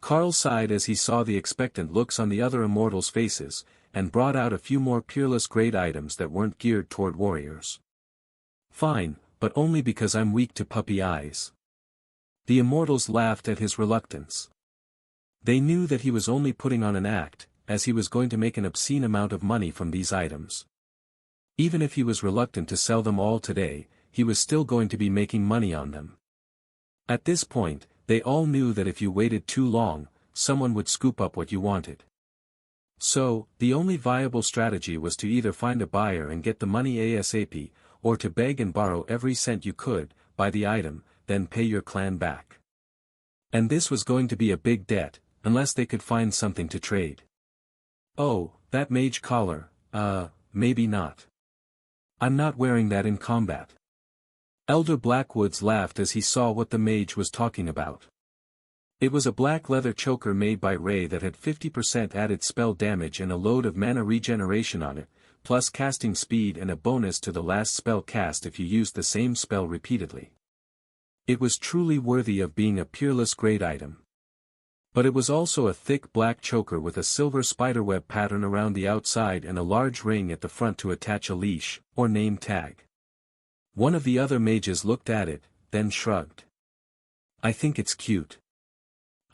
Carl sighed as he saw the expectant looks on the other immortals' faces, and brought out a few more peerless great items that weren't geared toward warriors. Fine, but only because I'm weak to puppy eyes. The immortals laughed at his reluctance. They knew that he was only putting on an act, as he was going to make an obscene amount of money from these items. Even if he was reluctant to sell them all today, he was still going to be making money on them. At this point, they all knew that if you waited too long, someone would scoop up what you wanted. So, the only viable strategy was to either find a buyer and get the money ASAP, or to beg and borrow every cent you could, buy the item, then pay your clan back. And this was going to be a big debt, unless they could find something to trade. Oh, that mage collar, maybe not. I'm not wearing that in combat. Elder Blackwoods laughed as he saw what the mage was talking about. It was a black leather choker made by Ray that had 50% added spell damage and a load of mana regeneration on it, plus casting speed and a bonus to the last spell cast if you used the same spell repeatedly. It was truly worthy of being a peerless great item. But it was also a thick black choker with a silver spiderweb pattern around the outside and a large ring at the front to attach a leash, or name tag. One of the other mages looked at it, then shrugged. I think it's cute.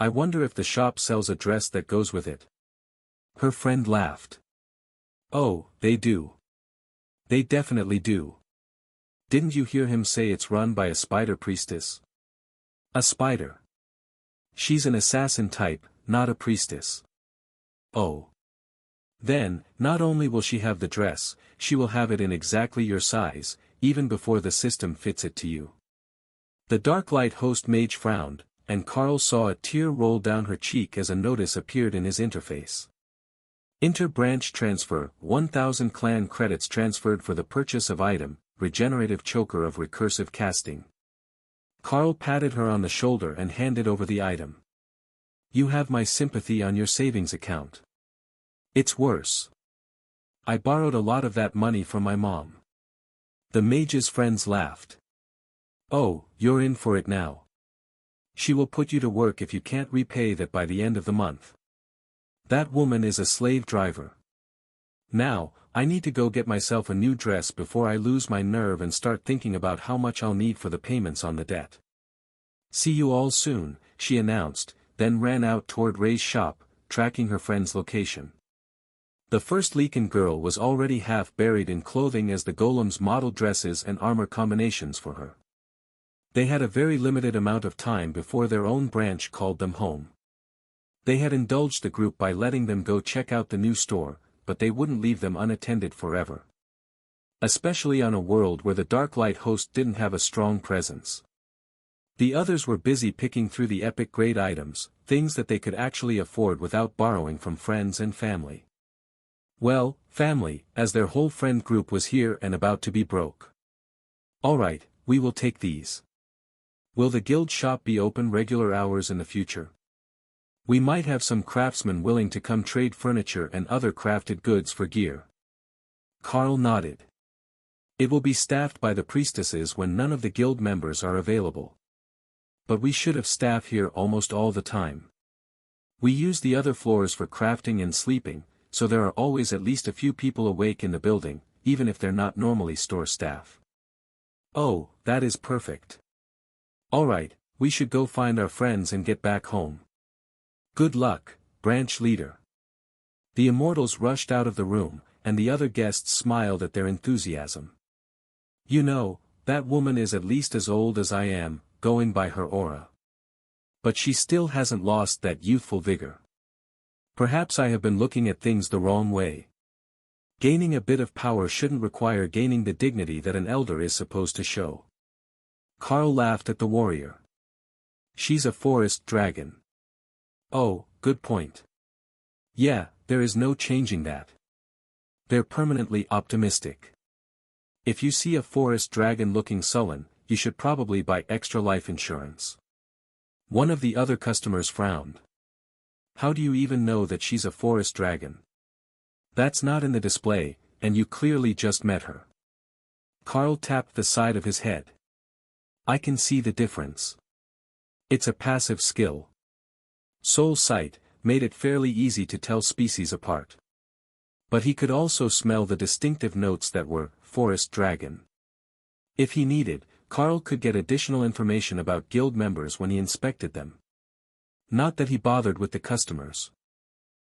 I wonder if the shop sells a dress that goes with it. Her friend laughed. Oh, they do. They definitely do. Didn't you hear him say it's run by a spider priestess? A spider. She's an assassin type, not a priestess. Oh. Then, not only will she have the dress, she will have it in exactly your size, even before the system fits it to you. The Darklight host mage frowned, and Carl saw a tear roll down her cheek as a notice appeared in his interface. Inter-branch transfer, 1000 clan credits transferred for the purchase of item, regenerative choker of recursive casting. Carl patted her on the shoulder and handed over the item. You have my sympathy on your savings account. It's worse. I borrowed a lot of that money from my mom. The mage's friends laughed. Oh, you're in for it now. She will put you to work if you can't repay that by the end of the month. That woman is a slave driver. Now, I need to go get myself a new dress before I lose my nerve and start thinking about how much I'll need for the payments on the debt. See you all soon, she announced, then ran out toward Ray's shop, tracking her friend's location. The first Leakin girl was already half buried in clothing as the golems modeled dresses and armor combinations for her. They had a very limited amount of time before their own branch called them home. They had indulged the group by letting them go check out the new store, but they wouldn't leave them unattended forever. Especially on a world where the Darklight host didn't have a strong presence. The others were busy picking through the epic great items, things that they could actually afford without borrowing from friends and family. Well, family, as their whole friend group was here and about to be broke. Alright, we will take these. Will the guild shop be open regular hours in the future? We might have some craftsmen willing to come trade furniture and other crafted goods for gear. Carl nodded. It will be staffed by the priestesses when none of the guild members are available. But we should have staff here almost all the time. We use the other floors for crafting and sleeping, so there are always at least a few people awake in the building, even if they're not normally store staff. Oh, that is perfect. Alright, we should go find our friends and get back home. Good luck, branch leader. The immortals rushed out of the room, and the other guests smiled at their enthusiasm. You know, that woman is at least as old as I am, going by her aura. But she still hasn't lost that youthful vigor. Perhaps I have been looking at things the wrong way. Gaining a bit of power shouldn't require gaining the dignity that an elder is supposed to show. Carl laughed at the warrior. She's a forest dragon. Oh, good point. Yeah, there is no changing that. They're permanently optimistic. If you see a forest dragon looking sullen, you should probably buy extra life insurance. One of the other customers frowned. How do you even know that she's a forest dragon? That's not in the display, and you clearly just met her. Carl tapped the side of his head. I can see the difference. It's a passive skill. Soul sight made it fairly easy to tell species apart. But he could also smell the distinctive notes that were forest dragon. If he needed, Carl could get additional information about guild members when he inspected them. Not that he bothered with the customers.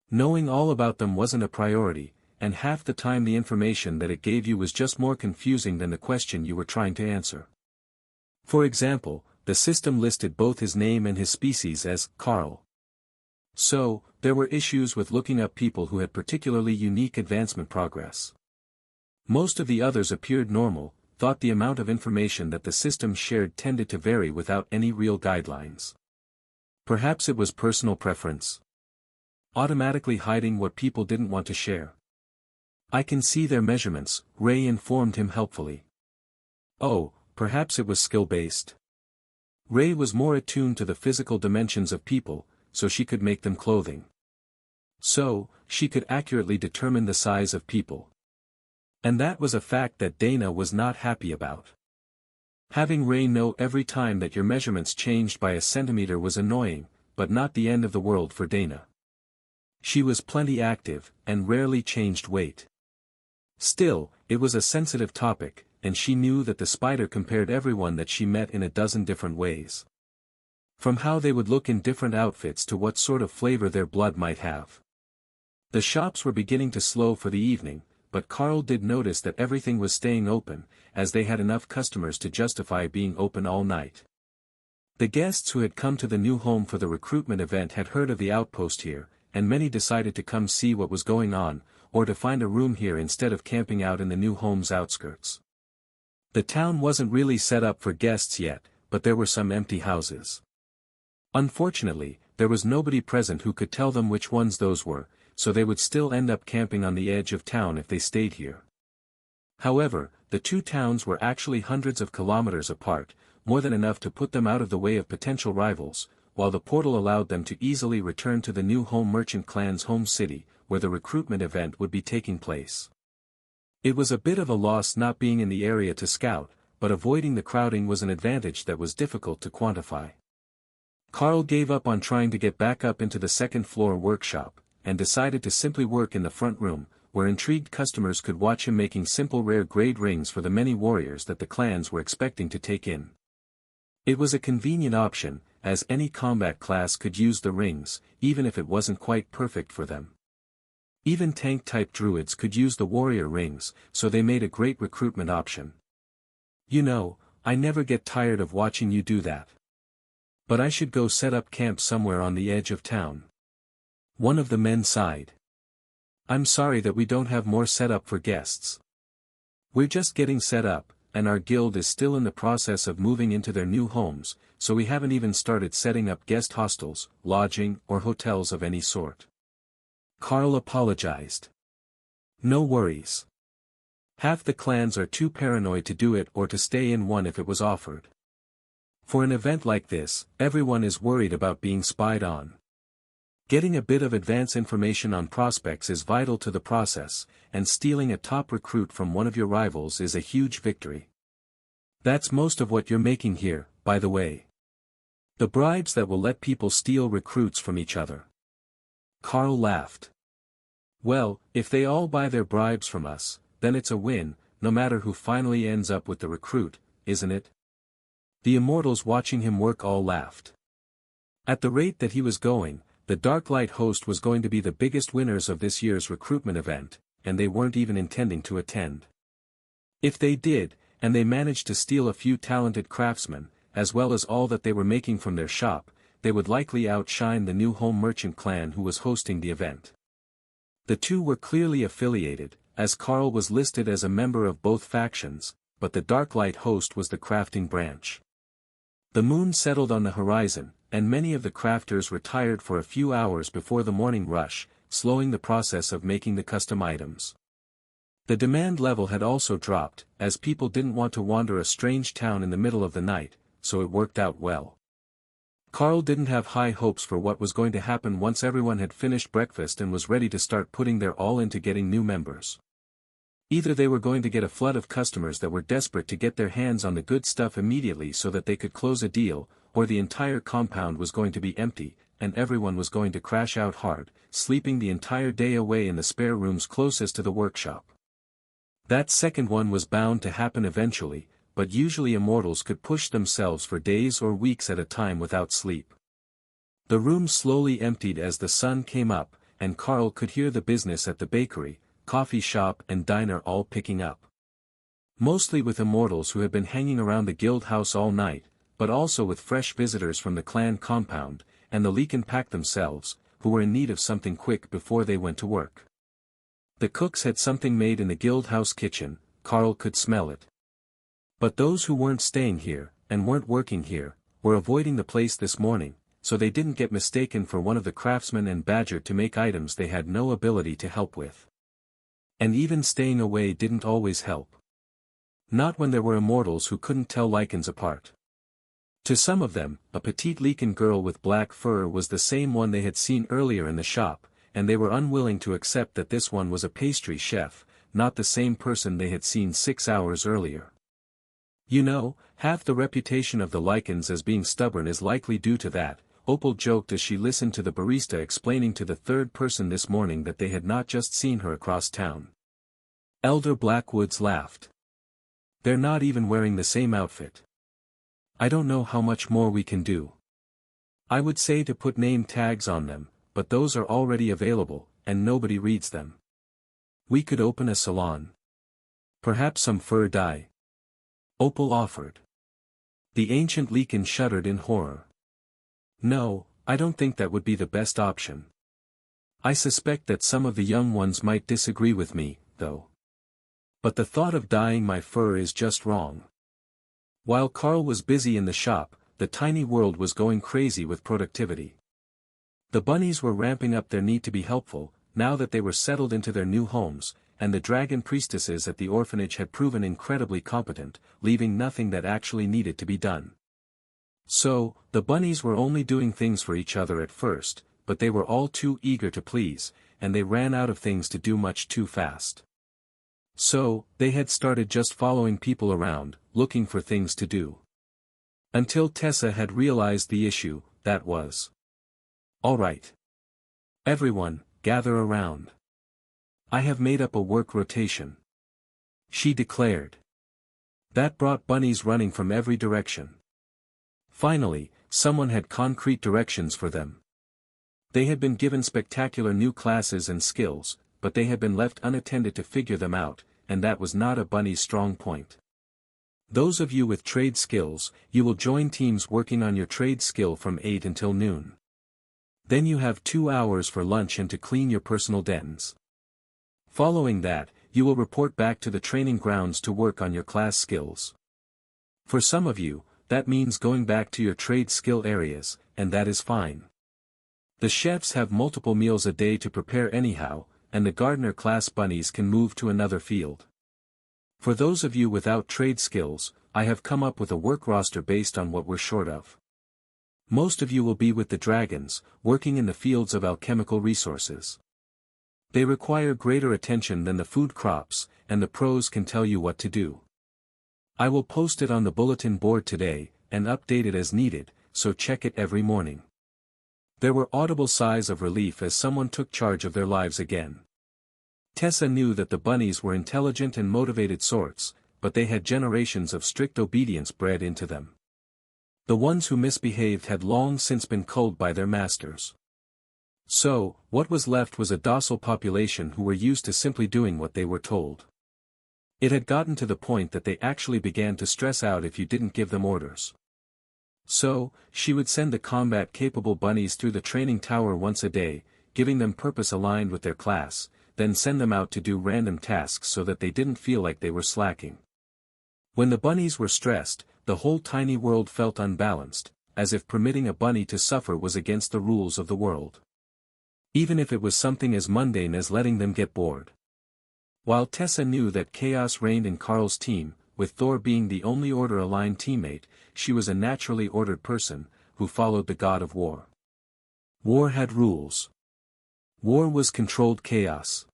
Knowing all about them wasn't a priority, and half the time the information that it gave you was just more confusing than the question you were trying to answer. For example, the system listed both his name and his species as Carl. So, there were issues with looking up people who had particularly unique advancement progress. Most of the others appeared normal, thought the amount of information that the system shared tended to vary without any real guidelines. Perhaps it was personal preference. Automatically hiding what people didn't want to share. I can see their measurements, Ray informed him helpfully. Oh, perhaps it was skill-based. Ray was more attuned to the physical dimensions of people, so she could make them clothing. So, she could accurately determine the size of people. And that was a fact that Dana was not happy about. Having Ray know every time that your measurements changed by a centimeter was annoying, but not the end of the world for Dana. She was plenty active, and rarely changed weight. Still, it was a sensitive topic, and she knew that the spider compared everyone that she met in a dozen different ways. From how they would look in different outfits to what sort of flavor their blood might have. The shops were beginning to slow for the evening, but Carl did notice that everything was staying open, as they had enough customers to justify being open all night. The guests who had come to the new home for the recruitment event had heard of the outpost here, and many decided to come see what was going on, or to find a room here instead of camping out in the new home's outskirts. The town wasn't really set up for guests yet, but there were some empty houses. Unfortunately, there was nobody present who could tell them which ones those were, so they would still end up camping on the edge of town if they stayed here. However, the two towns were actually hundreds of kilometers apart, more than enough to put them out of the way of potential rivals, while the portal allowed them to easily return to the new home merchant clan's home city, where the recruitment event would be taking place. It was a bit of a loss not being in the area to scout, but avoiding the crowding was an advantage that was difficult to quantify. Carl gave up on trying to get back up into the second-floor workshop, and decided to simply work in the front room, where intrigued customers could watch him making simple rare-grade rings for the many warriors that the clans were expecting to take in. It was a convenient option, as any combat class could use the rings, even if it wasn't quite perfect for them. Even tank-type druids could use the warrior rings, so they made a great recruitment option. You know, I never get tired of watching you do that. But I should go set up camp somewhere on the edge of town. One of the men sighed. I'm sorry that we don't have more set up for guests. We're just getting set up, and our guild is still in the process of moving into their new homes, so we haven't even started setting up guest hostels, lodging, or hotels of any sort. Carl apologized. No worries. Half the clans are too paranoid to do it or to stay in one if it was offered. For an event like this, everyone is worried about being spied on. Getting a bit of advance information on prospects is vital to the process, and stealing a top recruit from one of your rivals is a huge victory. That's most of what you're making here, by the way. The bribes that will let people steal recruits from each other. Carl laughed. Well, if they all buy their bribes from us, then it's a win, no matter who finally ends up with the recruit, isn't it? The immortals watching him work all laughed. At the rate that he was going, the Darklight host was going to be the biggest winners of this year's recruitment event, and they weren't even intending to attend. If they did, and they managed to steal a few talented craftsmen, as well as all that they were making from their shop, they would likely outshine the new home merchant clan who was hosting the event. The two were clearly affiliated, as Carl was listed as a member of both factions, but the Darklight host was the crafting branch. The moon settled on the horizon, and many of the crafters retired for a few hours before the morning rush, slowing the process of making the custom items. The demand level had also dropped, as people didn't want to wander a strange town in the middle of the night, so it worked out well. Carl didn't have high hopes for what was going to happen once everyone had finished breakfast and was ready to start putting their all into getting new members. Either they were going to get a flood of customers that were desperate to get their hands on the good stuff immediately so that they could close a deal, or the entire compound was going to be empty, and everyone was going to crash out hard, sleeping the entire day away in the spare rooms closest to the workshop. That second one was bound to happen eventually, but usually immortals could push themselves for days or weeks at a time without sleep. The room slowly emptied as the sun came up, and Carl could hear the business at the bakery, coffee shop and diner all picking up. Mostly with immortals who had been hanging around the guild house all night, but also with fresh visitors from the clan compound, and the Leakin pack themselves, who were in need of something quick before they went to work. The cooks had something made in the guild house kitchen, Carl could smell it. But those who weren't staying here, and weren't working here, were avoiding the place this morning, so they didn't get mistaken for one of the craftsmen and badgered to make items they had no ability to help with. And even staying away didn't always help. Not when there were immortals who couldn't tell lichens apart. To some of them, a petite lichen girl with black fur was the same one they had seen earlier in the shop, and they were unwilling to accept that this one was a pastry chef, not the same person they had seen 6 hours earlier. You know, half the reputation of the lichens as being stubborn is likely due to that, Opal joked as she listened to the barista explaining to the third person this morning that they had not just seen her across town. Elder Blackwoods laughed. They're not even wearing the same outfit. I don't know how much more we can do. I would say to put name tags on them, but those are already available, and nobody reads them. We could open a salon. Perhaps some fur dye. Opal offered. The ancient lichen shuddered in horror. No, I don't think that would be the best option. I suspect that some of the young ones might disagree with me, though. But the thought of dyeing my fur is just wrong. While Carl was busy in the shop, the tiny world was going crazy with productivity. The bunnies were ramping up their need to be helpful, now that they were settled into their new homes, and the dragon priestesses at the orphanage had proven incredibly competent, leaving nothing that actually needed to be done. So, the bunnies were only doing things for each other at first, but they were all too eager to please, and they ran out of things to do much too fast. So, they had started just following people around, looking for things to do. Until Tessa had realized the issue, that was. All right. Everyone, gather around. I have made up a work rotation. She declared. That brought bunnies running from every direction. Finally, someone had concrete directions for them. They had been given spectacular new classes and skills, but they had been left unattended to figure them out, and that was not a bunny's strong point. Those of you with trade skills, you will join teams working on your trade skill from 8 until noon. Then you have 2 hours for lunch and to clean your personal dens. Following that, you will report back to the training grounds to work on your class skills. For some of you, that means going back to your trade skill areas, and that is fine. The chefs have multiple meals a day to prepare anyhow, and the gardener class bunnies can move to another field. For those of you without trade skills, I have come up with a work roster based on what we're short of. Most of you will be with the dragons, working in the fields of alchemical resources. They require greater attention than the food crops, and the pros can tell you what to do. I will post it on the bulletin board today, and update it as needed, so check it every morning. There were audible sighs of relief as someone took charge of their lives again. Tessa knew that the bunnies were intelligent and motivated sorts, but they had generations of strict obedience bred into them. The ones who misbehaved had long since been culled by their masters. So, what was left was a docile population who were used to simply doing what they were told. It had gotten to the point that they actually began to stress out if you didn't give them orders. So, she would send the combat-capable bunnies through the training tower once a day, giving them purpose aligned with their class, then send them out to do random tasks so that they didn't feel like they were slacking. When the bunnies were stressed, the whole tiny world felt unbalanced, as if permitting a bunny to suffer was against the rules of the world. Even if it was something as mundane as letting them get bored. While Tessa knew that chaos reigned in Carl's team, with Thor being the only order-aligned teammate, she was a naturally ordered person, who followed the god of war. War had rules. War was controlled chaos.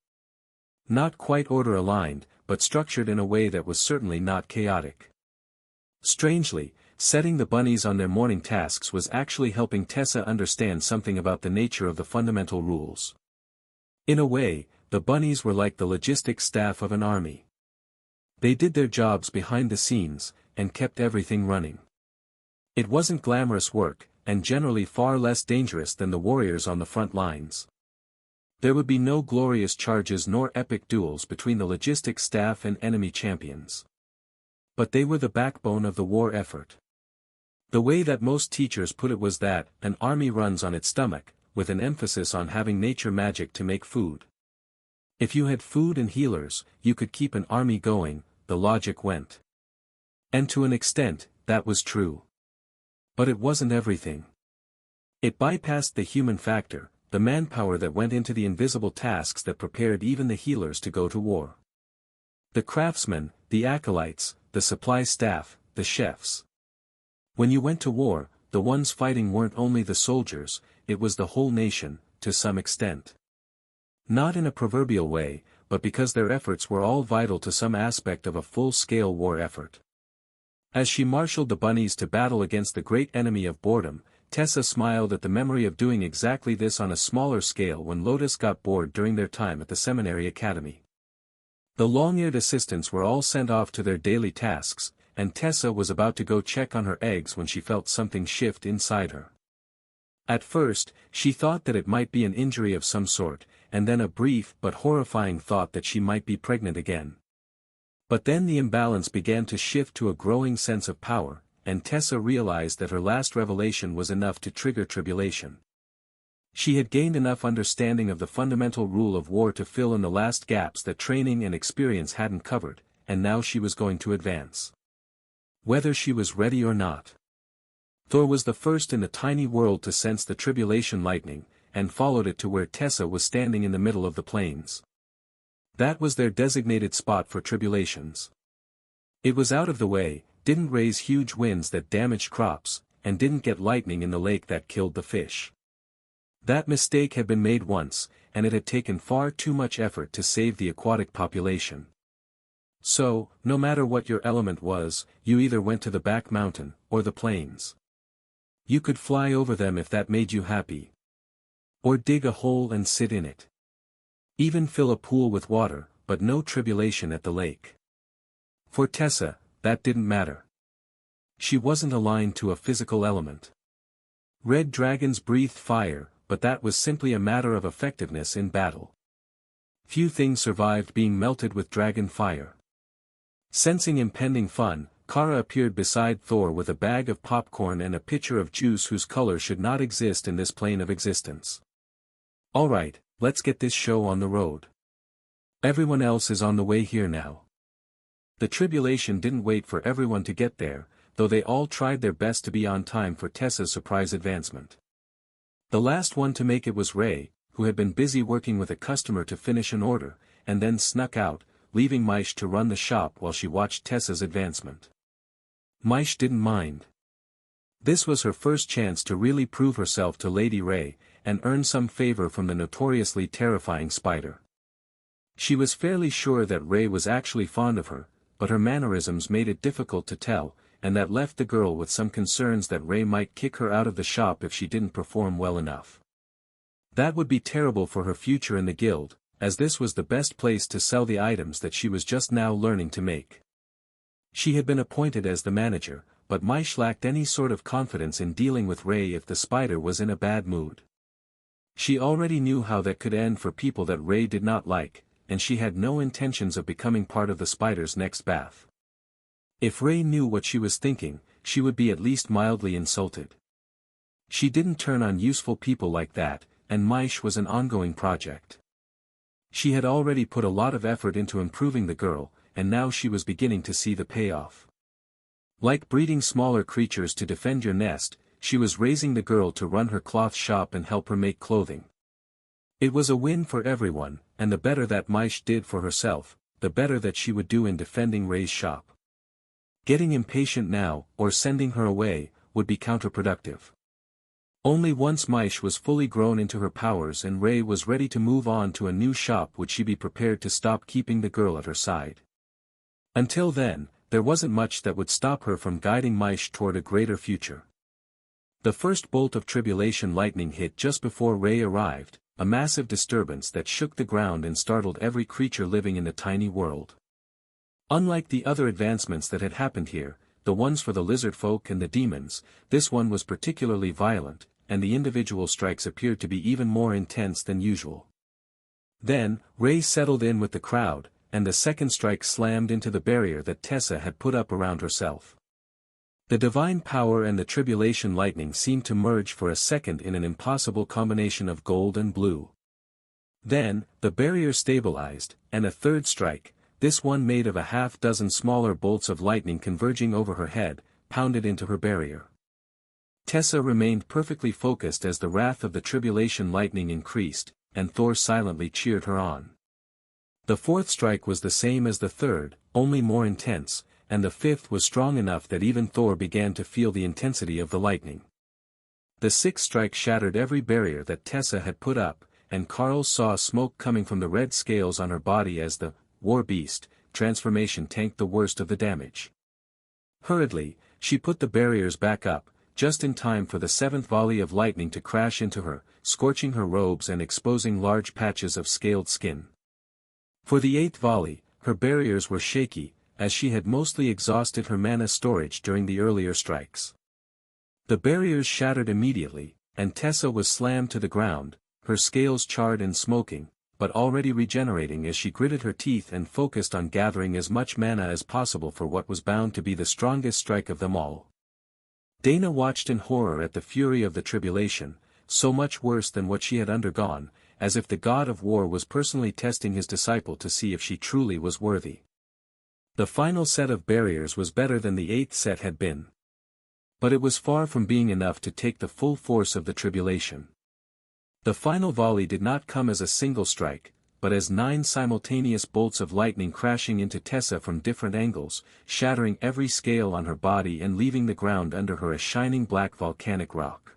Not quite order-aligned, but structured in a way that was certainly not chaotic. Strangely, setting the bunnies on their morning tasks was actually helping Tessa understand something about the nature of the fundamental rules. In a way, the bunnies were like the logistics staff of an army. They did their jobs behind the scenes, and kept everything running. It wasn't glamorous work, and generally far less dangerous than the warriors on the front lines. There would be no glorious charges nor epic duels between the logistics staff and enemy champions. But they were the backbone of the war effort. The way that most teachers put it was that an army runs on its stomach, with an emphasis on having nature magic to make food. If you had food and healers, you could keep an army going, the logic went. And to an extent, that was true. But it wasn't everything. It bypassed the human factor, the manpower that went into the invisible tasks that prepared even the healers to go to war. The craftsmen, the acolytes, the supply staff, the chefs. When you went to war, the ones fighting weren't only the soldiers, it was the whole nation, to some extent. Not in a proverbial way, but because their efforts were all vital to some aspect of a full-scale war effort. As she marshaled the bunnies to battle against the great enemy of boredom, Tessa smiled at the memory of doing exactly this on a smaller scale when Lotus got bored during their time at the seminary academy. The long-eared assistants were all sent off to their daily tasks, and Tessa was about to go check on her eggs when she felt something shift inside her. At first, she thought that it might be an injury of some sort, and then a brief but horrifying thought that she might be pregnant again. But then the imbalance began to shift to a growing sense of power, and Tessa realized that her last revelation was enough to trigger tribulation. She had gained enough understanding of the fundamental rule of war to fill in the last gaps that training and experience hadn't covered, and now she was going to advance. Whether she was ready or not. Thor was the first in the tiny world to sense the tribulation lightning, and followed it to where Tessa was standing in the middle of the plains. That was their designated spot for tribulations. It was out of the way, didn't raise huge winds that damaged crops, and didn't get lightning in the lake that killed the fish. That mistake had been made once, and it had taken far too much effort to save the aquatic population. So, no matter what your element was, you either went to the back mountain, or the plains. You could fly over them if that made you happy. Or dig a hole and sit in it. Even fill a pool with water, but no tribulation at the lake. For Tessa, that didn't matter. She wasn't aligned to a physical element. Red dragons breathed fire, but that was simply a matter of effectiveness in battle. Few things survived being melted with dragon fire. Sensing impending fun, Kara appeared beside Thor with a bag of popcorn and a pitcher of juice whose color should not exist in this plane of existence. Alright, let's get this show on the road. Everyone else is on the way here now. The tribulation didn't wait for everyone to get there, though they all tried their best to be on time for Tessa's surprise advancement. The last one to make it was Ray, who had been busy working with a customer to finish an order, and then snuck out, leaving Maish to run the shop while she watched Tessa's advancement. Maish didn't mind. This was her first chance to really prove herself to Lady Ray, and earn some favor from the notoriously terrifying spider. She was fairly sure that Ray was actually fond of her, but her mannerisms made it difficult to tell, and that left the girl with some concerns that Ray might kick her out of the shop if she didn't perform well enough. That would be terrible for her future in the guild, as this was the best place to sell the items that she was just now learning to make. She had been appointed as the manager, but Maish lacked any sort of confidence in dealing with Ray if the spider was in a bad mood. She already knew how that could end for people that Ray did not like, and she had no intentions of becoming part of the spider's next bath. If Ray knew what she was thinking, she would be at least mildly insulted. She didn't turn on useful people like that, and Maish was an ongoing project. She had already put a lot of effort into improving the girl, and now she was beginning to see the payoff. Like breeding smaller creatures to defend your nest, she was raising the girl to run her cloth shop and help her make clothing. It was a win for everyone, and the better that Maish did for herself, the better that she would do in defending Ray's shop. Getting impatient now, or sending her away, would be counterproductive. Only once Maish was fully grown into her powers and Ray was ready to move on to a new shop would she be prepared to stop keeping the girl at her side. Until then, there wasn't much that would stop her from guiding Maish toward a greater future. The first bolt of tribulation lightning hit just before Ray arrived, a massive disturbance that shook the ground and startled every creature living in the tiny world. Unlike the other advancements that had happened here, the ones for the lizard folk and the demons, this one was particularly violent, and the individual strikes appeared to be even more intense than usual. Then, Ray settled in with the crowd, and the second strike slammed into the barrier that Tessa had put up around herself. The divine power and the tribulation lightning seemed to merge for a second in an impossible combination of gold and blue. Then, the barrier stabilized, and a third strike, this one made of a half-dozen smaller bolts of lightning converging over her head, pounded into her barrier. Tessa remained perfectly focused as the wrath of the tribulation lightning increased, and Thor silently cheered her on. The fourth strike was the same as the third, only more intense, and the fifth was strong enough that even Thor began to feel the intensity of the lightning. The sixth strike shattered every barrier that Tessa had put up, and Carl saw smoke coming from the red scales on her body as the war beast transformation tanked the worst of the damage. Hurriedly, she put the barriers back up, just in time for the seventh volley of lightning to crash into her, scorching her robes and exposing large patches of scaled skin. For the eighth volley, her barriers were shaky, as she had mostly exhausted her mana storage during the earlier strikes. The barriers shattered immediately, and Tessa was slammed to the ground, her scales charred and smoking, but already regenerating as she gritted her teeth and focused on gathering as much mana as possible for what was bound to be the strongest strike of them all. Dana watched in horror at the fury of the tribulation, so much worse than what she had undergone, as if the god of war was personally testing his disciple to see if she truly was worthy. The final set of barriers was better than the eighth set had been. But it was far from being enough to take the full force of the tribulation. The final volley did not come as a single strike, but as 9 simultaneous bolts of lightning crashing into Tessa from different angles, shattering every scale on her body and leaving the ground under her a shining black volcanic rock.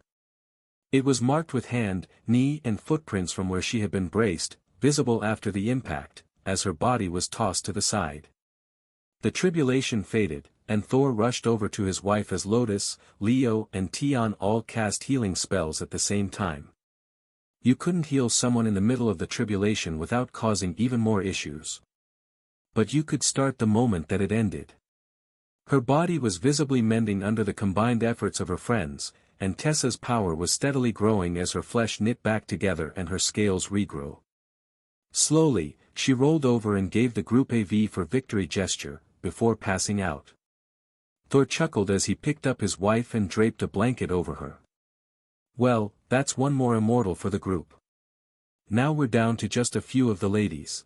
It was marked with hand, knee and footprints from where she had been braced, visible after the impact, as her body was tossed to the side. The tribulation faded, and Thor rushed over to his wife as Lotus, Leo and Tion all cast healing spells at the same time. You couldn't heal someone in the middle of the tribulation without causing even more issues. But you could start the moment that it ended. Her body was visibly mending under the combined efforts of her friends, and Tessa's power was steadily growing as her flesh knit back together and her scales regrew. Slowly, she rolled over and gave the group a V for victory gesture, before passing out. Thor chuckled as he picked up his wife and draped a blanket over her. Well, that's one more immortal for the group. Now we're down to just a few of the ladies.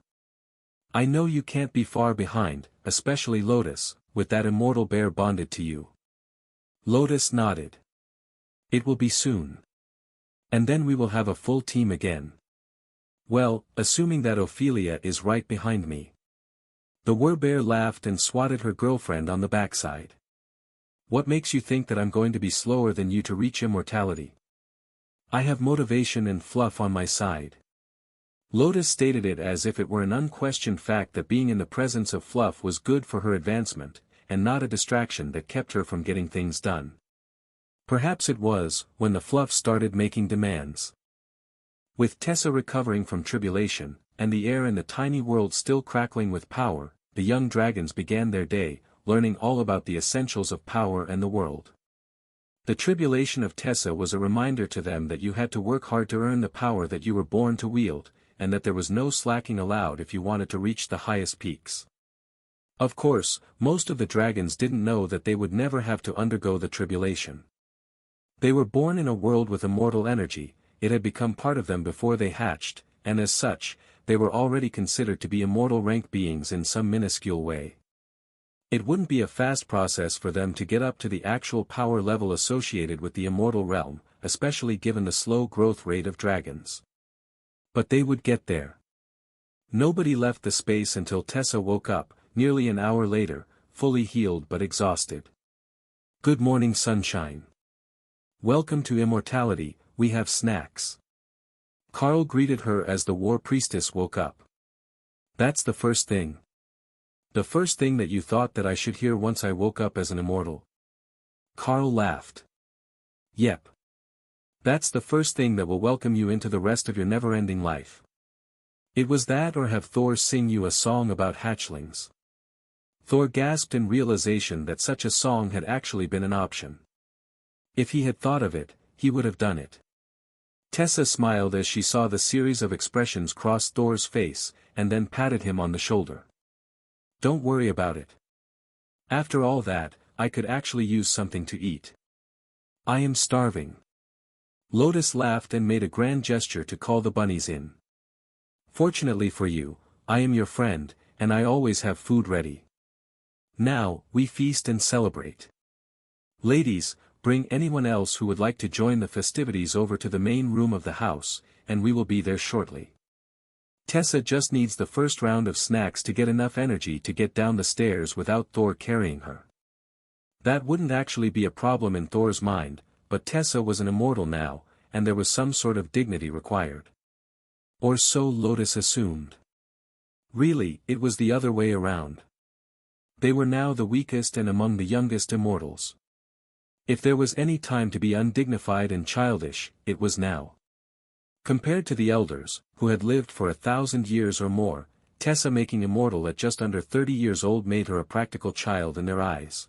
I know you can't be far behind, especially Lotus, with that immortal bear bonded to you. Lotus nodded. It will be soon. And then we will have a full team again. Well, assuming that Ophelia is right behind me. The werbear laughed and swatted her girlfriend on the backside. What makes you think that I'm going to be slower than you to reach immortality? I have motivation and fluff on my side. Lotus stated it as if it were an unquestioned fact that being in the presence of Fluff was good for her advancement, and not a distraction that kept her from getting things done. Perhaps it was, when the Fluff started making demands. With Tessa recovering from tribulation, and the air in the tiny world still crackling with power, the young dragons began their day, learning all about the essentials of power and the world. The tribulation of Tessa was a reminder to them that you had to work hard to earn the power that you were born to wield, and that there was no slacking allowed if you wanted to reach the highest peaks. Of course, most of the dragons didn't know that they would never have to undergo the tribulation. They were born in a world with immortal energy, it had become part of them before they hatched, and as such, they were already considered to be immortal rank beings in some minuscule way. It wouldn't be a fast process for them to get up to the actual power level associated with the immortal realm, especially given the slow growth rate of dragons. But they would get there. Nobody left the space until Tessa woke up, nearly an hour later, fully healed but exhausted. Good morning, sunshine. Welcome to immortality, we have snacks. Carl greeted her as the war priestess woke up. That's the first thing. The first thing that you thought that I should hear once I woke up as an immortal? Carl laughed. Yep. That's the first thing that will welcome you into the rest of your never-ending life. It was that, or have Thor sing you a song about hatchlings. Thor gasped in realization that such a song had actually been an option. If he had thought of it, he would have done it. Tessa smiled as she saw the series of expressions cross Thor's face, and then patted him on the shoulder. Don't worry about it. After all that, I could actually use something to eat. I am starving. Lotus laughed and made a grand gesture to call the bunnies in. Fortunately for you, I am your friend, and I always have food ready. Now, we feast and celebrate. Ladies, bring anyone else who would like to join the festivities over to the main room of the house, and we will be there shortly. Tessa just needs the first round of snacks to get enough energy to get down the stairs without Thor carrying her. That wouldn't actually be a problem in Thor's mind, but Tessa was an immortal now, and there was some sort of dignity required. Or so Lotus assumed. Really, it was the other way around. They were now the weakest and among the youngest immortals. If there was any time to be undignified and childish, it was now. Compared to the elders, who had lived for 1,000 years or more, Tessa making immortal at just under 30 years old made her a practical child in their eyes.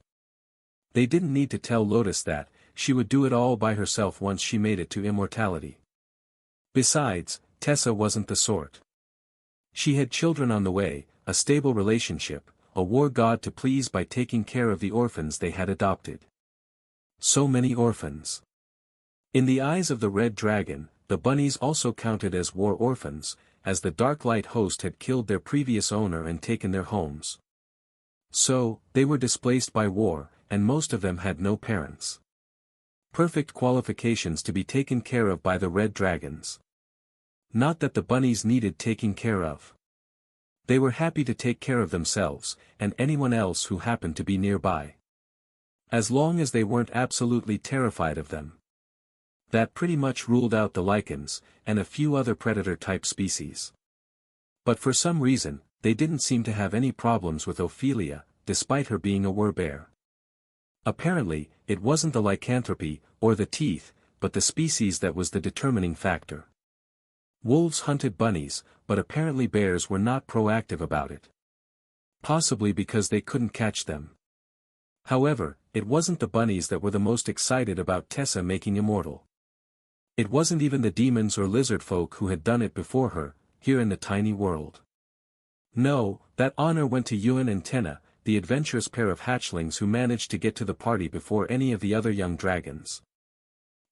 They didn't need to tell Lotus that, she would do it all by herself once she made it to immortality. Besides, Tessa wasn't the sort. She had children on the way, a stable relationship, a war god to please by taking care of the orphans they had adopted. So many orphans. In the eyes of the Red Dragon, the bunnies also counted as war orphans, as the Dark Light host had killed their previous owner and taken their homes. So, they were displaced by war, and most of them had no parents. Perfect qualifications to be taken care of by the Red Dragons. Not that the bunnies needed taking care of. They were happy to take care of themselves, and anyone else who happened to be nearby. As long as they weren't absolutely terrified of them. That pretty much ruled out the lichens, and a few other predator-type species. But for some reason, they didn't seem to have any problems with Ophelia, despite her being a werbear. Apparently, it wasn't the lycanthropy, or the teeth, but the species that was the determining factor. Wolves hunted bunnies, but apparently bears were not proactive about it. Possibly because they couldn't catch them. However, it wasn't the bunnies that were the most excited about Tessa making immortal. It wasn't even the demons or lizard folk who had done it before her, here in the tiny world. No, that honor went to Ewan and Tenna, the adventurous pair of hatchlings who managed to get to the party before any of the other young dragons.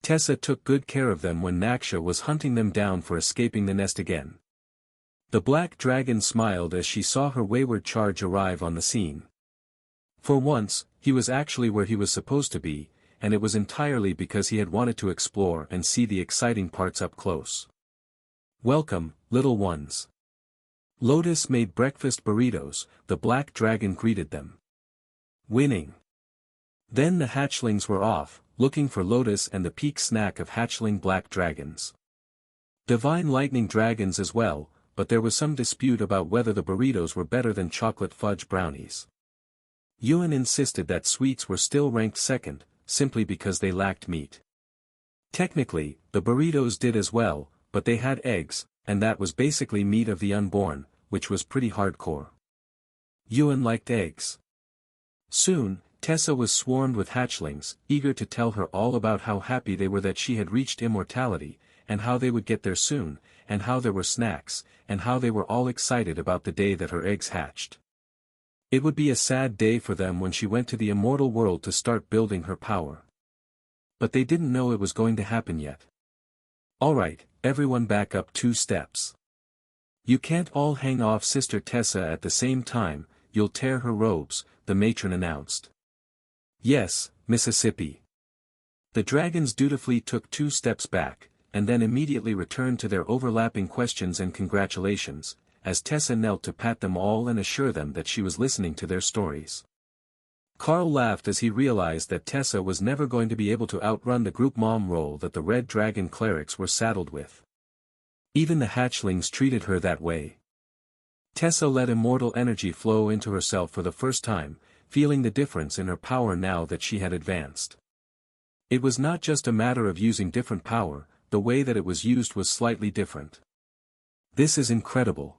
Tessa took good care of them when Naksha was hunting them down for escaping the nest again. The black dragon smiled as she saw her wayward charge arrive on the scene. For once, he was actually where he was supposed to be, and it was entirely because he had wanted to explore and see the exciting parts up close. Welcome, little ones. Lotus made breakfast burritos, the black dragon greeted them. Winning. Then the hatchlings were off, looking for Lotus and the peak snack of hatchling black dragons. Divine lightning dragons as well, but there was some dispute about whether the burritos were better than chocolate fudge brownies. Ewan insisted that sweets were still ranked second, simply because they lacked meat. Technically, the burritos did as well, but they had eggs, and that was basically meat of the unborn, which was pretty hardcore. Ewan liked eggs. Soon, Tessa was swarmed with hatchlings, eager to tell her all about how happy they were that she had reached immortality, and how they would get there soon, and how there were snacks, and how they were all excited about the day that her eggs hatched. It would be a sad day for them when she went to the immortal world to start building her power. But they didn't know it was going to happen yet. Alright, everyone back up 2 steps. You can't all hang off Sister Tessa at the same time, you'll tear her robes, the matron announced. Yes, Mississippi. The dragons dutifully took 2 steps back, and then immediately returned to their overlapping questions and congratulations, as Tessa knelt to pat them all and assure them that she was listening to their stories. Carl laughed as he realized that Tessa was never going to be able to outrun the group mom role that the Red Dragon clerics were saddled with. Even the hatchlings treated her that way. Tessa let immortal energy flow into herself for the first time, feeling the difference in her power now that she had advanced. It was not just a matter of using different power, the way that it was used was slightly different. This is incredible.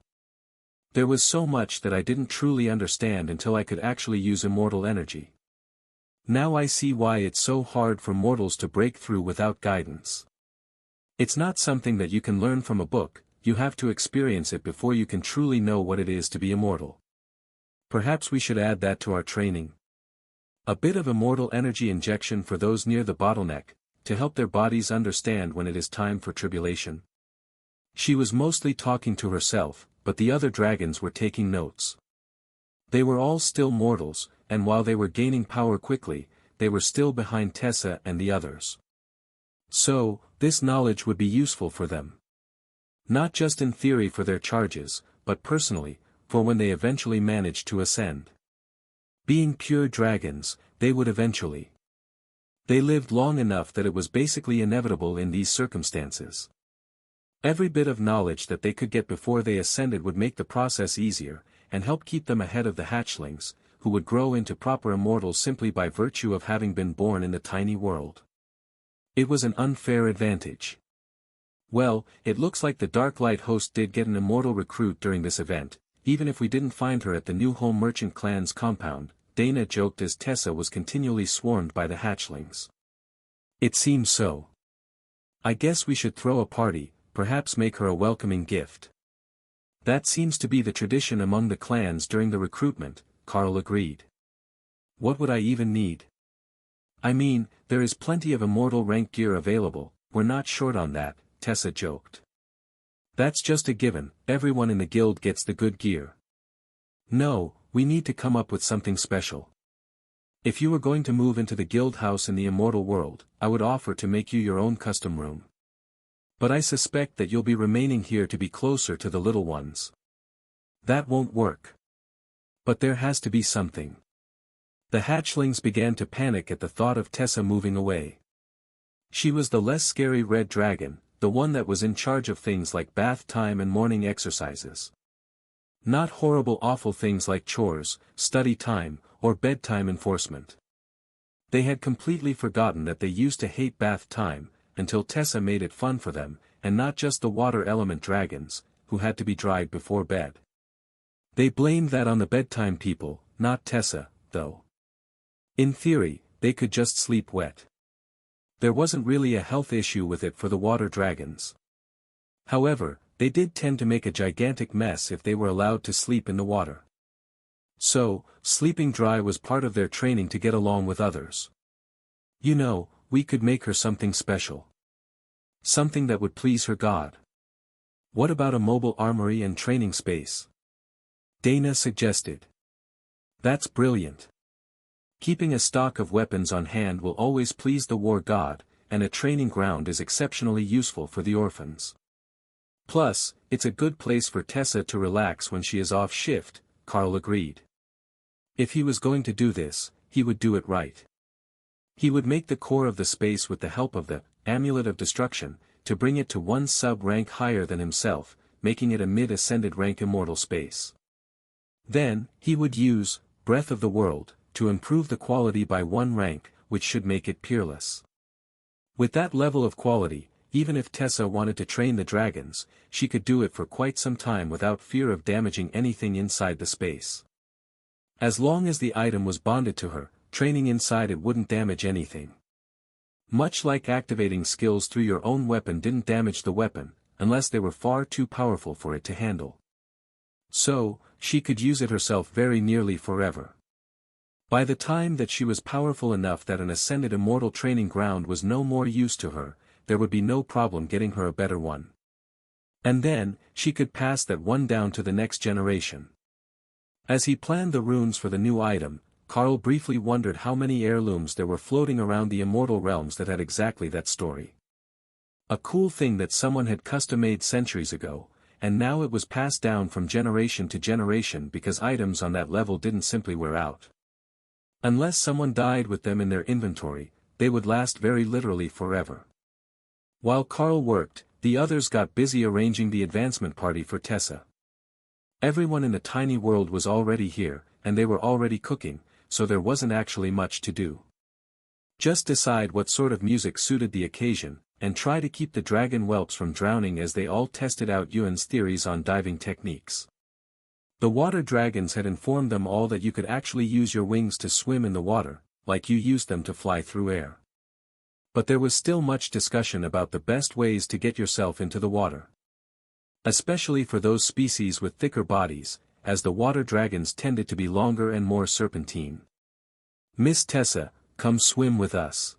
There was so much that I didn't truly understand until I could actually use immortal energy. Now I see why it's so hard for mortals to break through without guidance. It's not something that you can learn from a book, you have to experience it before you can truly know what it is to be immortal. Perhaps we should add that to our training. A bit of immortal energy injection for those near the bottleneck, to help their bodies understand when it is time for tribulation. She was mostly talking to herself, but the other dragons were taking notes. They were all still mortals, and while they were gaining power quickly, they were still behind Tessa and the others. So, this knowledge would be useful for them. Not just in theory for their charges, but personally, for when they eventually managed to ascend. Being pure dragons, they would eventually. They lived long enough that it was basically inevitable in these circumstances. Every bit of knowledge that they could get before they ascended would make the process easier, and help keep them ahead of the hatchlings, who would grow into proper immortals simply by virtue of having been born in the tiny world. It was an unfair advantage. Well, it looks like the Dark Light host did get an immortal recruit during this event, even if we didn't find her at the New Home Merchant clan's compound, Dana joked as Tessa was continually swarmed by the hatchlings. It seems so. I guess we should throw a party, perhaps make her a welcoming gift. That seems to be the tradition among the clans during the recruitment, Carl agreed. What would I even need? I mean, there is plenty of immortal rank gear available, we're not short on that, Tessa joked. That's just a given, everyone in the guild gets the good gear. No, we need to come up with something special. If you were going to move into the guild house in the immortal world, I would offer to make you your own custom room. But I suspect that you'll be remaining here to be closer to the little ones. That won't work. But there has to be something. The hatchlings began to panic at the thought of Tessa moving away. She was the less scary red dragon, the one that was in charge of things like bath time and morning exercises. Not horrible awful things like chores, study time, or bedtime enforcement. They had completely forgotten that they used to hate bath time, until Tessa made it fun for them, and not just the water element dragons, who had to be dried before bed. They blamed that on the bedtime people, not Tessa, though. In theory, they could just sleep wet. There wasn't really a health issue with it for the water dragons. However, they did tend to make a gigantic mess if they were allowed to sleep in the water. So, sleeping dry was part of their training to get along with others. You know, we could make her something special. Something that would please her god. What about a mobile armory and training space? Dana suggested. That's brilliant. Keeping a stock of weapons on hand will always please the war god, and a training ground is exceptionally useful for the orphans. Plus, it's a good place for Tessa to relax when she is off shift, Carl agreed. If he was going to do this, he would do it right. He would make the core of the space with the help of the Amulet of Destruction, to bring it to one sub-rank higher than himself, making it a mid-ascended rank immortal space. Then, he would use Breath of the World, to improve the quality by one rank, which should make it peerless. With that level of quality, even if Tessa wanted to train the dragons, she could do it for quite some time without fear of damaging anything inside the space. As long as the item was bonded to her, training inside it wouldn't damage anything. Much like activating skills through your own weapon didn't damage the weapon, unless they were far too powerful for it to handle. So, she could use it herself very nearly forever. By the time that she was powerful enough that an ascended immortal training ground was no more use to her, there would be no problem getting her a better one. And then, she could pass that one down to the next generation. As he planned the runes for the new item, Carl briefly wondered how many heirlooms there were floating around the immortal realms that had exactly that story. A cool thing that someone had custom-made centuries ago, and now it was passed down from generation to generation because items on that level didn't simply wear out. Unless someone died with them in their inventory, they would last very literally forever. While Carl worked, the others got busy arranging the advancement party for Tessa. Everyone in the tiny world was already here, and they were already cooking, so there wasn't actually much to do. Just decide what sort of music suited the occasion, and try to keep the dragon whelps from drowning as they all tested out Yuan's theories on diving techniques. The water dragons had informed them all that you could actually use your wings to swim in the water, like you used them to fly through air. But there was still much discussion about the best ways to get yourself into the water. Especially for those species with thicker bodies, as the water dragons tended to be longer and more serpentine. "Miss Tessa, come swim with us,"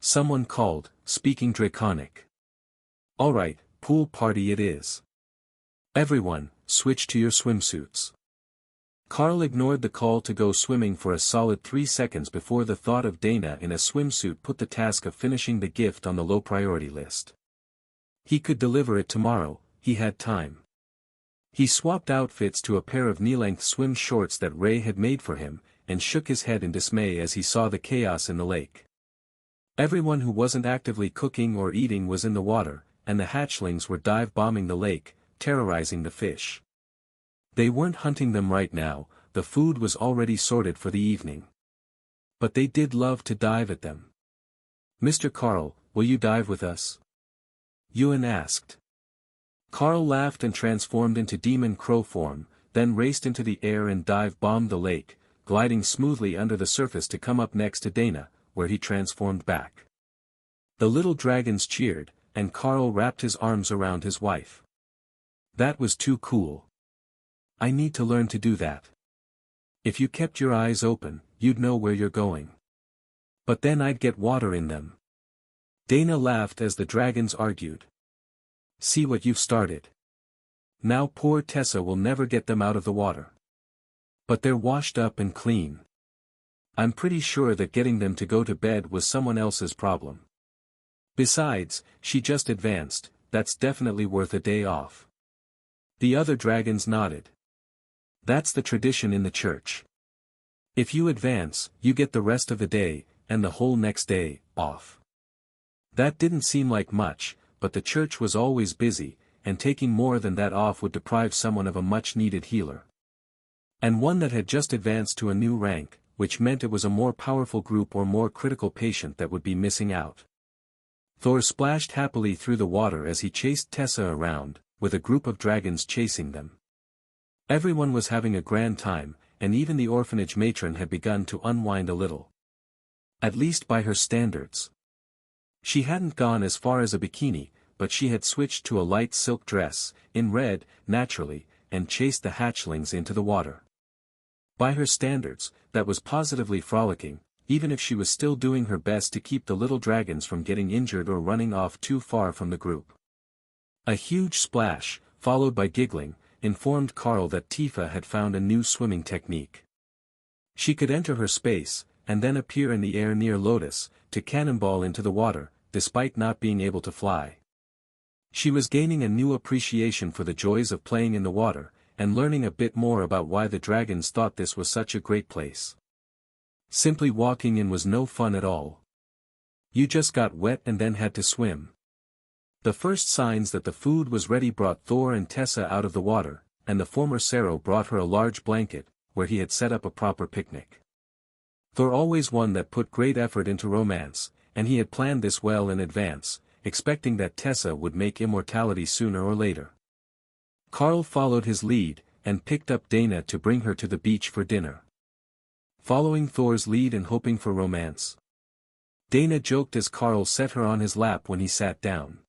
someone called, speaking Draconic. "Alright, pool party it is. Everyone, switch to your swimsuits." Carl ignored the call to go swimming for a solid 3 seconds before the thought of Dana in a swimsuit put the task of finishing the gift on the low priority list. He could deliver it tomorrow, he had time. He swapped outfits to a pair of knee-length swim shorts that Ray had made for him, and shook his head in dismay as he saw the chaos in the lake. Everyone who wasn't actively cooking or eating was in the water, and the hatchlings were dive-bombing the lake, terrorizing the fish. They weren't hunting them right now, the food was already sorted for the evening. But they did love to dive at them. "Mr. Carl, will you dive with us?" Yuan asked. Carl laughed and transformed into demon crow form, then raced into the air and dive-bombed the lake, gliding smoothly under the surface to come up next to Dana, where he transformed back. The little dragons cheered, and Carl wrapped his arms around his wife. "That was too cool. I need to learn to do that. If you kept your eyes open, you'd know where you're going. But then I'd get water in them." Dana laughed as the dragons argued. "See what you've started. Now poor Tessa will never get them out of the water. But they're washed up and clean. I'm pretty sure that getting them to go to bed was someone else's problem. Besides, she just advanced, that's definitely worth a day off." The other dragons nodded. "That's the tradition in the church. If you advance, you get the rest of the day, and the whole next day, off." That didn't seem like much, but the church was always busy, and taking more than that off would deprive someone of a much-needed healer. And one that had just advanced to a new rank, which meant it was a more powerful group or more critical patient that would be missing out. Thor splashed happily through the water as he chased Tessa around, with a group of dragons chasing them. Everyone was having a grand time, and even the orphanage matron had begun to unwind a little. At least by her standards. She hadn't gone as far as a bikini, but she had switched to a light silk dress, in red, naturally, and chased the hatchlings into the water. By her standards, that was positively frolicking, even if she was still doing her best to keep the little dragons from getting injured or running off too far from the group. A huge splash, followed by giggling, informed Carl that Tifa had found a new swimming technique. She could enter her space, and then appear in the air near Lotus, to cannonball into the water, despite not being able to fly. She was gaining a new appreciation for the joys of playing in the water, and learning a bit more about why the dragons thought this was such a great place. Simply walking in was no fun at all. You just got wet and then had to swim. The first signs that the food was ready brought Thor and Tessa out of the water, and the former Sero brought her a large blanket, where he had set up a proper picnic. Thor always one that put great effort into romance, and he had planned this well in advance, expecting that Tessa would make immortality sooner or later. Carl followed his lead, and picked up Dana to bring her to the beach for dinner. Following Thor's lead and hoping for romance. Dana joked as Carl set her on his lap when he sat down.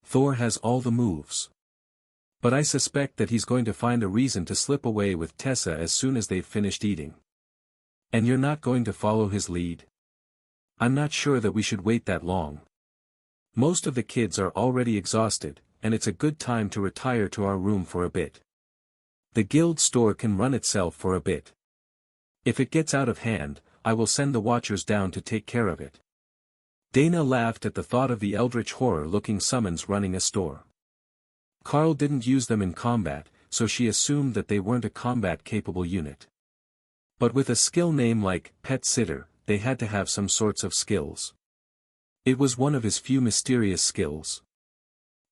"Thor has all the moves. But I suspect that he's going to find a reason to slip away with Tessa as soon as they've finished eating. And you're not going to follow his lead? I'm not sure that we should wait that long. Most of the kids are already exhausted, and it's a good time to retire to our room for a bit. The guild store can run itself for a bit. If it gets out of hand, I will send the watchers down to take care of it." Dana laughed at the thought of the eldritch horror-looking summons running a store. Carl didn't use them in combat, so she assumed that they weren't a combat-capable unit. But with a skill name like Pet Sitter, they had to have some sorts of skills. It was one of his few mysterious skills.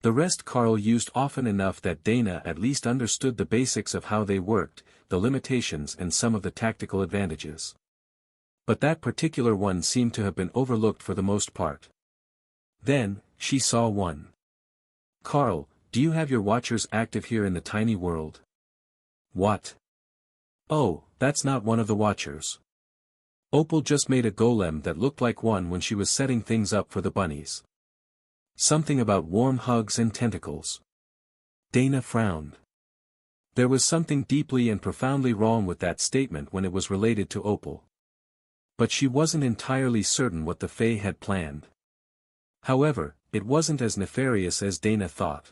The rest Carl used often enough that Dana at least understood the basics of how they worked, the limitations and some of the tactical advantages. But that particular one seemed to have been overlooked for the most part. Then, she saw one. "Carl, do you have your watchers active here in the tiny world?" "What? Oh, that's not one of the watchers. Opal just made a golem that looked like one when she was setting things up for the bunnies. Something about warm hugs and tentacles." Dana frowned. There was something deeply and profoundly wrong with that statement when it was related to Opal. But she wasn't entirely certain what the Fae had planned. However, it wasn't as nefarious as Dana thought.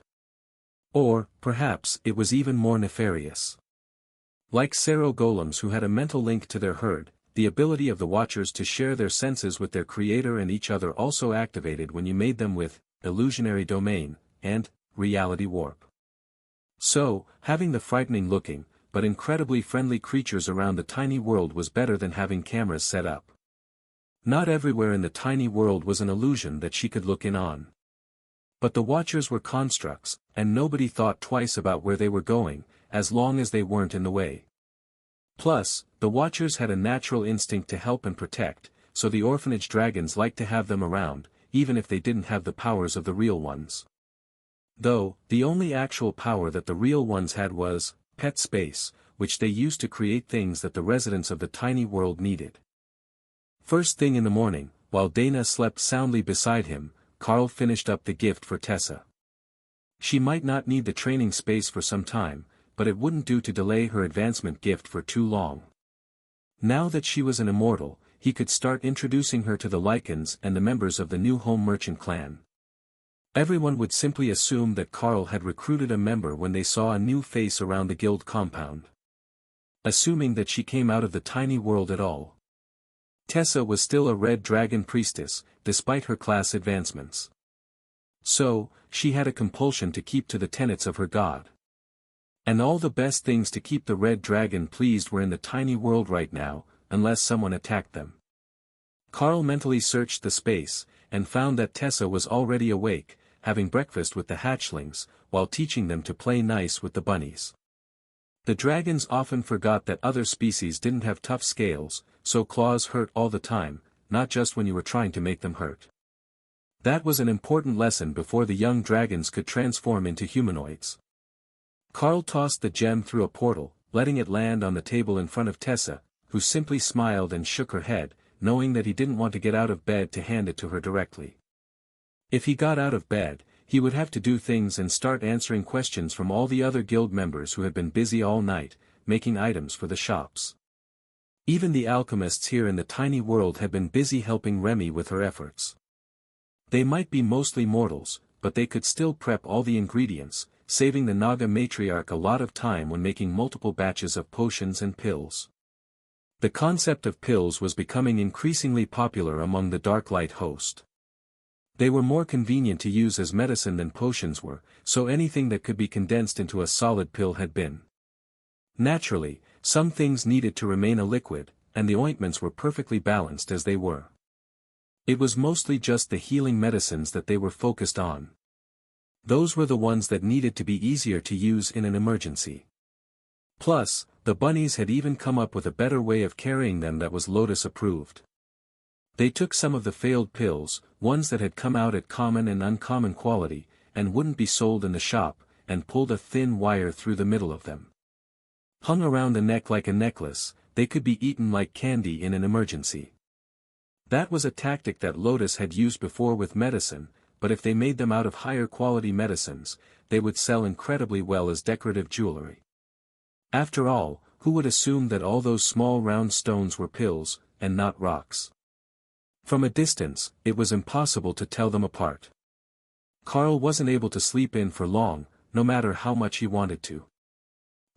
Or, perhaps, it was even more nefarious. Like Sero golems who had a mental link to their herd, the ability of the Watchers to share their senses with their creator and each other also activated when you made them with illusionary domain and reality warp. So, having the frightening-looking, but incredibly friendly creatures around the tiny world was better than having cameras set up. Not everywhere in the tiny world was an illusion that she could look in on. But the Watchers were constructs, and nobody thought twice about where they were going, as long as they weren't in the way. Plus, the Watchers had a natural instinct to help and protect, so the orphanage dragons liked to have them around, even if they didn't have the powers of the real ones. Though, the only actual power that the real ones had was pet space, which they used to create things that the residents of the tiny world needed. First thing in the morning, while Dana slept soundly beside him, Carl finished up the gift for Tessa. She might not need the training space for some time, but it wouldn't do to delay her advancement gift for too long. Now that she was an immortal, he could start introducing her to the Lycans and the members of the new home merchant clan. Everyone would simply assume that Carl had recruited a member when they saw a new face around the guild compound. Assuming that she came out of the tiny world at all. Tessa was still a red dragon priestess, despite her class advancements. So, she had a compulsion to keep to the tenets of her god. And all the best things to keep the red dragon pleased were in the tiny world right now, unless someone attacked them. Carl mentally searched the space, and found that Tessa was already awake, having breakfast with the hatchlings, while teaching them to play nice with the bunnies. The dragons often forgot that other species didn't have tough scales, so claws hurt all the time, not just when you were trying to make them hurt. That was an important lesson before the young dragons could transform into humanoids. Carl tossed the gem through a portal, letting it land on the table in front of Tessa, who simply smiled and shook her head, knowing that he didn't want to get out of bed to hand it to her directly. If he got out of bed, he would have to do things and start answering questions from all the other guild members who had been busy all night, making items for the shops. Even the alchemists here in the tiny world had been busy helping Remy with her efforts. They might be mostly mortals, but they could still prep all the ingredients, saving the Naga matriarch a lot of time when making multiple batches of potions and pills. The concept of pills was becoming increasingly popular among the Darklight host. They were more convenient to use as medicine than potions were, so anything that could be condensed into a solid pill had been. Naturally, some things needed to remain a liquid, and the ointments were perfectly balanced as they were. It was mostly just the healing medicines that they were focused on. Those were the ones that needed to be easier to use in an emergency. Plus, the bunnies had even come up with a better way of carrying them that was Lotus approved. They took some of the failed pills, ones that had come out at common and uncommon quality, and wouldn't be sold in the shop, and pulled a thin wire through the middle of them. Hung around the neck like a necklace, they could be eaten like candy in an emergency. That was a tactic that Lotus had used before with medicine, but if they made them out of higher quality medicines, they would sell incredibly well as decorative jewelry. After all, who would assume that all those small round stones were pills, and not rocks? From a distance, it was impossible to tell them apart. Carl wasn't able to sleep in for long, no matter how much he wanted to.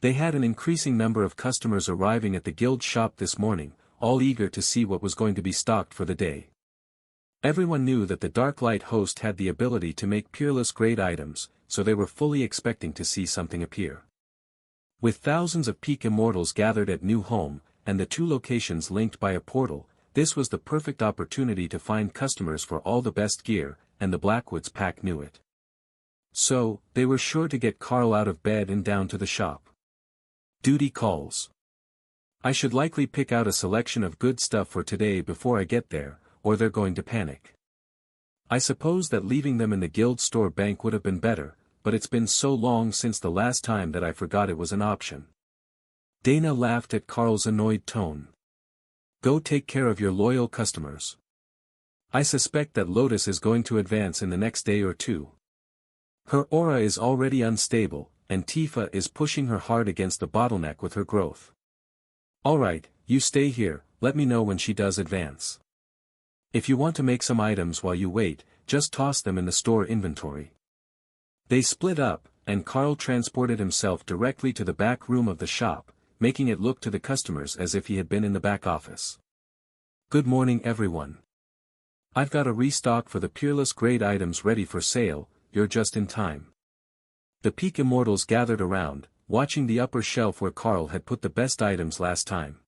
They had an increasing number of customers arriving at the guild shop this morning, all eager to see what was going to be stocked for the day. Everyone knew that the Darklight host had the ability to make peerless grade items, so they were fully expecting to see something appear. With thousands of peak immortals gathered at New Home, and the two locations linked by a portal, this was the perfect opportunity to find customers for all the best gear, and the Blackwoods pack knew it. So, they were sure to get Carl out of bed and down to the shop. Duty calls. I should likely pick out a selection of good stuff for today before I get there, or they're going to panic. I suppose that leaving them in the guild store bank would have been better, but it's been so long since the last time that I forgot it was an option. Dana laughed at Carl's annoyed tone. Go take care of your loyal customers. I suspect that Lotus is going to advance in the next day or two. Her aura is already unstable, and Tifa is pushing her hard against the bottleneck with her growth. Alright, you stay here, let me know when she does advance. If you want to make some items while you wait, just toss them in the store inventory. They split up, and Carl transported himself directly to the back room of the shop, making it look to the customers as if he had been in the back office. Good morning everyone. I've got a restock for the peerless grade items ready for sale, you're just in time. The Peak Immortals gathered around, watching the upper shelf where Carl had put the best items last time.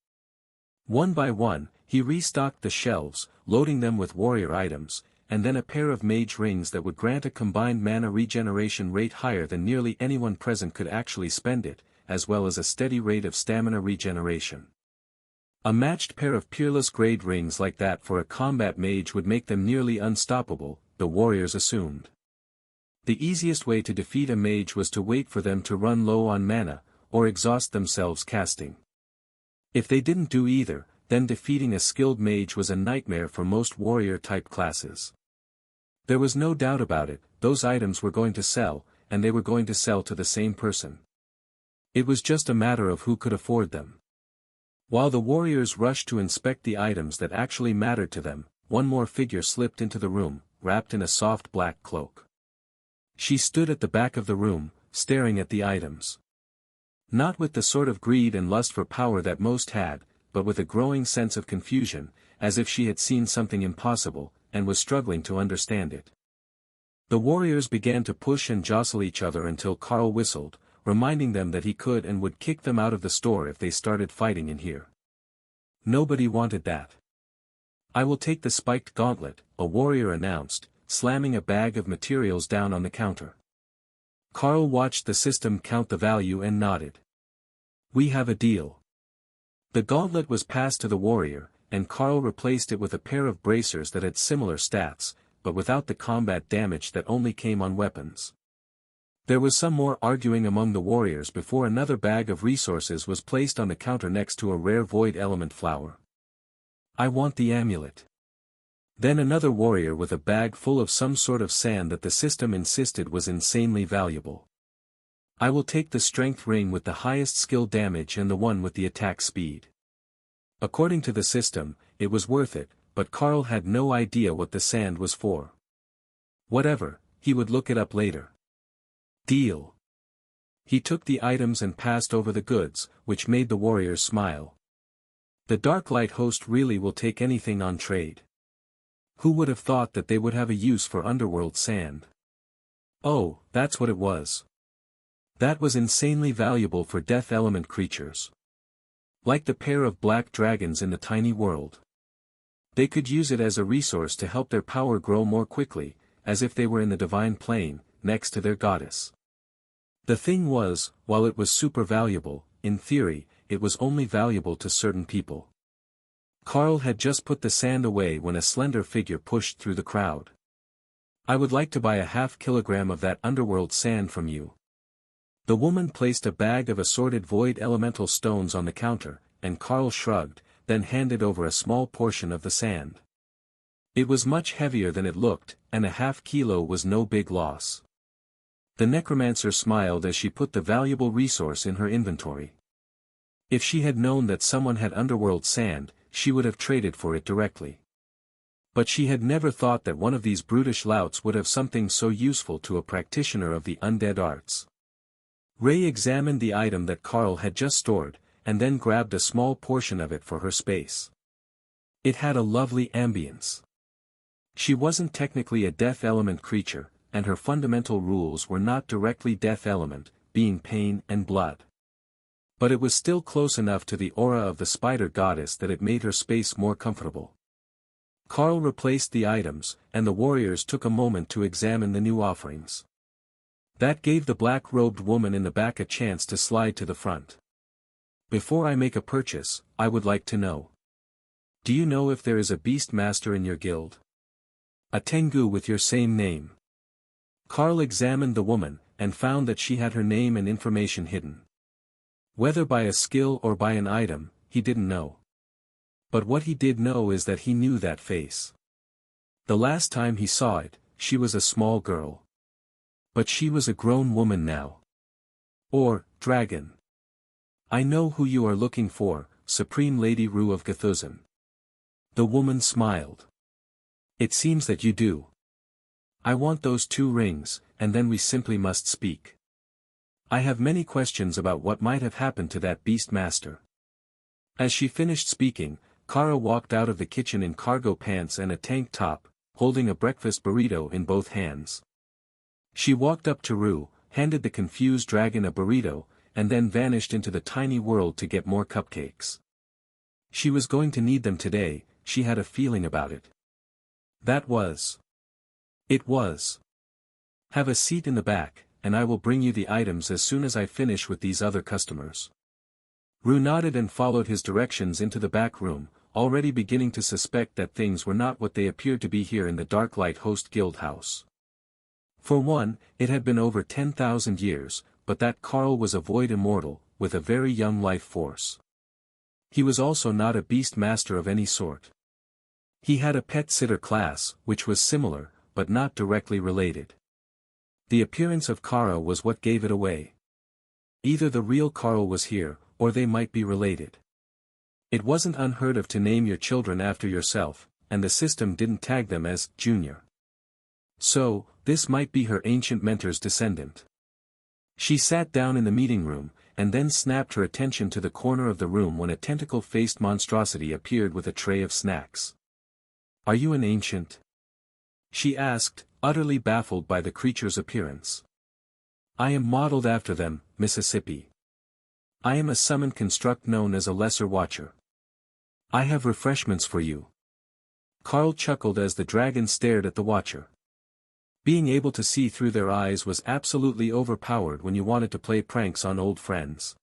One by one, he restocked the shelves, loading them with warrior items, and then a pair of mage rings that would grant a combined mana regeneration rate higher than nearly anyone present could actually spend it, as well as a steady rate of stamina regeneration. A matched pair of peerless grade rings like that for a combat mage would make them nearly unstoppable, the warriors assumed. The easiest way to defeat a mage was to wait for them to run low on mana, or exhaust themselves casting. If they didn't do either, then defeating a skilled mage was a nightmare for most warrior-type classes. There was no doubt about it, those items were going to sell, and they were going to sell to the same person. It was just a matter of who could afford them. While the warriors rushed to inspect the items that actually mattered to them, one more figure slipped into the room, wrapped in a soft black cloak. She stood at the back of the room, staring at the items. Not with the sort of greed and lust for power that most had, but with a growing sense of confusion, as if she had seen something impossible, and was struggling to understand it. The warriors began to push and jostle each other until Carl whistled, reminding them that he could and would kick them out of the store if they started fighting in here. Nobody wanted that. I will take the spiked gauntlet, a warrior announced, slamming a bag of materials down on the counter. Carl watched the system count the value and nodded. We have a deal. The gauntlet was passed to the warrior, and Carl replaced it with a pair of bracers that had similar stats, but without the combat damage that only came on weapons. There was some more arguing among the warriors before another bag of resources was placed on the counter next to a rare void element flower. I want the amulet. Then another warrior with a bag full of some sort of sand that the system insisted was insanely valuable. I will take the strength ring with the highest skill damage and the one with the attack speed. According to the system, it was worth it, but Carl had no idea what the sand was for. Whatever, he would look it up later. Deal. He took the items and passed over the goods, which made the warriors smile. The Darklight host really will take anything on trade. Who would have thought that they would have a use for underworld sand? Oh, that's what it was. That was insanely valuable for death element creatures. Like the pair of black dragons in the tiny world. They could use it as a resource to help their power grow more quickly, as if they were in the divine plane, next to their goddess. The thing was, while it was super valuable, in theory, it was only valuable to certain people. Carl had just put the sand away when a slender figure pushed through the crowd. I would like to buy a half kilogram of that underworld sand from you. The woman placed a bag of assorted void elemental stones on the counter, and Carl shrugged, then handed over a small portion of the sand. It was much heavier than it looked, and a half kilo was no big loss. The necromancer smiled as she put the valuable resource in her inventory. If she had known that someone had underworld sand, she would have traded for it directly. But she had never thought that one of these brutish louts would have something so useful to a practitioner of the undead arts. Ray examined the item that Carl had just stored, and then grabbed a small portion of it for her space. It had a lovely ambience. She wasn't technically a death element creature, and her fundamental rules were not directly death element, being pain and blood. But it was still close enough to the aura of the spider goddess that it made her space more comfortable. Carl replaced the items, and the warriors took a moment to examine the new offerings. That gave the black-robed woman in the back a chance to slide to the front. Before I make a purchase, I would like to know. Do you know if there is a beast master in your guild? A Tengu with your same name. Carl examined the woman, and found that she had her name and information hidden. Whether by a skill or by an item, he didn't know. But what he did know is that he knew that face. The last time he saw it, she was a small girl. But she was a grown woman now. Or, dragon. I know who you are looking for, Supreme Lady Rue of Gthuzan. The woman smiled. It seems that you do. I want those 2 rings, and then we simply must speak. I have many questions about what might have happened to that beast master. As she finished speaking, Kara walked out of the kitchen in cargo pants and a tank top, holding a breakfast burrito in both hands. She walked up to Rue, handed the confused dragon a burrito, and then vanished into the tiny world to get more cupcakes. She was going to need them today, she had a feeling about it. It was. Have a seat in the back, and I will bring you the items as soon as I finish with these other customers. Rue nodded and followed his directions into the back room, already beginning to suspect that things were not what they appeared to be here in the Darklight Host Guild house. For one, it had been over 10,000 years, but that Carl was a void immortal, with a very young life force. He was also not a beast master of any sort. He had a pet sitter class, which was similar, but not directly related. The appearance of Kara was what gave it away. Either the real Carl was here, or they might be related. It wasn't unheard of to name your children after yourself, and the system didn't tag them as Junior. So, this might be her ancient mentor's descendant. She sat down in the meeting room, and then snapped her attention to the corner of the room when a tentacle-faced monstrosity appeared with a tray of snacks. Are you an ancient? She asked, utterly baffled by the creature's appearance. I am modeled after them, Mississippi. I am a summoned construct known as a lesser watcher. I have refreshments for you. Carl chuckled as the dragon stared at the watcher. Being able to see through their eyes was absolutely overpowered when you wanted to play pranks on old friends.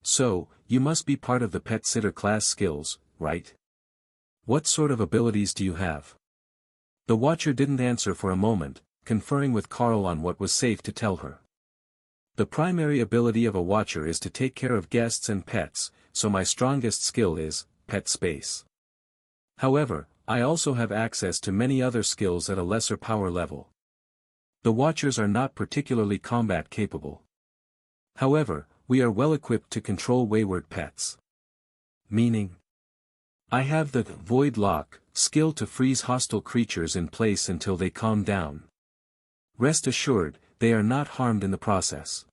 So, you must be part of the pet sitter class skills, right? What sort of abilities do you have? The watcher didn't answer for a moment, conferring with Carl on what was safe to tell her. The primary ability of a watcher is to take care of guests and pets, so my strongest skill is pet space. However, I also have access to many other skills at a lesser power level. The watchers are not particularly combat capable. However, we are well equipped to control wayward pets. Meaning? I have the Void Lock skill to freeze hostile creatures in place until they calm down. Rest assured, they are not harmed in the process.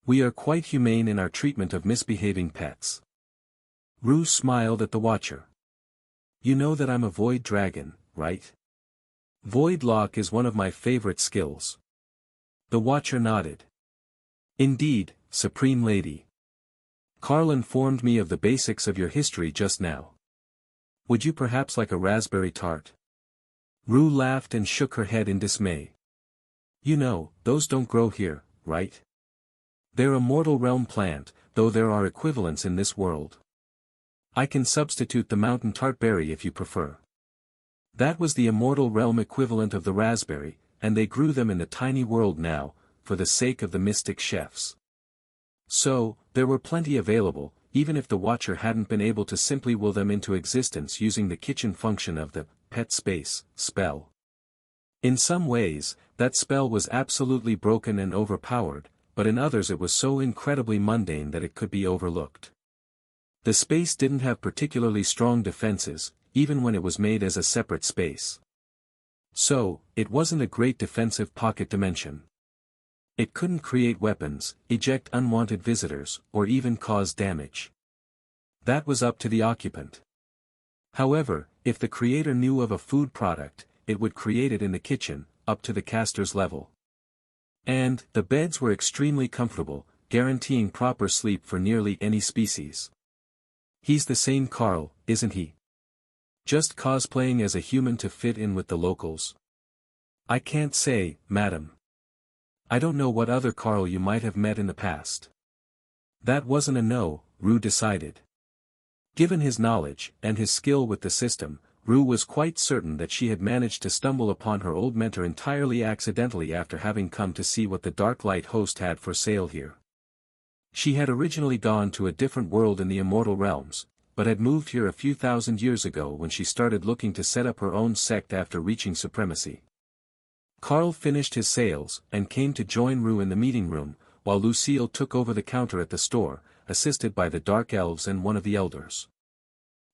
We are quite humane in our treatment of misbehaving pets. Rue smiled at the watcher. You know that I'm a void dragon, right? Void Lock is one of my favorite skills. The watcher nodded. Indeed, Supreme Lady. Carl informed me of the basics of your history just now. Would you perhaps like a raspberry tart? Rue laughed and shook her head in dismay. You know, those don't grow here, right? They're a mortal realm plant, though there are equivalents in this world. I can substitute the mountain tart berry if you prefer. That was the immortal realm equivalent of the raspberry, and they grew them in the tiny world now, for the sake of the mystic chefs. So, there were plenty available, even if the watcher hadn't been able to simply will them into existence using the kitchen function of the pet space spell. In some ways, that spell was absolutely broken and overpowered, but in others it was so incredibly mundane that it could be overlooked. The space didn't have particularly strong defenses, even when it was made as a separate space. So, it wasn't a great defensive pocket dimension. It couldn't create weapons, eject unwanted visitors, or even cause damage. That was up to the occupant. However, if the creator knew of a food product, it would create it in the kitchen, up to the caster's level. And, the beds were extremely comfortable, guaranteeing proper sleep for nearly any species. He's the same Carl, isn't he? Just cosplaying as a human to fit in with the locals? I can't say, madam. I don't know what other Carl you might have met in the past. That wasn't a no, Rue decided. Given his knowledge, and his skill with the system, Rue was quite certain that she had managed to stumble upon her old mentor entirely accidentally after having come to see what the Dark Light host had for sale here. She had originally gone to a different world in the immortal realms, but had moved here a few thousand years ago when she started looking to set up her own sect after reaching supremacy. Carl finished his sales, and came to join Rue in the meeting room, while Lucille took over the counter at the store, assisted by the Dark Elves and one of the elders.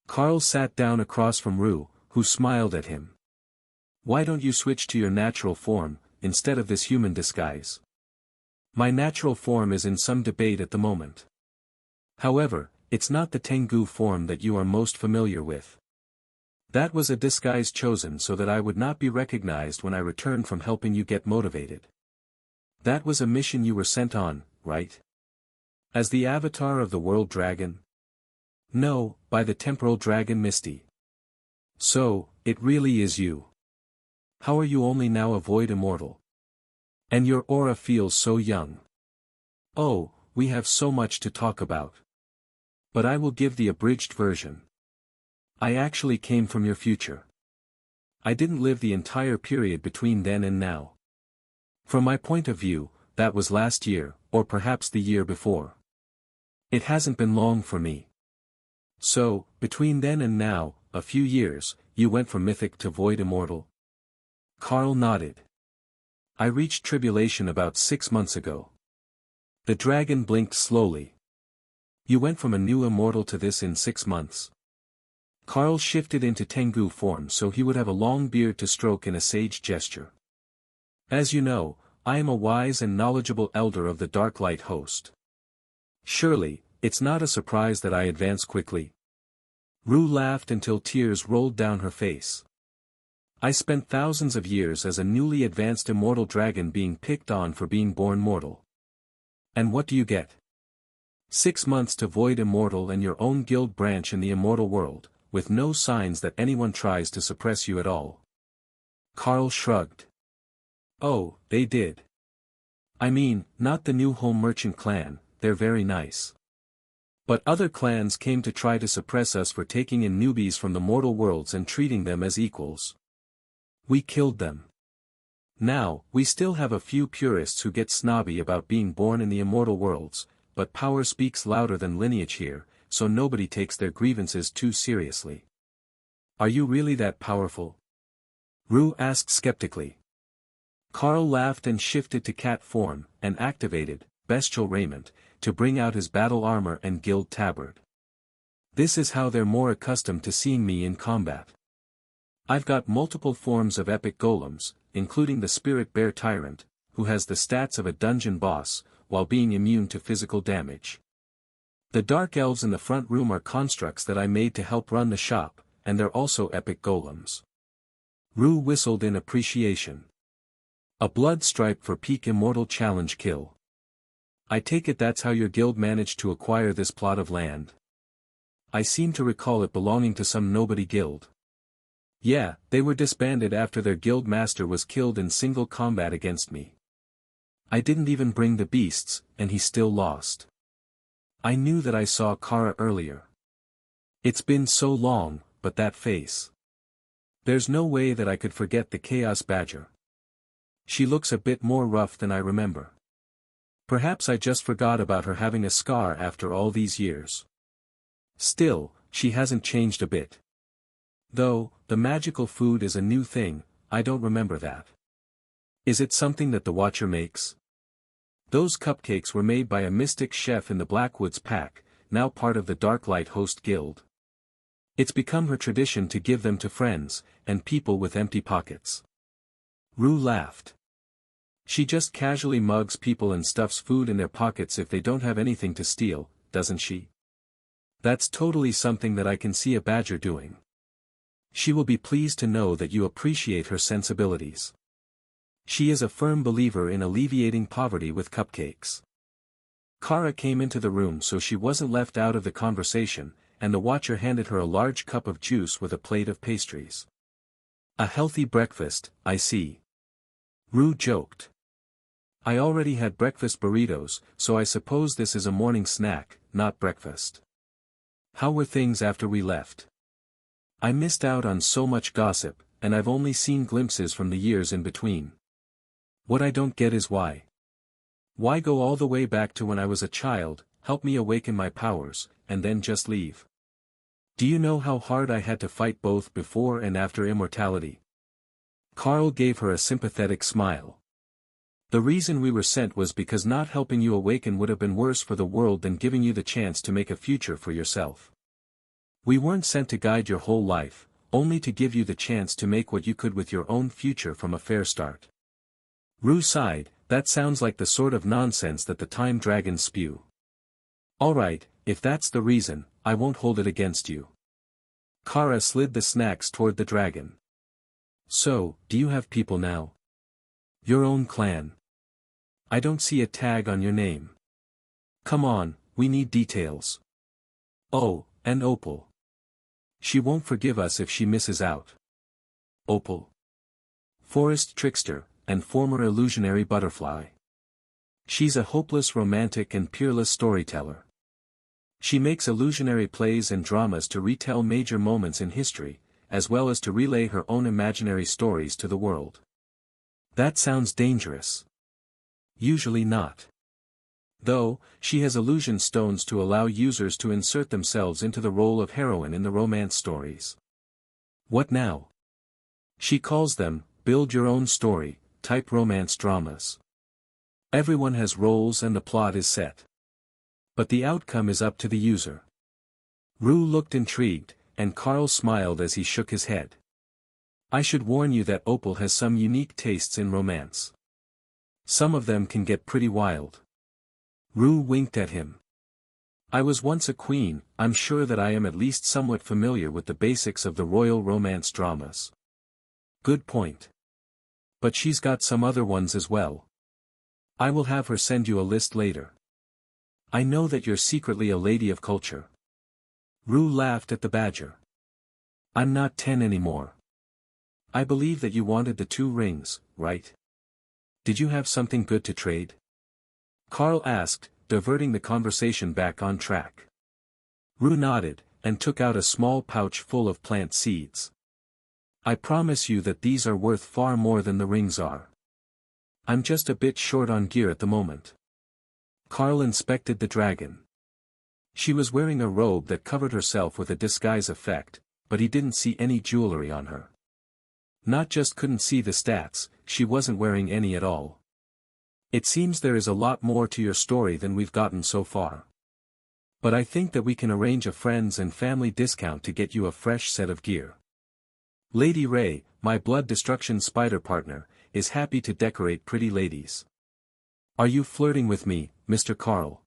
Carl sat down across from Rue, who smiled at him. Why don't you switch to your natural form, instead of this human disguise? My natural form is in some debate at the moment. However, it's not the Tengu form that you are most familiar with. That was a disguise chosen so that I would not be recognized when I returned from helping you get motivated. That was a mission you were sent on, right? As the avatar of the world dragon? No, by the temporal dragon Misty. So, it really is you. How are you only now a void immortal? And your aura feels so young. Oh, we have so much to talk about. But I will give the abridged version. I actually came from your future. I didn't live the entire period between then and now. From my point of view, that was last year, or perhaps the year before. It hasn't been long for me. So, between then and now, a few years, you went from mythic to void immortal? Carl nodded. I reached tribulation about 6 months ago. The dragon blinked slowly. You went from a new immortal to this in 6 months. Carl shifted into Tengu form so he would have a long beard to stroke in a sage gesture. As you know, I am a wise and knowledgeable elder of the Dark Light host. Surely, it's not a surprise that I advance quickly. Rue laughed until tears rolled down her face. I spent thousands of years as a newly advanced immortal dragon being picked on for being born mortal. And what do you get? 6 months to void immortal and your own guild branch in the immortal world, with no signs that anyone tries to suppress you at all. Carl shrugged. Oh, they did. I mean, not the new home merchant clan, they're very nice. But other clans came to try to suppress us for taking in newbies from the mortal worlds and treating them as equals. We killed them. Now, we still have a few purists who get snobby about being born in the immortal worlds, but power speaks louder than lineage here, so nobody takes their grievances too seriously. Are you really that powerful? Rue asked skeptically. Carl laughed and shifted to cat form, and activated, bestial raiment, to bring out his battle armor and guild tabard. This is how they're more accustomed to seeing me in combat. I've got multiple forms of epic golems, including the spirit bear tyrant, who has the stats of a dungeon boss, while being immune to physical damage. The dark elves in the front room are constructs that I made to help run the shop, and they're also epic golems. Rue whistled in appreciation. A blood stripe for peak immortal challenge kill. I take it that's how your guild managed to acquire this plot of land. I seem to recall it belonging to some nobody guild. Yeah, they were disbanded after their guild master was killed in single combat against me. I didn't even bring the beasts, and he still lost. I knew that I saw Kara earlier. It's been so long, but that face. There's no way that I could forget the Chaos Badger. She looks a bit more rough than I remember. Perhaps I just forgot about her having a scar after all these years. Still, she hasn't changed a bit. Though, the magical food is a new thing, I don't remember that. Is it something that the Watcher makes? Those cupcakes were made by a mystic chef in the Blackwoods Pack, now part of the Darklight Host Guild. It's become her tradition to give them to friends, and people with empty pockets. Rue laughed. She just casually mugs people and stuffs food in their pockets if they don't have anything to steal, doesn't she? That's totally something that I can see a badger doing. She will be pleased to know that you appreciate her sensibilities. She is a firm believer in alleviating poverty with cupcakes. Kara came into the room so she wasn't left out of the conversation, and the Watcher handed her a large cup of juice with a plate of pastries. A healthy breakfast, I see. Rue joked. I already had breakfast burritos, so I suppose this is a morning snack, not breakfast. How were things after we left? I missed out on so much gossip, and I've only seen glimpses from the years in between. What I don't get is why. Why go all the way back to when I was a child, help me awaken my powers, and then just leave? Do you know how hard I had to fight both before and after immortality? Carl gave her a sympathetic smile. The reason we were sent was because not helping you awaken would have been worse for the world than giving you the chance to make a future for yourself. We weren't sent to guide your whole life, only to give you the chance to make what you could with your own future from a fair start. Rue sighed, that sounds like the sort of nonsense that the time dragons spew. Alright, if that's the reason, I won't hold it against you. Kara slid the snacks toward the dragon. So, do you have people now? Your own clan? I don't see a tag on your name. Come on, we need details. Oh, and Opal. She won't forgive us if she misses out. Opal. Forest trickster, and former illusionary butterfly. She's a hopeless romantic and peerless storyteller. She makes illusionary plays and dramas to retell major moments in history, as well as to relay her own imaginary stories to the world. That sounds dangerous. Usually not. Though, she has illusion stones to allow users to insert themselves into the role of heroine in the romance stories. What now? She calls them, build your own story, type romance dramas. Everyone has roles and the plot is set. But the outcome is up to the user. Rue looked intrigued, and Carl smiled as he shook his head. I should warn you that Opal has some unique tastes in romance. Some of them can get pretty wild. Rue winked at him. I was once a queen, I'm sure that I am at least somewhat familiar with the basics of the royal romance dramas. Good point. But she's got some other ones as well. I will have her send you a list later. I know that you're secretly a lady of culture. Rue laughed at the badger. I'm not 10 anymore. I believe that you wanted the 2 rings, right? Did you have something good to trade? Carl asked, diverting the conversation back on track. Rue nodded, and took out a small pouch full of plant seeds. I promise you that these are worth far more than the rings are. I'm just a bit short on gear at the moment. Carl inspected the dragon. She was wearing a robe that covered herself with a disguise effect, but he didn't see any jewelry on her. Not just couldn't see the stats, she wasn't wearing any at all. It seems there is a lot more to your story than we've gotten so far. But I think that we can arrange a friends and family discount to get you a fresh set of gear. Lady Ray, my blood destruction spider partner, is happy to decorate pretty ladies. Are you flirting with me, Mr. Carl?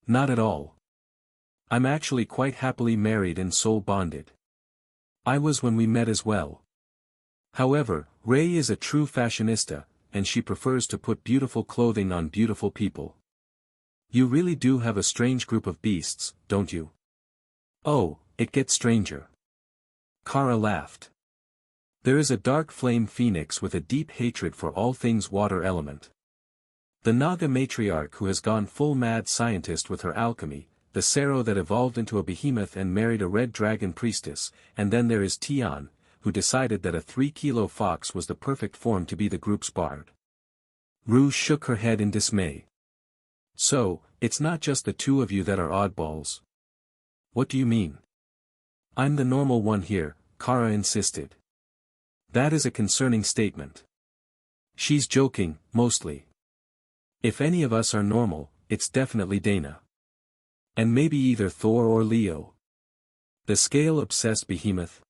Not at all. I'm actually quite happily married and soul bonded. I was when we met as well. However, Ray is a true fashionista, and she prefers to put beautiful clothing on beautiful people. You really do have a strange group of beasts, don't you? Oh, it gets stranger. Kara laughed. There is a dark flame phoenix with a deep hatred for all things water element. The Naga matriarch who has gone full mad scientist with her alchemy, the Sero that evolved into a behemoth and married a red dragon priestess, and then there is Tian, who decided that a 3-kilo fox was the perfect form to be the group's bard. Rue shook her head in dismay. So, it's not just the 2 of you that are oddballs. What do you mean? I'm the normal one here, Kara insisted. That is a concerning statement. She's joking, mostly. If any of us are normal, it's definitely Dana. And maybe either Thor or Leo. The scale-obsessed behemoth.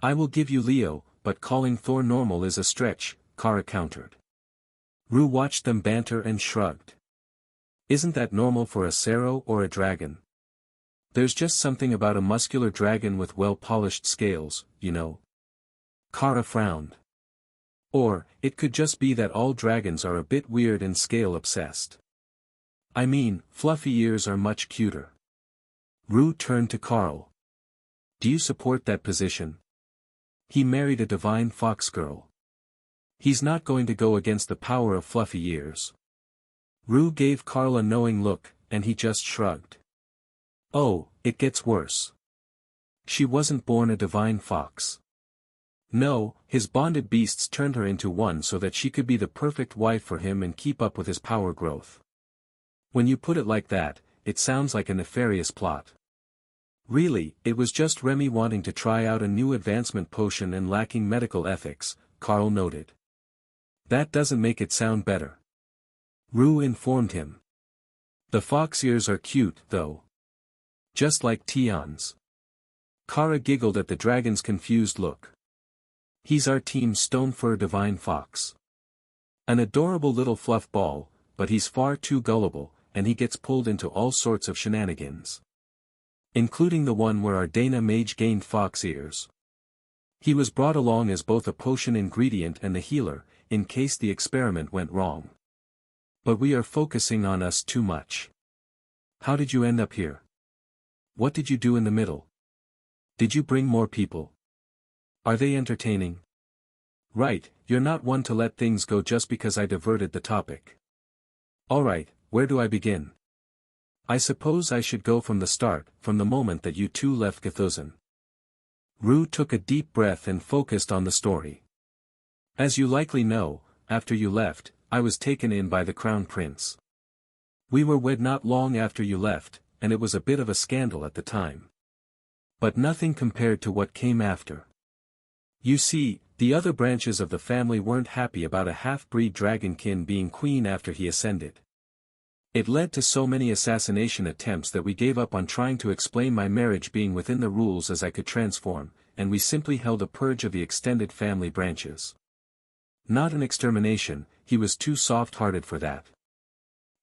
I will give you Leo, but calling Thor normal is a stretch, Kara countered. Rue watched them banter and shrugged. Isn't that normal for a Sero or a dragon? There's just something about a muscular dragon with well-polished scales, you know. Kara frowned. Or, it could just be that all dragons are a bit weird and scale-obsessed. I mean, fluffy ears are much cuter. Rue turned to Carl. Do you support that position? He married a divine fox girl. He's not going to go against the power of fluffy ears. Rue gave Carl a knowing look, and he just shrugged. Oh, it gets worse. She wasn't born a divine fox. No, his bonded beasts turned her into one so that she could be the perfect wife for him and keep up with his power growth. When you put it like that, it sounds like a nefarious plot. Really, it was just Remy wanting to try out a new advancement potion and lacking medical ethics, Carl noted. That doesn't make it sound better. Rue informed him. The fox ears are cute, though. Just like Tion's. Kara giggled at the dragon's confused look. He's our team's Stonefur divine fox. An adorable little fluff ball, but he's far too gullible, and he gets pulled into all sorts of shenanigans. Including the one where our Dana mage gained fox ears. He was brought along as both a potion ingredient and the healer, in case the experiment went wrong. But we are focusing on us too much. How did you end up here? What did you do in the middle? Did you bring more people? Are they entertaining? Right, you're not one to let things go just because I diverted the topic. Alright, where do I begin? I suppose I should go from the start, from the moment that you two left Gthuzan. Rue took a deep breath and focused on the story. As you likely know, after you left, I was taken in by the Crown Prince. We were wed not long after you left, and it was a bit of a scandal at the time. But nothing compared to what came after. You see, the other branches of the family weren't happy about a half-breed dragonkin being queen after he ascended. It led to so many assassination attempts that we gave up on trying to explain my marriage being within the rules as I could transform, and we simply held a purge of the extended family branches. Not an extermination, he was too soft-hearted for that.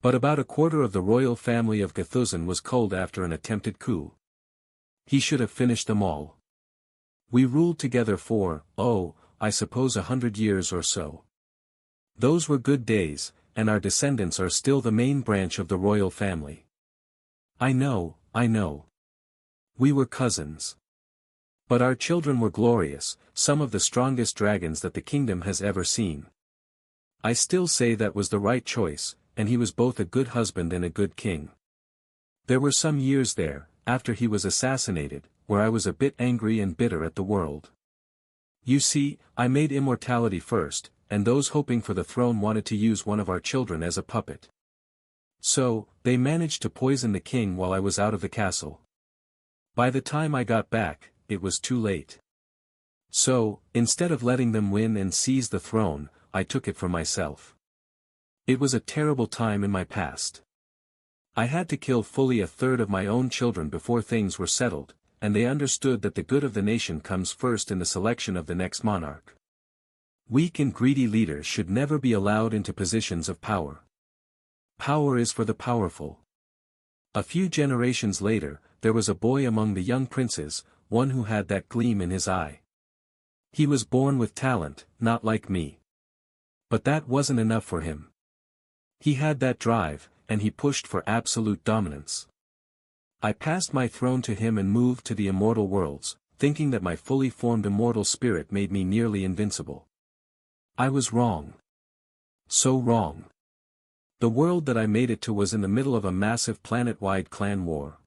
But about a quarter of the royal family of Gthuzan was culled after an attempted coup. He should have finished them all. We ruled together for, I suppose 100 years or so. Those were good days, and our descendants are still the main branch of the royal family. I know. We were cousins. But our children were glorious, some of the strongest dragons that the kingdom has ever seen. I still say that was the right choice, and he was both a good husband and a good king. There were some years there, after he was assassinated, where I was a bit angry and bitter at the world. You see, I made immortality first, and those hoping for the throne wanted to use one of our children as a puppet. So, they managed to poison the king while I was out of the castle. By the time I got back, it was too late. So, instead of letting them win and seize the throne, I took it for myself. It was a terrible time in my past. I had to kill fully a third of my own children before things were settled, and they understood that the good of the nation comes first in the selection of the next monarch. Weak and greedy leaders should never be allowed into positions of power. Power is for the powerful. A few generations later, there was a boy among the young princes, one who had that gleam in his eye. He was born with talent, not like me. But that wasn't enough for him. He had that drive, and he pushed for absolute dominance. I passed my throne to him and moved to the immortal worlds, thinking that my fully formed immortal spirit made me nearly invincible. I was wrong. So wrong. The world that I made it to was in the middle of a massive planet-wide clan war.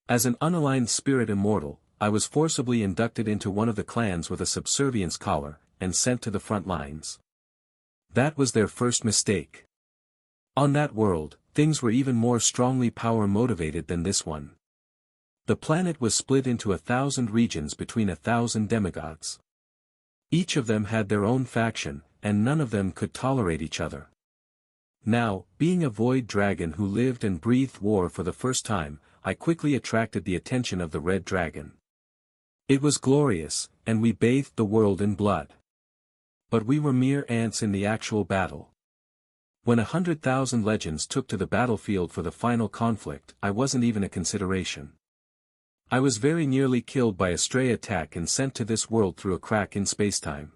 As an unaligned spirit immortal, I was forcibly inducted into one of the clans with a subservience collar, and sent to the front lines. That was their first mistake. On that world, things were even more strongly power-motivated than this one. The planet was split into 1,000 regions between 1,000 demigods. Each of them had their own faction, and none of them could tolerate each other. Now, being a void dragon who lived and breathed war for the first time, I quickly attracted the attention of the red dragon. It was glorious, and we bathed the world in blood. But we were mere ants in the actual battle. When 100,000 legends took to the battlefield for the final conflict, I wasn't even a consideration. I was very nearly killed by a stray attack and sent to this world through a crack in spacetime.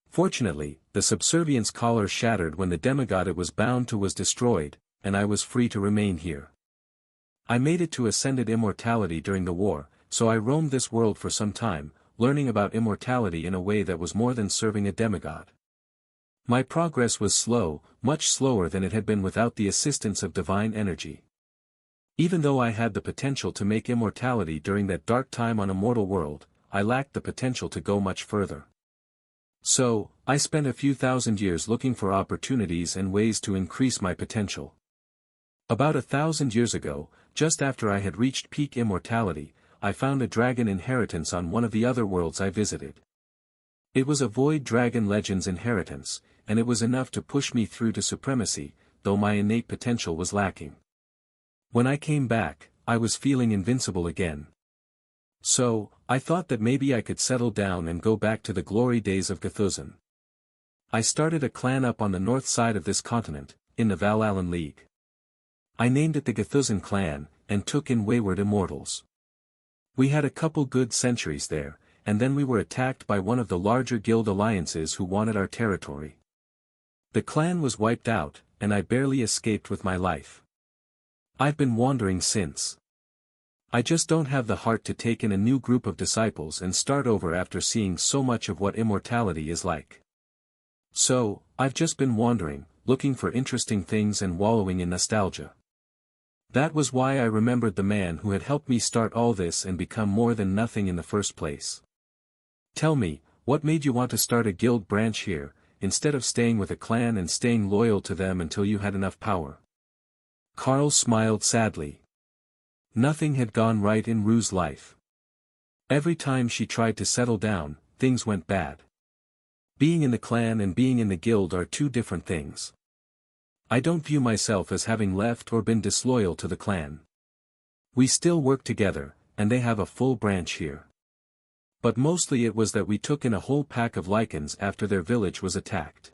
Fortunately, the subservience collar shattered when the demigod it was bound to was destroyed, and I was free to remain here. I made it to ascended immortality during the war, so I roamed this world for some time, learning about immortality in a way that was more than serving a demigod. My progress was slow, much slower than it had been without the assistance of divine energy. Even though I had the potential to make immortality during that dark time on a mortal world, I lacked the potential to go much further. So, I spent a few thousand years looking for opportunities and ways to increase my potential. About 1,000 years ago, just after I had reached peak immortality, I found a dragon inheritance on one of the other worlds I visited. It was a Void Dragon Legends inheritance, and it was enough to push me through to supremacy, though my innate potential was lacking. When I came back, I was feeling invincible again. So, I thought that maybe I could settle down and go back to the glory days of Gthuzan. I started a clan up on the north side of this continent, in the Valalan League. I named it the Gthuzan clan, and took in wayward immortals. We had a couple good centuries there, and then we were attacked by one of the larger guild alliances who wanted our territory. The clan was wiped out, and I barely escaped with my life. I've been wandering since. I just don't have the heart to take in a new group of disciples and start over after seeing so much of what immortality is like. So, I've just been wandering, looking for interesting things and wallowing in nostalgia. That was why I remembered the man who had helped me start all this and become more than nothing in the first place. Tell me, what made you want to start a guild branch here, instead of staying with a clan and staying loyal to them until you had enough power? Carl smiled sadly. Nothing had gone right in Rue's life. Every time she tried to settle down, things went bad. Being in the clan and being in the guild are two different things. I don't view myself as having left or been disloyal to the clan. We still work together, and they have a full branch here. But mostly it was that we took in a whole pack of lichens after their village was attacked.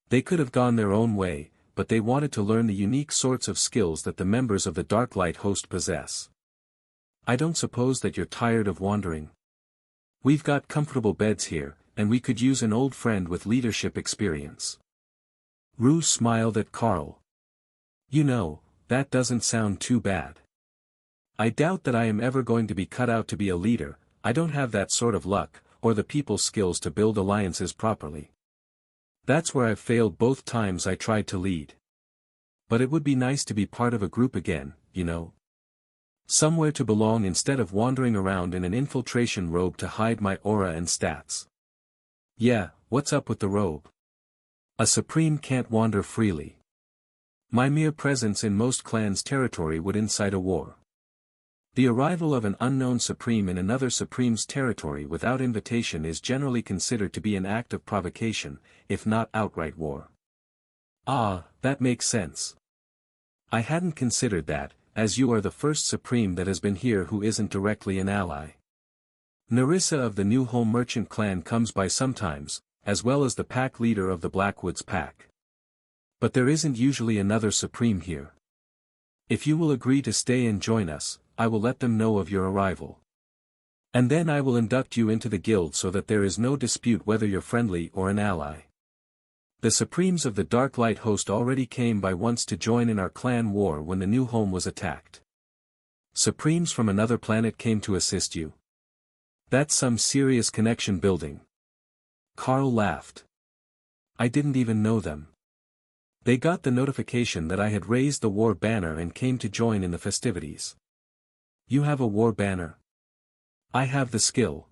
They could have gone their own way, but they wanted to learn the unique sorts of skills that the members of the Dark Light host possess. I don't suppose that you're tired of wandering. We've got comfortable beds here, and we could use an old friend with leadership experience. Rue smiled at Carl. You know, that doesn't sound too bad. I doubt that I am ever going to be cut out to be a leader. I don't have that sort of luck, or the people skills to build alliances properly. That's where I've failed both times I tried to lead. But it would be nice to be part of a group again, you know. Somewhere to belong instead of wandering around in an infiltration robe to hide my aura and stats. Yeah, what's up with the robe? A supreme can't wander freely. My mere presence in most clans' territory would incite a war. The arrival of an unknown supreme in another supreme's territory without invitation is generally considered to be an act of provocation, if not outright war. Ah, that makes sense. I hadn't considered that, as you are the first supreme that has been here who isn't directly an ally. Narissa of the New Home Merchant clan comes by sometimes, as well as the pack leader of the Blackwoods pack. But there isn't usually another supreme here. If you will agree to stay and join us, I will let them know of your arrival. And then I will induct you into the guild so that there is no dispute whether you're friendly or an ally. The supremes of the Dark Light host already came by once to join in our clan war when the new home was attacked. Supremes from another planet came to assist you. That's some serious connection building. Carl laughed. I didn't even know them. They got the notification that I had raised the war banner and came to join in the festivities. You have a war banner? I have the skill.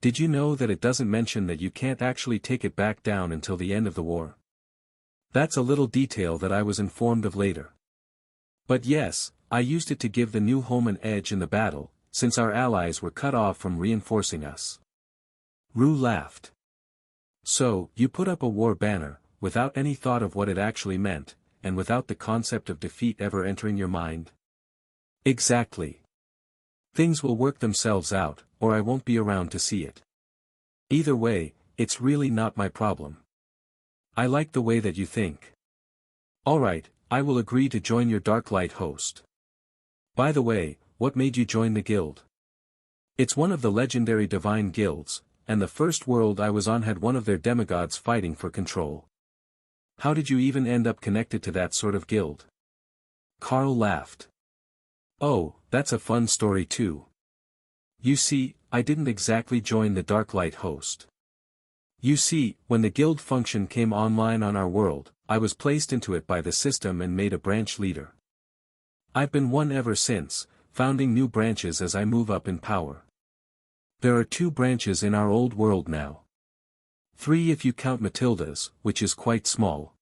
Did you know that it doesn't mention that you can't actually take it back down until the end of the war? That's a little detail that I was informed of later. But yes, I used it to give the new home an edge in the battle, since our allies were cut off from reinforcing us. Rue laughed. So, you put up a war banner, without any thought of what it actually meant, and without the concept of defeat ever entering your mind? Exactly. Things will work themselves out, or I won't be around to see it. Either way, it's really not my problem. I like the way that you think. Alright, I will agree to join your Dark Light host. By the way, what made you join the guild? It's one of the legendary divine guilds, and the first world I was on had one of their demigods fighting for control. How did you even end up connected to that sort of guild? Carl laughed. Oh, that's a fun story too. You see, I didn't exactly join the Dark Light host. You see, when the guild function came online on our world, I was placed into it by the system and made a branch leader. I've been one ever since, founding new branches as I move up in power. There are 2 branches in our old world now. 3 if you count Matilda's, which is quite small.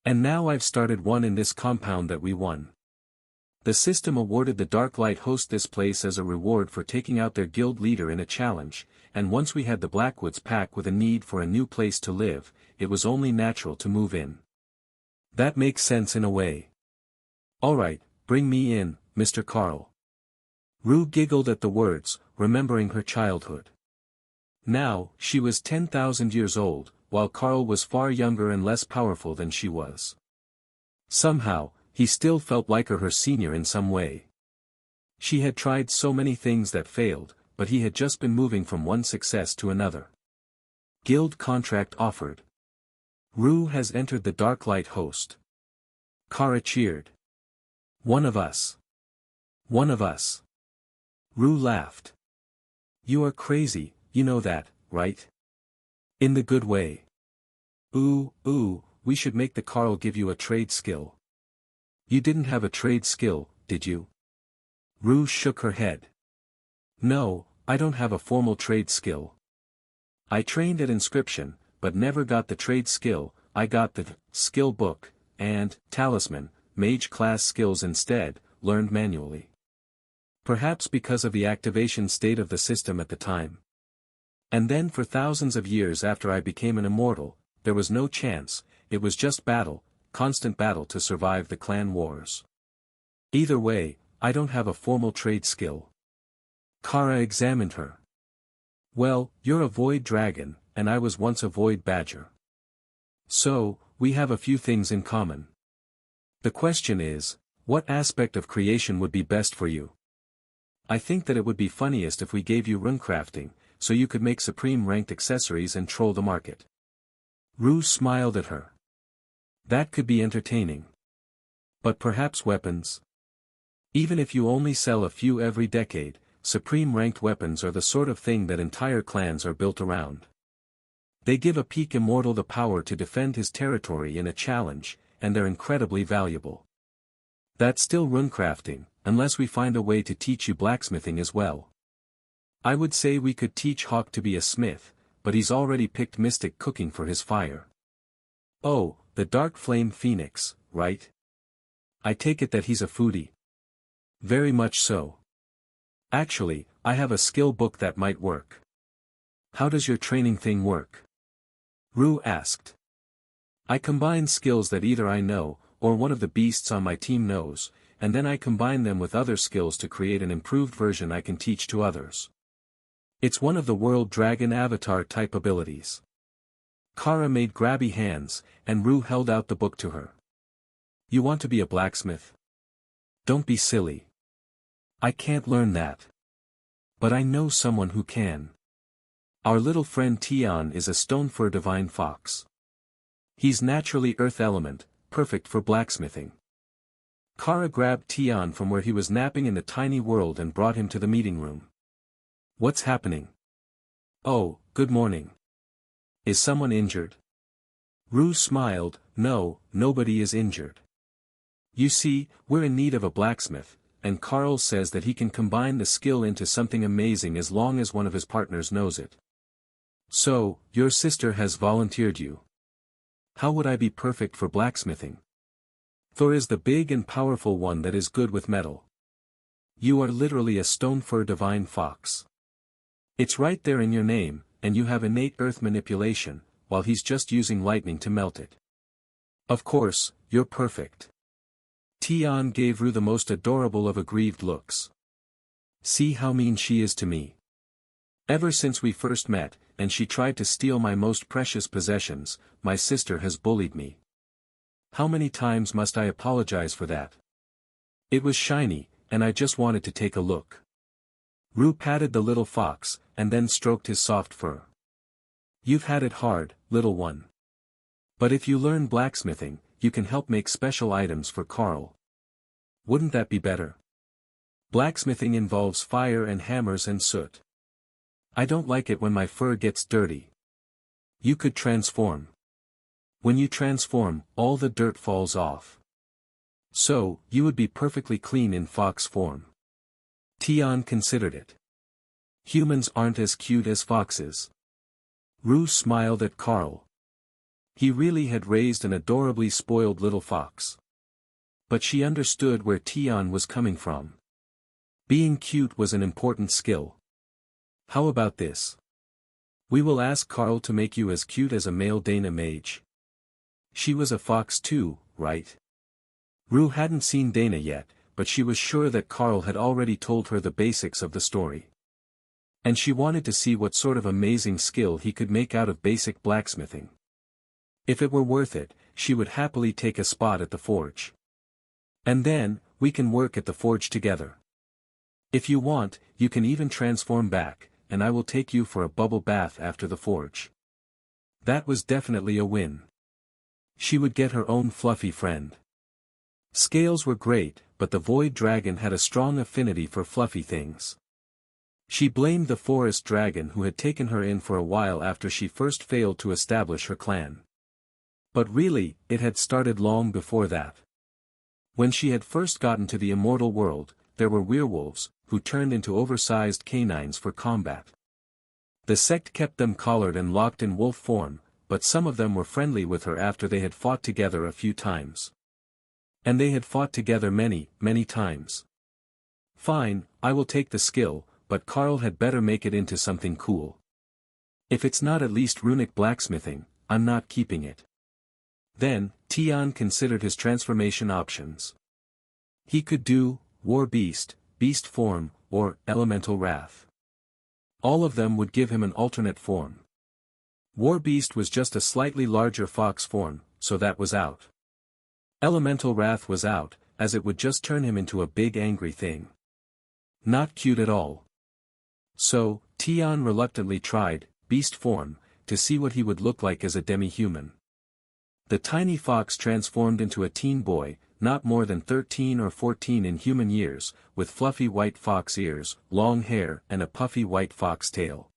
And now I've started one in this compound that we won. The system awarded the Dark Light host this place as a reward for taking out their guild leader in a challenge, and once we had the Blackwoods pack with a need for a new place to live, it was only natural to move in. That makes sense in a way. Alright, bring me in, Mr. Carl. Rue giggled at the words, remembering her childhood. Now, she was 10,000 years old, while Carl was far younger and less powerful than she was. Somehow, he still felt like her senior in some way. She had tried so many things that failed, but he had just been moving from one success to another. Guild contract offered. Rue has entered the Dark Light host. Kara cheered. One of us. One of us. Rue laughed. You are crazy, you know that, right? In the good way. Ooh, we should make the Carl give you a trade skill. You didn't have a trade skill, did you? Rue shook her head. No, I don't have a formal trade skill. I trained at inscription, but never got the trade skill. I got the skill book, and talisman, mage class skills instead, learned manually. Perhaps because of the activation state of the system at the time. And then for thousands of years after I became an immortal, there was no chance, it was just battle, constant battle to survive the clan wars. Either way, I don't have a formal trade skill. Kara examined her. Well, you're a void dragon, and I was once a void badger. So, we have a few things in common. The question is, what aspect of creation would be best for you? I think that it would be funniest if we gave you runecrafting, so you could make supreme ranked accessories and troll the market. Rue smiled at her. That could be entertaining. But perhaps weapons? Even if you only sell a few every decade, supreme ranked weapons are the sort of thing that entire clans are built around. They give a peak immortal the power to defend his territory in a challenge, and they're incredibly valuable. That's still runecrafting, unless we find a way to teach you blacksmithing as well. I would say we could teach Hawk to be a smith, but he's already picked mystic cooking for his fire. Oh, the Dark Flame Phoenix, right? I take it that he's a foodie. Very much so. Actually, I have a skill book that might work. How does your training thing work? Rue asked. I combine skills that either I know, or one of the beasts on my team knows, and then I combine them with other skills to create an improved version I can teach to others. It's one of the World Dragon Avatar type abilities. Kara made grabby hands, and Rue held out the book to her. You want to be a blacksmith? Don't be silly. I can't learn that. But I know someone who can. Our little friend Tion is a stone fur divine fox. He's naturally earth element, perfect for blacksmithing. Kara grabbed Tion from where he was napping in the tiny world and brought him to the meeting room. What's happening? Oh, good morning. Is someone injured? Rue smiled. No, nobody is injured. You see, we're in need of a blacksmith, and Carl says that he can combine the skill into something amazing as long as one of his partners knows it. So, your sister has volunteered you. How would I be perfect for blacksmithing? Thor is the big and powerful one that is good with metal. You are literally a stone fur divine fox. It's right there in your name, and you have innate earth manipulation, while he's just using lightning to melt it. Of course, you're perfect. Tion gave Rue the most adorable of aggrieved looks. See how mean she is to me. Ever since we first met, and she tried to steal my most precious possessions, my sister has bullied me. How many times must I apologize for that? It was shiny, and I just wanted to take a look. Rue patted the little fox, and then stroked his soft fur. You've had it hard, little one. But if you learn blacksmithing, you can help make special items for Carl. Wouldn't that be better? Blacksmithing involves fire and hammers and soot. I don't like it when my fur gets dirty. You could transform. When you transform, all the dirt falls off. So, you would be perfectly clean in fox form. Tian considered it. Humans aren't as cute as foxes. Rue smiled at Carl. He really had raised an adorably spoiled little fox. But she understood where Tian was coming from. Being cute was an important skill. How about this? We will ask Carl to make you as cute as a male Dana mage. She was a fox too, right? Rue hadn't seen Dana yet, but she was sure that Carl had already told her the basics of the story. And she wanted to see what sort of amazing skill he could make out of basic blacksmithing. If it were worth it, she would happily take a spot at the forge. And then, we can work at the forge together. If you want, you can even transform back, and I will take you for a bubble bath after the forge. That was definitely a win. She would get her own fluffy friend. Scales were great, but the void dragon had a strong affinity for fluffy things. She blamed the forest dragon who had taken her in for a while after she first failed to establish her clan. But really, it had started long before that. When she had first gotten to the immortal world, there were werewolves, who turned into oversized canines for combat. The sect kept them collared and locked in wolf form, but some of them were friendly with her after they had fought together a few times. And they had fought together many, many times. Fine, I will take the skill, but Carl had better make it into something cool. If it's not at least runic blacksmithing, I'm not keeping it. Then, Tian considered his transformation options. He could do War Beast, Beast Form, or Elemental Wrath. All of them would give him an alternate form. War Beast was just a slightly larger fox form, so that was out. Elemental Wrath was out, as it would just turn him into a big angry thing. Not cute at all. So, Tian reluctantly tried Beast Form, to see what he would look like as a demi-human. The tiny fox transformed into a teen boy, not more than 13 or 14 in human years, with fluffy white fox ears, long hair and a puffy white fox tail.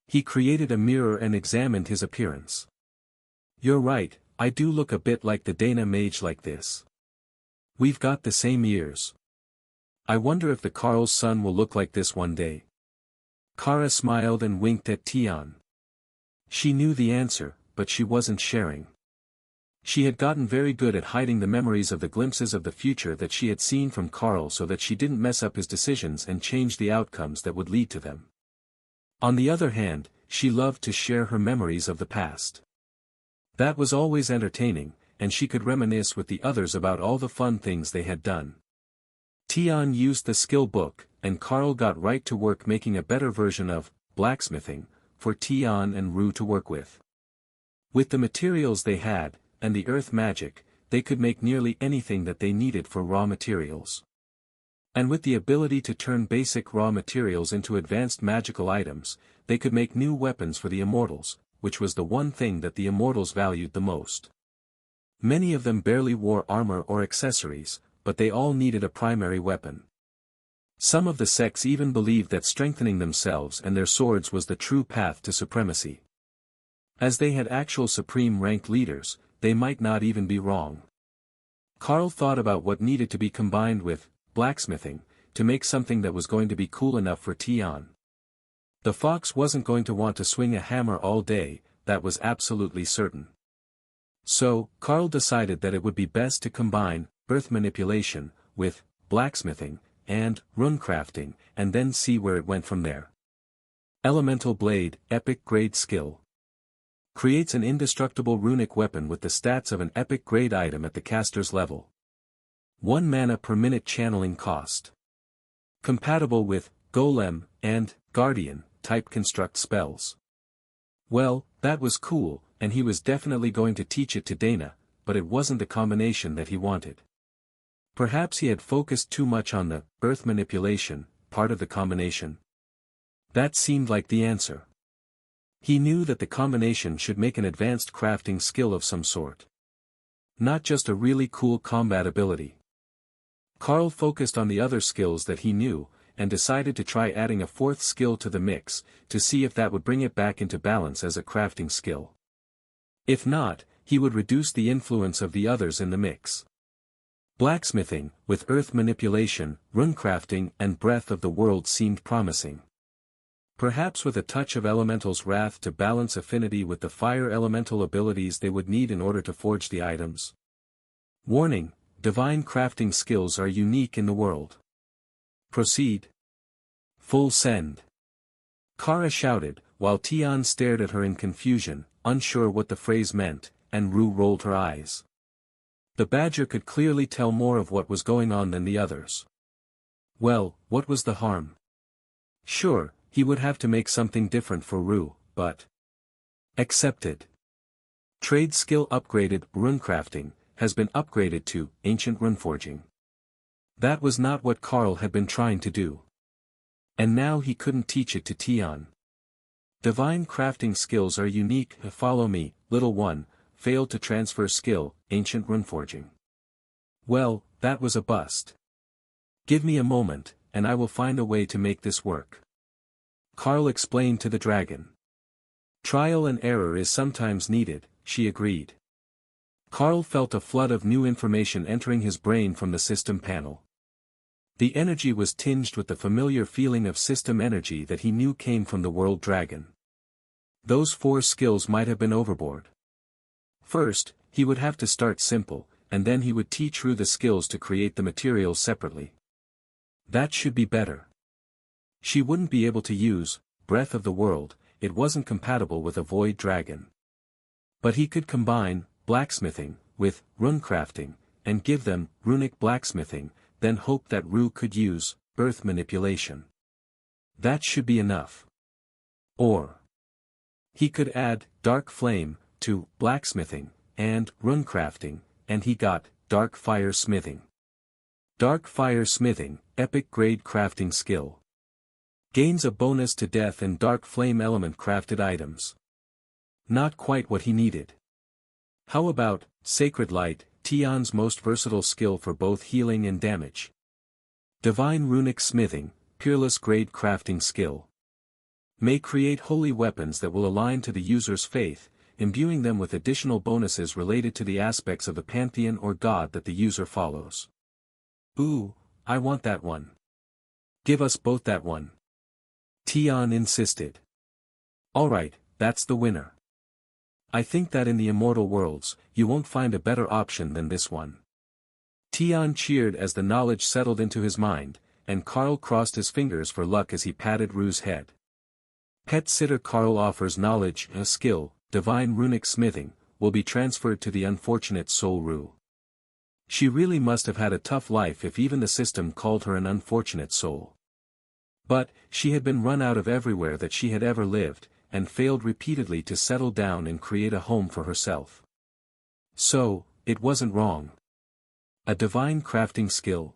He created a mirror and examined his appearance. You're right, I do look a bit like the Dana mage like this. We've got the same ears. I wonder if the Carl's son will look like this one day. Kara smiled and winked at Tian. She knew the answer, but she wasn't sharing. She had gotten very good at hiding the memories of the glimpses of the future that she had seen from Carl so that she didn't mess up his decisions and change the outcomes that would lead to them. On the other hand, she loved to share her memories of the past. That was always entertaining, and she could reminisce with the others about all the fun things they had done. Tian used the skill book, and Carl got right to work making a better version of blacksmithing for Tian and Rue to work with. With the materials they had, and the earth magic, they could make nearly anything that they needed for raw materials. And with the ability to turn basic raw materials into advanced magical items, they could make new weapons for the immortals, which was the one thing that the immortals valued the most. Many of them barely wore armor or accessories, but they all needed a primary weapon. Some of the sects even believed that strengthening themselves and their swords was the true path to supremacy. As they had actual supreme rank leaders, they might not even be wrong. Carl thought about what needed to be combined with blacksmithing, to make something that was going to be cool enough for Tian. The fox wasn't going to want to swing a hammer all day, that was absolutely certain. So, Carl decided that it would be best to combine earth manipulation with blacksmithing and runecrafting, and then see where it went from there. Elemental Blade, Epic Grade Skill. Creates an indestructible runic weapon with the stats of an epic grade item at the caster's level. 1 mana per minute channeling cost. Compatible with Golem and Guardian type construct spells. Well, that was cool, and he was definitely going to teach it to Dana, but it wasn't the combination that he wanted. Perhaps he had focused too much on the earth manipulation part of the combination. That seemed like the answer. He knew that the combination should make an advanced crafting skill of some sort. Not just a really cool combat ability. Carl focused on the other skills that he knew, and decided to try adding a fourth skill to the mix, to see if that would bring it back into balance as a crafting skill. If not, he would reduce the influence of the others in the mix. Blacksmithing, with earth manipulation, runecrafting and breath of the world seemed promising. Perhaps with a touch of elemental's wrath to balance affinity with the fire elemental abilities they would need in order to forge the items. Warning: divine crafting skills are unique in the world. Proceed. Full send. Kara shouted, while Tian stared at her in confusion, unsure what the phrase meant, and Rue rolled her eyes. The badger could clearly tell more of what was going on than the others. Well, what was the harm? Sure, he would have to make something different for Rue, but... accepted. Trade skill upgraded, runecrafting, has been upgraded to ancient runeforging. That was not what Carl had been trying to do. And now he couldn't teach it to Tian. Divine crafting skills are unique. Follow me, little one. Failed to transfer skill, ancient runeforging. Well, that was a bust. Give me a moment, and I will find a way to make this work. Carl explained to the dragon. Trial and error is sometimes needed, she agreed. Carl felt a flood of new information entering his brain from the system panel. The energy was tinged with the familiar feeling of system energy that he knew came from the world dragon. Those 4 skills might have been overboard. First, he would have to start simple, and then he would teach Rue the skills to create the materials separately. That should be better. She wouldn't be able to use Breath of the World, it wasn't compatible with a void dragon. But he could combine blacksmithing with runecrafting, and give them runic blacksmithing, then hope that Rue could use earth manipulation. That should be enough. Or he could add dark flame to blacksmithing and runecrafting, and he got dark fire smithing. Dark fire smithing, epic grade crafting skill. Gains a bonus to death and dark flame element crafted items. Not quite what he needed. How about sacred light, Tian's most versatile skill for both healing and damage. Divine runic smithing, peerless grade crafting skill. May create holy weapons that will align to the user's faith, imbuing them with additional bonuses related to the aspects of the pantheon or god that the user follows. Ooh, I want that one. Give us both that one. Tian insisted. Alright, that's the winner. I think that in the immortal worlds, you won't find a better option than this one. Tian cheered as the knowledge settled into his mind, and Carl crossed his fingers for luck as he patted Rue's head. Pet sitter Carl offers knowledge, a skill, divine runic smithing, will be transferred to the unfortunate soul Rue. She really must have had a tough life if even the system called her an unfortunate soul. But, she had been run out of everywhere that she had ever lived, and failed repeatedly to settle down and create a home for herself. So, it wasn't wrong. A divine crafting skill.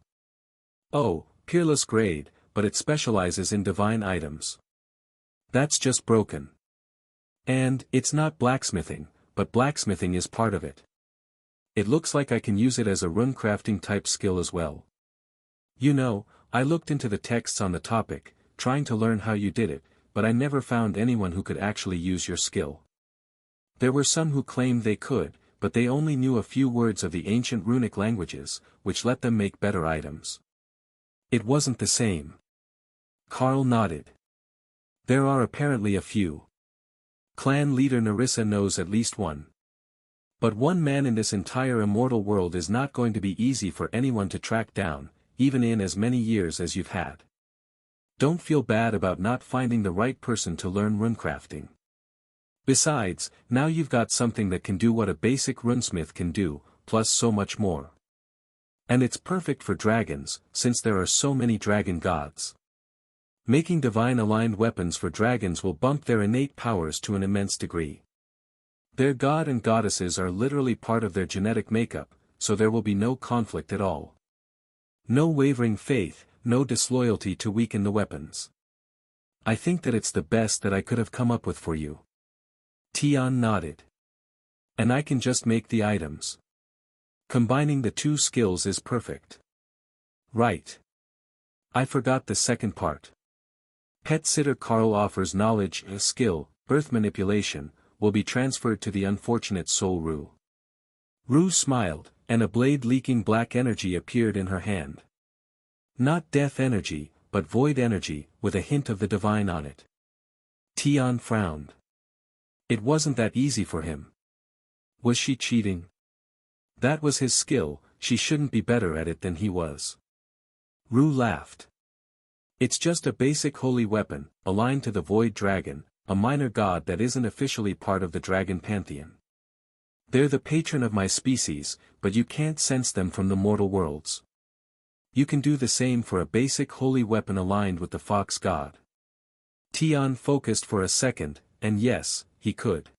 Oh, peerless grade, but it specializes in divine items. That's just broken. And, it's not blacksmithing, but blacksmithing is part of it. It looks like I can use it as a runecrafting type skill as well. You know, I looked into the texts on the topic, trying to learn how you did it, but I never found anyone who could actually use your skill. There were some who claimed they could, but they only knew a few words of the ancient runic languages, which let them make better items. It wasn't the same. Carl nodded. There are apparently a few. Clan leader Narissa knows at least one. But one man in this entire immortal world is not going to be easy for anyone to track down, even in as many years as you've had. Don't feel bad about not finding the right person to learn runecrafting. Besides, now you've got something that can do what a basic runesmith can do, plus so much more. And it's perfect for dragons, since there are so many dragon gods. Making divine-aligned weapons for dragons will bump their innate powers to an immense degree. Their god and goddesses are literally part of their genetic makeup, so there will be no conflict at all. No wavering faith, no disloyalty to weaken the weapons. I think that it's the best that I could have come up with for you. Tian nodded. And I can just make the items. Combining the two skills is perfect. Right. I forgot the second part. Pet sitter Carl offers knowledge, skill, birth manipulation, will be transferred to the unfortunate soul Rue. Rue smiled, and a blade-leaking black energy appeared in her hand. Not death energy, but void energy, with a hint of the divine on it. Tian frowned. It wasn't that easy for him. Was she cheating? That was his skill, she shouldn't be better at it than he was. Rue laughed. It's just a basic holy weapon, aligned to the Void Dragon, a minor god that isn't officially part of the dragon pantheon. They're the patron of my species, but you can't sense them from the mortal worlds. You can do the same for a basic holy weapon aligned with the fox god. Tian focused for a second, and yes, he could.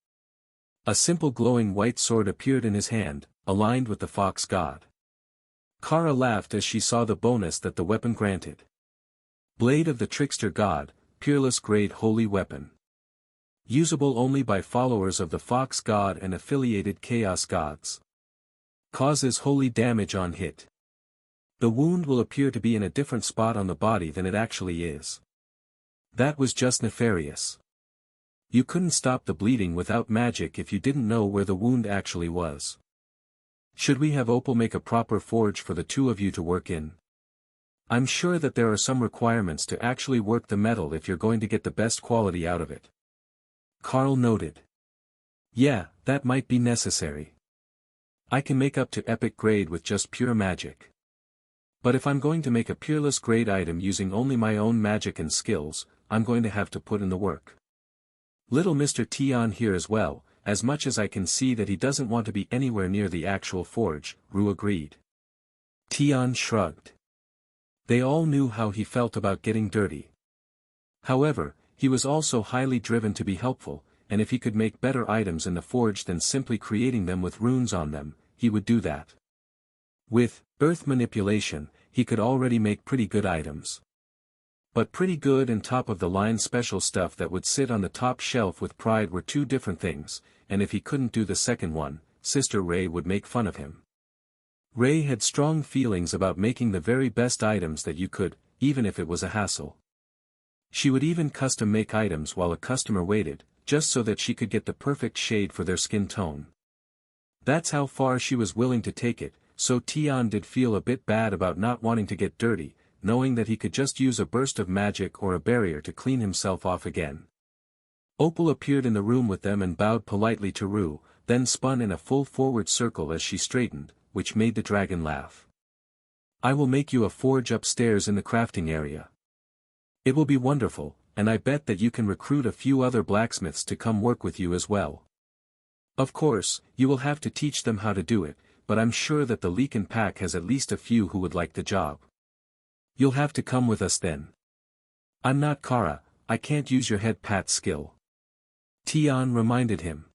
A simple glowing white sword appeared in his hand, aligned with the fox god. Kara laughed as she saw the bonus that the weapon granted. Blade of the Trickster God, Peerless Grade Holy Weapon. Usable only by followers of the Fox God and affiliated Chaos Gods. Causes holy damage on hit. The wound will appear to be in a different spot on the body than it actually is. That was just nefarious. You couldn't stop the bleeding without magic if you didn't know where the wound actually was. Should we have Opal make a proper forge for the two of you to work in? I'm sure that there are some requirements to actually work the metal if you're going to get the best quality out of it. Carl noted. Yeah, that might be necessary. I can make up to epic grade with just pure magic. But if I'm going to make a peerless grade item using only my own magic and skills, I'm going to have to put in the work. Little Mr. Tian here as well, as much as I can see that he doesn't want to be anywhere near the actual forge, Rue agreed. Tian shrugged. They all knew how he felt about getting dirty. However, he was also highly driven to be helpful, and if he could make better items in the forge than simply creating them with runes on them, he would do that. With birth manipulation, he could already make pretty good items. But pretty good and top-of-the-line special stuff that would sit on the top shelf with pride were two different things, and if he couldn't do the second one, Sister Ray would make fun of him. Ray had strong feelings about making the very best items that you could, even if it was a hassle. She would even custom make items while a customer waited, just so that she could get the perfect shade for their skin tone. That's how far she was willing to take it, so Tian did feel a bit bad about not wanting to get dirty, knowing that he could just use a burst of magic or a barrier to clean himself off again. Opal appeared in the room with them and bowed politely to Rue, then spun in a full forward circle as she straightened, which made the dragon laugh. I will make you a forge upstairs in the crafting area. It will be wonderful, and I bet that you can recruit a few other blacksmiths to come work with you as well. Of course, you will have to teach them how to do it, but I'm sure that the Leakin Pack has at least a few who would like the job. You'll have to come with us then. I'm not Kara, I can't use your head pat skill. Tian reminded him.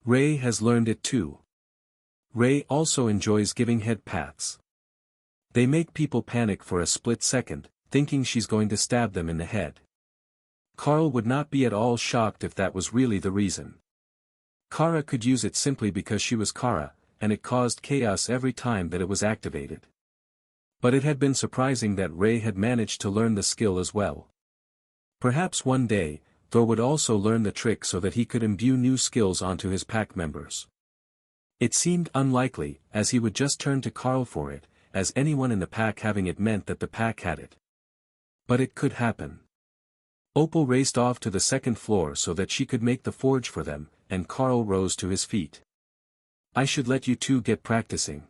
Ray has learned it too. Ray also enjoys giving head pats. They make people panic for a split second, thinking she's going to stab them in the head. Carl would not be at all shocked if that was really the reason. Kara could use it simply because she was Kara, and it caused chaos every time that it was activated. But it had been surprising that Ray had managed to learn the skill as well. Perhaps one day, Thor would also learn the trick so that he could imbue new skills onto his pack members. It seemed unlikely, as he would just turn to Carl for it, as anyone in the pack having it meant that the pack had it. But it could happen. Opal raced off to the second floor so that she could make the forge for them, and Carl rose to his feet. I should let you two get practicing.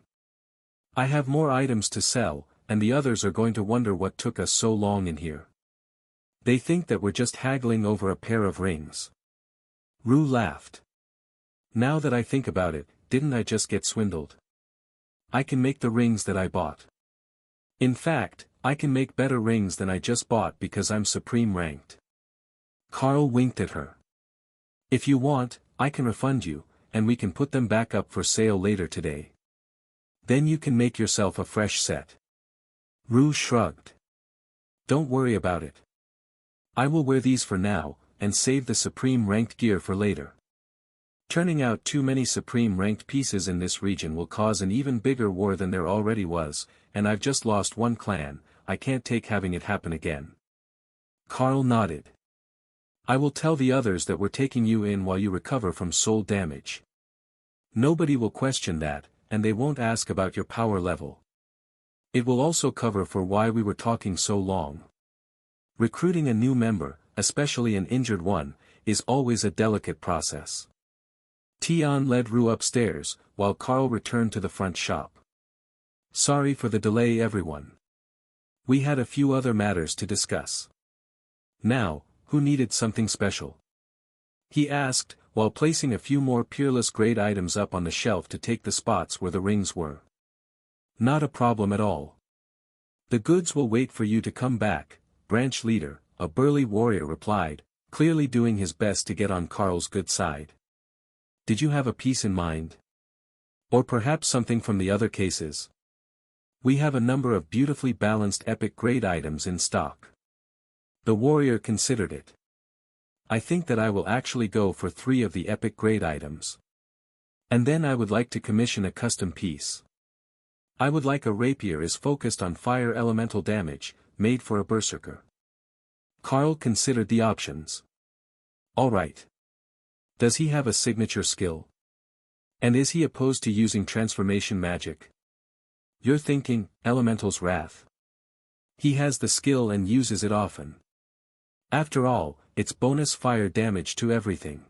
I have more items to sell, and the others are going to wonder what took us so long in here. They think that we're just haggling over a pair of rings. Rue laughed. Now that I think about it, didn't I just get swindled? I can make the rings that I bought. In fact, I can make better rings than I just bought because I'm supreme ranked. Carl winked at her. If you want, I can refund you, and we can put them back up for sale later today. Then you can make yourself a fresh set. Rue shrugged. Don't worry about it. I will wear these for now, and save the supreme ranked gear for later. Turning out too many supreme ranked pieces in this region will cause an even bigger war than there already was, and I've just lost one clan. I can't take having it happen again. Carl nodded. I will tell the others that we're taking you in while you recover from soul damage. Nobody will question that, and they won't ask about your power level. It will also cover for why we were talking so long. Recruiting a new member, especially an injured one, is always a delicate process. Tian led Rue upstairs, while Carl returned to the front shop. Sorry for the delay everyone. We had a few other matters to discuss. Now, who needed something special? He asked, while placing a few more peerless grade items up on the shelf to take the spots where the rings were. Not a problem at all. The goods will wait for you to come back, branch leader, a burly warrior replied, clearly doing his best to get on Carl's good side. Did you have a piece in mind? Or perhaps something from the other cases? We have a number of beautifully balanced epic grade items in stock. The warrior considered it. I think that I will actually go for 3 of the epic grade items. And then I would like to commission a custom piece. I would like a rapier is focused on fire elemental damage, made for a berserker. Carl considered the options. Alright. Does he have a signature skill? And is he opposed to using transformation magic? You're thinking, Elemental's Wrath. He has the skill and uses it often. After all, it's bonus fire damage to everything.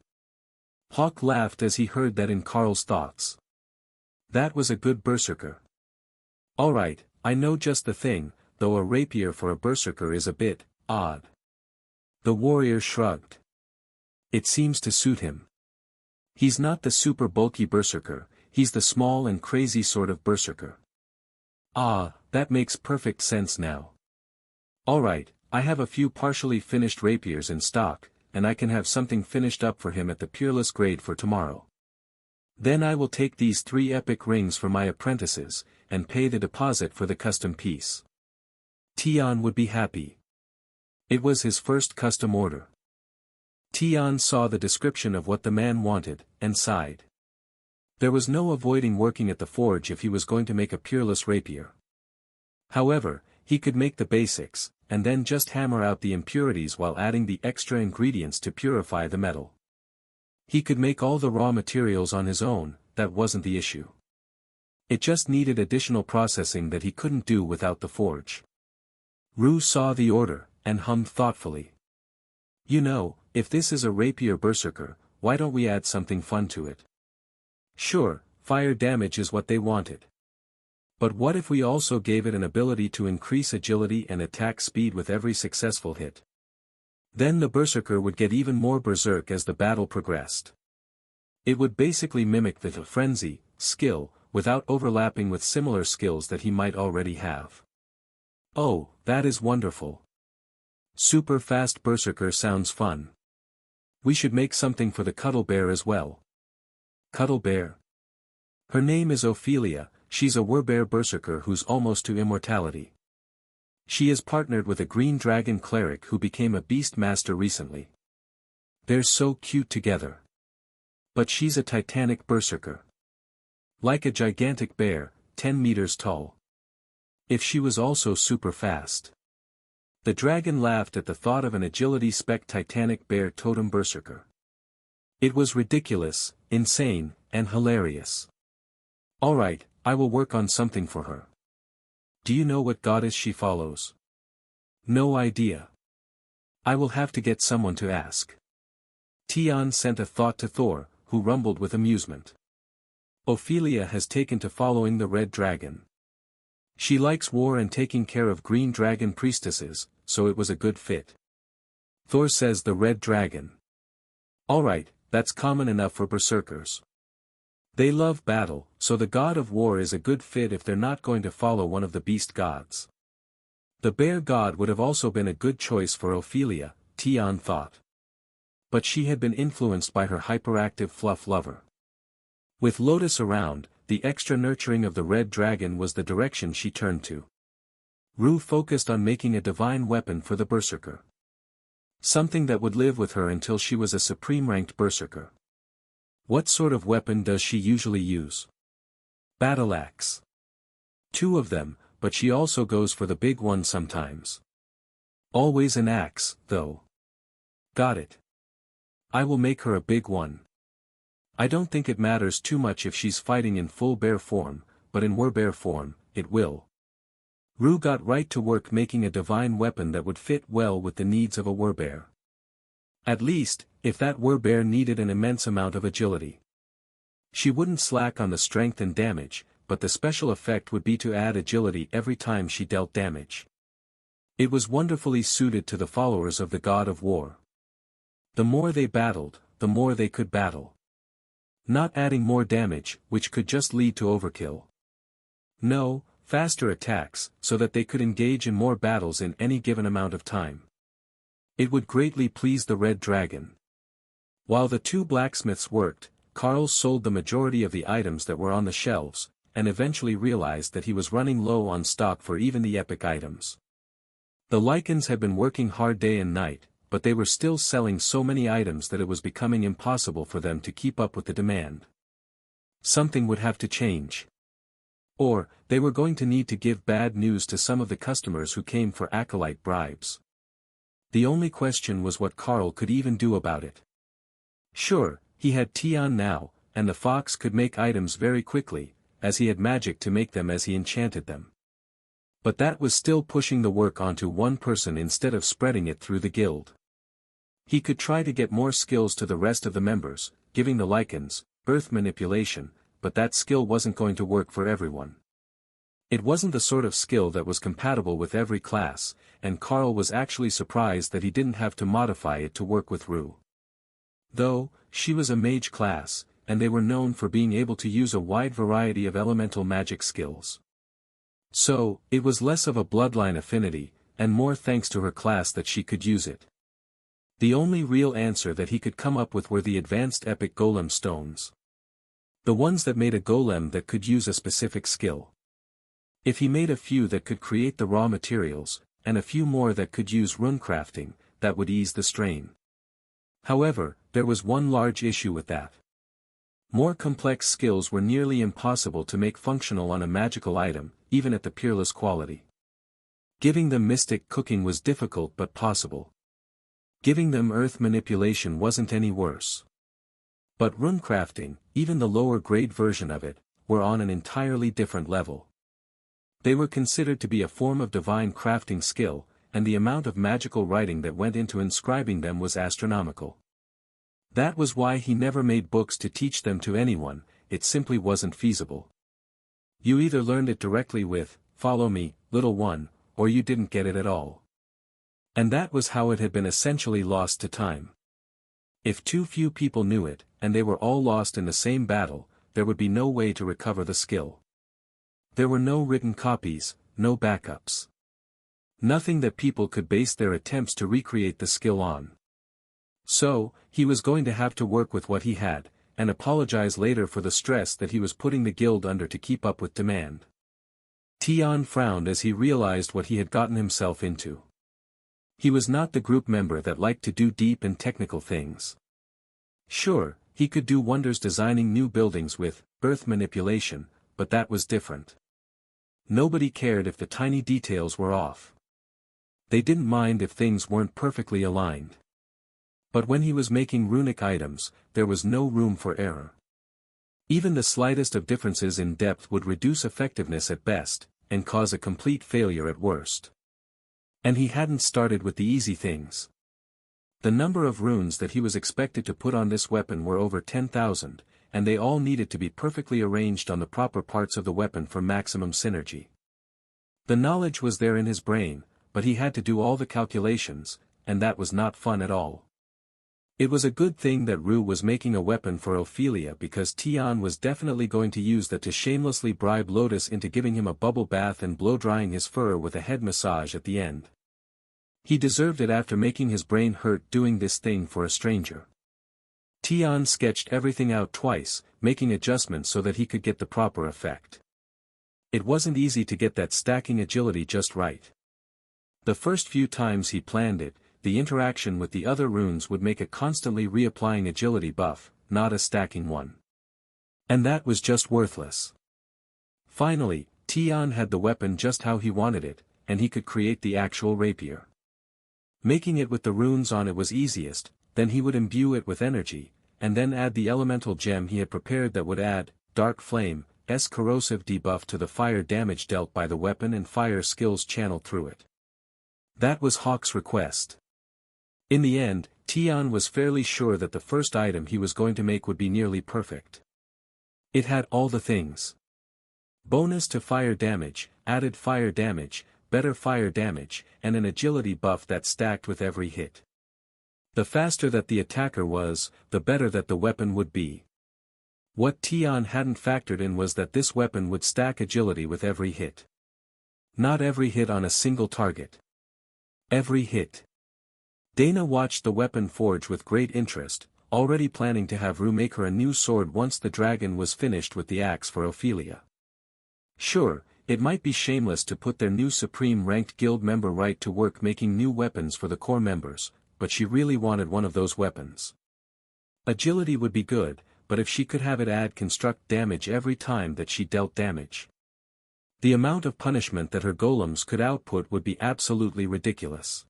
Hawk laughed as he heard that in Carl's thoughts. That was a good berserker. Alright, I know just the thing, though a rapier for a berserker is a bit odd. The warrior shrugged. It seems to suit him. He's not the super bulky berserker, he's the small and crazy sort of berserker. Ah, that makes perfect sense now. Alright, I have a few partially finished rapiers in stock, and I can have something finished up for him at the peerless grade for tomorrow. Then I will take these 3 epic rings for my apprentices, and pay the deposit for the custom piece. Tian would be happy. It was his first custom order. Tian saw the description of what the man wanted, and sighed. There was no avoiding working at the forge if he was going to make a peerless rapier. However, he could make the basics, and then just hammer out the impurities while adding the extra ingredients to purify the metal. He could make all the raw materials on his own, that wasn't the issue. It just needed additional processing that he couldn't do without the forge. Rue saw the order, and hummed thoughtfully. You know, if this is a rapier berserker, why don't we add something fun to it? Sure, fire damage is what they wanted. But what if we also gave it an ability to increase agility and attack speed with every successful hit? Then the berserker would get even more berserk as the battle progressed. It would basically mimic the frenzy skill, without overlapping with similar skills that he might already have. Oh, that is wonderful. Super fast berserker sounds fun. We should make something for the Cuddle Bear as well. Cuddle Bear? Her name is Ophelia, she's a werbear berserker who's almost to immortality. She is partnered with a green dragon cleric who became a beast master recently. They're so cute together. But she's a titanic berserker. Like a gigantic bear, 10 meters tall. If she was also super fast. The dragon laughed at the thought of an agility spec titanic bear totem berserker. It was ridiculous, insane, and hilarious. Alright, I will work on something for her. Do you know what goddess she follows? No idea. I will have to get someone to ask. Tian sent a thought to Thor, who rumbled with amusement. Ophelia has taken to following the red dragon. She likes war and taking care of green dragon priestesses, so it was a good fit. Thor says the red dragon. Alright, that's common enough for berserkers. They love battle, so the god of war is a good fit if they're not going to follow one of the beast gods. The bear god would have also been a good choice for Ophelia, Tian thought. But she had been influenced by her hyperactive fluff lover. With Lotus around, the extra nurturing of the red dragon was the direction she turned to. Rue focused on making a divine weapon for the berserker. Something that would live with her until she was a supreme-ranked berserker. What sort of weapon does she usually use? Battle axe. 2 of them, but she also goes for the big one sometimes. Always an axe, though. Got it. I will make her a big one. I don't think it matters too much if she's fighting in full bear form, but in werbear form, it will. Rue got right to work making a divine weapon that would fit well with the needs of a werbear. At least, if that werbear needed an immense amount of agility. She wouldn't slack on the strength and damage, but the special effect would be to add agility every time she dealt damage. It was wonderfully suited to the followers of the god of war. The more they battled, the more they could battle. Not adding more damage, which could just lead to overkill. No, faster attacks, so that they could engage in more battles in any given amount of time. It would greatly please the Red Dragon. While the two blacksmiths worked, Carl sold the majority of the items that were on the shelves, and eventually realized that he was running low on stock for even the epic items. The Lycans had been working hard day and night, but they were still selling so many items that it was becoming impossible for them to keep up with the demand. Something would have to change. Or, they were going to need to give bad news to some of the customers who came for acolyte bribes. The only question was what Carl could even do about it. Sure, he had Tian now, and the fox could make items very quickly, as he had magic to make them as he enchanted them. But that was still pushing the work onto one person instead of spreading it through the guild. He could try to get more skills to the rest of the members, giving the Lycans earth manipulation, but that skill wasn't going to work for everyone. It wasn't the sort of skill that was compatible with every class, and Carl was actually surprised that he didn't have to modify it to work with Rue. Though, she was a mage class, and they were known for being able to use a wide variety of elemental magic skills. So, it was less of a bloodline affinity, and more thanks to her class that she could use it. The only real answer that he could come up with were the advanced epic golem stones. The ones that made a golem that could use a specific skill. If he made a few that could create the raw materials, and a few more that could use runecrafting, that would ease the strain. However, there was one large issue with that. More complex skills were nearly impossible to make functional on a magical item, even at the peerless quality. Giving them mystic cooking was difficult but possible. Giving them earth manipulation wasn't any worse. But runecrafting, even the lower grade version of it, were on an entirely different level. They were considered to be a form of divine crafting skill, and the amount of magical writing that went into inscribing them was astronomical. That was why he never made books to teach them to anyone, it simply wasn't feasible. You either learned it directly with, "Follow me, little one," or you didn't get it at all. And that was how it had been essentially lost to time. If too few people knew it, and they were all lost in the same battle, there would be no way to recover the skill. There were no written copies, no backups. Nothing that people could base their attempts to recreate the skill on. So, he was going to have to work with what he had, and apologize later for the stress that he was putting the guild under to keep up with demand. Tian frowned as he realized what he had gotten himself into. He was not the group member that liked to do deep and technical things. Sure, he could do wonders designing new buildings with earth manipulation, but that was different. Nobody cared if the tiny details were off. They didn't mind if things weren't perfectly aligned. But when he was making runic items, there was no room for error. Even the slightest of differences in depth would reduce effectiveness at best, and cause a complete failure at worst. And he hadn't started with the easy things. The number of runes that he was expected to put on this weapon were over 10,000, and they all needed to be perfectly arranged on the proper parts of the weapon for maximum synergy. The knowledge was there in his brain, but he had to do all the calculations, and that was not fun at all. It was a good thing that Rue was making a weapon for Ophelia because Tian was definitely going to use that to shamelessly bribe Lotus into giving him a bubble bath and blow-drying his fur with a head massage at the end. He deserved it after making his brain hurt doing this thing for a stranger. Tian sketched everything out twice, making adjustments so that he could get the proper effect. It wasn't easy to get that stacking agility just right. The first few times he planned it, the interaction with the other runes would make a constantly reapplying agility buff, not a stacking one. And that was just worthless. Finally, Tian had the weapon just how he wanted it, and he could create the actual rapier. Making it with the runes on it was easiest, then he would imbue it with energy, and then add the elemental gem he had prepared that would add, Dark Flame's corrosive debuff to the fire damage dealt by the weapon and fire skills channeled through it. That was Hawk's request. In the end, Tian was fairly sure that the first item he was going to make would be nearly perfect. It had all the things. Bonus to fire damage, added fire damage, better fire damage, and an agility buff that stacked with every hit. The faster that the attacker was, the better that the weapon would be. What Tian hadn't factored in was that this weapon would stack agility with every hit. Not every hit on a single target. Every hit. Dana watched the weapon forge with great interest, already planning to have Rue make her a new sword once the dragon was finished with the axe for Ophelia. Sure, it might be shameless to put their new supreme-ranked guild member right to work making new weapons for the core members, but she really wanted one of those weapons. Agility would be good, but if she could have it add construct damage every time that she dealt damage. The amount of punishment that her golems could output would be absolutely ridiculous.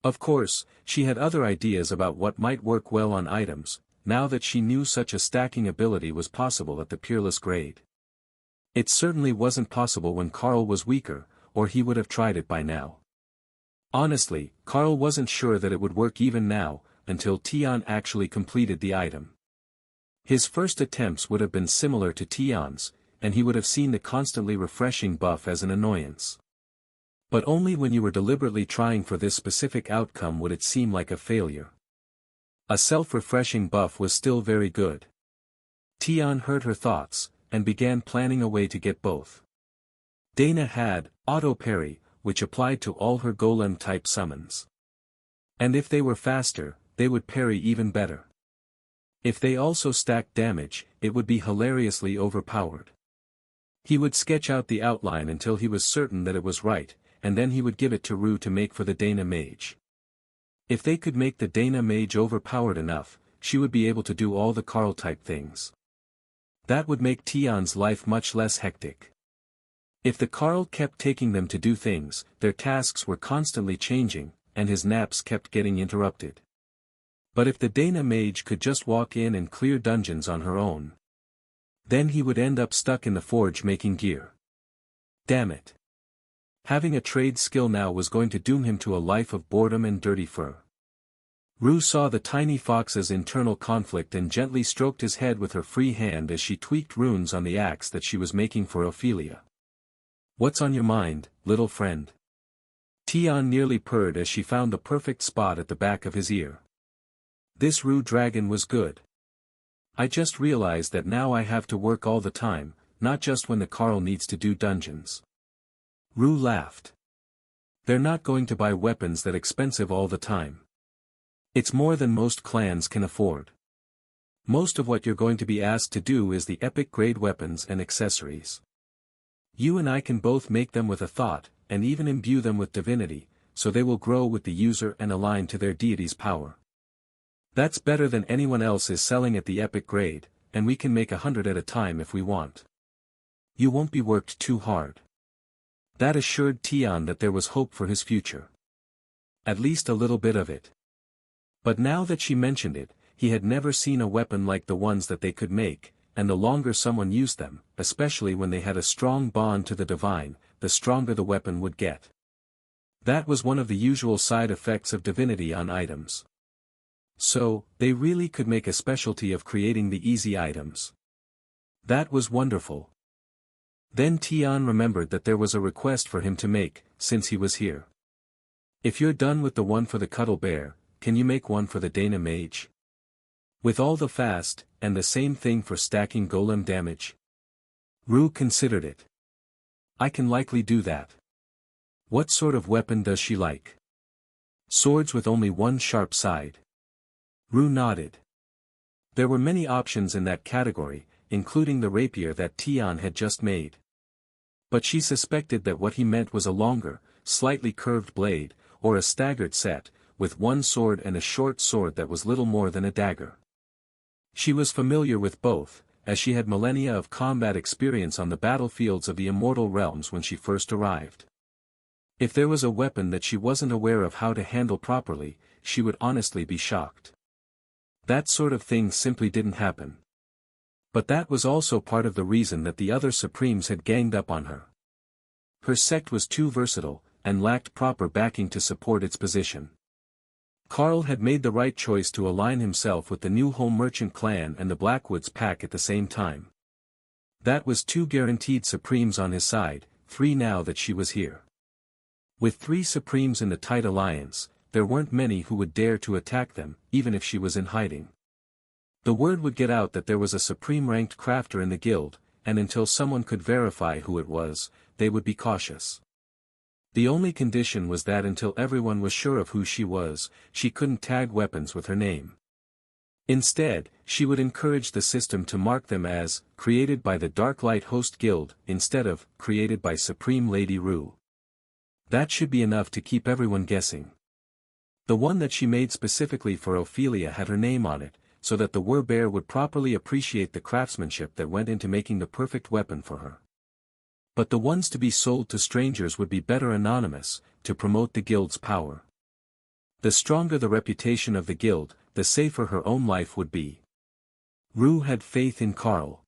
Of course, she had other ideas about what might work well on items, now that she knew such a stacking ability was possible at the Peerless grade. It certainly wasn't possible when Carl was weaker, or he would have tried it by now. Honestly, Carl wasn't sure that it would work even now, until Tian actually completed the item. His first attempts would have been similar to Tian's, and he would have seen the constantly refreshing buff as an annoyance. But only when you were deliberately trying for this specific outcome would it seem like a failure. A self-refreshing buff was still very good. Tian heard her thoughts, and began planning a way to get both. Dana had auto parry, which applied to all her golem-type summons. And if they were faster, they would parry even better. If they also stacked damage, it would be hilariously overpowered. He would sketch out the outline until he was certain that it was right, and then he would give it to Rue to make for the Dana Mage. If they could make the Dana Mage overpowered enough, she would be able to do all the Carl-type things. That would make Tian's life much less hectic. If the Carl kept taking them to do things, their tasks were constantly changing, and his naps kept getting interrupted. But if the Dana Mage could just walk in and clear dungeons on her own, then he would end up stuck in the forge making gear. Damn it. Having a trade skill now was going to doom him to a life of boredom and dirty fur. Rue saw the tiny fox's internal conflict and gently stroked his head with her free hand as she tweaked runes on the axe that she was making for Ophelia. "What's on your mind, little friend?" Tian nearly purred as she found the perfect spot at the back of his ear. This Rue dragon was good. "I just realized that now I have to work all the time, not just when the Carl needs to do dungeons." Rue laughed. "They're not going to buy weapons that expensive all the time. It's more than most clans can afford. Most of what you're going to be asked to do is the epic grade weapons and accessories. You and I can both make them with a thought, and even imbue them with divinity, so they will grow with the user and align to their deity's power. That's better than anyone else is selling at the epic grade, and we can make 100 at a time if we want. You won't be worked too hard." That assured Tian that there was hope for his future. At least a little bit of it. But now that she mentioned it, he had never seen a weapon like the ones that they could make, and the longer someone used them, especially when they had a strong bond to the divine, the stronger the weapon would get. That was one of the usual side effects of divinity on items. So, they really could make a specialty of creating the easy items. That was wonderful. Then Tian remembered that there was a request for him to make, since he was here. "If you're done with the one for the Cuddle Bear, can you make one for the Dana Mage? With all the fast, and the same thing for stacking golem damage?" Rue considered it. "I can likely do that. What sort of weapon does she like?" "Swords with only one sharp side." Rue nodded. There were many options in that category, including the rapier that Tian had just made. But she suspected that what he meant was a longer, slightly curved blade, or a staggered set, with one sword and a short sword that was little more than a dagger. She was familiar with both, as she had millennia of combat experience on the battlefields of the immortal realms when she first arrived. If there was a weapon that she wasn't aware of how to handle properly, she would honestly be shocked. That sort of thing simply didn't happen. But that was also part of the reason that the other Supremes had ganged up on her. Her sect was too versatile, and lacked proper backing to support its position. Carl had made the right choice to align himself with the New Home Merchant clan and the Blackwoods pack at the same time. That was 2 guaranteed Supremes on his side, 3 now that she was here. With 3 Supremes in the tight alliance, there weren't many who would dare to attack them, even if she was in hiding. The word would get out that there was a Supreme-ranked crafter in the guild, and until someone could verify who it was, they would be cautious. The only condition was that until everyone was sure of who she was, she couldn't tag weapons with her name. Instead, she would encourage the system to mark them as, created by the Darklight Host Guild, instead of, created by Supreme Lady Rue. That should be enough to keep everyone guessing. The one that she made specifically for Ophelia had her name on it, so that the Werbear would properly appreciate the craftsmanship that went into making the perfect weapon for her. But the ones to be sold to strangers would be better anonymous, to promote the guild's power. The stronger the reputation of the guild, the safer her own life would be. Rue had faith in Carl.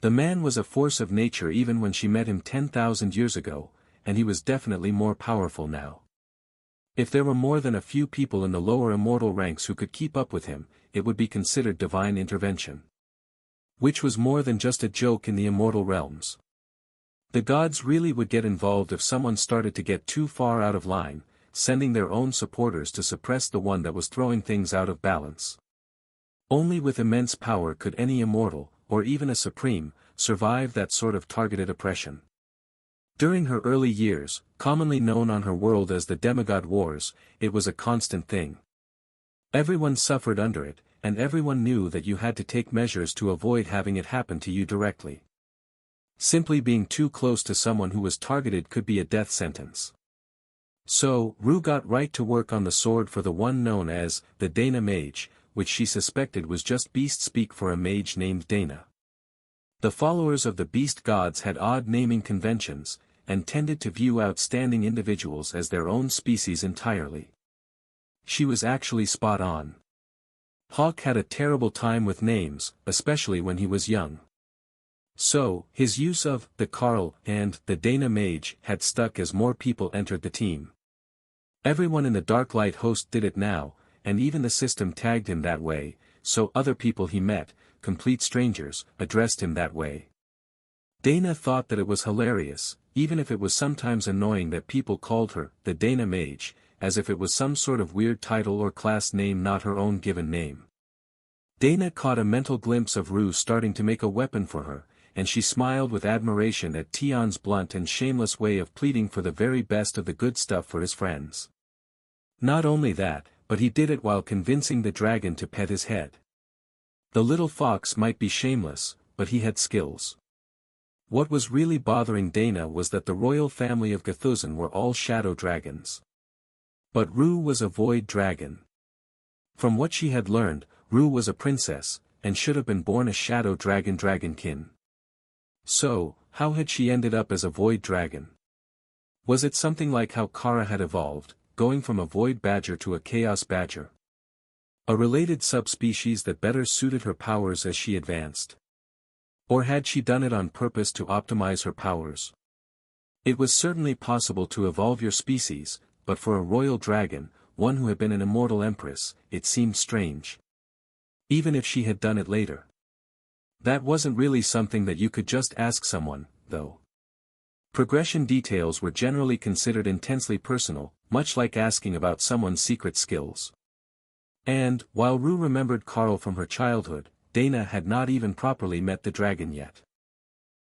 The man was a force of nature even when she met him 10,000 years ago, and he was definitely more powerful now. If there were more than a few people in the lower immortal ranks who could keep up with him, it would be considered divine intervention. Which was more than just a joke in the immortal realms. The gods really would get involved if someone started to get too far out of line, sending their own supporters to suppress the one that was throwing things out of balance. Only with immense power could any immortal, or even a supreme, survive that sort of targeted oppression. During her early years, commonly known on her world as the Demigod Wars, it was a constant thing. Everyone suffered under it, and everyone knew that you had to take measures to avoid having it happen to you directly. Simply being too close to someone who was targeted could be a death sentence. So, Rue got right to work on the sword for the one known as the Dana Mage, which she suspected was just beast speak for a mage named Dana. The followers of the beast gods had odd naming conventions, and tended to view outstanding individuals as their own species entirely. She was actually spot on. Hawk had a terrible time with names, especially when he was young. So, his use of the Carl and the Dana Mage had stuck as more people entered the team. Everyone in the Darklight Host did it now, and even the system tagged him that way, so other people he met, complete strangers, addressed him that way. Dana thought that it was hilarious, even if it was sometimes annoying that people called her the Dana Mage, as if it was some sort of weird title or class name, not her own given name. Dana caught a mental glimpse of Rue starting to make a weapon for her, and she smiled with admiration at Tion's blunt and shameless way of pleading for the very best of the good stuff for his friends. Not only that, but he did it while convincing the dragon to pet his head. The little fox might be shameless, but he had skills. What was really bothering Dana was that the royal family of Gthuzan were all shadow dragons. But Rue was a void dragon. From what she had learned, Rue was a princess, and should have been born a shadow dragonkin. So, how had she ended up as a void dragon? Was it something like how Kara had evolved, going from a void badger to a chaos badger? A related subspecies that better suited her powers as she advanced? Or had she done it on purpose to optimize her powers? It was certainly possible to evolve your species, but for a royal dragon, one who had been an immortal empress, it seemed strange. Even if she had done it later. That wasn't really something that you could just ask someone, though. Progression details were generally considered intensely personal, much like asking about someone's secret skills. And, while Rue remembered Carl from her childhood, Dana had not even properly met the dragon yet.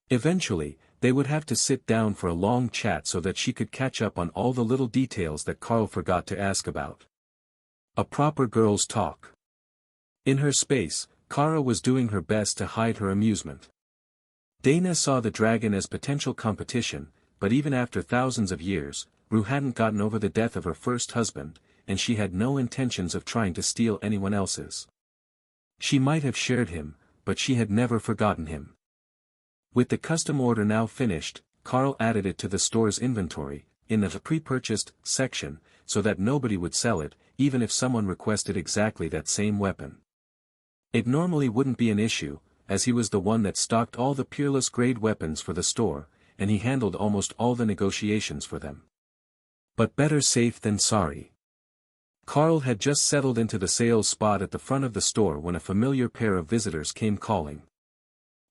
Eventually, they would have to sit down for a long chat so that she could catch up on all the little details that Carl forgot to ask about. A proper girl's talk. In her space, Kara was doing her best to hide her amusement. Dana saw the dragon as potential competition, but even after thousands of years, Rue hadn't gotten over the death of her first husband, and she had no intentions of trying to steal anyone else's. She might have shared him, but she had never forgotten him. With the custom order now finished, Carl added it to the store's inventory, in the pre-purchased section, so that nobody would sell it, even if someone requested exactly that same weapon. It normally wouldn't be an issue, as he was the one that stocked all the peerless grade weapons for the store, and he handled almost all the negotiations for them. But better safe than sorry. Carl had just settled into the sales spot at the front of the store when a familiar pair of visitors came calling.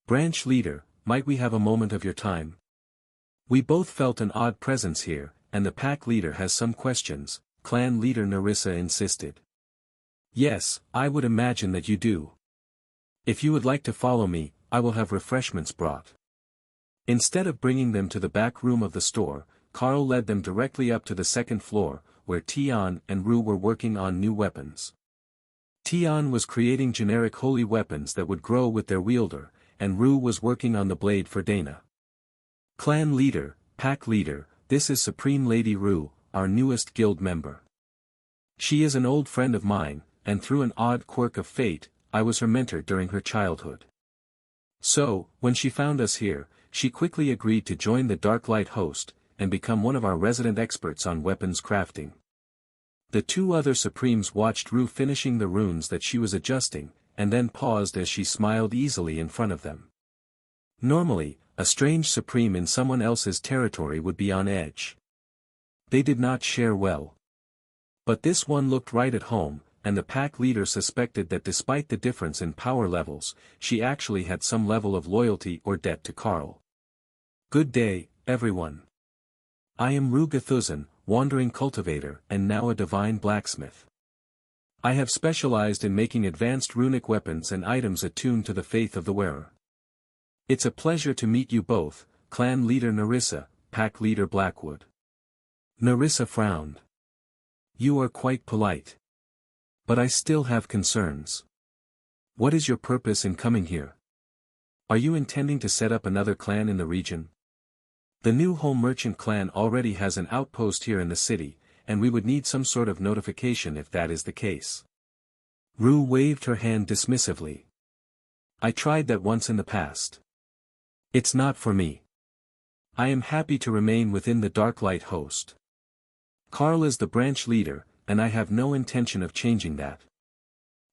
"Branch leader, might we have a moment of your time? We both felt an odd presence here, and the pack leader has some questions," clan leader Narissa insisted. "Yes, I would imagine that you do. If you would like to follow me, I will have refreshments brought." Instead of bringing them to the back room of the store, Carl led them directly up to the second floor, where Tian and Rue were working on new weapons. Tian was creating generic holy weapons that would grow with their wielder, and Rue was working on the blade for Dana. "Clan leader, pack leader, this is Supreme Lady Rue, our newest guild member. She is an old friend of mine, and through an odd quirk of fate, I was her mentor during her childhood. So, when she found us here, she quickly agreed to join the Dark Light host, and become one of our resident experts on weapons crafting." The two other Supremes watched Rue finishing the runes that she was adjusting, and then paused as she smiled easily in front of them. Normally, a strange Supreme in someone else's territory would be on edge. They did not share well. But this one looked right at home, and the pack leader suspected that despite the difference in power levels, she actually had some level of loyalty or debt to Carl. "Good day, everyone. I am Rue Gathuzan, wandering cultivator and now a divine blacksmith. I have specialized in making advanced runic weapons and items attuned to the faith of the wearer. It's a pleasure to meet you both, clan leader Narissa, pack leader Blackwood." Narissa frowned. "You are quite polite. But I still have concerns. What is your purpose in coming here? Are you intending to set up another clan in the region? The new home merchant clan already has an outpost here in the city, and we would need some sort of notification if that is the case." Rue waved her hand dismissively. "I tried that once in the past. It's not for me. I am happy to remain within the Dark Light host. Carl is the branch leader, and I have no intention of changing that.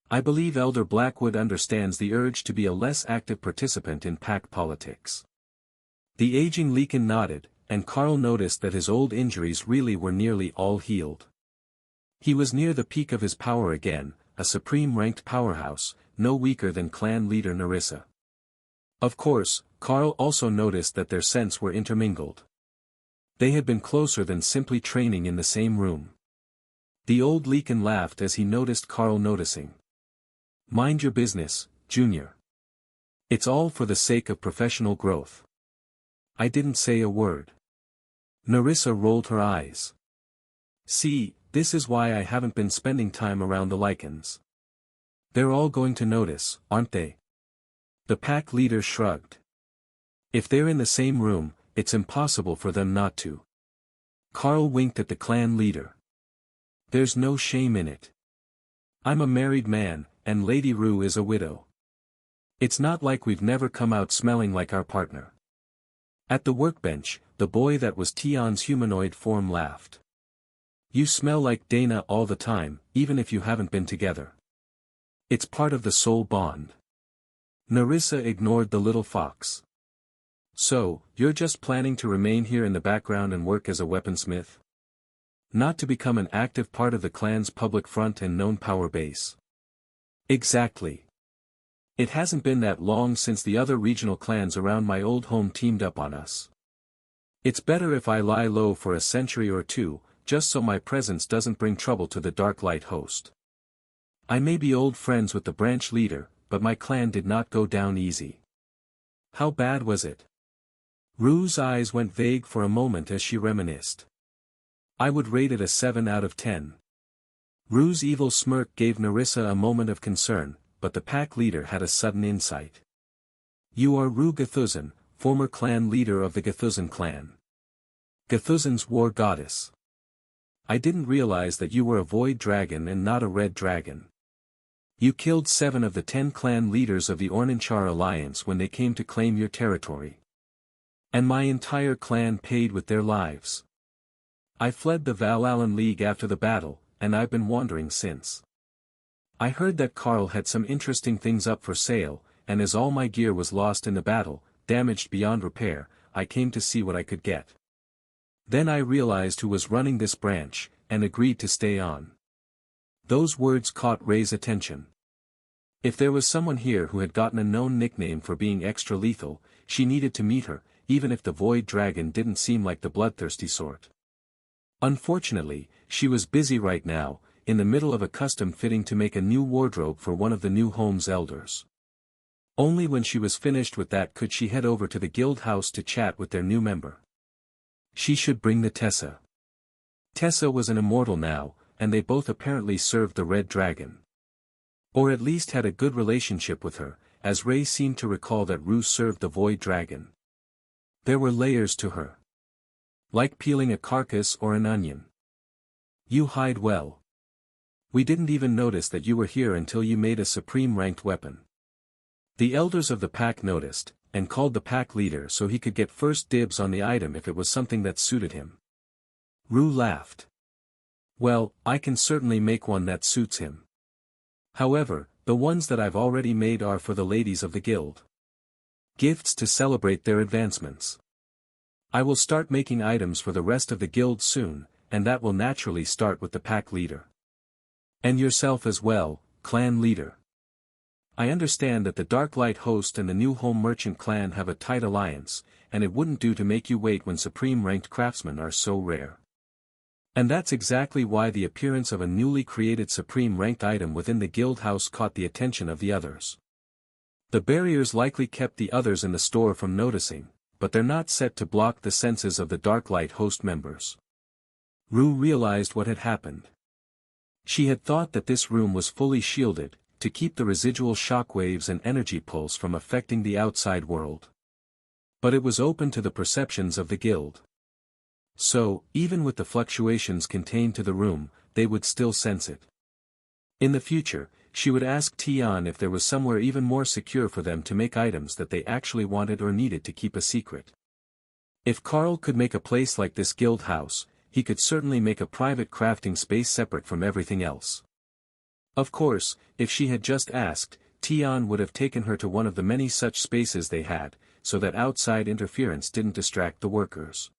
I believe Elder Blackwood understands the urge to be a less active participant in pack politics." The aging Leakin nodded, and Carl noticed that his old injuries really were nearly all healed. He was near the peak of his power again, a supreme-ranked powerhouse, no weaker than clan leader Narissa. Of course, Carl also noticed that their scents were intermingled. They had been closer than simply training in the same room. The old Leakin laughed as he noticed Carl noticing. "Mind your business, Junior. It's all for the sake of professional growth." I didn't say a word. Narissa rolled her eyes. "See, this is why I haven't been spending time around the Lycans. They're all going to notice, aren't they?" The pack leader shrugged. "If they're in the same room, it's impossible for them not to." Carl winked at the clan leader. "There's no shame in it. I'm a married man, and Lady Rue is a widow. It's not like we've never come out smelling like our partner." At the workbench, the boy that was Tian's humanoid form laughed. "You smell like Dana all the time, even if you haven't been together. It's part of the soul bond." Narissa ignored the little fox. "So, you're just planning to remain here in the background and work as a weaponsmith? Not to become an active part of the clan's public front and known power base?" "Exactly. It hasn't been that long since the other regional clans around my old home teamed up on us. It's better if I lie low for a century or two, just so my presence doesn't bring trouble to the Dark Light host. I may be old friends with the branch leader, but my clan did not go down easy." "How bad was it?" Rue's eyes went vague for a moment as she reminisced. "I would rate it a 7 out of 10. Rue's evil smirk gave Narissa a moment of concern, but the pack leader had a sudden insight. "You are Rue Gathuzan, former clan leader of the Gathuzan clan. Gathuzan's war goddess. I didn't realize that you were a void dragon and not a red dragon." You killed 7 of the 10 clan leaders of the Ornanchar Alliance when they came to claim your territory. And my entire clan paid with their lives. I fled the Valalan League after the battle, and I've been wandering since. I heard that Karl had some interesting things up for sale, and as all my gear was lost in the battle, damaged beyond repair, I came to see what I could get. Then I realized who was running this branch, and agreed to stay on. Those words caught Ray's attention. If there was someone here who had gotten a known nickname for being extra lethal, she needed to meet her, even if the Void Dragon didn't seem like the bloodthirsty sort. Unfortunately, she was busy right now, in the middle of a custom fitting to make a new wardrobe for one of the new home's elders. Only when she was finished with that could she head over to the guild house to chat with their new member. She should bring the Tessa. Tessa was an immortal now, and they both apparently served the Red Dragon. Or at least had a good relationship with her, as Ray seemed to recall that Rue served the Void Dragon. There were layers to her. Like peeling a carcass or an onion. You hide well. We didn't even notice that you were here until you made a supreme-ranked weapon. The elders of the pack noticed, and called the pack leader so he could get first dibs on the item if it was something that suited him. Rue laughed. Well, I can certainly make one that suits him. However, the ones that I've already made are for the ladies of the guild. Gifts to celebrate their advancements. I will start making items for the rest of the guild soon, and that will naturally start with the pack leader. And yourself as well, clan leader. I understand that the Darklight Host and the New Home Merchant clan have a tight alliance, and it wouldn't do to make you wait when supreme-ranked craftsmen are so rare. And that's exactly why the appearance of a newly created supreme-ranked item within the guild house caught the attention of the others. The barriers likely kept the others in the store from noticing, but they're not set to block the senses of the Darklight Host members. Rue realized what had happened. She had thought that this room was fully shielded, to keep the residual shockwaves and energy pulse from affecting the outside world. But it was open to the perceptions of the guild. So, even with the fluctuations contained to the room, they would still sense it. In the future, she would ask Tian if there was somewhere even more secure for them to make items that they actually wanted or needed to keep a secret. If Karl could make a place like this guild house, he could certainly make a private crafting space separate from everything else. Of course, if she had just asked, Tian would have taken her to one of the many such spaces they had, so that outside interference didn't distract the workers.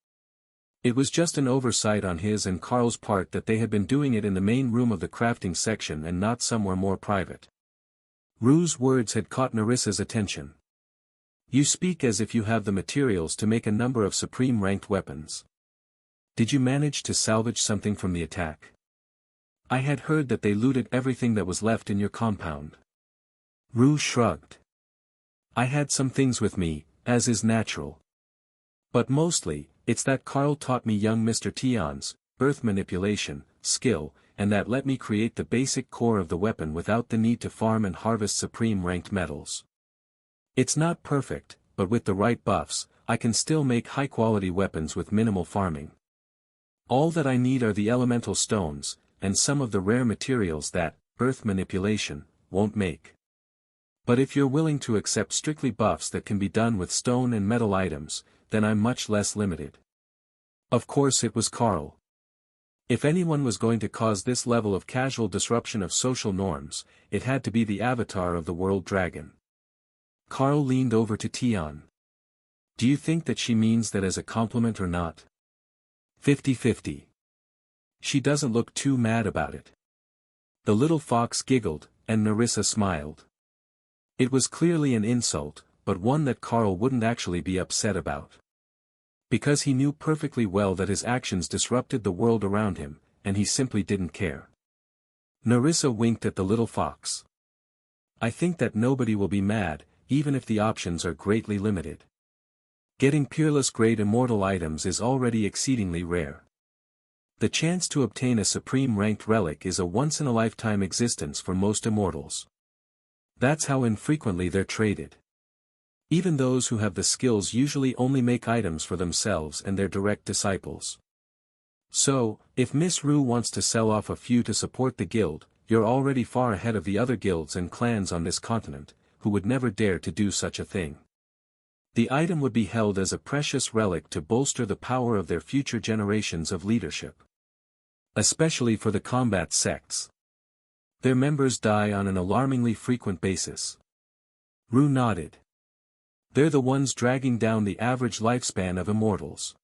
It was just an oversight on his and Karl's part that they had been doing it in the main room of the crafting section and not somewhere more private. Rue's words had caught Nerissa's attention. You speak as if you have the materials to make a number of supreme-ranked weapons. Did you manage to salvage something from the attack? I had heard that they looted everything that was left in your compound. Rue shrugged. I had some things with me, as is natural. But mostly, it's that Karl taught me young Mr. Tian's birth manipulation skill, and that let me create the basic core of the weapon without the need to farm and harvest supreme-ranked metals. It's not perfect, but with the right buffs, I can still make high-quality weapons with minimal farming. All that I need are the elemental stones, and some of the rare materials that, birth manipulation, won't make. But if you're willing to accept strictly buffs that can be done with stone and metal items, then I'm much less limited. Of course it was Karl. If anyone was going to cause this level of casual disruption of social norms, it had to be the avatar of the World Dragon. Karl leaned over to Tian. Do you think that she means that as a compliment or not? 50-50. She doesn't look too mad about it. The little fox giggled, and Nerissa smiled. It was clearly an insult, but one that Karl wouldn't actually be upset about. Because he knew perfectly well that his actions disrupted the world around him, and he simply didn't care. Nerissa winked at the little fox. I think that nobody will be mad, even if the options are greatly limited. Getting peerless-grade immortal items is already exceedingly rare. The chance to obtain a supreme-ranked relic is a once-in-a-lifetime existence for most immortals. That's how infrequently they're traded. Even those who have the skills usually only make items for themselves and their direct disciples. So, if Miss Rue wants to sell off a few to support the guild, you're already far ahead of the other guilds and clans on this continent, who would never dare to do such a thing. The item would be held as a precious relic to bolster the power of their future generations of leadership. Especially for the combat sects. Their members die on an alarmingly frequent basis. Rue nodded. They're the ones dragging down the average lifespan of immortals.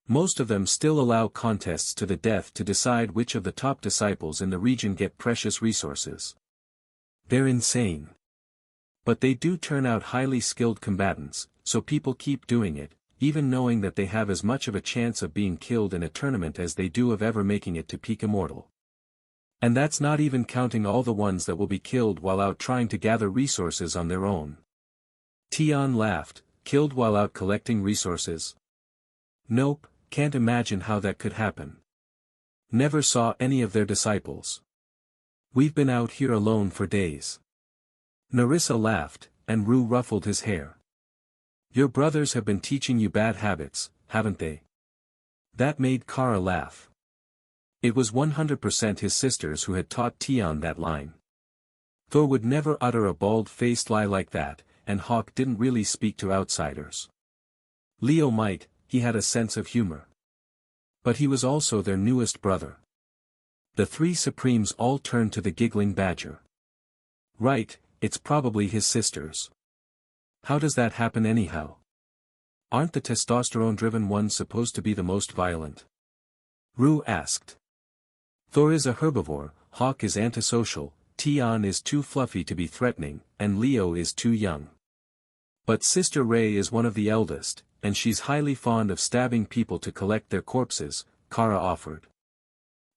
Most of them still allow contests to the death to decide which of the top disciples in the region get precious resources. They're insane. But they do turn out highly skilled combatants, so people keep doing it, even knowing that they have as much of a chance of being killed in a tournament as they do of ever making it to peak immortal. And that's not even counting all the ones that will be killed while out trying to gather resources on their own. Tion laughed, killed while out collecting resources? Nope, can't imagine how that could happen. Never saw any of their disciples. We've been out here alone for days. Nerissa laughed, and Rue ruffled his hair. Your brothers have been teaching you bad habits, haven't they? That made Kara laugh. It was 100% his sisters who had taught Tion that line. Thor would never utter a bald-faced lie like that, and Hawk didn't really speak to outsiders. Leo might, he had a sense of humor. But he was also their newest brother. The three Supremes all turned to the giggling badger. Right, it's probably his sisters. How does that happen anyhow? Aren't the testosterone-driven ones supposed to be the most violent? Rue asked. Thor is a herbivore, Hawk is antisocial, Tion is too fluffy to be threatening, and Leo is too young. But Sister Ray is one of the eldest, and she's highly fond of stabbing people to collect their corpses, Kara offered.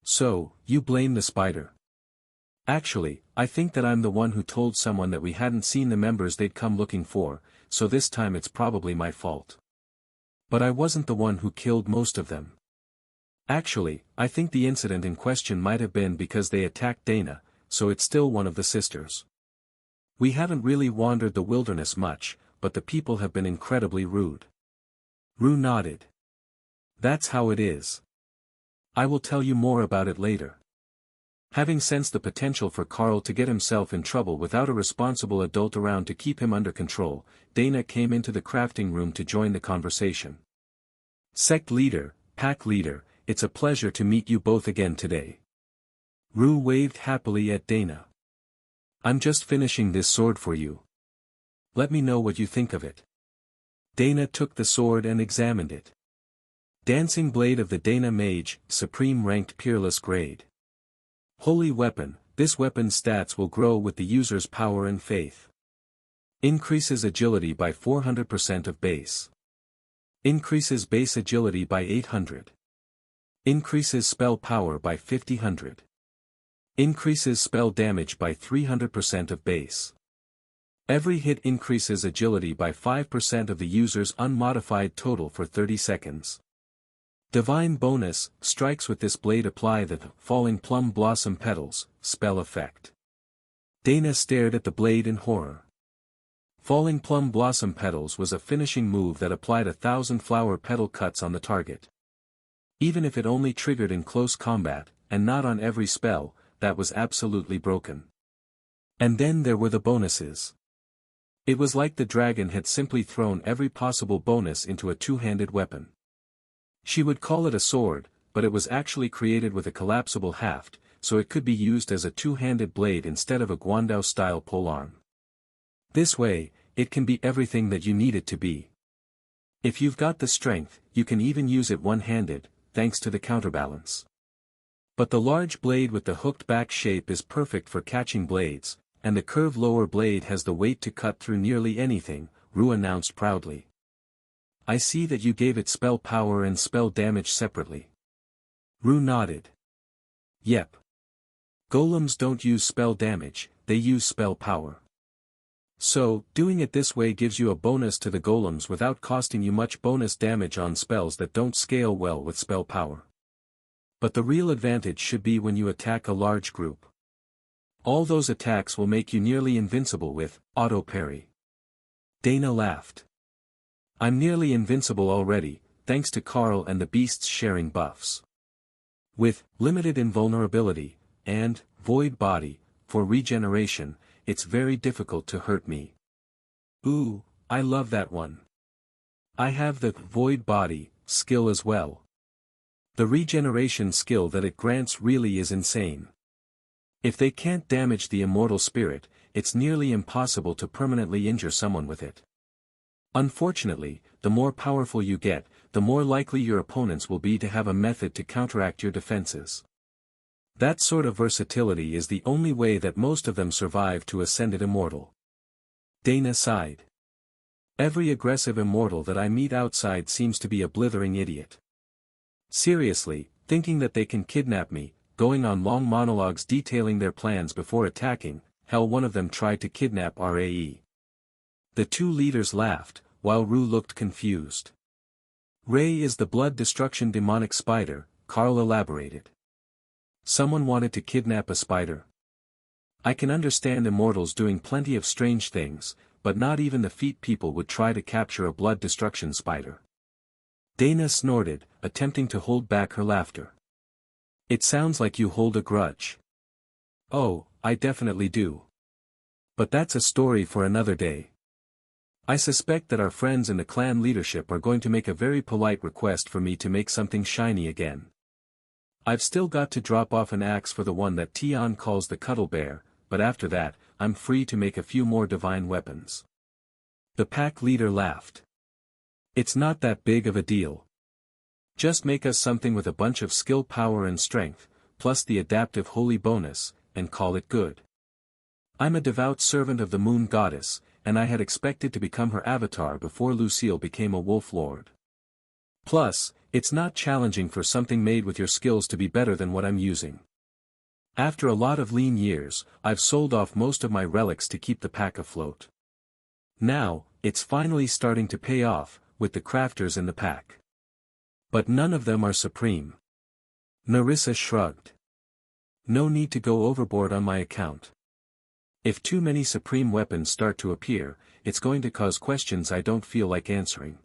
So, you blame the spider? Actually, I think that I'm the one who told someone that we hadn't seen the members they'd come looking for, so this time it's probably my fault. But I wasn't the one who killed most of them. Actually, I think the incident in question might have been because they attacked Dana, so it's still one of the sisters. We haven't really wandered the wilderness much, but the people have been incredibly rude. Rue nodded. That's how it is. I will tell you more about it later. Having sensed the potential for Carl to get himself in trouble without a responsible adult around to keep him under control, Dana came into the crafting room to join the conversation. Sect leader, pack leader, it's a pleasure to meet you both again today. Rue waved happily at Dana. I'm just finishing this sword for you. Let me know what you think of it. Dana took the sword and examined it. Dancing blade of the Dana Mage, supreme ranked peerless grade. Holy weapon, this weapon's stats will grow with the user's power and faith. Increases agility by 400% of base. Increases base agility by 800. Increases spell power by 5000. Increases spell damage by 300% of base. Every hit increases agility by 5% of the user's unmodified total for 30 seconds. Divine bonus, strikes with this blade apply the Falling Plum Blossom Petals, spell effect. Dana stared at the blade in horror. Falling Plum Blossom Petals was a finishing move that applied 1,000 flower petal cuts on the target. Even if it only triggered in close combat, and not on every spell, that was absolutely broken. And then there were the bonuses. It was like the dragon had simply thrown every possible bonus into a two-handed weapon. She would call it a sword, but it was actually created with a collapsible haft, so it could be used as a two-handed blade instead of a Guandao-style polearm. This way, it can be everything that you need it to be. If you've got the strength, you can even use it one-handed, thanks to the counterbalance. But the large blade with the hooked back shape is perfect for catching blades, and the curved lower blade has the weight to cut through nearly anything, Rue announced proudly. I see that you gave it spell power and spell damage separately. Rue nodded. Yep. Golems don't use spell damage, they use spell power. So, doing it this way gives you a bonus to the golems without costing you much bonus damage on spells that don't scale well with spell power. But the real advantage should be when you attack a large group. All those attacks will make you nearly invincible with auto parry. Dana laughed. I'm nearly invincible already, thanks to Carl and the beasts sharing buffs. With limited invulnerability, and void body, for regeneration, it's very difficult to hurt me. Ooh, I love that one. I have the void body skill as well. The regeneration skill that it grants really is insane. If they can't damage the immortal spirit, it's nearly impossible to permanently injure someone with it. Unfortunately, the more powerful you get, the more likely your opponents will be to have a method to counteract your defenses. That sort of versatility is the only way that most of them survive to ascended immortal. Dana sighed. Every aggressive immortal that I meet outside seems to be a blithering idiot. Seriously, thinking that they can kidnap me, going on long monologues detailing their plans before attacking, hell, one of them tried to kidnap Rae. The two leaders laughed, while Rue looked confused. Ray is the blood destruction demonic spider, Carl elaborated. Someone wanted to kidnap a spider? I can understand immortals doing plenty of strange things, but not even the feet people would try to capture a blood destruction spider. Dana snorted, attempting to hold back her laughter. It sounds like you hold a grudge. Oh, I definitely do. But that's a story for another day. I suspect that our friends in the clan leadership are going to make a very polite request for me to make something shiny again. I've still got to drop off an axe for the one that Tion calls the Cuddle Bear, but after that, I'm free to make a few more divine weapons. The pack leader laughed. It's not that big of a deal. Just make us something with a bunch of skill, power and strength, plus the adaptive holy bonus, and call it good. I'm a devout servant of the moon goddess, and I had expected to become her avatar before Lucille became a wolf lord. Plus, it's not challenging for something made with your skills to be better than what I'm using. After a lot of lean years, I've sold off most of my relics to keep the pack afloat. Now, it's finally starting to pay off, with the crafters in the pack. But none of them are supreme. Narissa shrugged. No need to go overboard on my account. If too many supreme weapons start to appear, it's going to cause questions I don't feel like answering.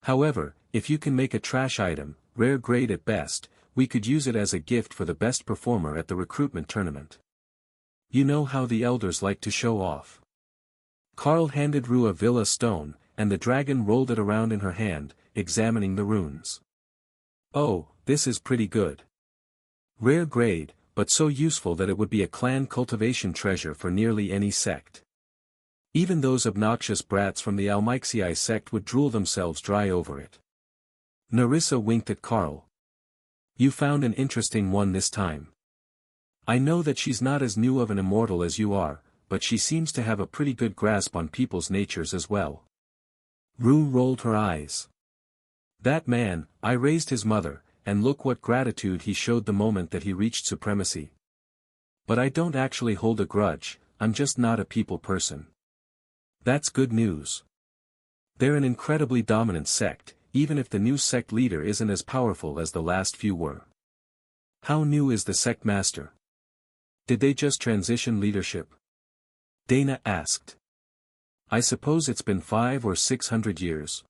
However, if you can make a trash item, rare grade at best, we could use it as a gift for the best performer at the recruitment tournament. You know how the elders like to show off. Carl handed Rue a villa stone, and the dragon rolled it around in her hand, examining the runes. Oh, this is pretty good. Rare grade, but so useful that it would be a clan cultivation treasure for nearly any sect. Even those obnoxious brats from the Almixii sect would drool themselves dry over it. Narissa winked at Carl. You found an interesting one this time. I know that she's not as new of an immortal as you are, but she seems to have a pretty good grasp on people's natures as well. Rue rolled her eyes. That man, I raised his mother, and look what gratitude he showed the moment that he reached supremacy. But I don't actually hold a grudge, I'm just not a people person. That's good news. They're an incredibly dominant sect, even if the new sect leader isn't as powerful as the last few were. How new is the sect master? Did they just transition leadership? Dana asked. I suppose it's been 500 or 600 years.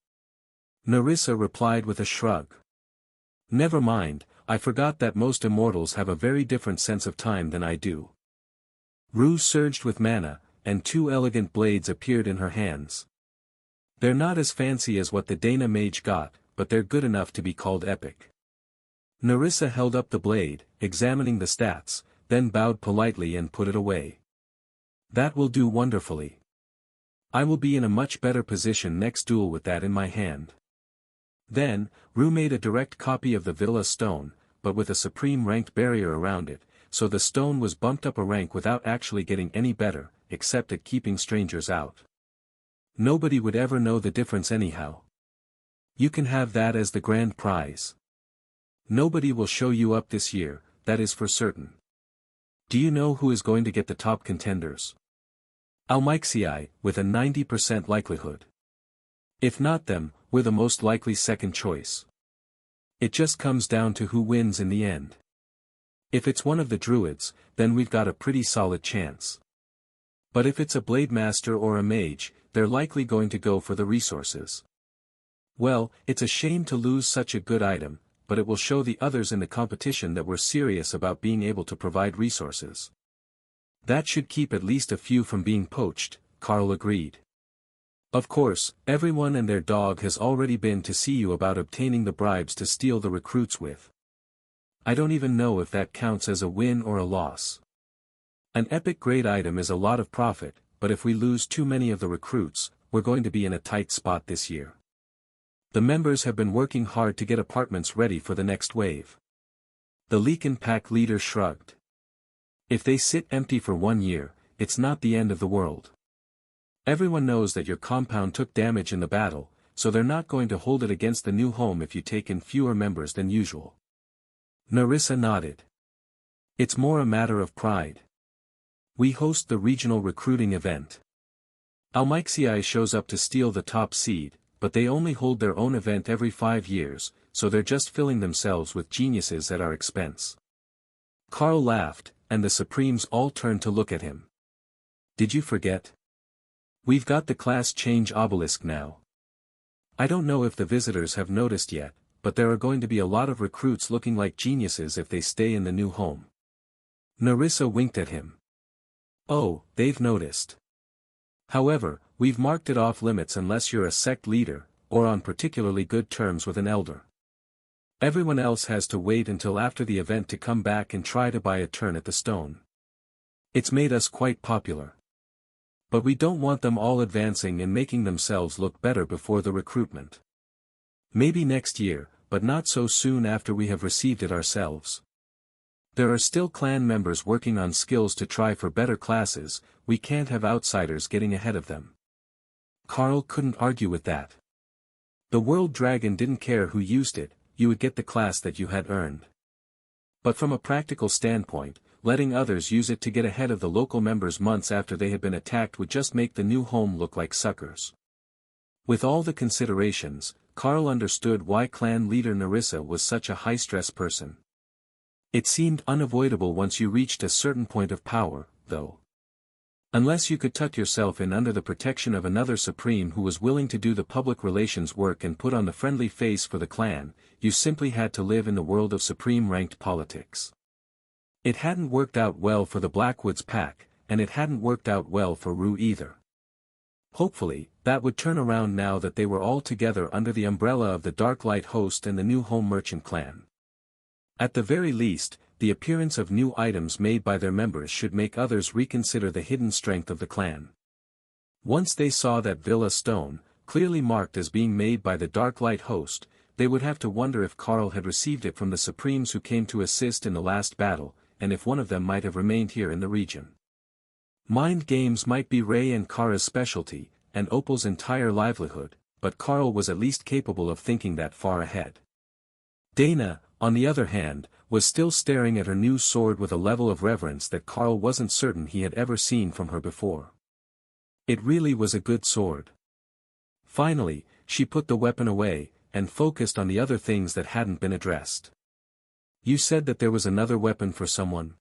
Narissa replied with a shrug. Never mind, I forgot that most immortals have a very different sense of time than I do. Rue surged with mana, and 2 elegant blades appeared in her hands. They're not as fancy as what the Dana mage got, but they're good enough to be called epic. Narissa held up the blade, examining the stats, then bowed politely and put it away. That will do wonderfully. I will be in a much better position next duel with that in my hand. Then, Rue made a direct copy of the Villa stone, but with a supreme ranked barrier around it, so the stone was bumped up a rank without actually getting any better, except at keeping strangers out. Nobody would ever know the difference anyhow. You can have that as the grand prize. Nobody will show you up this year, that is for certain. Do you know who is going to get the top contenders? Almixii, with a 90% likelihood. If not them, we're the most likely second choice. It just comes down to who wins in the end. If it's one of the druids, then we've got a pretty solid chance. But if it's a blade master or a mage, they're likely going to go for the resources. Well, it's a shame to lose such a good item, but it will show the others in the competition that we're serious about being able to provide resources. That should keep at least a few from being poached, Carl agreed. Of course, everyone and their dog has already been to see you about obtaining the bribes to steal the recruits with. I don't even know if that counts as a win or a loss. An epic grade item is a lot of profit, but if we lose too many of the recruits, we're going to be in a tight spot this year. The members have been working hard to get apartments ready for the next wave. The Leakin pack leader shrugged. If they sit empty for 1 year, it's not the end of the world. Everyone knows that your compound took damage in the battle, so they're not going to hold it against the new home if you take in fewer members than usual. Narissa nodded. It's more a matter of pride. We host the regional recruiting event. Almixii shows up to steal the top seed, but they only hold their own event every 5 years, so they're just filling themselves with geniuses at our expense. Carl laughed, and the Supremes all turned to look at him. Did you forget? We've got the class change obelisk now. I don't know if the visitors have noticed yet, but there are going to be a lot of recruits looking like geniuses if they stay in the new home. Narissa winked at him. Oh, they've noticed. However, we've marked it off limits unless you're a sect leader, or on particularly good terms with an elder. Everyone else has to wait until after the event to come back and try to buy a turn at the stone. It's made us quite popular. But we don't want them all advancing and making themselves look better before the recruitment. Maybe next year, but not so soon after we have received it ourselves. There are still clan members working on skills to try for better classes, we can't have outsiders getting ahead of them. Carl couldn't argue with that. The World Dragon didn't care who used it, you would get the class that you had earned. But from a practical standpoint, letting others use it to get ahead of the local members months after they had been attacked would just make the new home look like suckers. With all the considerations, Carl understood why clan leader Narissa was such a high-stress person. It seemed unavoidable once you reached a certain point of power, though. Unless you could tuck yourself in under the protection of another supreme who was willing to do the public relations work and put on the friendly face for the clan, you simply had to live in the world of supreme-ranked politics. It hadn't worked out well for the Blackwoods pack, and it hadn't worked out well for Rue either. Hopefully, that would turn around now that they were all together under the umbrella of the Darklight Host and the new Home Merchant clan. At the very least, the appearance of new items made by their members should make others reconsider the hidden strength of the clan. Once they saw that Villa stone, clearly marked as being made by the Darklight Host, they would have to wonder if Carl had received it from the Supremes who came to assist in the last battle, and if one of them might have remained here in the region. Mind games might be Ray and Kara's specialty, and Opal's entire livelihood, but Carl was at least capable of thinking that far ahead. Dana, on the other hand, was still staring at her new sword with a level of reverence that Carl wasn't certain he had ever seen from her before. It really was a good sword. Finally, she put the weapon away, and focused on the other things that hadn't been addressed. You said that there was another weapon for someone.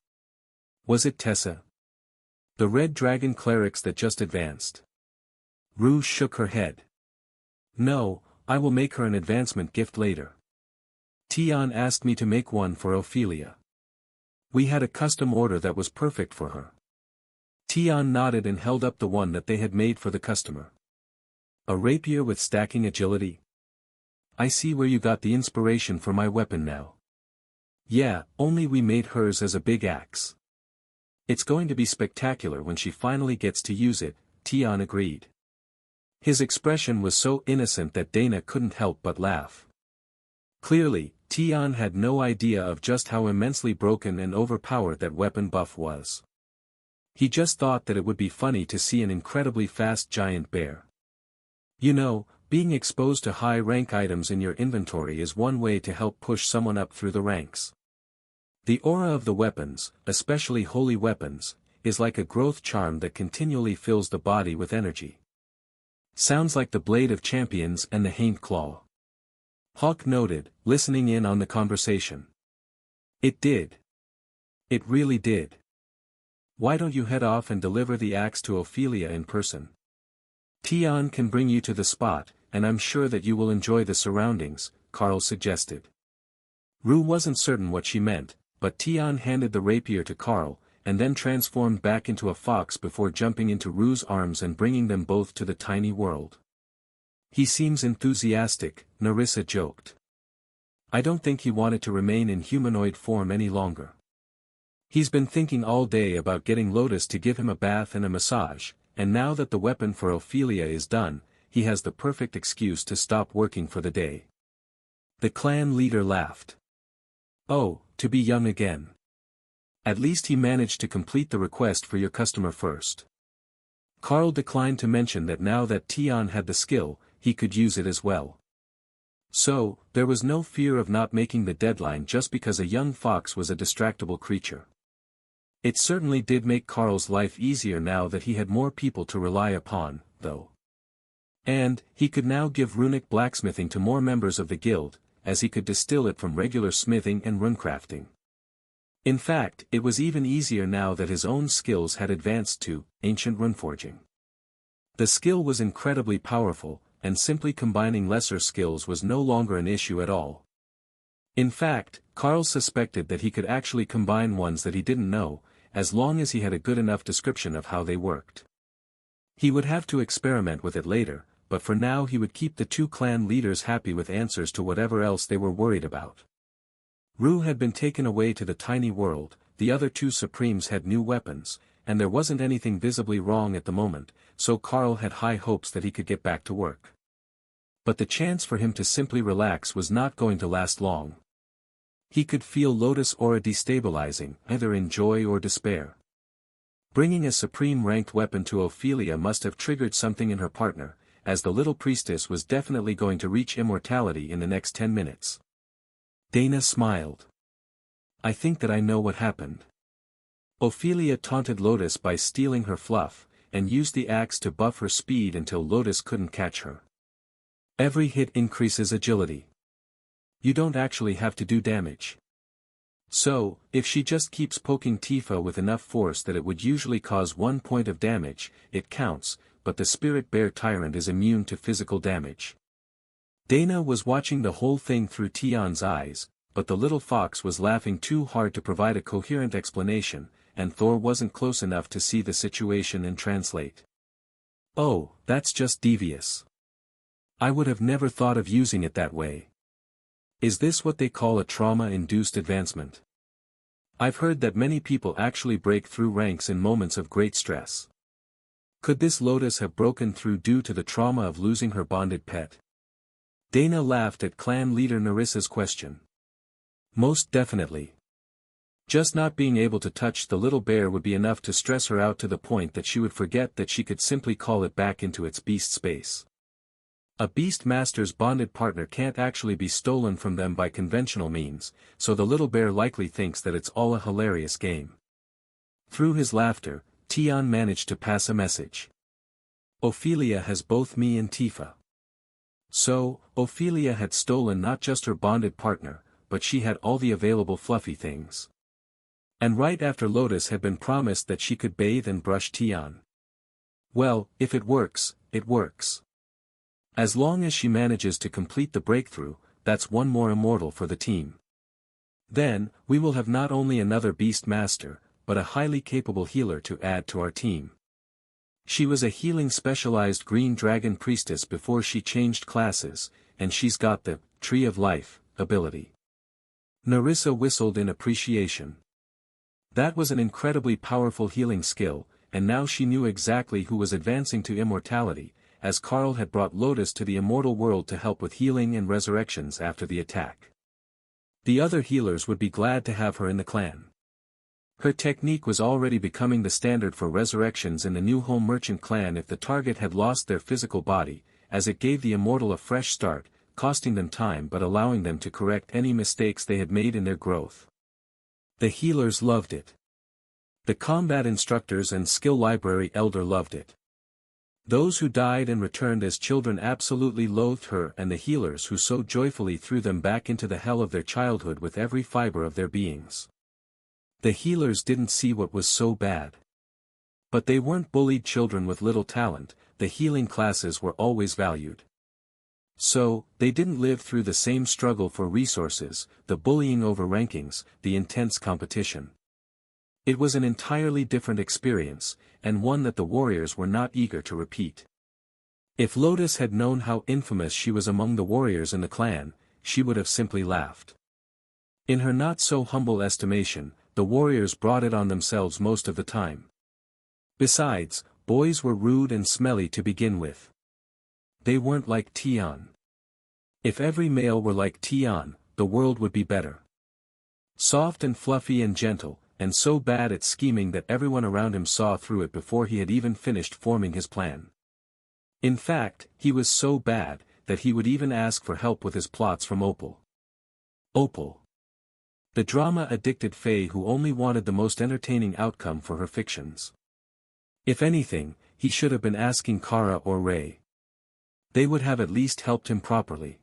Was it Tessa? The Red Dragon clerics that just advanced. Rue shook her head. No, I will make her an advancement gift later. Tion asked me to make one for Ophelia. We had a custom order that was perfect for her. Tion nodded and held up the one that they had made for the customer. A rapier with stacking agility? I see where you got the inspiration for my weapon now. Yeah, only we made hers as a big axe. It's going to be spectacular when she finally gets to use it, Tion agreed. His expression was so innocent that Dana couldn't help but laugh. Clearly, Tion had no idea of just how immensely broken and overpowered that weapon buff was. He just thought that it would be funny to see an incredibly fast giant bear. You know, being exposed to high-rank items in your inventory is one way to help push someone up through the ranks. The aura of the weapons, especially holy weapons, is like a growth charm that continually fills the body with energy. Sounds like the Blade of Champions and the Haint Claw. Hawk noted, listening in on the conversation. It did. It really did. Why don't you head off and deliver the axe to Ophelia in person? Tion can bring you to the spot, and I'm sure that you will enjoy the surroundings, Carl suggested. Rue wasn't certain what she meant, but Tian handed the rapier to Carl, and then transformed back into a fox before jumping into Rue's arms and bringing them both to the tiny world. "He seems enthusiastic," Nerissa joked. "I don't think he wanted to remain in humanoid form any longer. He's been thinking all day about getting Lotus to give him a bath and a massage, and now that the weapon for Ophelia is done, he has the perfect excuse to stop working for the day." The clan leader laughed. "Oh, to be young again. At least he managed to complete the request for your customer first." Carl declined to mention that now that Tian had the skill, he could use it as well. So, there was no fear of not making the deadline just because a young fox was a distractible creature. It certainly did make Carl's life easier now that he had more people to rely upon, though. And, he could now give runic blacksmithing to more members of the guild, as he could distill it from regular smithing and runecrafting. In fact, it was even easier now that his own skills had advanced to ancient runeforging. The skill was incredibly powerful, and simply combining lesser skills was no longer an issue at all. In fact, Carl suspected that he could actually combine ones that he didn't know, as long as he had a good enough description of how they worked. He would have to experiment with it later, but for now he would keep the two clan leaders happy with answers to whatever else they were worried about. Rue had been taken away to the tiny world, the other two supremes had new weapons, and there wasn't anything visibly wrong at the moment, so Carl had high hopes that he could get back to work. But the chance for him to simply relax was not going to last long. He could feel Lotus' aura destabilizing, either in joy or despair. Bringing a supreme-ranked weapon to Ophelia must have triggered something in her partner, as the little priestess was definitely going to reach immortality in the next 10 minutes. Dana smiled. "I think that I know what happened." Ophelia taunted Lotus by stealing her fluff, and used the axe to buff her speed until Lotus couldn't catch her. Every hit increases agility. You don't actually have to do damage. So, if she just keeps poking Tifa with enough force that it would usually cause 1 point of damage, it counts, but the Spirit Bear Tyrant is immune to physical damage. Dana was watching the whole thing through Tian's eyes, but the little fox was laughing too hard to provide a coherent explanation, and Thor wasn't close enough to see the situation and translate. "Oh, that's just devious. I would have never thought of using it that way. Is this what they call a trauma-induced advancement? I've heard that many people actually break through ranks in moments of great stress. Could this Lotus have broken through due to the trauma of losing her bonded pet?" Dana laughed at clan leader Nerissa's question. "Most definitely. Just not being able to touch the little bear would be enough to stress her out to the point that she would forget that she could simply call it back into its beast space. A beast master's bonded partner can't actually be stolen from them by conventional means, so the little bear likely thinks that it's all a hilarious game." Through his laughter, Tian managed to pass a message. "Ophelia has both me and Tifa." So, Ophelia had stolen not just her bonded partner, but she had all the available fluffy things. And right after Lotus had been promised that she could bathe and brush Tian. Well, if it works, it works. As long as she manages to complete the breakthrough, that's one more immortal for the team. Then, we will have not only another beast master, but a highly capable healer to add to our team. She was a healing specialized green dragon priestess before she changed classes, and she's got the Tree of Life ability. Nerissa whistled in appreciation. That was an incredibly powerful healing skill, and now she knew exactly who was advancing to immortality, as Carl had brought Lotus to the immortal world to help with healing and resurrections after the attack. The other healers would be glad to have her in the clan. Her technique was already becoming the standard for resurrections in the new home merchant clan if the target had lost their physical body, as it gave the immortal a fresh start, costing them time but allowing them to correct any mistakes they had made in their growth. The healers loved it. The combat instructors and skill library elder loved it. Those who died and returned as children absolutely loathed her, and the healers who so joyfully threw them back into the hell of their childhood with every fiber of their beings. The healers didn't see what was so bad. But they weren't bullied children with little talent, the healing classes were always valued. So, they didn't live through the same struggle for resources, the bullying over rankings, the intense competition. It was an entirely different experience, and one that the warriors were not eager to repeat. If Lotus had known how infamous she was among the warriors in the clan, she would have simply laughed. In her not-so-humble estimation, the warriors brought it on themselves most of the time. Besides, boys were rude and smelly to begin with. They weren't like Tian. If every male were like Tian, the world would be better. Soft and fluffy and gentle, and so bad at scheming that everyone around him saw through it before he had even finished forming his plan. In fact, he was so bad, that he would even ask for help with his plots from Opal. Opal. The drama-addicted fae who only wanted the most entertaining outcome for her fictions. If anything, he should have been asking Kara or Ray. They would have at least helped him properly.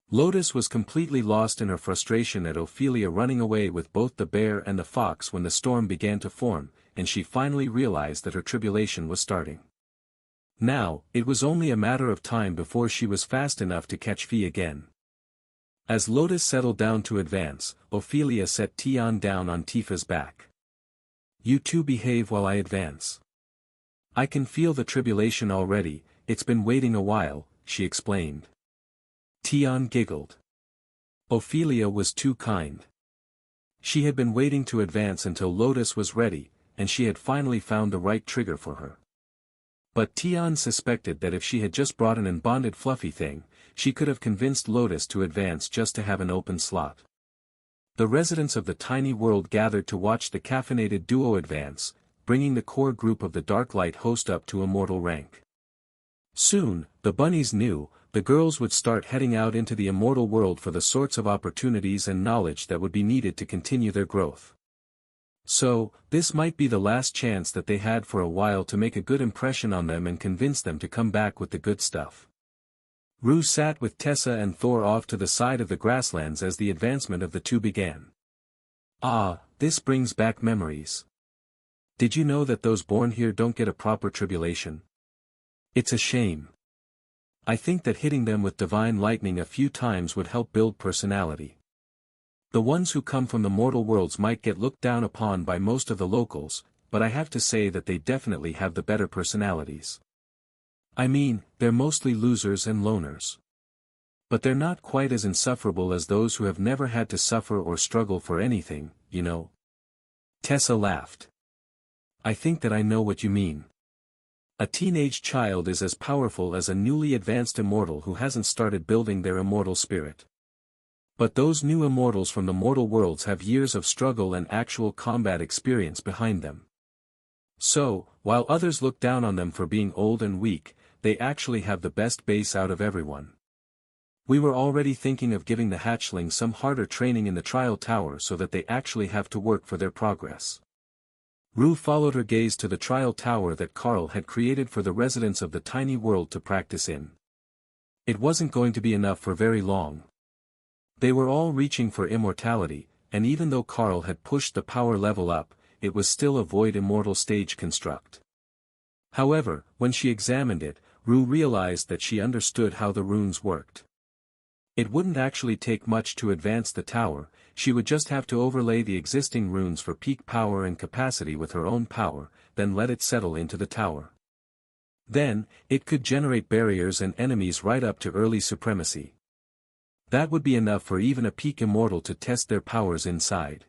Lotus was completely lost in her frustration at Ophelia running away with both the bear and the fox when the storm began to form, and she finally realized that her tribulation was starting. Now, it was only a matter of time before she was fast enough to catch Fee again. As Lotus settled down to advance, Ophelia set Tian down on Tifa's back. "You two behave while I advance. I can feel the tribulation already, it's been waiting a while," she explained. Tian giggled. Ophelia was too kind. She had been waiting to advance until Lotus was ready, and she had finally found the right trigger for her. But Tian suspected that if she had just brought an unbonded fluffy thing, she could have convinced Lotus to advance just to have an open slot. The residents of the tiny world gathered to watch the caffeinated duo advance, bringing the core group of the Dark Light host up to immortal rank. Soon, the bunnies knew, the girls would start heading out into the immortal world for the sorts of opportunities and knowledge that would be needed to continue their growth. So, this might be the last chance that they had for a while to make a good impression on them and convince them to come back with the good stuff. Rue sat with Tessa and Thor off to the side of the grasslands as the advancement of the two began. "Ah, this brings back memories. Did you know that those born here don't get a proper tribulation? It's a shame. I think that hitting them with divine lightning a few times would help build personality. The ones who come from the mortal worlds might get looked down upon by most of the locals, but I have to say that they definitely have the better personalities. I mean, they're mostly losers and loners. But they're not quite as insufferable as those who have never had to suffer or struggle for anything, you know." Tessa laughed. "I think that I know what you mean. A teenage child is as powerful as a newly advanced immortal who hasn't started building their immortal spirit. But those new immortals from the mortal worlds have years of struggle and actual combat experience behind them. So, while others look down on them for being old and weak, they actually have the best base out of everyone. We were already thinking of giving the hatchlings some harder training in the trial tower so that they actually have to work for their progress." Rue followed her gaze to the trial tower that Carl had created for the residents of the tiny world to practice in. It wasn't going to be enough for very long. They were all reaching for immortality, and even though Carl had pushed the power level up, it was still a void immortal stage construct. However, when she examined it, Rue realized that she understood how the runes worked. It wouldn't actually take much to advance the tower, she would just have to overlay the existing runes for peak power and capacity with her own power, then let it settle into the tower. Then, it could generate barriers and enemies right up to early supremacy. That would be enough for even a peak immortal to test their powers inside.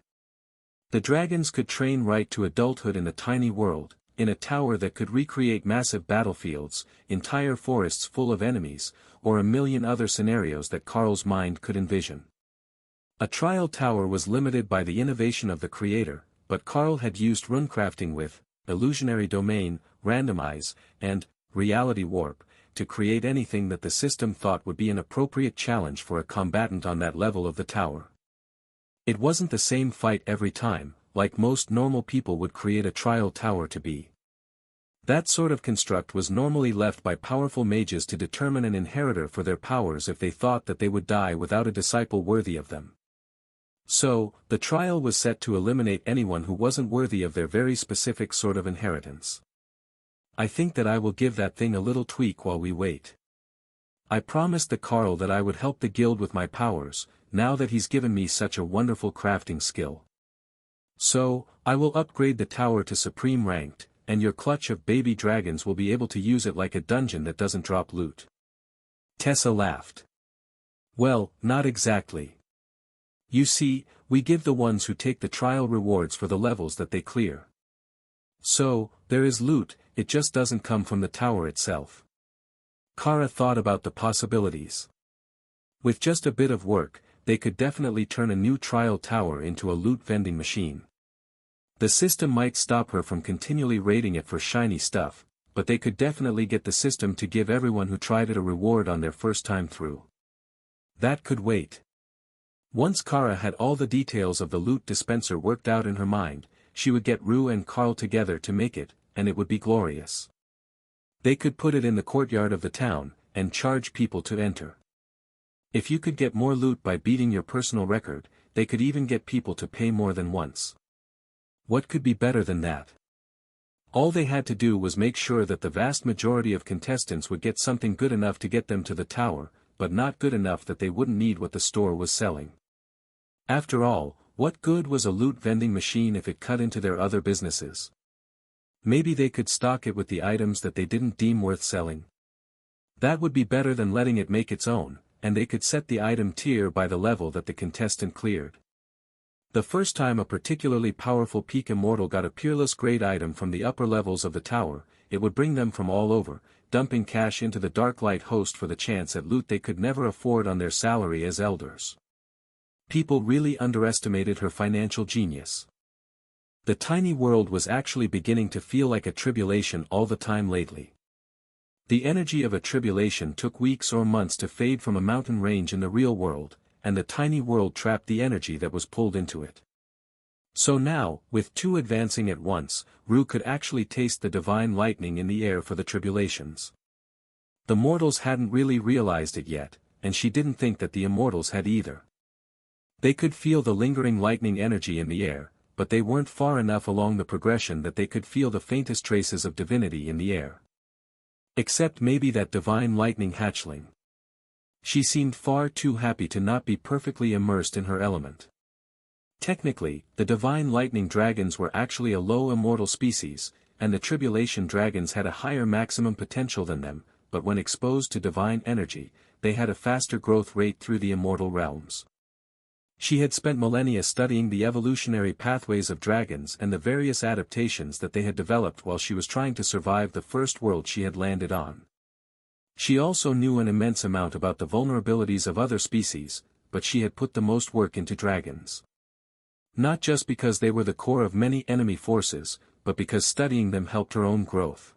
The dragons could train right to adulthood in the tiny world, in a tower that could recreate massive battlefields, entire forests full of enemies, or a million other scenarios that Carl's mind could envision. A trial tower was limited by the innovation of the creator, but Carl had used runecrafting with illusionary domain, randomize, and reality warp, to create anything that the system thought would be an appropriate challenge for a combatant on that level of the tower. It wasn't the same fight every time, like most normal people would create a trial tower to be. That sort of construct was normally left by powerful mages to determine an inheritor for their powers if they thought that they would die without a disciple worthy of them. So, the trial was set to eliminate anyone who wasn't worthy of their very specific sort of inheritance. "I think that I will give that thing a little tweak while we wait." I promised the Carl that I would help the guild with my powers, now that he's given me such a wonderful crafting skill. So, I will upgrade the tower to supreme ranked, and your clutch of baby dragons will be able to use it like a dungeon that doesn't drop loot." Tessa laughed. "Well, not exactly. You see, we give the ones who take the trial rewards for the levels that they clear. So, there is loot, it just doesn't come from the tower itself." Kara thought about the possibilities. With just a bit of work, they could definitely turn a new trial tower into a loot vending machine. The system might stop her from continually raiding it for shiny stuff, but they could definitely get the system to give everyone who tried it a reward on their first time through. That could wait. Once Kara had all the details of the loot dispenser worked out in her mind, she would get Rue and Carl together to make it, and it would be glorious. They could put it in the courtyard of the town, and charge people to enter. If you could get more loot by beating your personal record, they could even get people to pay more than once. What could be better than that? All they had to do was make sure that the vast majority of contestants would get something good enough to get them to the tower, but not good enough that they wouldn't need what the store was selling. After all, what good was a loot vending machine if it cut into their other businesses? Maybe they could stock it with the items that they didn't deem worth selling. That would be better than letting it make its own, and they could set the item tier by the level that the contestant cleared. The first time a particularly powerful peak immortal got a peerless grade item from the upper levels of the tower, it would bring them from all over, dumping cash into the Dark Light host for the chance at loot they could never afford on their salary as elders. People really underestimated her financial genius. The tiny world was actually beginning to feel like a tribulation all the time lately. The energy of a tribulation took weeks or months to fade from a mountain range in the real world, and the tiny world trapped the energy that was pulled into it. So now, with two advancing at once, Rue could actually taste the divine lightning in the air for the tribulations. The mortals hadn't really realized it yet, and she didn't think that the immortals had either. They could feel the lingering lightning energy in the air, but they weren't far enough along the progression that they could feel the faintest traces of divinity in the air. Except maybe that divine lightning hatchling. She seemed far too happy to not be perfectly immersed in her element. Technically, the divine lightning dragons were actually a low immortal species, and the tribulation dragons had a higher maximum potential than them, but when exposed to divine energy, they had a faster growth rate through the immortal realms. She had spent millennia studying the evolutionary pathways of dragons and the various adaptations that they had developed while she was trying to survive the first world she had landed on. She also knew an immense amount about the vulnerabilities of other species, but she had put the most work into dragons. Not just because they were the core of many enemy forces, but because studying them helped her own growth.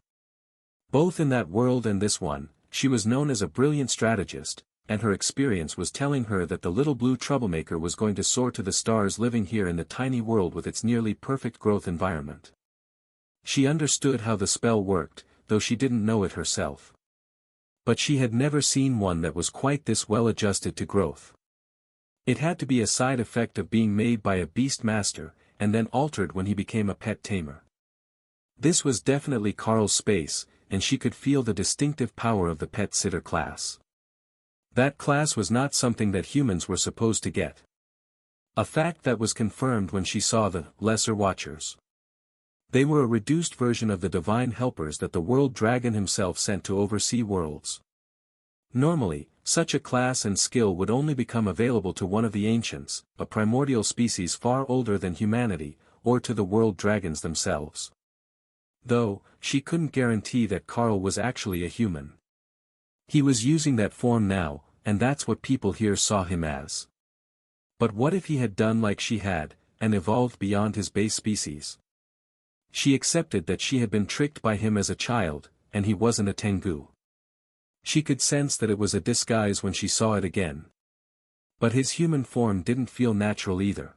Both in that world and this one, she was known as a brilliant strategist, and her experience was telling her that the little blue troublemaker was going to soar to the stars living here in the tiny world with its nearly perfect growth environment. She understood how the spell worked, though she didn't know it herself. But she had never seen one that was quite this well adjusted to growth. It had to be a side effect of being made by a beast master, and then altered when he became a pet tamer. This was definitely Carl's space, and she could feel the distinctive power of the pet sitter class. That class was not something that humans were supposed to get. A fact that was confirmed when she saw the Lesser Watchers. They were a reduced version of the divine helpers that the world dragon himself sent to oversee worlds. Normally, such a class and skill would only become available to one of the ancients, a primordial species far older than humanity, or to the world dragons themselves. Though, she couldn't guarantee that Carl was actually a human. He was using that form now, and that's what people here saw him as. But what if he had done like she had, and evolved beyond his base species? She accepted that she had been tricked by him as a child, and he wasn't a Tengu. She could sense that it was a disguise when she saw it again. But his human form didn't feel natural either.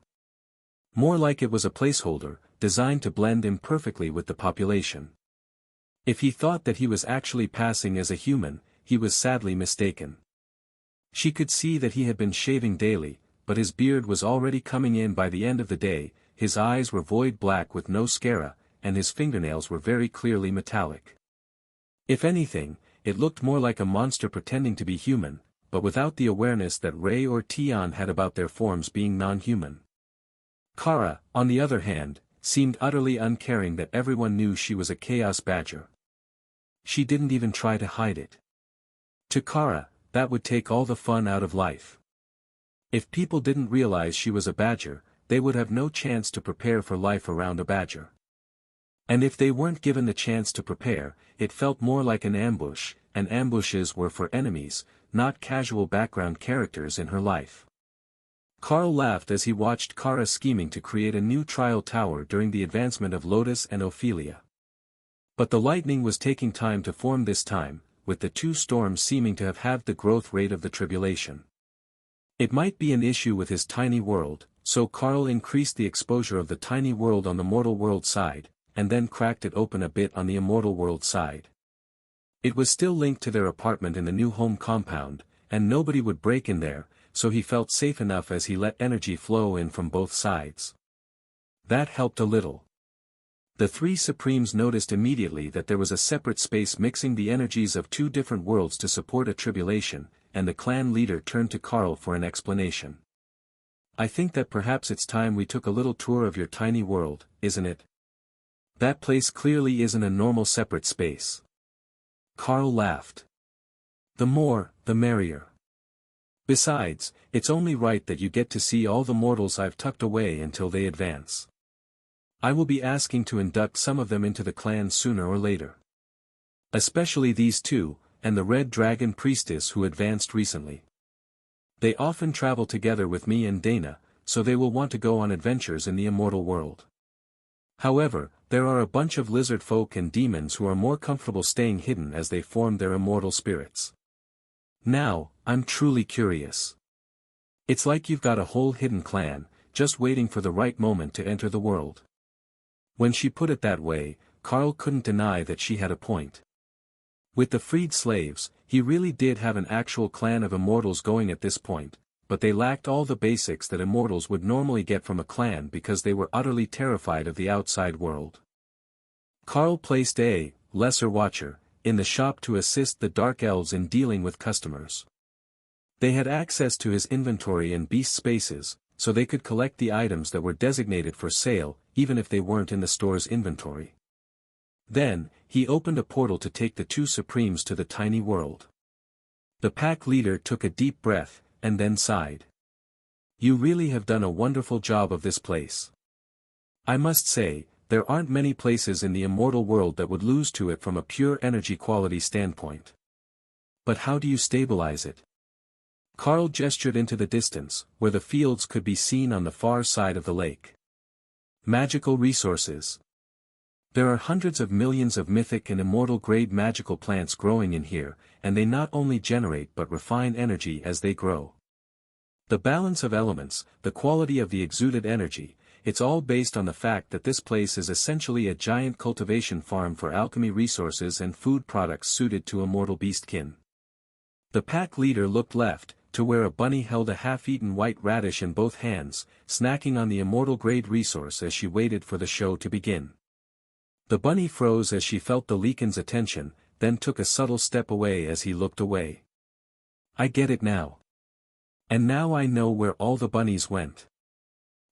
More like it was a placeholder, designed to blend imperfectly with the population. If he thought that he was actually passing as a human, he was sadly mistaken. She could see that he had been shaving daily, but his beard was already coming in by the end of the day, his eyes were void black with no scara, and his fingernails were very clearly metallic. If anything, it looked more like a monster pretending to be human, but without the awareness that Ray or Tian had about their forms being non-human. Kara, on the other hand, seemed utterly uncaring that everyone knew she was a chaos badger. She didn't even try to hide it. To Kara, that would take all the fun out of life. If people didn't realize she was a badger, they would have no chance to prepare for life around a badger. And if they weren't given the chance to prepare, it felt more like an ambush, and ambushes were for enemies, not casual background characters in her life. Carl laughed as he watched Kara scheming to create a new trial tower during the advancement of Lotus and Ophelia. But the lightning was taking time to form this time, with the two storms seeming to have halved the growth rate of the tribulation. It might be an issue with his tiny world, so Carl increased the exposure of the tiny world on the mortal world side, and then cracked it open a bit on the immortal world side. It was still linked to their apartment in the new home compound, and nobody would break in there, so he felt safe enough as he let energy flow in from both sides. That helped a little. The three Supremes noticed immediately that there was a separate space mixing the energies of two different worlds to support a tribulation, and the clan leader turned to Carl for an explanation. I think that perhaps it's time we took a little tour of your tiny world, isn't it? That place clearly isn't a normal separate space. Carl laughed. The more, the merrier. Besides, it's only right that you get to see all the mortals I've tucked away until they advance. I will be asking to induct some of them into the clan sooner or later. Especially these two, and the Red Dragon Priestess who advanced recently. They often travel together with me and Dana, so they will want to go on adventures in the immortal world. However, there are a bunch of lizard folk and demons who are more comfortable staying hidden as they form their immortal spirits. Now, I'm truly curious. It's like you've got a whole hidden clan, just waiting for the right moment to enter the world. When she put it that way, Carl couldn't deny that she had a point. With the freed slaves, he really did have an actual clan of immortals going at this point, but they lacked all the basics that immortals would normally get from a clan because they were utterly terrified of the outside world. Carl placed a lesser watcher in the shop to assist the Dark Elves in dealing with customers. They had access to his inventory and beast spaces, so they could collect the items that were designated for sale, even if they weren't in the store's inventory. Then, he opened a portal to take the two Supremes to the tiny world. The pack leader took a deep breath, and then sighed. You really have done a wonderful job of this place. I must say, there aren't many places in the immortal world that would lose to it from a pure energy quality standpoint. But how do you stabilize it? Carl gestured into the distance, where the fields could be seen on the far side of the lake. Magical resources. There are hundreds of millions of mythic and immortal-grade magical plants growing in here, and they not only generate but refine energy as they grow. The balance of elements, the quality of the exuded energy, it's all based on the fact that this place is essentially a giant cultivation farm for alchemy resources and food products suited to immortal beastkin. The pack leader looked left, to where a bunny held a half-eaten white radish in both hands, snacking on the immortal-grade resource as she waited for the show to begin. The bunny froze as she felt the Leakin's attention, then took a subtle step away as he looked away. I get it now. And now I know where all the bunnies went.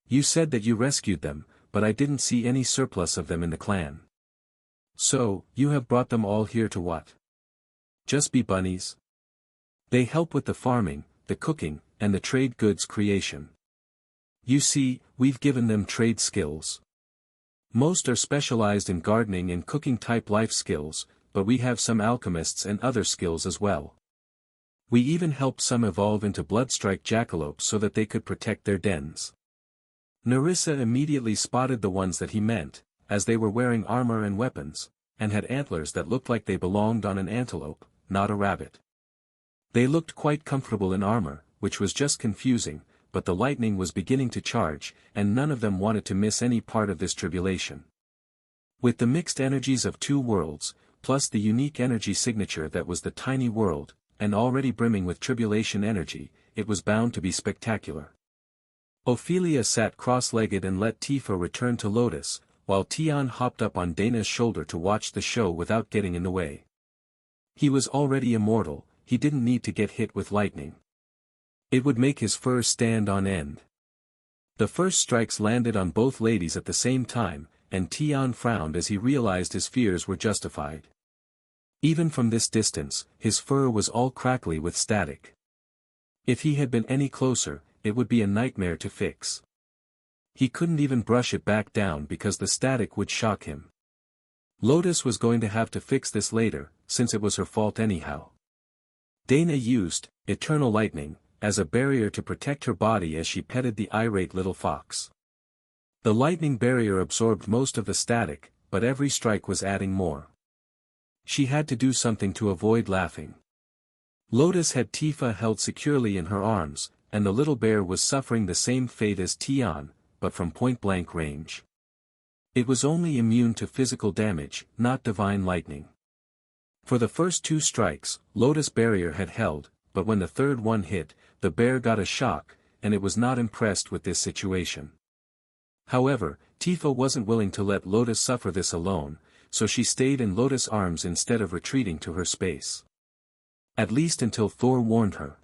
You said that you rescued them, but I didn't see any surplus of them in the clan. So, you have brought them all here to what? Just be bunnies? They help with the farming, the cooking, and the trade goods creation. You see, we've given them trade skills. Most are specialized in gardening and cooking type life skills, but we have some alchemists and other skills as well. We even helped some evolve into bloodstrike jackalopes so that they could protect their dens. Nerissa immediately spotted the ones that he meant, as they were wearing armor and weapons, and had antlers that looked like they belonged on an antelope, not a rabbit. They looked quite comfortable in armor, which was just confusing, but the lightning was beginning to charge, and none of them wanted to miss any part of this tribulation. With the mixed energies of two worlds, plus the unique energy signature that was the tiny world, and already brimming with tribulation energy, it was bound to be spectacular. Ophelia sat cross-legged and let Tifa return to Lotus, while Tian hopped up on Dana's shoulder to watch the show without getting in the way. He was already immortal, he didn't need to get hit with lightning. It would make his fur stand on end. The first strikes landed on both ladies at the same time, and Tian frowned as he realized his fears were justified. Even from this distance, his fur was all crackly with static. If he had been any closer, it would be a nightmare to fix. He couldn't even brush it back down because the static would shock him. Lotus was going to have to fix this later, since it was her fault anyhow. Dana used eternal lightning as a barrier to protect her body as she petted the irate little fox. The lightning barrier absorbed most of the static, but every strike was adding more. She had to do something to avoid laughing. Lotus had Tifa held securely in her arms, and the little bear was suffering the same fate as Tian, but from point-blank range. It was only immune to physical damage, not divine lightning. For the first 2 strikes, Lotus' barrier had held, but when the third one hit, the bear got a shock, and it was not impressed with this situation. However, Tifa wasn't willing to let Lotus suffer this alone, so she stayed in Lotus' arms instead of retreating to her space. At least until Thor warned her.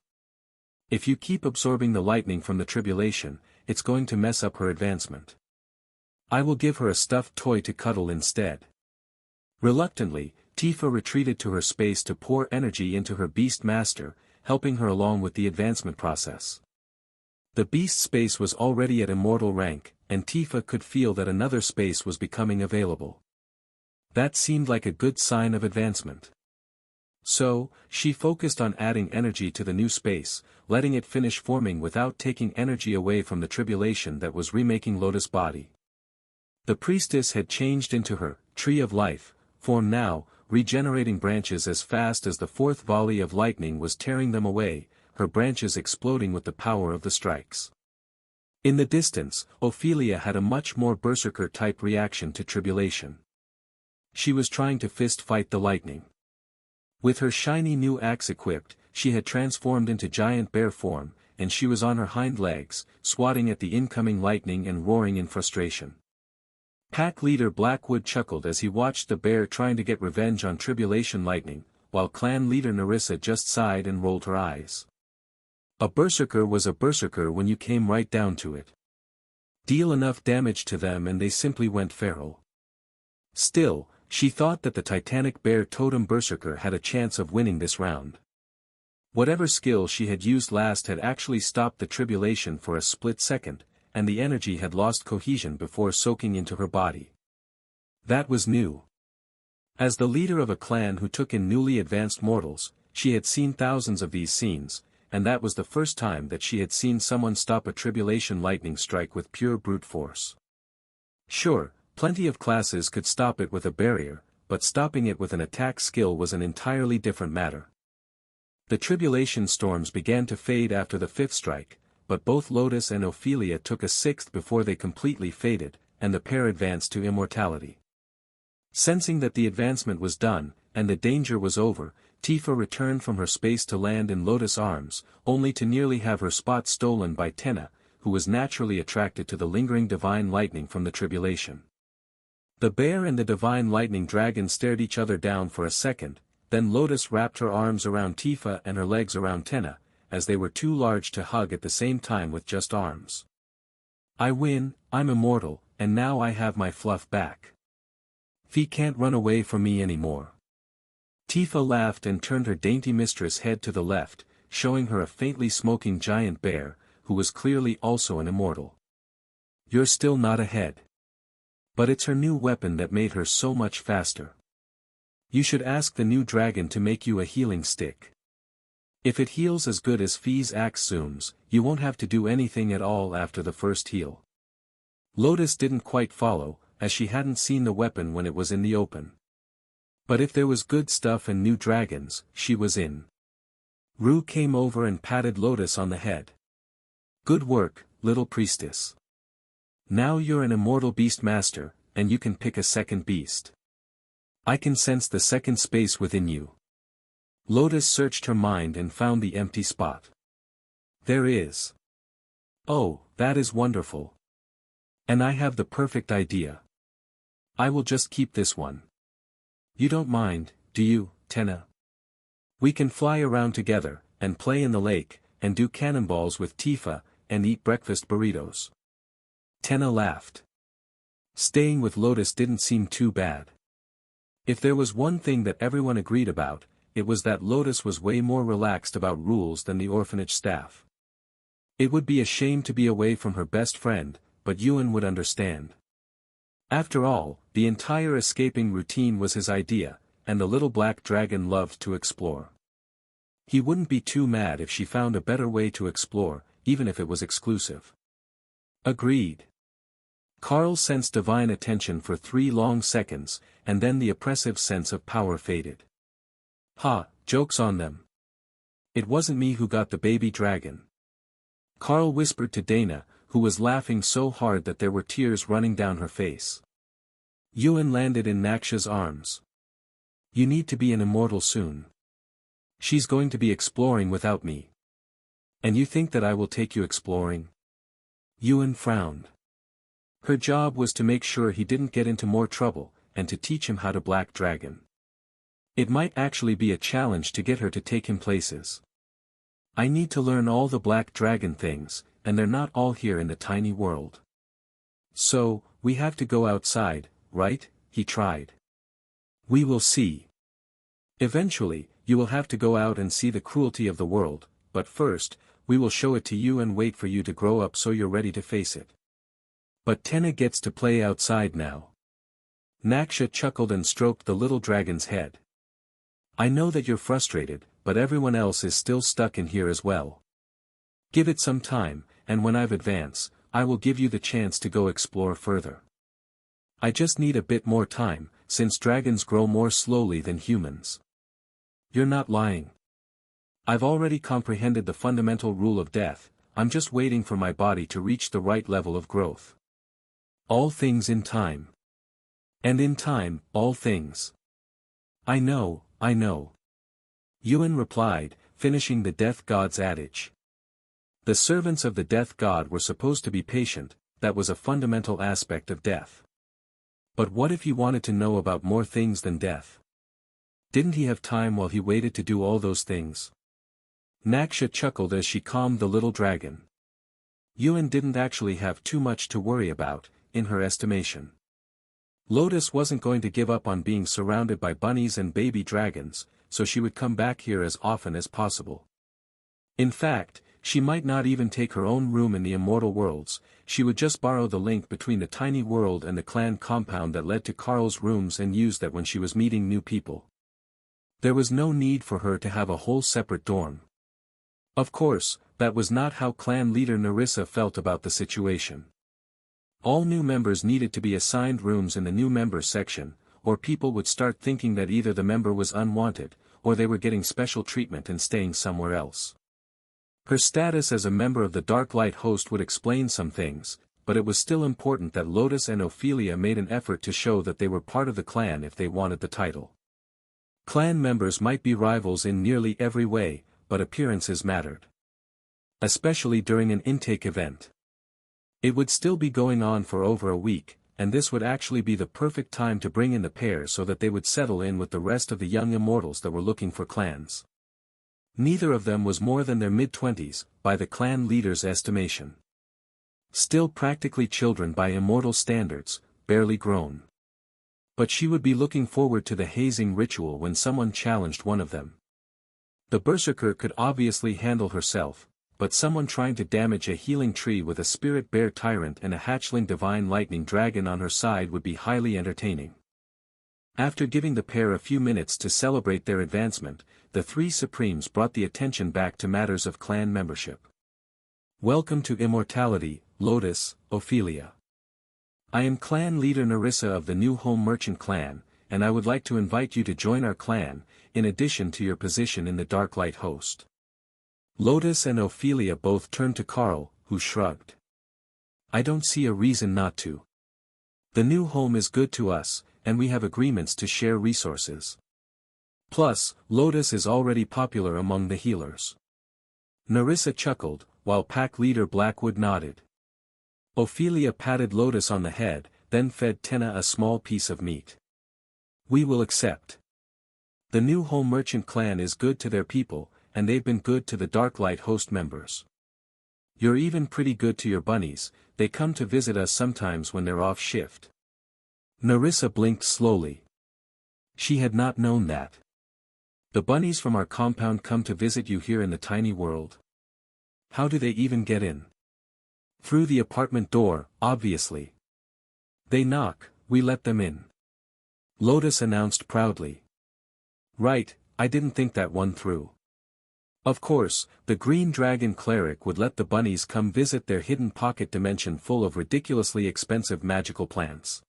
If you keep absorbing the lightning from the tribulation, it's going to mess up her advancement. I will give her a stuffed toy to cuddle instead. Reluctantly, Tifa retreated to her space to pour energy into her beast master, helping her along with the advancement process. The beast space was already at immortal rank, and Tifa could feel that another space was becoming available. That seemed like a good sign of advancement. So, she focused on adding energy to the new space, letting it finish forming without taking energy away from the tribulation that was remaking Lotus' body. The priestess had changed into her tree of life form now, regenerating branches as fast as the 4th volley of lightning was tearing them away, her branches exploding with the power of the strikes. In the distance, Ophelia had a much more berserker-type reaction to tribulation. She was trying to fist-fight the lightning. With her shiny new axe equipped, she had transformed into giant bear form, and she was on her hind legs, swatting at the incoming lightning and roaring in frustration. Pack leader Blackwood chuckled as he watched the bear trying to get revenge on tribulation lightning, while clan leader Narissa just sighed and rolled her eyes. A berserker was a berserker when you came right down to it. Deal enough damage to them and they simply went feral. Still, she thought that the titanic bear totem berserker had a chance of winning this round. Whatever skill she had used last had actually stopped the tribulation for a split second, and the energy had lost cohesion before soaking into her body. That was new. As the leader of a clan who took in newly advanced mortals, she had seen thousands of these scenes, and that was the first time that she had seen someone stop a tribulation lightning strike with pure brute force. Sure, plenty of classes could stop it with a barrier, but stopping it with an attack skill was an entirely different matter. The tribulation storms began to fade after the 5th strike, but both Lotus and Ophelia took a 6th before they completely faded, and the pair advanced to immortality. Sensing that the advancement was done, and the danger was over, Tifa returned from her space to land in Lotus' arms, only to nearly have her spot stolen by Tenna, who was naturally attracted to the lingering divine lightning from the tribulation. The bear and the divine lightning dragon stared each other down for a second, then Lotus wrapped her arms around Tifa and her legs around Tenna, as they were too large to hug at the same time with just arms. I win, I'm immortal, and now I have my fluff back. Fee can't run away from me anymore. Tifa laughed and turned her dainty mistress' head to the left, showing her a faintly smoking giant bear, who was clearly also an immortal. You're still not ahead. But it's her new weapon that made her so much faster. You should ask the new dragon to make you a healing stick. If it heals as good as Fee's axe zooms, you won't have to do anything at all after the first heal. Lotus didn't quite follow, as she hadn't seen the weapon when it was in the open. But if there was good stuff and new dragons, she was in. Rue came over and patted Lotus on the head. Good work, little priestess. Now you're an immortal beast master, and you can pick a second beast. I can sense the second space within you. Lotus searched her mind and found the empty spot. There is. Oh, that is wonderful. And I have the perfect idea. I will just keep this one. You don't mind, do you, Tenna? We can fly around together, and play in the lake, and do cannonballs with Tifa, and eat breakfast burritos. Tenna laughed. Staying with Lotus didn't seem too bad. If there was one thing that everyone agreed about, it was that Lotus was way more relaxed about rules than the orphanage staff. It would be a shame to be away from her best friend, but Ewan would understand. After all, the entire escaping routine was his idea, and the little black dragon loved to explore. He wouldn't be too mad if she found a better way to explore, even if it was exclusive. Agreed. Carl sensed divine attention for 3 long seconds, and then the oppressive sense of power faded. Ha, joke's on them. It wasn't me who got the baby dragon. Carl whispered to Dana, who was laughing so hard that there were tears running down her face. Ewan landed in Naksha's arms. You need to be an immortal soon. She's going to be exploring without me. And you think that I will take you exploring? Ewan frowned. Her job was to make sure he didn't get into more trouble, and to teach him how to black dragon. It might actually be a challenge to get her to take him places. I need to learn all the black dragon things, and they're not all here in the tiny world. So, we have to go outside, right? He tried. We will see. Eventually, you will have to go out and see the cruelty of the world, but first, we will show it to you and wait for you to grow up so you're ready to face it. But Tenna gets to play outside now. Naksha chuckled and stroked the little dragon's head. I know that you're frustrated, but everyone else is still stuck in here as well. Give it some time, and when I've advanced, I will give you the chance to go explore further. I just need a bit more time, since dragons grow more slowly than humans. You're not lying. I've already comprehended the fundamental rule of death, I'm just waiting for my body to reach the right level of growth. All things in time. And in time, all things. I know, I know. Ewan replied, finishing the death god's adage. The servants of the death god were supposed to be patient, that was a fundamental aspect of death. But what if he wanted to know about more things than death? Didn't he have time while he waited to do all those things? Naksha chuckled as she calmed the little dragon. Ewan didn't actually have too much to worry about, in her estimation. Lotus wasn't going to give up on being surrounded by bunnies and baby dragons, so she would come back here as often as possible. In fact, she might not even take her own room in the immortal worlds, she would just borrow the link between the tiny world and the clan compound that led to Carl's rooms and use that when she was meeting new people. There was no need for her to have a whole separate dorm. Of course, that was not how clan leader Nerissa felt about the situation. All new members needed to be assigned rooms in the new members section, or people would start thinking that either the member was unwanted, or they were getting special treatment and staying somewhere else. Her status as a member of the Dark Light host would explain some things, but it was still important that Lotus and Ophelia made an effort to show that they were part of the clan if they wanted the title. Clan members might be rivals in nearly every way, but appearances mattered. Especially during an intake event. It would still be going on for over a week, and this would actually be the perfect time to bring in the pair so that they would settle in with the rest of the young immortals that were looking for clans. Neither of them was more than their mid-20s, by the clan leader's estimation. Still practically children by immortal standards, barely grown. But she would be looking forward to the hazing ritual when someone challenged one of them. The berserker could obviously handle herself, but someone trying to damage a healing tree with a spirit bear tyrant and a hatchling divine lightning dragon on her side would be highly entertaining. After giving the pair a few minutes to celebrate their advancement, the 3 supremes brought the attention back to matters of clan membership. Welcome to immortality, Lotus, Ophelia. I am clan leader Nerissa of the New Home Merchant clan, and I would like to invite you to join our clan, in addition to your position in the Dark Light host. Lotus and Ophelia both turned to Carl, who shrugged. I don't see a reason not to. The new home is good to us, and we have agreements to share resources. Plus, Lotus is already popular among the healers. Nerissa chuckled, while pack leader Blackwood nodded. Ophelia patted Lotus on the head, then fed Tenna a small piece of meat. We will accept. The new home merchant clan is good to their people, and they've been good to the Darklight host members. You're even pretty good to your bunnies, they come to visit us sometimes when they're off shift. Nerissa blinked slowly. She had not known that. The bunnies from our compound come to visit you here in the tiny world. How do they even get in? Through the apartment door, obviously. They knock, we let them in. Lotus announced proudly. Right, I didn't think that one through. Of course, the Green Dragon Cleric would let the bunnies come visit their hidden pocket dimension full of ridiculously expensive magical plants.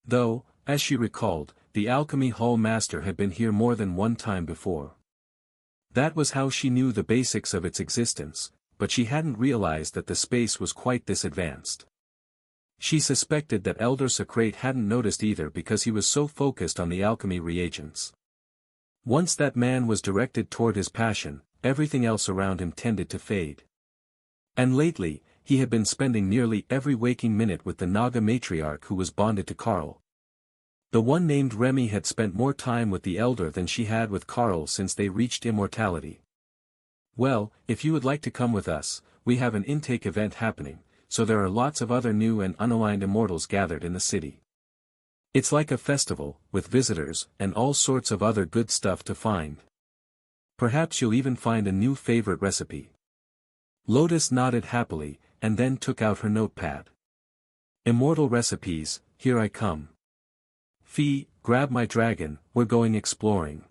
Though, as she recalled, the Alchemy Hall Master had been here more than one time before. That was how she knew the basics of its existence, but she hadn't realized that the space was quite this advanced. She suspected that Elder Socrate hadn't noticed either because he was so focused on the alchemy reagents. Once that man was directed toward his passion, everything else around him tended to fade. And lately, he had been spending nearly every waking minute with the Naga matriarch who was bonded to Carl. The one named Remy had spent more time with the elder than she had with Carl since they reached immortality. Well, if you would like to come with us, we have an intake event happening, so there are lots of other new and unaligned immortals gathered in the city. It's like a festival, with visitors, and all sorts of other good stuff to find. Perhaps you'll even find a new favorite recipe. Lotus nodded happily, and then took out her notepad. Immortal recipes, here I come. Fee, grab my dragon, we're going exploring.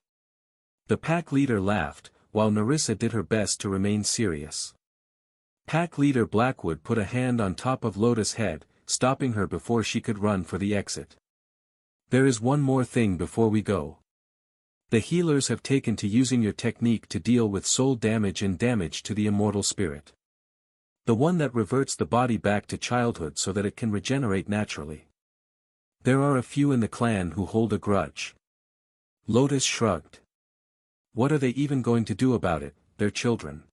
The pack leader laughed, while Nerissa did her best to remain serious. Pack leader Blackwood put a hand on top of Lotus' head, stopping her before she could run for the exit. There is one more thing before we go. The healers have taken to using your technique to deal with soul damage and damage to the immortal spirit. The one that reverts the body back to childhood so that it can regenerate naturally. There are a few in the clan who hold a grudge. Lotus shrugged. What are they even going to do about it, they're children.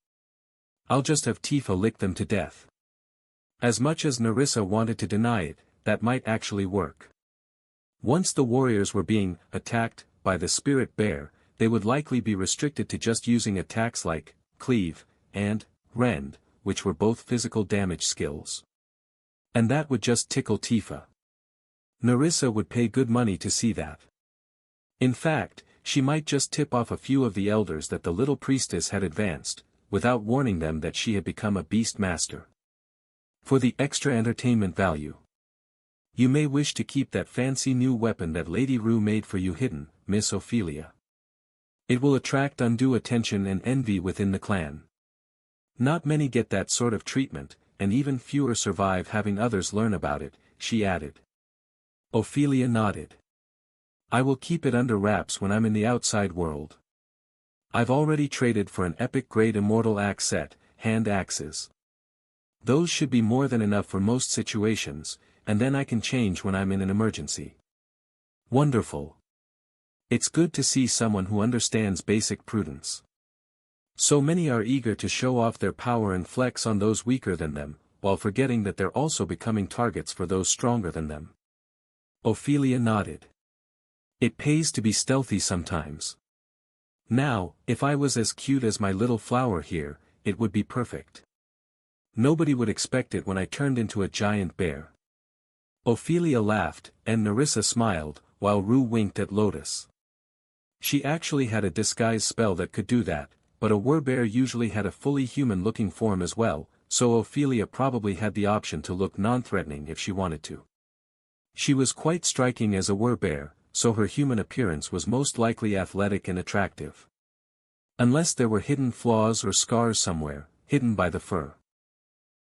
I'll just have Tifa lick them to death. As much as Nerissa wanted to deny it, that might actually work. Once the warriors were being attacked by the spirit bear, they would likely be restricted to just using attacks like cleave and rend, which were both physical damage skills. And that would just tickle Tifa. Nerissa would pay good money to see that. In fact, she might just tip off a few of the elders that the little priestess had advanced, without warning them that she had become a beast master. For the extra entertainment value. You may wish to keep that fancy new weapon that Lady Rue made for you hidden, Miss Ophelia. It will attract undue attention and envy within the clan. Not many get that sort of treatment, and even fewer survive having others learn about it, she added. Ophelia nodded. I will keep it under wraps when I'm in the outside world. I've already traded for an epic grade immortal axe set, hand axes. Those should be more than enough for most situations, and then I can change when I'm in an emergency. Wonderful. It's good to see someone who understands basic prudence. So many are eager to show off their power and flex on those weaker than them, while forgetting that they're also becoming targets for those stronger than them. Ophelia nodded. It pays to be stealthy sometimes. Now, if I was as cute as my little flower here, it would be perfect. Nobody would expect it when I turned into a giant bear. Ophelia laughed, and Nerissa smiled, while Rue winked at Lotus. She actually had a disguise spell that could do that, but a werbear usually had a fully human-looking form as well, so Ophelia probably had the option to look non-threatening if she wanted to. She was quite striking as a werbear, so her human appearance was most likely athletic and attractive. Unless there were hidden flaws or scars somewhere, hidden by the fur.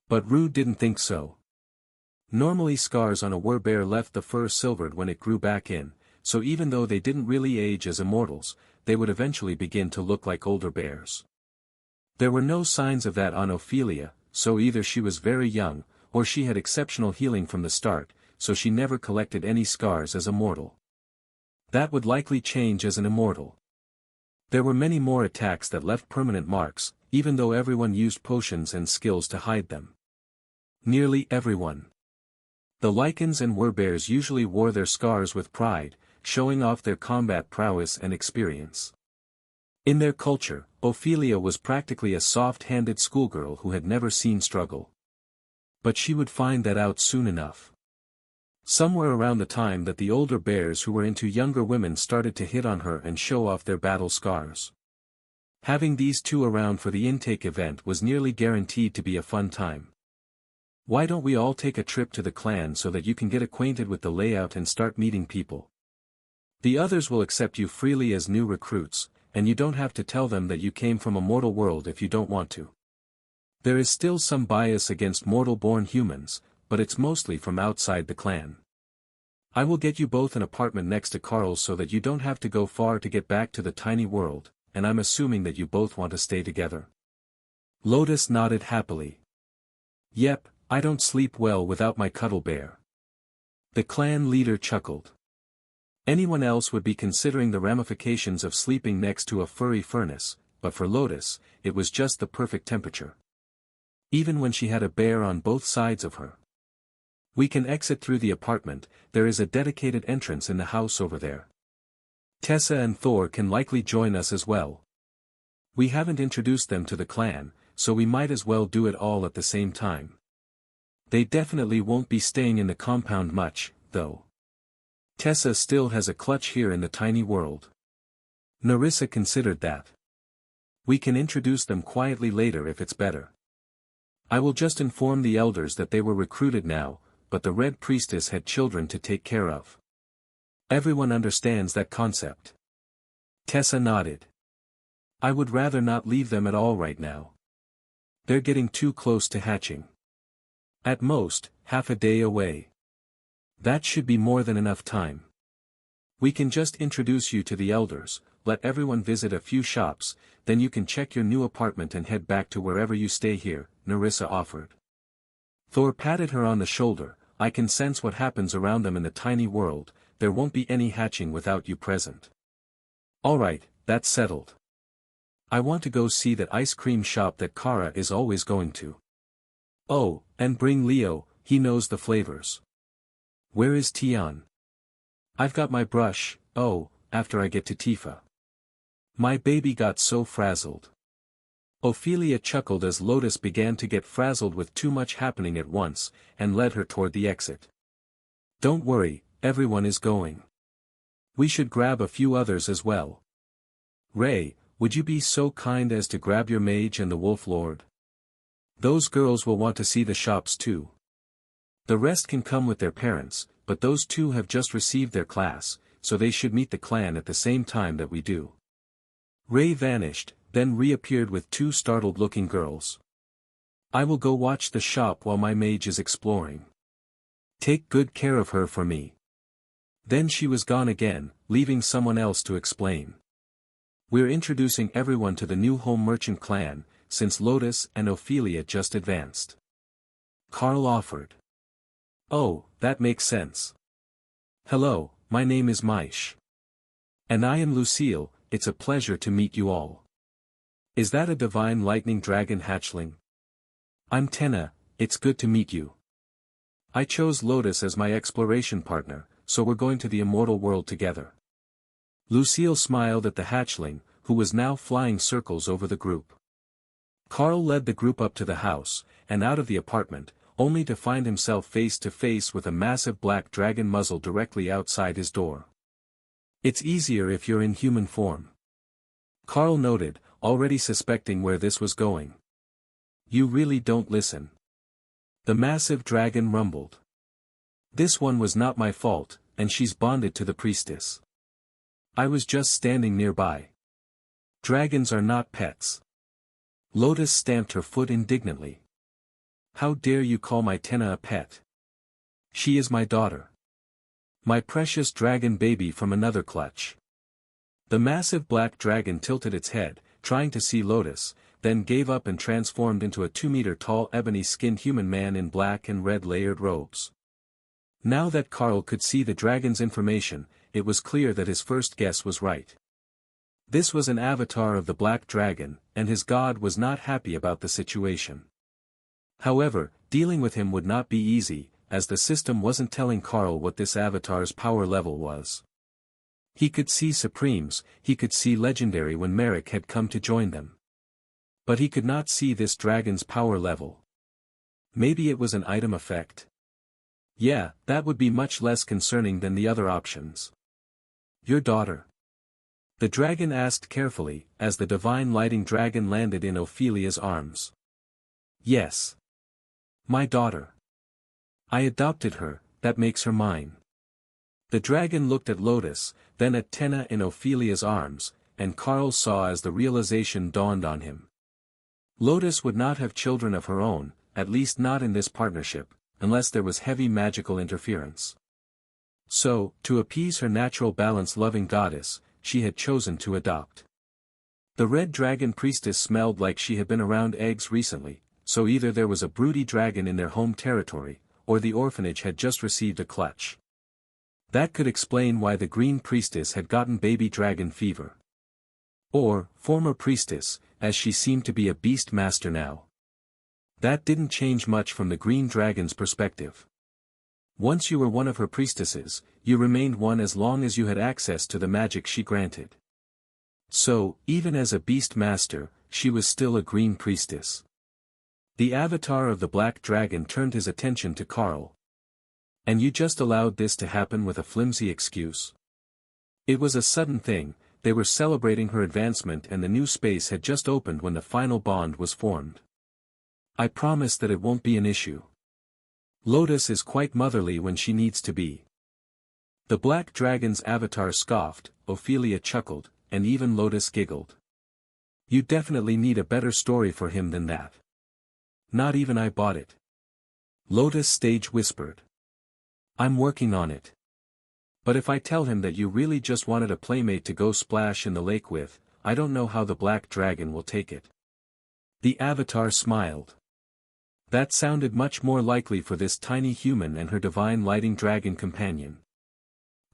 But Rue didn't think so. Normally scars on a werbear left the fur silvered when it grew back in, so even though they didn't really age as immortals, they would eventually begin to look like older bears. There were no signs of that on Ophelia, so either she was very young, or she had exceptional healing from the start, so she never collected any scars as a mortal. That would likely change as an immortal. There were many more attacks that left permanent marks, even though everyone used potions and skills to hide them. Nearly everyone. The lichens and werbears usually wore their scars with pride, showing off their combat prowess and experience. In their culture, Ophelia was practically a soft-handed schoolgirl who had never seen struggle. But she would find that out soon enough. Somewhere around the time that the older bears who were into younger women started to hit on her and show off their battle scars. Having these two around for the intake event was nearly guaranteed to be a fun time. Why don't we all take a trip to the clan so that you can get acquainted with the layout and start meeting people? The others will accept you freely as new recruits, and you don't have to tell them that you came from a mortal world if you don't want to. There is still some bias against mortal-born humans, but it's mostly from outside the clan. I will get you both an apartment next to Carl's so that you don't have to go far to get back to the tiny world, and I'm assuming that you both want to stay together. Lotus nodded happily. Yep, I don't sleep well without my cuddle bear. The clan leader chuckled. Anyone else would be considering the ramifications of sleeping next to a furry furnace, but for Lotus, it was just the perfect temperature. Even when she had a bear on both sides of her. We can exit through the apartment, there is a dedicated entrance in the house over there. Tessa and Thor can likely join us as well. We haven't introduced them to the clan, so we might as well do it all at the same time. They definitely won't be staying in the compound much, though. Tessa still has a clutch here in the tiny world. Nerissa considered that. We can introduce them quietly later if it's better. I will just inform the elders that they were recruited now, but the Red Priestess had children to take care of. Everyone understands that concept. Tessa nodded. I would rather not leave them at all right now. They're getting too close to hatching. At most, half a day away. That should be more than enough time. We can just introduce you to the elders, let everyone visit a few shops, then you can check your new apartment and head back to wherever you stay here, Nerissa offered. Thor patted her on the shoulder. I can sense what happens around them in the tiny world, there won't be any hatching without you present. Alright, that's settled. I want to go see that ice cream shop that Kara is always going to. Oh, and bring Leo, he knows the flavors. Where is Tian? I've got my brush, after I get to Tifa. My baby got so frazzled. Ophelia chuckled as Lotus began to get frazzled with too much happening at once, and led her toward the exit. Don't worry, everyone is going. We should grab a few others as well. Ray, would you be so kind as to grab your mage and the Wolf Lord? Those girls will want to see the shops too. The rest can come with their parents, but those two have just received their class, so they should meet the clan at the same time that we do. Ray vanished, then reappeared with two startled-looking girls. I will go watch the shop while my mage is exploring. Take good care of her for me. Then she was gone again, leaving someone else to explain. We're introducing everyone to the new home merchant clan, since Lotus and Ophelia just advanced. Carl offered. Oh, that makes sense. Hello, my name is Maish. And I am Lucille, it's a pleasure to meet you all. Is that a divine lightning dragon hatchling? I'm Tenna, it's good to meet you. I chose Lotus as my exploration partner, so we're going to the immortal world together. Lucille smiled at the hatchling, who was now flying circles over the group. Carl led the group up to the house, and out of the apartment, only to find himself face to face with a massive black dragon muzzle directly outside his door. It's easier if you're in human form. Carl noted, already suspecting where this was going. You really don't listen. The massive dragon rumbled. This one was not my fault, and she's bonded to the priestess. I was just standing nearby. Dragons are not pets. Lotus stamped her foot indignantly. How dare you call my Tenna a pet? She is my daughter. My precious dragon baby from another clutch. The massive black dragon tilted its head, trying to see Lotus, then gave up and transformed into a 2-meter-tall ebony-skinned human man in black and red layered robes. Now that Carl could see the dragon's information, it was clear that his first guess was right. This was an avatar of the black dragon, and his god was not happy about the situation. However, dealing with him would not be easy, as the system wasn't telling Carl what this avatar's power level was. He could see Supremes, he could see Legendary when Merrick had come to join them. But he could not see this dragon's power level. Maybe it was an item effect? Yeah, that would be much less concerning than the other options. Your daughter? The dragon asked carefully, as the divine lighting dragon landed in Ophelia's arms. Yes. My daughter. I adopted her, that makes her mine. The dragon looked at Lotus, then at Tenna in Ophelia's arms, and Carl saw as the realization dawned on him. Lotus would not have children of her own, at least not in this partnership, unless there was heavy magical interference. So, to appease her natural balance-loving goddess, she had chosen to adopt. The red dragon priestess smelled like she had been around eggs recently, so either there was a broody dragon in their home territory, or the orphanage had just received a clutch. That could explain why the green priestess had gotten baby dragon fever. Or, former priestess, as she seemed to be a beast master now. That didn't change much from the green dragon's perspective. Once you were one of her priestesses, you remained one as long as you had access to the magic she granted. So, even as a beast master, she was still a green priestess. The avatar of the black dragon turned his attention to Carl. And you just allowed this to happen with a flimsy excuse? It was a sudden thing, they were celebrating her advancement and the new space had just opened when the final bond was formed. I promise that it won't be an issue. Lotus is quite motherly when she needs to be. The black dragon's avatar scoffed, Ophelia chuckled, and even Lotus giggled. You definitely need a better story for him than that. Not even I bought it. Lotus stage whispered. I'm working on it. But if I tell him that you really just wanted a playmate to go splash in the lake with, I don't know how the black dragon will take it. The avatar smiled. That sounded much more likely for this tiny human and her divine lighting dragon companion.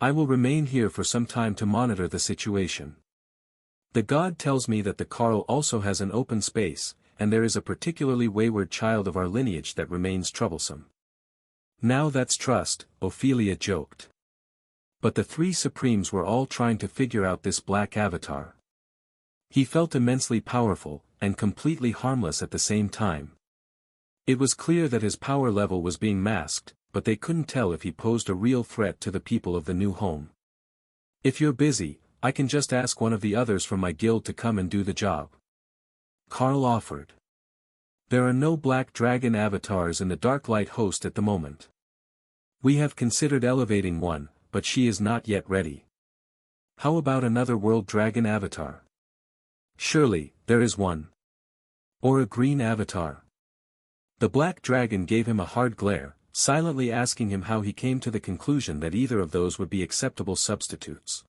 I will remain here for some time to monitor the situation. The god tells me that the Carl also has an open space, and there is a particularly wayward child of our lineage that remains troublesome. Now that's trust, Ophelia joked. But the three Supremes were all trying to figure out this black avatar. He felt immensely powerful, and completely harmless at the same time. It was clear that his power level was being masked, but they couldn't tell if he posed a real threat to the people of the new home. If you're busy, I can just ask one of the others from my guild to come and do the job. Carl offered. There are no black dragon avatars in the Darklight host at the moment. We have considered elevating one, but she is not yet ready. How about another world dragon avatar? Surely, there is one. Or a green avatar. The black dragon gave him a hard glare, silently asking him how he came to the conclusion that either of those would be acceptable substitutes.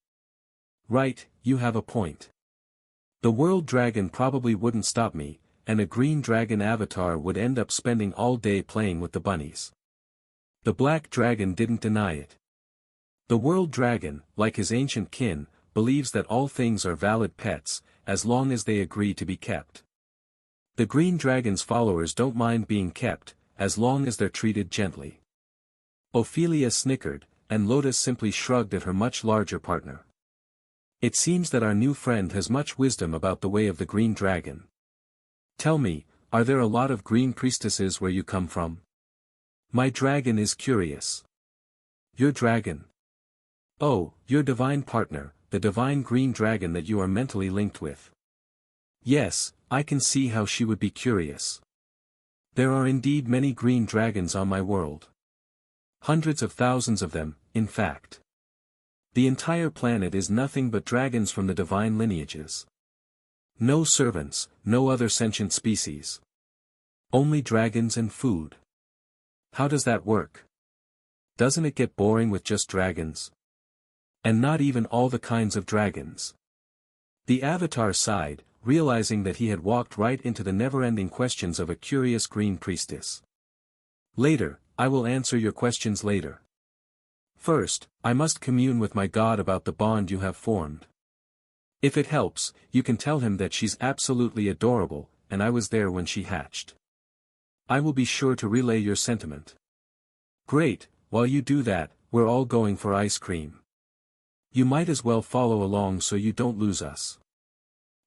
Right, you have a point. The world dragon probably wouldn't stop me, and a green dragon avatar would end up spending all day playing with the bunnies. The black dragon didn't deny it. The world dragon, like his ancient kin, believes that all things are valid pets, as long as they agree to be kept. The green dragon's followers don't mind being kept, as long as they're treated gently. Ophelia snickered, and Lotus simply shrugged at her much larger partner. It seems that our new friend has much wisdom about the way of the green dragon. Tell me, are there a lot of green priestesses where you come from? My dragon is curious. Your dragon? Oh, your divine partner, the divine green dragon that you are mentally linked with. Yes, I can see how she would be curious. There are indeed many green dragons on my world. Hundreds of thousands of them, in fact. The entire planet is nothing but dragons from the divine lineages. No servants, no other sentient species. Only dragons and food. How does that work? Doesn't it get boring with just dragons? And not even all the kinds of dragons. The avatar sighed, realizing that he had walked right into the never-ending questions of a curious green priestess. Later, I will answer your questions later. First, I must commune with my god about the bond you have formed. If it helps, you can tell him that she's absolutely adorable, and I was there when she hatched. I will be sure to relay your sentiment. Great, while you do that, we're all going for ice cream. You might as well follow along so you don't lose us.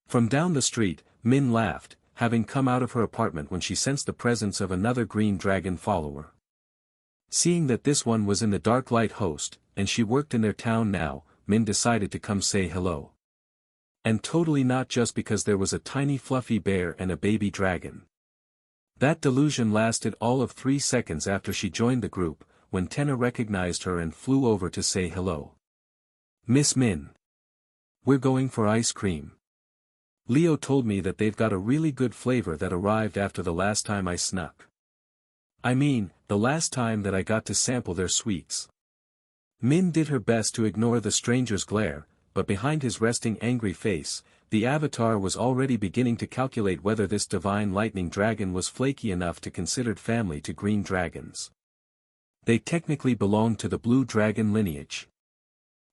From down the street, Min laughed, having come out of her apartment when she sensed the presence of another green dragon follower. Seeing that this one was in the Dark Light host, and she worked in their town now, Min decided to come say hello. And totally not just because there was a tiny fluffy bear and a baby dragon. That delusion lasted all of 3 seconds after she joined the group, when Tenna recognized her and flew over to say hello. Miss Min. We're going for ice cream. Leo told me that they've got a really good flavor that arrived after the last time I snuck. I mean, the last time that I got to sample their sweets. Min did her best to ignore the stranger's glare, but behind his resting angry face, the avatar was already beginning to calculate whether this divine lightning dragon was flaky enough to consider family to green dragons. They technically belonged to the blue dragon lineage.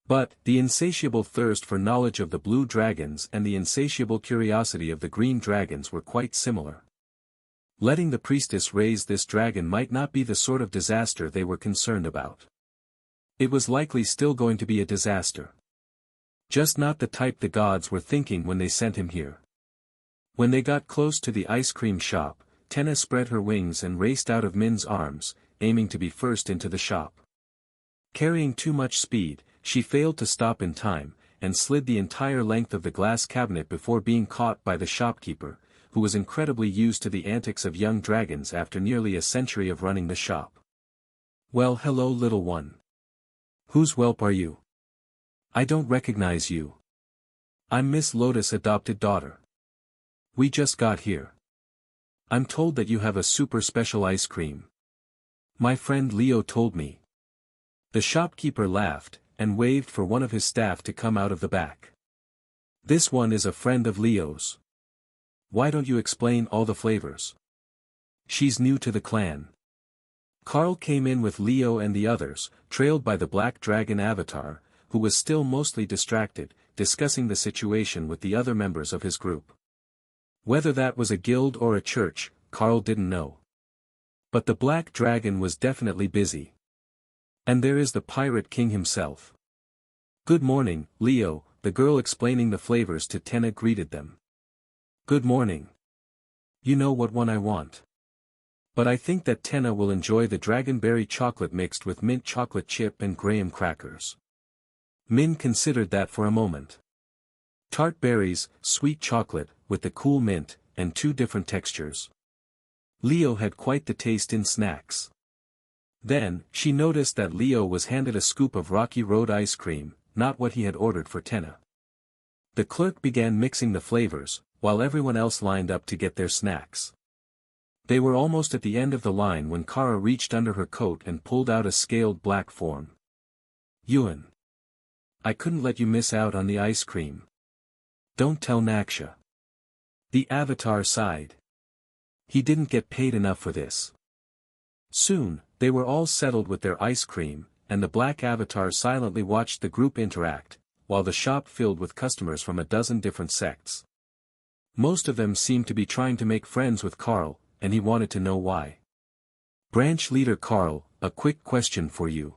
But, the insatiable thirst for knowledge of the blue dragons and the insatiable curiosity of the green dragons were quite similar. Letting the priestess raise this dragon might not be the sort of disaster they were concerned about. It was likely still going to be a disaster. Just not the type the gods were thinking when they sent him here. When they got close to the ice cream shop, Tenna spread her wings and raced out of Min's arms, aiming to be first into the shop. Carrying too much speed, she failed to stop in time, and slid the entire length of the glass cabinet before being caught by the shopkeeper, who was incredibly used to the antics of young dragons after nearly a century of running the shop. Well, hello little one. Whose whelp are you? I don't recognize you. I'm Miss Lotus' adopted daughter. We just got here. I'm told that you have a super special ice cream. My friend Leo told me. The shopkeeper laughed, and waved for one of his staff to come out of the back. This one is a friend of Leo's. Why don't you explain all the flavors? She's new to the clan. Carl came in with Leo and the others, trailed by the black dragon avatar, who was still mostly distracted, discussing the situation with the other members of his group. Whether that was a guild or a church, Carl didn't know. But the black dragon was definitely busy. And there is the pirate king himself. Good morning, Leo, the girl explaining the flavors to Tenna greeted them. Good morning. You know what one I want. But I think that Tenna will enjoy the dragonberry chocolate mixed with mint chocolate chip and graham crackers. Min considered that for a moment. Tart berries, sweet chocolate, with the cool mint, and 2 different textures. Leo had quite the taste in snacks. Then, she noticed that Leo was handed a scoop of Rocky Road ice cream, not what he had ordered for Tenna. The clerk began mixing the flavors, while everyone else lined up to get their snacks. They were almost at the end of the line when Kara reached under her coat and pulled out a scaled black form. Yuan. I couldn't let you miss out on the ice cream. Don't tell Naksha. The avatar sighed. He didn't get paid enough for this. Soon, they were all settled with their ice cream, and the black avatar silently watched the group interact, while the shop filled with customers from a dozen different sects. Most of them seemed to be trying to make friends with Carl, and he wanted to know why. Branch leader Carl, a quick question for you.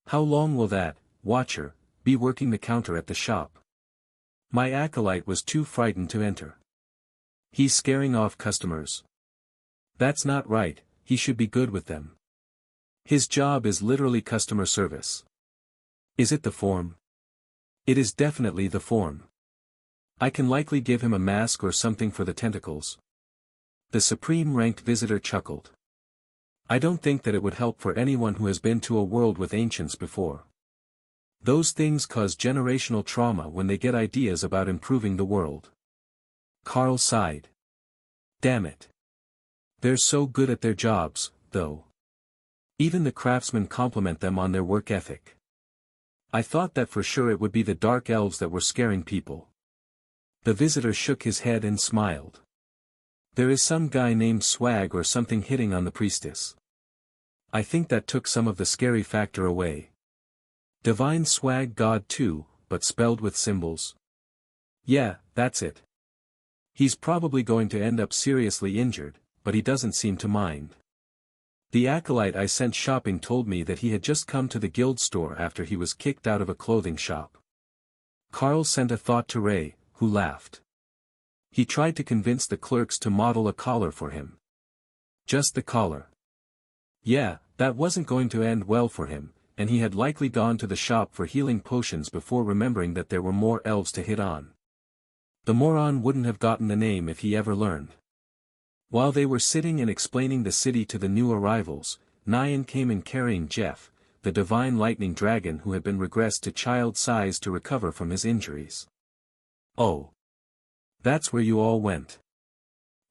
How long will that, watcher, be working the counter at the shop? My acolyte was too frightened to enter. He's scaring off customers. That's not right, he should be good with them. His job is literally customer service. Is it the form? It is definitely the form. I can likely give him a mask or something for the tentacles. The supreme-ranked visitor chuckled. I don't think that it would help for anyone who has been to a world with ancients before. Those things cause generational trauma when they get ideas about improving the world. Carl sighed. Damn it. They're so good at their jobs, though. Even the craftsmen compliment them on their work ethic. I thought that for sure it would be the dark elves that were scaring people. The visitor shook his head and smiled. There is some guy named Swag or something hitting on the priestess. I think that took some of the scary factor away. Divine Swag God too, but spelled with symbols. Yeah, that's it. He's probably going to end up seriously injured, but he doesn't seem to mind. The acolyte I sent shopping told me that he had just come to the guild store after he was kicked out of a clothing shop. Carl sent a thought to Ray, who laughed. He tried to convince the clerks to model a collar for him. Just the collar. Yeah, that wasn't going to end well for him, and he had likely gone to the shop for healing potions before remembering that there were more elves to hit on. The moron wouldn't have gotten the name if he ever learned. While they were sitting and explaining the city to the new arrivals, Nyan came in carrying Jeff, the divine lightning dragon who had been regressed to child size to recover from his injuries. Oh. That's where you all went.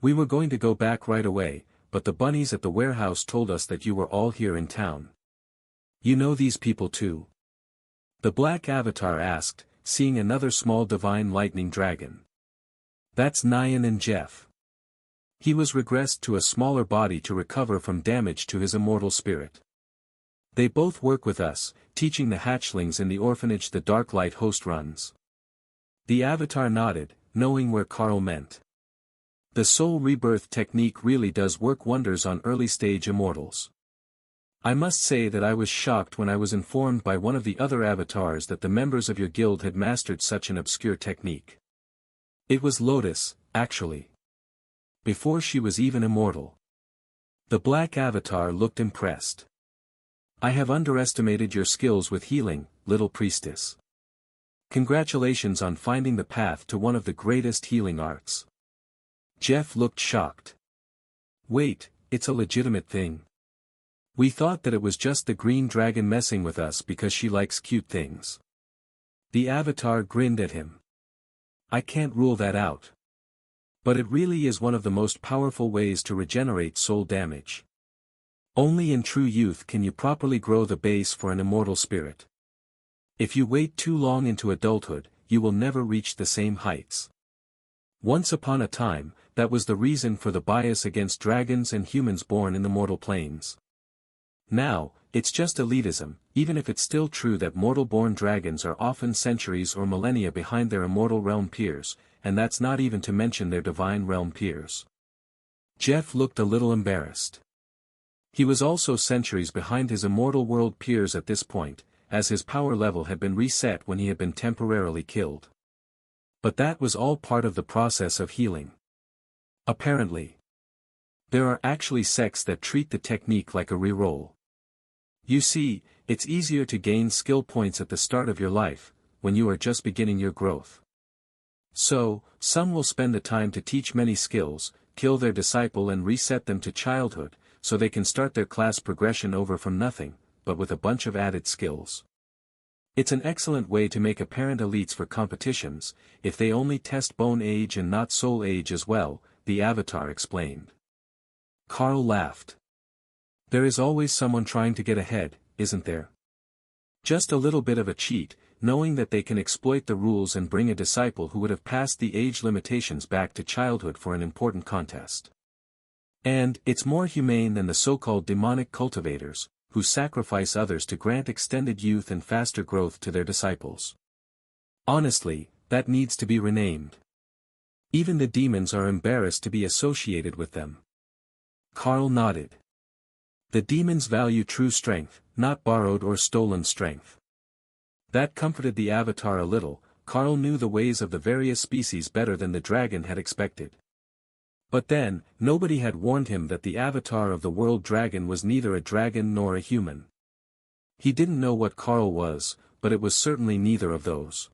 We were going to go back right away, but the bunnies at the warehouse told us that you were all here in town. You know these people too? The black avatar asked, seeing another small divine lightning dragon. That's Nyan and Jeff. He was regressed to a smaller body to recover from damage to his immortal spirit. They both work with us, teaching the hatchlings in the orphanage the Dark Light host runs. The avatar nodded, knowing where Carl meant. The soul rebirth technique really does work wonders on early-stage immortals. I must say that I was shocked when I was informed by one of the other avatars that the members of your guild had mastered such an obscure technique. It was Lotus, actually. Before she was even immortal. The black avatar looked impressed. I have underestimated your skills with healing, little priestess. Congratulations on finding the path to one of the greatest healing arts. Jeff looked shocked. Wait, it's a legitimate thing. We thought that it was just the green dragon messing with us because she likes cute things. The avatar grinned at him. I can't rule that out. But it really is one of the most powerful ways to regenerate soul damage. Only in true youth can you properly grow the base for an immortal spirit. If you wait too long into adulthood, you will never reach the same heights. Once upon a time, that was the reason for the bias against dragons and humans born in the mortal planes. Now, it's just elitism, even if it's still true that mortal-born dragons are often centuries or millennia behind their immortal realm peers, and that's not even to mention their divine realm peers. Jeff looked a little embarrassed. He was also centuries behind his immortal world peers at this point, as his power level had been reset when he had been temporarily killed. But that was all part of the process of healing. Apparently. There are actually sects that treat the technique like a reroll. You see, it's easier to gain skill points at the start of your life, when you are just beginning your growth. So, some will spend the time to teach many skills, kill their disciple and reset them to childhood, so they can start their class progression over from nothing, but with a bunch of added skills. It's an excellent way to make apparent elites for competitions, if they only test bone age and not soul age as well, the avatar explained. Carl laughed. There is always someone trying to get ahead, isn't there? Just a little bit of a cheat, knowing that they can exploit the rules and bring a disciple who would have passed the age limitations back to childhood for an important contest. And it's more humane than the so-called demonic cultivators, who sacrifice others to grant extended youth and faster growth to their disciples. Honestly, that needs to be renamed. Even the demons are embarrassed to be associated with them. Carl nodded. The demons value true strength, not borrowed or stolen strength. That comforted the avatar a little. Carl knew the ways of the various species better than the dragon had expected. But then, nobody had warned him that the avatar of the world dragon was neither a dragon nor a human. He didn't know what Carl was, but it was certainly neither of those.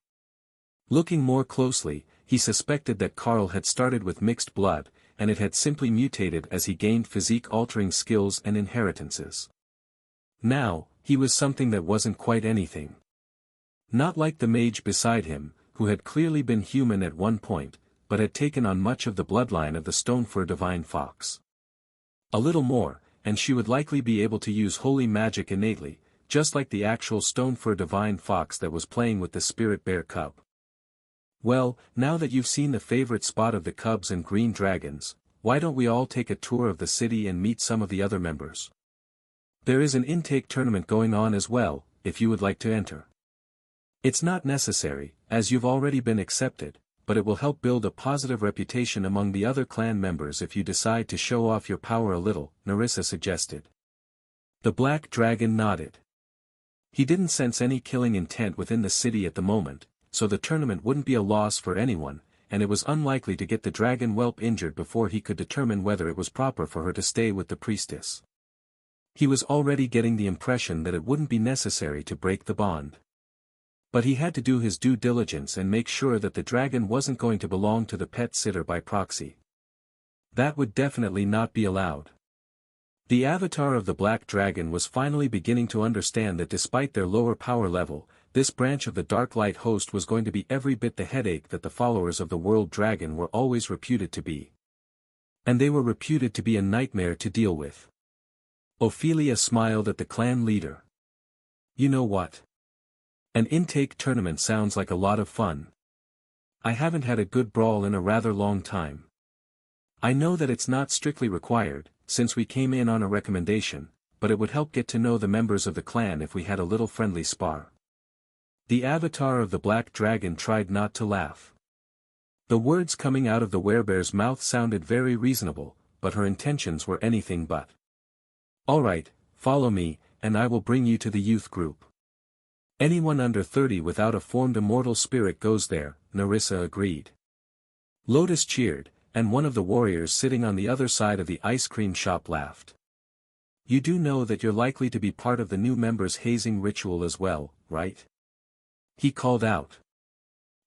Looking more closely, he suspected that Carl had started with mixed blood, and it had simply mutated as he gained physique-altering skills and inheritances. Now, he was something that wasn't quite anything. Not like the mage beside him, who had clearly been human at one point, but had taken on much of the bloodline of the Stonefur divine fox. A little more, and she would likely be able to use holy magic innately, just like the actual Stonefur divine fox that was playing with the spirit bear cub. Well, now that you've seen the favorite spot of the cubs and green dragons, why don't we all take a tour of the city and meet some of the other members? There is an intake tournament going on as well, if you would like to enter. It's not necessary, as you've already been accepted, but it will help build a positive reputation among the other clan members if you decide to show off your power a little, Narissa suggested. The black dragon nodded. He didn't sense any killing intent within the city at the moment, so the tournament wouldn't be a loss for anyone, and it was unlikely to get the dragon whelp injured before he could determine whether it was proper for her to stay with the priestess. He was already getting the impression that it wouldn't be necessary to break the bond. But he had to do his due diligence and make sure that the dragon wasn't going to belong to the pet sitter by proxy. That would definitely not be allowed. The avatar of the black dragon was finally beginning to understand that despite their lower power level, this branch of the Dark Light host was going to be every bit the headache that the followers of the World Dragon were always reputed to be. And they were reputed to be a nightmare to deal with. Ophelia smiled at the clan leader. You know what? An intake tournament sounds like a lot of fun. I haven't had a good brawl in a rather long time. I know that it's not strictly required, since we came in on a recommendation, but it would help get to know the members of the clan if we had a little friendly spar. The avatar of the black dragon tried not to laugh. The words coming out of the werebear's mouth sounded very reasonable, but her intentions were anything but. Alright, follow me, and I will bring you to the youth group. Anyone under 30 without a formed immortal spirit goes there, Nerissa agreed. Lotus cheered, and one of the warriors sitting on the other side of the ice cream shop laughed. You do know that you're likely to be part of the new members' hazing ritual as well, right? He called out.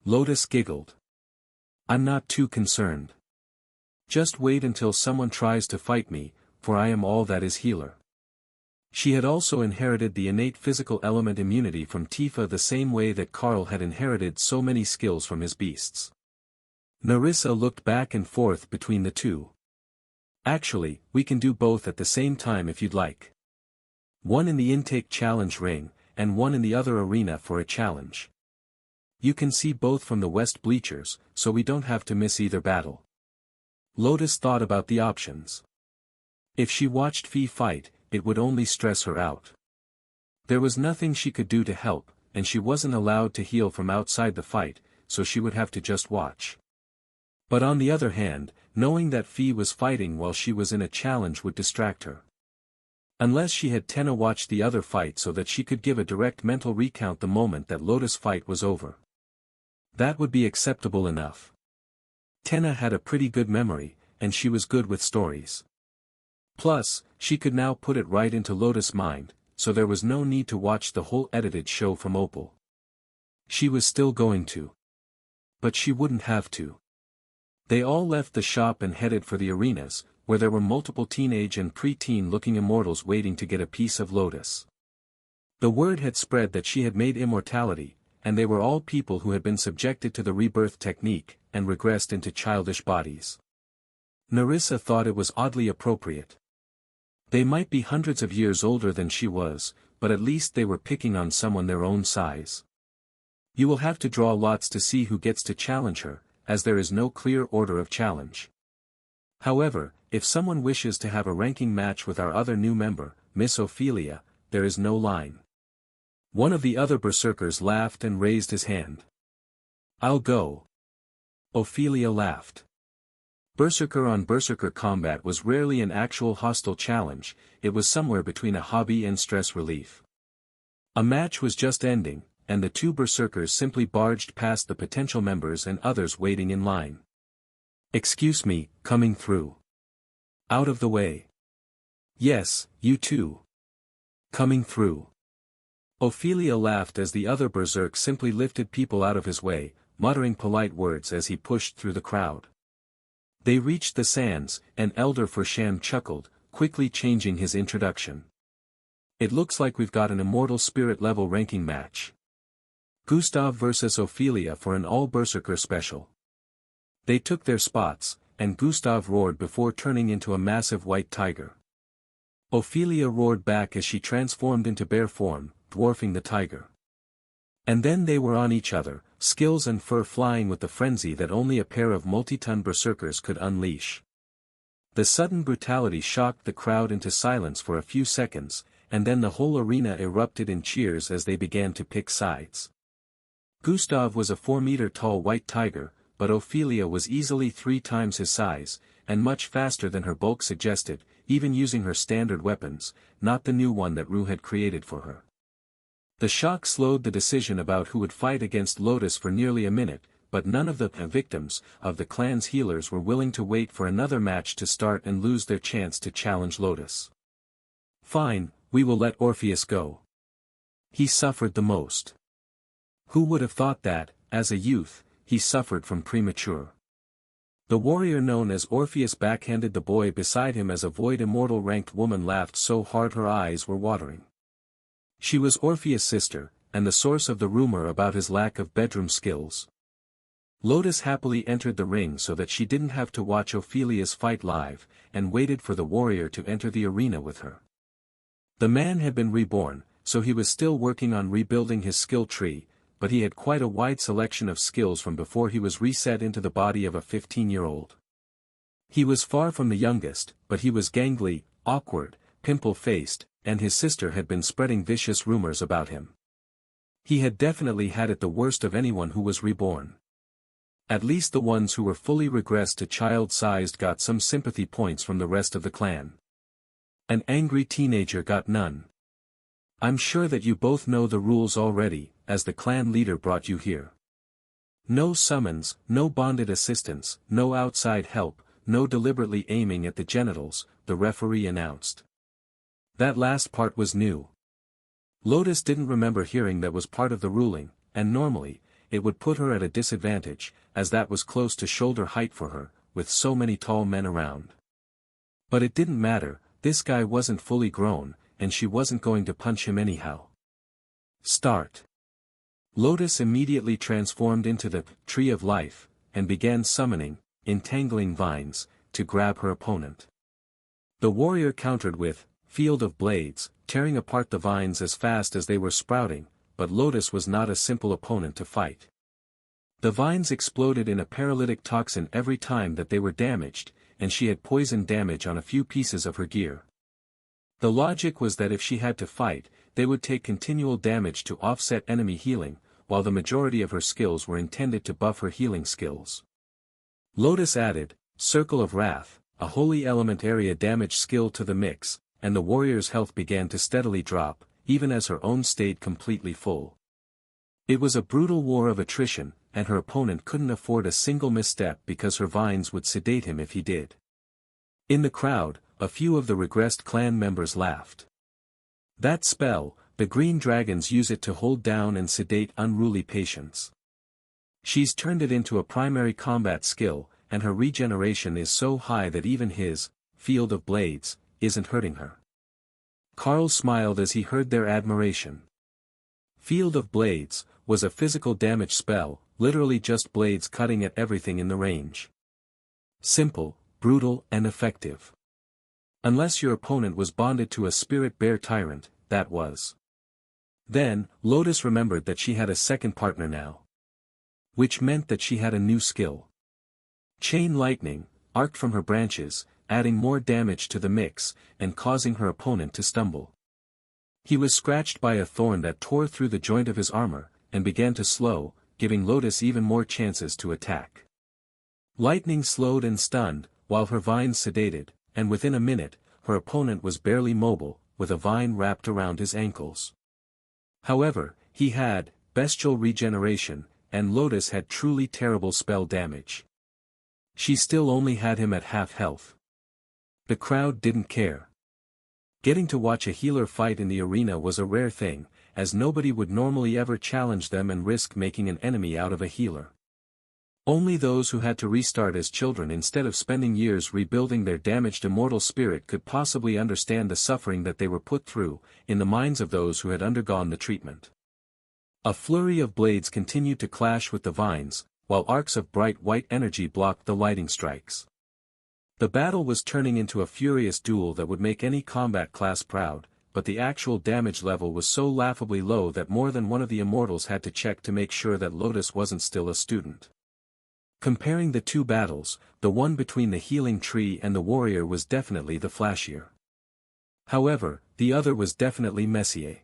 Lotus giggled. I'm not too concerned. Just wait until someone tries to fight me, for I am all that is healer. She had also inherited the innate physical element immunity from Tifa the same way that Carl had inherited so many skills from his beasts. Nerissa looked back and forth between the two. Actually, we can do both at the same time if you'd like. One in the intake challenge ring, and one in the other arena for a challenge. You can see both from the west bleachers, so we don't have to miss either battle. Lotus thought about the options. If she watched Fi fight, it would only stress her out. There was nothing she could do to help, and she wasn't allowed to heal from outside the fight, so she would have to just watch. But on the other hand, knowing that Fi was fighting while she was in a challenge would distract her. Unless she had Tenna watch the other fight so that she could give a direct mental recount the moment that Lotus' fight was over. That would be acceptable enough. Tenna had a pretty good memory, and she was good with stories. Plus, she could now put it right into Lotus' mind, so there was no need to watch the whole edited show from Opal. She was still going to. But she wouldn't have to. They all left the shop and headed for the arenas, where there were multiple teenage and pre-teen-looking immortals waiting to get a piece of Lotus. The word had spread that she had made immortality, and they were all people who had been subjected to the rebirth technique, and regressed into childish bodies. Nerissa thought it was oddly appropriate. They might be hundreds of years older than she was, but at least they were picking on someone their own size. You will have to draw lots to see who gets to challenge her, as there is no clear order of challenge. However, if someone wishes to have a ranking match with our other new member, Miss Ophelia, there is no line. One of the other berserkers laughed and raised his hand. I'll go. Ophelia laughed. Berserker on berserker combat was rarely an actual hostile challenge, it was somewhere between a hobby and stress relief. A match was just ending, and the two berserkers simply barged past the potential members and others waiting in line. Excuse me, coming through. Out of the way. Yes, you too. Coming through. Ophelia laughed as the other berserk simply lifted people out of his way, muttering polite words as he pushed through the crowd. They reached the sands, and Elder Fersham chuckled, quickly changing his introduction. It looks like we've got an immortal spirit level ranking match. Gustav versus Ophelia for an all-berserker special. They took their spots, and Gustav roared before turning into a massive white tiger. Ophelia roared back as she transformed into bear form, dwarfing the tiger. And then they were on each other, skills and fur flying with the frenzy that only a pair of multi-ton berserkers could unleash. The sudden brutality shocked the crowd into silence for a few seconds, and then the whole arena erupted in cheers as they began to pick sides. Gustav was a 4-meter-tall white tiger, but Ophelia was easily 3 times his size, and much faster than her bulk suggested, even using her standard weapons, not the new one that Rue had created for her. The shock slowed the decision about who would fight against Lotus for nearly a minute, but none of the victims of the clan's healers were willing to wait for another match to start and lose their chance to challenge Lotus. Fine, we will let Orpheus go. He suffered the most. Who would have thought that, as a youth, he suffered from premature? The warrior known as Orpheus backhanded the boy beside him as a void immortal ranked woman laughed so hard her eyes were watering. She was Orpheus' sister, and the source of the rumor about his lack of bedroom skills. Lotus happily entered the ring so that she didn't have to watch Ophelia's fight live, and waited for the warrior to enter the arena with her. The man had been reborn, so he was still working on rebuilding his skill tree, but he had quite a wide selection of skills from before he was reset into the body of a 15-year-old. He was far from the youngest, but he was gangly, awkward, pimple-faced, and his sister had been spreading vicious rumors about him. He had definitely had it the worst of anyone who was reborn. At least the ones who were fully regressed to child-sized got some sympathy points from the rest of the clan. An angry teenager got none. I'm sure that you both know the rules already, as the clan leader brought you here. No summons, no bonded assistance, no outside help, no deliberately aiming at the genitals, the referee announced. That last part was new. Lotus didn't remember hearing that was part of the ruling, and normally, it would put her at a disadvantage, as that was close to shoulder height for her, with so many tall men around. But it didn't matter, this guy wasn't fully grown, and she wasn't going to punch him anyhow. Start. Lotus immediately transformed into the Tree of Life, and began summoning, entangling vines, to grab her opponent. The warrior countered with Field of Blades, tearing apart the vines as fast as they were sprouting, but Lotus was not a simple opponent to fight. The vines exploded in a paralytic toxin every time that they were damaged, and she had poison damage on a few pieces of her gear. The logic was that if she had to fight, they would take continual damage to offset enemy healing, while the majority of her skills were intended to buff her healing skills. Lotus added, Circle of Wrath, a holy element area damage skill to the mix, and the warrior's health began to steadily drop, even as her own stayed completely full. It was a brutal war of attrition, and her opponent couldn't afford a single misstep because her vines would sedate him if he did. In the crowd, a few of the regressed clan members laughed. That spell, the green dragons use it to hold down and sedate unruly patients. She's turned it into a primary combat skill, and her regeneration is so high that even his Field of Blades isn't hurting her. Carl smiled as he heard their admiration. Field of Blades was a physical damage spell, literally just blades cutting at everything in the range. Simple, brutal, and effective. Unless your opponent was bonded to a spirit bear tyrant, that was. Then, Lotus remembered that she had a second partner now. Which meant that she had a new skill. Chain lightning, arced from her branches, adding more damage to the mix, and causing her opponent to stumble. He was scratched by a thorn that tore through the joint of his armor, and began to slow, giving Lotus even more chances to attack. Lightning slowed and stunned, while her vines sedated, and within a minute, her opponent was barely mobile, with a vine wrapped around his ankles. However, he had bestial regeneration, and Lotus had truly terrible spell damage. She still only had him at half health. The crowd didn't care. Getting to watch a healer fight in the arena was a rare thing, as nobody would normally ever challenge them and risk making an enemy out of a healer. Only those who had to restart as children instead of spending years rebuilding their damaged immortal spirit could possibly understand the suffering that they were put through, in the minds of those who had undergone the treatment. A flurry of blades continued to clash with the vines, while arcs of bright white energy blocked the lighting strikes. The battle was turning into a furious duel that would make any combat class proud, but the actual damage level was so laughably low that more than one of the immortals had to check to make sure that Lotus wasn't still a student. Comparing the two battles, the one between the healing tree and the warrior was definitely the flashier. However, the other was definitely messier.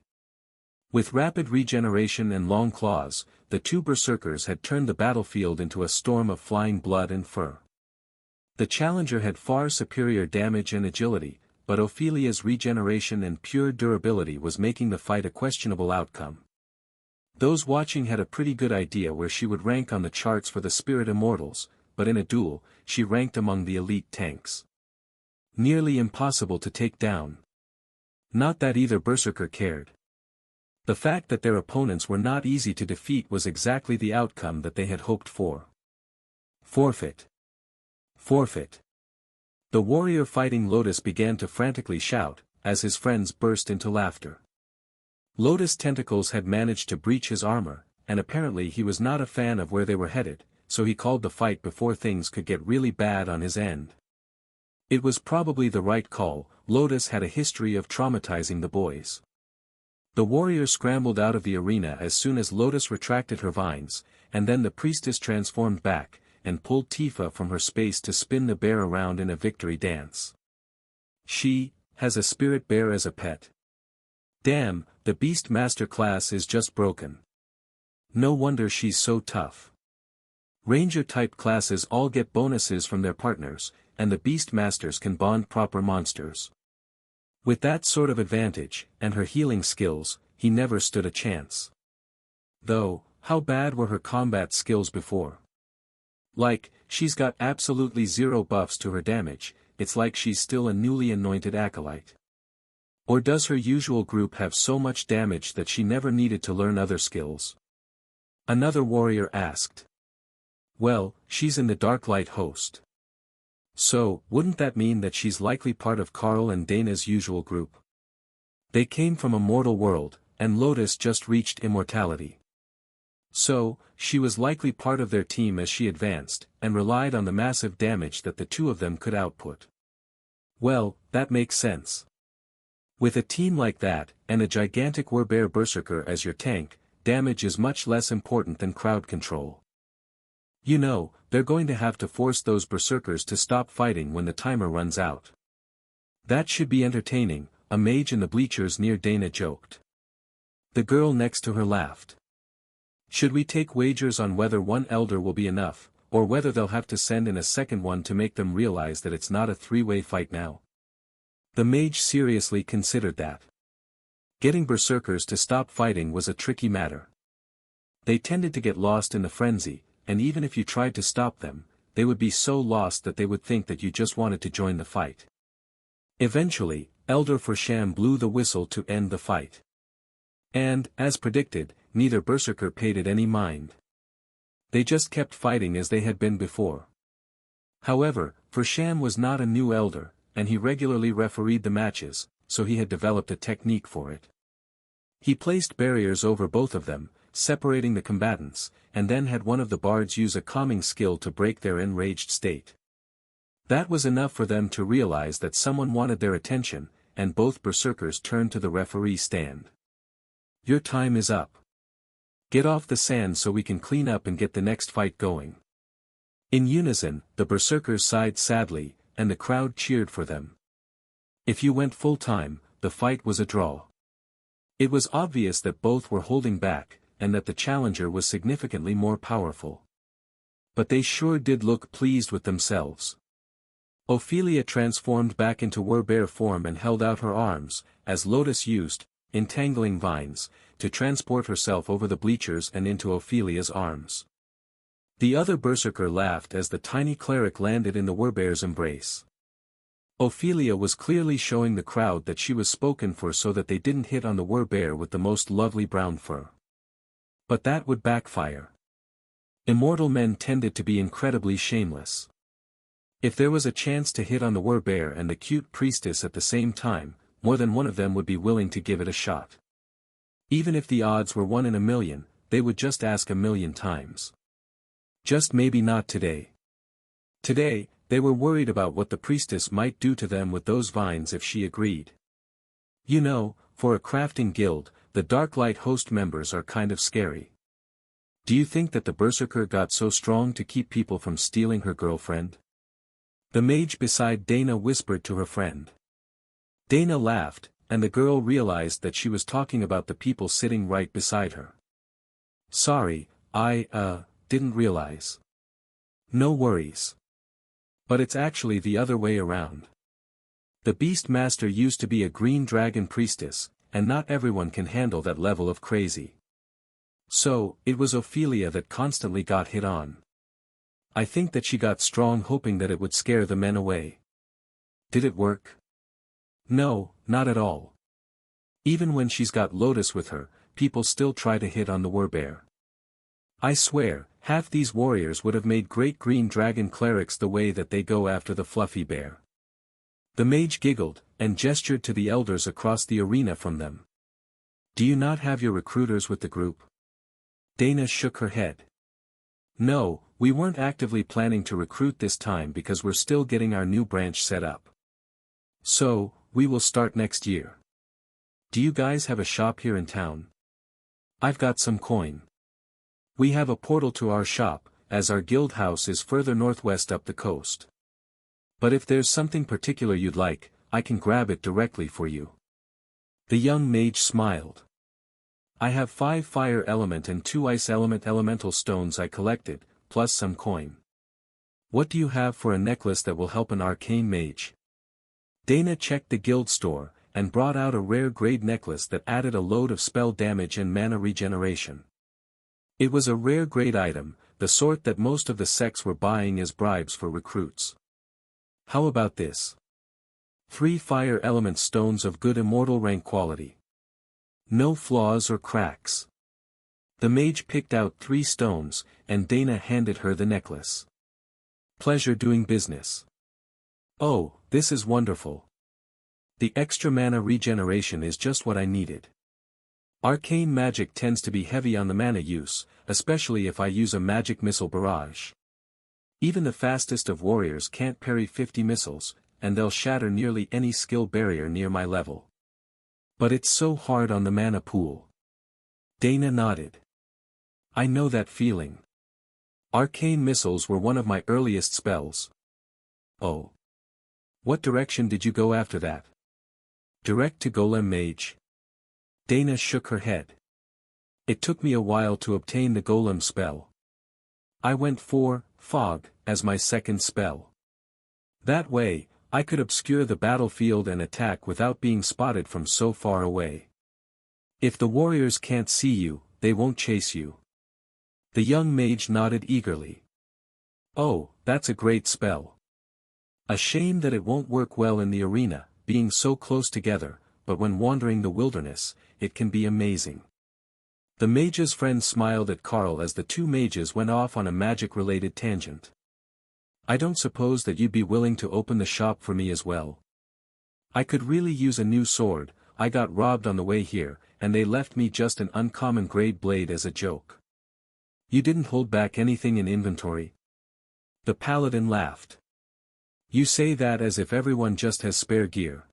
With rapid regeneration and long claws, the two berserkers had turned the battlefield into a storm of flying blood and fur. The challenger had far superior damage and agility, but Ophelia's regeneration and pure durability was making the fight a questionable outcome. Those watching had a pretty good idea where she would rank on the charts for the spirit immortals, but in a duel, she ranked among the elite tanks. Nearly impossible to take down. Not that either berserker cared. The fact that their opponents were not easy to defeat was exactly the outcome that they had hoped for. Forfeit. Forfeit. The warrior fighting Lotus began to frantically shout, as his friends burst into laughter. Lotus' tentacles had managed to breach his armor, and apparently he was not a fan of where they were headed, so he called the fight before things could get really bad on his end. It was probably the right call. Lotus had a history of traumatizing the boys. The warrior scrambled out of the arena as soon as Lotus retracted her vines, and then the priestess transformed back, and pulled Tifa from her space to spin the bear around in a victory dance. She has a spirit bear as a pet. Damn, the Beast Master class is just broken. No wonder she's so tough. Ranger-type classes all get bonuses from their partners, and the Beast Masters can bond proper monsters. With that sort of advantage, and her healing skills, he never stood a chance. Though, how bad were her combat skills before? Like, she's got absolutely zero buffs to her damage, it's like she's still a newly anointed acolyte. Or does her usual group have so much damage that she never needed to learn other skills? Another warrior asked. Well, she's in the Dark Light host. So, wouldn't that mean that she's likely part of Carl and Dana's usual group? They came from a mortal world, and Lotus just reached immortality. So, she was likely part of their team as she advanced, and relied on the massive damage that the two of them could output. Well, that makes sense. With a team like that, and a gigantic Werbear Berserker as your tank, damage is much less important than crowd control. You know, they're going to have to force those Berserkers to stop fighting when the timer runs out. That should be entertaining, a mage in the bleachers near Dana joked. The girl next to her laughed. Should we take wagers on whether one elder will be enough, or whether they'll have to send in a second one to make them realize that it's not a three-way fight now? The mage seriously considered that. Getting Berserkers to stop fighting was a tricky matter. They tended to get lost in the frenzy, and even if you tried to stop them, they would be so lost that they would think that you just wanted to join the fight. Eventually, Elder Forsham blew the whistle to end the fight. And, as predicted, neither Berserker paid it any mind. They just kept fighting as they had been before. However, Forsham was not a new elder, and he regularly refereed the matches, so he had developed a technique for it. He placed barriers over both of them, separating the combatants, and then had one of the bards use a calming skill to break their enraged state. That was enough for them to realize that someone wanted their attention, and both Berserkers turned to the referee stand. Your time is up. Get off the sand so we can clean up and get the next fight going. In unison, the Berserkers sighed sadly, and the crowd cheered for them. If you went full time, the fight was a draw. It was obvious that both were holding back, and that the challenger was significantly more powerful. But they sure did look pleased with themselves. Ophelia transformed back into Werbear form and held out her arms, as Lotus used, entangling vines, to transport herself over the bleachers and into Ophelia's arms. The other Berserker laughed as the tiny cleric landed in the Werbear's embrace. Ophelia was clearly showing the crowd that she was spoken for so that they didn't hit on the Werbear with the most lovely brown fur. But that would backfire. Immortal men tended to be incredibly shameless. If there was a chance to hit on the Werbear and the cute priestess at the same time, more than one of them would be willing to give it a shot. Even if the odds were 1 in a million, they would just ask a million times. Just maybe not today. Today, they were worried about what the priestess might do to them with those vines if she agreed. You know, for a crafting guild, the Dark Light host members are kind of scary. Do you think that the Berserker got so strong to keep people from stealing her girlfriend? The mage beside Dana whispered to her friend. Dana laughed, and the girl realized that she was talking about the people sitting right beside her. Sorry, I didn't realize. No worries. But it's actually the other way around. The Beast Master used to be a green dragon priestess, and not everyone can handle that level of crazy. So, it was Ophelia that constantly got hit on. I think that she got strong hoping that it would scare the men away. Did it work? No, not at all. Even when she's got Lotus with her, people still try to hit on the warbear. I swear, half these warriors would have made great green dragon clerics the way that they go after the fluffy bear. The mage giggled, and gestured to the elders across the arena from them. Do you not have your recruiters with the group? Dana shook her head. No, we weren't actively planning to recruit this time because we're still getting our new branch set up. So, we will start next year. Do you guys have a shop here in town? I've got some coin. We have a portal to our shop, as our guild house is further northwest up the coast. But if there's something particular you'd like, I can grab it directly for you. The young mage smiled. I have 5 fire element and 2 ice element elemental stones I collected, plus some coin. What do you have for a necklace that will help an arcane mage? Dana checked the guild store, and brought out a rare grade necklace that added a load of spell damage and mana regeneration. It was a rare grade item, the sort that most of the sects were buying as bribes for recruits. How about this? 3 fire element stones of good immortal rank quality. No flaws or cracks. The mage picked out 3 stones, and Dana handed her the necklace. Pleasure doing business. Oh, this is wonderful. The extra mana regeneration is just what I needed. Arcane magic tends to be heavy on the mana use, especially if I use a magic missile barrage. Even the fastest of warriors can't parry 50 missiles, and they'll shatter nearly any skill barrier near my level. But it's so hard on the mana pool. Dana nodded. I know that feeling. Arcane missiles were one of my earliest spells. Oh. What direction did you go after that? Direct to Golem Mage. Dana shook her head. It took me a while to obtain the Golem spell. I went for Fog as my second spell. That way, I could obscure the battlefield and attack without being spotted from so far away. If the warriors can't see you, they won't chase you. The young mage nodded eagerly. Oh, that's a great spell. A shame that it won't work well in the arena, being so close together, but when wandering the wilderness, it can be amazing. The mage's friend smiled at Carl as the 2 mages went off on a magic-related tangent. I don't suppose that you'd be willing to open the shop for me as well. I could really use a new sword. I got robbed on the way here, and they left me just an uncommon grade blade as a joke. You didn't hold back anything in inventory? The paladin laughed. You say that as if everyone just has spare gear.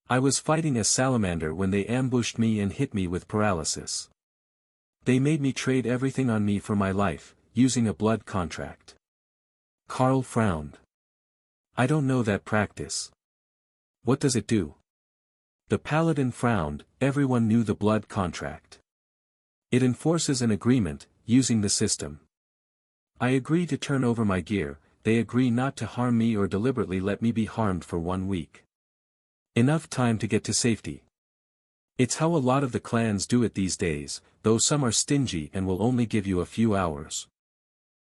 I was fighting a salamander when they ambushed me and hit me with paralysis. They made me trade everything on me for my life, using a blood contract. Carl frowned. I don't know that practice. What does it do? The paladin frowned. Everyone knew the blood contract. It enforces an agreement, using the system. I agree to turn over my gear, they agree not to harm me or deliberately let me be harmed for 1 week. Enough time to get to safety. It's how a lot of the clans do it these days, though some are stingy and will only give you a few hours.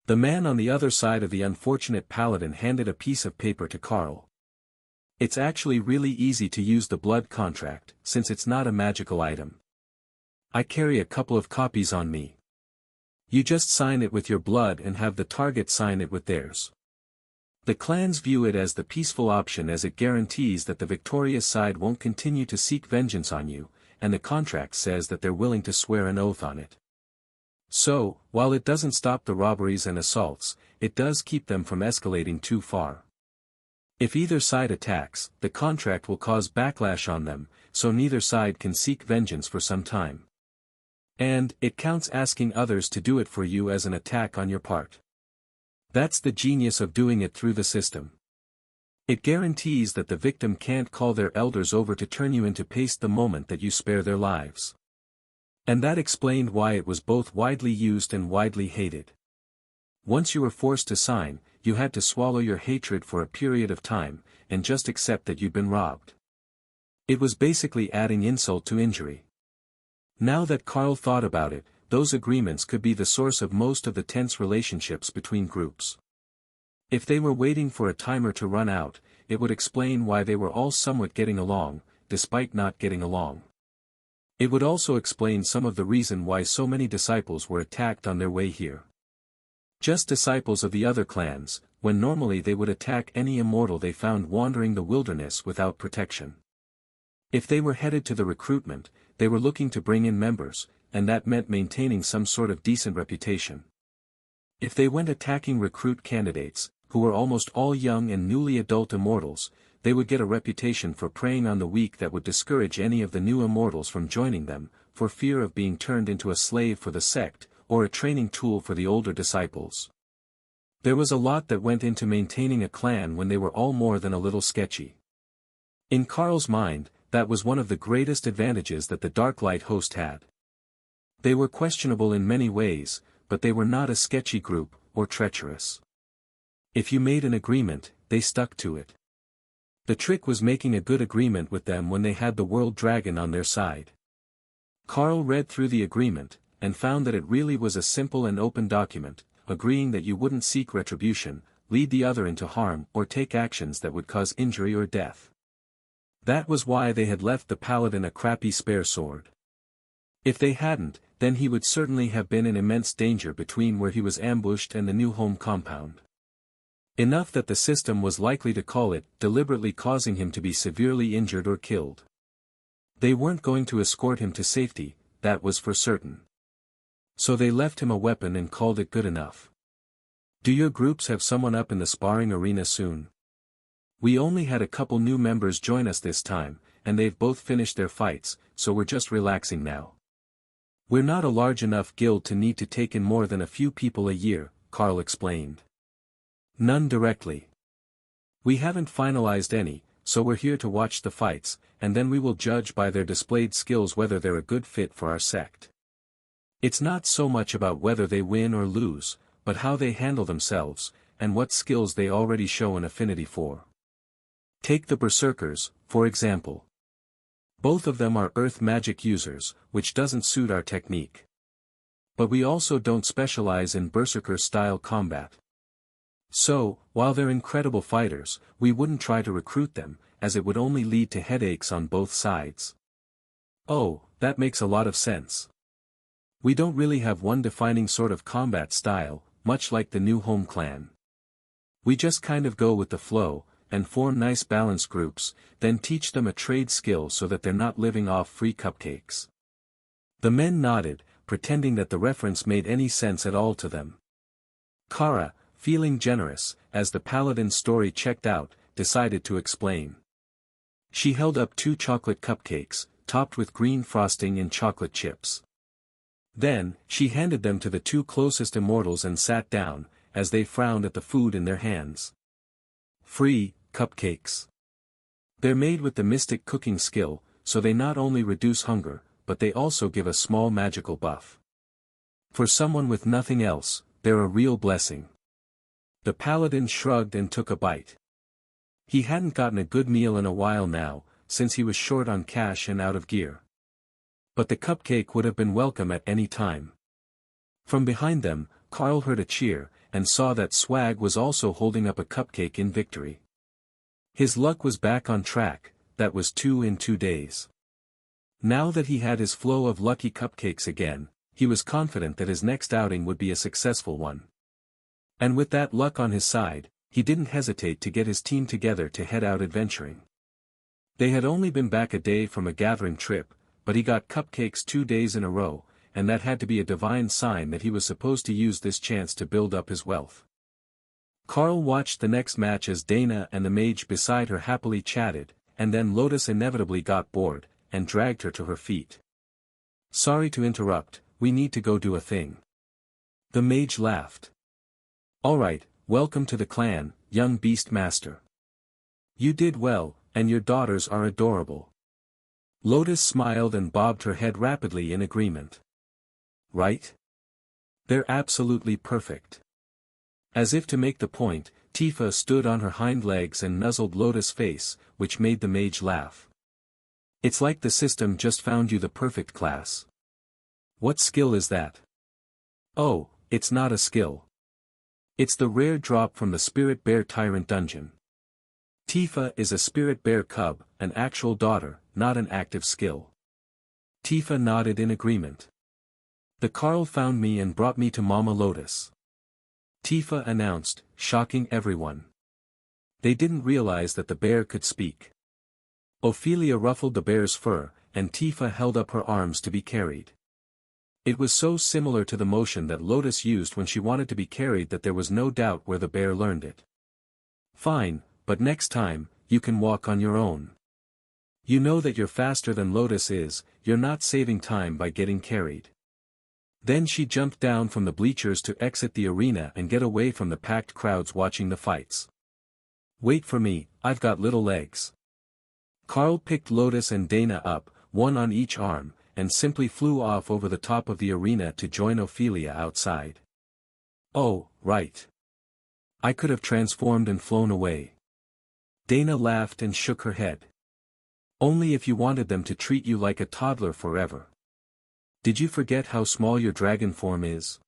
The man on the other side of the unfortunate paladin handed a piece of paper to Carl. It's actually really easy to use the blood contract, since it's not a magical item. I carry a couple of copies on me. You just sign it with your blood and have the target sign it with theirs. The clans view it as the peaceful option as it guarantees that the victorious side won't continue to seek vengeance on you, and the contract says that they're willing to swear an oath on it. So, while it doesn't stop the robberies and assaults, it does keep them from escalating too far. If either side attacks, the contract will cause backlash on them, so neither side can seek vengeance for some time. And, it counts asking others to do it for you as an attack on your part. That's the genius of doing it through the system. It guarantees that the victim can't call their elders over to turn you into paste the moment that you spare their lives. And that explained why it was both widely used and widely hated. Once you were forced to sign, you had to swallow your hatred for a period of time, and just accept that you'd been robbed. It was basically adding insult to injury. Now that Carl thought about it, those agreements could be the source of most of the tense relationships between groups. If they were waiting for a timer to run out, it would explain why they were all somewhat getting along, despite not getting along. It would also explain some of the reason why so many disciples were attacked on their way here. Just disciples of the other clans, when normally they would attack any immortal they found wandering the wilderness without protection. If they were headed to the recruitment, they were looking to bring in members, and that meant maintaining some sort of decent reputation. If they went attacking recruit candidates, who were almost all young and newly adult immortals, they would get a reputation for preying on the weak that would discourage any of the new immortals from joining them, for fear of being turned into a slave for the sect, or a training tool for the older disciples. There was a lot that went into maintaining a clan when they were all more than a little sketchy. In Carl's mind, that was one of the greatest advantages that the Dark Light host had. They were questionable in many ways, but they were not a sketchy group, or treacherous. If you made an agreement, they stuck to it. The trick was making a good agreement with them when they had the World Dragon on their side. Carl read through the agreement, and found that it really was a simple and open document, agreeing that you wouldn't seek retribution, lead the other into harm or take actions that would cause injury or death. That was why they had left the paladin a crappy spare sword. If they hadn't, then he would certainly have been in immense danger between where he was ambushed and the new home compound. Enough that the system was likely to call it, deliberately causing him to be severely injured or killed. They weren't going to escort him to safety, that was for certain. So they left him a weapon and called it good enough. Do your groups have someone up in the sparring arena soon? We only had a couple new members join us this time, and they've both finished their fights, so we're just relaxing now. We're not a large enough guild to need to take in more than a few people a year, Carl explained. None directly. We haven't finalized any, so we're here to watch the fights, and then we will judge by their displayed skills whether they're a good fit for our sect. It's not so much about whether they win or lose, but how they handle themselves, and what skills they already show an affinity for. Take the Berserkers, for example. Both of them are earth magic users, which doesn't suit our technique. But we also don't specialize in Berserker-style combat. So, while they're incredible fighters, we wouldn't try to recruit them, as it would only lead to headaches on both sides. Oh, that makes a lot of sense. We don't really have one defining sort of combat style, much like the new home clan. We just kind of go with the flow, and form nice balanced groups, then teach them a trade skill so that they're not living off free cupcakes. The men nodded, pretending that the reference made any sense at all to them. Kara, feeling generous, as the paladin's story checked out, decided to explain. She held up 2 chocolate cupcakes, topped with green frosting and chocolate chips. Then, she handed them to the 2 closest immortals and sat down, as they frowned at the food in their hands. Free cupcakes. They're made with the mystic cooking skill, so they not only reduce hunger, but they also give a small magical buff. For someone with nothing else, they're a real blessing. The paladin shrugged and took a bite. He hadn't gotten a good meal in a while now, since he was short on cash and out of gear. But the cupcake would have been welcome at any time. From behind them, Carl heard a cheer, and saw that Swag was also holding up a cupcake in victory. His luck was back on track, that was 2 in 2 days. Now that he had his flow of lucky cupcakes again, he was confident that his next outing would be a successful one. And with that luck on his side, he didn't hesitate to get his team together to head out adventuring. They had only been back a day from a gathering trip, but he got cupcakes 2 days in a row, and that had to be a divine sign that he was supposed to use this chance to build up his wealth. Carl watched the next match as Dana and the mage beside her happily chatted, and then Lotus inevitably got bored, and dragged her to her feet. Sorry to interrupt, we need to go do a thing. The mage laughed. Alright, welcome to the clan, young beast master. You did well, and your daughters are adorable. Lotus smiled and bobbed her head rapidly in agreement. Right? They're absolutely perfect. As if to make the point, Tifa stood on her hind legs and nuzzled Lotus' face, which made the mage laugh. It's like the system just found you the perfect class. What skill is that? Oh, it's not a skill. It's the rare drop from the Spirit Bear Tyrant dungeon. Tifa is a Spirit Bear cub, an actual daughter, not an active skill. Tifa nodded in agreement. The Carl found me and brought me to Mama Lotus. Tifa announced, shocking everyone. They didn't realize that the bear could speak. Ophelia ruffled the bear's fur, and Tifa held up her arms to be carried. It was so similar to the motion that Lotus used when she wanted to be carried that there was no doubt where the bear learned it. Fine, but next time, you can walk on your own. You know that you're faster than Lotus is, you're not saving time by getting carried. Then she jumped down from the bleachers to exit the arena and get away from the packed crowds watching the fights. Wait for me, I've got little legs. Carl picked Lotus and Dana up, one on each arm, and simply flew off over the top of the arena to join Ophelia outside. Oh, right. I could have transformed and flown away. Dana laughed and shook her head. Only if you wanted them to treat you like a toddler forever. Did you forget how small your dragon form is?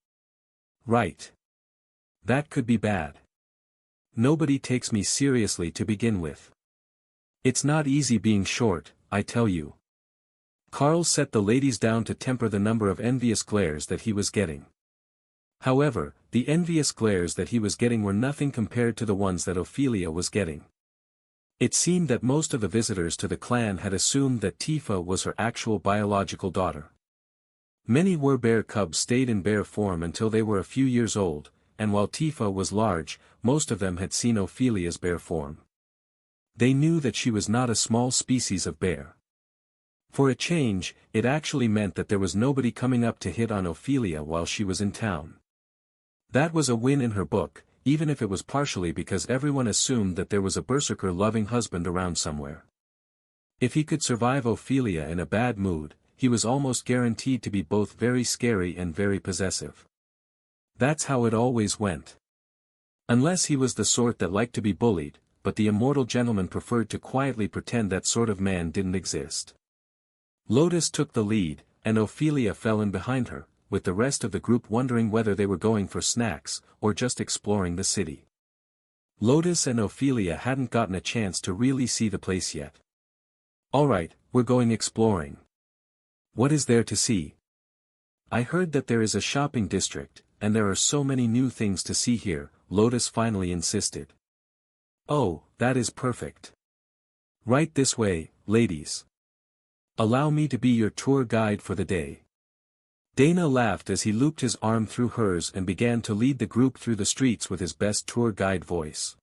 Right. That could be bad. Nobody takes me seriously to begin with. It's not easy being short, I tell you. Carl set the ladies down to temper the number of envious glares that he was getting. However, the envious glares that he was getting were nothing compared to the ones that Ophelia was getting. It seemed that most of the visitors to the clan had assumed that Tifa was her actual biological daughter. Many were-bear cubs stayed in bear form until they were a few years old, and while Tifa was large, most of them had seen Ophelia's bear form. They knew that she was not a small species of bear. For a change, it actually meant that there was nobody coming up to hit on Ophelia while she was in town. That was a win in her book, even if it was partially because everyone assumed that there was a berserker-loving husband around somewhere. If he could survive Ophelia in a bad mood, he was almost guaranteed to be both very scary and very possessive. That's how it always went. Unless he was the sort that liked to be bullied, but the immortal gentleman preferred to quietly pretend that sort of man didn't exist. Lotus took the lead, and Ophelia fell in behind her, with the rest of the group wondering whether they were going for snacks, or just exploring the city. Lotus and Ophelia hadn't gotten a chance to really see the place yet. Alright, we're going exploring. What is there to see? I heard that there is a shopping district, and there are so many new things to see here, Lotus finally insisted. Oh, that is perfect. Right this way, ladies. Allow me to be your tour guide for the day. Dana laughed as he looped his arm through hers and began to lead the group through the streets with his best tour guide voice.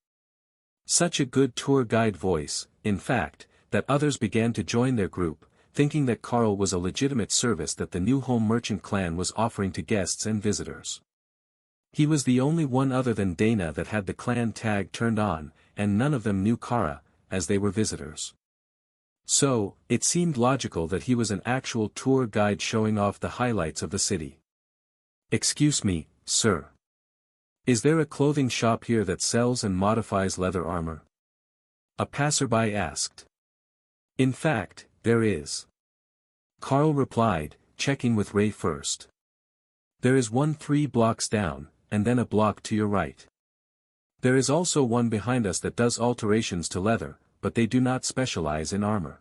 Such a good tour guide voice, in fact, that others began to join their group, thinking that Carl was a legitimate service that the new home merchant clan was offering to guests and visitors. He was the only one other than Dana that had the clan tag turned on, and none of them knew Kara, as they were visitors. So, it seemed logical that he was an actual tour guide showing off the highlights of the city. Excuse me, sir. Is there a clothing shop here that sells and modifies leather armor? A passerby asked. In fact, there is. Carl replied, checking with Ray first. There is one 3 blocks down, and then a block to your right. There is also one behind us that does alterations to leather, but they do not specialize in armor.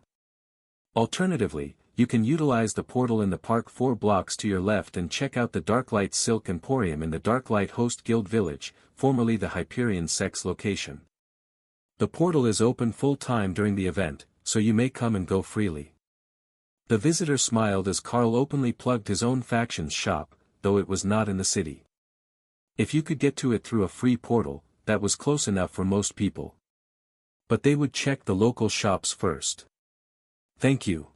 Alternatively, you can utilize the portal in the park 4 blocks to your left and check out the Darklight Silk Emporium in the Darklight Host Guild Village, formerly the Hyperion Sex location. The portal is open full-time during the event, so you may come and go freely. The visitor smiled as Carl openly plugged his own faction's shop, though it was not in the city. If you could get to it through a free portal, that was close enough for most people. But they would check the local shops first. Thank you.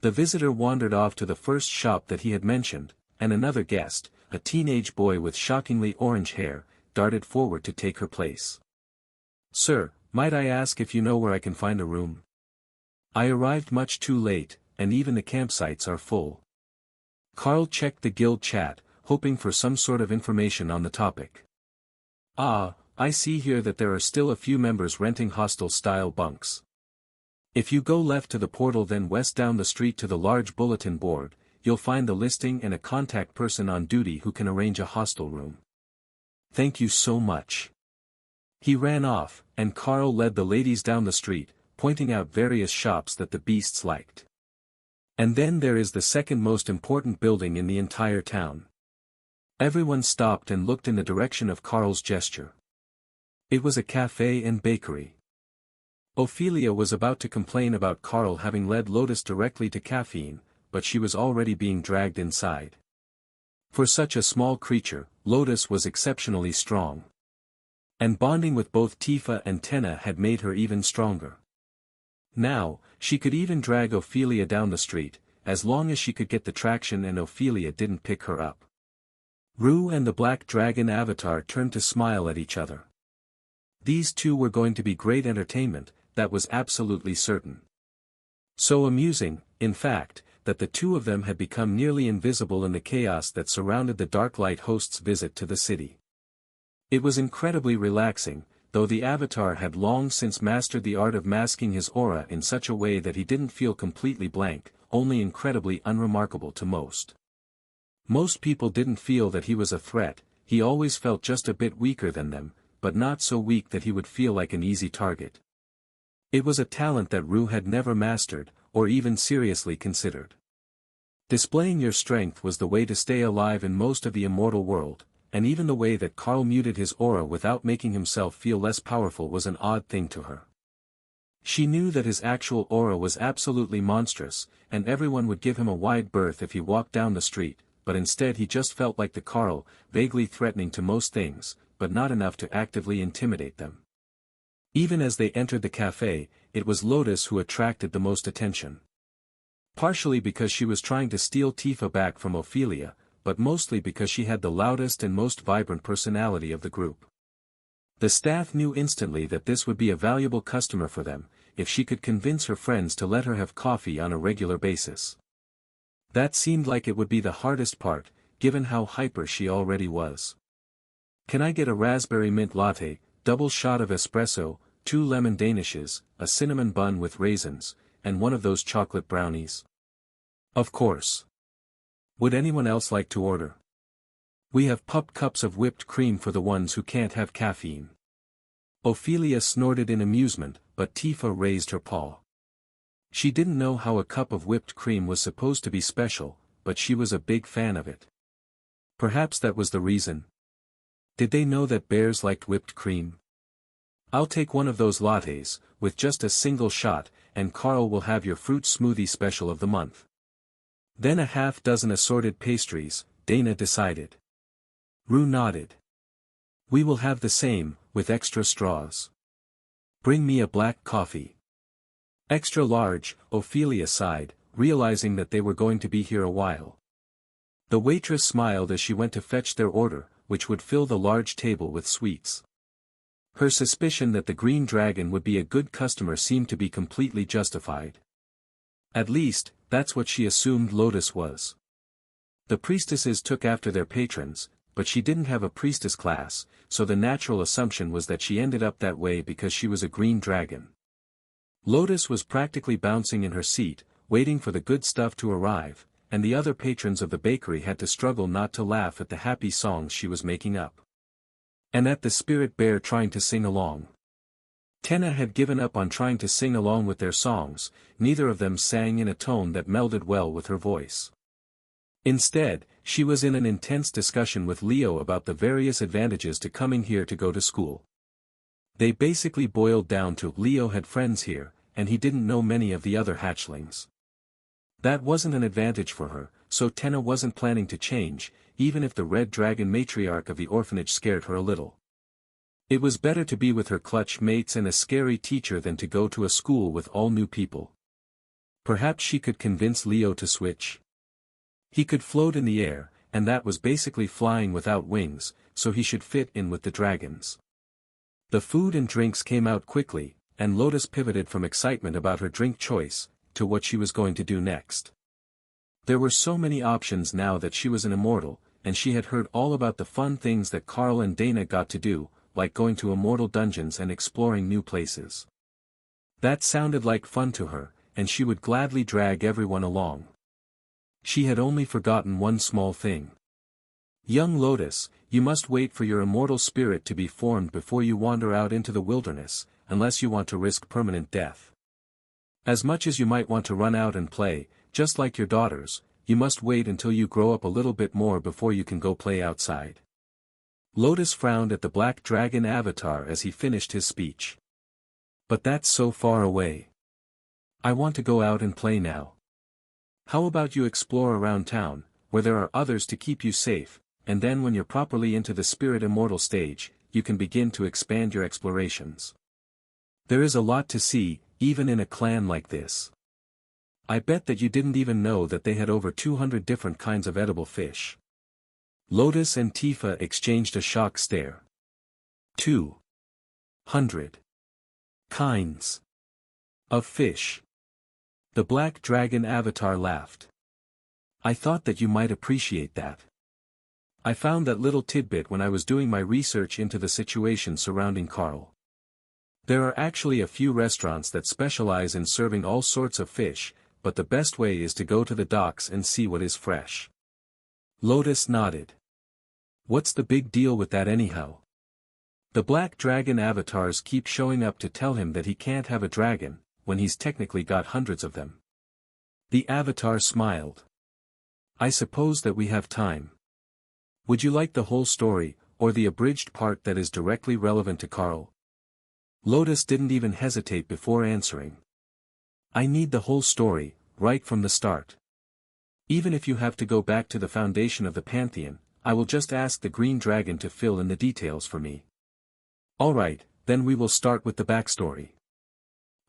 The visitor wandered off to the first shop that he had mentioned, and another guest, a teenage boy with shockingly orange hair, darted forward to take her place. Sir, might I ask if you know where I can find a room? I arrived much too late, and even the campsites are full. Carl checked the guild chat, hoping for some sort of information on the topic. Ah, I see here that there are still a few members renting hostel-style bunks. If you go left to the portal then west down the street to the large bulletin board, you'll find the listing and a contact person on duty who can arrange a hostel room. Thank you so much. He ran off, and Carl led the ladies down the street, pointing out various shops that the beasts liked. And then there is the second most important building in the entire town. Everyone stopped and looked in the direction of Carl's gesture. It was a cafe and bakery. Ophelia was about to complain about Carl having led Lotus directly to caffeine, but she was already being dragged inside. For such a small creature, Lotus was exceptionally strong. And bonding with both Tifa and Tenna had made her even stronger. Now, she could even drag Ophelia down the street, as long as she could get the traction and Ophelia didn't pick her up. Rue and the Black Dragon Avatar turned to smile at each other. These two were going to be great entertainment, that was absolutely certain. So amusing, in fact, that the two of them had become nearly invisible in the chaos that surrounded the Darklight host's visit to the city. It was incredibly relaxing, though the Avatar had long since mastered the art of masking his aura in such a way that he didn't feel completely blank, only incredibly unremarkable to most. Most people didn't feel that he was a threat, he always felt just a bit weaker than them, but not so weak that he would feel like an easy target. It was a talent that Rue had never mastered, or even seriously considered. Displaying your strength was the way to stay alive in most of the immortal world, and even the way that Carl muted his aura without making himself feel less powerful was an odd thing to her. She knew that his actual aura was absolutely monstrous, and everyone would give him a wide berth if he walked down the street, but instead he just felt like the Carl, vaguely threatening to most things, but not enough to actively intimidate them. Even as they entered the cafe, it was Lotus who attracted the most attention. Partially because she was trying to steal Tifa back from Ophelia, but mostly because she had the loudest and most vibrant personality of the group. The staff knew instantly that this would be a valuable customer for them, if she could convince her friends to let her have coffee on a regular basis. That seemed like it would be the hardest part, given how hyper she already was. Can I get a raspberry mint latte, double shot of espresso, 2 lemon danishes, a cinnamon bun with raisins, and one of those chocolate brownies? Of course. Would anyone else like to order? We have pup cups of whipped cream for the ones who can't have caffeine. Ophelia snorted in amusement, but Tifa raised her paw. She didn't know how a cup of whipped cream was supposed to be special, but she was a big fan of it. Perhaps that was the reason. Did they know that bears liked whipped cream? I'll take one of those lattes, with just a single shot, and Carl will have your fruit smoothie special of the month. Then a half dozen assorted pastries, Dana decided. Rue nodded. We will have the same, with extra straws. Bring me a black coffee. Extra large, Ophelia sighed, realizing that they were going to be here a while. The waitress smiled as she went to fetch their order, which would fill the large table with sweets. Her suspicion that the Green Dragon would be a good customer seemed to be completely justified. At least, that's what she assumed Lotus was. The priestesses took after their patrons, but she didn't have a priestess class, so the natural assumption was that she ended up that way because she was a green dragon. Lotus was practically bouncing in her seat, waiting for the good stuff to arrive, and the other patrons of the bakery had to struggle not to laugh at the happy songs she was making up. And at the spirit bear trying to sing along. Tenna had given up on trying to sing along with their songs, neither of them sang in a tone that melded well with her voice. Instead, she was in an intense discussion with Leo about the various advantages to coming here to go to school. They basically boiled down to Leo had friends here, and he didn't know many of the other hatchlings. That wasn't an advantage for her, so Tenna wasn't planning to change, even if the Red Dragon matriarch of the orphanage scared her a little. It was better to be with her clutch mates and a scary teacher than to go to a school with all new people. Perhaps she could convince Leo to switch. He could float in the air, and that was basically flying without wings, so he should fit in with the dragons. The food and drinks came out quickly, and Lotus pivoted from excitement about her drink choice, to what she was going to do next. There were so many options now that she was an immortal, and she had heard all about the fun things that Carl and Dana got to do, like going to immortal dungeons and exploring new places. That sounded like fun to her, and she would gladly drag everyone along. She had only forgotten one small thing. Young Lotus, you must wait for your immortal spirit to be formed before you wander out into the wilderness, unless you want to risk permanent death. As much as you might want to run out and play, just like your daughters, you must wait until you grow up a little bit more before you can go play outside. Lotus frowned at the black dragon avatar as he finished his speech. But that's so far away. I want to go out and play now. How about you explore around town, where there are others to keep you safe, and then when you're properly into the spirit immortal stage, you can begin to expand your explorations. There is a lot to see, even in a clan like this. I bet that you didn't even know that they had over 200 different kinds of edible fish. Lotus and Tifa exchanged a shocked stare. 200 kinds of fish. The black dragon avatar laughed. I thought that you might appreciate that. I found that little tidbit when I was doing my research into the situation surrounding Carl. There are actually a few restaurants that specialize in serving all sorts of fish, but the best way is to go to the docks and see what is fresh. Lotus nodded. What's the big deal with that anyhow? The black dragon avatars keep showing up to tell him that he can't have a dragon, when he's technically got hundreds of them. The avatar smiled. I suppose that we have time. Would you like the whole story, or the abridged part that is directly relevant to Carl? Lotus didn't even hesitate before answering. I need the whole story, right from the start. Even if you have to go back to the foundation of the Pantheon, I will just ask the green dragon to fill in the details for me. Alright, then we will start with the backstory.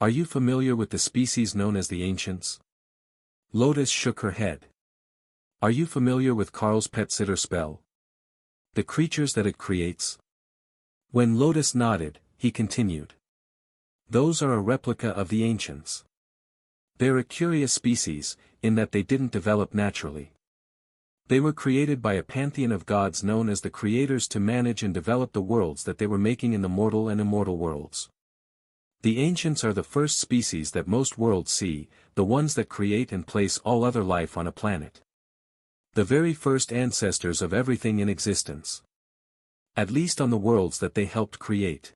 Are you familiar with the species known as the Ancients? Lotus shook her head. Are you familiar with Carl's pet sitter spell? The creatures that it creates? When Lotus nodded, he continued. Those are a replica of the Ancients. They're a curious species, in that they didn't develop naturally. They were created by a pantheon of gods known as the creators to manage and develop the worlds that they were making in the mortal and immortal worlds. The Ancients are the first species that most worlds see, the ones that create and place all other life on a planet. The very first ancestors of everything in existence. At least on the worlds that they helped create.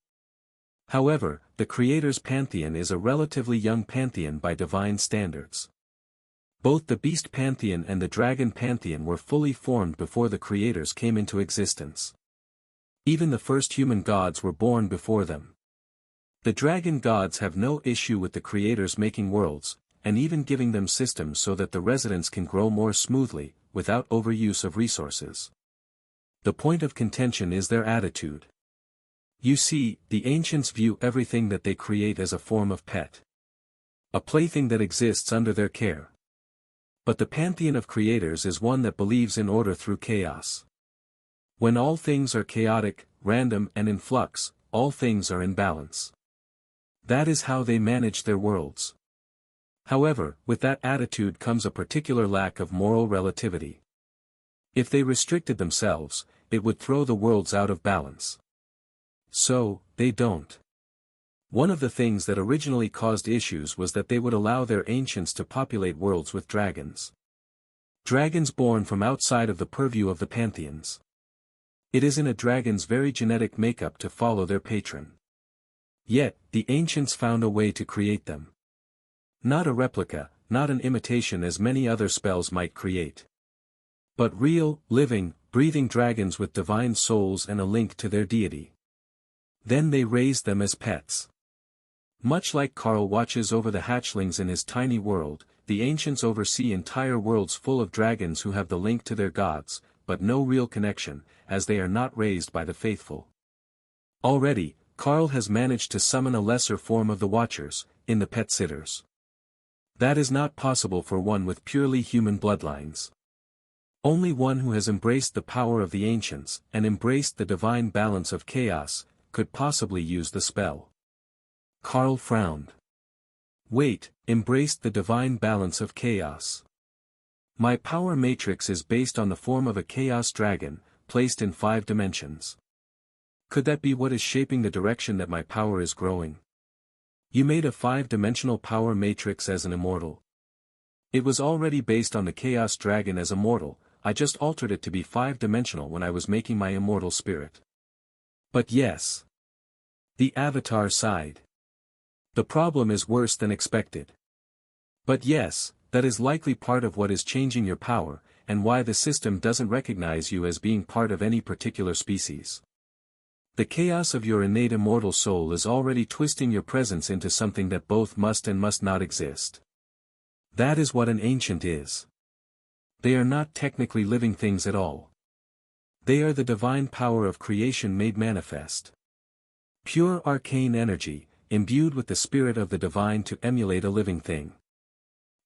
However, the Creator's pantheon is a relatively young pantheon by divine standards. Both the Beast Pantheon and the Dragon Pantheon were fully formed before the Creators came into existence. Even the first human gods were born before them. The Dragon gods have no issue with the Creators making worlds, and even giving them systems so that the residents can grow more smoothly, without overuse of resources. The point of contention is their attitude. You see, the Ancients view everything that they create as a form of pet. A plaything that exists under their care. But the pantheon of creators is one that believes in order through chaos. When all things are chaotic, random and in flux, all things are in balance. That is how they manage their worlds. However, with that attitude comes a particular lack of moral relativity. If they restricted themselves, it would throw the worlds out of balance. So, they don't. One of the things that originally caused issues was that they would allow their ancients to populate worlds with dragons. Dragons born from outside of the purview of the pantheons. It is in a dragon's very genetic makeup to follow their patron. Yet, the ancients found a way to create them. Not a replica, not an imitation as many other spells might create. But real, living, breathing dragons with divine souls and a link to their deity. Then they raised them as pets. Much like Carl watches over the hatchlings in his tiny world, the ancients oversee entire worlds full of dragons who have the link to their gods, but no real connection, as they are not raised by the faithful. Already, Carl has managed to summon a lesser form of the Watchers, in the pet sitters. That is not possible for one with purely human bloodlines. Only one who has embraced the power of the ancients, and embraced the divine balance of chaos, could possibly use the spell. Carl frowned. Wait, embraced the divine balance of chaos. My power matrix is based on the form of a chaos dragon, placed in 5 dimensions. Could that be what is shaping the direction that my power is growing? You made a 5-dimensional power matrix as an immortal. It was already based on the Chaos Dragon as immortal, I just altered it to be 5-dimensional when I was making my immortal spirit. But yes. The Avatar sighed. The problem is worse than expected. But yes, that is likely part of what is changing your power, and why the system doesn't recognize you as being part of any particular species. The chaos of your innate immortal soul is already twisting your presence into something that both must and must not exist. That is what an ancient is. They are not technically living things at all. They are the divine power of creation made manifest. Pure arcane energy, imbued with the spirit of the divine to emulate a living thing.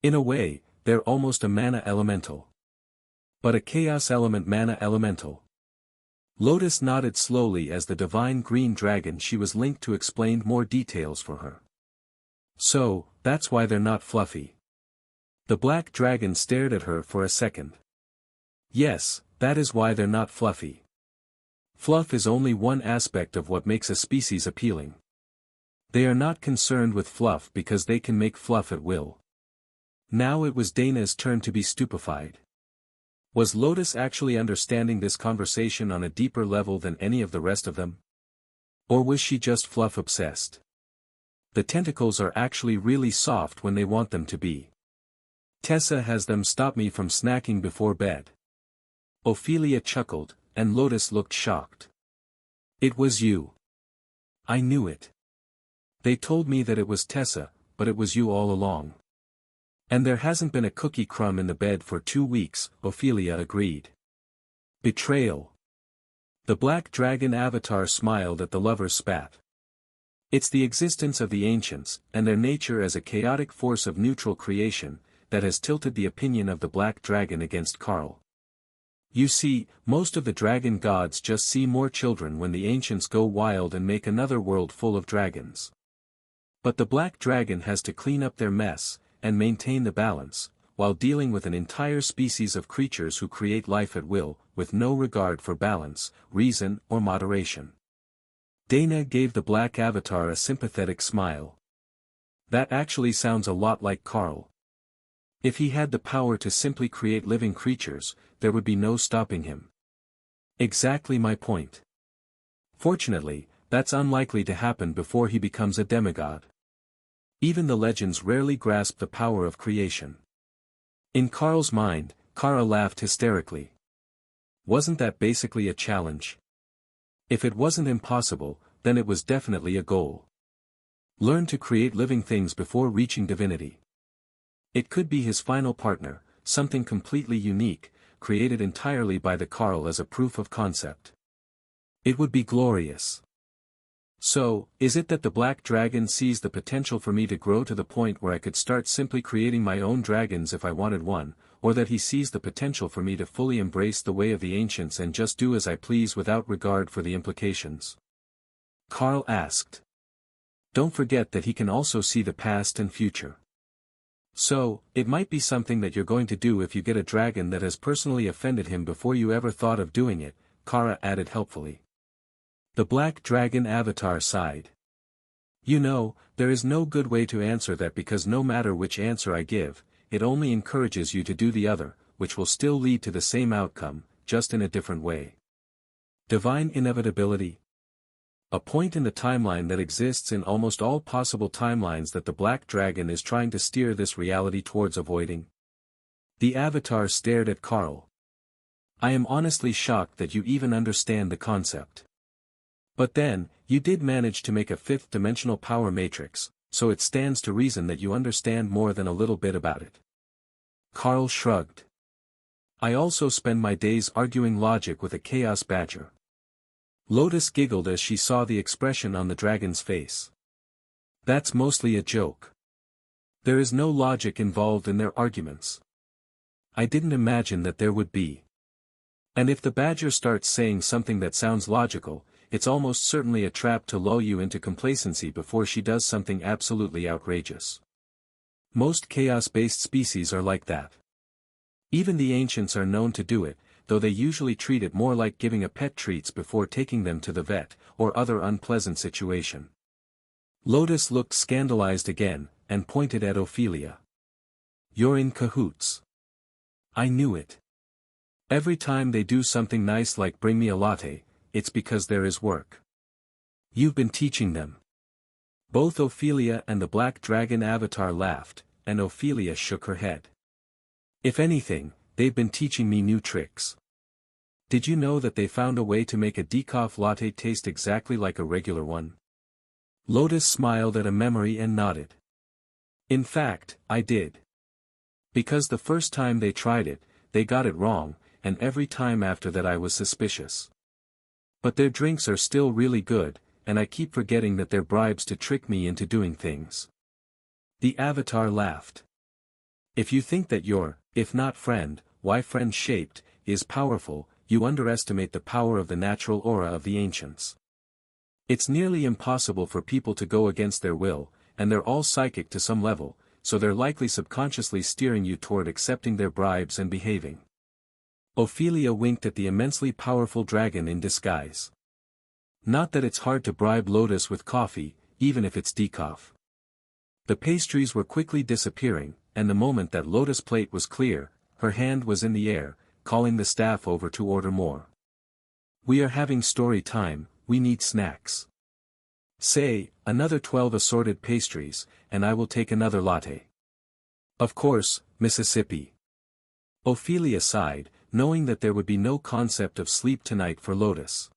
In a way, they're almost a mana elemental. But a chaos element mana elemental. Lotus nodded slowly as the divine green dragon she was linked to explained more details for her. So, that's why they're not fluffy. The black dragon stared at her for a second. Yes, that is why they're not fluffy. Fluff is only one aspect of what makes a species appealing. They are not concerned with fluff because they can make fluff at will. Now it was Dana's turn to be stupefied. Was Lotus actually understanding this conversation on a deeper level than any of the rest of them? Or was she just fluff obsessed? The tentacles are actually really soft when they want them to be. Tessa has them stop me from snacking before bed. Ophelia chuckled, and Lotus looked shocked. It was you. I knew it. They told me that it was Tessa, but it was you all along. And there hasn't been a cookie crumb in the bed for 2 weeks, Ophelia agreed. Betrayal. The black dragon avatar smiled at the lover's spat. It's the existence of the ancients, and their nature as a chaotic force of neutral creation, that has tilted the opinion of the black dragon against Carl. You see, most of the dragon gods just see more children when the ancients go wild and make another world full of dragons. But the black dragon has to clean up their mess, and maintain the balance, while dealing with an entire species of creatures who create life at will, with no regard for balance, reason or moderation. Dana gave the black avatar a sympathetic smile. That actually sounds a lot like Carl. If he had the power to simply create living creatures, there would be no stopping him. Exactly my point. Fortunately, that's unlikely to happen before he becomes a demigod. Even the legends rarely grasp the power of creation. In Carl's mind, Kara laughed hysterically. Wasn't that basically a challenge? If it wasn't impossible, then it was definitely a goal. Learn to create living things before reaching divinity. It could be his final partner, something completely unique, created entirely by the Carl as a proof of concept. It would be glorious. So, is it that the black dragon sees the potential for me to grow to the point where I could start simply creating my own dragons if I wanted one, or that he sees the potential for me to fully embrace the way of the ancients and just do as I please without regard for the implications? Carl asked. Don't forget that he can also see the past and future. So, it might be something that you're going to do if you get a dragon that has personally offended him before you ever thought of doing it, Kara added helpfully. The black dragon avatar sighed. You know, there is no good way to answer that because no matter which answer I give, it only encourages you to do the other, which will still lead to the same outcome, just in a different way. Divine inevitability. A point in the timeline that exists in almost all possible timelines that the black dragon is trying to steer this reality towards avoiding. The avatar stared at Carl. I am honestly shocked that you even understand the concept. But then, you did manage to make a 5th-dimensional power matrix, so it stands to reason that you understand more than a little bit about it. Carl shrugged. I also spend my days arguing logic with a chaos badger. Lotus giggled as she saw the expression on the dragon's face. That's mostly a joke. There is no logic involved in their arguments. I didn't imagine that there would be. And if the badger starts saying something that sounds logical, it's almost certainly a trap to lull you into complacency before she does something absolutely outrageous. Most chaos-based species are like that. Even the ancients are known to do it, though they usually treat it more like giving a pet treats before taking them to the vet, or other unpleasant situation. Lotus looked scandalized again, and pointed at Ophelia. "You're in cahoots." "I knew it. Every time they do something nice like bring me a latte, it's because there is work. You've been teaching them." Both Ophelia and the Black Dragon avatar laughed, and Ophelia shook her head. "If anything, they've been teaching me new tricks. Did you know that they found a way to make a decaf latte taste exactly like a regular one?" Lotus smiled at a memory and nodded. "In fact, I did. Because the first time they tried it, they got it wrong, and every time after that I was suspicious. But their drinks are still really good, and I keep forgetting that they're bribes to trick me into doing things." The avatar laughed. "If you think that your, if not friend, why friend-shaped, is powerful, you underestimate the power of the natural aura of the ancients. It's nearly impossible for people to go against their will, and they're all psychic to some level, so they're likely subconsciously steering you toward accepting their bribes and behaving." Ophelia winked at the immensely powerful dragon in disguise. "Not that it's hard to bribe Lotus with coffee, even if it's decaf." The pastries were quickly disappearing, and the moment that Lotus' plate was clear, her hand was in the air, calling the staff over to order more. "We are having story time, we need snacks. Say, another 12 assorted pastries, and I will take another latte." "Of course, Mississippi." Ophelia sighed, knowing that there would be no concept of sleep tonight for Lotus.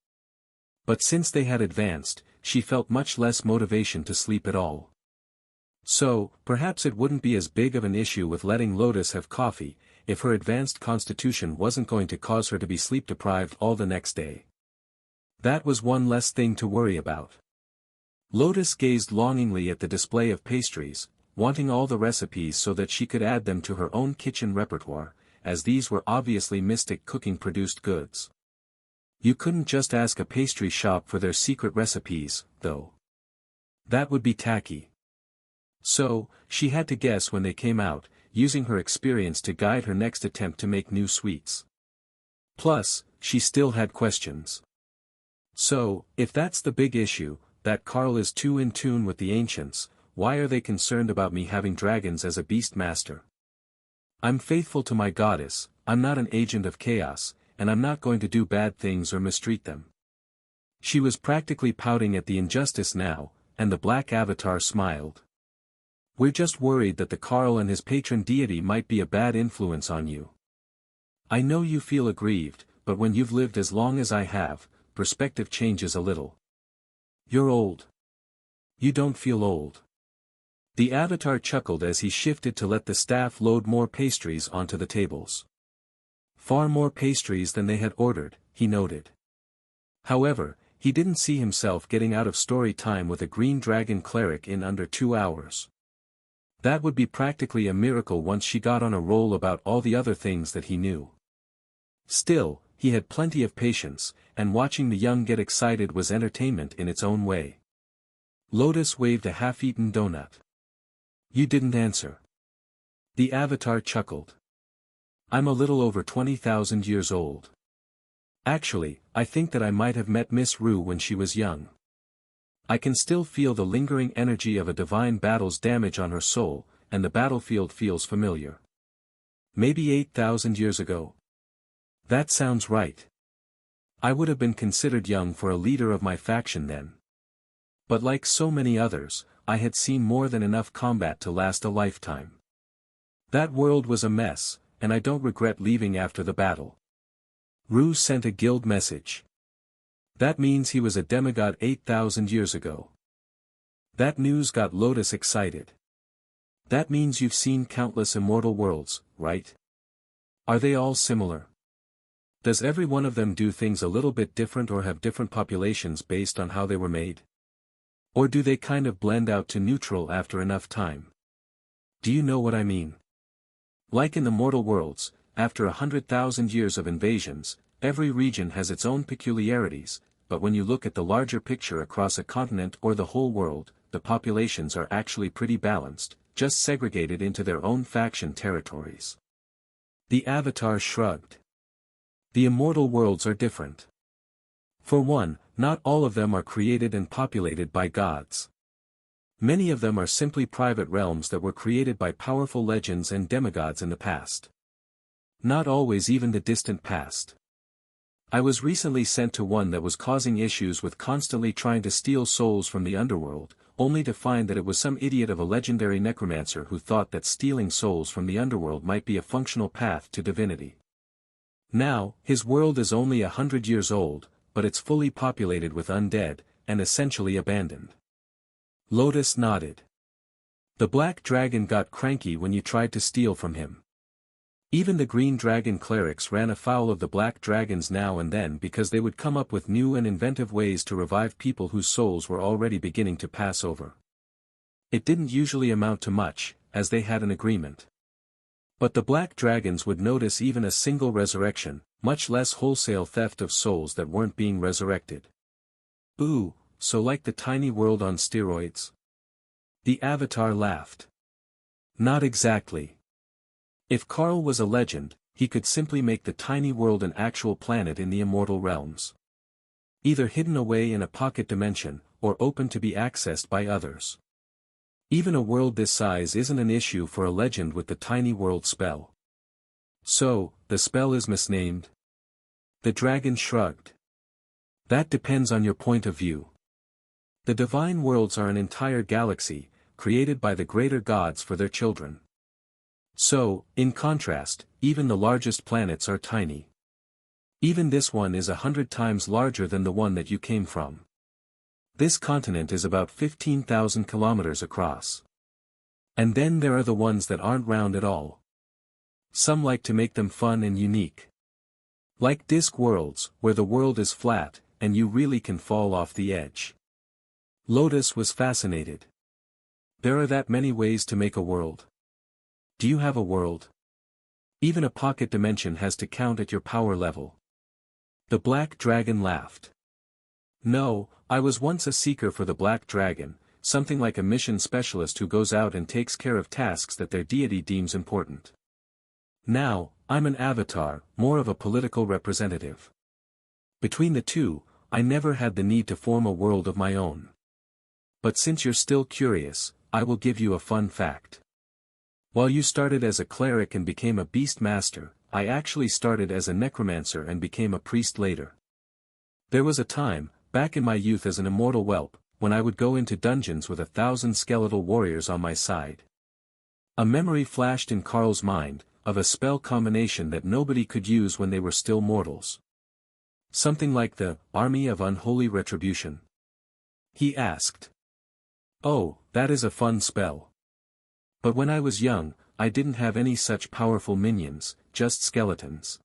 But since they had advanced, she felt much less motivation to sleep at all. So, perhaps it wouldn't be as big of an issue with letting Lotus have coffee, if her advanced constitution wasn't going to cause her to be sleep-deprived all the next day. That was one less thing to worry about. Lotus gazed longingly at the display of pastries, wanting all the recipes so that she could add them to her own kitchen repertoire, as these were obviously mystic cooking-produced goods. You couldn't just ask a pastry shop for their secret recipes, though. That would be tacky. So, she had to guess when they came out, using her experience to guide her next attempt to make new sweets. Plus, she still had questions. So, if that's the big issue, that Carl is too in tune with the ancients, why are they concerned about me having dragons as a beast master? I'm faithful to my goddess, I'm not an agent of chaos, and I'm not going to do bad things or mistreat them. She was practically pouting at the injustice now, and the black avatar smiled. We're just worried that the Carl and his patron deity might be a bad influence on you. I know you feel aggrieved, but when you've lived as long as I have, perspective changes a little. You're old. You don't feel old. The avatar chuckled as he shifted to let the staff load more pastries onto the tables. Far more pastries than they had ordered, he noted. However, he didn't see himself getting out of story time with a green dragon cleric in under 2 hours. That would be practically a miracle once she got on a roll about all the other things that he knew. Still, he had plenty of patience, and watching the young get excited was entertainment in its own way. Lotus waved a half-eaten donut. You didn't answer. The avatar chuckled. I'm a little over 20,000 years old. Actually, I think that I might have met Miss Rue when she was young. I can still feel the lingering energy of a divine battle's damage on her soul, and the battlefield feels familiar. Maybe 8,000 years ago. That sounds right. I would have been considered young for a leader of my faction then. But like so many others, I had seen more than enough combat to last a lifetime. That world was a mess, and I don't regret leaving after the battle. Rue sent a guild message. That means he was a demigod 8,000 years ago. That news got Lotus excited. That means you've seen countless immortal worlds, right? Are they all similar? Does every one of them do things a little bit different or have different populations based on how they were made? Or do they kind of blend out to neutral after enough time? Do you know what I mean? Like in the mortal worlds, after 100,000 years of invasions, every region has its own peculiarities, but when you look at the larger picture across a continent or the whole world, the populations are actually pretty balanced, just segregated into their own faction territories. The avatar shrugged. The immortal worlds are different. For one, not all of them are created and populated by gods. Many of them are simply private realms that were created by powerful legends and demigods in the past. Not always even the distant past. I was recently sent to one that was causing issues with constantly trying to steal souls from the underworld, only to find that it was some idiot of a legendary necromancer who thought that stealing souls from the underworld might be a functional path to divinity. Now, his world is only 100 years old, but it's fully populated with undead, and essentially abandoned. Lotus nodded. The black dragon got cranky when you tried to steal from him. Even the green dragon clerics ran afoul of the black dragons now and then because they would come up with new and inventive ways to revive people whose souls were already beginning to pass over. It didn't usually amount to much, as they had an agreement. But the black dragons would notice even a single resurrection, much less wholesale theft of souls that weren't being resurrected. Ooh, so like the tiny world on steroids? The Avatar laughed. Not exactly. If Carl was a legend, he could simply make the tiny world an actual planet in the immortal realms. Either hidden away in a pocket dimension, or open to be accessed by others. Even a world this size isn't an issue for a legend with the tiny world spell. So, the spell is misnamed? The dragon shrugged. That depends on your point of view. The divine worlds are an entire galaxy, created by the greater gods for their children. So, in contrast, even the largest planets are tiny. Even this one is 100 times larger than the one that you came from. This continent is about 15,000 kilometers across. And then there are the ones that aren't round at all. Some like to make them fun and unique. Like disk worlds, where the world is flat, and you really can fall off the edge. Lotus was fascinated. There are that many ways to make a world. Do you have a world? Even a pocket dimension has to count at your power level. The black dragon laughed. No, I was once a seeker for the black dragon, something like a mission specialist who goes out and takes care of tasks that their deity deems important. Now, I'm an avatar, more of a political representative. Between the two, I never had the need to form a world of my own. But since you're still curious, I will give you a fun fact. While you started as a cleric and became a beast master, I actually started as a necromancer and became a priest later. There was a time, back in my youth as an immortal whelp, when I would go into dungeons with 1,000 skeletal warriors on my side. A memory flashed in Carl's mind, of a spell combination that nobody could use when they were still mortals. Something like the Army of Unholy Retribution. He asked. Oh, that is a fun spell. But when I was young, I didn't have any such powerful minions, just skeletons.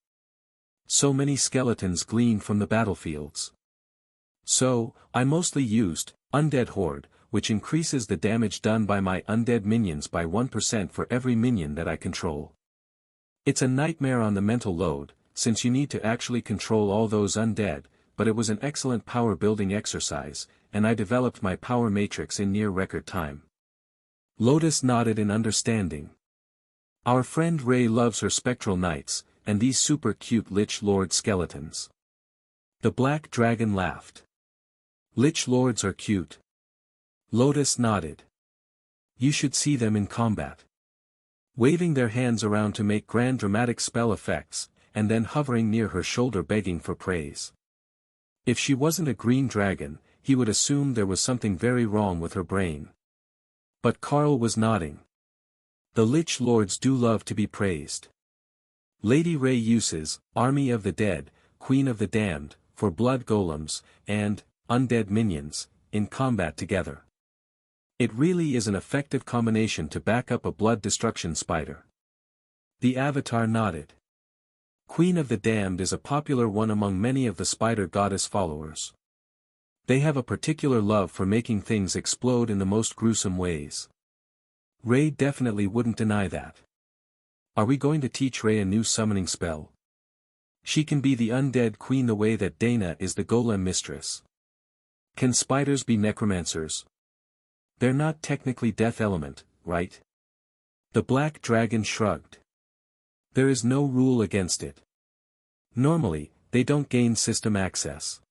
So many skeletons gleaned from the battlefields. So, I mostly used Undead Horde, which increases the damage done by my undead minions by 1% for every minion that I control. It's a nightmare on the mental load, since you need to actually control all those undead, but it was an excellent power building exercise, and I developed my power matrix in near record time. Lotus nodded in understanding. Our friend Ray loves her spectral knights, and these super cute Lich Lord skeletons. The black dragon laughed. Lich Lords are cute. Lotus nodded. You should see them in combat. Waving their hands around to make grand dramatic spell effects, and then hovering near her shoulder begging for praise. If she wasn't a green dragon, he would assume there was something very wrong with her brain. But Carl was nodding. The Lich Lords do love to be praised. Lady Ray uses Army of the Dead, Queen of the Damned, for blood golems, and undead minions, in combat together. It really is an effective combination to back up a blood destruction spider. The Avatar nodded. Queen of the Damned is a popular one among many of the spider goddess followers. They have a particular love for making things explode in the most gruesome ways. Ray definitely wouldn't deny that. Are we going to teach Ray a new summoning spell? She can be the undead queen the way that Dana is the golem mistress. Can spiders be necromancers? They're not technically death element, right? The black dragon shrugged. There is no rule against it. Normally, they don't gain system access.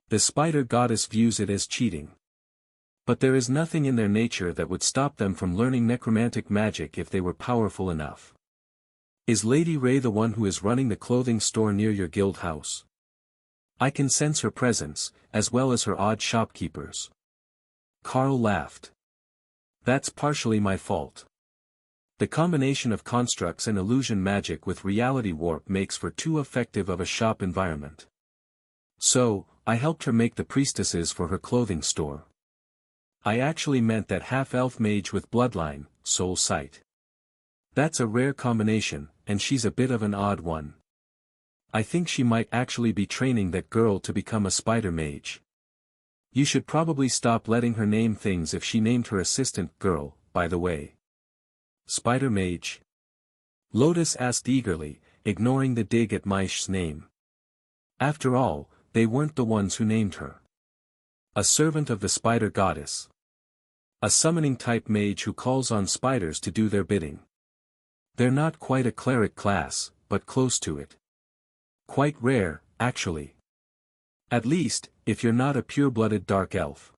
The spider goddess views it as cheating. But there is nothing in their nature that would stop them from learning necromantic magic if they were powerful enough. Is Lady Ray the one who is running the clothing store near your guild house? I can sense her presence, as well as her odd shopkeepers. Carl laughed. That's partially my fault. The combination of constructs and illusion magic with reality warp makes for too effective of a shop environment. So, I helped her make the priestesses for her clothing store. I actually meant that half-elf mage with bloodline, soul sight. That's a rare combination, and she's a bit of an odd one. I think she might actually be training that girl to become a spider mage. You should probably stop letting her name things if she named her assistant girl, by the way. Spider mage? Lotus asked eagerly, ignoring the dig at Maish's name. After all, they weren't the ones who named her. A servant of the spider goddess. A summoning-type mage who calls on spiders to do their bidding. They're not quite a cleric class, but close to it. Quite rare, actually. At least, if you're not a pure-blooded dark elf.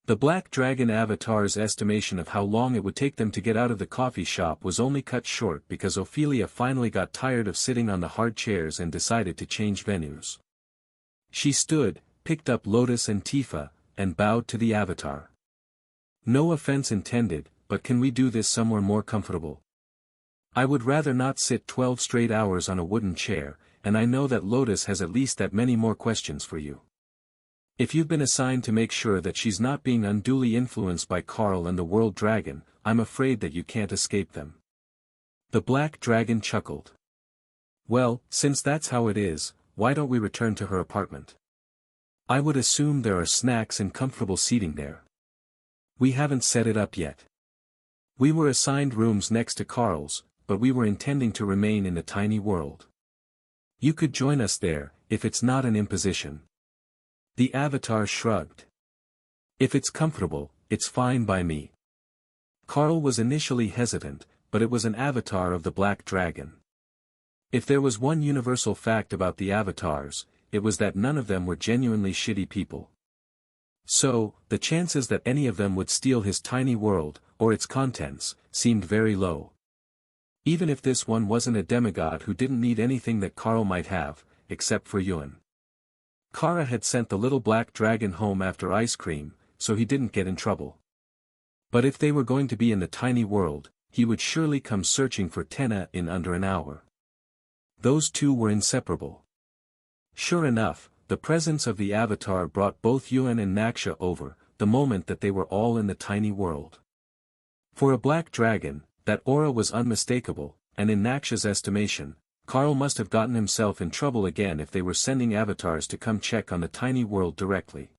The Black Dragon Avatar's estimation of how long it would take them to get out of the coffee shop was only cut short because Ophelia finally got tired of sitting on the hard chairs and decided to change venues. She stood, picked up Lotus and Tifa, and bowed to the Avatar. No offense intended, but can we do this somewhere more comfortable? I would rather not sit 12 straight hours on a wooden chair, and I know that Lotus has at least that many more questions for you. If you've been assigned to make sure that she's not being unduly influenced by Carl and the World Dragon, I'm afraid that you can't escape them. The Black Dragon chuckled. Well, since that's how it is, why don't we return to her apartment? I would assume there are snacks and comfortable seating there. We haven't set it up yet. We were assigned rooms next to Carl's, but we were intending to remain in the tiny world. You could join us there, if it's not an imposition. The Avatar shrugged. If it's comfortable, it's fine by me. Carl was initially hesitant, but it was an avatar of the Black Dragon. If there was one universal fact about the avatars, it was that none of them were genuinely shitty people. So, the chances that any of them would steal his tiny world, or its contents, seemed very low. Even if this one wasn't a demigod who didn't need anything that Carl might have, except for Yuan. Kara had sent the little black dragon home after ice cream, so he didn't get in trouble. But if they were going to be in the tiny world, he would surely come searching for Tenna in under an hour. Those two were inseparable. Sure enough, the presence of the Avatar brought both Yuan and Naksha over, the moment that they were all in the tiny world. For a black dragon, that aura was unmistakable, and in Naksha's estimation, Carl must have gotten himself in trouble again if they were sending avatars to come check on the tiny world directly.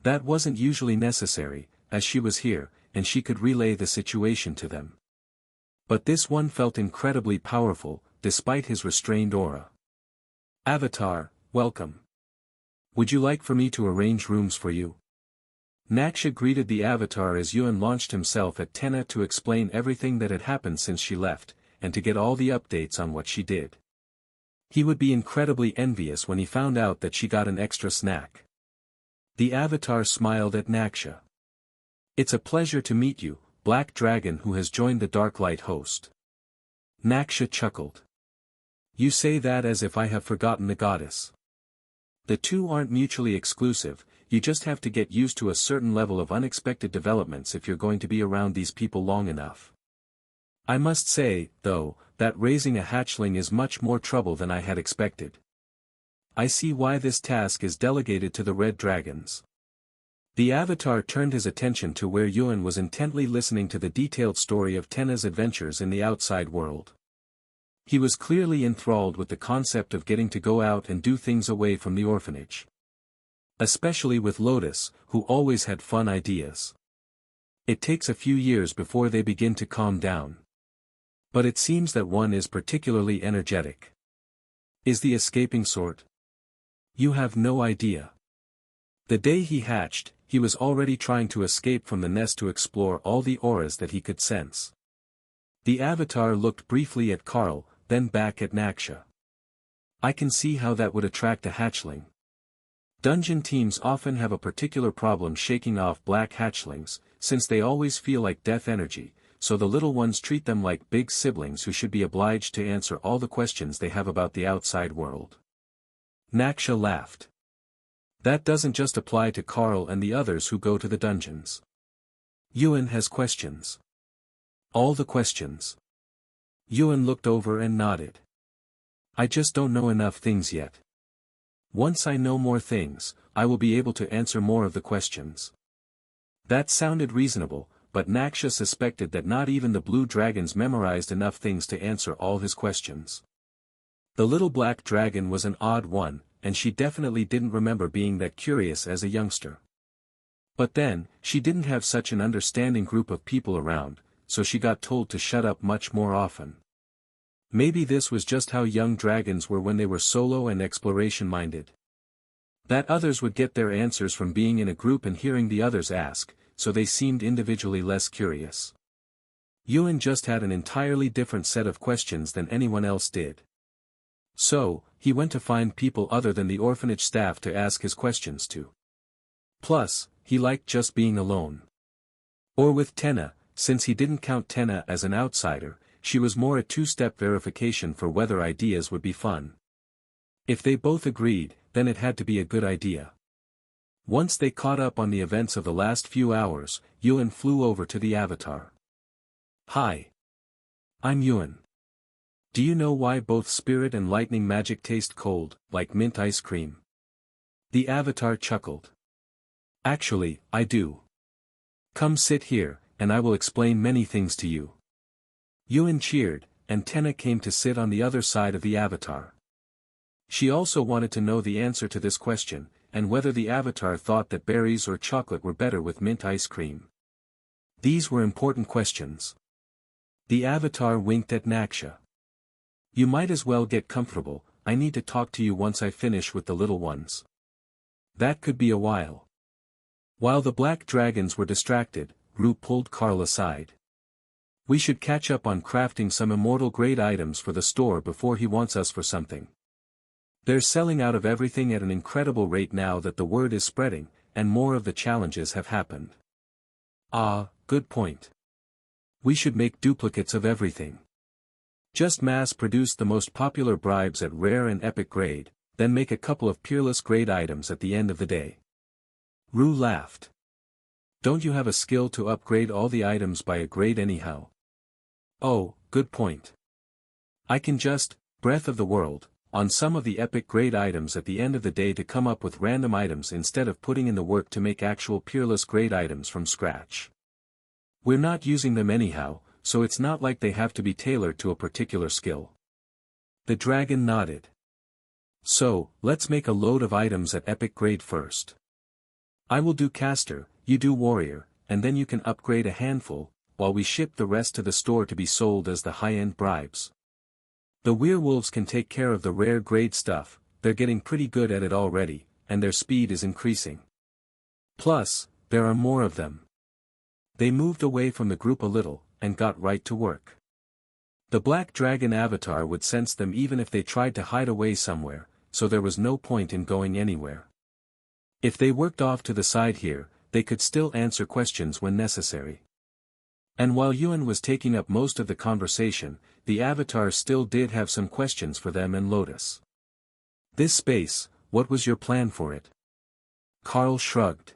That wasn't usually necessary, as she was here, and she could relay the situation to them. But this one felt incredibly powerful, despite his restrained aura. Avatar, welcome. Would you like for me to arrange rooms for you? Naksha greeted the Avatar as Yuan launched himself at Tenna to explain everything that had happened since she left, and to get all the updates on what she did. He would be incredibly envious when he found out that she got an extra snack. The Avatar smiled at Naksha. It's a pleasure to meet you, Black Dragon who has joined the Darklight host. Naksha chuckled. You say that as if I have forgotten the goddess. The two aren't mutually exclusive, you just have to get used to a certain level of unexpected developments if you're going to be around these people long enough. I must say, though, that raising a hatchling is much more trouble than I had expected. I see why this task is delegated to the Red Dragons. The Avatar turned his attention to where Yuan was intently listening to the detailed story of Tenna's adventures in the outside world. He was clearly enthralled with the concept of getting to go out and do things away from the orphanage. Especially with Lotus, who always had fun ideas. It takes a few years before they begin to calm down. But it seems that one is particularly energetic. Is the escaping sort? You have no idea. The day he hatched, he was already trying to escape from the nest to explore all the auras that he could sense. The Avatar looked briefly at Carl, then back at Naksha. I can see how that would attract a hatchling. Dungeon teams often have a particular problem shaking off black hatchlings, since they always feel like death energy, so the little ones treat them like big siblings who should be obliged to answer all the questions they have about the outside world. Naksha laughed. That doesn't just apply to Carl and the others who go to the dungeons. Ewan has questions. All the questions. Ewan looked over and nodded. I just don't know enough things yet. Once I know more things, I will be able to answer more of the questions. That sounded reasonable, but Naksha suspected that not even the blue dragons memorized enough things to answer all his questions. The little black dragon was an odd one, and she definitely didn't remember being that curious as a youngster. But then, she didn't have such an understanding group of people around, so she got told to shut up much more often. Maybe this was just how young dragons were when they were solo and exploration-minded. That others would get their answers from being in a group and hearing the others ask, so they seemed individually less curious. Ewan just had an entirely different set of questions than anyone else did. So, he went to find people other than the orphanage staff to ask his questions to. Plus, he liked just being alone. Or with Tenna, since he didn't count Tenna as an outsider, she was more a two-step verification for whether ideas would be fun. If they both agreed, then it had to be a good idea. Once they caught up on the events of the last few hours, Ewan flew over to the Avatar. Hi. I'm Ewan. Do you know why both spirit and lightning magic taste cold, like mint ice cream? The Avatar chuckled. Actually, I do. Come sit here, and I will explain many things to you. Ewan cheered, and Tenna came to sit on the other side of the Avatar. She also wanted to know the answer to this question, and whether the Avatar thought that berries or chocolate were better with mint ice cream. These were important questions. The Avatar winked at Naksha. You might as well get comfortable, I need to talk to you once I finish with the little ones. That could be a while. While the black dragons were distracted, Rue pulled Carl aside. We should catch up on crafting some immortal-grade items for the store before he wants us for something. They're selling out of everything at an incredible rate now that the word is spreading, and more of the challenges have happened. Ah, good point. We should make duplicates of everything. Just mass-produce the most popular bribes at rare and epic grade, then make a couple of peerless grade items at the end of the day. Rue laughed. Don't you have a skill to upgrade all the items by a grade anyhow? Oh, good point. I can just, breath of the world, on some of the epic grade items at the end of the day to come up with random items instead of putting in the work to make actual peerless grade items from scratch. We're not using them anyhow, so it's not like they have to be tailored to a particular skill. The dragon nodded. So, let's make a load of items at epic grade first. I will do caster, you do warrior, and then you can upgrade a handful, while we ship the rest to the store to be sold as the high-end bribes. The werewolves can take care of the rare grade stuff, they're getting pretty good at it already, and their speed is increasing. Plus, there are more of them. They moved away from the group a little, and got right to work. The black dragon avatar would sense them even if they tried to hide away somewhere, so there was no point in going anywhere. If they worked off to the side here, they could still answer questions when necessary. And while Ewan was taking up most of the conversation, the avatar still did have some questions for them and Lotus. This space, what was your plan for it? Carl shrugged.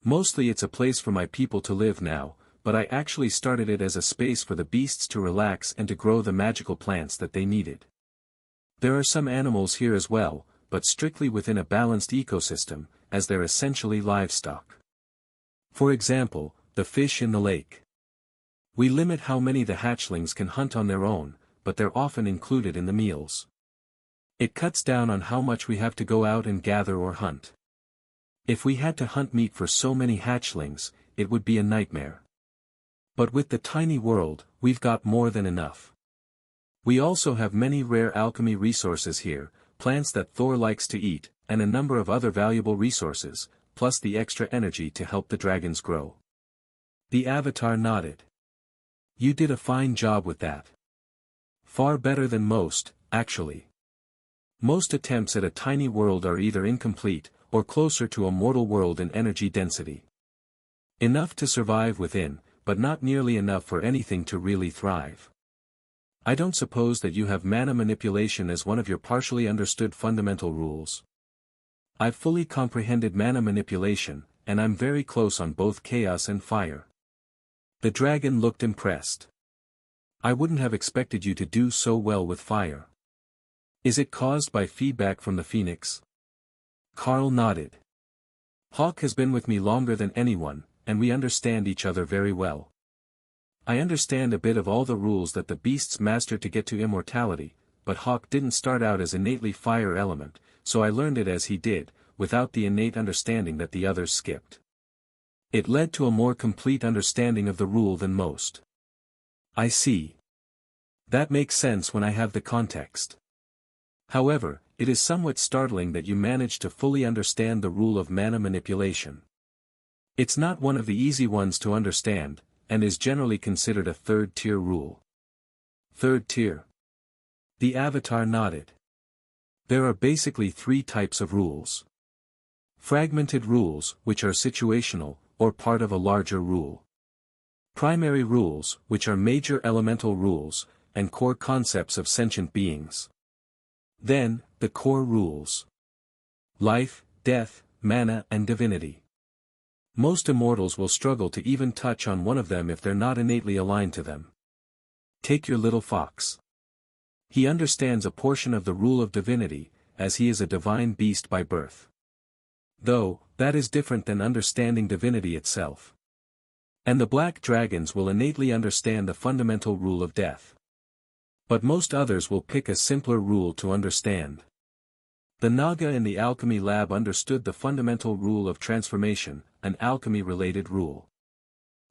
Mostly it's a place for my people to live now, but I actually started it as a space for the beasts to relax and to grow the magical plants that they needed. There are some animals here as well, but strictly within a balanced ecosystem, as they're essentially livestock. For example, the fish in the lake. We limit how many the hatchlings can hunt on their own, but they're often included in the meals. It cuts down on how much we have to go out and gather or hunt. If we had to hunt meat for so many hatchlings, it would be a nightmare. But with the tiny world, we've got more than enough. We also have many rare alchemy resources here, plants that Thor likes to eat, and a number of other valuable resources, plus the extra energy to help the dragons grow. The avatar nodded. You did a fine job with that. Far better than most, actually. Most attempts at a tiny world are either incomplete, or closer to a mortal world in energy density. Enough to survive within, but not nearly enough for anything to really thrive. I don't suppose that you have mana manipulation as one of your partially understood fundamental rules. I've fully comprehended mana manipulation, and I'm very close on both chaos and fire. The dragon looked impressed. I wouldn't have expected you to do so well with fire. Is it caused by feedback from the phoenix? Carl nodded. Hawk has been with me longer than anyone, and we understand each other very well. I understand a bit of all the rules that the beasts mastered to get to immortality, but Hawk didn't start out as innately fire element, so I learned it as he did, without the innate understanding that the others skipped. It led to a more complete understanding of the rule than most. I see. That makes sense when I have the context. However, it is somewhat startling that you managed to fully understand the rule of mana manipulation. It's not one of the easy ones to understand, and is generally considered a third-tier rule. Third tier. The avatar nodded. There are basically three types of rules. Fragmented rules, which are situational, or part of a larger rule. Primary rules, which are major elemental rules, and core concepts of sentient beings. Then, the core rules. Life, death, mana and divinity. Most immortals will struggle to even touch on one of them if they're not innately aligned to them. Take your little fox. He understands a portion of the rule of divinity, as he is a divine beast by birth. Though, that is different than understanding divinity itself. And the black dragons will innately understand the fundamental rule of death. But most others will pick a simpler rule to understand. The Naga in the alchemy lab understood the fundamental rule of transformation, an alchemy-related rule.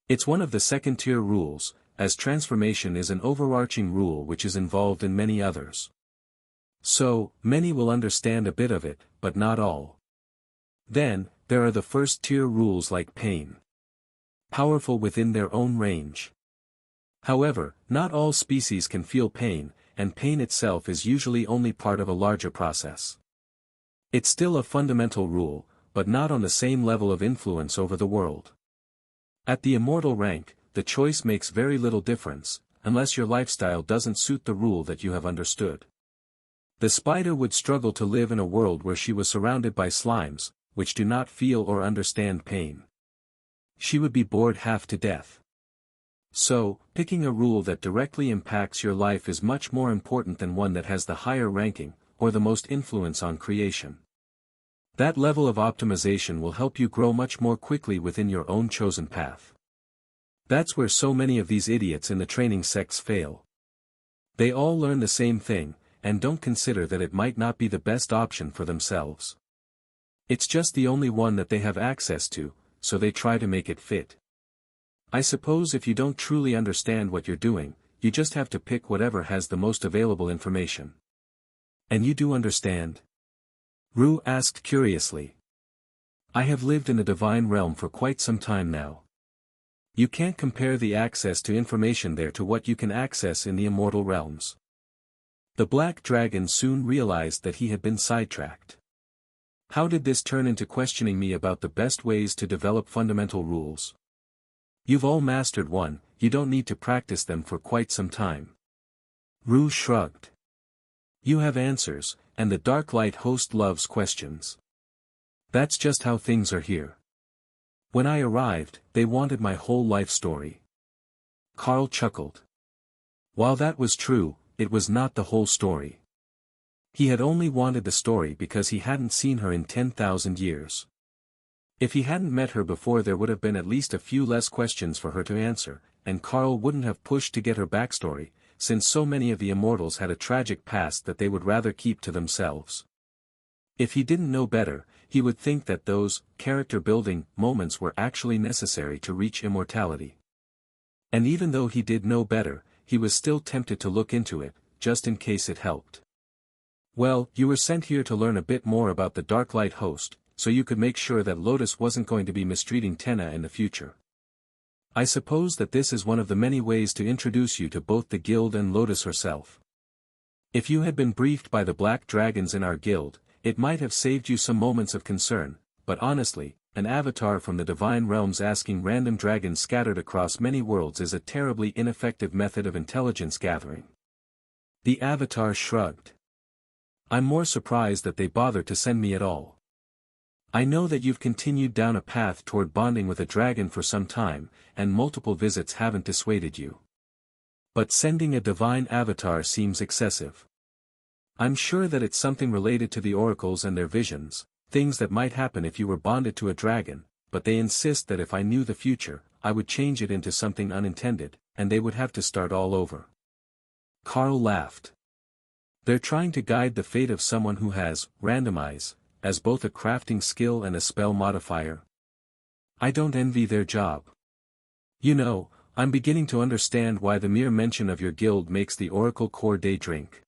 It's one of the second-tier rules, as transformation is an overarching rule which is involved in many others. So, many will understand a bit of it, but not all. Then, there are the first-tier rules like pain. Powerful within their own range. However, not all species can feel pain, and pain itself is usually only part of a larger process. It's still a fundamental rule, but not on the same level of influence over the world. At the immortal rank, the choice makes very little difference, unless your lifestyle doesn't suit the rule that you have understood. The spider would struggle to live in a world where she was surrounded by slimes, which do not feel or understand pain. She would be bored half to death. So, picking a rule that directly impacts your life is much more important than one that has the higher ranking, or the most influence on creation. That level of optimization will help you grow much more quickly within your own chosen path. That's where so many of these idiots in the training sects fail. They all learn the same thing, and don't consider that it might not be the best option for themselves. It's just the only one that they have access to, so they try to make it fit. I suppose if you don't truly understand what you're doing, you just have to pick whatever has the most available information. And you do understand? Rue asked curiously. I have lived in the divine realm for quite some time now. You can't compare the access to information there to what you can access in the immortal realms. The black dragon soon realized that he had been sidetracked. How did this turn into questioning me about the best ways to develop fundamental rules? You've all mastered one, you don't need to practice them for quite some time. Rue shrugged. You have answers, and the Dark Light host loves questions. That's just how things are here. When I arrived, they wanted my whole life story. Carl chuckled. While that was true, it was not the whole story. He had only wanted the story because he hadn't seen her in 10,000 years. If he hadn't met her before, there would have been at least a few less questions for her to answer, and Carl wouldn't have pushed to get her backstory, since so many of the immortals had a tragic past that they would rather keep to themselves. If he didn't know better, he would think that those character-building moments were actually necessary to reach immortality. And even though he did know better, he was still tempted to look into it, just in case it helped. Well, you were sent here to learn a bit more about the Dark Light host, so you could make sure that Lotus wasn't going to be mistreating Tenna in the future. I suppose that this is one of the many ways to introduce you to both the guild and Lotus herself. If you had been briefed by the black dragons in our guild, it might have saved you some moments of concern, but honestly, an avatar from the divine realms asking random dragons scattered across many worlds is a terribly ineffective method of intelligence gathering. The avatar shrugged. I'm more surprised that they bothered to send me at all. I know that you've continued down a path toward bonding with a dragon for some time, and multiple visits haven't dissuaded you. But sending a divine avatar seems excessive. I'm sure that it's something related to the oracles and their visions, things that might happen if you were bonded to a dragon, but they insist that if I knew the future, I would change it into something unintended, and they would have to start all over. Carl laughed. They're trying to guide the fate of someone who has, randomize, as both a crafting skill and a spell modifier. I don't envy their job. You know, I'm beginning to understand why the mere mention of your guild makes the Oracle Core Day drink.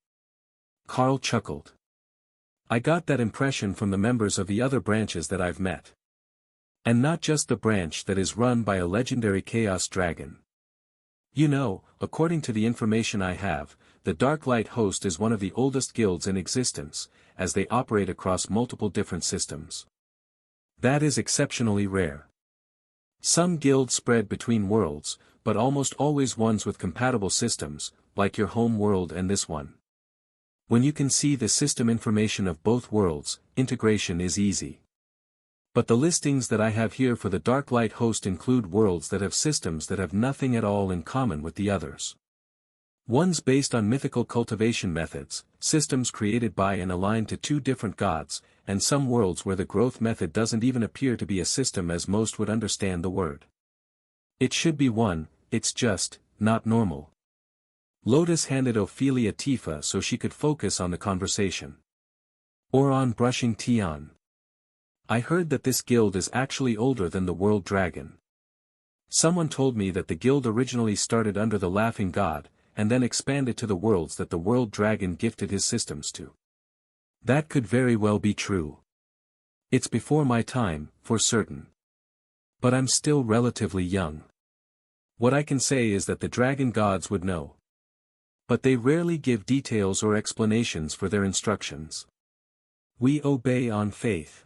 Carl chuckled. I got that impression from the members of the other branches that I've met. And not just the branch that is run by a legendary Chaos Dragon. You know, according to the information I have, the Dark Light Host is one of the oldest guilds in existence, as they operate across multiple different systems. That is exceptionally rare. Some guilds spread between worlds, but almost always ones with compatible systems, like your home world and this one. When you can see the system information of both worlds, integration is easy. But the listings that I have here for the Dark Light Host include worlds that have systems that have nothing at all in common with the others. One's based on mythical cultivation methods, systems created by and aligned to two different gods, and some worlds where the growth method doesn't even appear to be a system as most would understand the word. It should be one, it's just, not normal. Lotus handed Ophelia Tifa so she could focus on the conversation. Or on brushing tea on. I heard that this guild is actually older than the World Dragon. Someone told me that the guild originally started under the Laughing God, and then expanded to the worlds that the World Dragon gifted his systems to. That could very well be true. It's before my time, for certain. But I'm still relatively young. What I can say is that the dragon gods would know. But they rarely give details or explanations for their instructions. We obey on faith.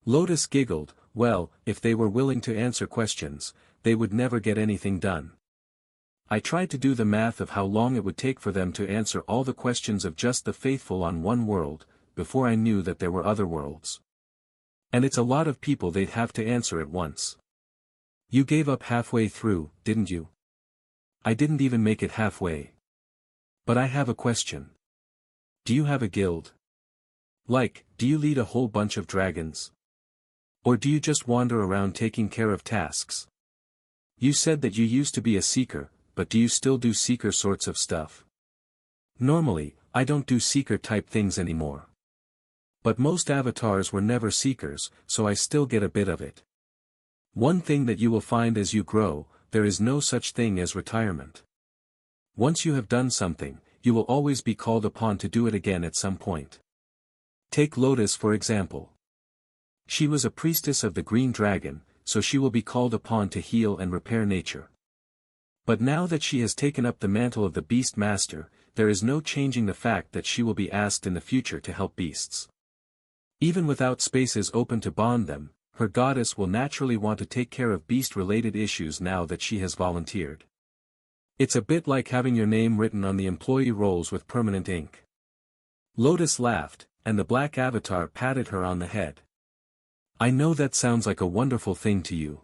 Lotus giggled. Well, if they were willing to answer questions, they would never get anything done. I tried to do the math of how long it would take for them to answer all the questions of just the faithful on one world, before I knew that there were other worlds. And it's a lot of people they'd have to answer at once. You gave up halfway through, didn't you? I didn't even make it halfway. But I have a question. Do you have a guild? Like, do you lead a whole bunch of dragons? Or do you just wander around taking care of tasks? You said that you used to be a seeker, but do you still do seeker sorts of stuff? Normally, I don't do seeker-type things anymore. But most avatars were never seekers, so I still get a bit of it. One thing that you will find as you grow, there is no such thing as retirement. Once you have done something, you will always be called upon to do it again at some point. Take Lotus for example. She was a priestess of the Green Dragon, so she will be called upon to heal and repair nature. But now that she has taken up the mantle of the Beast Master, there is no changing the fact that she will be asked in the future to help beasts. Even without spaces open to bond them, her goddess will naturally want to take care of beast-related issues now that she has volunteered. It's a bit like having your name written on the employee rolls with permanent ink. Lotus laughed, and the black avatar patted her on the head. I know that sounds like a wonderful thing to you.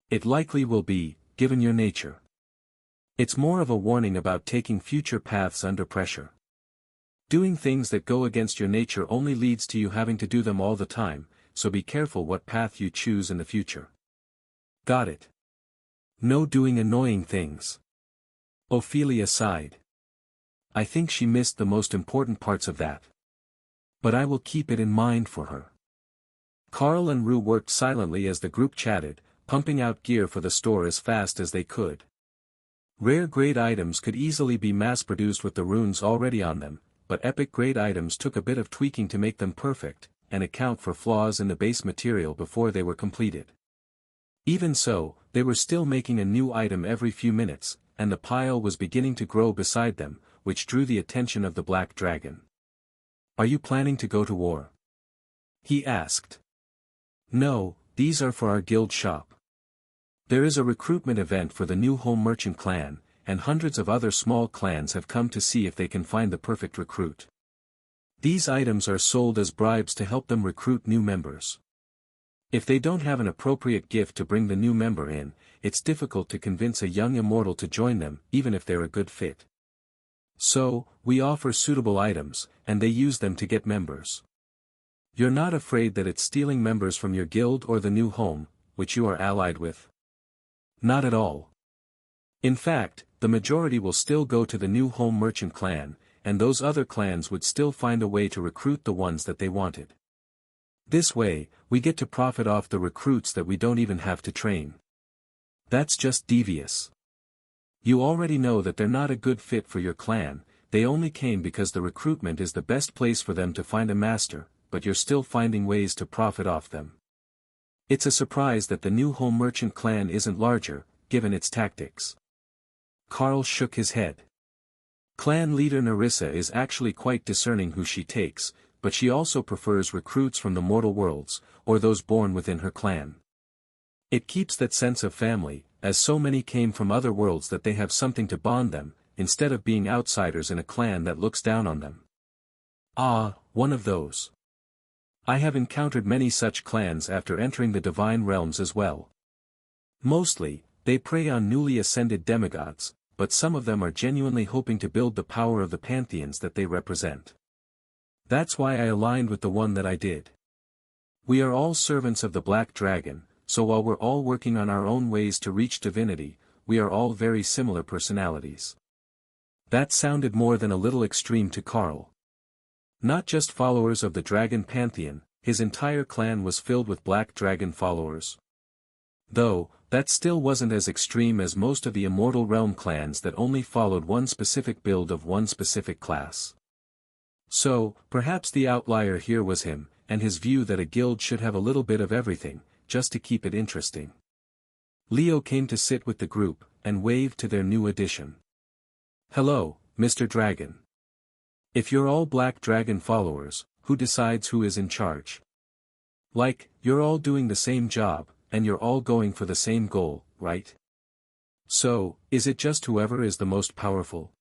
It likely will be, given your nature. It's more of a warning about taking future paths under pressure. Doing things that go against your nature only leads to you having to do them all the time, so be careful what path you choose in the future. Got it. No doing annoying things. Ophelia sighed. I think she missed the most important parts of that. But I will keep it in mind for her. Carl and Rue worked silently as the group chatted, pumping out gear for the store as fast as they could. Rare-grade items could easily be mass-produced with the runes already on them, but epic-grade items took a bit of tweaking to make them perfect, and account for flaws in the base material before they were completed. Even so, they were still making a new item every few minutes, and the pile was beginning to grow beside them, which drew the attention of the black dragon. "Are you planning to go to war?" he asked. "No, these are for our guild shop. There is a recruitment event for the new home merchant clan, and hundreds of other small clans have come to see if they can find the perfect recruit. These items are sold as bribes to help them recruit new members. If they don't have an appropriate gift to bring the new member in, it's difficult to convince a young immortal to join them, even if they're a good fit. So, we offer suitable items, and they use them to get members. You're not afraid that it's stealing members from your guild or the new home, which you are allied with?" "Not at all. In fact, the majority will still go to the new home merchant clan, and those other clans would still find a way to recruit the ones that they wanted. This way, we get to profit off the recruits that we don't even have to train. That's just devious. You already know that they're not a good fit for your clan, they only came because the recruitment is the best place for them to find a master, but you're still finding ways to profit off them. It's a surprise that the new home merchant clan isn't larger, given its tactics." Carl shook his head. Clan leader Narissa is actually quite discerning who she takes, but she also prefers recruits from the mortal worlds, or those born within her clan. It keeps that sense of family, as so many came from other worlds that they have something to bond them, instead of being outsiders in a clan that looks down on them. "Ah, one of those. I have encountered many such clans after entering the divine realms as well. Mostly, they prey on newly ascended demigods, but some of them are genuinely hoping to build the power of the pantheons that they represent. That's why I aligned with the one that I did. We are all servants of the Black Dragon, so while we're all working on our own ways to reach divinity, we are all very similar personalities." That sounded more than a little extreme to Carl. Not just followers of the Dragon Pantheon, his entire clan was filled with Black Dragon followers. Though, that still wasn't as extreme as most of the Immortal Realm clans that only followed one specific build of one specific class. So, perhaps the outlier here was him, and his view that a guild should have a little bit of everything, just to keep it interesting. Leo came to sit with the group, and waved to their new addition. "Hello, Mr. Dragon. If you're all Black Dragon followers, who decides who is in charge? Like, you're all doing the same job, and you're all going for the same goal, right? So, is it just whoever is the most powerful?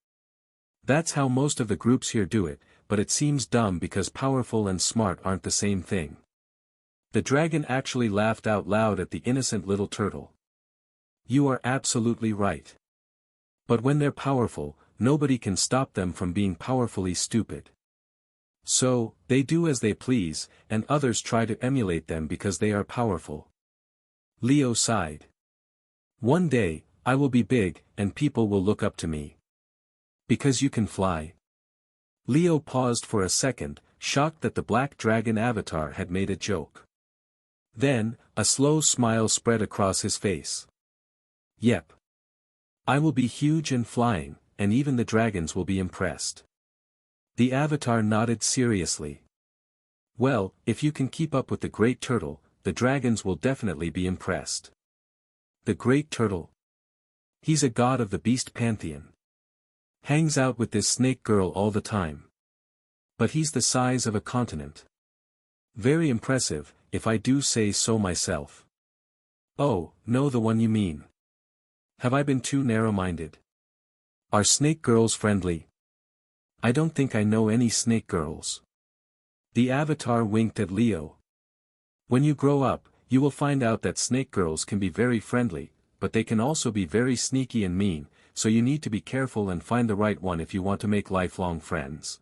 That's how most of the groups here do it, but it seems dumb because powerful and smart aren't the same thing." The dragon actually laughed out loud at the innocent little turtle. "You are absolutely right. But when they're powerful, nobody can stop them from being powerfully stupid. So, they do as they please, and others try to emulate them because they are powerful." Leo sighed. "One day, I will be big, and people will look up to me. Because you can fly?" Leo paused for a second, shocked that the Black Dragon avatar had made a joke. Then, a slow smile spread across his face. "Yep. I will be huge and flying, and even the dragons will be impressed." The avatar nodded seriously. "Well, if you can keep up with the Great Turtle, the dragons will definitely be impressed." "The Great Turtle? He's a god of the beast pantheon. Hangs out with this snake girl all the time. But he's the size of a continent. Very impressive, if I do say so myself." "Oh, no, the one you mean. Have I been too narrow-minded? Are snake girls friendly? I don't think I know any snake girls." The avatar winked at Leo. "When you grow up, you will find out that snake girls can be very friendly, but they can also be very sneaky and mean, so you need to be careful and find the right one if you want to make lifelong friends."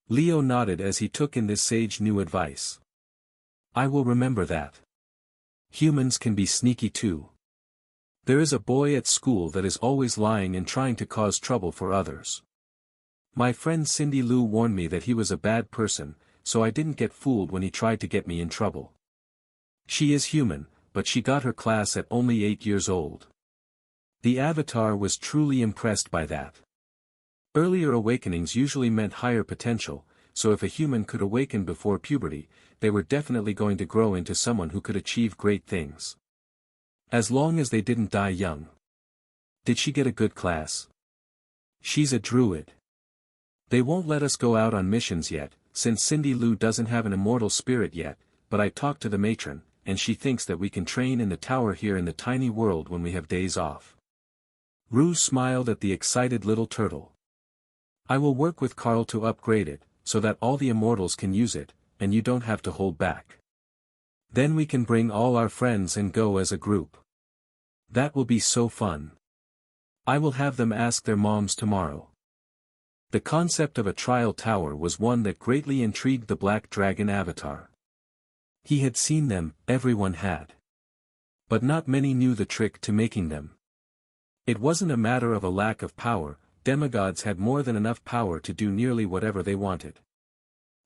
Leo nodded as he took in this sage new advice. "I will remember that. Humans can be sneaky too. There is a boy at school that is always lying and trying to cause trouble for others. My friend Cindy Lou warned me that he was a bad person, so I didn't get fooled when he tried to get me in trouble. She is human, but she got her class at only 8 years old." The avatar was truly impressed by that. Earlier awakenings usually meant higher potential, so if a human could awaken before puberty, they were definitely going to grow into someone who could achieve great things. As long as they didn't die young. "Did she get a good class?" "She's a druid. They won't let us go out on missions yet, since Cindy Lou doesn't have an immortal spirit yet, but I talked to the matron, and she thinks that we can train in the tower here in the tiny world when we have days off. Rue smiled at the excited little turtle. I will work with Carl to upgrade it, so that all the immortals can use it, and you don't have to hold back. Then we can bring all our friends and go as a group. That will be so fun. I will have them ask their moms tomorrow. The concept of a trial tower was one that greatly intrigued the Black Dragon Avatar. He had seen them, everyone had. But not many knew the trick to making them. It wasn't a matter of a lack of power, demigods had more than enough power to do nearly whatever they wanted.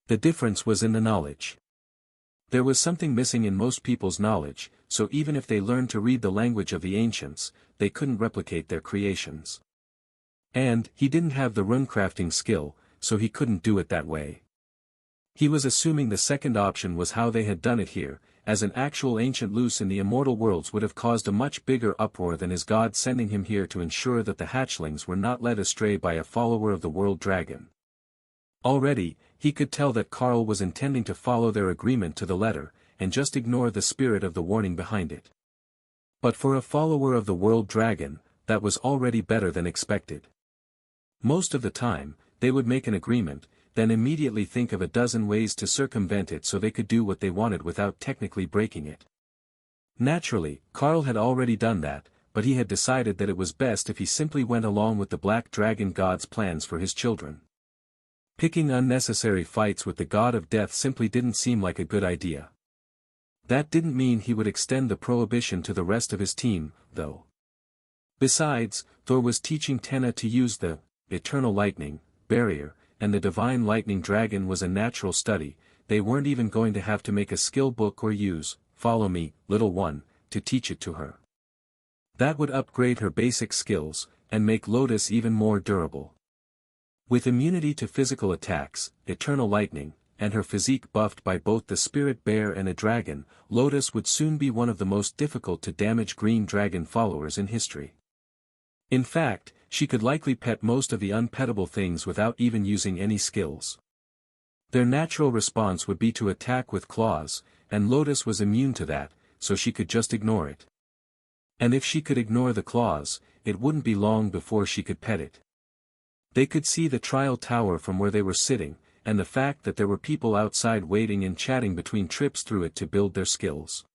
The difference was in the knowledge. There was something missing in most people's knowledge, so even if they learned to read the language of the ancients, they couldn't replicate their creations. And, he didn't have the runecrafting skill, so he couldn't do it that way. He was assuming the second option was how they had done it here, as an actual ancient Luce in the immortal worlds would have caused a much bigger uproar than his god sending him here to ensure that the hatchlings were not led astray by a follower of the world dragon. Already, he could tell that Carl was intending to follow their agreement to the letter, and just ignore the spirit of the warning behind it. But for a follower of the world dragon, that was already better than expected. Most of the time, they would make an agreement, then immediately think of a dozen ways to circumvent it so they could do what they wanted without technically breaking it. Naturally, Carl had already done that, but he had decided that it was best if he simply went along with the Black Dragon God's plans for his children. Picking unnecessary fights with the god of death simply didn't seem like a good idea. That didn't mean he would extend the prohibition to the rest of his team, though. Besides, Thor was teaching Tenna to use the eternal lightning barrier, and the divine lightning dragon was a natural study. They weren't even going to have to make a skill book or use, "Follow me, little one," to teach it to her. That would upgrade her basic skills, and make Lotus even more durable. With immunity to physical attacks, eternal lightning, and her physique buffed by both the spirit bear and a dragon, Lotus would soon be one of the most difficult to damage green dragon followers in history. In fact, she could likely pet most of the unpettable things without even using any skills. Their natural response would be to attack with claws, and Lotus was immune to that, so she could just ignore it. And if she could ignore the claws, it wouldn't be long before she could pet it. They could see the trial tower from where they were sitting, and the fact that there were people outside waiting and chatting between trips through it to build their skills.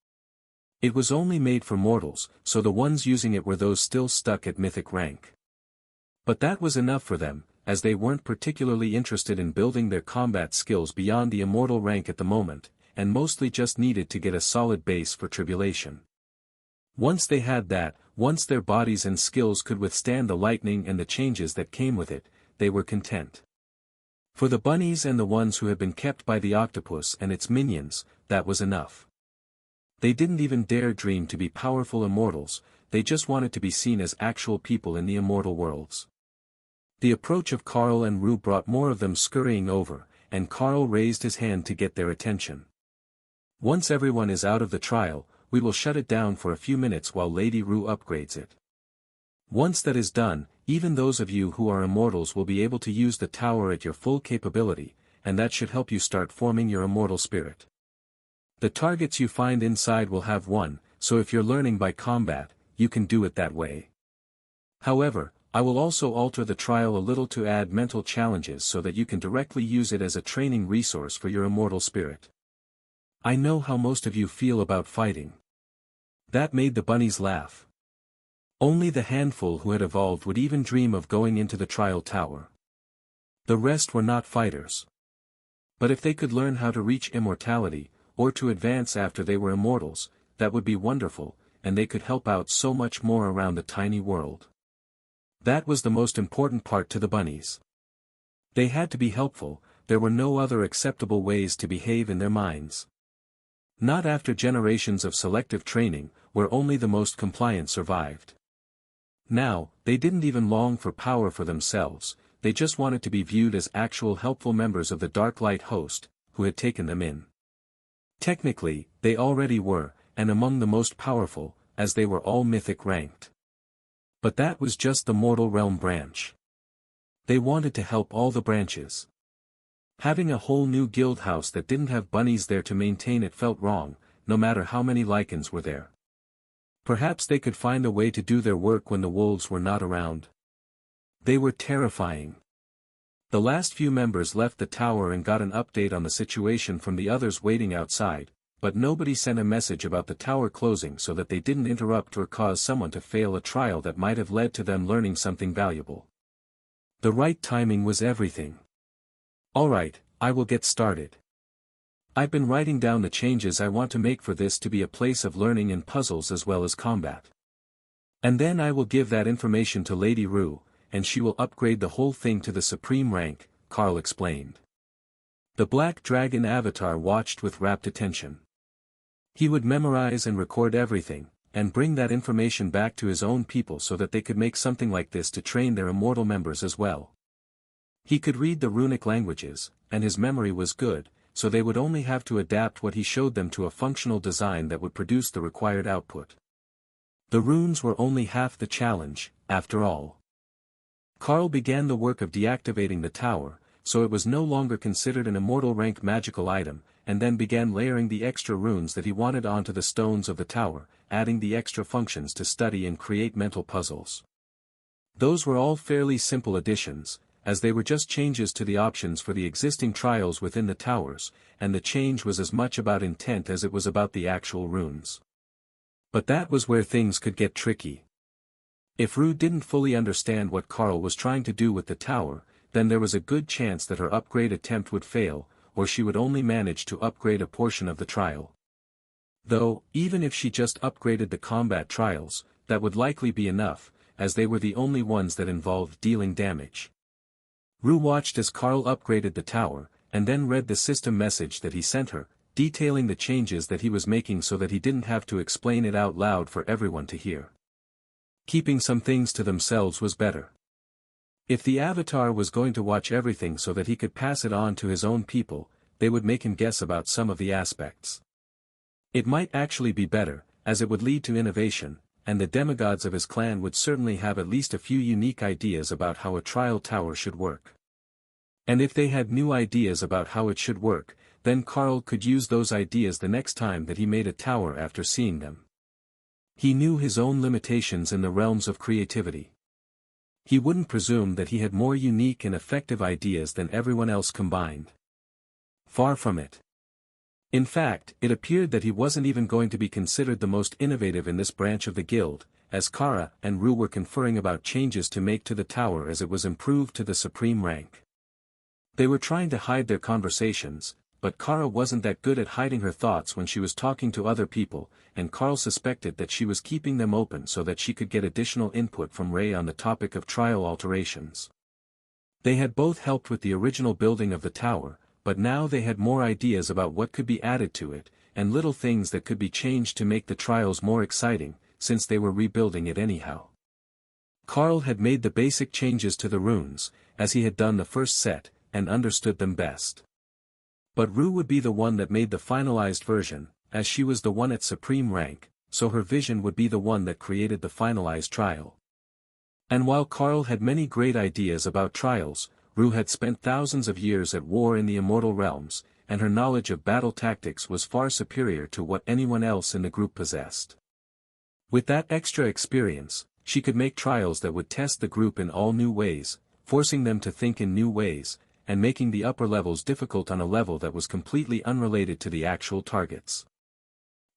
It was only made for mortals, so the ones using it were those still stuck at mythic rank. But that was enough for them, as they weren't particularly interested in building their combat skills beyond the immortal rank at the moment, and mostly just needed to get a solid base for tribulation. Once they had that, once their bodies and skills could withstand the lightning and the changes that came with it, they were content. For the bunnies and the ones who had been kept by the octopus and its minions, that was enough. They didn't even dare dream to be powerful immortals, they just wanted to be seen as actual people in the immortal worlds. The approach of Carl and Rue brought more of them scurrying over, and Carl raised his hand to get their attention. Once everyone is out of the trial, we will shut it down for a few minutes while Lady Rue upgrades it. Once that is done, even those of you who are immortals will be able to use the tower at your full capability, and that should help you start forming your immortal spirit. The targets you find inside will have one, so if you're learning by combat, you can do it that way. However, I will also alter the trial a little to add mental challenges so that you can directly use it as a training resource for your immortal spirit. I know how most of you feel about fighting. That made the bunnies laugh. Only the handful who had evolved would even dream of going into the trial tower. The rest were not fighters. But if they could learn how to reach immortality, or to advance after they were immortals, that would be wonderful, and they could help out so much more around the tiny world. That was the most important part to the bunnies. They had to be helpful, there were no other acceptable ways to behave in their minds. Not after generations of selective training, where only the most compliant survived. Now, they didn't even long for power for themselves, they just wanted to be viewed as actual helpful members of the Dark Light host, who had taken them in. Technically, they already were, and among the most powerful, as they were all mythic ranked. But that was just the mortal realm branch. They wanted to help all the branches. Having a whole new guild house that didn't have bunnies there to maintain it felt wrong, no matter how many lichens were there. Perhaps they could find a way to do their work when the wolves were not around. They were terrifying. The last few members left the tower and got an update on the situation from the others waiting outside, but nobody sent a message about the tower closing so that they didn't interrupt or cause someone to fail a trial that might have led to them learning something valuable. The right timing was everything. Alright, I will get started. I've been writing down the changes I want to make for this to be a place of learning and puzzles as well as combat. And then I will give that information to Lady Rue, and she will upgrade the whole thing to the supreme rank, Carl explained. The Black Dragon avatar watched with rapt attention. He would memorize and record everything, and bring that information back to his own people so that they could make something like this to train their immortal members as well. He could read the runic languages, and his memory was good, so they would only have to adapt what he showed them to a functional design that would produce the required output. The runes were only half the challenge, after all. Carl began the work of deactivating the tower, so it was no longer considered an immortal rank magical item, and then began layering the extra runes that he wanted onto the stones of the tower, adding the extra functions to study and create mental puzzles. Those were all fairly simple additions, as they were just changes to the options for the existing trials within the towers, and the change was as much about intent as it was about the actual runes. But that was where things could get tricky. If Rue didn't fully understand what Carl was trying to do with the tower, then there was a good chance that her upgrade attempt would fail, or she would only manage to upgrade a portion of the trial. Though, even if she just upgraded the combat trials, that would likely be enough, as they were the only ones that involved dealing damage. Rue watched as Carl upgraded the tower, and then read the system message that he sent her, detailing the changes that he was making so that he didn't have to explain it out loud for everyone to hear. Keeping some things to themselves was better. If the Avatar was going to watch everything so that he could pass it on to his own people, they would make him guess about some of the aspects. It might actually be better, as it would lead to innovation, and the demigods of his clan would certainly have at least a few unique ideas about how a trial tower should work. And if they had new ideas about how it should work, then Carl could use those ideas the next time that he made a tower after seeing them. He knew his own limitations in the realms of creativity. He wouldn't presume that he had more unique and effective ideas than everyone else combined. Far from it. In fact, it appeared that he wasn't even going to be considered the most innovative in this branch of the guild, as Kara and Rue were conferring about changes to make to the tower as it was improved to the supreme rank. They were trying to hide their conversations, but Kara wasn't that good at hiding her thoughts when she was talking to other people, and Carl suspected that she was keeping them open so that she could get additional input from Ray on the topic of trial alterations. They had both helped with the original building of the tower, but now they had more ideas about what could be added to it, and little things that could be changed to make the trials more exciting, since they were rebuilding it anyhow. Carl had made the basic changes to the runes, as he had done the first set, and understood them best. But Rue would be the one that made the finalized version, as she was the one at supreme rank, so her vision would be the one that created the finalized trial. And while Carl had many great ideas about trials, Rue had spent thousands of years at war in the immortal realms, and her knowledge of battle tactics was far superior to what anyone else in the group possessed. With that extra experience, she could make trials that would test the group in all new ways, forcing them to think in new ways, and making the upper levels difficult on a level that was completely unrelated to the actual targets.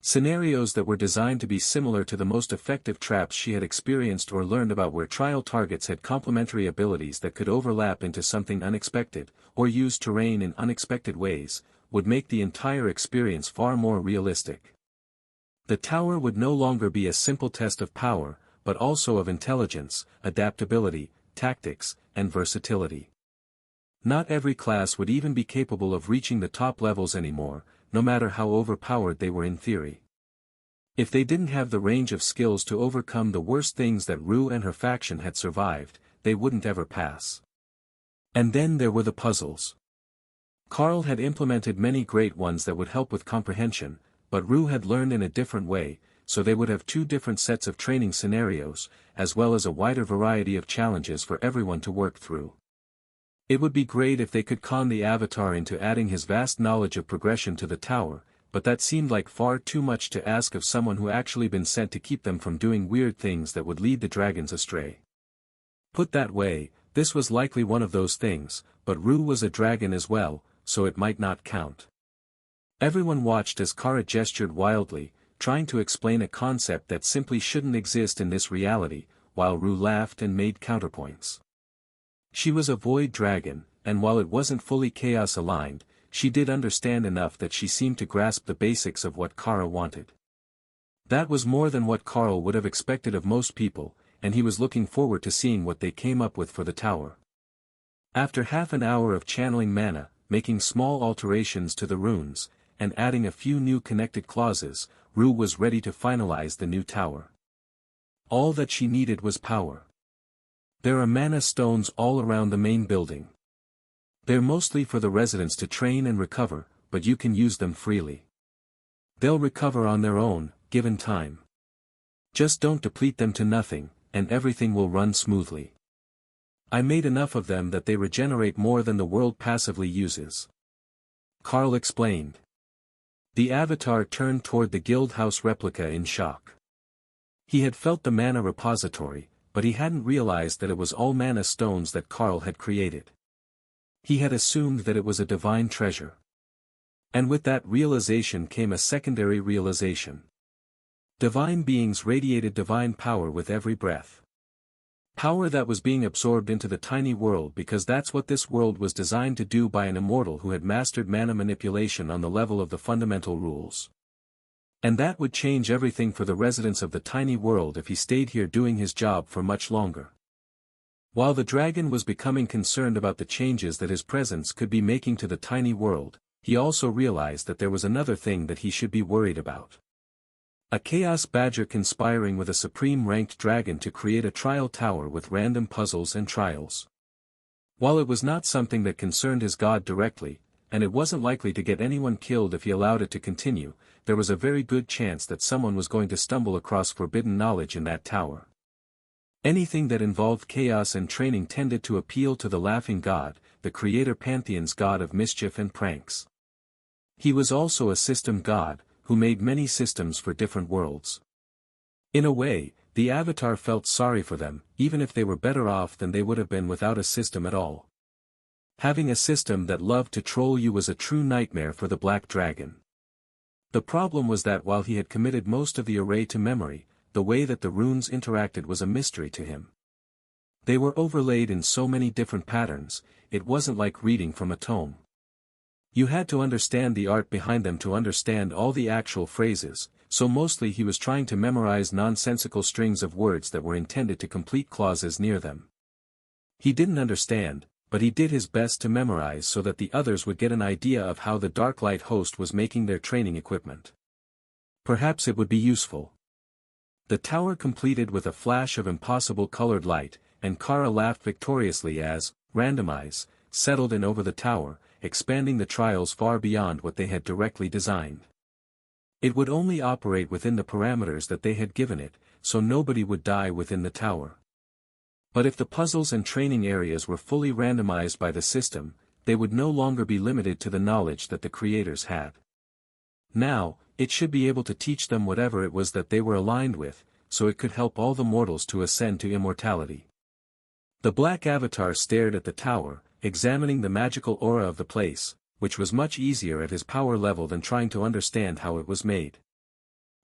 Scenarios that were designed to be similar to the most effective traps she had experienced or learned about, where trial targets had complementary abilities that could overlap into something unexpected, or use terrain in unexpected ways, would make the entire experience far more realistic. The tower would no longer be a simple test of power, but also of intelligence, adaptability, tactics, and versatility. Not every class would even be capable of reaching the top levels anymore, no matter how overpowered they were in theory. If they didn't have the range of skills to overcome the worst things that Rue and her faction had survived, they wouldn't ever pass. And then there were the puzzles. Carl had implemented many great ones that would help with comprehension, but Rue had learned in a different way, so they would have two different sets of training scenarios, as well as a wider variety of challenges for everyone to work through. It would be great if they could con the Avatar into adding his vast knowledge of progression to the tower, but that seemed like far too much to ask of someone who actually been sent to keep them from doing weird things that would lead the dragons astray. Put that way, this was likely one of those things, but Rue was a dragon as well, so it might not count. Everyone watched as Kara gestured wildly, trying to explain a concept that simply shouldn't exist in this reality, while Rue laughed and made counterpoints. She was a void dragon, and while it wasn't fully chaos-aligned, she did understand enough that she seemed to grasp the basics of what Kara wanted. That was more than what Carl would have expected of most people, and he was looking forward to seeing what they came up with for the tower. After half an hour of channeling mana, making small alterations to the runes, and adding a few new connected clauses, Rue was ready to finalize the new tower. All that she needed was power. There are mana stones all around the main building. They're mostly for the residents to train and recover, but you can use them freely. They'll recover on their own, given time. Just don't deplete them to nothing, and everything will run smoothly. I made enough of them that they regenerate more than the world passively uses. Carl explained. The Avatar turned toward the Guildhouse replica in shock. He had felt the mana repository, but he hadn't realized that it was all mana stones that Carl had created. He had assumed that it was a divine treasure. And with that realization came a secondary realization. Divine beings radiated divine power with every breath. Power that was being absorbed into the tiny world because that's what this world was designed to do by an immortal who had mastered mana manipulation on the level of the fundamental rules. And that would change everything for the residents of the tiny world if he stayed here doing his job for much longer. While the dragon was becoming concerned about the changes that his presence could be making to the tiny world, he also realized that there was another thing that he should be worried about. A chaos badger conspiring with a supreme-ranked dragon to create a trial tower with random puzzles and trials. While it was not something that concerned his god directly, and it wasn't likely to get anyone killed if he allowed it to continue, there was a very good chance that someone was going to stumble across forbidden knowledge in that tower. Anything that involved chaos and training tended to appeal to the laughing god, the creator pantheon's god of mischief and pranks. He was also a system god, who made many systems for different worlds. In a way, the Avatar felt sorry for them, even if they were better off than they would have been without a system at all. Having a system that loved to troll you was a true nightmare for the Black Dragon. The problem was that while he had committed most of the array to memory, the way that the runes interacted was a mystery to him. They were overlaid in so many different patterns, it wasn't like reading from a tome. You had to understand the art behind them to understand all the actual phrases, so mostly he was trying to memorize nonsensical strings of words that were intended to complete clauses near them. He didn't understand, but he did his best to memorize so that the others would get an idea of how the Darklight host was making their training equipment. Perhaps it would be useful. The tower completed with a flash of impossible colored light, and Kara laughed victoriously as, randomize, settled in over the tower, expanding the trials far beyond what they had directly designed. It would only operate within the parameters that they had given it, so nobody would die within the tower. But if the puzzles and training areas were fully randomized by the system, they would no longer be limited to the knowledge that the creators had. Now, it should be able to teach them whatever it was that they were aligned with, so it could help all the mortals to ascend to immortality. The Black Avatar stared at the tower, examining the magical aura of the place, which was much easier at his power level than trying to understand how it was made.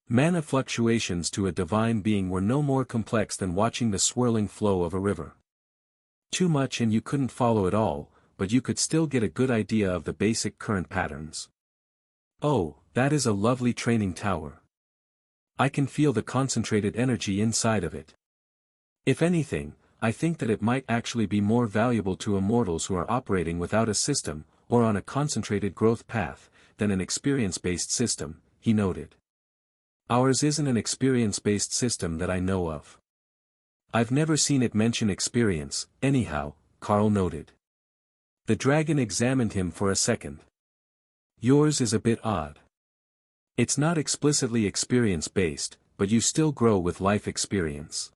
Mana fluctuations to a divine being were no more complex than watching the swirling flow of a river. Too much and you couldn't follow it all, but you could still get a good idea of the basic current patterns. Oh, that is a lovely training tower. I can feel the concentrated energy inside of it. If anything, I think that it might actually be more valuable to immortals who are operating without a system, or on a concentrated growth path, than an experience-based system, he noted. Ours isn't an experience-based system that I know of. I've never seen it mention experience, anyhow, Carl noted. The dragon examined him for a second. Yours is a bit odd. It's not explicitly experience-based, but you still grow with life experience.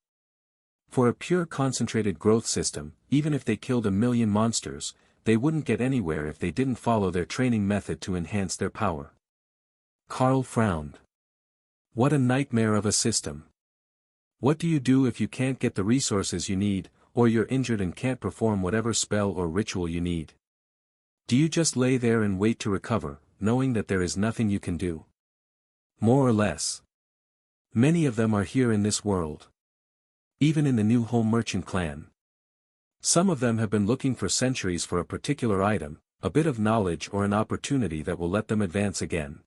For a pure concentrated growth system, even if they killed 1,000,000 monsters, they wouldn't get anywhere if they didn't follow their training method to enhance their power. Carl frowned. What a nightmare of a system. What do you do if you can't get the resources you need, or you're injured and can't perform whatever spell or ritual you need? Do you just lay there and wait to recover, knowing that there is nothing you can do? More or less. Many of them are here in this world. Even in the new home merchant clan. Some of them have been looking for centuries for a particular item, a bit of knowledge or an opportunity that will let them advance again.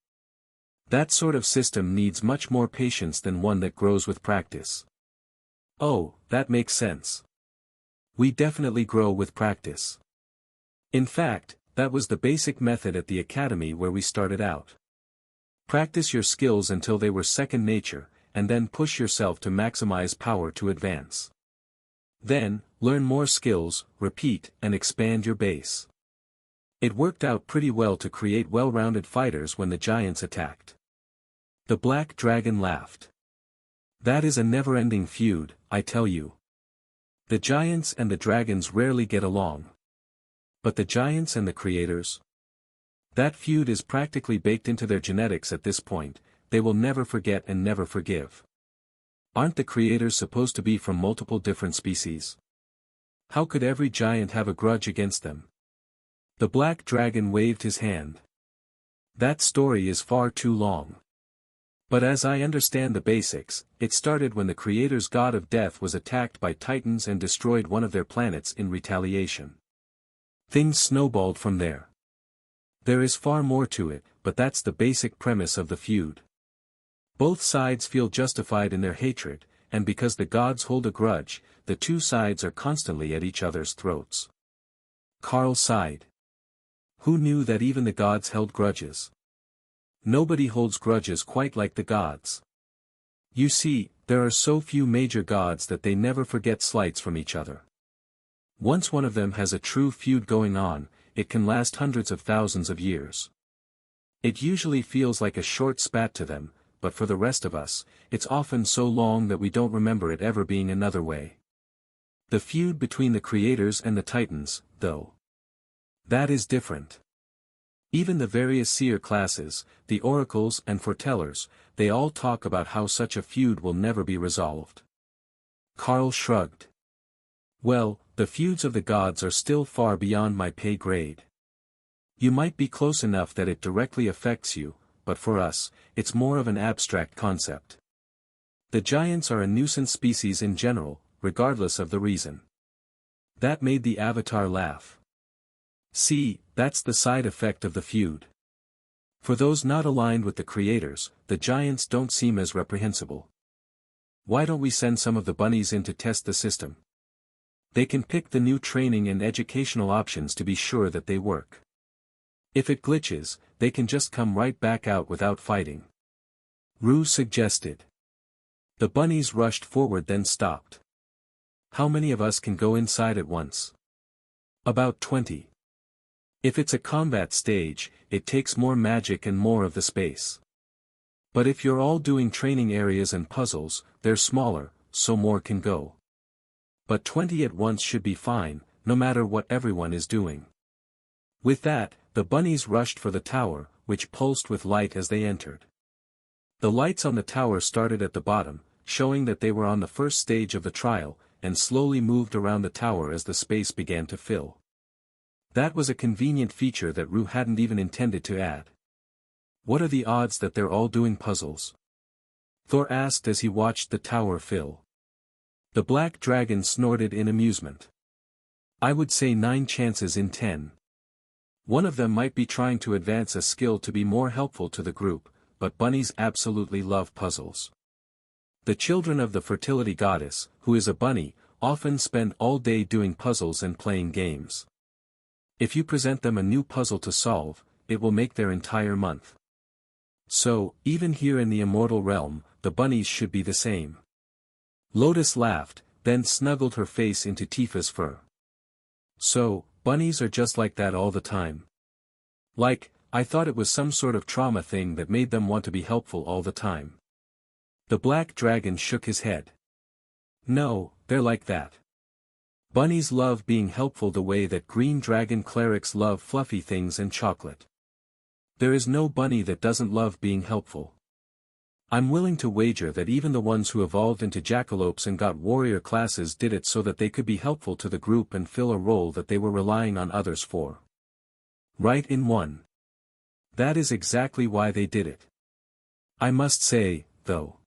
That sort of system needs much more patience than one that grows with practice. Oh, that makes sense. We definitely grow with practice. In fact, that was the basic method at the academy where we started out. Practice your skills until they were second nature, and then push yourself to maximize power to advance. Then, learn more skills, repeat, and expand your base. It worked out pretty well to create well-rounded fighters when the giants attacked. The black dragon laughed. That is a never-ending feud, I tell you. The giants and the dragons rarely get along. But the giants and the creators? That feud is practically baked into their genetics at this point. They will never forget and never forgive. Aren't the creators supposed to be from multiple different species? How could every giant have a grudge against them? The black dragon waved his hand. That story is far too long. But as I understand the basics, it started when the creator's god of death was attacked by titans and destroyed one of their planets in retaliation. Things snowballed from there. There is far more to it, but that's the basic premise of the feud. Both sides feel justified in their hatred, and because the gods hold a grudge, the two sides are constantly at each other's throats. Carl sighed. Who knew that even the gods held grudges? Nobody holds grudges quite like the gods. You see, there are so few major gods that they never forget slights from each other. Once one of them has a true feud going on, it can last hundreds of thousands of years. It usually feels like a short spat to them, but for the rest of us, it's often so long that we don't remember it ever being another way. The feud between the creators and the titans, though. That is different. Even the various seer classes, the oracles and foretellers, they all talk about how such a feud will never be resolved. Carl shrugged. Well, the feuds of the gods are still far beyond my pay grade. You might be close enough that it directly affects you, but for us, it's more of an abstract concept. The giants are a nuisance species in general, regardless of the reason. That made the Avatar laugh. See, that's the side effect of the feud. For those not aligned with the creators, the giants don't seem as reprehensible. Why don't we send some of the bunnies in to test the system? They can pick the new training and educational options to be sure that they work. If it glitches, they can just come right back out without fighting. Rue suggested. The bunnies rushed forward then stopped. How many of us can go inside at once? About 20. If it's a combat stage, it takes more magic and more of the space. But if you're all doing training areas and puzzles, they're smaller, so more can go. But 20 at once should be fine, no matter what everyone is doing. With that, the bunnies rushed for the tower, which pulsed with light as they entered. The lights on the tower started at the bottom, showing that they were on the first stage of the trial, and slowly moved around the tower as the space began to fill. That was a convenient feature that Rue hadn't even intended to add. What are the odds that they're all doing puzzles? Thor asked as he watched the tower fill. The black dragon snorted in amusement. I would say 9 chances in 10. One of them might be trying to advance a skill to be more helpful to the group, but bunnies absolutely love puzzles. The children of the fertility goddess, who is a bunny, often spend all day doing puzzles and playing games. If you present them a new puzzle to solve, it will make their entire month. So, even here in the immortal realm, the bunnies should be the same. Lotus laughed, then snuggled her face into Tifa's fur. So, bunnies are just like that all the time. Like, I thought it was some sort of trauma thing that made them want to be helpful all the time. The black dragon shook his head. No, they're like that. Bunnies love being helpful the way that green dragon clerics love fluffy things and chocolate. There is no bunny that doesn't love being helpful. I'm willing to wager that even the ones who evolved into jackalopes and got warrior classes did it so that they could be helpful to the group and fill a role that they were relying on others for. Right in one. That is exactly why they did it. I must say, though,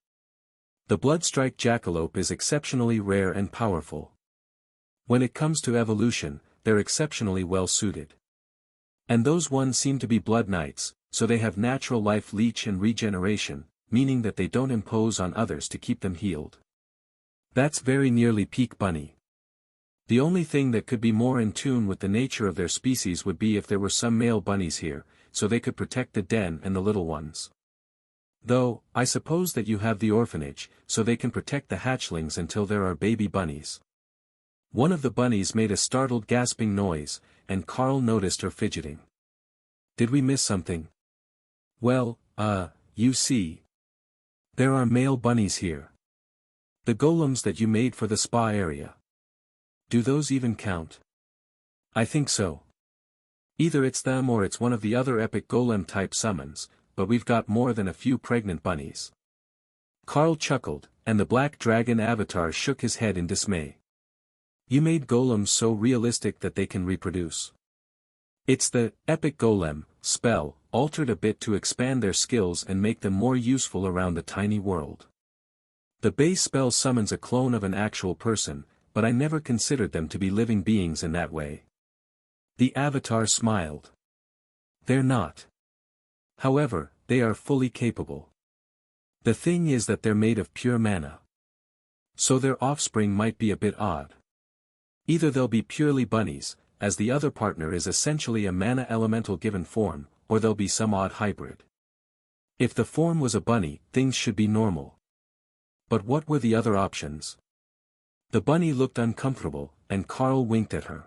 the bloodstrike jackalope is exceptionally rare and powerful. When it comes to evolution, they're exceptionally well suited. And those ones seem to be blood knights, so they have natural life leech and regeneration, meaning that they don't impose on others to keep them healed. That's very nearly peak bunny. The only thing that could be more in tune with the nature of their species would be if there were some male bunnies here, so they could protect the den and the little ones. Though, I suppose that you have the orphanage, so they can protect the hatchlings until there are baby bunnies. One of the bunnies made a startled gasping noise, and Carl noticed her fidgeting. Did we miss something? Well, you see. There are male bunnies here. The golems that you made for the spa area. Do those even count? I think so. Either it's them or it's one of the other epic golem-type summons, but we've got more than a few pregnant bunnies. Carl chuckled, and the black dragon avatar shook his head in dismay. You made golems so realistic that they can reproduce. It's the epic golem spell, altered a bit to expand their skills and make them more useful around the tiny world. The base spell summons a clone of an actual person, but I never considered them to be living beings in that way. The avatar smiled. They're not. However, they are fully capable. The thing is that they're made of pure mana. So their offspring might be a bit odd. Either they'll be purely bunnies, as the other partner is essentially a mana elemental given form, or they'll be some odd hybrid. If the form was a bunny, things should be normal. But what were the other options? The bunny looked uncomfortable, and Carl winked at her.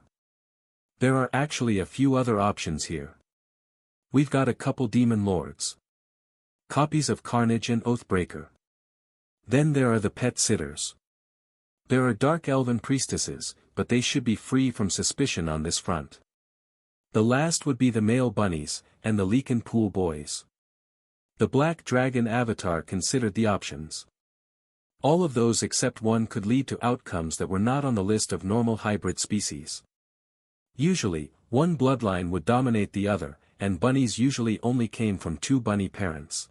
There are actually a few other options here. We've got a couple demon lords. Copies of Carnage and Oathbreaker. Then there are the pet sitters. There are dark elven priestesses, but they should be free from suspicion on this front. The last would be the male bunnies, and the Leakin Pool boys. The black dragon avatar considered the options. All of those except one could lead to outcomes that were not on the list of normal hybrid species. Usually, one bloodline would dominate the other, and bunnies usually only came from two bunny parents.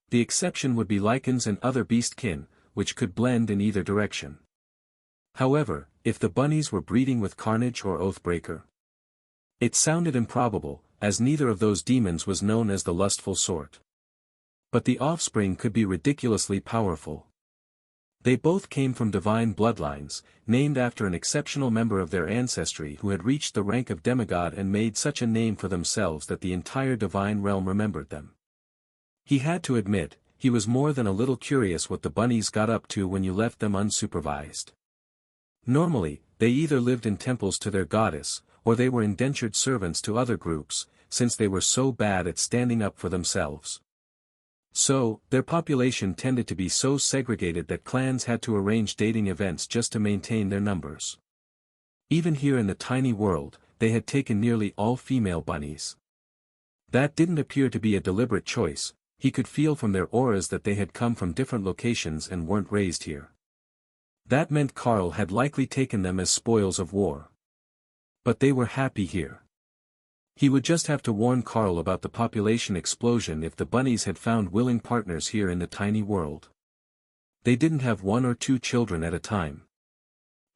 The exception would be lichens and other beastkin, which could blend in either direction. However, if the bunnies were breeding with Carnage or Oathbreaker, it sounded improbable, as neither of those demons was known as the lustful sort. But the offspring could be ridiculously powerful. They both came from divine bloodlines, named after an exceptional member of their ancestry who had reached the rank of demigod and made such a name for themselves that the entire divine realm remembered them. He had to admit, he was more than a little curious what the bunnies got up to when you left them unsupervised. Normally, they either lived in temples to their goddess, or they were indentured servants to other groups, since they were so bad at standing up for themselves. So, their population tended to be so segregated that clans had to arrange dating events just to maintain their numbers. Even here in the tiny world, they had taken nearly all female bunnies. That didn't appear to be a deliberate choice, he could feel from their auras that they had come from different locations and weren't raised here. That meant Carl had likely taken them as spoils of war. But they were happy here. He would just have to warn Carl about the population explosion if the bunnies had found willing partners here in the tiny world. They didn't have 1 or 2 children at a time.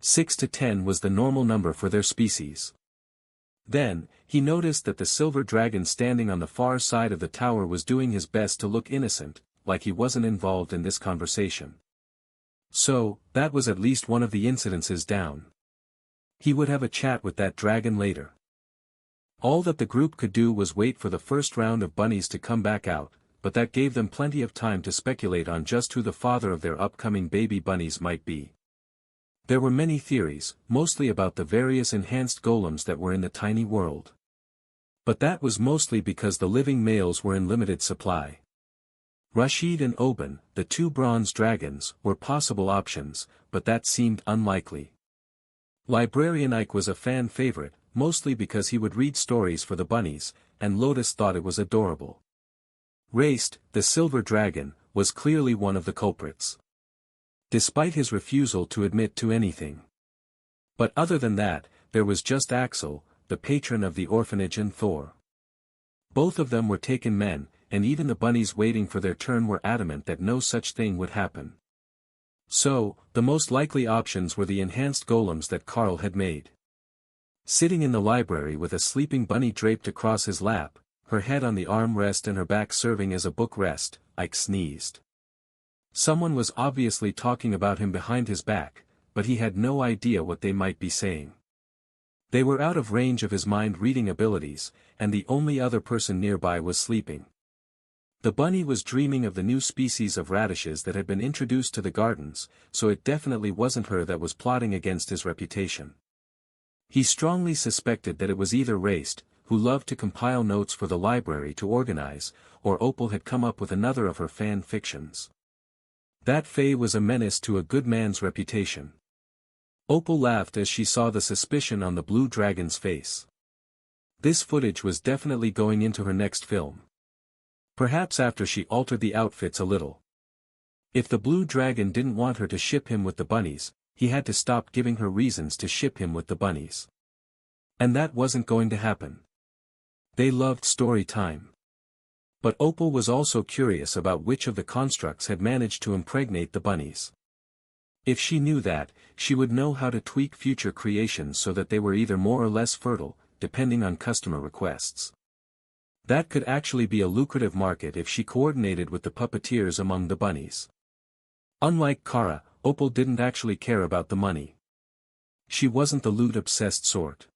6 to 10 was the normal number for their species. Then, he noticed that the silver dragon standing on the far side of the tower was doing his best to look innocent, like he wasn't involved in this conversation. So, that was at least one of the incidences down. He would have a chat with that dragon later. All that the group could do was wait for the first round of bunnies to come back out, but that gave them plenty of time to speculate on just who the father of their upcoming baby bunnies might be. There were many theories, mostly about the various enhanced golems that were in the tiny world. But that was mostly because the living males were in limited supply. Rashid and Oban, the two bronze dragons, were possible options, but that seemed unlikely. Librarian Ike was a fan favorite, mostly because he would read stories for the bunnies, and Lotus thought it was adorable. Raced, the silver dragon, was clearly one of the culprits. Despite his refusal to admit to anything. But other than that, there was just Axel, the patron of the orphanage, and Thor. Both of them were taken men, and even the bunnies waiting for their turn were adamant that no such thing would happen. So, the most likely options were the enhanced golems that Carl had made. Sitting in the library with a sleeping bunny draped across his lap, her head on the armrest and her back serving as a book rest, Ike sneezed. Someone was obviously talking about him behind his back, but he had no idea what they might be saying. They were out of range of his mind-reading abilities, and the only other person nearby was sleeping. The bunny was dreaming of the new species of radishes that had been introduced to the gardens, so it definitely wasn't her that was plotting against his reputation. He strongly suspected that it was either Raced, who loved to compile notes for the library to organize, or Opal had come up with another of her fan fictions. That Faye was a menace to a good man's reputation. Opal laughed as she saw the suspicion on the blue dragon's face. This footage was definitely going into her next film. Perhaps after she altered the outfits a little. If the blue dragon didn't want her to ship him with the bunnies, he had to stop giving her reasons to ship him with the bunnies. And that wasn't going to happen. They loved story time. But Opal was also curious about which of the constructs had managed to impregnate the bunnies. If she knew that, she would know how to tweak future creations so that they were either more or less fertile, depending on customer requests. That could actually be a lucrative market if she coordinated with the puppeteers among the bunnies. Unlike Kara, Opal didn't actually care about the money. She wasn't the loot-obsessed sort.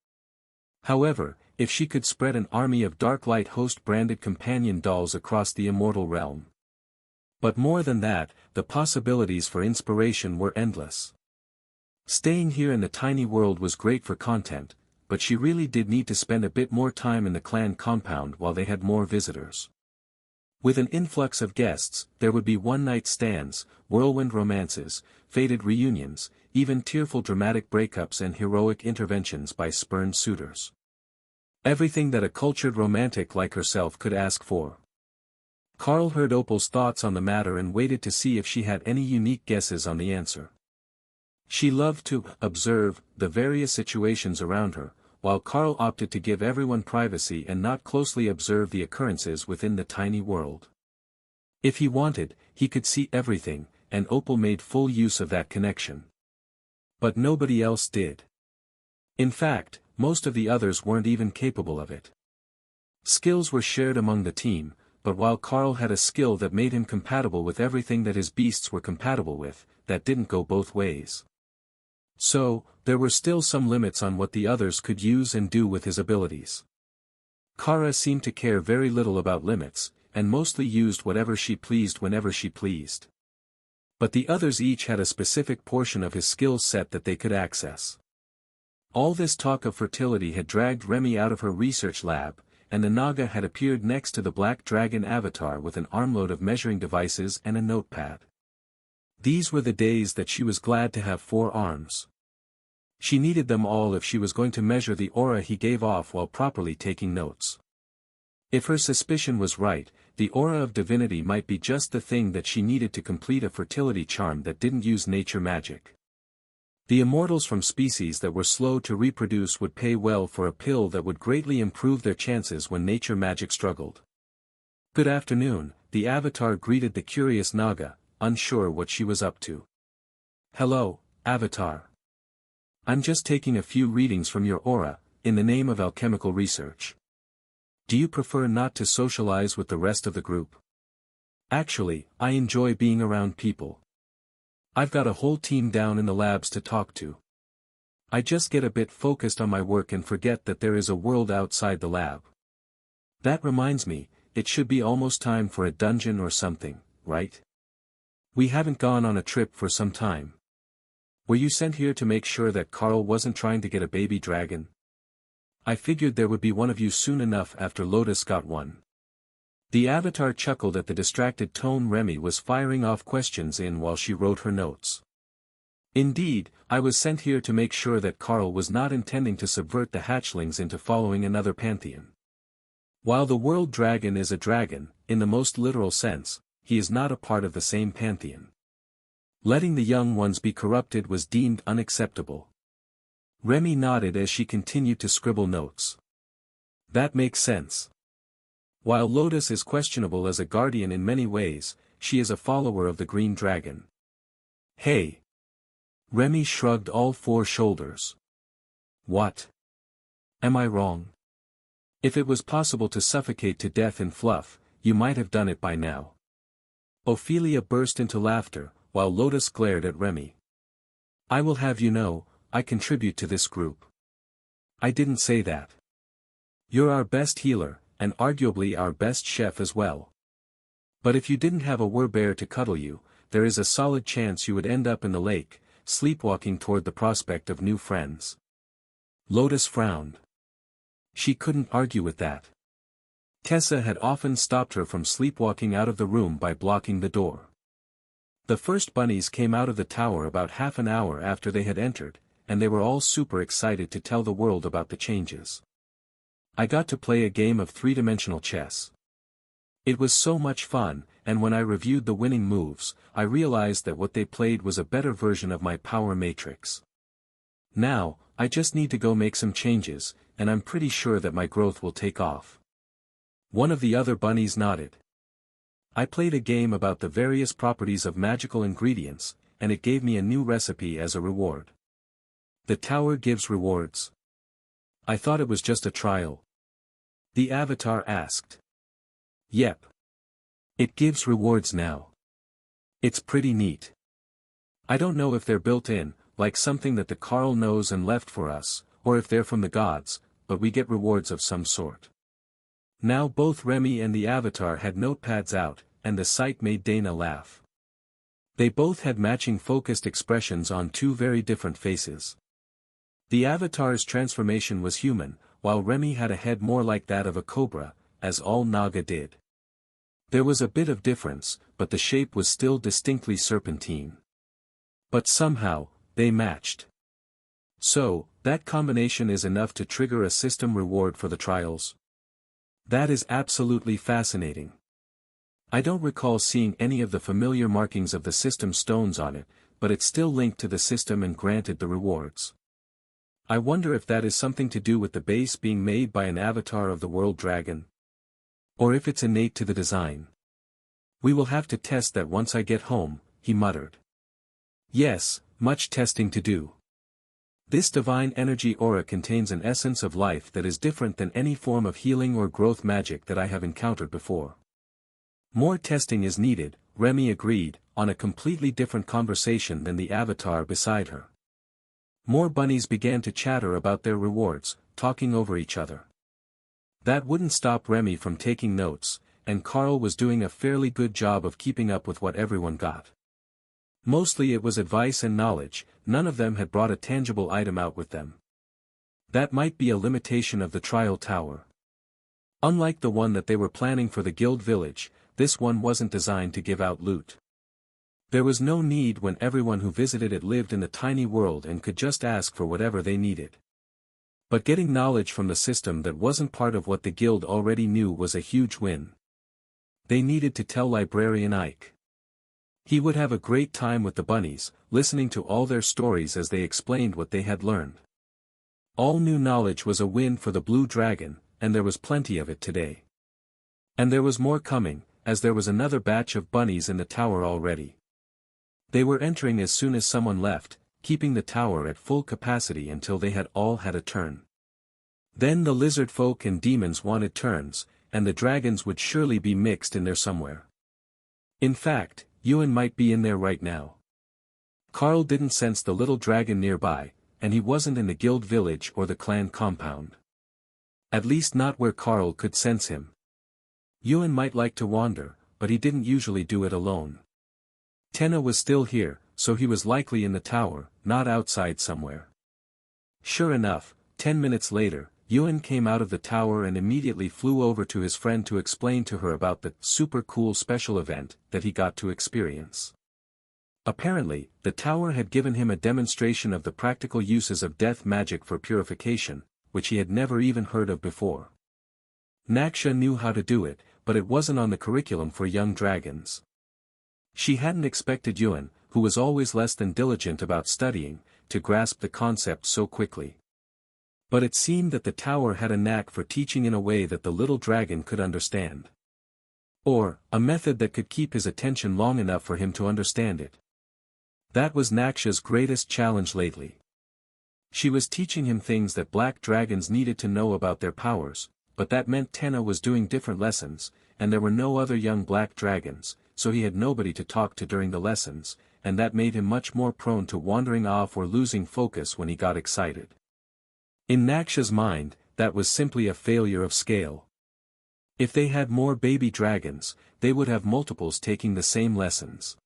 However, if she could spread an army of Darklight Host-branded companion dolls across the immortal realm. But more than that, the possibilities for inspiration were endless. Staying here in the tiny world was great for content, but she really did need to spend a bit more time in the clan compound while they had more visitors. With an influx of guests, there would be one-night stands, whirlwind romances, fated reunions, even tearful dramatic breakups and heroic interventions by spurned suitors. Everything that a cultured romantic like herself could ask for. Carl heard Opal's thoughts on the matter and waited to see if she had any unique guesses on the answer. She loved to observe the various situations around her, while Carl opted to give everyone privacy and not closely observe the occurrences within the tiny world. If he wanted, he could see everything, and Opal made full use of that connection. But nobody else did. In fact, most of the others weren't even capable of it. Skills were shared among the team, but while Carl had a skill that made him compatible with everything that his beasts were compatible with, that didn't go both ways. So, there were still some limits on what the others could use and do with his abilities. Kara seemed to care very little about limits, and mostly used whatever she pleased whenever she pleased. But the others each had a specific portion of his skill set that they could access. All this talk of fertility had dragged Remy out of her research lab, and the Naga had appeared next to the black dragon avatar with an armload of measuring devices and a notepad. These were the days that she was glad to have 4 arms. She needed them all if she was going to measure the aura he gave off while properly taking notes. If her suspicion was right, the aura of divinity might be just the thing that she needed to complete a fertility charm that didn't use nature magic. The immortals from species that were slow to reproduce would pay well for a pill that would greatly improve their chances when nature magic struggled. Good afternoon, the avatar greeted the curious Naga, unsure what she was up to. Hello, avatar. I'm just taking a few readings from your aura, in the name of alchemical research. Do you prefer not to socialize with the rest of the group? Actually, I enjoy being around people. I've got a whole team down in the labs to talk to. I just get a bit focused on my work and forget that there is a world outside the lab. That reminds me, it should be almost time for a dungeon or something, right? We haven't gone on a trip for some time. Were you sent here to make sure that Carl wasn't trying to get a baby dragon? I figured there would be one of you soon enough after Lotus got one. The avatar chuckled at the distracted tone Remy was firing off questions in while she wrote her notes. Indeed, I was sent here to make sure that Carl was not intending to subvert the hatchlings into following another pantheon. While the world dragon is a dragon, in the most literal sense, he is not a part of the same pantheon. Letting the young ones be corrupted was deemed unacceptable. Remy nodded as she continued to scribble notes. That makes sense. While Lotus is questionable as a guardian in many ways, she is a follower of the green dragon. Hey! Remy shrugged all four shoulders. What? Am I wrong? If it was possible to suffocate to death in fluff, you might have done it by now. Ophelia burst into laughter, while Lotus glared at Remy. I will have you know, I contribute to this group. I didn't say that. You're our best healer, and arguably our best chef as well. But if you didn't have a werbear to cuddle you, there is a solid chance you would end up in the lake, sleepwalking toward the prospect of new friends. Lotus frowned. She couldn't argue with that. Tessa had often stopped her from sleepwalking out of the room by blocking the door. The first bunnies came out of the tower about half an hour after they had entered, and they were all super excited to tell the world about the changes. I got to play a game of three-dimensional chess. It was so much fun, and when I reviewed the winning moves, I realized that what they played was a better version of my power matrix. Now, I just need to go make some changes, and I'm pretty sure that my growth will take off. One of the other bunnies nodded. I played a game about the various properties of magical ingredients, and it gave me a new recipe as a reward. The tower gives rewards. I thought it was just a trial. The avatar asked. Yep. It gives rewards now. It's pretty neat. I don't know if they're built in, like something that the Carl knows and left for us, or if they're from the gods, but we get rewards of some sort. Now both Remy and the avatar had notepads out, and the sight made Dana laugh. They both had matching focused expressions on two very different faces. The avatar's transformation was human, while Remy had a head more like that of a cobra, as all Naga did. There was a bit of difference, but the shape was still distinctly serpentine. But somehow, they matched. So, that combination is enough to trigger a system reward for the trials? That is absolutely fascinating. I don't recall seeing any of the familiar markings of the system stones on it, but it's still linked to the system and granted the rewards. I wonder if that is something to do with the base being made by an avatar of the world dragon. Or if it's innate to the design. We will have to test that once I get home, he muttered. Yes, much testing to do. This divine energy aura contains an essence of life that is different than any form of healing or growth magic that I have encountered before. More testing is needed, Remy agreed, on a completely different conversation than the avatar beside her. More bunnies began to chatter about their rewards, talking over each other. That wouldn't stop Remy from taking notes, and Carl was doing a fairly good job of keeping up with what everyone got. Mostly it was advice and knowledge, none of them had brought a tangible item out with them. That might be a limitation of the trial tower. Unlike the one that they were planning for the guild village, this one wasn't designed to give out loot. There was no need when everyone who visited it lived in the tiny world and could just ask for whatever they needed. But getting knowledge from the system that wasn't part of what the guild already knew was a huge win. They needed to tell Librarian Ike. He would have a great time with the bunnies, listening to all their stories as they explained what they had learned. All new knowledge was a win for the Blue Dragon, and there was plenty of it today. And there was more coming, as there was another batch of bunnies in the tower already. They were entering as soon as someone left, keeping the tower at full capacity until they had all had a turn. Then the lizard folk and demons wanted turns, and the dragons would surely be mixed in there somewhere. In fact, Ewan might be in there right now. Carl didn't sense the little dragon nearby, and he wasn't in the guild village or the clan compound. At least not where Carl could sense him. Ewan might like to wander, but he didn't usually do it alone. Tenna was still here, so he was likely in the tower, not outside somewhere. Sure enough, 10 minutes later, Yuan came out of the tower and immediately flew over to his friend to explain to her about the super cool special event that he got to experience. Apparently, the tower had given him a demonstration of the practical uses of death magic for purification, which he had never even heard of before. Naksha knew how to do it, but it wasn't on the curriculum for young dragons. She hadn't expected Yuan, who was always less than diligent about studying, to grasp the concept so quickly. But it seemed that the tower had a knack for teaching in a way that the little dragon could understand. Or, a method that could keep his attention long enough for him to understand it. That was Naksha's greatest challenge lately. She was teaching him things that black dragons needed to know about their powers, but that meant Tenna was doing different lessons, and there were no other young black dragons, so he had nobody to talk to during the lessons, and that made him much more prone to wandering off or losing focus when he got excited. In Naksha's mind, that was simply a failure of scale. If they had more baby dragons, they would have multiples taking the same lessons.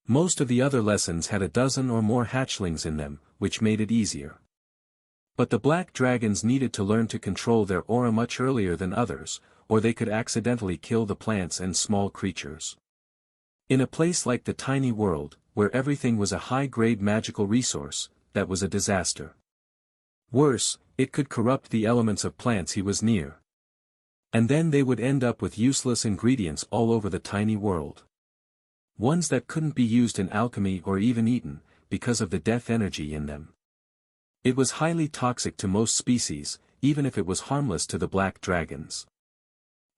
Most of the other lessons had a dozen or more hatchlings in them, which made it easier. But the black dragons needed to learn to control their aura much earlier than others, or they could accidentally kill the plants and small creatures. In a place like the tiny world, where everything was a high-grade magical resource, that was a disaster. Worse, it could corrupt the elements of plants he was near. And then they would end up with useless ingredients all over the tiny world. Ones that couldn't be used in alchemy or even eaten, because of the death energy in them. It was highly toxic to most species, even if it was harmless to the black dragons.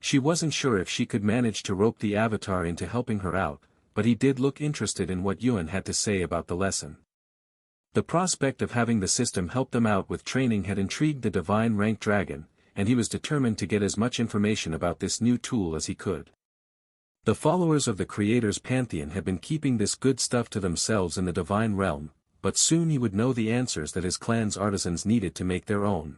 She wasn't sure if she could manage to rope the Avatar into helping her out, but he did look interested in what Yuan had to say about the lesson. The prospect of having the system help them out with training had intrigued the divine rank dragon, and he was determined to get as much information about this new tool as he could. The followers of the Creator's pantheon had been keeping this good stuff to themselves in the divine realm, but soon he would know the answers that his clan's artisans needed to make their own.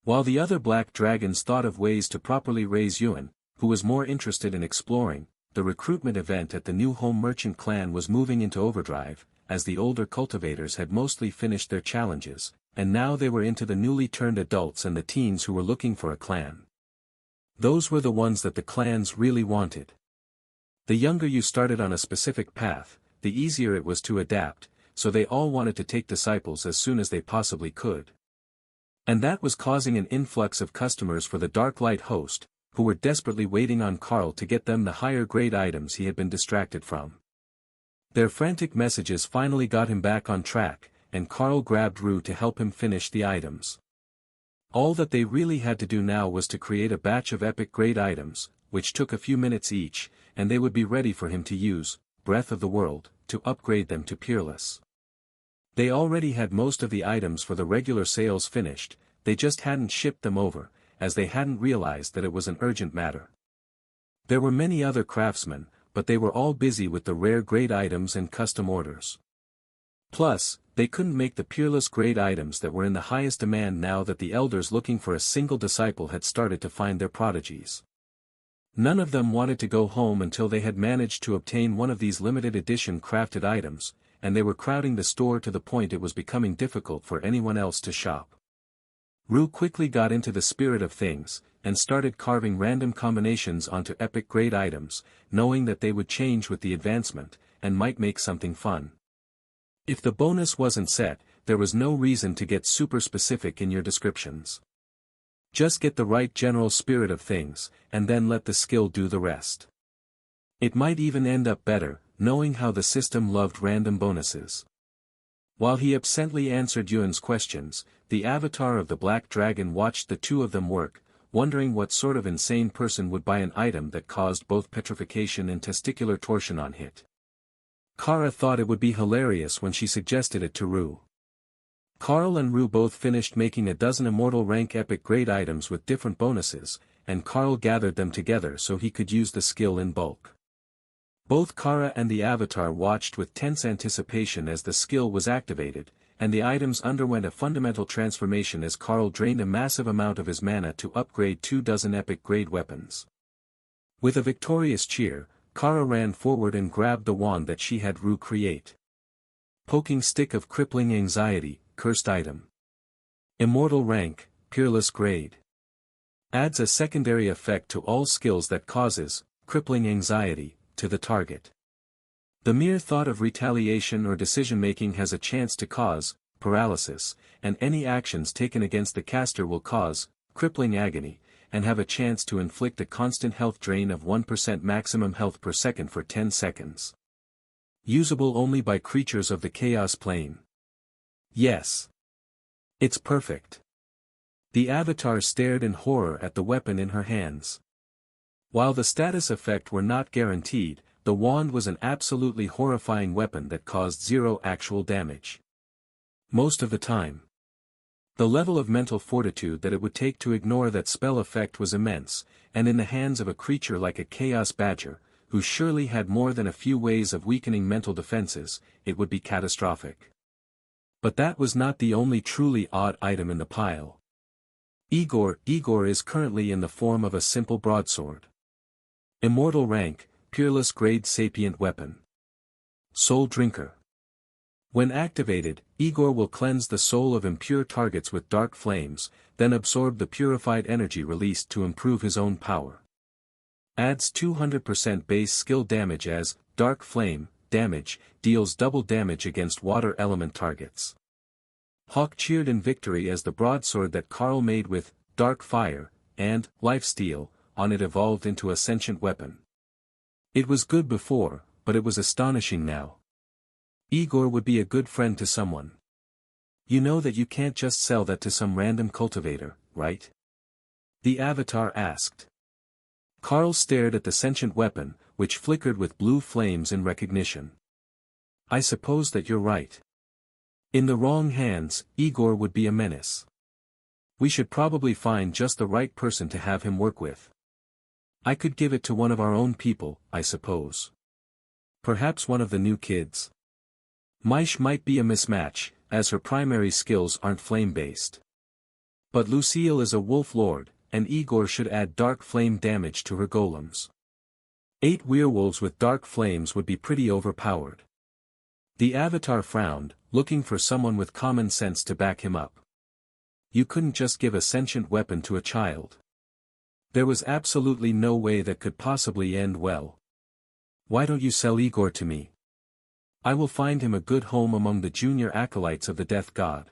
While the other black dragons thought of ways to properly raise Yuan, who was more interested in exploring, the recruitment event at the new home merchant clan was moving into overdrive, as the older cultivators had mostly finished their challenges, and now they were into the newly turned adults and the teens who were looking for a clan. Those were the ones that the clans really wanted. The younger you started on a specific path, the easier it was to adapt, so they all wanted to take disciples as soon as they possibly could. And that was causing an influx of customers for the Dark Light host, who were desperately waiting on Carl to get them the higher grade items he had been distracted from. Their frantic messages finally got him back on track, and Carl grabbed Rue to help him finish the items. All that they really had to do now was to create a batch of epic grade items, which took a few minutes each, and they would be ready for him to use, Breath of the World, to upgrade them to Peerless. They already had most of the items for the regular sales finished, they just hadn't shipped them over, as they hadn't realized that it was an urgent matter. There were many other craftsmen, but they were all busy with the rare grade items and custom orders. Plus, they couldn't make the Peerless grade items that were in the highest demand now that the elders looking for a single disciple had started to find their prodigies. None of them wanted to go home until they had managed to obtain one of these limited edition crafted items, and they were crowding the store to the point it was becoming difficult for anyone else to shop. Rue quickly got into the spirit of things, and started carving random combinations onto epic grade items, knowing that they would change with the advancement, and might make something fun. If the bonus wasn't set, there was no reason to get super specific in your descriptions. Just get the right general spirit of things, and then let the skill do the rest. It might even end up better, knowing how the system loved random bonuses. While he absently answered Yuan's questions, the avatar of the Black Dragon watched the two of them work, wondering what sort of insane person would buy an item that caused both petrification and testicular torsion on hit. Kara thought it would be hilarious when she suggested it to Rue. Carl and Rue both finished making a dozen immortal rank epic grade items with different bonuses, and Carl gathered them together so he could use the skill in bulk. Both Kara and the Avatar watched with tense anticipation as the skill was activated, and the items underwent a fundamental transformation as Carl drained a massive amount of his mana to upgrade 24 epic grade weapons. With a victorious cheer, Kara ran forward and grabbed the wand that she had Rue create. Poking stick of crippling anxiety, cursed item. Immortal rank, peerless grade. Adds a secondary effect to all skills that causes crippling anxiety to the target. The mere thought of retaliation or decision-making has a chance to cause paralysis, and any actions taken against the caster will cause crippling agony, and have a chance to inflict a constant health drain of 1% maximum health per second for 10 seconds. Usable only by creatures of the Chaos Plane. Yes. It's perfect. The avatar stared in horror at the weapon in her hands. While the status effect were not guaranteed, the wand was an absolutely horrifying weapon that caused 0 actual damage. Most of the time. The level of mental fortitude that it would take to ignore that spell effect was immense, and in the hands of a creature like a Chaos Badger, who surely had more than a few ways of weakening mental defenses, it would be catastrophic. But that was not the only truly odd item in the pile. Igor is currently in the form of a simple broadsword. Immortal rank, peerless grade sapient weapon. Soul Drinker. When activated, Igor will cleanse the soul of impure targets with dark flames, then absorb the purified energy released to improve his own power. Adds 200% base skill damage as Dark Flame damage, deals double damage against water element targets. Hawk cheered in victory as the broadsword that Carl made with Dark Fire and Lifesteal on it evolved into a sentient weapon. It was good before, but it was astonishing now. Igor would be a good friend to someone. You know that you can't just sell that to some random cultivator, right? The avatar asked. Carl stared at the sentient weapon, which flickered with blue flames in recognition. I suppose that you're right. In the wrong hands, Igor would be a menace. We should probably find just the right person to have him work with. I could give it to one of our own people, I suppose. Perhaps one of the new kids. Maish might be a mismatch, as her primary skills aren't flame-based. But Lucille is a wolf lord, and Igor should add dark flame damage to her golems. 8 werewolves with dark flames would be pretty overpowered. The avatar frowned, looking for someone with common sense to back him up. You couldn't just give a sentient weapon to a child. There was absolutely no way that could possibly end well. Why don't you sell Igor to me? I will find him a good home among the junior acolytes of the Death God.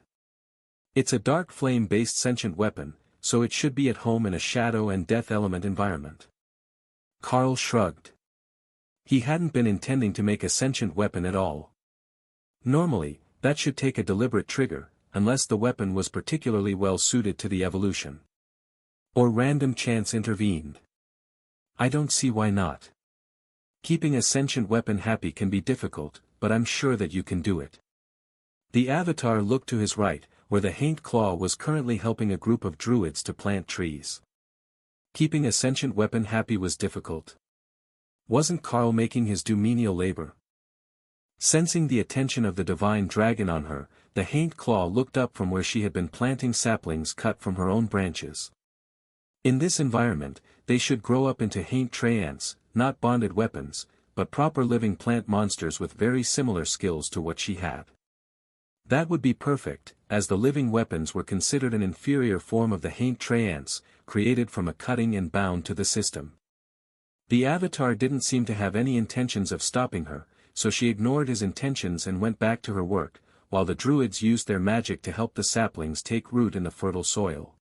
It's a dark flame-based sentient weapon, so it should be at home in a shadow and death element environment. Carl shrugged. He hadn't been intending to make a sentient weapon at all. Normally, that should take a deliberate trigger, unless the weapon was particularly well suited to the evolution. Or random chance intervened. I don't see why not. Keeping a sentient weapon happy can be difficult, but I'm sure that you can do it. The avatar looked to his right, where the Haint Claw was currently helping a group of druids to plant trees. Keeping a sentient weapon happy was difficult. Wasn't Carl making his do menial labor? Sensing the attention of the divine dragon on her, the Haint Claw looked up from where she had been planting saplings cut from her own branches. In this environment, they should grow up into Haint Treants, not bonded weapons, but proper living plant monsters with very similar skills to what she had. That would be perfect, as the living weapons were considered an inferior form of the Haint Treants, created from a cutting and bound to the system. The avatar didn't seem to have any intentions of stopping her, so she ignored his intentions and went back to her work, while the druids used their magic to help the saplings take root in the fertile soil.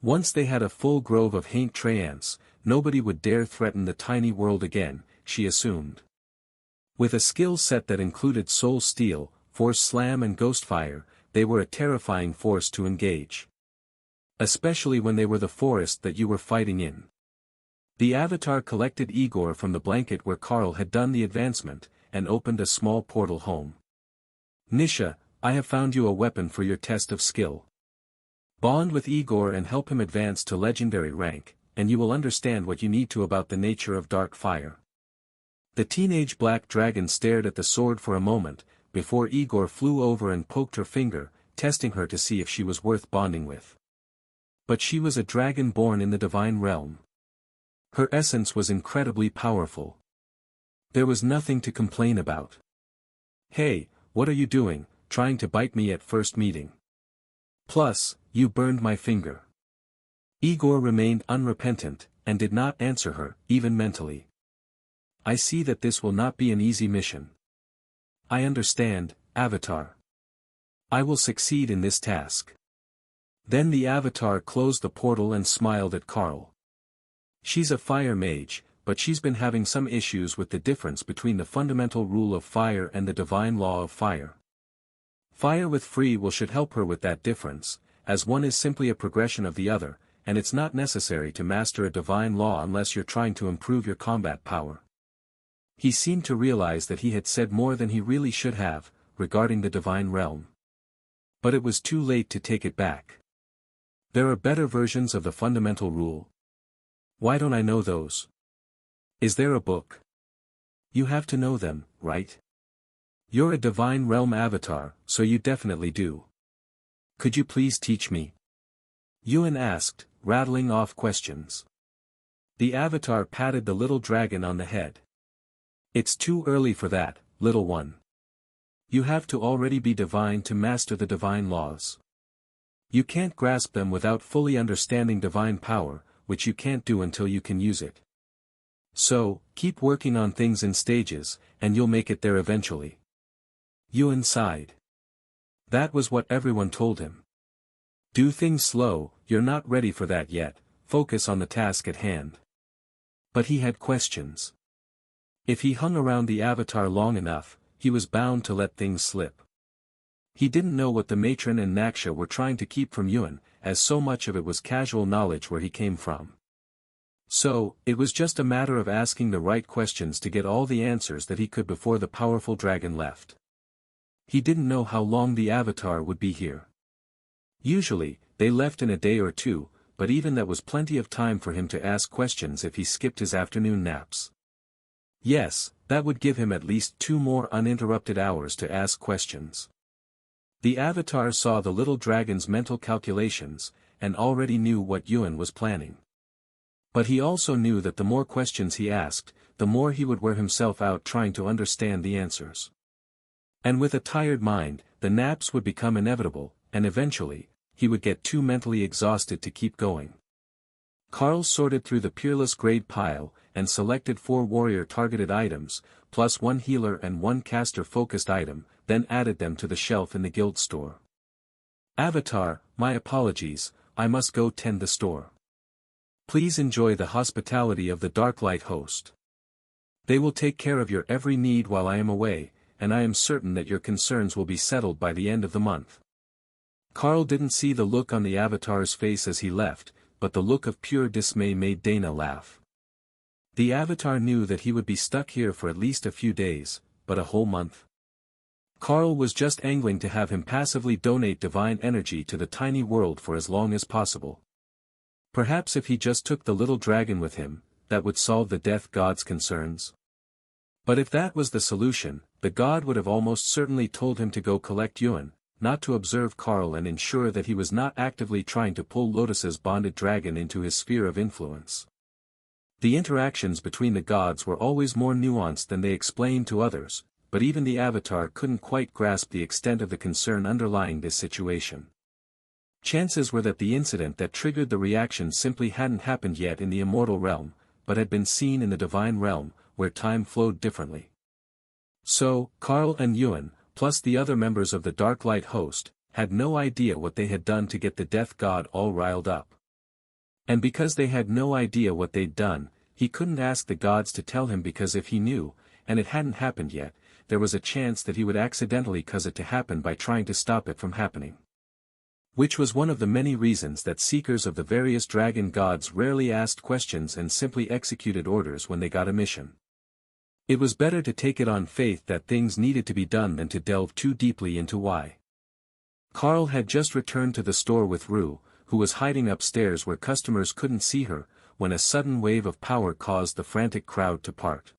Once they had a full grove of Haint Treants, nobody would dare threaten the tiny world again, she assumed. With a skill set that included Soul Steel, Force Slam and Ghost Fire, they were a terrifying force to engage. Especially when they were the forest that you were fighting in. The avatar collected Igor from the blanket where Carl had done the advancement, and opened a small portal home. Nisha, I have found you a weapon for your test of skill. Bond with Igor and help him advance to legendary rank, and you will understand what you need to about the nature of dark fire. The teenage black dragon stared at the sword for a moment, before Igor flew over and poked her finger, testing her to see if she was worth bonding with. But she was a dragon born in the divine realm. Her essence was incredibly powerful. There was nothing to complain about. Hey, what are you doing, trying to bite me at first meeting? Plus, you burned my finger. Igor remained unrepentant, and did not answer her, even mentally. I see that this will not be an easy mission. I understand, Avatar. I will succeed in this task. Then the Avatar closed the portal and smiled at Carl. She's a fire mage, but she's been having some issues with the difference between the fundamental rule of fire and the divine law of fire. Fire with free will should help her with that difference, as one is simply a progression of the other, and it's not necessary to master a divine law unless you're trying to improve your combat power. He seemed to realize that he had said more than he really should have, regarding the divine realm. But it was too late to take it back. There are better versions of the fundamental rule. Why don't I know those? Is there a book? You have to know them, right? You're a divine realm avatar, so you definitely do. Could you please teach me? Yuan asked, rattling off questions. The avatar patted the little dragon on the head. It's too early for that, little one. You have to already be divine to master the divine laws. You can't grasp them without fully understanding divine power, which you can't do until you can use it. So, keep working on things in stages, and you'll make it there eventually. Yuan sighed. That was what everyone told him. Do things slow, you're not ready for that yet, focus on the task at hand. But he had questions. If he hung around the avatar long enough, he was bound to let things slip. He didn't know what the matron and Naksha were trying to keep from Yuan, as so much of it was casual knowledge where he came from. So, it was just a matter of asking the right questions to get all the answers that he could before the powerful dragon left. He didn't know how long the avatar would be here. Usually, they left in a day or two, but even that was plenty of time for him to ask questions if he skipped his afternoon naps. Yes, that would give him at least 2 more uninterrupted hours to ask questions. The avatar saw the little dragon's mental calculations, and already knew what Yuan was planning. But he also knew that the more questions he asked, the more he would wear himself out trying to understand the answers. And with a tired mind, the naps would become inevitable, and eventually, he would get too mentally exhausted to keep going. Carl sorted through the peerless grade pile, and selected 4 warrior-targeted items, plus 1 healer and 1 caster-focused item, then added them to the shelf in the guild store. Avatar, my apologies, I must go tend the store. Please enjoy the hospitality of the Darklight host. They will take care of your every need while I am away, and I am certain that your concerns will be settled by the end of the month. Carl didn't see the look on the avatar's face as he left, but the look of pure dismay made Dana laugh. The avatar knew that he would be stuck here for at least a few days, but a whole month? Carl was just angling to have him passively donate divine energy to the tiny world for as long as possible. Perhaps if he just took the little dragon with him, that would solve the death god's concerns. But if that was the solution, the god would have almost certainly told him to go collect Yuan, not to observe Carl and ensure that he was not actively trying to pull Lotus's bonded dragon into his sphere of influence. The interactions between the gods were always more nuanced than they explained to others, but even the avatar couldn't quite grasp the extent of the concern underlying this situation. Chances were that the incident that triggered the reaction simply hadn't happened yet in the immortal realm, but had been seen in the divine realm, where time flowed differently. So, Carl and Yuan, plus the other members of the Darklight host, had no idea what they had done to get the death god all riled up. And because they had no idea what they'd done, he couldn't ask the gods to tell him because if he knew, and it hadn't happened yet, there was a chance that he would accidentally cause it to happen by trying to stop it from happening. Which was one of the many reasons that seekers of the various dragon gods rarely asked questions and simply executed orders when they got a mission. It was better to take it on faith that things needed to be done than to delve too deeply into why. Carl had just returned to the store with Rue, who was hiding upstairs where customers couldn't see her, when a sudden wave of power caused the frantic crowd to part.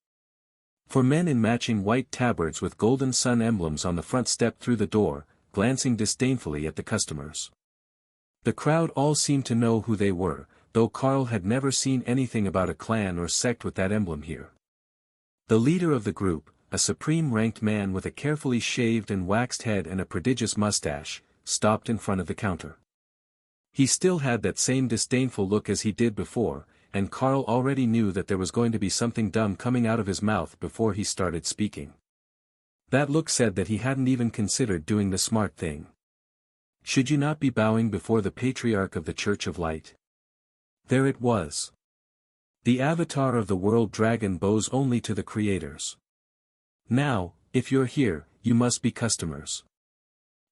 4 men in matching white tabards with golden sun emblems on the front stepped through the door, glancing disdainfully at the customers. The crowd all seemed to know who they were, though Carl had never seen anything about a clan or sect with that emblem here. The leader of the group, a supreme-ranked man with a carefully shaved and waxed head and a prodigious mustache, stopped in front of the counter. He still had that same disdainful look as he did before, and Carl already knew that there was going to be something dumb coming out of his mouth before he started speaking. That look said that he hadn't even considered doing the smart thing. Should you not be bowing before the patriarch of the Church of Light? There it was. The avatar of the world dragon bows only to the creators. Now, if you're here, you must be customers.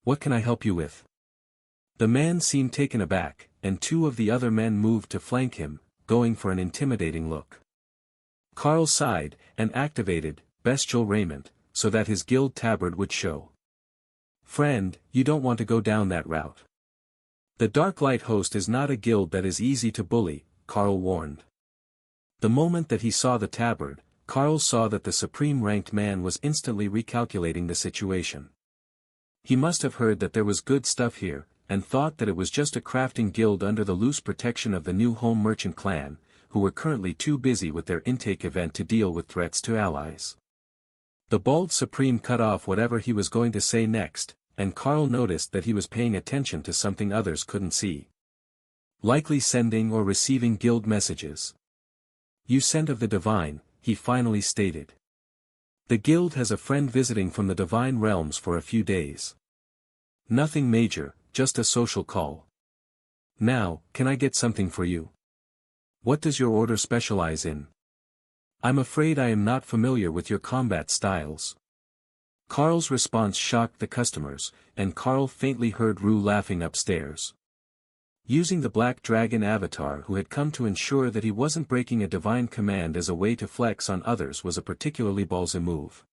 What can I help you with? The man seemed taken aback, and two of the other men moved to flank him, going for an intimidating look. Carl sighed, and activated bestial raiment, so that his guild tabard would show. Friend, you don't want to go down that route. The Dark Light Host is not a guild that is easy to bully, Carl warned. The moment that he saw the tabard, Carl saw that the supreme-ranked man was instantly recalculating the situation. He must have heard that there was good stuff here, and thought that it was just a crafting guild under the loose protection of the new home merchant clan, who were currently too busy with their intake event to deal with threats to allies. The bald supreme cut off whatever he was going to say next, and Carl noticed that he was paying attention to something others couldn't see. Likely sending or receiving guild messages. You sent of the divine, he finally stated. The guild has a friend visiting from the divine realms for a few days. Nothing major, just a social call. Now, can I get something for you? What does your order specialize in? I'm afraid I am not familiar with your combat styles. Carl's response shocked the customers, and Carl faintly heard Rue laughing upstairs. Using the Black Dragon avatar who had come to ensure that he wasn't breaking a divine command as a way to flex on others was a particularly ballsy move.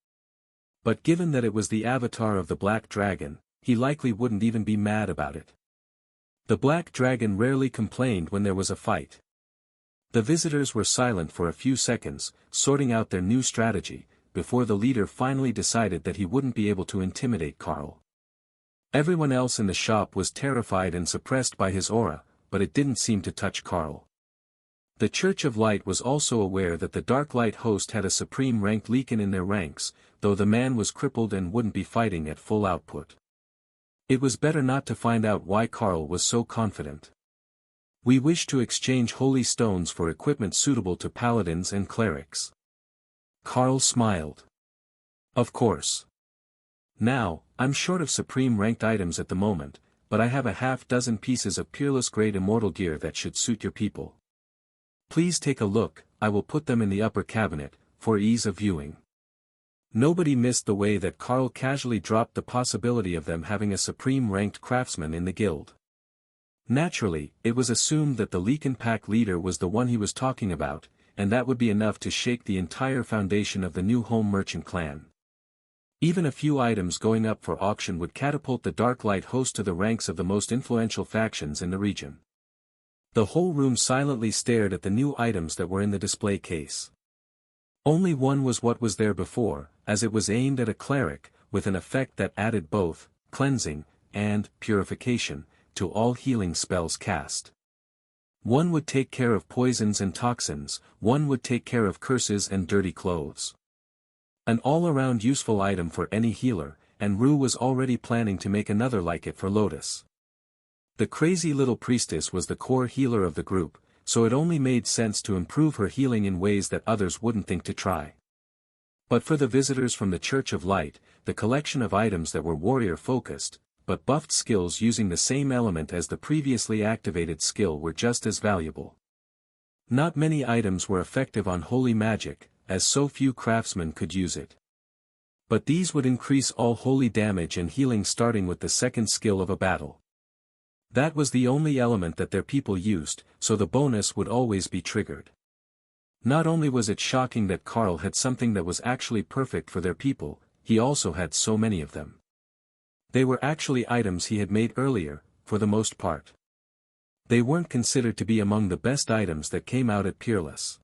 But given that it was the avatar of the Black Dragon, he likely wouldn't even be mad about it. The Black Dragon rarely complained when there was a fight. The visitors were silent for a few seconds, sorting out their new strategy, before the leader finally decided that he wouldn't be able to intimidate Carl. Everyone else in the shop was terrified and suppressed by his aura, but it didn't seem to touch Carl. The Church of Light was also aware that the Dark Light Host had a supreme-ranked Leakin in their ranks, though the man was crippled and wouldn't be fighting at full output. It was better not to find out why Carl was so confident. We wish to exchange holy stones for equipment suitable to paladins and clerics. Carl smiled. Of course. Now, I'm short of supreme-ranked items at the moment, but I have a half-dozen pieces of peerless-grade immortal gear that should suit your people. Please take a look, I will put them in the upper cabinet, for ease of viewing. Nobody missed the way that Carl casually dropped the possibility of them having a supreme-ranked craftsman in the guild. Naturally, it was assumed that the Leakin pack leader was the one he was talking about, and that would be enough to shake the entire foundation of the new home merchant clan. Even a few items going up for auction would catapult the Dark Light Host to the ranks of the most influential factions in the region. The whole room silently stared at the new items that were in the display case. Only one was what was there before, as it was aimed at a cleric, with an effect that added both cleansing and purification to all healing spells cast. One would take care of poisons and toxins, one would take care of curses and dirty clothes. An all-around useful item for any healer, and Rue was already planning to make another like it for Lotus. The crazy little priestess was the core healer of the group, so it only made sense to improve her healing in ways that others wouldn't think to try. But for the visitors from the Church of Light, the collection of items that were warrior-focused, but buffed skills using the same element as the previously activated skill were just as valuable. Not many items were effective on holy magic, as so few craftsmen could use it. But these would increase all holy damage and healing starting with the second skill of a battle. That was the only element that their people used, so the bonus would always be triggered. Not only was it shocking that Carl had something that was actually perfect for their people, he also had so many of them. They were actually items he had made earlier, for the most part. They weren't considered to be among the best items that came out at Peerless.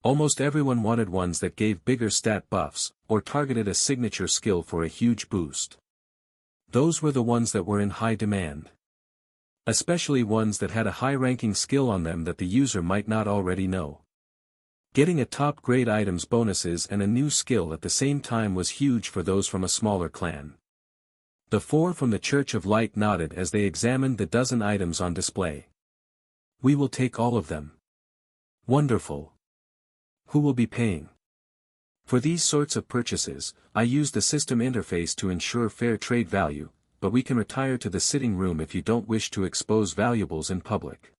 Almost everyone wanted ones that gave bigger stat buffs, or targeted a signature skill for a huge boost. Those were the ones that were in high demand. Especially ones that had a high-ranking skill on them that the user might not already know. Getting a top-grade item's bonuses and a new skill at the same time was huge for those from a smaller clan. The four from the Church of Light nodded as they examined the dozen items on display. We will take all of them. Wonderful. Who will be paying? For these sorts of purchases, I use the system interface to ensure fair trade value, but we can retire to the sitting room if you don't wish to expose valuables in public.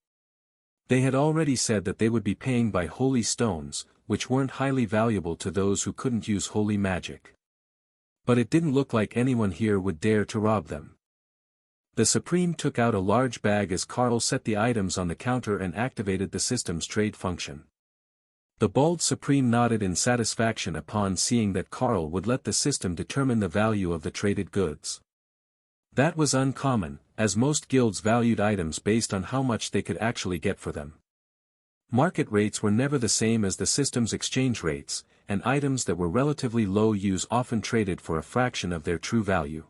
They had already said that they would be paying by holy stones, which weren't highly valuable to those who couldn't use holy magic. But it didn't look like anyone here would dare to rob them. The Supreme took out a large bag as Carl set the items on the counter and activated the system's trade function. The bald Supreme nodded in satisfaction upon seeing that Carl would let the system determine the value of the traded goods. That was uncommon, as most guilds valued items based on how much they could actually get for them. Market rates were never the same as the system's exchange rates, and items that were relatively low use often traded for a fraction of their true value.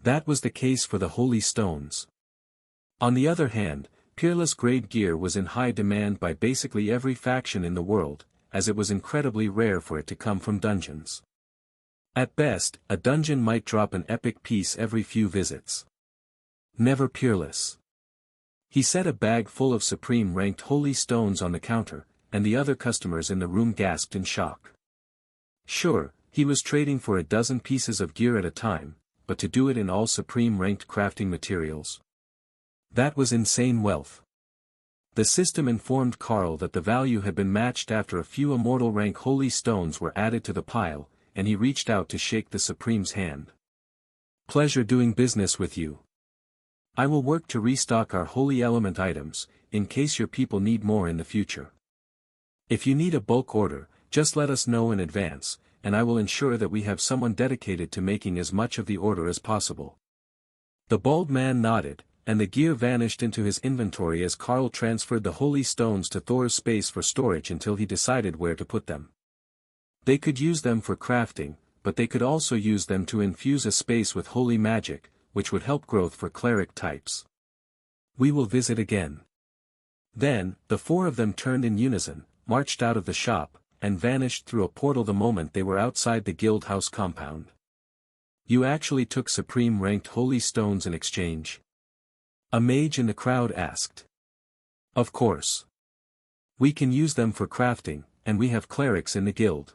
That was the case for the holy stones. On the other hand, peerless grade gear was in high demand by basically every faction in the world, as it was incredibly rare for it to come from dungeons. At best, a dungeon might drop an epic piece every few visits. Never peerless. He set a bag full of supreme-ranked holy stones on the counter, and the other customers in the room gasped in shock. Sure, he was trading for a dozen pieces of gear at a time, but to do it in all supreme-ranked crafting materials. That was insane wealth. The system informed Carl that the value had been matched after a few immortal rank holy stones were added to the pile, and he reached out to shake the Supreme's hand. Pleasure doing business with you. I will work to restock our holy element items, in case your people need more in the future. If you need a bulk order, just let us know in advance, and I will ensure that we have someone dedicated to making as much of the order as possible. The bald man nodded, and the gear vanished into his inventory as Carl transferred the holy stones to Thor's space for storage until he decided where to put them. They could use them for crafting, but they could also use them to infuse a space with holy magic, which would help growth for cleric types. We will visit again. Then, the four of them turned in unison, marched out of the shop, and vanished through a portal the moment they were outside the guild house compound. You actually took supreme-ranked holy stones in exchange? A mage in the crowd asked. Of course. We can use them for crafting, and we have clerics in the guild.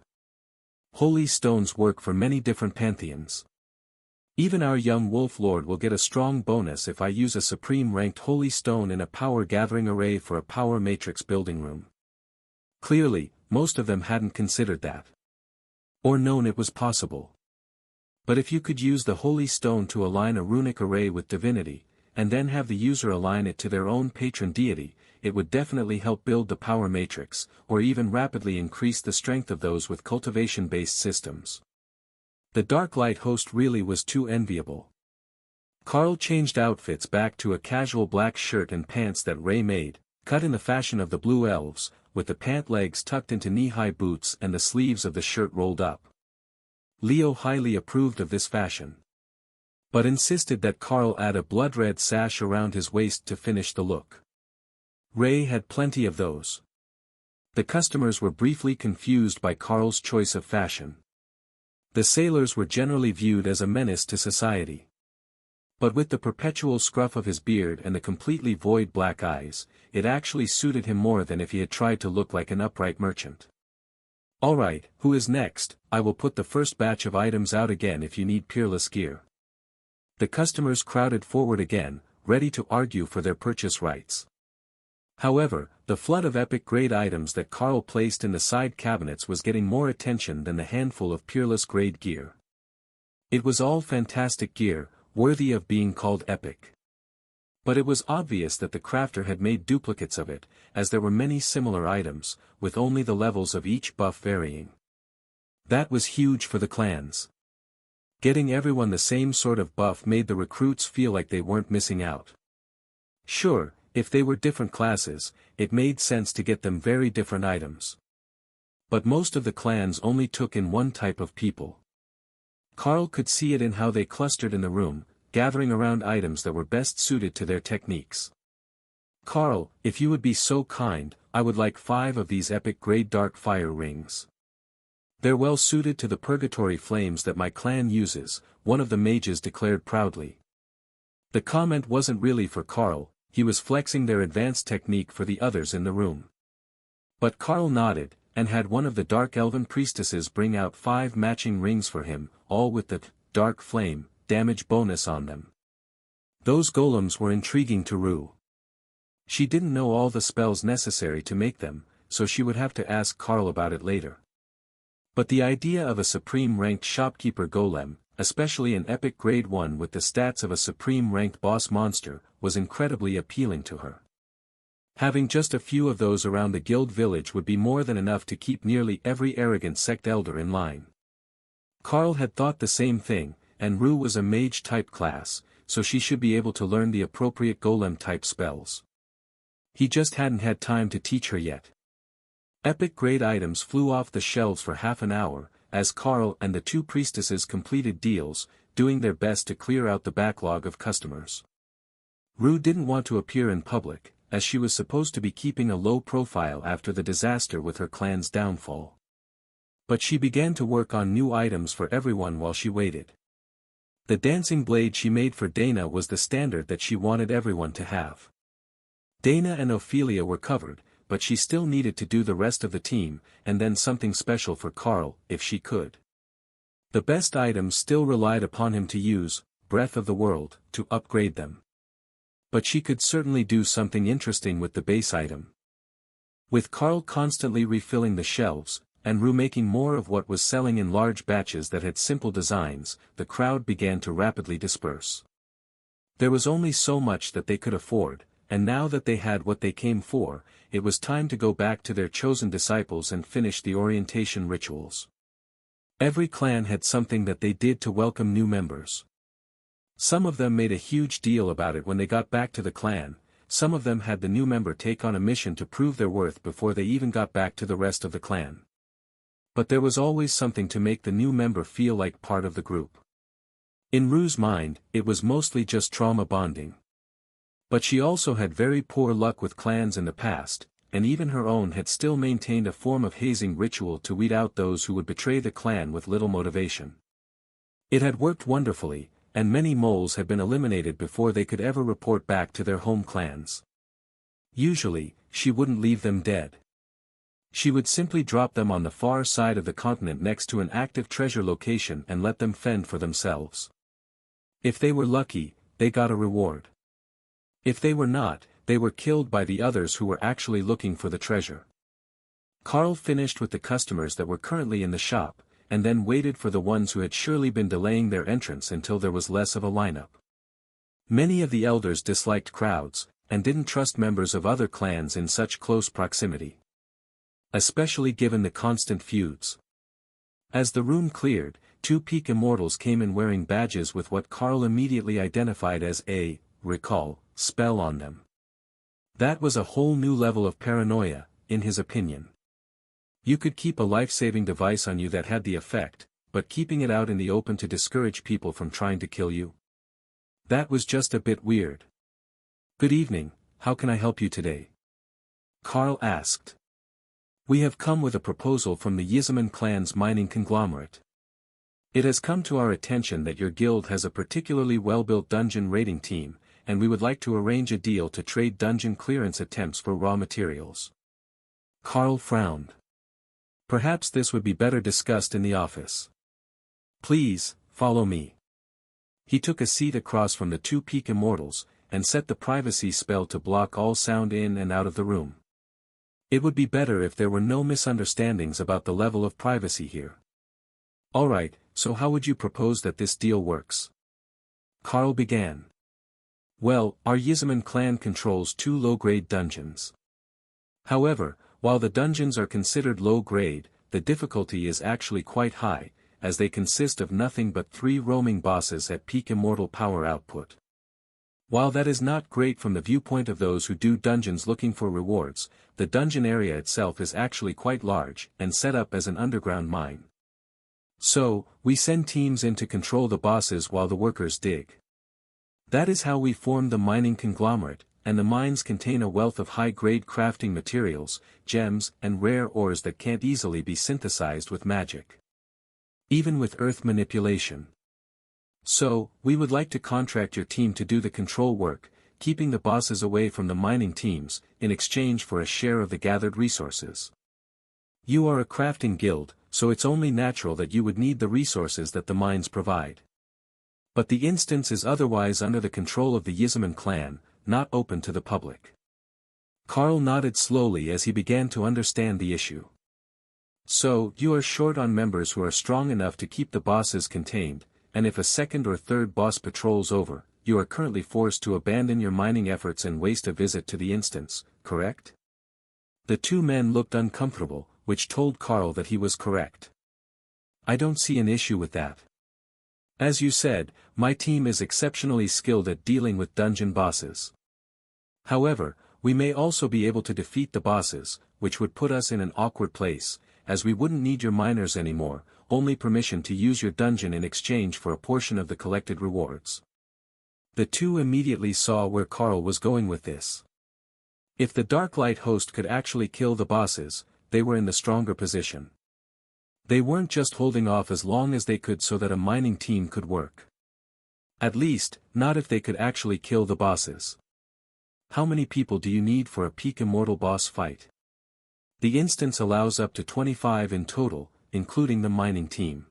Holy stones work for many different pantheons. Even our young wolf lord will get a strong bonus if I use a supreme-ranked holy stone in a power-gathering array for a power matrix building room. Clearly, most of them hadn't considered that. Or known it was possible. But if you could use the holy stone to align a runic array with divinity, and then have the user align it to their own patron deity, it would definitely help build the power matrix, or even rapidly increase the strength of those with cultivation-based systems. The Dark Light host really was too enviable. Carl changed outfits back to a casual black shirt and pants that Ray made, cut in the fashion of the Blue Elves, with the pant legs tucked into knee-high boots and the sleeves of the shirt rolled up. Leo highly approved of this fashion, but insisted that Carl add a blood-red sash around his waist to finish the look. Ray had plenty of those. The customers were briefly confused by Carl's choice of fashion. The sailors were generally viewed as a menace to society. But with the perpetual scruff of his beard and the completely void black eyes, it actually suited him more than if he had tried to look like an upright merchant. Alright, who is next? I will put the first batch of items out again if you need peerless gear. The customers crowded forward again, ready to argue for their purchase rights. However, the flood of epic-grade items that Carl placed in the side cabinets was getting more attention than the handful of peerless-grade gear. It was all fantastic gear, worthy of being called epic. But it was obvious that the crafter had made duplicates of it, as there were many similar items, with only the levels of each buff varying. That was huge for the clans. Getting everyone the same sort of buff made the recruits feel like they weren't missing out. Sure, if they were different classes, it made sense to get them very different items. But most of the clans only took in one type of people. Carl could see it in how they clustered in the room, gathering around items that were best suited to their techniques. Carl, if you would be so kind, I would like 5 of these epic grade dark fire rings. They're well suited to the purgatory flames that my clan uses, one of the mages declared proudly. The comment wasn't really for Carl, he was flexing their advanced technique for the others in the room. But Carl nodded, and had one of the dark elven priestesses bring out 5 matching rings for him, all with the dark flame damage bonus on them. Those golems were intriguing to Rue. She didn't know all the spells necessary to make them, so she would have to ask Carl about it later. But the idea of a supreme-ranked shopkeeper golem, especially an epic grade 1 with the stats of a supreme-ranked boss monster, was incredibly appealing to her. Having just a few of those around the guild village would be more than enough to keep nearly every arrogant sect elder in line. Carl had thought the same thing, and Rue was a mage-type class, so she should be able to learn the appropriate golem-type spells. He just hadn't had time to teach her yet. Epic grade items flew off the shelves for half an hour, as Carl and the 2 priestesses completed deals, doing their best to clear out the backlog of customers. Rue didn't want to appear in public, as she was supposed to be keeping a low profile after the disaster with her clan's downfall. But she began to work on new items for everyone while she waited. The dancing blade she made for Dana was the standard that she wanted everyone to have. Dana and Ophelia were covered, but she still needed to do the rest of the team, and then something special for Carl, if she could. The best items still relied upon him to use, Breath of the World, to upgrade them. But she could certainly do something interesting with the base item. With Carl constantly refilling the shelves, and Rue making more of what was selling in large batches that had simple designs, the crowd began to rapidly disperse. There was only so much that they could afford, and now that they had what they came for, it was time to go back to their chosen disciples and finish the orientation rituals. Every clan had something that they did to welcome new members. Some of them made a huge deal about it when they got back to the clan, some of them had the new member take on a mission to prove their worth before they even got back to the rest of the clan. But there was always something to make the new member feel like part of the group. In Rue's mind, it was mostly just trauma bonding. But she also had very poor luck with clans in the past, and even her own had still maintained a form of hazing ritual to weed out those who would betray the clan with little motivation. It had worked wonderfully, and many moles had been eliminated before they could ever report back to their home clans. Usually, she wouldn't leave them dead. She would simply drop them on the far side of the continent next to an active treasure location and let them fend for themselves. If they were lucky, they got a reward. If they were not, they were killed by the others who were actually looking for the treasure. Carl finished with the customers that were currently in the shop, and then waited for the ones who had surely been delaying their entrance until there was less of a lineup. Many of the elders disliked crowds, and didn't trust members of other clans in such close proximity. Especially given the constant feuds. As the room cleared, 2 peak immortals came in wearing badges with what Carl immediately identified as a recall spell on them. That was a whole new level of paranoia, in his opinion. You could keep a life-saving device on you that had the effect, but keeping it out in the open to discourage people from trying to kill you? That was just a bit weird. "Good evening, how can I help you today?" Carl asked. "We have come with a proposal from the Yizaman clan's mining conglomerate. It has come to our attention that your guild has a particularly well-built dungeon raiding team, and we would like to arrange a deal to trade dungeon clearance attempts for raw materials." Carl frowned. Perhaps this would be better discussed in the office. "Please, follow me." He took a seat across from the 2 peak immortals, and set the privacy spell to block all sound in and out of the room. It would be better if there were no misunderstandings about the level of privacy here. "Alright, so how would you propose that this deal works?" Carl began. "Well, our Yizaman clan controls 2 low-grade dungeons. However, while the dungeons are considered low-grade, the difficulty is actually quite high, as they consist of nothing but 3 roaming bosses at peak immortal power output. While that is not great from the viewpoint of those who do dungeons looking for rewards, the dungeon area itself is actually quite large, and set up as an underground mine. So, we send teams in to control the bosses while the workers dig. That is how we formed the mining conglomerate, and the mines contain a wealth of high-grade crafting materials, gems, and rare ores that can't easily be synthesized with magic. Even with earth manipulation. So, we would like to contract your team to do the control work, keeping the bosses away from the mining teams, in exchange for a share of the gathered resources. You are a crafting guild, so it's only natural that you would need the resources that the mines provide. But the instance is otherwise under the control of the Yizman clan, not open to the public. Carl nodded slowly as he began to understand the issue. So, you are short on members who are strong enough to keep the bosses contained, and if a second or third boss patrols over, you are currently forced to abandon your mining efforts and waste a visit to the instance, correct? The two men looked uncomfortable, which told Carl that he was correct. I don't see an issue with that. As you said, my team is exceptionally skilled at dealing with dungeon bosses. However, we may also be able to defeat the bosses, which would put us in an awkward place, as we wouldn't need your miners anymore, only permission to use your dungeon in exchange for a portion of the collected rewards. The two immediately saw where Carl was going with this. If the Darklight host could actually kill the bosses, they were in the stronger position. They weren't just holding off as long as they could so that a mining team could work. At least, not if they could actually kill the bosses. How many people do you need for a peak immortal boss fight? The instance allows up to 25 in total, including the mining team.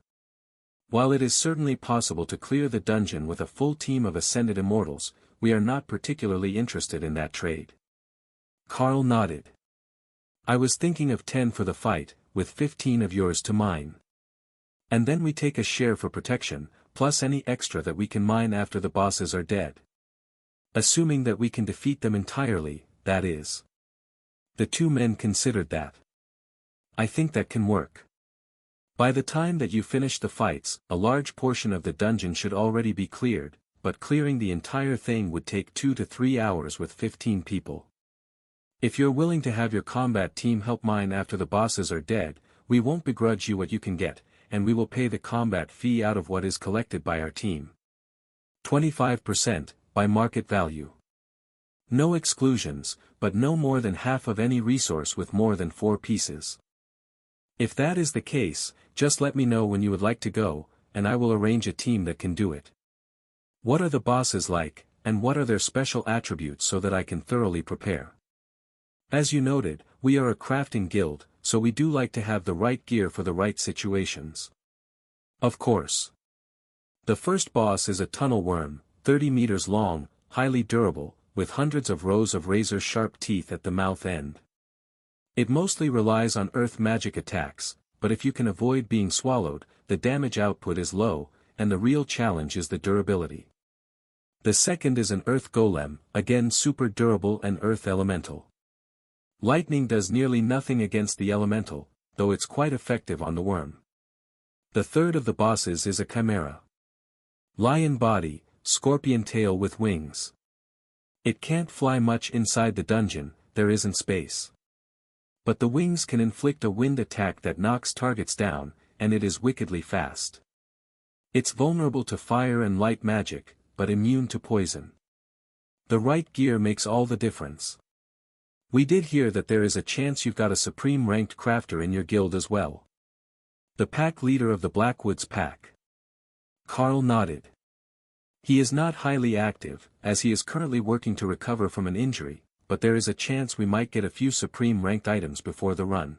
While it is certainly possible to clear the dungeon with a full team of ascended immortals, we are not particularly interested in that trade. Carl nodded. I was thinking of 10 for the fight, with 15 of yours to mine. And then we take a share for protection, plus any extra that we can mine after the bosses are dead. Assuming that we can defeat them entirely, that is. The two men considered that. I think that can work. By the time that you finish the fights, a large portion of the dungeon should already be cleared, but clearing the entire thing would take 2 to 3 hours with 15 people. If you're willing to have your combat team help mine after the bosses are dead, we won't begrudge you what you can get, and we will pay the combat fee out of what is collected by our team. 25%, by market value. No exclusions, but no more than half of any resource with more than 4 pieces. If that is the case, just let me know when you would like to go, and I will arrange a team that can do it. What are the bosses like, and what are their special attributes so that I can thoroughly prepare? As you noted, we are a crafting guild, so we do like to have the right gear for the right situations. Of course. The first boss is a tunnel worm, 30 meters long, highly durable, with hundreds of rows of razor-sharp teeth at the mouth end. It mostly relies on earth magic attacks, but if you can avoid being swallowed, the damage output is low, and the real challenge is the durability. The second is an earth golem, again super durable and earth elemental. Lightning does nearly nothing against the elemental, though it's quite effective on the worm. The third of the bosses is a chimera. Lion body, scorpion tail with wings. It can't fly much inside the dungeon, there isn't space. But the wings can inflict a wind attack that knocks targets down, and it is wickedly fast. It's vulnerable to fire and light magic, but immune to poison. The right gear makes all the difference. We did hear that there is a chance you've got a supreme ranked crafter in your guild as well. The pack leader of the Blackwoods pack. Carl nodded. He is not highly active, as he is currently working to recover from an injury, but there is a chance we might get a few supreme ranked items before the run.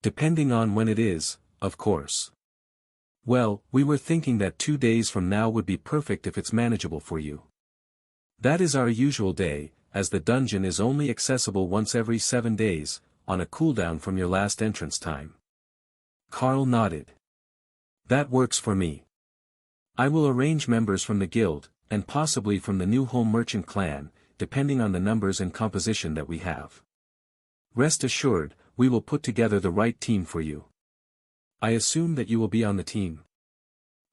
Depending on when it is, of course. Well, we were thinking that 2 days from now would be perfect if it's manageable for you. That is our usual day, as the dungeon is only accessible once every 7 days, on a cooldown from your last entrance time. Carl nodded. That works for me. I will arrange members from the guild, and possibly from the new home merchant clan, depending on the numbers and composition that we have. Rest assured, we will put together the right team for you. I assume that you will be on the team.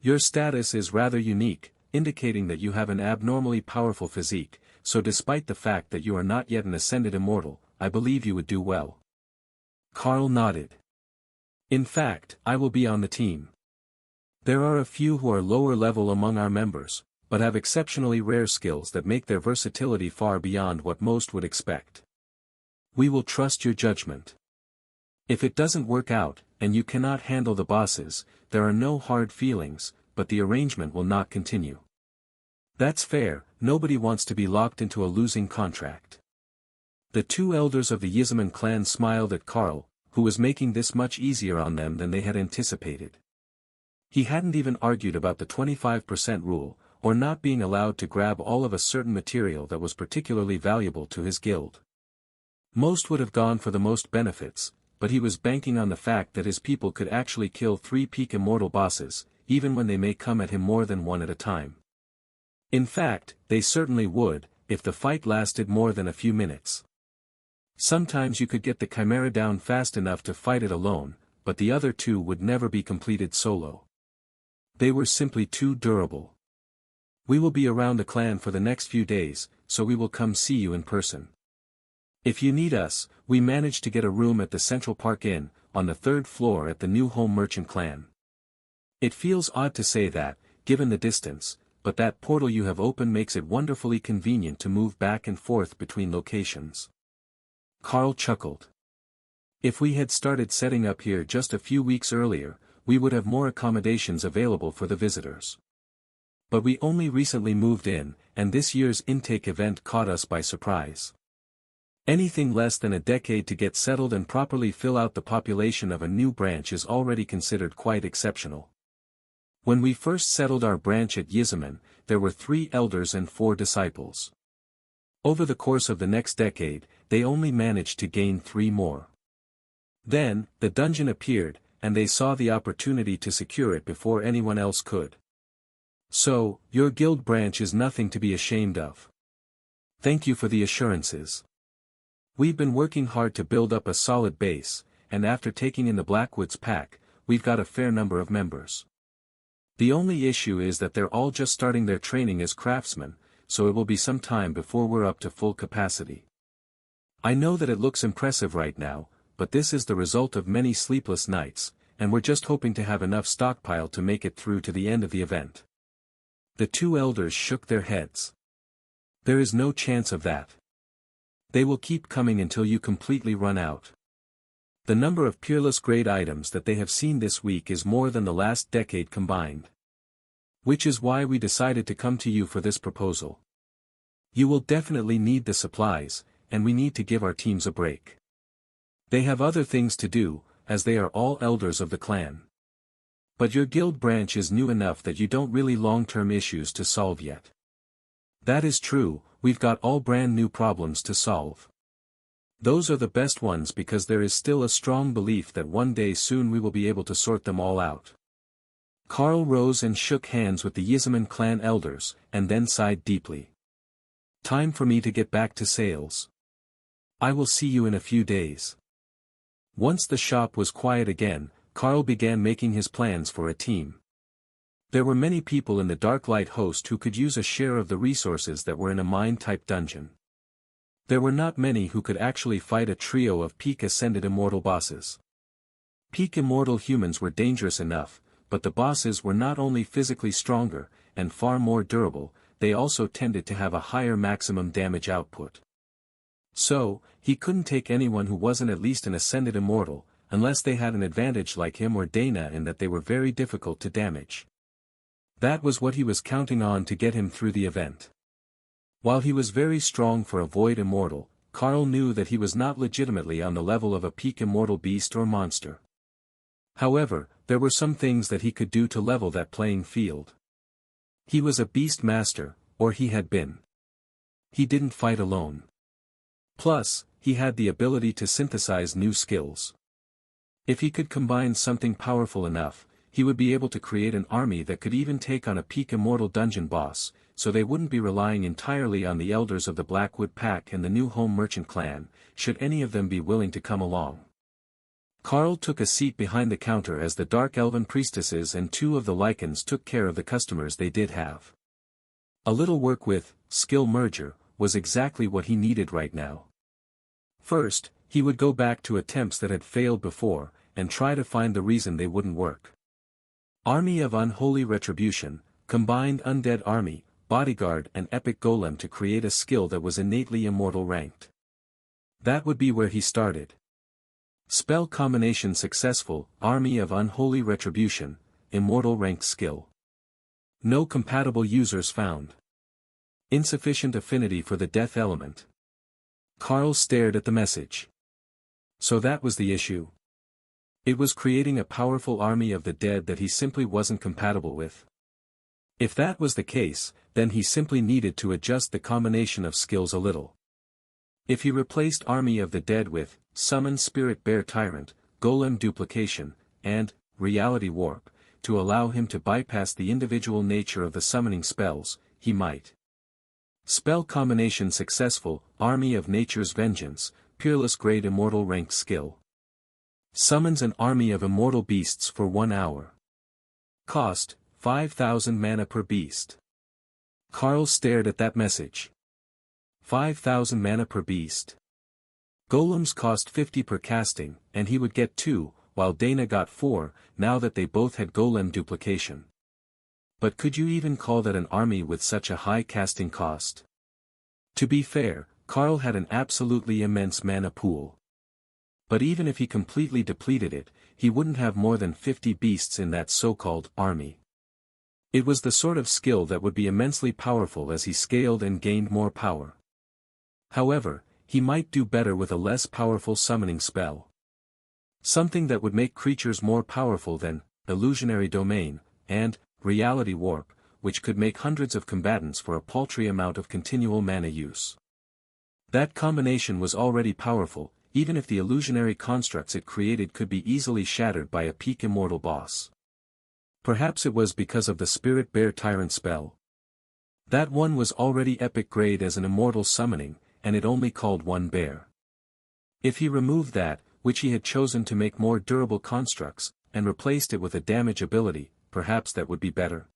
Your status is rather unique, indicating that you have an abnormally powerful physique, so despite the fact that you are not yet an ascended immortal, I believe you would do well. Carl nodded. In fact, I will be on the team. There are a few who are lower level among our members, but have exceptionally rare skills that make their versatility far beyond what most would expect. We will trust your judgment. If it doesn't work out, and you cannot handle the bosses, there are no hard feelings, but the arrangement will not continue. That's fair, nobody wants to be locked into a losing contract. The two elders of the Yizaman clan smiled at Carl, who was making this much easier on them than they had anticipated. He hadn't even argued about the 25% rule, or not being allowed to grab all of a certain material that was particularly valuable to his guild. Most would have gone for the most benefits, but he was banking on the fact that his people could actually kill 3 peak immortal bosses, even when they may come at him more than one at a time. In fact, they certainly would, if the fight lasted more than a few minutes. Sometimes you could get the Chimera down fast enough to fight it alone, but the other 2 would never be completed solo. They were simply too durable. We will be around the clan for the next few days, so we will come see you in person. If you need us, we managed to get a room at the Central Park Inn, on the 3rd floor at the New Home Merchant clan. It feels odd to say that, given the distance, but that portal you have opened makes it wonderfully convenient to move back and forth between locations. Carl chuckled. If we had started setting up here just a few weeks earlier, we would have more accommodations available for the visitors. But we only recently moved in, and this year's intake event caught us by surprise. Anything less than a decade to get settled and properly fill out the population of a new branch is already considered quite exceptional. When we first settled our branch at Yizaman, there were 3 elders and 4 disciples. Over the course of the next decade, they only managed to gain 3 more. Then, the dungeon appeared, and they saw the opportunity to secure it before anyone else could. So, your guild branch is nothing to be ashamed of. Thank you for the assurances. We've been working hard to build up a solid base, and after taking in the Blackwoods pack, we've got a fair number of members. The only issue is that they're all just starting their training as craftsmen, so it will be some time before we're up to full capacity. I know that it looks impressive right now, but this is the result of many sleepless nights, and we're just hoping to have enough stockpile to make it through to the end of the event. The 2 elders shook their heads. There is no chance of that. They will keep coming until you completely run out. The number of peerless grade items that they have seen this week is more than the last decade combined. Which is why we decided to come to you for this proposal. You will definitely need the supplies, and we need to give our teams a break. They have other things to do, as they are all elders of the clan. But your guild branch is new enough that you don't really long-term issues to solve yet. That is true, we've got all brand new problems to solve. Those are the best ones because there is still a strong belief that one day soon we will be able to sort them all out. Carl rose and shook hands with the Yizaman clan elders, and then sighed deeply. Time for me to get back to sales. I will see you in a few days. Once the shop was quiet again, Carl began making his plans for a team. There were many people in the Darklight host who could use a share of the resources that were in a mine-type dungeon. There were not many who could actually fight a trio of peak ascended immortal bosses. Peak immortal humans were dangerous enough, but the bosses were not only physically stronger, and far more durable, they also tended to have a higher maximum damage output. So, he couldn't take anyone who wasn't at least an ascended immortal, unless they had an advantage like him or Dana in that they were very difficult to damage. That was what he was counting on to get him through the event. While he was very strong for a void immortal, Carl knew that he was not legitimately on the level of a peak immortal beast or monster. However, there were some things that he could do to level that playing field. He was a beast master, or he had been. He didn't fight alone. Plus, he had the ability to synthesize new skills. If he could combine something powerful enough, he would be able to create an army that could even take on a peak immortal dungeon boss, so they wouldn't be relying entirely on the elders of the Blackwood Pack and the New Home Merchant clan, should any of them be willing to come along. Carl took a seat behind the counter as the Dark Elven priestesses and 2 of the Lycans took care of the customers they did have. A little work with skill merger was exactly what he needed right now. First, he would go back to attempts that had failed before, and try to find the reason they wouldn't work. Army of Unholy Retribution, Combined Undead Army, Bodyguard and Epic Golem to create a skill that was innately immortal ranked. That would be where he started. Spell combination successful, Army of Unholy Retribution, immortal ranked skill. No compatible users found. Insufficient affinity for the death element. Carl stared at the message. So that was the issue. It was creating a powerful army of the dead that he simply wasn't compatible with. If that was the case, then he simply needed to adjust the combination of skills a little. If he replaced Army of the Dead with Summon Spirit Bear Tyrant, Golem Duplication, and Reality Warp, to allow him to bypass the individual nature of the summoning spells, he might. Spell combination successful, Army of Nature's Vengeance, Peerless Grade Immortal Ranked Skill. Summons an army of immortal beasts for 1 hour. Cost, 5,000 mana per beast. Carl stared at that message. 5,000 mana per beast. Golems cost 50 per casting, and he would get 2, while Dana got 4, now that they both had golem duplication. But could you even call that an army with such a high casting cost? To be fair, Carl had an absolutely immense mana pool. But even if he completely depleted it, he wouldn't have more than 50 beasts in that so-called army. It was the sort of skill that would be immensely powerful as he scaled and gained more power. However, he might do better with a less powerful summoning spell. Something that would make creatures more powerful than Illusionary Domain and Reality Warp, which could make hundreds of combatants for a paltry amount of continual mana use. That combination was already powerful, even if the illusionary constructs it created could be easily shattered by a peak immortal boss. Perhaps it was because of the Spirit Bear Tyrant spell. That one was already epic grade as an immortal summoning, and it only called one bear. If he removed that, which he had chosen to make more durable constructs, and replaced it with a damage ability, perhaps that would be better.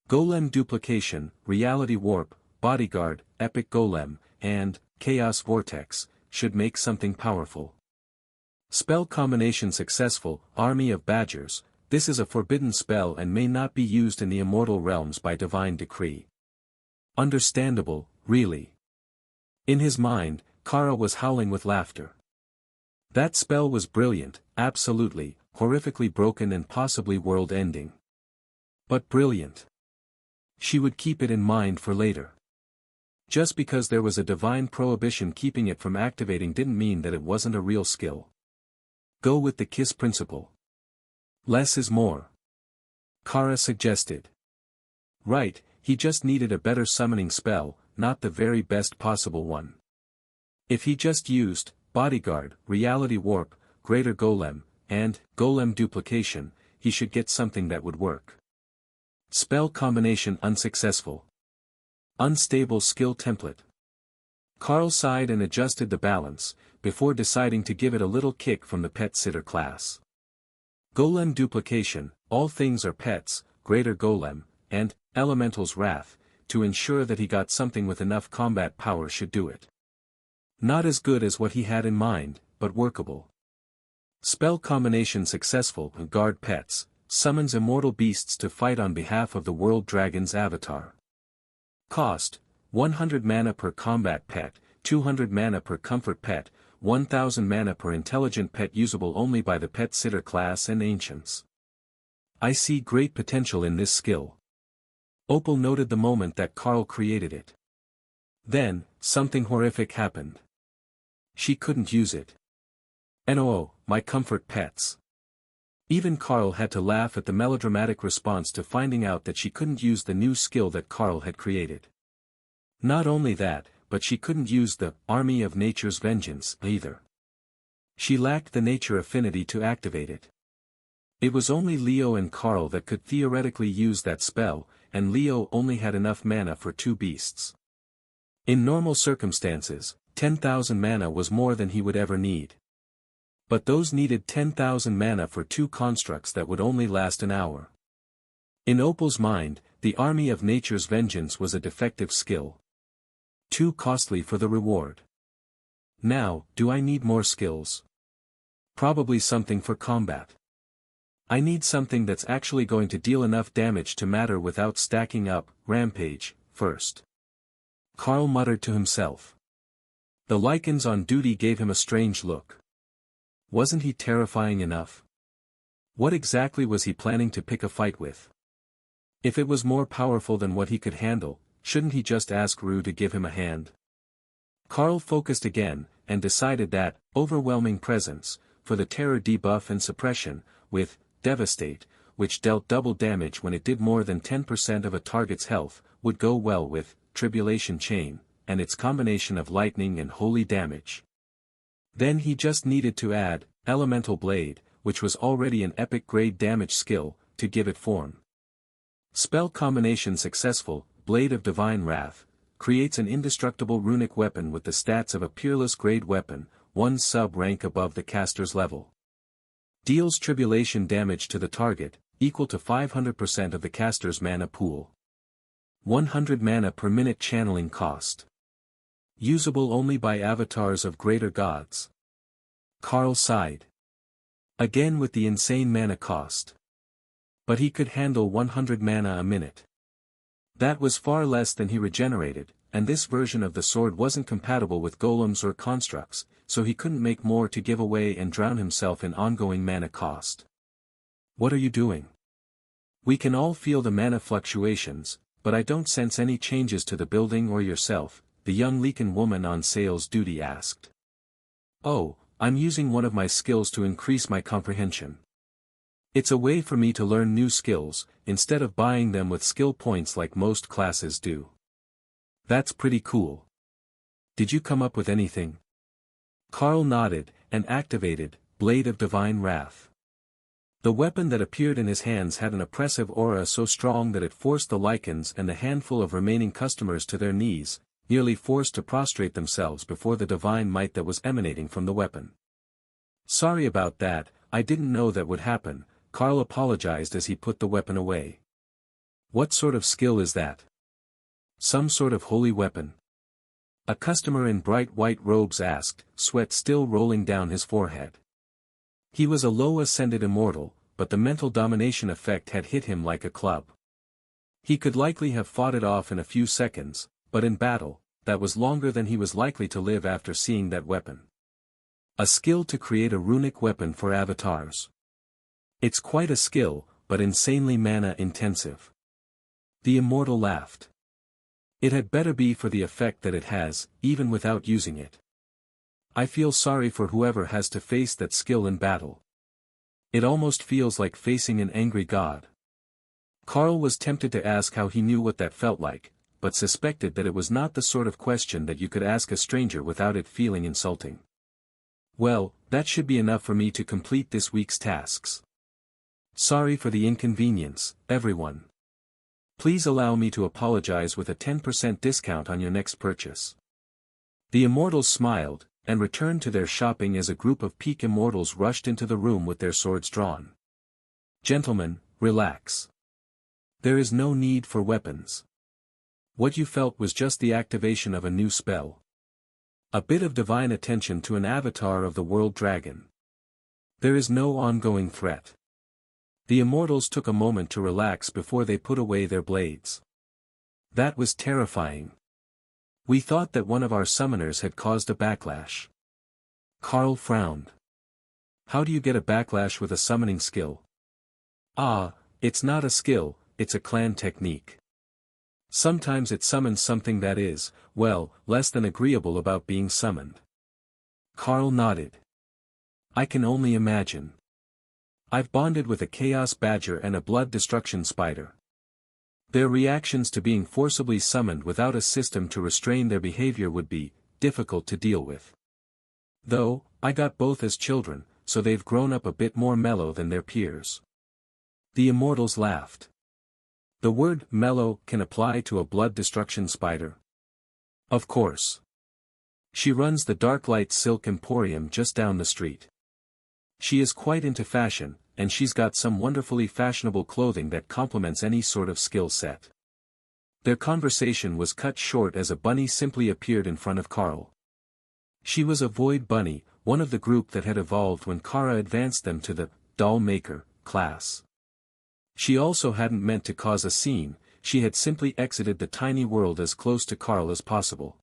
Golem Duplication, Reality Warp, Bodyguard, Epic Golem, and Chaos Vortex, should make something powerful. Spell combination successful, Army of Badgers, this is a forbidden spell and may not be used in the immortal realms by divine decree. Understandable, really. In his mind, Kara was howling with laughter. That spell was brilliant, absolutely, horrifically broken and possibly world-ending. But brilliant. She would keep it in mind for later. Just because there was a divine prohibition keeping it from activating didn't mean that it wasn't a real skill. Go with the KISS principle. Less is more. Kara suggested. Right, he just needed a better summoning spell, not the very best possible one. If he just used Bodyguard, Reality Warp, Greater Golem, and Golem Duplication, he should get something that would work. Spell combination unsuccessful. Unstable skill template. Carl sighed and adjusted the balance, before deciding to give it a little kick from the pet sitter class. Golem Duplication, all things are pets, Greater Golem, and Elemental's Wrath, to ensure that he got something with enough combat power should do it. Not as good as what he had in mind, but workable. Spell combination successful, Guard Pets, summons immortal beasts to fight on behalf of the World Dragon's avatar. Cost, 100 mana per combat pet, 200 mana per comfort pet, 1000 mana per intelligent pet usable only by the pet sitter class and ancients. I see great potential in this skill. Opal noted the moment that Carl created it. Then, something horrific happened. She couldn't use it. No, my comfort pets. Even Carl had to laugh at the melodramatic response to finding out that she couldn't use the new skill that Carl had created. Not only that, but she couldn't use the Army of Nature's Vengeance either. She lacked the nature affinity to activate it. It was only Leo and Carl that could theoretically use that spell, and Leo only had enough mana for 2 beasts. In normal circumstances, 10,000 mana was more than he would ever need. But those needed 10,000 mana for 2 constructs that would only last an hour. In Opal's mind, the Army of Nature's Vengeance was a defective skill. Too costly for the reward. Now, do I need more skills? Probably something for combat. I need something that's actually going to deal enough damage to matter without stacking up, Rampage, first. Carl muttered to himself. The lichens on duty gave him a strange look. Wasn't he terrifying enough? What exactly was he planning to pick a fight with? If it was more powerful than what he could handle, shouldn't he just ask Rue to give him a hand? Carl focused again, and decided that, overwhelming presence, for the terror debuff and suppression, with Devastate, which dealt double damage when it did more than 10% of a target's health, would go well with Tribulation Chain, and its combination of lightning and holy damage. Then he just needed to add Elemental Blade, which was already an epic grade damage skill, to give it form. Spell combination successful, Blade of Divine Wrath, creates an indestructible runic weapon with the stats of a peerless grade weapon, 1 sub-rank above the caster's level. Deals tribulation damage to the target, equal to 500% of the caster's mana pool. 100 mana per minute channeling cost. Usable only by avatars of greater gods. Carl sighed. Again with the insane mana cost. But he could handle 100 mana a minute. That was far less than he regenerated, and this version of the sword wasn't compatible with golems or constructs, so he couldn't make more to give away and drown himself in ongoing mana cost. What are you doing? We can all feel the mana fluctuations, but I don't sense any changes to the building or yourself, the young Leaken woman on sales duty asked. Oh, I'm using one of my skills to increase my comprehension. It's a way for me to learn new skills, instead of buying them with skill points like most classes do. That's pretty cool. Did you come up with anything? Carl nodded, and activated Blade of Divine Wrath. The weapon that appeared in his hands had an oppressive aura so strong that it forced the lichens and the handful of remaining customers to their knees, nearly forced to prostrate themselves before the divine might that was emanating from the weapon. Sorry about that, I didn't know that would happen, Carl apologized as he put the weapon away. What sort of skill is that? Some sort of holy weapon? A customer in bright white robes asked, sweat still rolling down his forehead. He was a low-ascended immortal, but the mental domination effect had hit him like a club. He could likely have fought it off in a few seconds, but in battle, that was longer than he was likely to live after seeing that weapon. A skill to create a runic weapon for avatars. It's quite a skill, but insanely mana-intensive. The immortal laughed. It had better be for the effect that it has, even without using it. I feel sorry for whoever has to face that skill in battle. It almost feels like facing an angry god. Carl was tempted to ask how he knew what that felt like, but suspected that it was not the sort of question that you could ask a stranger without it feeling insulting. Well, that should be enough for me to complete this week's tasks. Sorry for the inconvenience, everyone. Please allow me to apologize with a 10% discount on your next purchase. The immortals smiled, and returned to their shopping as a group of peak immortals rushed into the room with their swords drawn. Gentlemen, relax. There is no need for weapons. What you felt was just the activation of a new spell. A bit of divine attention to an avatar of the world dragon. There is no ongoing threat. The immortals took a moment to relax before they put away their blades. That was terrifying. We thought that one of our summoners had caused a backlash. Carl frowned. How do you get a backlash with a summoning skill? Ah, it's not a skill, it's a clan technique. Sometimes it summons something that is, well, less than agreeable about being summoned. Carl nodded. I can only imagine. I've bonded with a chaos badger and a blood destruction spider. Their reactions to being forcibly summoned without a system to restrain their behavior would be difficult to deal with. Though, I got both as children, so they've grown up a bit more mellow than their peers. The immortals laughed. The word mellow can apply to a blood destruction spider. Of course. She runs the Darklight Silk Emporium just down the street. She is quite into fashion, and she's got some wonderfully fashionable clothing that complements any sort of skill set. Their conversation was cut short as a bunny simply appeared in front of Carl. She was a void bunny, one of the group that had evolved when Kara advanced them to the doll maker class. She also hadn't meant to cause a scene, she had simply exited the tiny world as close to Carl as possible.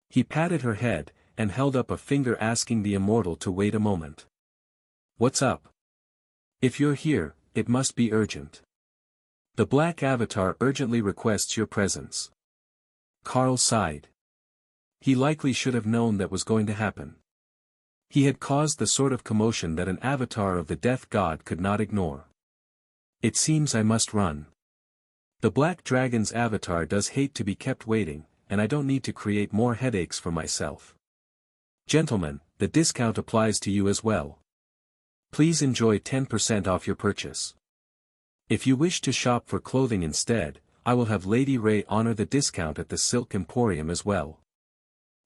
He patted her head, and held up a finger asking the immortal to wait a moment. "What's up? If you're here, it must be urgent. The black avatar urgently requests your presence." Carl sighed. He likely should have known that was going to happen. He had caused the sort of commotion that an avatar of the death god could not ignore. "It seems I must run. The black dragon's avatar does hate to be kept waiting, and I don't need to create more headaches for myself. Gentlemen, the discount applies to you as well. Please enjoy 10% off your purchase. If you wish to shop for clothing instead, I will have Lady Ray honor the discount at the Silk Emporium as well."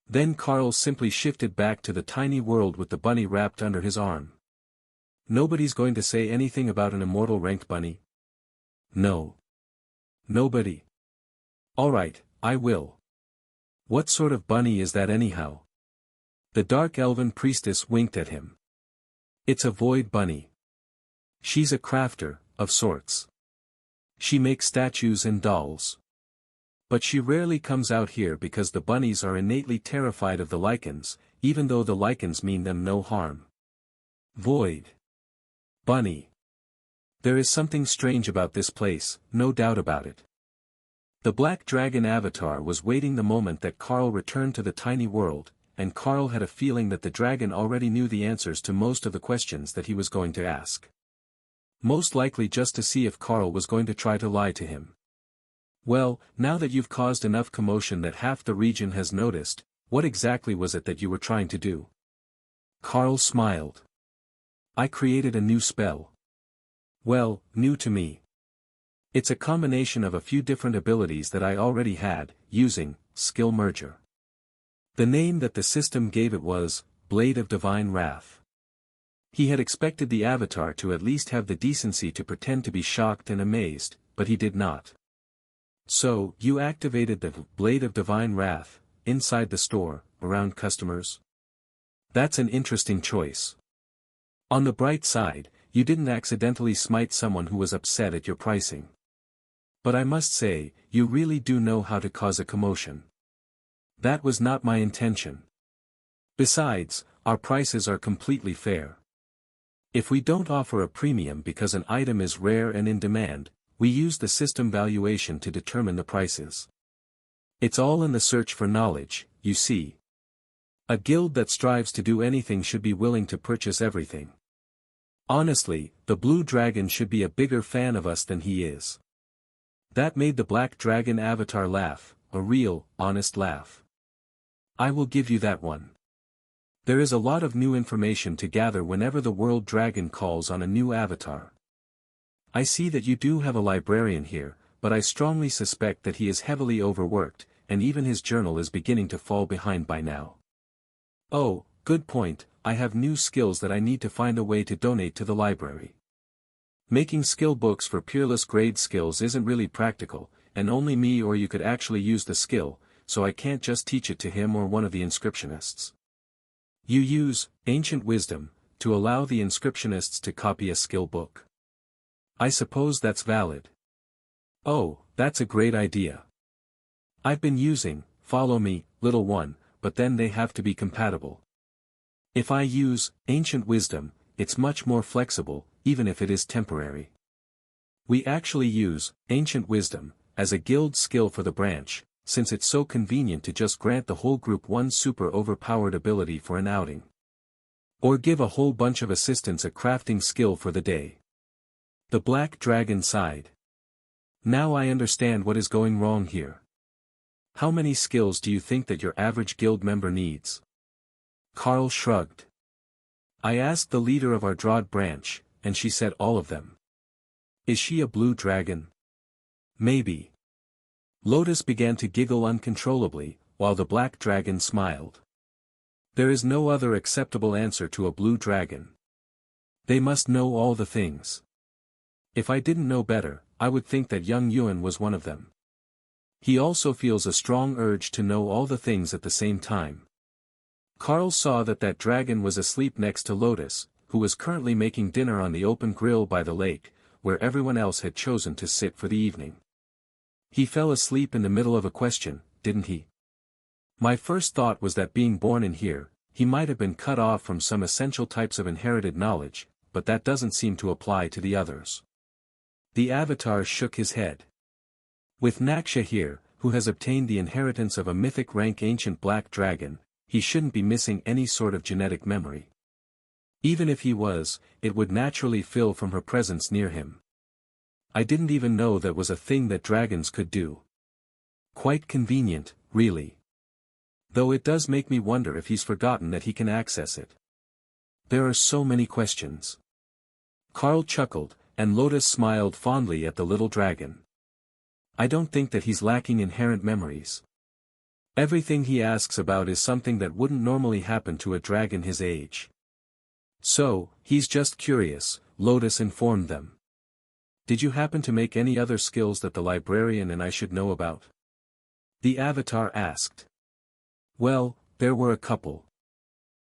Then Carl simply shifted back to the tiny world with the bunny wrapped under his arm. "Nobody's going to say anything about an immortal ranked bunny?" "No. Nobody." "Alright, I will. What sort of bunny is that anyhow?" The dark elven priestess winked at him. "It's a void bunny. She's a crafter, of sorts. She makes statues and dolls. But she rarely comes out here because the bunnies are innately terrified of the lichens, even though the lichens mean them no harm." Void bunny. There is something strange about this place, no doubt about it. The black dragon avatar was waiting the moment that Carl returned to the tiny world, and Carl had a feeling that the dragon already knew the answers to most of the questions that he was going to ask. Most likely just to see if Carl was going to try to lie to him. "Well, now that you've caused enough commotion that half the region has noticed, what exactly was it that you were trying to do?" Carl smiled. "I created a new spell. Well, new to me. It's a combination of a few different abilities that I already had, using skill merger. The name that the system gave it was Blade of Divine Wrath." He had expected the avatar to at least have the decency to pretend to be shocked and amazed, but he did not. "So, you activated the Blade of Divine Wrath, inside the store, around customers? That's an interesting choice. On the bright side, you didn't accidentally smite someone who was upset at your pricing. But I must say, you really do know how to cause a commotion. That was not my intention. Besides, our prices are completely fair. If we don't offer a premium because an item is rare and in demand, we use the system valuation to determine the prices. It's all in the search for knowledge, you see. A guild that strives to do anything should be willing to purchase everything. Honestly, the blue dragon should be a bigger fan of us than he is." That made the black dragon avatar laugh, a real, honest laugh. "I will give you that one. There is a lot of new information to gather whenever the world dragon calls on a new avatar. I see that you do have a librarian here, but I strongly suspect that he is heavily overworked, and even his journal is beginning to fall behind by now. Oh, good point, I have new skills that I need to find a way to donate to the library. Making skill books for peerless grade skills isn't really practical, and only me or you could actually use the skill, so I can't just teach it to him or one of the inscriptionists. You use ancient wisdom to allow the inscriptionists to copy a skill book. I suppose that's valid. Oh, that's a great idea. I've been using follow me, little one, but then they have to be compatible. If I use ancient wisdom, it's much more flexible, even if it is temporary. We actually use ancient wisdom as a guild skill for the branch, since it's so convenient to just grant the whole group one super overpowered ability for an outing. Or give a whole bunch of assistants a crafting skill for the day." The black dragon sighed. "Now I understand what is going wrong here. How many skills do you think that your average guild member needs?" Carl shrugged. "I asked the leader of our Drod branch, and she said all of them." "Is she a blue dragon?" "Maybe." Lotus began to giggle uncontrollably, while the black dragon smiled. "There is no other acceptable answer to a blue dragon. They must know all the things. If I didn't know better, I would think that young Yuan was one of them. He also feels a strong urge to know all the things at the same time." Carl saw that dragon was asleep next to Lotus, who was currently making dinner on the open grill by the lake, where everyone else had chosen to sit for the evening. He fell asleep in the middle of a question, didn't he? My first thought was that being born in here, he might have been cut off from some essential types of inherited knowledge, but that doesn't seem to apply to the others. The Avatar shook his head. With Naksha here, who has obtained the inheritance of a mythic rank ancient black dragon, he shouldn't be missing any sort of genetic memory. Even if he was, it would naturally fill from her presence near him. I didn't even know that was a thing that dragons could do. Quite convenient, really. Though it does make me wonder if he's forgotten that he can access it. There are so many questions. Carl chuckled, and Lotus smiled fondly at the little dragon. I don't think that he's lacking inherent memories. Everything he asks about is something that wouldn't normally happen to a dragon his age. So, he's just curious, Lotus informed them. Did you happen to make any other skills that the librarian and I should know about? The Avatar asked. Well, there were a couple.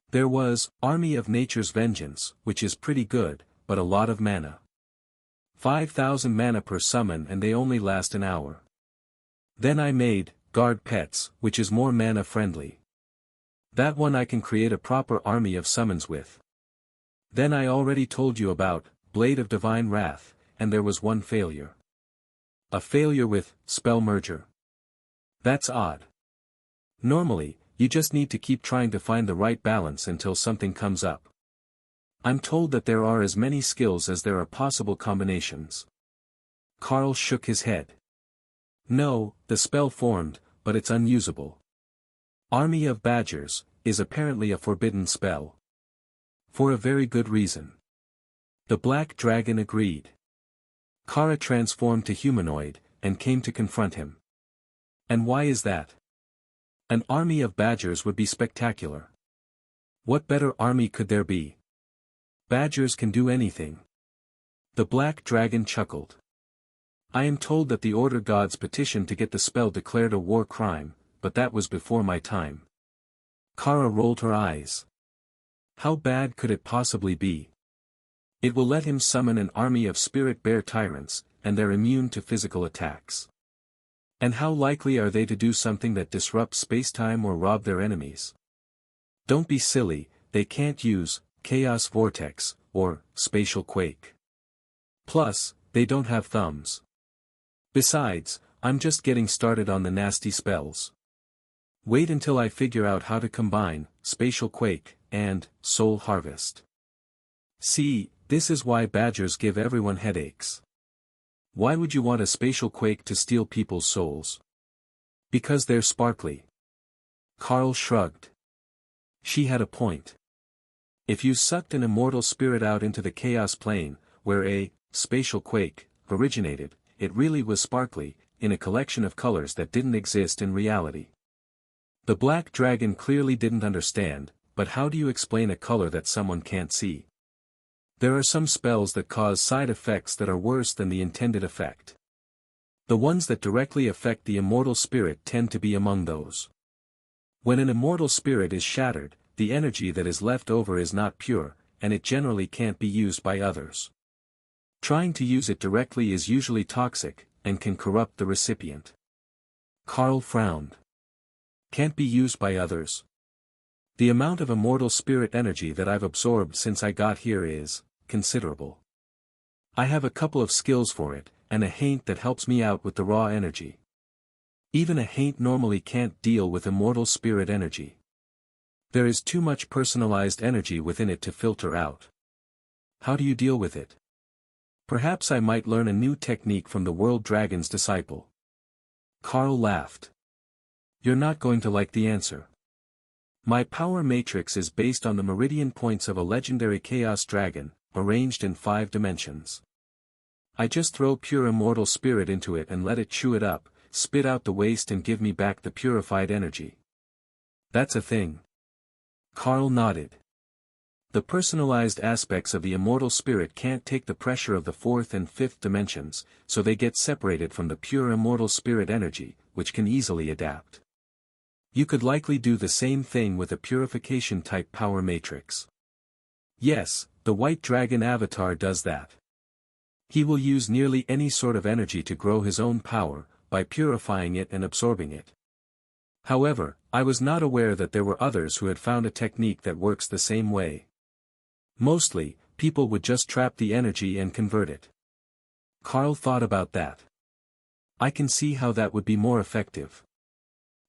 There was, Army of Nature's Vengeance, which is pretty good, but a lot of mana. 5,000 mana per summon and they only last an hour. Then I made, Guard Pets, which is more mana friendly. That one I can create a proper army of summons with. Then I already told you about, Blade of Divine Wrath, and there was one failure. A failure with, Spell Merger. That's odd. Normally, you just need to keep trying to find the right balance until something comes up. I'm told that there are as many skills as there are possible combinations. Carl shook his head. No, the spell formed, but it's unusable. Army of Badgers is apparently a forbidden spell. For a very good reason. The Black Dragon agreed. Kara transformed to humanoid, and came to confront him. And why is that? An army of badgers would be spectacular. What better army could there be? Badgers can do anything. The Black Dragon chuckled. I am told that the Order Gods petitioned to get the spell declared a war crime, but that was before my time. Kara rolled her eyes. How bad could it possibly be? It will let him summon an army of spirit bear tyrants, and they're immune to physical attacks. And how likely are they to do something that disrupts spacetime or rob their enemies? Don't be silly, they can't use Chaos Vortex, or Spatial Quake. Plus, they don't have thumbs. Besides, I'm just getting started on the nasty spells. Wait until I figure out how to combine Spatial Quake and Soul Harvest. See, this is why badgers give everyone headaches. Why would you want a spatial quake to steal people's souls? Because they're sparkly. Carl shrugged. She had a point. If you sucked an immortal spirit out into the chaos plane, where a spatial quake originated, it really was sparkly, in a collection of colors that didn't exist in reality. The Black Dragon clearly didn't understand, but how do you explain a color that someone can't see? There are some spells that cause side effects that are worse than the intended effect. The ones that directly affect the immortal spirit tend to be among those. When an immortal spirit is shattered, the energy that is left over is not pure, and it generally can't be used by others. Trying to use it directly is usually toxic, and can corrupt the recipient. Carl frowned. Can't be used by others. The amount of immortal spirit energy that I've absorbed since I got here is considerable. I have a couple of skills for it, and a haint that helps me out with the raw energy. Even a haint normally can't deal with immortal spirit energy. There is too much personalized energy within it to filter out. How do you deal with it? Perhaps I might learn a new technique from the World Dragon's disciple. Carl laughed. You're not going to like the answer. My power matrix is based on the meridian points of a legendary chaos dragon, arranged in 5 dimensions. I just throw pure immortal spirit into it and let it chew it up, spit out the waste and give me back the purified energy. That's a thing. Carl nodded. The personalized aspects of the immortal spirit can't take the pressure of the 4th and 5th dimensions, so they get separated from the pure immortal spirit energy, which can easily adapt. You could likely do the same thing with a purification-type power matrix. Yes, the White Dragon Avatar does that. He will use nearly any sort of energy to grow his own power, by purifying it and absorbing it. However, I was not aware that there were others who had found a technique that works the same way. Mostly, people would just trap the energy and convert it. Carl thought about that. I can see how that would be more effective.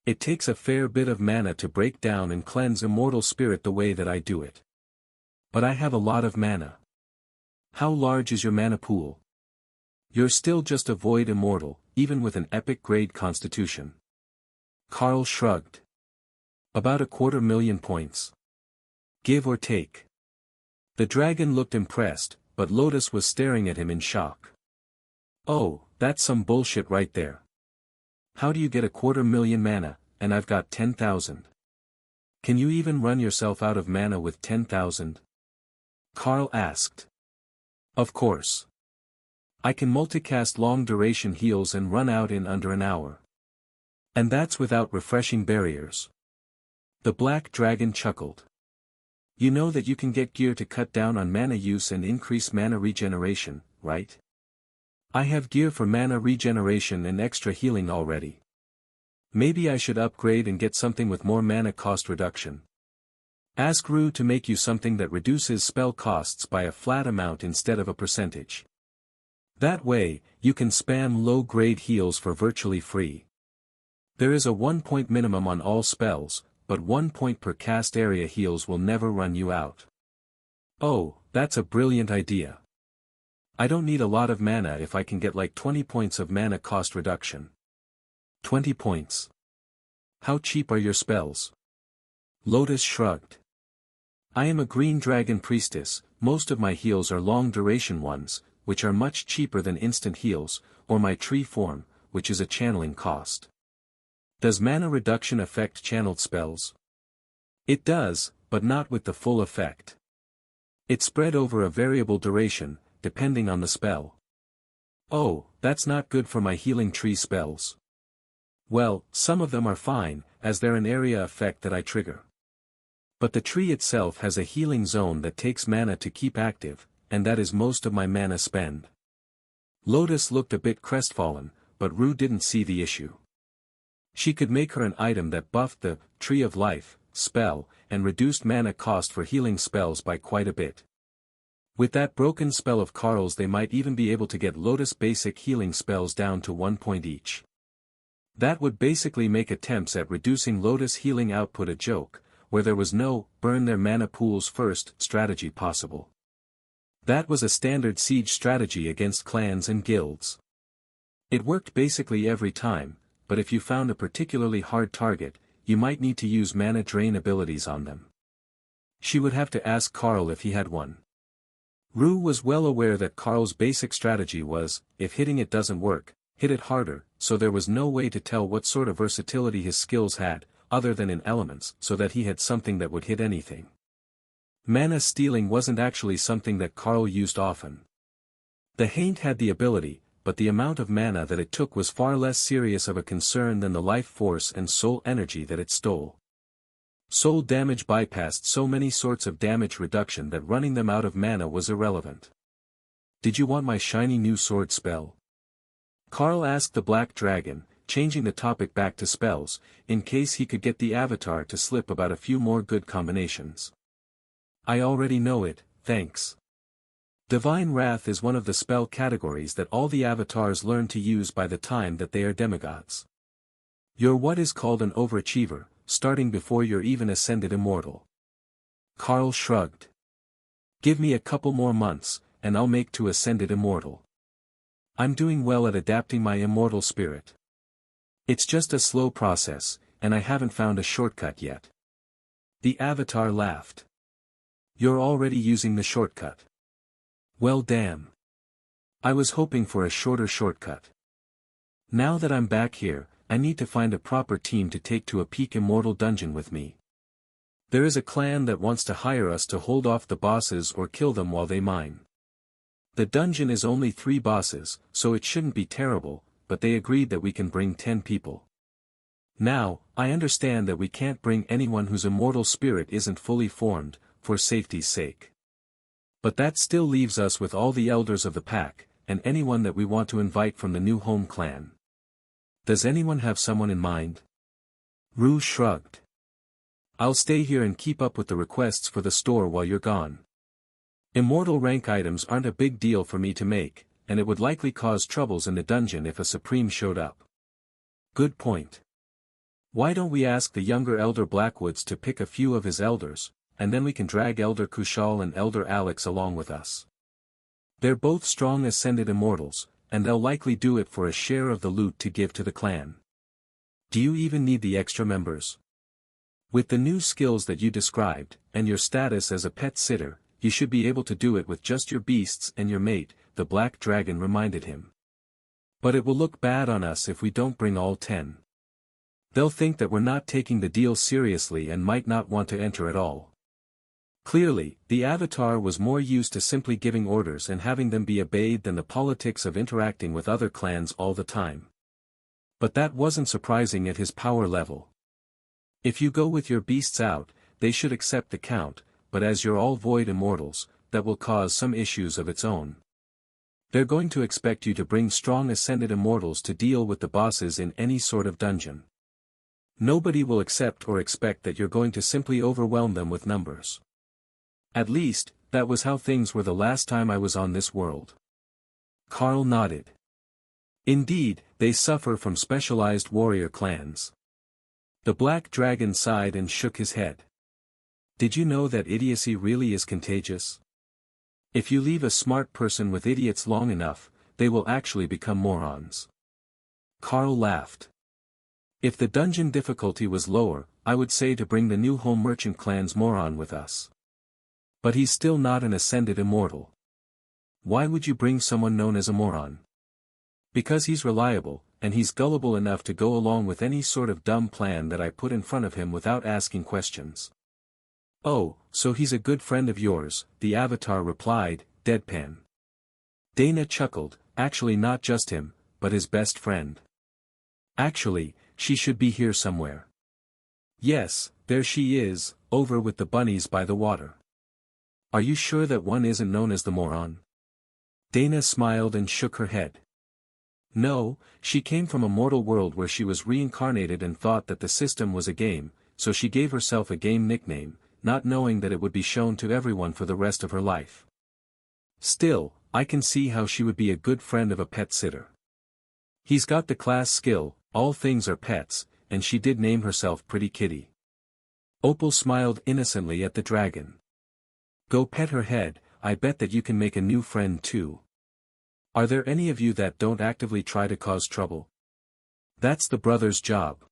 It takes a fair bit of mana to break down and cleanse immortal spirit the way that I do it. But I have a lot of mana. How large is your mana pool? You're still just a void immortal, even with an epic grade constitution. Carl shrugged. About 250,000 points. Give or take. The dragon looked impressed, but Lotus was staring at him in shock. Oh, that's some bullshit right there. How do you get 250,000 mana, and I've got 10,000? Can you even run yourself out of mana with 10,000? Carl asked. Of course. I can multicast long-duration heals and run out in under an hour. And that's without refreshing barriers. The black dragon chuckled. You know that you can get gear to cut down on mana use and increase mana regeneration, right? I have gear for mana regeneration and extra healing already. Maybe I should upgrade and get something with more mana cost reduction. Ask Rue to make you something that reduces spell costs by a flat amount instead of a percentage. That way, you can spam low-grade heals for virtually free. There is a 1-point minimum on all spells, but 1 point per cast area heals will never run you out. Oh, that's a brilliant idea. I don't need a lot of mana if I can get like 20 points of mana cost reduction. 20 points. How cheap are your spells? Lotus shrugged. I am a green dragon priestess, most of my heals are long-duration ones, which are much cheaper than instant heals, or my tree form, which is a channeling cost. Does mana reduction affect channeled spells? It does, but not with the full effect. It's spread over a variable duration, depending on the spell. Oh, that's not good for my healing tree spells. Well, some of them are fine, as they're an area effect that I trigger. But the tree itself has a healing zone that takes mana to keep active, and that is most of my mana spend. Lotus looked a bit crestfallen, but Rue didn't see the issue. She could make her an item that buffed the Tree of Life spell, and reduced mana cost for healing spells by quite a bit. With that broken spell of Carl's they might even be able to get Lotus basic healing spells down to 1 point each. That would basically make attempts at reducing Lotus healing output a joke, where there was no burn their mana pools first strategy possible. That was a standard siege strategy against clans and guilds. It worked basically every time, but if you found a particularly hard target, you might need to use mana drain abilities on them. She would have to ask Carl if he had one. Rue was well aware that Carl's basic strategy was, if hitting it doesn't work, hit it harder, so there was no way to tell what sort of versatility his skills had, other than in elements, so that he had something that would hit anything. Mana stealing wasn't actually something that Carl used often. The Haint had the ability, but the amount of mana that it took was far less serious of a concern than the life force and soul energy that it stole. Soul damage bypassed so many sorts of damage reduction that running them out of mana was irrelevant. Did you want my shiny new sword spell? Carl asked the black dragon, changing the topic back to spells, in case he could get the avatar to slip about a few more good combinations. I already know it, thanks. Divine Wrath is one of the spell categories that all the avatars learn to use by the time that they are demigods. You're what is called an overachiever, starting before you're even ascended immortal. Carl shrugged. Give me a couple more months, and I'll make to ascended immortal. I'm doing well at adapting my immortal spirit. It's just a slow process, and I haven't found a shortcut yet. The avatar laughed. You're already using the shortcut. Well damn. I was hoping for a shorter shortcut. Now that I'm back here, I need to find a proper team to take to a peak immortal dungeon with me. There is a clan that wants to hire us to hold off the bosses or kill them while they mine. The dungeon is only 3 bosses, so it shouldn't be terrible, but they agreed that we can bring 10 people. Now, I understand that we can't bring anyone whose immortal spirit isn't fully formed, for safety's sake. But that still leaves us with all the elders of the pack, and anyone that we want to invite from the new home clan. Does anyone have someone in mind? Rue shrugged. I'll stay here and keep up with the requests for the store while you're gone. Immortal rank items aren't a big deal for me to make, and it would likely cause troubles in the dungeon if a Supreme showed up. Good point. Why don't we ask the younger Elder Blackwoods to pick a few of his elders, and then we can drag Elder Kushal and Elder Alex along with us. They're both strong ascended immortals, and they'll likely do it for a share of the loot to give to the clan. Do you even need the extra members? With the new skills that you described, and your status as a pet sitter, you should be able to do it with just your beasts and your mate, the Black Dragon reminded him. But it will look bad on us if we don't bring all 10. They'll think that we're not taking the deal seriously and might not want to enter at all. Clearly, the Avatar was more used to simply giving orders and having them be obeyed than the politics of interacting with other clans all the time. But that wasn't surprising at his power level. If you go with your beasts out, they should accept the count, but as you're all void immortals, that will cause some issues of its own. They're going to expect you to bring strong ascended immortals to deal with the bosses in any sort of dungeon. Nobody will accept or expect that you're going to simply overwhelm them with numbers. At least, that was how things were the last time I was on this world. Carl nodded. Indeed, they suffer from specialized warrior clans. The Black Dragon sighed and shook his head. Did you know that idiocy really is contagious? If you leave a smart person with idiots long enough, they will actually become morons. Carl laughed. If the dungeon difficulty was lower, I would say to bring the new home merchant clan's moron with us. But he's still not an ascended immortal. Why would you bring someone known as a moron? Because he's reliable, and he's gullible enough to go along with any sort of dumb plan that I put in front of him without asking questions. Oh, so he's a good friend of yours, the Avatar replied, deadpan. Dana chuckled, actually not just him, but his best friend. Actually, she should be here somewhere. Yes, there she is, over with the bunnies by the water. Are you sure that one isn't known as the moron? Dana smiled and shook her head. No, she came from a mortal world where she was reincarnated and thought that the system was a game, so she gave herself a game nickname, not knowing that it would be shown to everyone for the rest of her life. Still, I can see how she would be a good friend of a pet sitter. He's got the class skill, all things are pets, and she did name herself Pretty Kitty. Opal smiled innocently at the dragon. Go pet her head, I bet that you can make a new friend too. Are there any of you that don't actively try to cause trouble? That's the brother's job.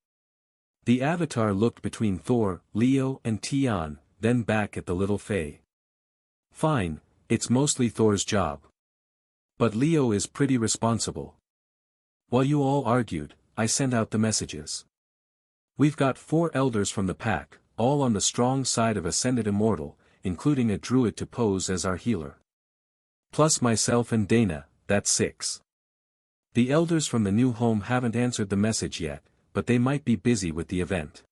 The Avatar looked between Thor, Leo and Tian, then back at the little Fae. Fine, it's mostly Thor's job. But Leo is pretty responsible. While you all argued, I sent out the messages. We've got 4 elders from the pack, all on the strong side of Ascended Immortal, including a druid to pose as our healer. Plus myself and Dana, that's 6. The elders from the new home haven't answered the message yet, but they might be busy with the event.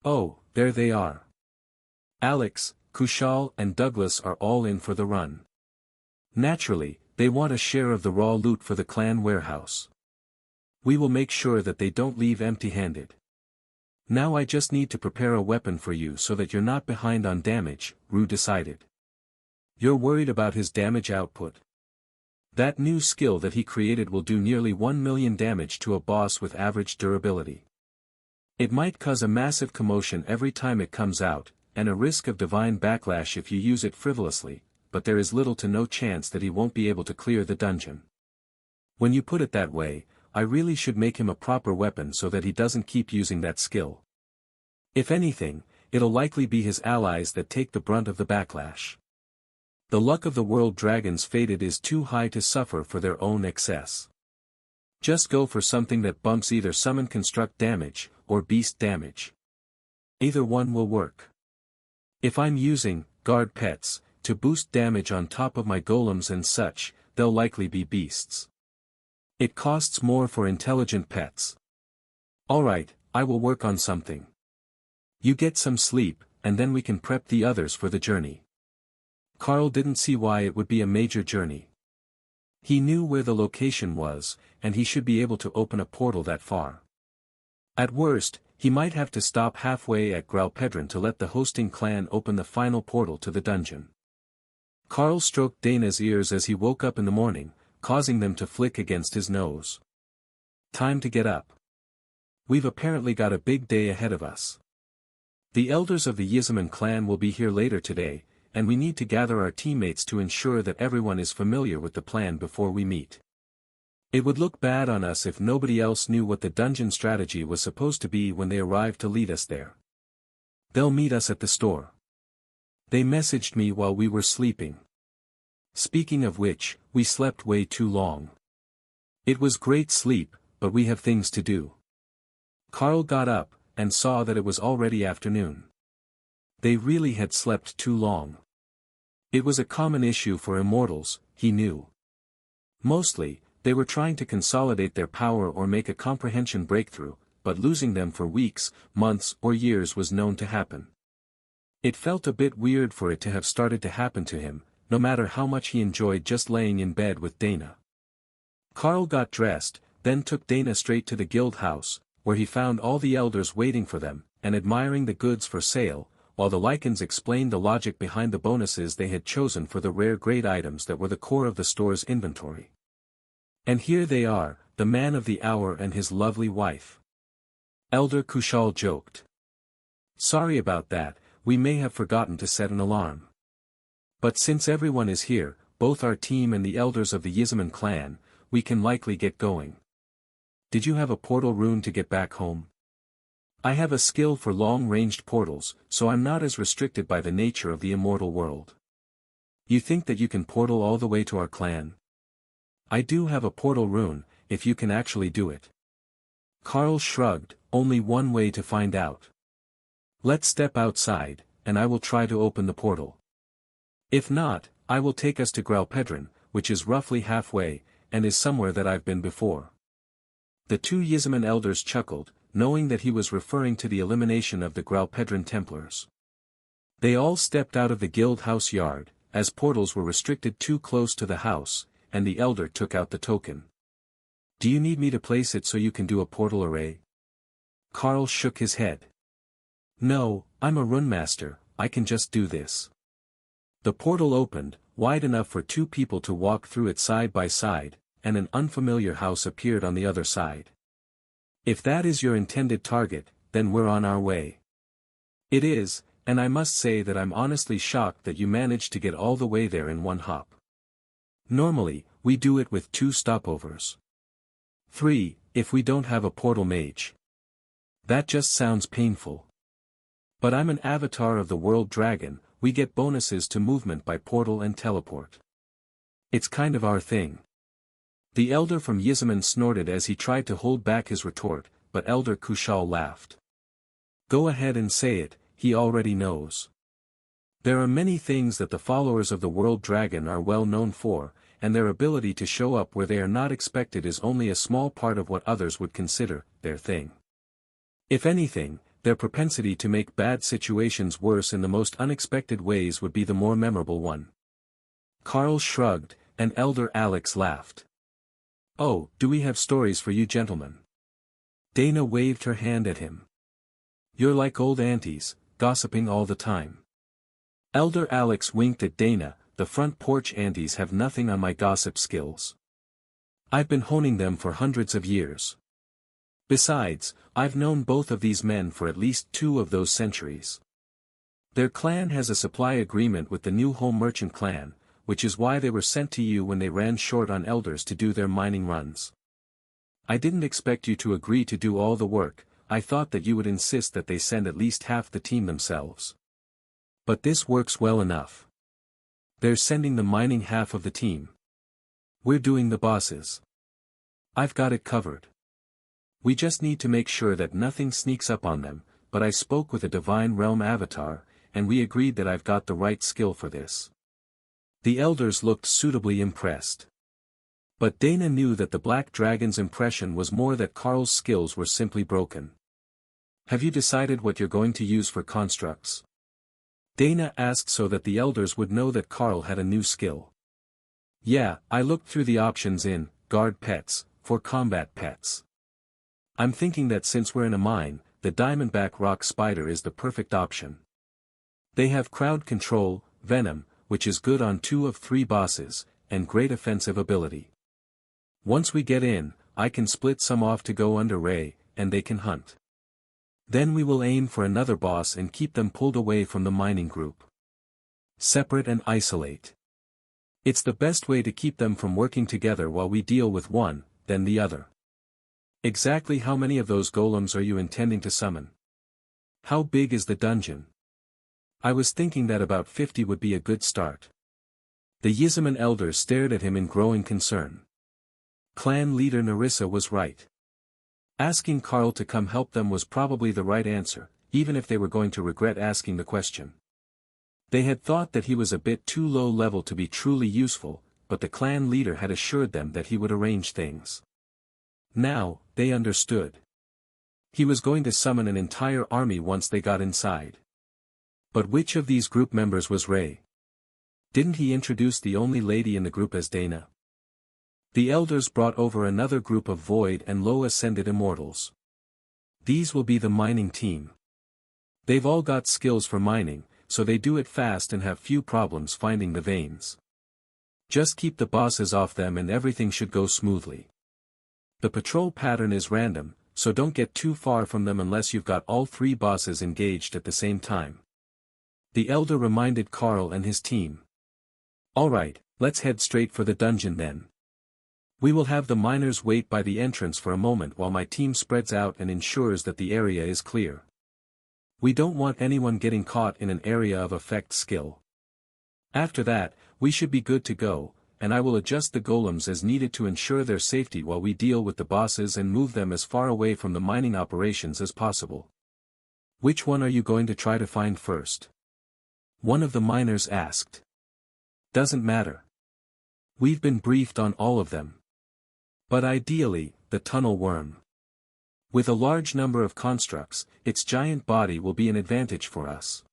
Oh, there they are. Alex, Kushal and Douglas are all in for the run. Naturally, they want a share of the raw loot for the clan warehouse. We will make sure that they don't leave empty-handed. Now I just need to prepare a weapon for you so that you're not behind on damage, Rue decided. You're worried about his damage output? That new skill that he created will do nearly 1 million damage to a boss with average durability. It might cause a massive commotion every time it comes out, and a risk of divine backlash if you use it frivolously, but there is little to no chance that he won't be able to clear the dungeon. When you put it that way, I really should make him a proper weapon so that he doesn't keep using that skill. If anything, it'll likely be his allies that take the brunt of the backlash. The luck of the world dragons fated is too high to suffer for their own excess. Just go for something that bumps either summon construct damage, or beast damage. Either one will work. If I'm using guard pets to boost damage on top of my golems and such, they'll likely be beasts. It costs more for intelligent pets. Alright, I will work on something. You get some sleep, and then we can prep the others for the journey. Carl didn't see why it would be a major journey. He knew where the location was, and he should be able to open a portal that far. At worst, he might have to stop halfway at Graupedron to let the hosting clan open the final portal to the dungeon. Carl stroked Dana's ears as he woke up in the morning, causing them to flick against his nose. Time to get up. We've apparently got a big day ahead of us. The elders of the Yizaman clan will be here later today, and we need to gather our teammates to ensure that everyone is familiar with the plan before we meet. It would look bad on us if nobody else knew what the dungeon strategy was supposed to be when they arrived to lead us there. They'll meet us at the store. They messaged me while we were sleeping. Speaking of which, we slept way too long. It was great sleep, but we have things to do. Carl got up, and saw that it was already afternoon. They really had slept too long. It was a common issue for immortals, he knew. Mostly, they were trying to consolidate their power or make a comprehension breakthrough, but losing them for weeks, months or years was known to happen. It felt a bit weird for it to have started to happen to him, no matter how much he enjoyed just laying in bed with Dana. Carl got dressed, then took Dana straight to the guild house, where he found all the elders waiting for them, and admiring the goods for sale, while the Lycans explained the logic behind the bonuses they had chosen for the rare grade items that were the core of the store's inventory. And here they are, the man of the hour and his lovely wife. Elder Kushal joked. Sorry about that, we may have forgotten to set an alarm. But since everyone is here, both our team and the elders of the Yizaman clan, we can likely get going. Did you have a portal rune to get back home? I have a skill for long-ranged portals, so I'm not as restricted by the nature of the immortal world. You think that you can portal all the way to our clan? I do have a portal rune, if you can actually do it. Carl shrugged, only one way to find out. Let's step outside, and I will try to open the portal. If not, I will take us to Graupedron, which is roughly halfway, and is somewhere that I've been before. The two Yizaman elders chuckled, knowing that he was referring to the elimination of the Graupedron Templars. They all stepped out of the guild house yard, as portals were restricted too close to the house, and the elder took out the token. Do you need me to place it so you can do a portal array? Carl shook his head. No, I'm a runemaster, I can just do this. The portal opened, wide enough for two people to walk through it side by side, and an unfamiliar house appeared on the other side. If that is your intended target, then we're on our way. It is, and I must say that I'm honestly shocked that you managed to get all the way there in one hop. Normally, we do it with 2 stopovers. 3, if we don't have a portal mage. That just sounds painful. But I'm an avatar of the world dragon, we get bonuses to movement by portal and teleport. It's kind of our thing. The elder from Yizaman snorted as he tried to hold back his retort, but Elder Kushal laughed. Go ahead and say it, he already knows. There are many things that the followers of the world dragon are well known for, and their ability to show up where they are not expected is only a small part of what others would consider their thing. If anything, their propensity to make bad situations worse in the most unexpected ways would be the more memorable one. Carl shrugged, and Elder Alex laughed. Oh, do we have stories for you gentlemen? Dana waved her hand at him. You're like old aunties, gossiping all the time. Elder Alex winked at Dana, the front porch aunties have nothing on my gossip skills. I've been honing them for hundreds of years. Besides, I've known both of these men for at least 2 of those centuries. Their clan has a supply agreement with the new home merchant clan, which is why they were sent to you when they ran short on elders to do their mining runs. I didn't expect you to agree to do all the work, I thought that you would insist that they send at least half the team themselves. But this works well enough. They're sending the mining half of the team. We're doing the bosses. I've got it covered. We just need to make sure that nothing sneaks up on them, but I spoke with a Divine Realm avatar, and we agreed that I've got the right skill for this. The elders looked suitably impressed. But Dana knew that the Black Dragon's impression was more that Carl's skills were simply broken. Have you decided what you're going to use for constructs? Dana asked so that the elders would know that Carl had a new skill. Yeah, I looked through the options in guard pets for combat pets. I'm thinking that since we're in a mine, the diamondback rock spider is the perfect option. They have crowd control, venom, which is good on 2 of 3 bosses, and great offensive ability. Once we get in, I can split some off to go under Ray, and they can hunt. Then we will aim for another boss and keep them pulled away from the mining group. Separate and isolate. It's the best way to keep them from working together while we deal with one, then the other. Exactly how many of those golems are you intending to summon? How big is the dungeon? I was thinking that about 50 would be a good start. The Yizaman elders stared at him in growing concern. Clan leader Narissa was right. Asking Carl to come help them was probably the right answer, even if they were going to regret asking the question. They had thought that he was a bit too low level to be truly useful, but the clan leader had assured them that he would arrange things. Now, they understood. He was going to summon an entire army once they got inside. But which of these group members was Ray? Didn't he introduce the only lady in the group as Dana? The elders brought over another group of void and low ascended immortals. These will be the mining team. They've all got skills for mining, so they do it fast and have few problems finding the veins. Just keep the bosses off them and everything should go smoothly. The patrol pattern is random, so don't get too far from them unless you've got all 3 bosses engaged at the same time. The elder reminded Carl and his team. Alright, let's head straight for the dungeon then. We will have the miners wait by the entrance for a moment while my team spreads out and ensures that the area is clear. We don't want anyone getting caught in an area of effect skill. After that, we should be good to go, and I will adjust the golems as needed to ensure their safety while we deal with the bosses and move them as far away from the mining operations as possible. Which one are you going to try to find first? One of the miners asked. Doesn't matter. We've been briefed on all of them. But ideally, the tunnel worm. With a large number of constructs, its giant body will be an advantage for us.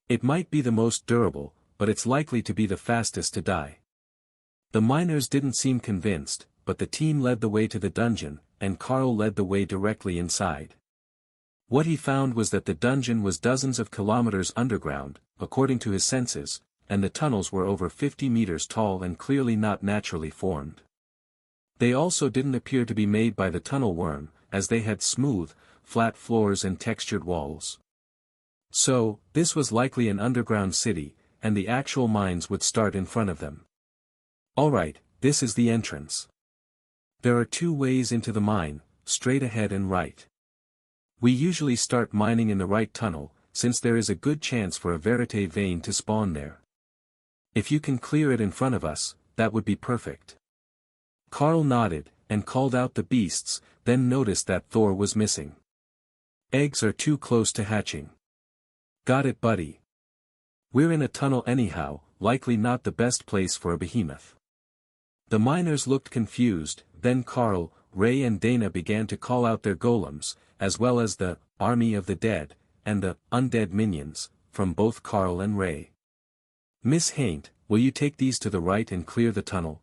It might be the most durable, but it's likely to be the fastest to die. The miners didn't seem convinced, but the team led the way to the dungeon, and Carl led the way directly inside. What he found was that the dungeon was dozens of kilometers underground, according to his senses, and the tunnels were over 50 meters tall and clearly not naturally formed. They also didn't appear to be made by the tunnel worm, as they had smooth, flat floors and textured walls. So, this was likely an underground city, and the actual mines would start in front of them. Alright, this is the entrance. There are 2 ways into the mine, straight ahead and right. We usually start mining in the right tunnel, since there is a good chance for a verite vein to spawn there. If you can clear it in front of us, that would be perfect. Carl nodded, and called out the beasts, then noticed that Thor was missing. Eggs are too close to hatching. Got it, buddy. We're in a tunnel anyhow, likely not the best place for a behemoth. The miners looked confused, then Carl, Ray and Dana began to call out their golems, as well as the army of the dead, and the undead minions, from both Carl and Ray. Miss Haint, will you take these to the right and clear the tunnel?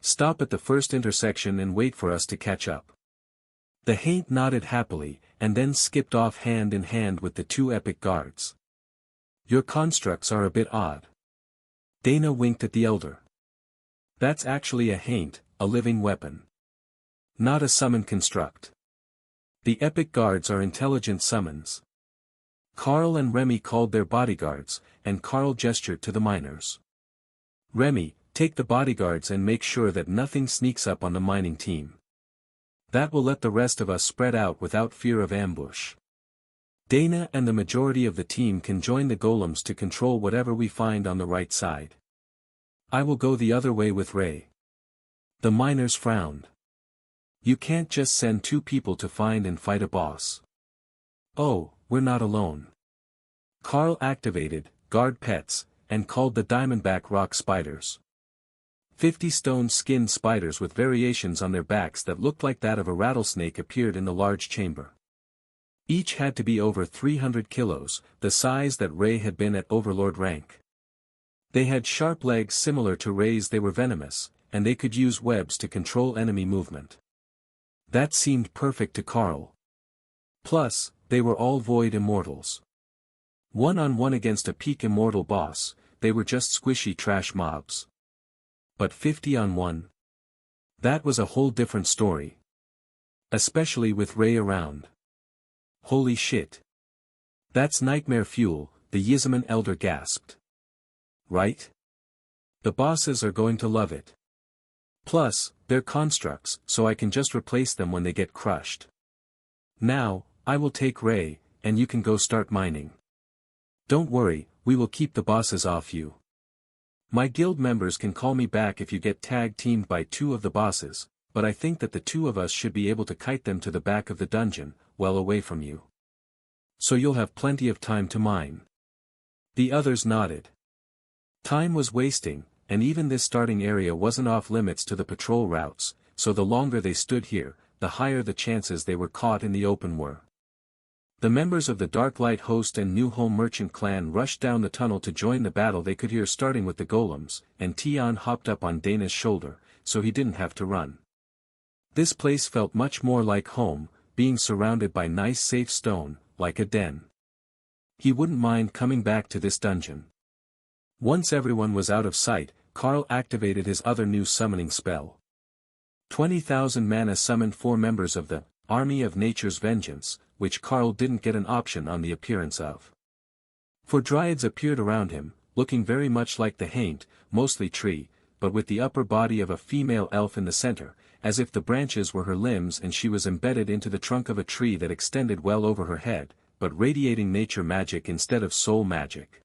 Stop at the first intersection and wait for us to catch up. The Haint nodded happily, and then skipped off hand in hand with the 2 epic guards. Your constructs are a bit odd. Dana winked at the elder. That's actually a Haint, a living weapon. Not a summon construct. The epic guards are intelligent summons. Carl and Remy called their bodyguards, and Carl gestured to the miners. Remy, take the bodyguards and make sure that nothing sneaks up on the mining team. That will let the rest of us spread out without fear of ambush. Dana and the majority of the team can join the golems to control whatever we find on the right side. I will go the other way with Ray. The miners frowned. You can't just send 2 people to find and fight a boss. Oh, we're not alone. Carl activated guard pets, and called the diamondback rock spiders. 50 stone-skinned spiders with variations on their backs that looked like that of a rattlesnake appeared in the large chamber. Each had to be over 300 kilos, the size that Ray had been at overlord rank. They had sharp legs similar to Ray's. They were venomous, and they could use webs to control enemy movement. That seemed perfect to Carl. Plus, they were all void immortals. One-on-one against a peak immortal boss, they were just squishy trash mobs. But 50-on-1? That was a whole different story. Especially with Ray around. Holy shit. That's nightmare fuel, the Yizaman elder gasped. Right? The bosses are going to love it. Plus, they're constructs, so I can just replace them when they get crushed. Now, I will take Ray, and you can go start mining. Don't worry, we will keep the bosses off you. My guild members can call me back if you get tag-teamed by 2 of the bosses, but I think that the 2 of us should be able to kite them to the back of the dungeon, well away from you. So you'll have plenty of time to mine. The others nodded. Time was wasting, and even this starting area wasn't off limits to the patrol routes, so the longer they stood here, the higher the chances they were caught in the open were. The members of the Darklight Host and New Home Merchant clan rushed down the tunnel to join the battle they could hear starting with the golems, and Tion hopped up on Dana's shoulder, so he didn't have to run. This place felt much more like home, being surrounded by nice safe stone, like a den. He wouldn't mind coming back to this dungeon. Once everyone was out of sight, Carl activated his other new summoning spell. 20,000 mana summoned 4 members of the Army of Nature's Vengeance, which Carl didn't get an option on the appearance of. 4 dryads appeared around him, looking very much like the Haint, mostly tree, but with the upper body of a female elf in the center, as if the branches were her limbs and she was embedded into the trunk of a tree that extended well over her head, but radiating nature magic instead of soul magic.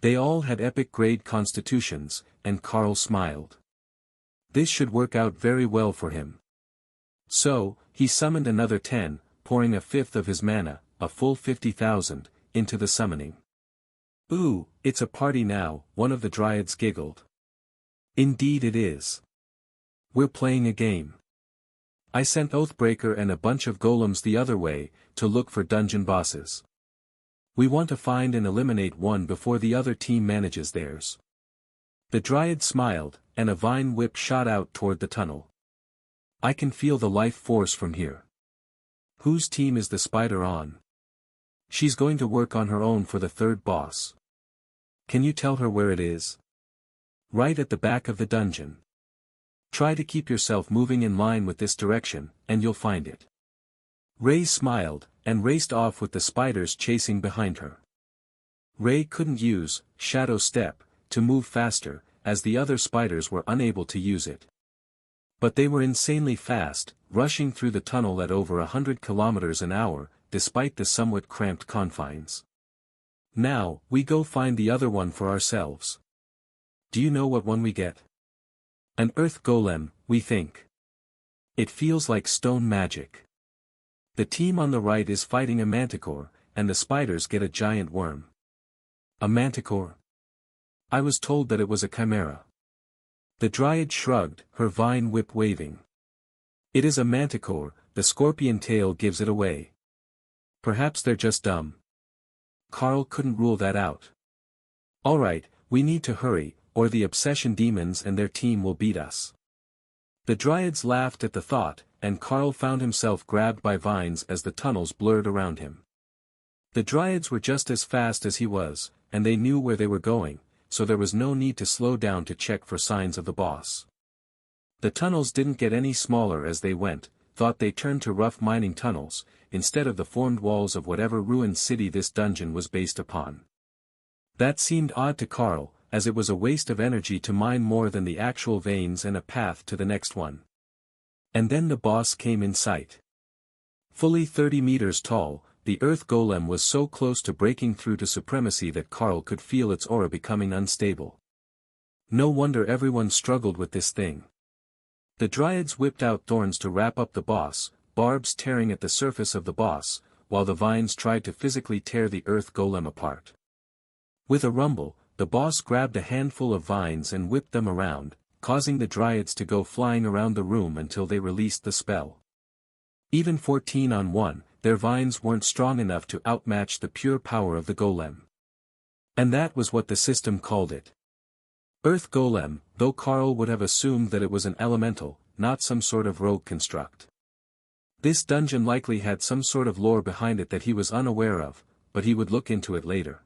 They all had epic grade constitutions, and Carl smiled. This should work out very well for him. So, he summoned another 10, pouring a fifth of his mana, a full 50,000, into the summoning. Ooh, it's a party now, one of the dryads giggled. Indeed it is. We're playing a game. I sent Oathbreaker and a bunch of golems the other way, to look for dungeon bosses. We want to find and eliminate one before the other team manages theirs. The dryad smiled, and a vine whip shot out toward the tunnel. I can feel the life force from here. Whose team is the spider on? She's going to work on her own for the 3rd boss. Can you tell her where it is? Right at the back of the dungeon. Try to keep yourself moving in line with this direction, and you'll find it. Ray smiled, and raced off with the spiders chasing behind her. Ray couldn't use Shadow Step to move faster, as the other spiders were unable to use it. But they were insanely fast, rushing through the tunnel at over 100 kilometers an hour, despite the somewhat cramped confines. Now, we go find the other one for ourselves. Do you know what one we get? An earth golem, we think. It feels like stone magic. The team on the right is fighting a manticore, and the spiders get a giant worm. A manticore? I was told that it was a chimera. The dryad shrugged, her vine whip waving. It is a manticore, the scorpion tail gives it away. Perhaps they're just dumb. Carl couldn't rule that out. Alright, we need to hurry, or the obsession demons and their team will beat us. The dryads laughed at the thought, and Carl found himself grabbed by vines as the tunnels blurred around him. The dryads were just as fast as he was, and they knew where they were going, so there was no need to slow down to check for signs of the boss. The tunnels didn't get any smaller as they went, thought they turned to rough mining tunnels, instead of the formed walls of whatever ruined city this dungeon was based upon. That seemed odd to Carl, as it was a waste of energy to mine more than the actual veins and a path to the next one. And then the boss came in sight. Fully 30 meters tall, the earth golem was so close to breaking through to supremacy that Carl could feel its aura becoming unstable. No wonder everyone struggled with this thing. The dryads whipped out thorns to wrap up the boss, barbs tearing at the surface of the boss, while the vines tried to physically tear the earth golem apart. With a rumble, the boss grabbed a handful of vines and whipped them around, causing the dryads to go flying around the room until they released the spell. Even 14-on-1, their vines weren't strong enough to outmatch the pure power of the golem. And that was what the system called it. Earth Golem, though Carl would have assumed that it was an elemental, not some sort of rogue construct. This dungeon likely had some sort of lore behind it that he was unaware of, but he would look into it later.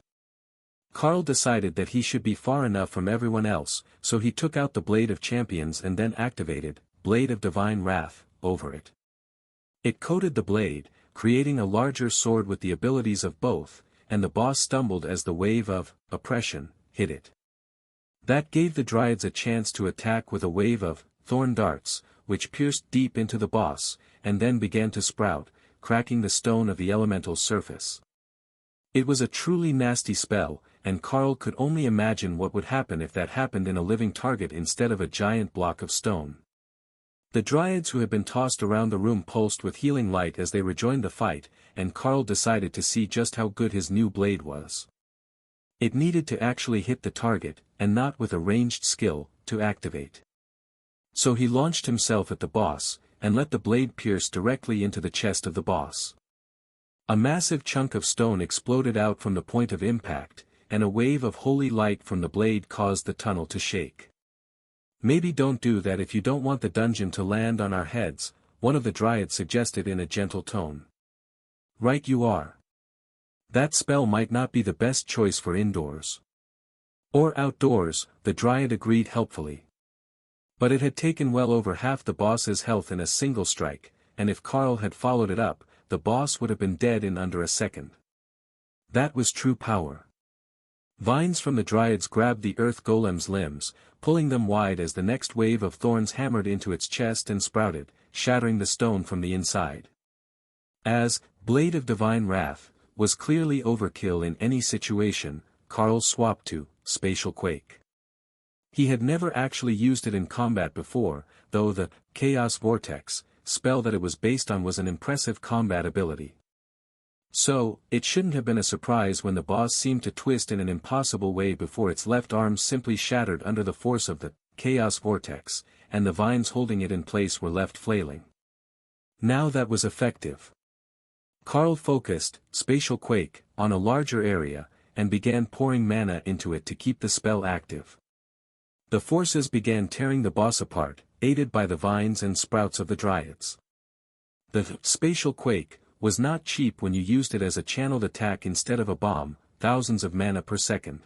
Carl decided that he should be far enough from everyone else, so he took out the Blade of Champions and then activated, Blade of Divine Wrath, over it. It coated the blade, creating a larger sword with the abilities of both, and the boss stumbled as the wave of oppression hit it. That gave the Dryads a chance to attack with a wave of thorn darts, which pierced deep into the boss, and then began to sprout, cracking the stone of the elemental surface. It was a truly nasty spell, and Carl could only imagine what would happen if that happened in a living target instead of a giant block of stone. The Dryads who had been tossed around the room pulsed with healing light as they rejoined the fight, and Carl decided to see just how good his new blade was. It needed to actually hit the target, and not with a ranged skill, to activate. So he launched himself at the boss, and let the blade pierce directly into the chest of the boss. A massive chunk of stone exploded out from the point of impact, and a wave of holy light from the blade caused the tunnel to shake. "Maybe don't do that if you don't want the dungeon to land on our heads," one of the Dryads suggested in a gentle tone. "Right you are. That spell might not be the best choice for indoors." "Or outdoors," the Dryad agreed helpfully. But it had taken well over half the boss's health in a single strike, and if Carl had followed it up, the boss would have been dead in under a second. That was true power. Vines from the Dryads grabbed the Earth Golem's limbs, pulling them wide as the next wave of thorns hammered into its chest and sprouted, shattering the stone from the inside. As Blade of Divine Wrath was clearly overkill in any situation, Carl swapped to Spatial Quake. He had never actually used it in combat before, though the Chaos Vortex spell that it was based on was an impressive combat ability. So, it shouldn't have been a surprise when the boss seemed to twist in an impossible way before its left arm simply shattered under the force of the Chaos Vortex, and the vines holding it in place were left flailing. Now that was effective. Carl focused Spatial Quake on a larger area, and began pouring mana into it to keep the spell active. The forces began tearing the boss apart, aided by the vines and sprouts of the Dryads. The Spatial Quake was not cheap when you used it as a channeled attack instead of a bomb, thousands of mana per second.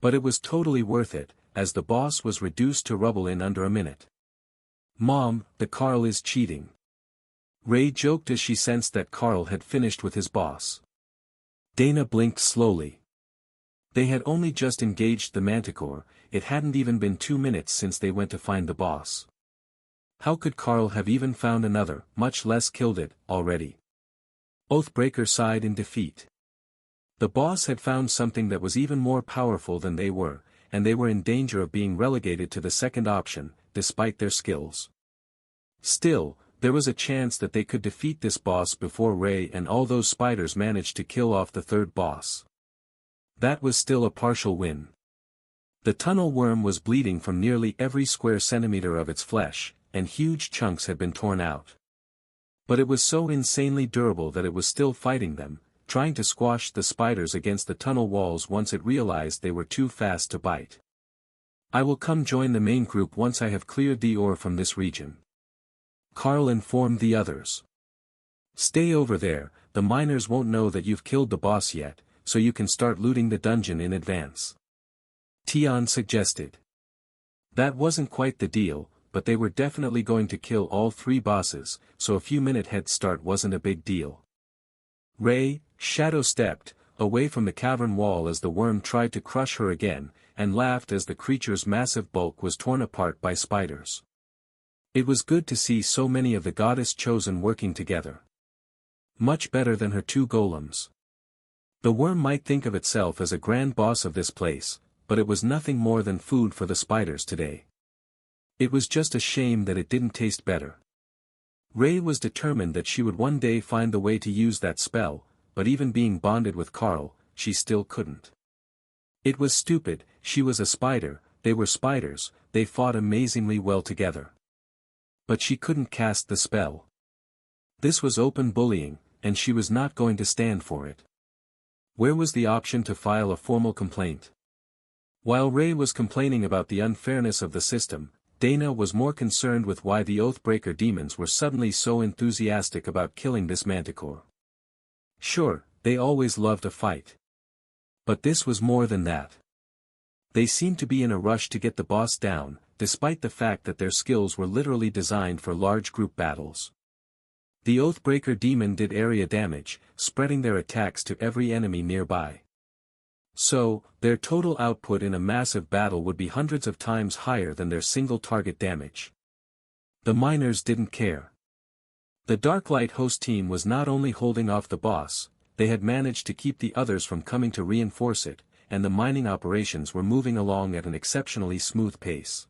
But it was totally worth it, as the boss was reduced to rubble in under a minute. "Mom, the Carl is cheating." Ray joked as she sensed that Carl had finished with his boss. Dana blinked slowly. They had only just engaged the Manticore, it hadn't even been 2 minutes since they went to find the boss. How could Carl have even found another, much less killed it, already? Oathbreaker sighed in defeat. The boss had found something that was even more powerful than they were, and they were in danger of being relegated to the second option, despite their skills. Still, there was a chance that they could defeat this boss before Ray and all those spiders managed to kill off the third boss. That was still a partial win. The tunnel worm was bleeding from nearly every square centimeter of its flesh, and huge chunks had been torn out. But it was so insanely durable that it was still fighting them, trying to squash the spiders against the tunnel walls once it realized they were too fast to bite. "I will come join the main group once I have cleared the ore from this region," Carl informed the others. "Stay over there, the miners won't know that you've killed the boss yet, so you can start looting the dungeon in advance," Tion suggested. That wasn't quite the deal, but they were definitely going to kill all 3 bosses, so a few-minute head start wasn't a big deal. Ray, shadow stepped away from the cavern wall as the worm tried to crush her again, and laughed as the creature's massive bulk was torn apart by spiders. It was good to see so many of the goddess chosen working together. Much better than her 2 golems. The worm might think of itself as a grand boss of this place, but it was nothing more than food for the spiders today. It was just a shame that it didn't taste better. Ray was determined that she would one day find the way to use that spell, but even being bonded with Carl, she still couldn't. It was stupid, she was a spider, they were spiders, they fought amazingly well together. But she couldn't cast the spell. This was open bullying, and she was not going to stand for it. Where was the option to file a formal complaint? While Ray was complaining about the unfairness of the system, Dana was more concerned with why the Oathbreaker demons were suddenly so enthusiastic about killing this manticore. Sure, they always loved a fight. But this was more than that. They seemed to be in a rush to get the boss down, despite the fact that their skills were literally designed for large group battles. The Oathbreaker demon did area damage, spreading their attacks to every enemy nearby. So, their total output in a massive battle would be hundreds of times higher than their single target damage. The miners didn't care. The Darklight host team was not only holding off the boss, they had managed to keep the others from coming to reinforce it, and the mining operations were moving along at an exceptionally smooth pace.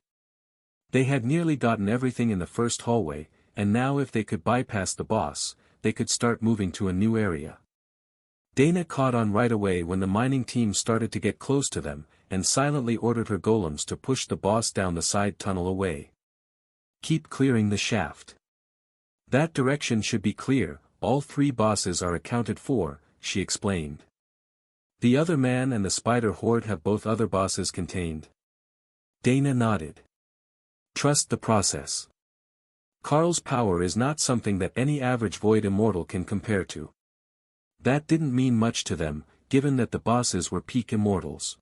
They had nearly gotten everything in the first hallway, and now if they could bypass the boss, they could start moving to a new area. Dana caught on right away when the mining team started to get close to them, and silently ordered her golems to push the boss down the side tunnel away. Keep clearing the shaft. That direction should be clear, all 3 bosses are accounted for, she explained. The other man and the spider horde have both other bosses contained. Dana nodded. Trust the process. Carl's power is not something that any average Void Immortal can compare to. That didn't mean much to them, given that the bosses were peak immortals.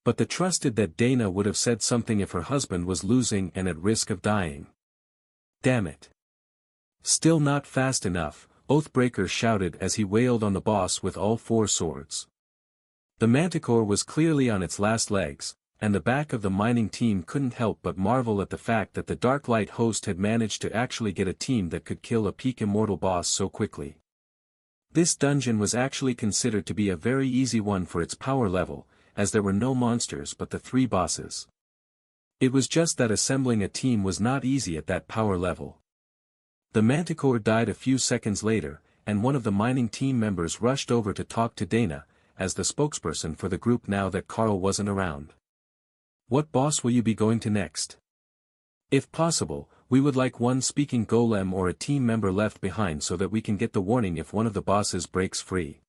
But they trusted that Dana would have said something if her husband was losing and at risk of dying. Damn it. Still not fast enough, Oathbreaker shouted as he wailed on the boss with all 4 swords. The manticore was clearly on its last legs, and the back of the mining team couldn't help but marvel at the fact that the Darklight host had managed to actually get a team that could kill a peak immortal boss so quickly. This dungeon was actually considered to be a very easy one for its power level, as there were no monsters but the 3 bosses. It was just that assembling a team was not easy at that power level. The manticore died a few seconds later, and one of the mining team members rushed over to talk to Dana, as the spokesperson for the group now that Carl wasn't around. What boss will you be going to next? If possible, we would like one speaking golem or a team member left behind so that we can get the warning if one of the bosses breaks free.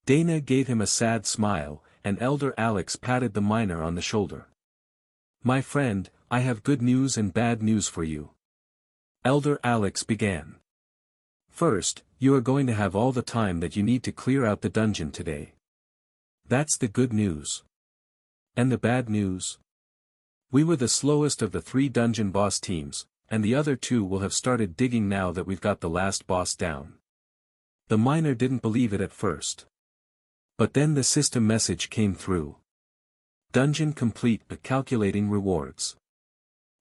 Dana gave him a sad smile, and Elder Alex patted the miner on the shoulder. My friend, I have good news and bad news for you. Elder Alex began. First, you are going to have all the time that you need to clear out the dungeon today. That's the good news. And the bad news? We were the slowest of the 3 dungeon boss teams, and the other 2 will have started digging now that we've got the last boss down. The miner didn't believe it at first. But then the system message came through. Dungeon complete but calculating rewards.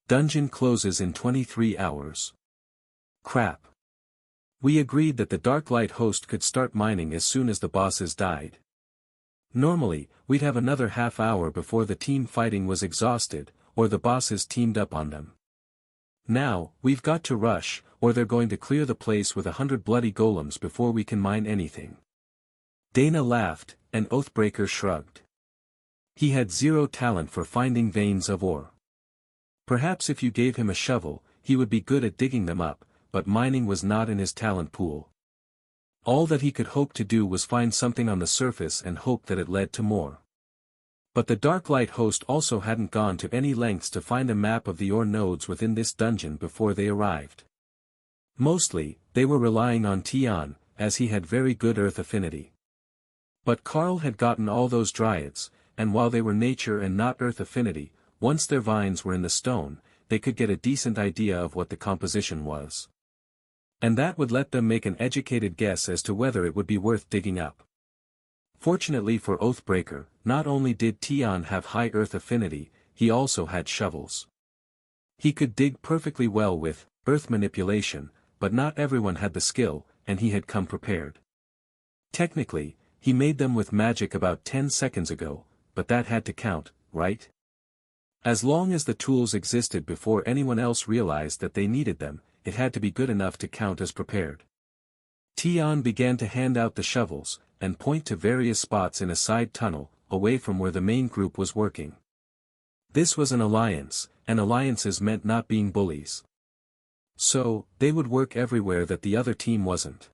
Dungeon closes in 23 hours. Crap. We agreed that the Darklight host could start mining as soon as the bosses died. Normally, we'd have another half hour before the team fighting was exhausted, or the bosses teamed up on them. Now, we've got to rush, or they're going to clear the place with 100 bloody golems before we can mine anything. Dana laughed, and Oathbreaker shrugged. He had 0 talent for finding veins of ore. Perhaps if you gave him a shovel, he would be good at digging them up, but mining was not in his talent pool. All that he could hope to do was find something on the surface and hope that it led to more. But the Darklight host also hadn't gone to any lengths to find a map of the ore nodes within this dungeon before they arrived. Mostly, they were relying on Tion, as he had very good earth affinity. But Carl had gotten all those dryads, and while they were nature and not earth affinity, once their vines were in the stone, they could get a decent idea of what the composition was. And that would let them make an educated guess as to whether it would be worth digging up. Fortunately for Oathbreaker, not only did Tion have high earth affinity, he also had shovels. He could dig perfectly well with earth manipulation, but not everyone had the skill, and he had come prepared. Technically, he made them with magic about 10 seconds ago, but that had to count, right? As long as the tools existed before anyone else realized that they needed them, it had to be good enough to count as prepared. Tion began to hand out the shovels, and point to various spots in a side tunnel, away from where the main group was working. This was an alliance, and alliances meant not being bullies. So, they would work everywhere that the other team wasn't.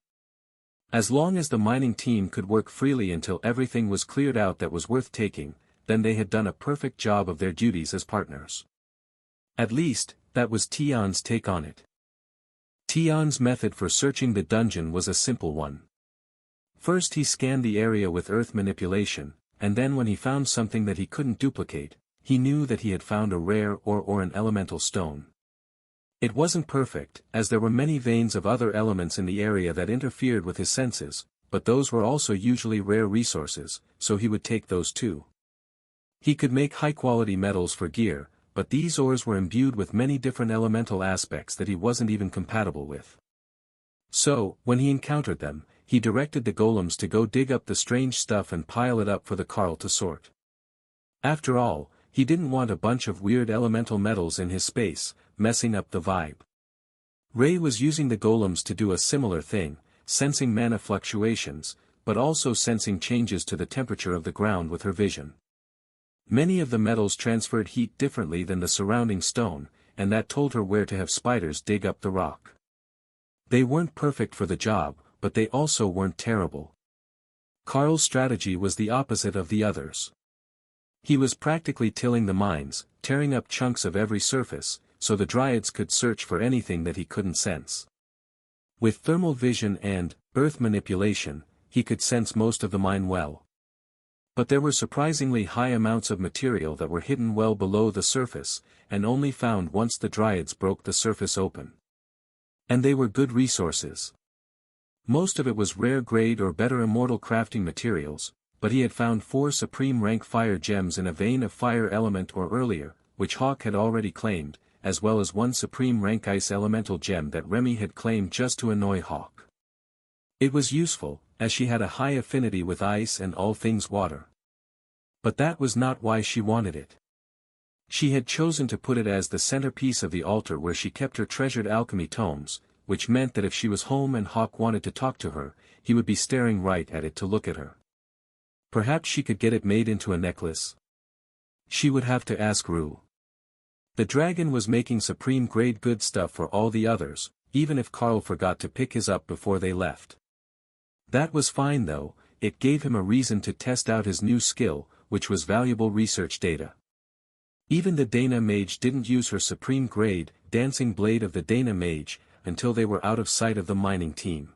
As long as the mining team could work freely until everything was cleared out that was worth taking, then they had done a perfect job of their duties as partners. At least, that was Tion's take on it. Tion's method for searching the dungeon was a simple one. First he scanned the area with earth manipulation, and then when he found something that he couldn't duplicate, he knew that he had found a rare or an elemental stone. It wasn't perfect, as there were many veins of other elements in the area that interfered with his senses, but those were also usually rare resources, so he would take those too. He could make high-quality metals for gear, but these ores were imbued with many different elemental aspects that he wasn't even compatible with. So, when he encountered them, he directed the golems to go dig up the strange stuff and pile it up for the Carl to sort. After all, he didn't want a bunch of weird elemental metals in his space, messing up the vibe. Ray was using the golems to do a similar thing, sensing mana fluctuations, but also sensing changes to the temperature of the ground with her vision. Many of the metals transferred heat differently than the surrounding stone, and that told her where to have spiders dig up the rock. They weren't perfect for the job, but they also weren't terrible. Carl's strategy was the opposite of the others. He was practically tilling the mines, tearing up chunks of every surface, so the dryads could search for anything that he couldn't sense. With thermal vision and earth manipulation, he could sense most of the mine well. But there were surprisingly high amounts of material that were hidden well below the surface, and only found once the dryads broke the surface open. And they were good resources. Most of it was rare grade or better immortal crafting materials, but he had found 4 supreme rank fire gems in a vein of fire element or earlier, which Hawk had already claimed, as well as 1 supreme rank ice elemental gem that Remy had claimed just to annoy Hawk. It was useful, as she had a high affinity with ice and all things water. But that was not why she wanted it. She had chosen to put it as the centerpiece of the altar where she kept her treasured alchemy tomes, which meant that if she was home and Hawk wanted to talk to her, he would be staring right at it to look at her. Perhaps she could get it made into a necklace. She would have to ask Rue. The dragon was making supreme grade good stuff for all the others, even if Carl forgot to pick his up before they left. That was fine though, it gave him a reason to test out his new skill, which was valuable research data. Even the Dana Mage didn't use her supreme grade, Dancing Blade of the Dana Mage, until they were out of sight of the mining team.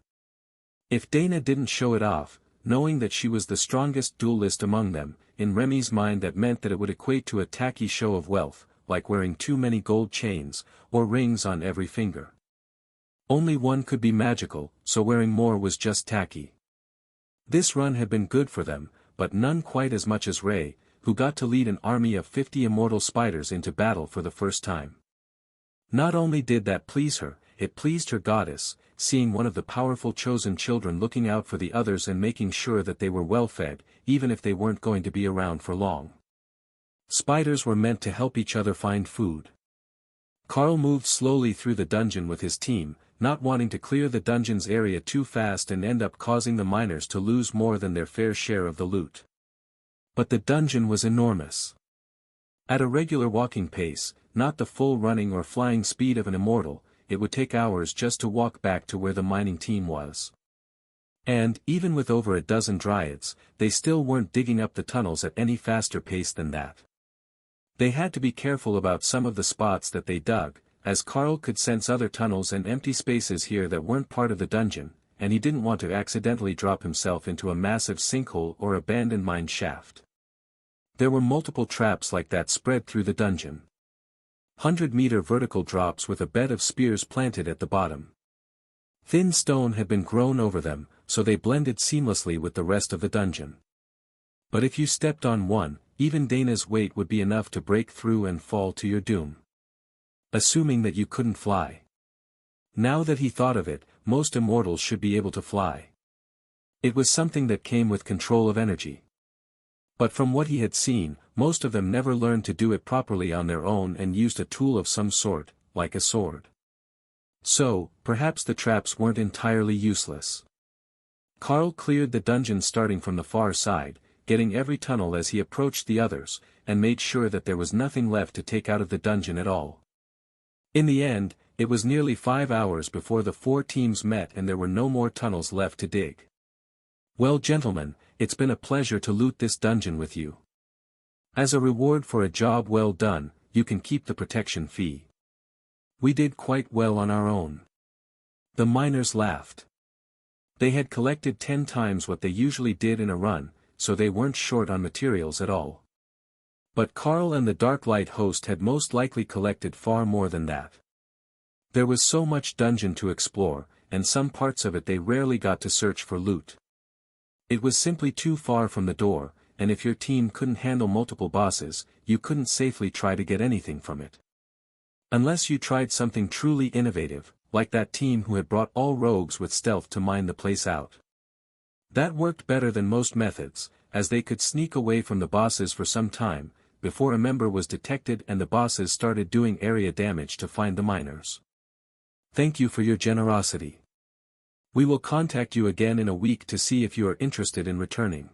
If Dana didn't show it off, knowing that she was the strongest duelist among them, in Remy's mind that meant that it would equate to a tacky show of wealth, like wearing too many gold chains, or rings on every finger. Only one could be magical, so wearing more was just tacky. This run had been good for them, but none quite as much as Ray, who got to lead an army of 50 immortal spiders into battle for the first time. Not only did that please her, it pleased her goddess, seeing one of the powerful chosen children looking out for the others and making sure that they were well fed, even if they weren't going to be around for long. Spiders were meant to help each other find food. Carl moved slowly through the dungeon with his team, not wanting to clear the dungeon's area too fast and end up causing the miners to lose more than their fair share of the loot. But the dungeon was enormous. At a regular walking pace, not the full running or flying speed of an immortal, it would take hours just to walk back to where the mining team was. And, even with over a dozen dryads, they still weren't digging up the tunnels at any faster pace than that. They had to be careful about some of the spots that they dug, as Carl could sense other tunnels and empty spaces here that weren't part of the dungeon, and he didn't want to accidentally drop himself into a massive sinkhole or abandoned mine shaft. There were multiple traps like that spread through the dungeon. 100-meter vertical drops with a bed of spears planted at the bottom. Thin stone had been grown over them, so they blended seamlessly with the rest of the dungeon. But if you stepped on one, even Dana's weight would be enough to break through and fall to your doom. Assuming that you couldn't fly. Now that he thought of it, most immortals should be able to fly. It was something that came with control of energy. But from what he had seen, most of them never learned to do it properly on their own and used a tool of some sort, like a sword. So, perhaps the traps weren't entirely useless. Carl cleared the dungeon starting from the far side, getting every tunnel as he approached the others, and made sure that there was nothing left to take out of the dungeon at all. In the end, it was nearly 5 hours before the 4 teams met and there were no more tunnels left to dig. Well, gentlemen, it's been a pleasure to loot this dungeon with you. As a reward for a job well done, you can keep the protection fee. We did quite well on our own. The miners laughed. They had collected 10 times what they usually did in a run, so they weren't short on materials at all. But Carl and the Dark Light host had most likely collected far more than that. There was so much dungeon to explore, and some parts of it they rarely got to search for loot. It was simply too far from the door, and if your team couldn't handle multiple bosses, you couldn't safely try to get anything from it. Unless you tried something truly innovative, like that team who had brought all rogues with stealth to mine the place out. That worked better than most methods, as they could sneak away from the bosses for some time, before a member was detected and the bosses started doing area damage to find the miners. Thank you for your generosity. We will contact you again in a week to see if you are interested in returning.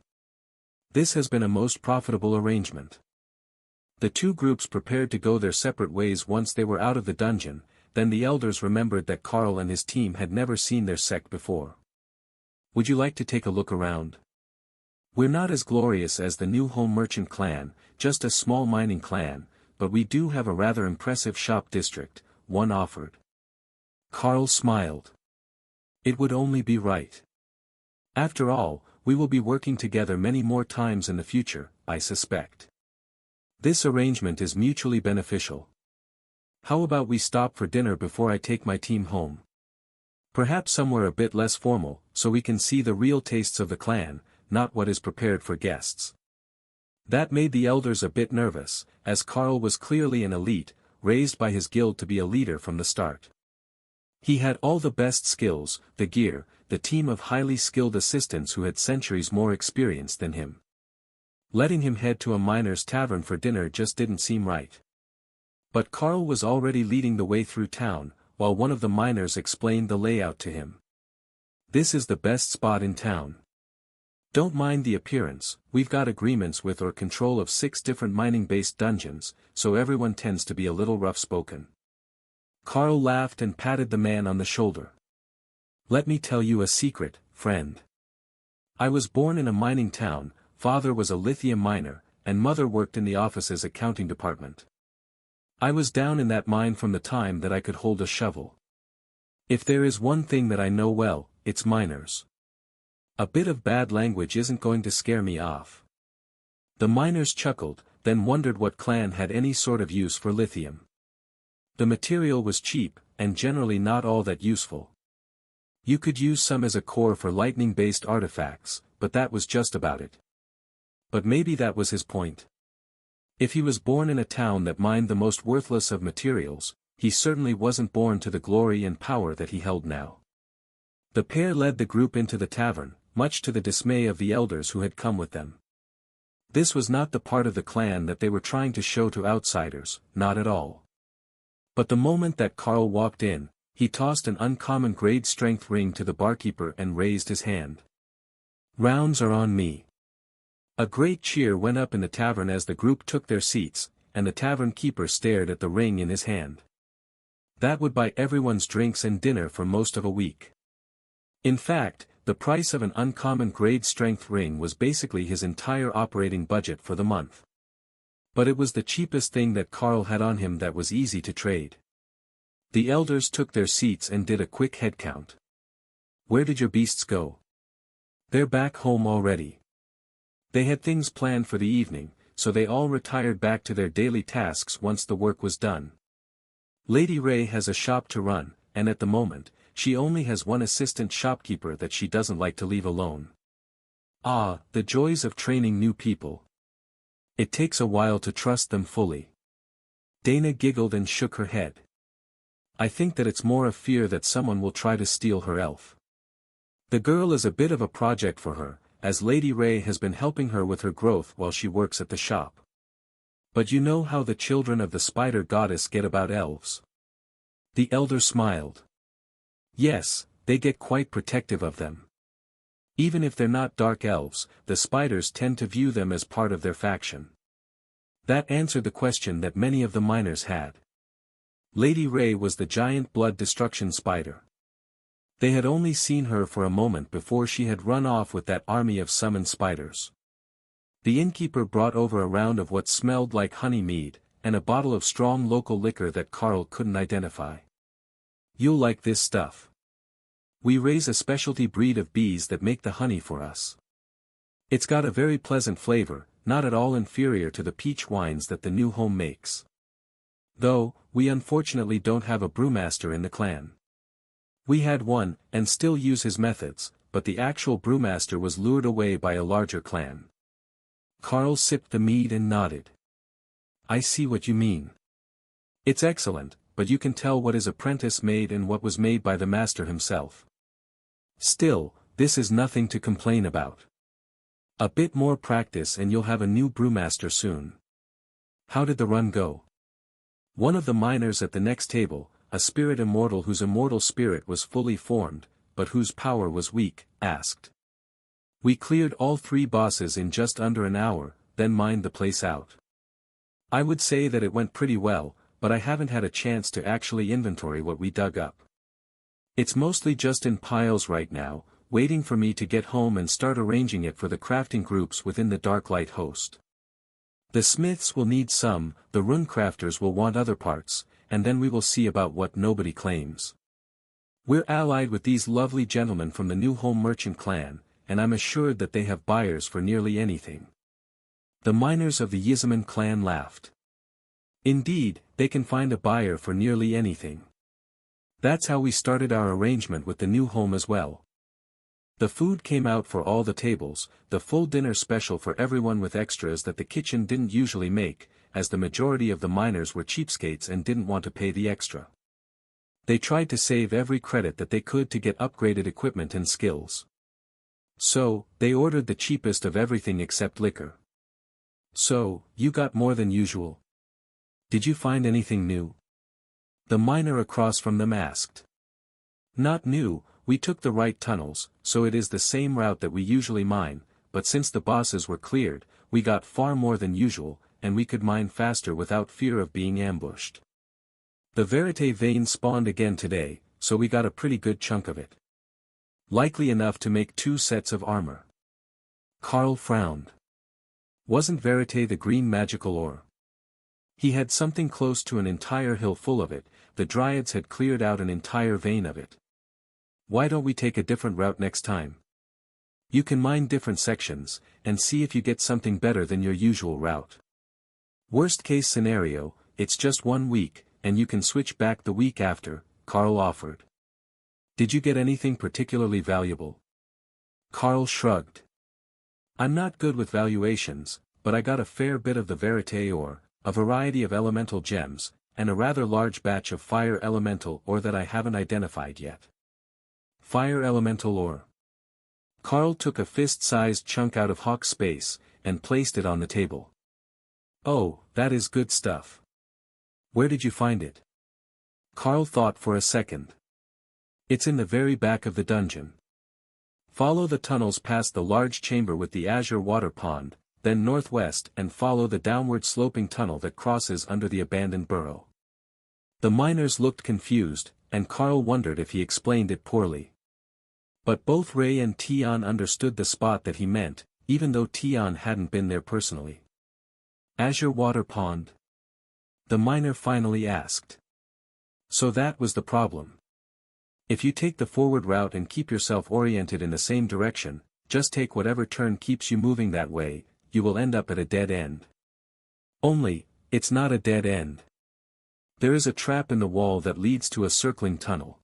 This has been a most profitable arrangement. The two groups prepared to go their separate ways once they were out of the dungeon. Then the elders remembered that Carl and his team had never seen their sect before. Would you like to take a look around? We're not as glorious as the New Home Merchant clan, just a small mining clan, but we do have a rather impressive shop district, one offered. Carl smiled. It would only be right. After all, we will be working together many more times in the future, I suspect. This arrangement is mutually beneficial. How about we stop for dinner before I take my team home? Perhaps somewhere a bit less formal, so we can see the real tastes of the clan, not what is prepared for guests. That made the elders a bit nervous, as Carl was clearly an elite, raised by his guild to be a leader from the start. He had all the best skills, the gear, the team of highly skilled assistants who had centuries more experience than him. Letting him head to a miner's tavern for dinner just didn't seem right. But Carl was already leading the way through town, while one of the miners explained the layout to him. This is the best spot in town. Don't mind the appearance, we've got agreements with or control of 6 different mining-based dungeons, so everyone tends to be a little rough-spoken. Carl laughed and patted the man on the shoulder. Let me tell you a secret, friend. I was born in a mining town, father was a lithium miner, and mother worked in the office's accounting department. I was down in that mine from the time that I could hold a shovel. If there is one thing that I know well, it's miners. A bit of bad language isn't going to scare me off. The miners chuckled, then wondered what clan had any sort of use for lithium. The material was cheap, and generally not all that useful. You could use some as a core for lightning-based artifacts, but that was just about it. But maybe that was his point. If he was born in a town that mined the most worthless of materials, he certainly wasn't born to the glory and power that he held now. The pair led the group into the tavern, much to the dismay of the elders who had come with them. This was not the part of the clan that they were trying to show to outsiders, not at all. But the moment that Carl walked in, he tossed an uncommon grade strength ring to the barkeeper and raised his hand. Rounds are on me. A great cheer went up in the tavern as the group took their seats, and the tavern keeper stared at the ring in his hand. That would buy everyone's drinks and dinner for most of a week. In fact, the price of an uncommon grade strength ring was basically his entire operating budget for the month. But it was the cheapest thing that Carl had on him that was easy to trade. The elders took their seats and did a quick head count. Where did your beasts go? They're back home already. They had things planned for the evening, so they all retired back to their daily tasks once the work was done. Lady Ray has a shop to run, and at the moment, she only has one assistant shopkeeper that she doesn't like to leave alone. Ah, the joys of training new people. It takes a while to trust them fully. Dana giggled and shook her head. I think that it's more of fear that someone will try to steal her elf. The girl is a bit of a project for her, as Lady Ray has been helping her with her growth while she works at the shop. But you know how the children of the spider goddess get about elves. The elder smiled. Yes, they get quite protective of them. Even if they're not dark elves, the spiders tend to view them as part of their faction. That answered the question that many of the miners had. Lady Ray was the giant blood destruction spider. They had only seen her for a moment before she had run off with that army of summoned spiders. The innkeeper brought over a round of what smelled like honey mead, and a bottle of strong local liquor that Carl couldn't identify. "You'll like this stuff. We raise a specialty breed of bees that make the honey for us. It's got a very pleasant flavor, not at all inferior to the peach wines that the new home makes. Though, we unfortunately don't have a brewmaster in the clan. We had one, and still use his methods, but the actual brewmaster was lured away by a larger clan." Carl sipped the mead and nodded. "I see what you mean. It's excellent, but you can tell what his apprentice made and what was made by the master himself. Still, this is nothing to complain about. A bit more practice and you'll have a new brewmaster soon." "How did the run go?" One of the miners at the next table, a spirit immortal whose immortal spirit was fully formed, but whose power was weak, asked. "We cleared all 3 bosses in just under an hour, then mined the place out. I would say that it went pretty well, but I haven't had a chance to actually inventory what we dug up. It's mostly just in piles right now, waiting for me to get home and start arranging it for the crafting groups within the Darklight host. The smiths will need some, the runecrafters will want other parts, and then we will see about what nobody claims. We're allied with these lovely gentlemen from the New Home Merchant clan, and I'm assured that they have buyers for nearly anything." The miners of the Yizaman clan laughed. "Indeed, they can find a buyer for nearly anything. That's how we started our arrangement with the new home as well." The food came out for all the tables, the full dinner special for everyone with extras that the kitchen didn't usually make, as the majority of the miners were cheapskates and didn't want to pay the extra. They tried to save every credit that they could to get upgraded equipment and skills. So, they ordered the cheapest of everything except liquor. "So, you got more than usual. Did you find anything new?" The miner across from them asked. "Not new, we took the right tunnels, so it is the same route that we usually mine, but since the bosses were cleared, we got far more than usual, and we could mine faster without fear of being ambushed. The Verite vein spawned again today, so we got a pretty good chunk of it. Likely enough to make 2 sets of armor." Carl frowned. Wasn't Verite the green magical ore? He had something close to an entire hill full of it, the Dryads had cleared out an entire vein of it. "Why don't we take a different route next time? You can mine different sections, and see if you get something better than your usual route. Worst case scenario, it's just 1 week, and you can switch back the week after," Carl offered. "Did you get anything particularly valuable?" Carl shrugged. "I'm not good with valuations, but I got a fair bit of the Verite ore, a variety of elemental gems, and a rather large batch of fire elemental ore that I haven't identified yet." "Fire elemental ore." Carl took a fist-sized chunk out of Hawk's space, and placed it on the table. "Oh, that is good stuff. Where did you find it?" Carl thought for a second. "It's in the very back of the dungeon. Follow the tunnels past the large chamber with the azure water pond, then northwest and follow the downward sloping tunnel that crosses under the abandoned burrow." The miners looked confused, and Carl wondered if he explained it poorly. But both Ray and Tion understood the spot that he meant, even though Tion hadn't been there personally. "Azure water pond?" the miner finally asked. So that was the problem. If you take the forward route and keep yourself oriented in the same direction, just take whatever turn keeps you moving that way, you will end up at a dead end. Only, it's not a dead end. There is a trap in the wall that leads to a circling tunnel.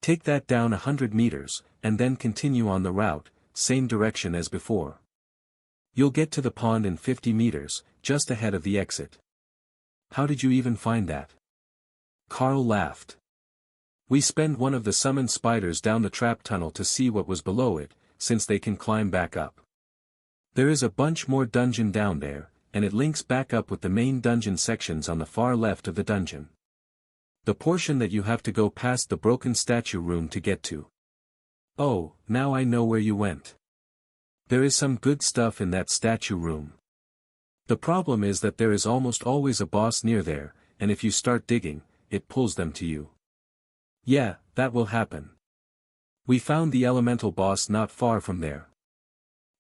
Take that down 100 meters, and then continue on the route, same direction as before. You'll get to the pond in 50 meters, just ahead of the exit. How did you even find that? Carl laughed. We spend one of the summoned spiders down the trap tunnel to see what was below it, since they can climb back up. There is a bunch more dungeon down there, and it links back up with the main dungeon sections on the far left of the dungeon. The portion that you have to go past the broken statue room to get to. Oh, now I know where you went. There is some good stuff in that statue room. The problem is that there is almost always a boss near there, and if you start digging, it pulls them to you. Yeah, that will happen. We found the elemental boss not far from there.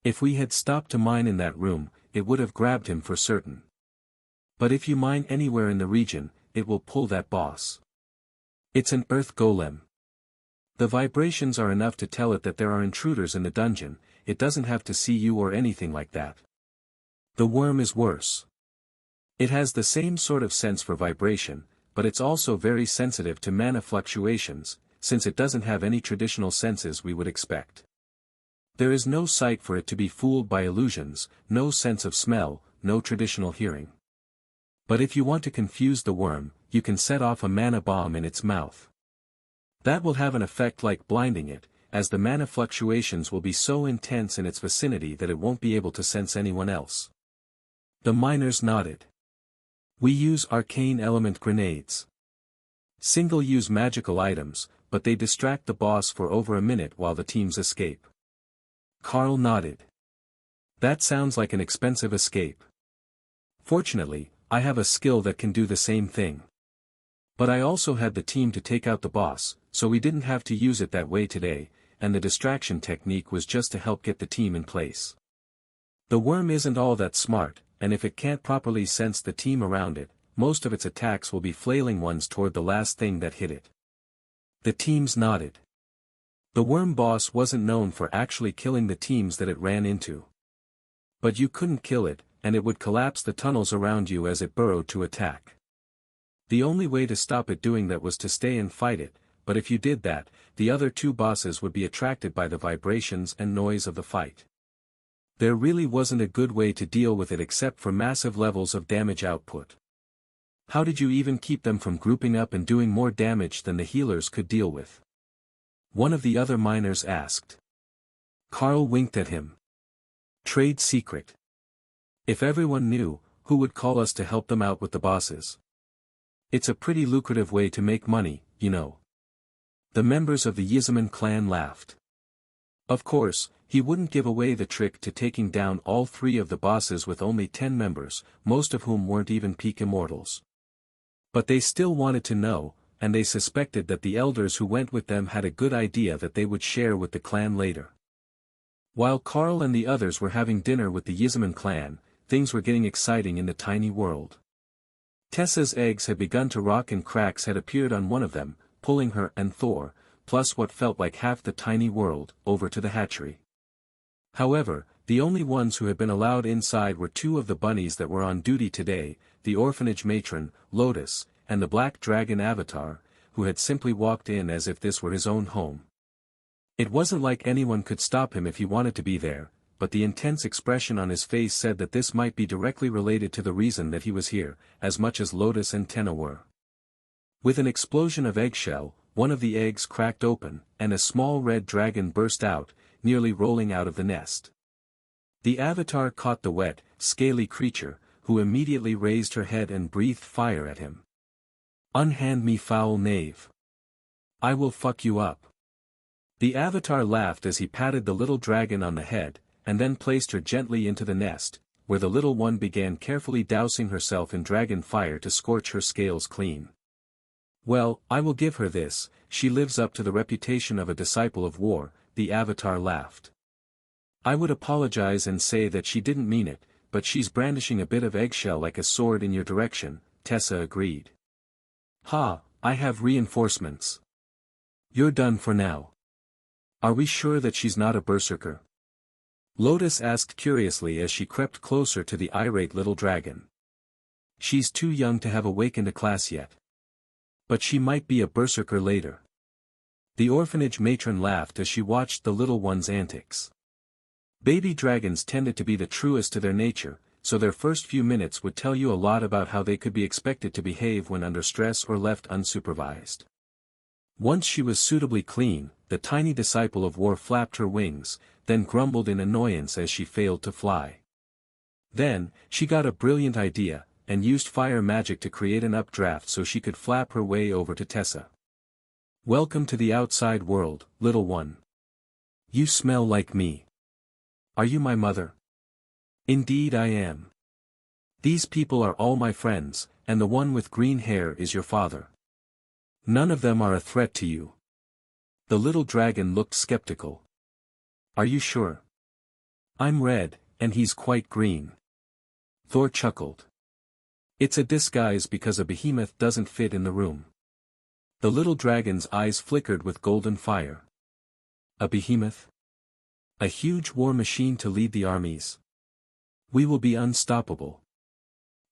If we had stopped to mine in that room, it would have grabbed him for certain. But if you mine anywhere in the region, it will pull that boss. It's an earth golem. The vibrations are enough to tell it that there are intruders in the dungeon, it doesn't have to see you or anything like that. The worm is worse. It has the same sort of sense for vibration, but it's also very sensitive to mana fluctuations, since it doesn't have any traditional senses we would expect. There is no sight for it to be fooled by illusions, no sense of smell, no traditional hearing. But if you want to confuse the worm, you can set off a mana bomb in its mouth. That will have an effect like blinding it, as the mana fluctuations will be so intense in its vicinity that it won't be able to sense anyone else. The miners nodded. We use arcane element grenades. Single-use magical items, but they distract the boss for over a minute while the teams escape. Carl nodded. That sounds like an expensive escape. Fortunately, I have a skill that can do the same thing. But I also had the team to take out the boss, so we didn't have to use it that way today, and the distraction technique was just to help get the team in place. The worm isn't all that smart, and if it can't properly sense the team around it, most of its attacks will be flailing ones toward the last thing that hit it. The teams nodded. The worm boss wasn't known for actually killing the teams that it ran into. But you couldn't kill it, and it would collapse the tunnels around you as it burrowed to attack. The only way to stop it doing that was to stay and fight it, but if you did that, the other two bosses would be attracted by the vibrations and noise of the fight. There really wasn't a good way to deal with it except for massive levels of damage output. How did you even keep them from grouping up and doing more damage than the healers could deal with? One of the other miners asked. Carl winked at him. Trade secret. If everyone knew, who would call us to help them out with the bosses? It's a pretty lucrative way to make money, you know. The members of the Yizaman clan laughed. Of course, he wouldn't give away the trick to taking down all 3 of the bosses with only 10 members, most of whom weren't even peak immortals. But they still wanted to know, and they suspected that the elders who went with them had a good idea that they would share with the clan later. While Carl and the others were having dinner with the Yizaman clan, things were getting exciting in the tiny world. Tessa's eggs had begun to rock and cracks had appeared on one of them, pulling her and Thor, plus what felt like half the tiny world, over to the hatchery. However, the only ones who had been allowed inside were 2 of the bunnies that were on duty today, the orphanage matron, Lotus, and the black dragon Avatar, who had simply walked in as if this were his own home. It wasn't like anyone could stop him if he wanted to be there, but the intense expression on his face said that this might be directly related to the reason that he was here, as much as Lotus and Tenna were. With an explosion of eggshell, one of the eggs cracked open, and a small red dragon burst out, nearly rolling out of the nest. The Avatar caught the wet, scaly creature, who immediately raised her head and breathed fire at him. Unhand me, foul knave. I will fuck you up. The Avatar laughed as he patted the little dragon on the head, and then placed her gently into the nest, where the little one began carefully dousing herself in dragon fire to scorch her scales clean. Well, I will give her this, she lives up to the reputation of a disciple of war, the Avatar laughed. I would apologize and say that she didn't mean it, but she's brandishing a bit of eggshell like a sword in your direction, Tessa agreed. Ha, I have reinforcements. You're done for now. Are we sure that she's not a berserker? Lotus asked curiously as she crept closer to the irate little dragon. She's too young to have awakened a class yet. But she might be a berserker later. The orphanage matron laughed as she watched the little one's antics. Baby dragons tended to be the truest to their nature, so their first few minutes would tell you a lot about how they could be expected to behave when under stress or left unsupervised. Once she was suitably clean, the tiny disciple of war flapped her wings, then grumbled in annoyance as she failed to fly. Then, she got a brilliant idea, and used fire magic to create an updraft so she could flap her way over to Tessa. Welcome to the outside world, little one. You smell like me. Are you my mother? Indeed I am. These people are all my friends, and the one with green hair is your father. None of them are a threat to you. The little dragon looked skeptical. Are you sure? I'm red, and he's quite green. Thor chuckled. It's a disguise because a behemoth doesn't fit in the room. The little dragon's eyes flickered with golden fire. A behemoth? A huge war machine to lead the armies. We will be unstoppable.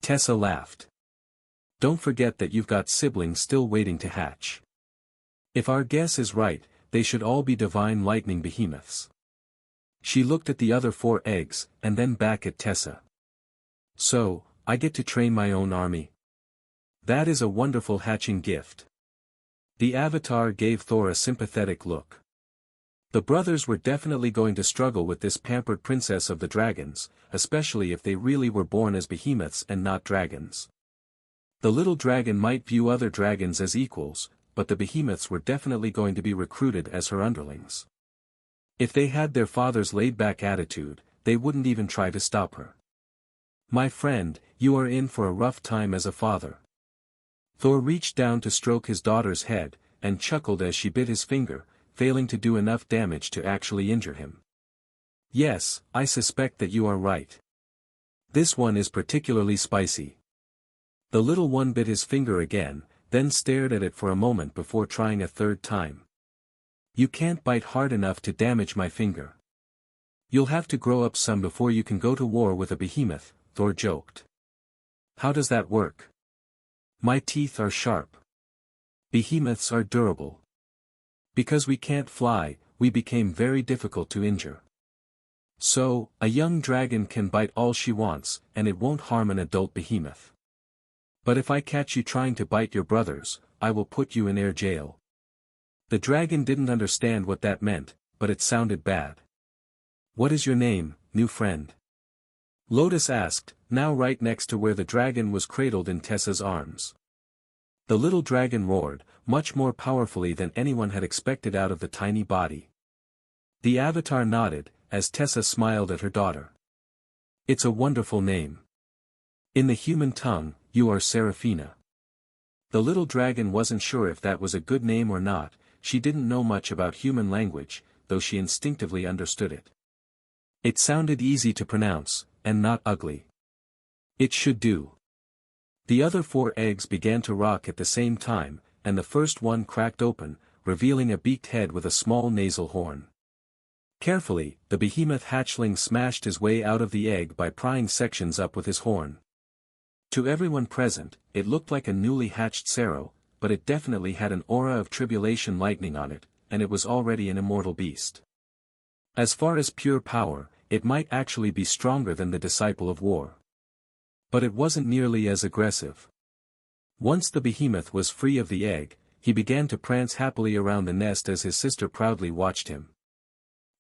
Tessa laughed. Don't forget that you've got siblings still waiting to hatch. If our guess is right, they should all be divine lightning behemoths. She looked at the other 4 eggs, and then back at Tessa. So, I get to train my own army? That is a wonderful hatching gift. The Avatar gave Thor a sympathetic look. The brothers were definitely going to struggle with this pampered princess of the dragons, especially if they really were born as behemoths and not dragons. The little dragon might view other dragons as equals, but the behemoths were definitely going to be recruited as her underlings. If they had their father's laid-back attitude, they wouldn't even try to stop her. My friend, you are in for a rough time as a father. Thor reached down to stroke his daughter's head, and chuckled as she bit his finger, failing to do enough damage to actually injure him. Yes, I suspect that you are right. This one is particularly spicy. The little one bit his finger again, then stared at it for a moment before trying a 3rd time. You can't bite hard enough to damage my finger. You'll have to grow up some before you can go to war with a behemoth, Thor joked. How does that work? My teeth are sharp. Behemoths are durable. Because we can't fly, we became very difficult to injure. So, a young dragon can bite all she wants, and it won't harm an adult behemoth. But if I catch you trying to bite your brothers, I will put you in air jail. The dragon didn't understand what that meant, but it sounded bad. What is your name, new friend? Lotus asked, now right next to where the dragon was cradled in Tessa's arms. The little dragon roared, much more powerfully than anyone had expected out of the tiny body. The Avatar nodded, as Tessa smiled at her daughter. It's a wonderful name. In the human tongue, you are Seraphina. The little dragon wasn't sure if that was a good name or not. She didn't know much about human language, though she instinctively understood it. It sounded easy to pronounce, and not ugly. It should do. The other 4 eggs began to rock at the same time, and the first one cracked open, revealing a beaked head with a small nasal horn. Carefully, the behemoth hatchling smashed his way out of the egg by prying sections up with his horn. To everyone present, it looked like a newly hatched Sero, but it definitely had an aura of tribulation lightning on it, and it was already an immortal beast. As far as pure power, it might actually be stronger than the disciple of war. But it wasn't nearly as aggressive. Once the behemoth was free of the egg, he began to prance happily around the nest as his sister proudly watched him.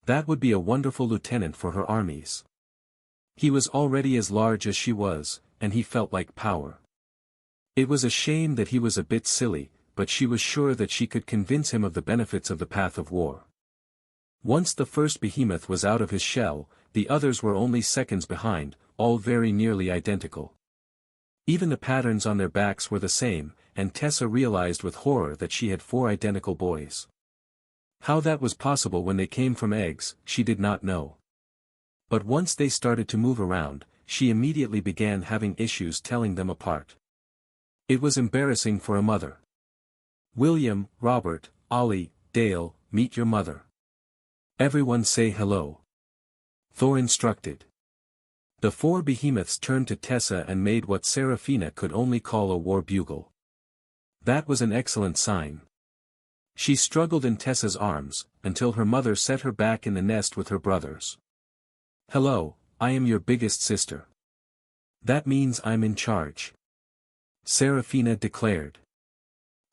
That would be a wonderful lieutenant for her armies. He was already as large as she was, and he felt like power. It was a shame that he was a bit silly, but she was sure that she could convince him of the benefits of the path of war. Once the first behemoth was out of his shell, the others were only seconds behind, all very nearly identical. Even the patterns on their backs were the same, and Tessa realized with horror that she had 4 identical boys. How that was possible when they came from eggs, she did not know. But once they started to move around, she immediately began having issues telling them apart. It was embarrassing for a mother. William, Robert, Ollie, Dale, meet your mother. Everyone say hello. Thor instructed. The 4 behemoths turned to Tessa and made what Seraphina could only call a war bugle. That was an excellent sign. She struggled in Tessa's arms, until her mother set her back in the nest with her brothers. Hello, I am your biggest sister. That means I'm in charge. Seraphina declared.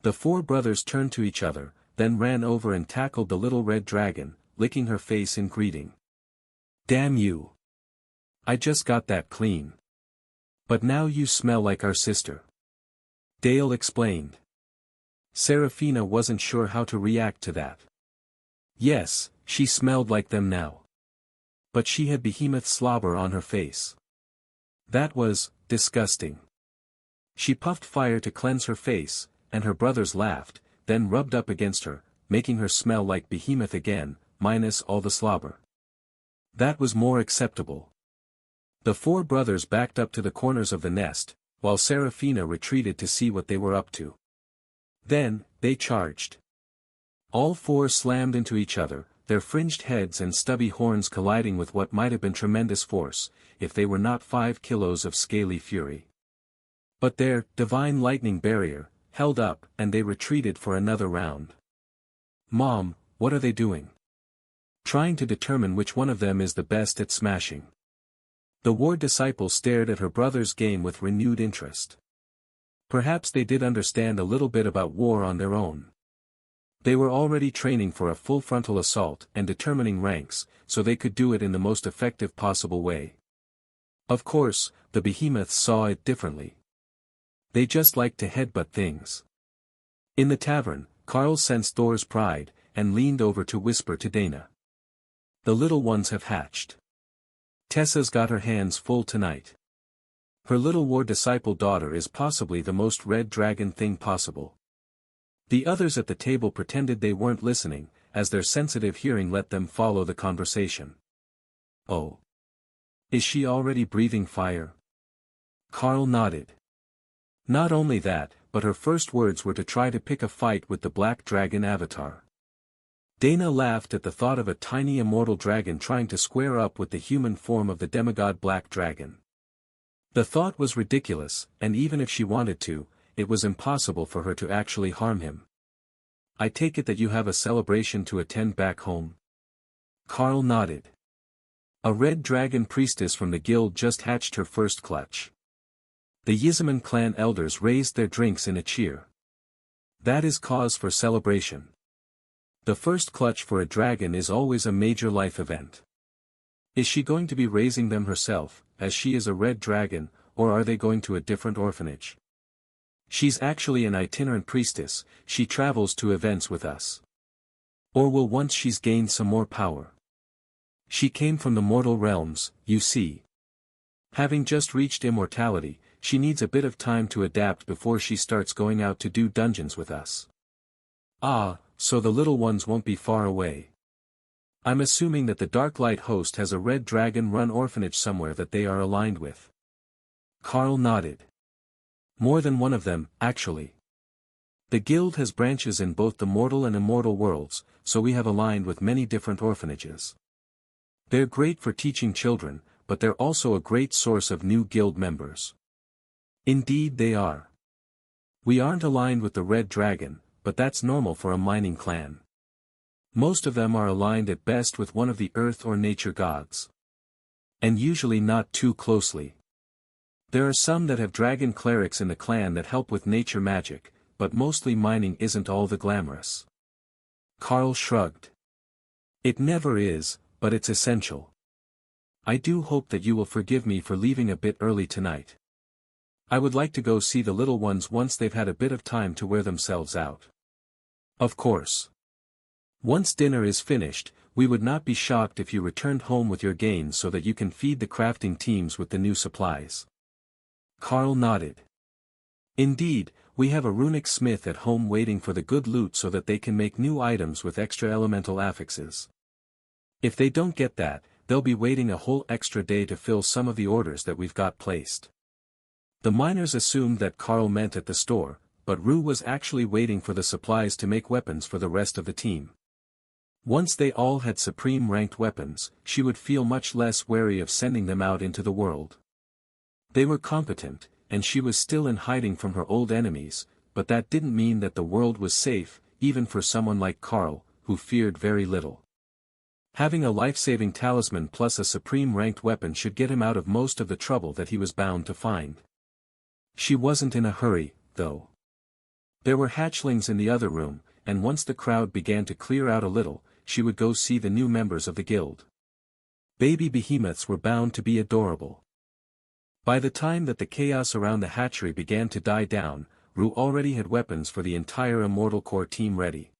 The 4 brothers turned to each other, then ran over and tackled the little red dragon, licking her face in greeting. Damn you. I just got that clean. But now you smell like our sister. Dale explained. Seraphina wasn't sure how to react to that. Yes, she smelled like them now. But she had behemoth slobber on her face. That was disgusting. She puffed fire to cleanse her face, and her brothers laughed, then rubbed up against her, making her smell like behemoth again, minus all the slobber. That was more acceptable. The four brothers backed up to the corners of the nest, while Serafina retreated to see what they were up to. Then, they charged. All four slammed into each other, their fringed heads and stubby horns colliding with what might have been tremendous force, if they were not 5 kilos of scaly fury. But their divine lightning barrier held up, and they retreated for another round. "Mom, what are they doing?" "Trying to determine which one of them is the best at smashing." The war disciple stared at her brother's game with renewed interest. Perhaps they did understand a little bit about war on their own. They were already training for a full frontal assault and determining ranks, so they could do it in the most effective possible way. Of course, the behemoths saw it differently. They just liked to headbutt things. In the tavern, Carl sensed Thor's pride, and leaned over to whisper to Dana. "The little ones have hatched. Tessa's got her hands full tonight. Her little war disciple daughter is possibly the most red dragon thing possible." The others at the table pretended they weren't listening, as their sensitive hearing let them follow the conversation. "Oh. Is she already breathing fire?" Carl nodded. Not only that, but her first words were to try to pick a fight with the black dragon avatar. Dana laughed at the thought of a tiny immortal dragon trying to square up with the human form of the demigod black dragon. The thought was ridiculous, and even if she wanted to, it was impossible for her to actually harm him. "I take it that you have a celebration to attend back home?" Carl nodded. A red dragon priestess from the guild just hatched her first clutch. The Yizaman clan elders raised their drinks in a cheer. That is cause for celebration. The first clutch for a dragon is always a major life event. Is she going to be raising them herself, as she is a red dragon, or are they going to a different orphanage? She's actually an itinerant priestess, she travels to events with us. Or will once she's gained some more power. She came from the mortal realms, you see. Having just reached immortality, she needs a bit of time to adapt before she starts going out to do dungeons with us. Ah, so the little ones won't be far away. I'm assuming that the Darklight host has a red dragon-run orphanage somewhere that they are aligned with. Carl nodded. More than one of them, actually. The guild has branches in both the mortal and immortal worlds, so we have aligned with many different orphanages. They're great for teaching children, but they're also a great source of new guild members. Indeed they are. We aren't aligned with the Red Dragon, but that's normal for a mining clan. Most of them are aligned at best with one of the earth or nature gods. And usually not too closely. There are some that have dragon clerics in the clan that help with nature magic, but mostly mining isn't all the glamorous. Carl shrugged. It never is, but it's essential. I do hope that you will forgive me for leaving a bit early tonight. I would like to go see the little ones once they've had a bit of time to wear themselves out. Of course. Once dinner is finished, we would not be shocked if you returned home with your gains so that you can feed the crafting teams with the new supplies. Carl nodded. Indeed, we have a runic smith at home waiting for the good loot so that they can make new items with extra elemental affixes. If they don't get that, they'll be waiting a whole extra day to fill some of the orders that we've got placed. The miners assumed that Carl meant at the store, but Rue was actually waiting for the supplies to make weapons for the rest of the team. Once they all had supreme-ranked weapons, she would feel much less wary of sending them out into the world. They were competent, and she was still in hiding from her old enemies, but that didn't mean that the world was safe, even for someone like Carl, who feared very little. Having a life-saving talisman plus a supreme-ranked weapon should get him out of most of the trouble that he was bound to find. She wasn't in a hurry, though. There were hatchlings in the other room, and once the crowd began to clear out a little, she would go see the new members of the guild. Baby behemoths were bound to be adorable. By the time that the chaos around the hatchery began to die down, Rue already had weapons for the entire Immortal Core team ready.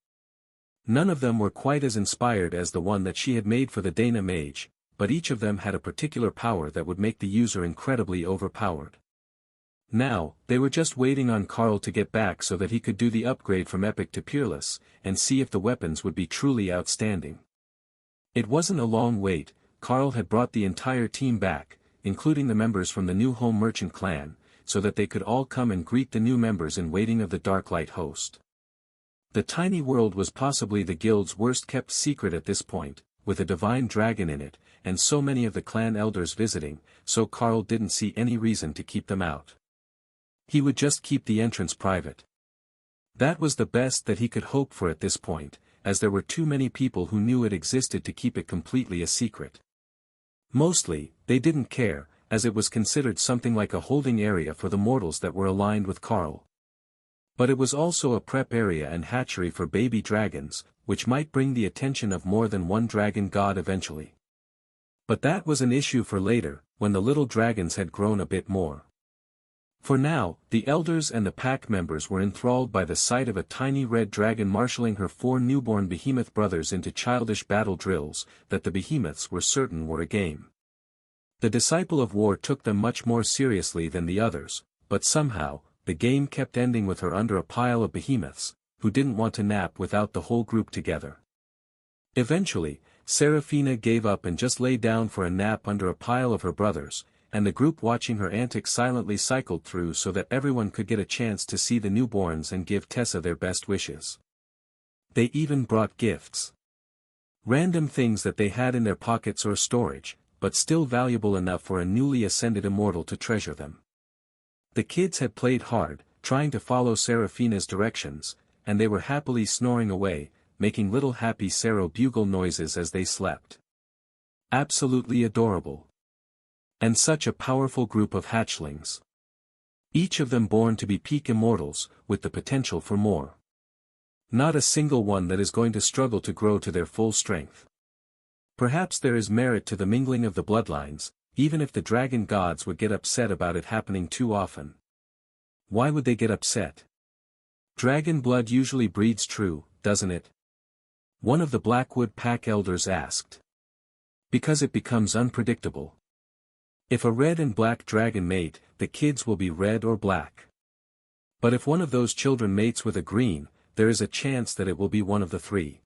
None of them were quite as inspired as the one that she had made for the Dana Mage, but each of them had a particular power that would make the user incredibly overpowered. Now, they were just waiting on Carl to get back so that he could do the upgrade from Epic to Peerless, and see if the weapons would be truly outstanding. It wasn't a long wait. Carl had brought the entire team back, including the members from the new home merchant clan, so that they could all come and greet the new members in waiting of the Darklight host. The tiny world was possibly the guild's worst-kept secret at this point, with a divine dragon in it, and so many of the clan elders visiting, so Carl didn't see any reason to keep them out. He would just keep the entrance private. That was the best that he could hope for at this point, as there were too many people who knew it existed to keep it completely a secret. Mostly, they didn't care, as it was considered something like a holding area for the mortals that were aligned with Carl. But it was also a prep area and hatchery for baby dragons, which might bring the attention of more than one dragon god eventually. But that was an issue for later, when the little dragons had grown a bit more. For now, the elders and the pack members were enthralled by the sight of a tiny red dragon marshalling her 4 newborn behemoth brothers into childish battle drills, that the behemoths were certain were a game. The disciple of war took them much more seriously than the others, but somehow, the game kept ending with her under a pile of behemoths, who didn't want to nap without the whole group together. Eventually, Serafina gave up and just lay down for a nap under a pile of her brothers, and the group watching her antics silently cycled through so that everyone could get a chance to see the newborns and give Tessa their best wishes. They even brought gifts. Random things that they had in their pockets or storage, but still valuable enough for a newly ascended immortal to treasure them. The kids had played hard, trying to follow Serafina's directions, and they were happily snoring away, making little happy Sero bugle noises as they slept. Absolutely adorable. And such a powerful group of hatchlings. Each of them born to be peak immortals, with the potential for more. Not a single one that is going to struggle to grow to their full strength. Perhaps there is merit to the mingling of the bloodlines, even if the dragon gods would get upset about it happening too often. Why would they get upset? Dragon blood usually breeds true, doesn't it? One of the Blackwood pack elders asked. Because it becomes unpredictable. If a red and black dragon mate, the kids will be red or black. But if one of those children mates with a green, there is a chance that it will be one of the 3.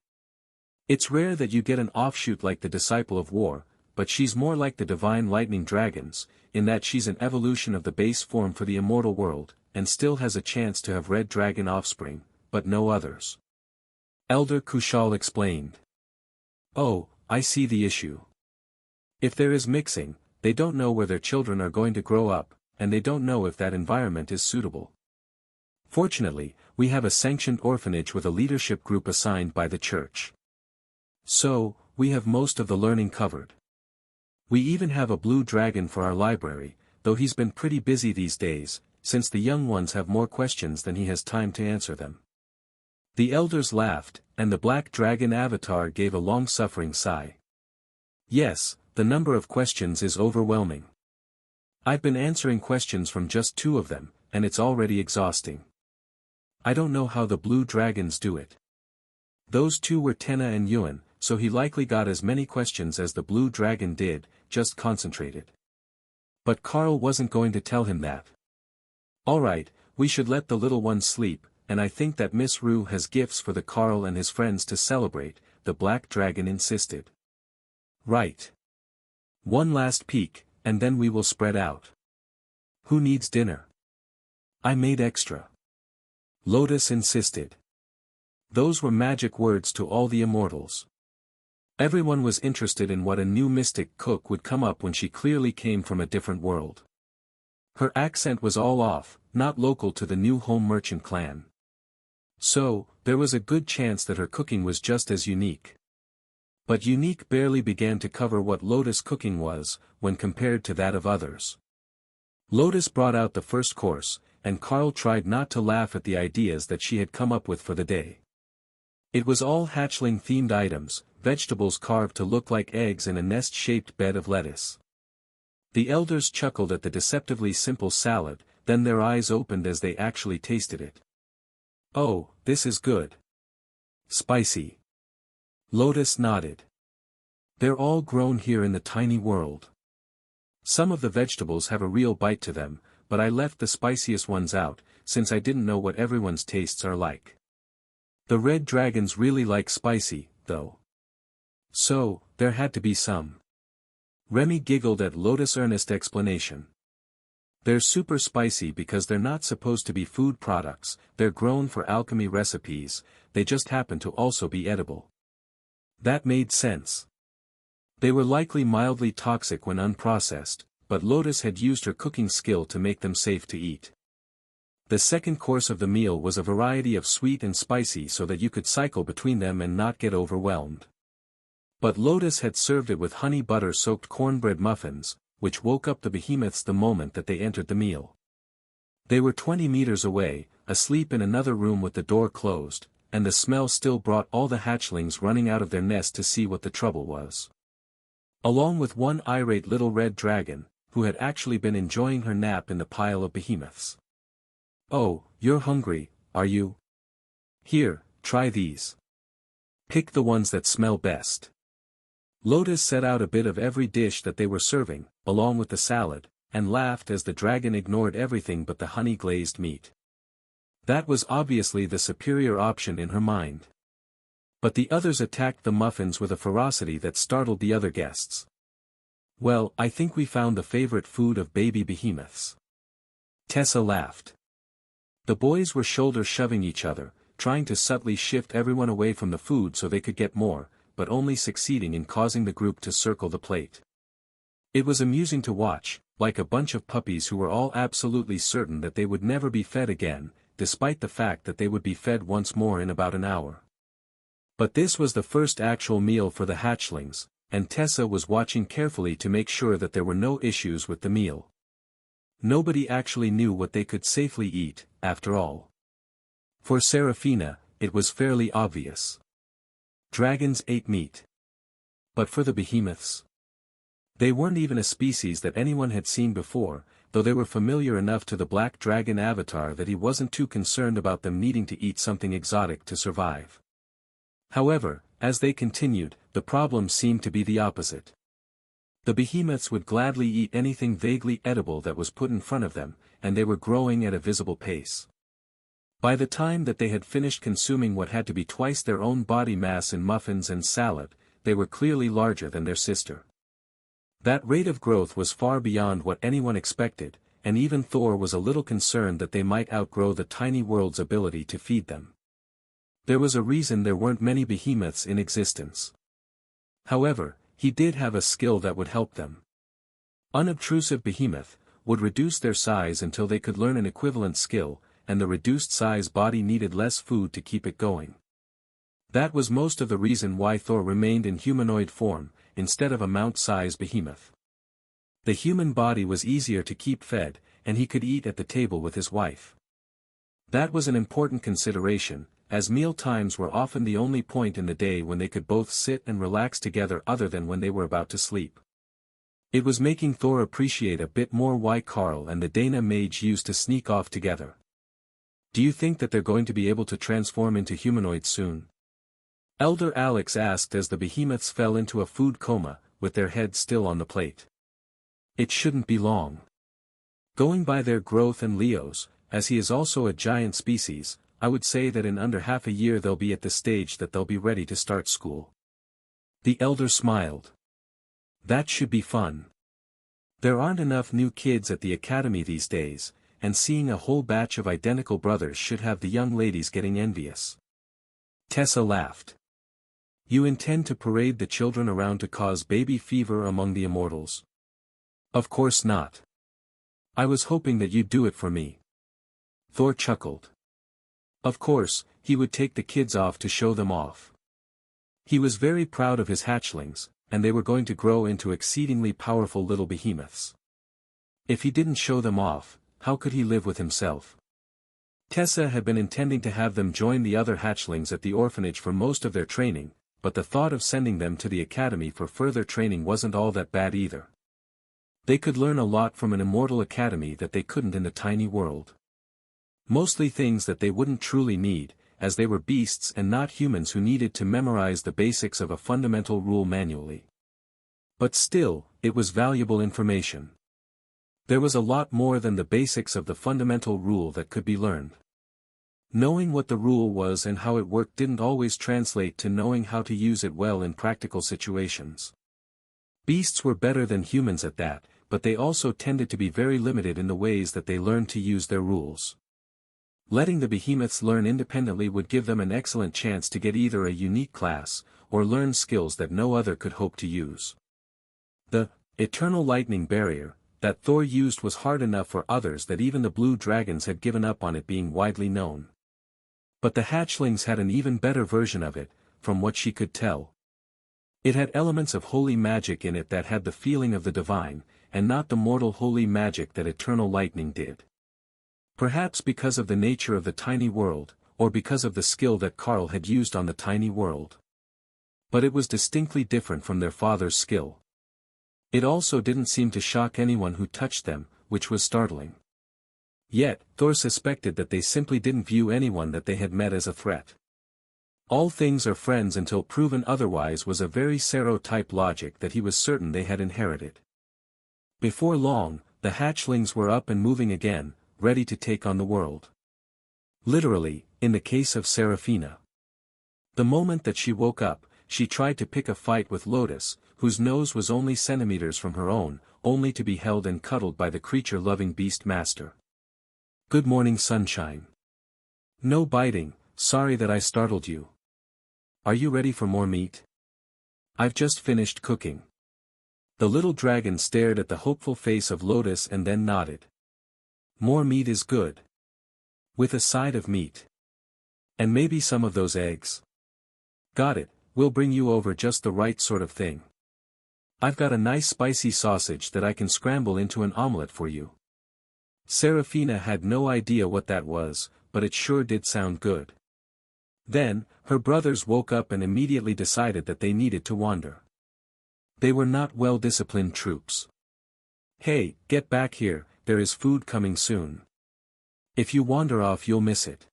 It's rare that you get an offshoot like the Disciple of War, but she's more like the divine lightning dragons, in that she's an evolution of the base form for the immortal world, and still has a chance to have red dragon offspring, but no others. Elder Kushal explained. Oh, I see the issue. If there is mixing, they don't know where their children are going to grow up, and they don't know if that environment is suitable. Fortunately, we have a sanctioned orphanage with a leadership group assigned by the church. So, we have most of the learning covered. We even have a blue dragon for our library, though he's been pretty busy these days, since the young ones have more questions than he has time to answer them. The elders laughed, and the black dragon avatar gave a long-suffering sigh. Yes, the number of questions is overwhelming. I've been answering questions from just 2 of them, and it's already exhausting. I don't know how the blue dragons do it. Those 2 were Tenna and Yuan, so he likely got as many questions as the blue dragon did, just concentrated. But Carl wasn't going to tell him that. Alright, we should let the little ones sleep, and I think that Miss Rue has gifts for the Carl and his friends to celebrate, the black dragon insisted. Right. One last peek, and then we will spread out. Who needs dinner? I made extra. Lotus insisted. Those were magic words to all the immortals. Everyone was interested in what a new mystic cook would come up when she clearly came from a different world. Her accent was all off, not local to the new home merchant clan. So, there was a good chance that her cooking was just as unique. But unique barely began to cover what Lotus cooking was, when compared to that of others. Lotus brought out the first course, and Carl tried not to laugh at the ideas that she had come up with for the day. It was all hatchling-themed items, vegetables carved to look like eggs in a nest-shaped bed of lettuce. The elders chuckled at the deceptively simple salad, then their eyes opened as they actually tasted it. Oh, this is good. Spicy. Lotus nodded. They're all grown here in the tiny world. Some of the vegetables have a real bite to them, but I left the spiciest ones out, since I didn't know what everyone's tastes are like. The red dragons really like spicy, though. So, there had to be some. Remy giggled at Lotus' earnest explanation. They're super spicy because they're not supposed to be food products, they're grown for alchemy recipes, they just happen to also be edible. That made sense. They were likely mildly toxic when unprocessed, but Lotus had used her cooking skill to make them safe to eat. The second course of the meal was a variety of sweet and spicy so that you could cycle between them and not get overwhelmed. But Lotus had served it with honey butter-soaked cornbread muffins, which woke up the behemoths the moment that they entered the meal. They were 20 meters away, asleep in another room with the door closed, and the smell still brought all the hatchlings running out of their nest to see what the trouble was. Along with one irate little red dragon, who had actually been enjoying her nap in the pile of behemoths. "Oh, you're hungry, are you? Here, try these. Pick the ones that smell best." Lotus set out a bit of every dish that they were serving, along with the salad, and laughed as the dragon ignored everything but the honey-glazed meat. That was obviously the superior option in her mind. But the others attacked the muffins with a ferocity that startled the other guests. "Well, I think we found the favorite food of baby behemoths." Tessa laughed. The boys were shoulder-shoving each other, trying to subtly shift everyone away from the food so they could get more, but only succeeding in causing the group to circle the plate. It was amusing to watch, like a bunch of puppies who were all absolutely certain that they would never be fed again, despite the fact that they would be fed once more in about an hour. But this was the first actual meal for the hatchlings, and Tessa was watching carefully to make sure that there were no issues with the meal. Nobody actually knew what they could safely eat, after all. For Serafina, it was fairly obvious. Dragons ate meat. But for the behemoths? They weren't even a species that anyone had seen before, though they were familiar enough to the black dragon avatar that he wasn't too concerned about them needing to eat something exotic to survive. However, as they continued, the problem seemed to be the opposite. The behemoths would gladly eat anything vaguely edible that was put in front of them, and they were growing at a visible pace. By the time that they had finished consuming what had to be twice their own body mass in muffins and salad, they were clearly larger than their sister. That rate of growth was far beyond what anyone expected, and even Thor was a little concerned that they might outgrow the tiny world's ability to feed them. There was a reason there weren't many behemoths in existence. However, he did have a skill that would help them. Unobtrusive behemoth would reduce their size until they could learn an equivalent skill, and the reduced size body needed less food to keep it going. That was most of the reason why Thor remained in humanoid form, instead of a mount-sized behemoth. The human body was easier to keep fed, and he could eat at the table with his wife. That was an important consideration, as meal times were often the only point in the day when they could both sit and relax together other than when they were about to sleep. It was making Thor appreciate a bit more why Carl and the Dana mage used to sneak off together. "Do you think that they're going to be able to transform into humanoids soon?" Elder Alex asked as the behemoths fell into a food coma, with their heads still on the plate. "It shouldn't be long. Going by their growth and Leo's, as he is also a giant species, I would say that in under half a year they'll be at the stage that they'll be ready to start school." The elder smiled. "That should be fun. There aren't enough new kids at the academy these days, and seeing a whole batch of identical brothers should have the young ladies getting envious." Tessa laughed. "You intend to parade the children around to cause baby fever among the immortals?" "Of course not. I was hoping that you'd do it for me." Thor chuckled. Of course, he would take the kids off to show them off. He was very proud of his hatchlings, and they were going to grow into exceedingly powerful little behemoths. If he didn't show them off, how could he live with himself? Tessa had been intending to have them join the other hatchlings at the orphanage for most of their training, but the thought of sending them to the academy for further training wasn't all that bad either. They could learn a lot from an immortal academy that they couldn't in the tiny world. Mostly things that they wouldn't truly need, as they were beasts and not humans who needed to memorize the basics of a fundamental rule manually. But still, it was valuable information. There was a lot more than the basics of the fundamental rule that could be learned. Knowing what the rule was and how it worked didn't always translate to knowing how to use it well in practical situations. Beasts were better than humans at that, but they also tended to be very limited in the ways that they learned to use their rules. Letting the behemoths learn independently would give them an excellent chance to get either a unique class, or learn skills that no other could hope to use. The eternal lightning barrier that Thor used was hard enough for others that even the blue dragons had given up on it being widely known. But the hatchlings had an even better version of it, from what she could tell. It had elements of holy magic in it that had the feeling of the divine, and not the mortal holy magic that eternal lightning did. Perhaps because of the nature of the tiny world, or because of the skill that Karl had used on the tiny world. But it was distinctly different from their father's skill. It also didn't seem to shock anyone who touched them, which was startling. Yet, Thor suspected that they simply didn't view anyone that they had met as a threat. All things are friends until proven otherwise was a very Sero-type logic that he was certain they had inherited. Before long, the hatchlings were up and moving again, ready to take on the world. Literally, in the case of Serafina. The moment that she woke up, she tried to pick a fight with Lotus, whose nose was only centimeters from her own, only to be held and cuddled by the creature-loving beast master. "Good morning, sunshine. No biting, sorry that I startled you. Are you ready for more meat? I've just finished cooking." The little dragon stared at the hopeful face of Lotus and then nodded. "More meat is good. With a side of meat. And maybe some of those eggs." "Got it, we'll bring you over just the right sort of thing. I've got a nice spicy sausage that I can scramble into an omelette for you." Serafina had no idea what that was, but it sure did sound good. Then, her brothers woke up and immediately decided that they needed to wander. They were not well-disciplined troops. "Hey, get back here, there is food coming soon. If you wander off you'll miss it."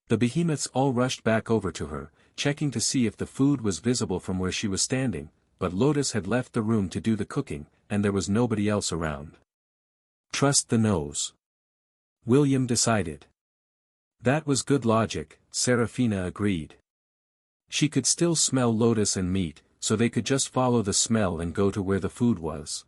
The behemoths all rushed back over to her, checking to see if the food was visible from where she was standing, but Lotus had left the room to do the cooking, and there was nobody else around. "Trust the nose," William decided. That was good logic, Serafina agreed. She could still smell Lotus and meat, so they could just follow the smell and go to where the food was.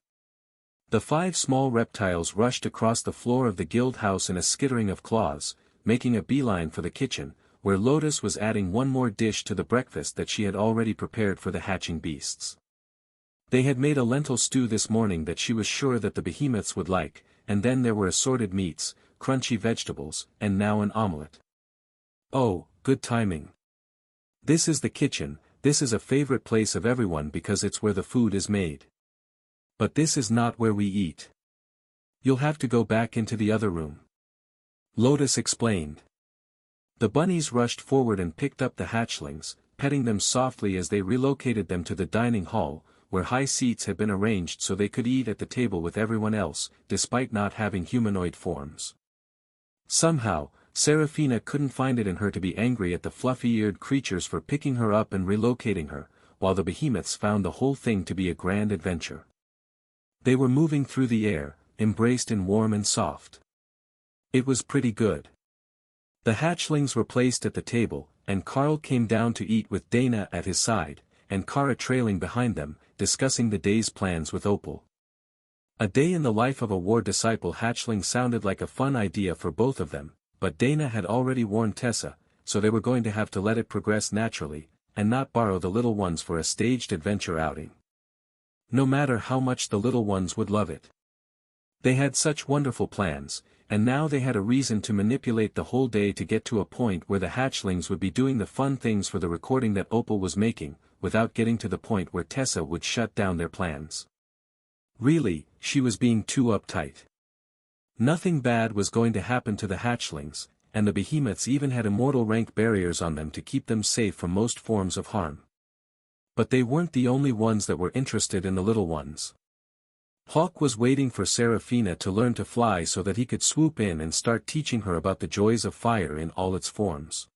The 5 small reptiles rushed across the floor of the guild house in a skittering of claws, making a beeline for the kitchen, where Lotus was adding one more dish to the breakfast that she had already prepared for the hatching beasts. They had made a lentil stew this morning that she was sure that the behemoths would like, and then there were assorted meats, crunchy vegetables, and now an omelette. Oh, good timing. This is the kitchen, this is a favorite place of everyone because it's where the food is made. But this is not where we eat. You'll have to go back into the other room. Lotus explained. The bunnies rushed forward and picked up the hatchlings, petting them softly as they relocated them to the dining hall, where high seats had been arranged so they could eat at the table with everyone else, despite not having humanoid forms. Somehow, Serafina couldn't find it in her to be angry at the fluffy-eared creatures for picking her up and relocating her, while the behemoths found the whole thing to be a grand adventure. They were moving through the air, embraced in warm and soft. It was pretty good. The hatchlings were placed at the table, and Karl came down to eat with Dana at his side, and Kara trailing behind them, discussing the day's plans with Opal. A day in the life of a war disciple hatchling sounded like a fun idea for both of them, but Dana had already warned Tessa, so they were going to have to let it progress naturally, and not borrow the little ones for a staged adventure outing. No matter how much the little ones would love it. They had such wonderful plans, and now they had a reason to manipulate the whole day to get to a point where the hatchlings would be doing the fun things for the recording that Opal was making, without getting to the point where Tessa would shut down their plans. Really, she was being too uptight. Nothing bad was going to happen to the hatchlings, and the behemoths even had immortal rank barriers on them to keep them safe from most forms of harm. But they weren't the only ones that were interested in the little ones. Hawk was waiting for Serafina to learn to fly so that he could swoop in and start teaching her about the joys of fire in all its forms.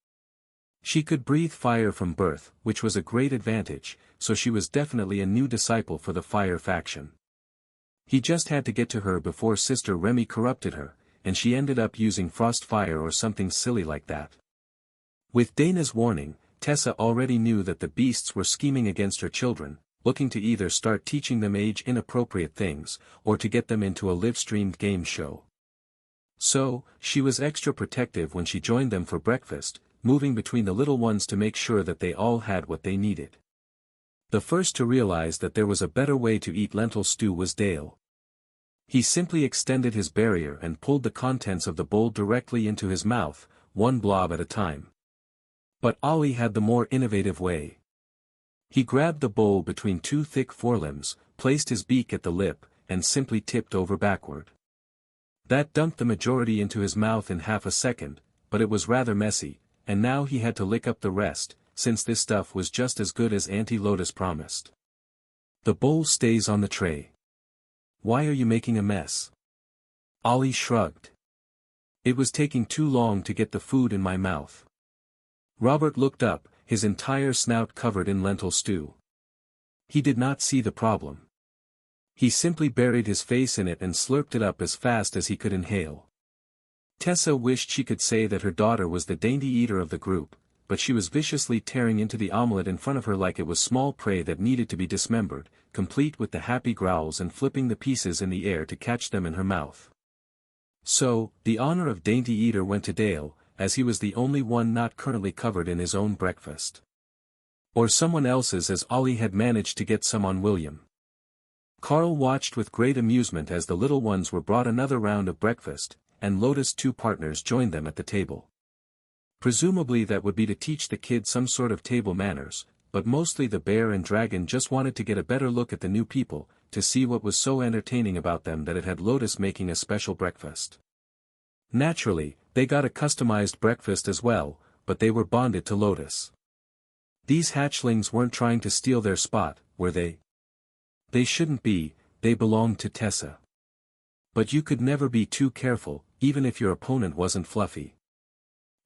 She could breathe fire from birth, which was a great advantage, so she was definitely a new disciple for the fire faction. He just had to get to her before Sister Remy corrupted her, and she ended up using frost fire or something silly like that. With Dana's warning, Tessa already knew that the beasts were scheming against her children, looking to either start teaching them age-inappropriate things, or to get them into a live-streamed game show. So, she was extra protective when she joined them for breakfast, moving between the little ones to make sure that they all had what they needed. The first to realize that there was a better way to eat lentil stew was Dale. He simply extended his barrier and pulled the contents of the bowl directly into his mouth, one blob at a time. But Ollie had the more innovative way. He grabbed the bowl between two thick forelimbs, placed his beak at the lip, and simply tipped over backward. That dumped the majority into his mouth in half a second, but it was rather messy, and now he had to lick up the rest, since this stuff was just as good as Auntie Lotus promised. The bowl stays on the tray. Why are you making a mess? Ollie shrugged. It was taking too long to get the food in my mouth. Robert looked up, his entire snout covered in lentil stew. He did not see the problem. He simply buried his face in it and slurped it up as fast as he could inhale. Tessa wished she could say that her daughter was the dainty eater of the group, but she was viciously tearing into the omelette in front of her like it was small prey that needed to be dismembered, complete with the happy growls and flipping the pieces in the air to catch them in her mouth. So, the honor of dainty eater went to Dale, as he was the only one not currently covered in his own breakfast. Or someone else's, as Ollie had managed to get some on William. Carl watched with great amusement as the little ones were brought another round of breakfast, and Lotus' two partners joined them at the table. Presumably that would be to teach the kids some sort of table manners, but mostly the bear and dragon just wanted to get a better look at the new people, to see what was so entertaining about them that it had Lotus making a special breakfast. Naturally, they got a customized breakfast as well, but they were bonded to Lotus. These hatchlings weren't trying to steal their spot, were they? They shouldn't be, they belonged to Tessa. But you could never be too careful, even if your opponent wasn't fluffy.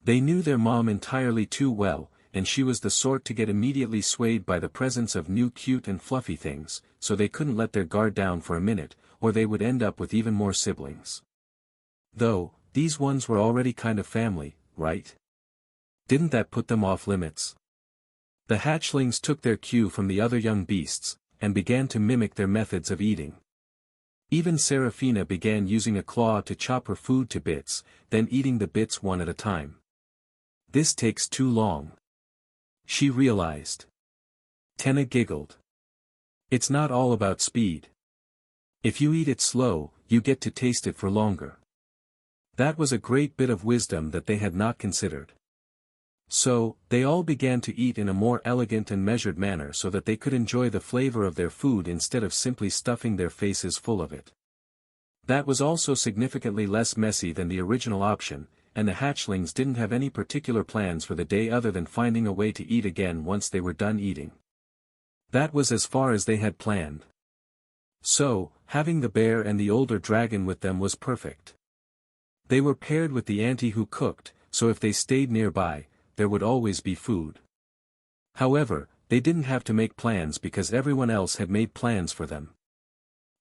They knew their mom entirely too well, and she was the sort to get immediately swayed by the presence of new cute and fluffy things, so they couldn't let their guard down for a minute, or they would end up with even more siblings. Though, these ones were already kind of family, right? Didn't that put them off limits? The hatchlings took their cue from the other young beasts, and began to mimic their methods of eating. Even Serafina began using a claw to chop her food to bits, then eating the bits one at a time. This takes too long, she realized. Tenna giggled. It's not all about speed. If you eat it slow, you get to taste it for longer. That was a great bit of wisdom that they had not considered. So, they all began to eat in a more elegant and measured manner so that they could enjoy the flavor of their food instead of simply stuffing their faces full of it. That was also significantly less messy than the original option, and the hatchlings didn't have any particular plans for the day other than finding a way to eat again once they were done eating. That was as far as they had planned. So, having the bear and the older dragon with them was perfect. They were paired with the auntie who cooked, so if they stayed nearby, there would always be food. However, they didn't have to make plans because everyone else had made plans for them.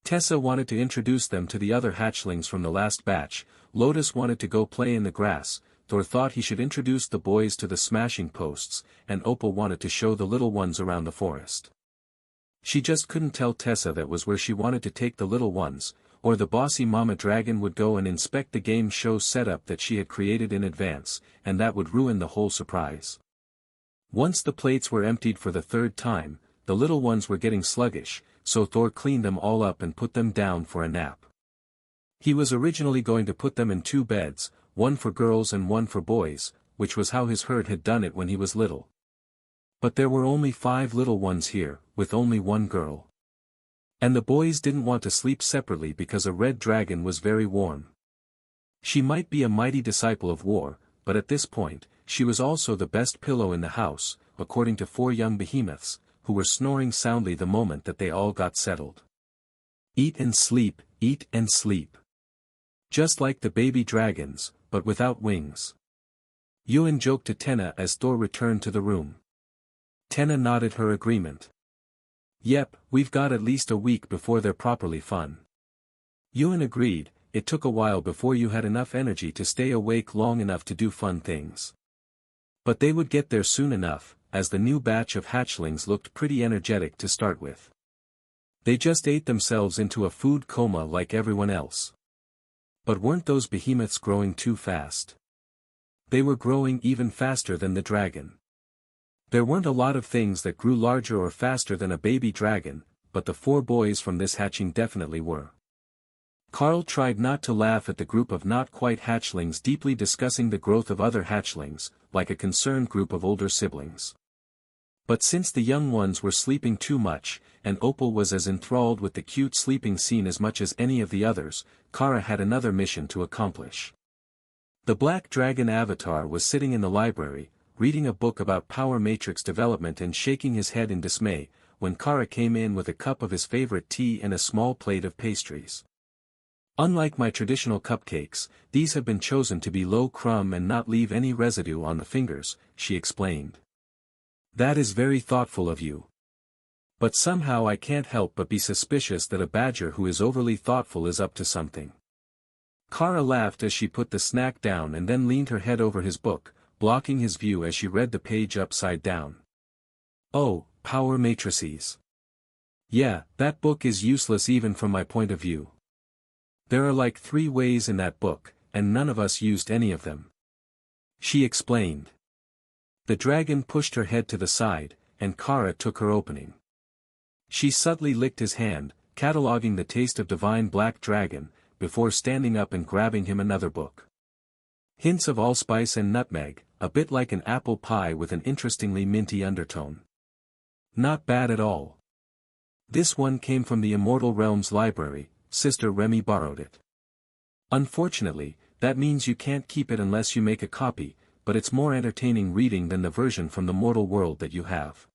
Tessa wanted to introduce them to the other hatchlings from the last batch, Lotus wanted to go play in the grass, Thor thought he should introduce the boys to the smashing posts, and Opal wanted to show the little ones around the forest. She just couldn't tell Tessa that was where she wanted to take the little ones, or the bossy mama dragon would go and inspect the game show setup that she had created in advance, and that would ruin the whole surprise. Once the plates were emptied for the third time, the little ones were getting sluggish, so Thor cleaned them all up and put them down for a nap. He was originally going to put them in 2 beds, one for girls and one for boys, which was how his herd had done it when he was little. But there were only 5 little ones here, with only 1 girl. And the boys didn't want to sleep separately because a red dragon was very warm. She might be a mighty disciple of war, but at this point, she was also the best pillow in the house, according to 4 young behemoths, who were snoring soundly the moment that they all got settled. Eat and sleep, eat and sleep. Just like the baby dragons, but without wings. Ewan joked to Tenna as Thor returned to the room. Tenna nodded her agreement. Yep, we've got at least a week before they're properly fun. Ewan agreed, it took a while before you had enough energy to stay awake long enough to do fun things. But they would get there soon enough, as the new batch of hatchlings looked pretty energetic to start with. They just ate themselves into a food coma like everyone else. But weren't those behemoths growing too fast? They were growing even faster than the dragon. There weren't a lot of things that grew larger or faster than a baby dragon, but the 4 boys from this hatching definitely were. Carl tried not to laugh at the group of not quite hatchlings deeply discussing the growth of other hatchlings, like a concerned group of older siblings. But since the young ones were sleeping too much, and Opal was as enthralled with the cute sleeping scene as much as any of the others, Kara had another mission to accomplish. The Black Dragon Avatar was sitting in the library, reading a book about power matrix development and shaking his head in dismay, when Kara came in with a cup of his favorite tea and a small plate of pastries. Unlike my traditional cupcakes, these have been chosen to be low crumb and not leave any residue on the fingers, she explained. That is very thoughtful of you. But somehow I can't help but be suspicious that a badger who is overly thoughtful is up to something. Kara laughed as she put the snack down and then leaned her head over his book, blocking his view as she read the page upside down. Oh, power matrices. Yeah, that book is useless even from my point of view. There are like 3 ways in that book, and none of us used any of them. She explained. The dragon pushed her head to the side, and Kara took her opening. She subtly licked his hand, cataloging the taste of divine black dragon, before standing up and grabbing him another book. Hints of allspice and nutmeg, a bit like an apple pie with an interestingly minty undertone. Not bad at all. This one came from the Immortal Realms library. Sister Remy borrowed it. Unfortunately, that means you can't keep it unless you make a copy, but it's more entertaining reading than the version from the mortal world that you have.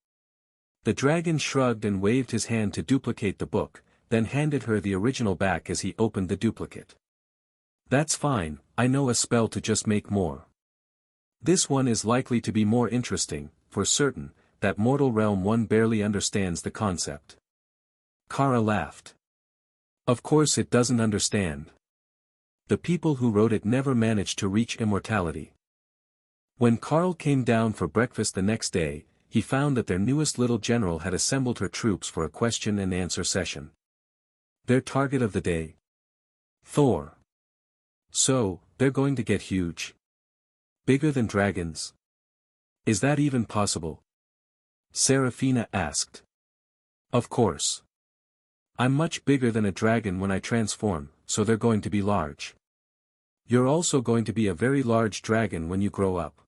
The dragon shrugged and waved his hand to duplicate the book, then handed her the original back as he opened the duplicate. That's fine, I know a spell to just make more. This one is likely to be more interesting, for certain, that mortal realm one barely understands the concept. Kara laughed. Of course it doesn't understand. The people who wrote it never managed to reach immortality. When Carl came down for breakfast the next day, he found that their newest little general had assembled her troops for a question and answer session. Their target of the day? Thor. So, they're going to get huge. Bigger than dragons? Is that even possible? Serafina asked. Of course. I'm much bigger than a dragon when I transform, so they're going to be large. You're also going to be a very large dragon when you grow up.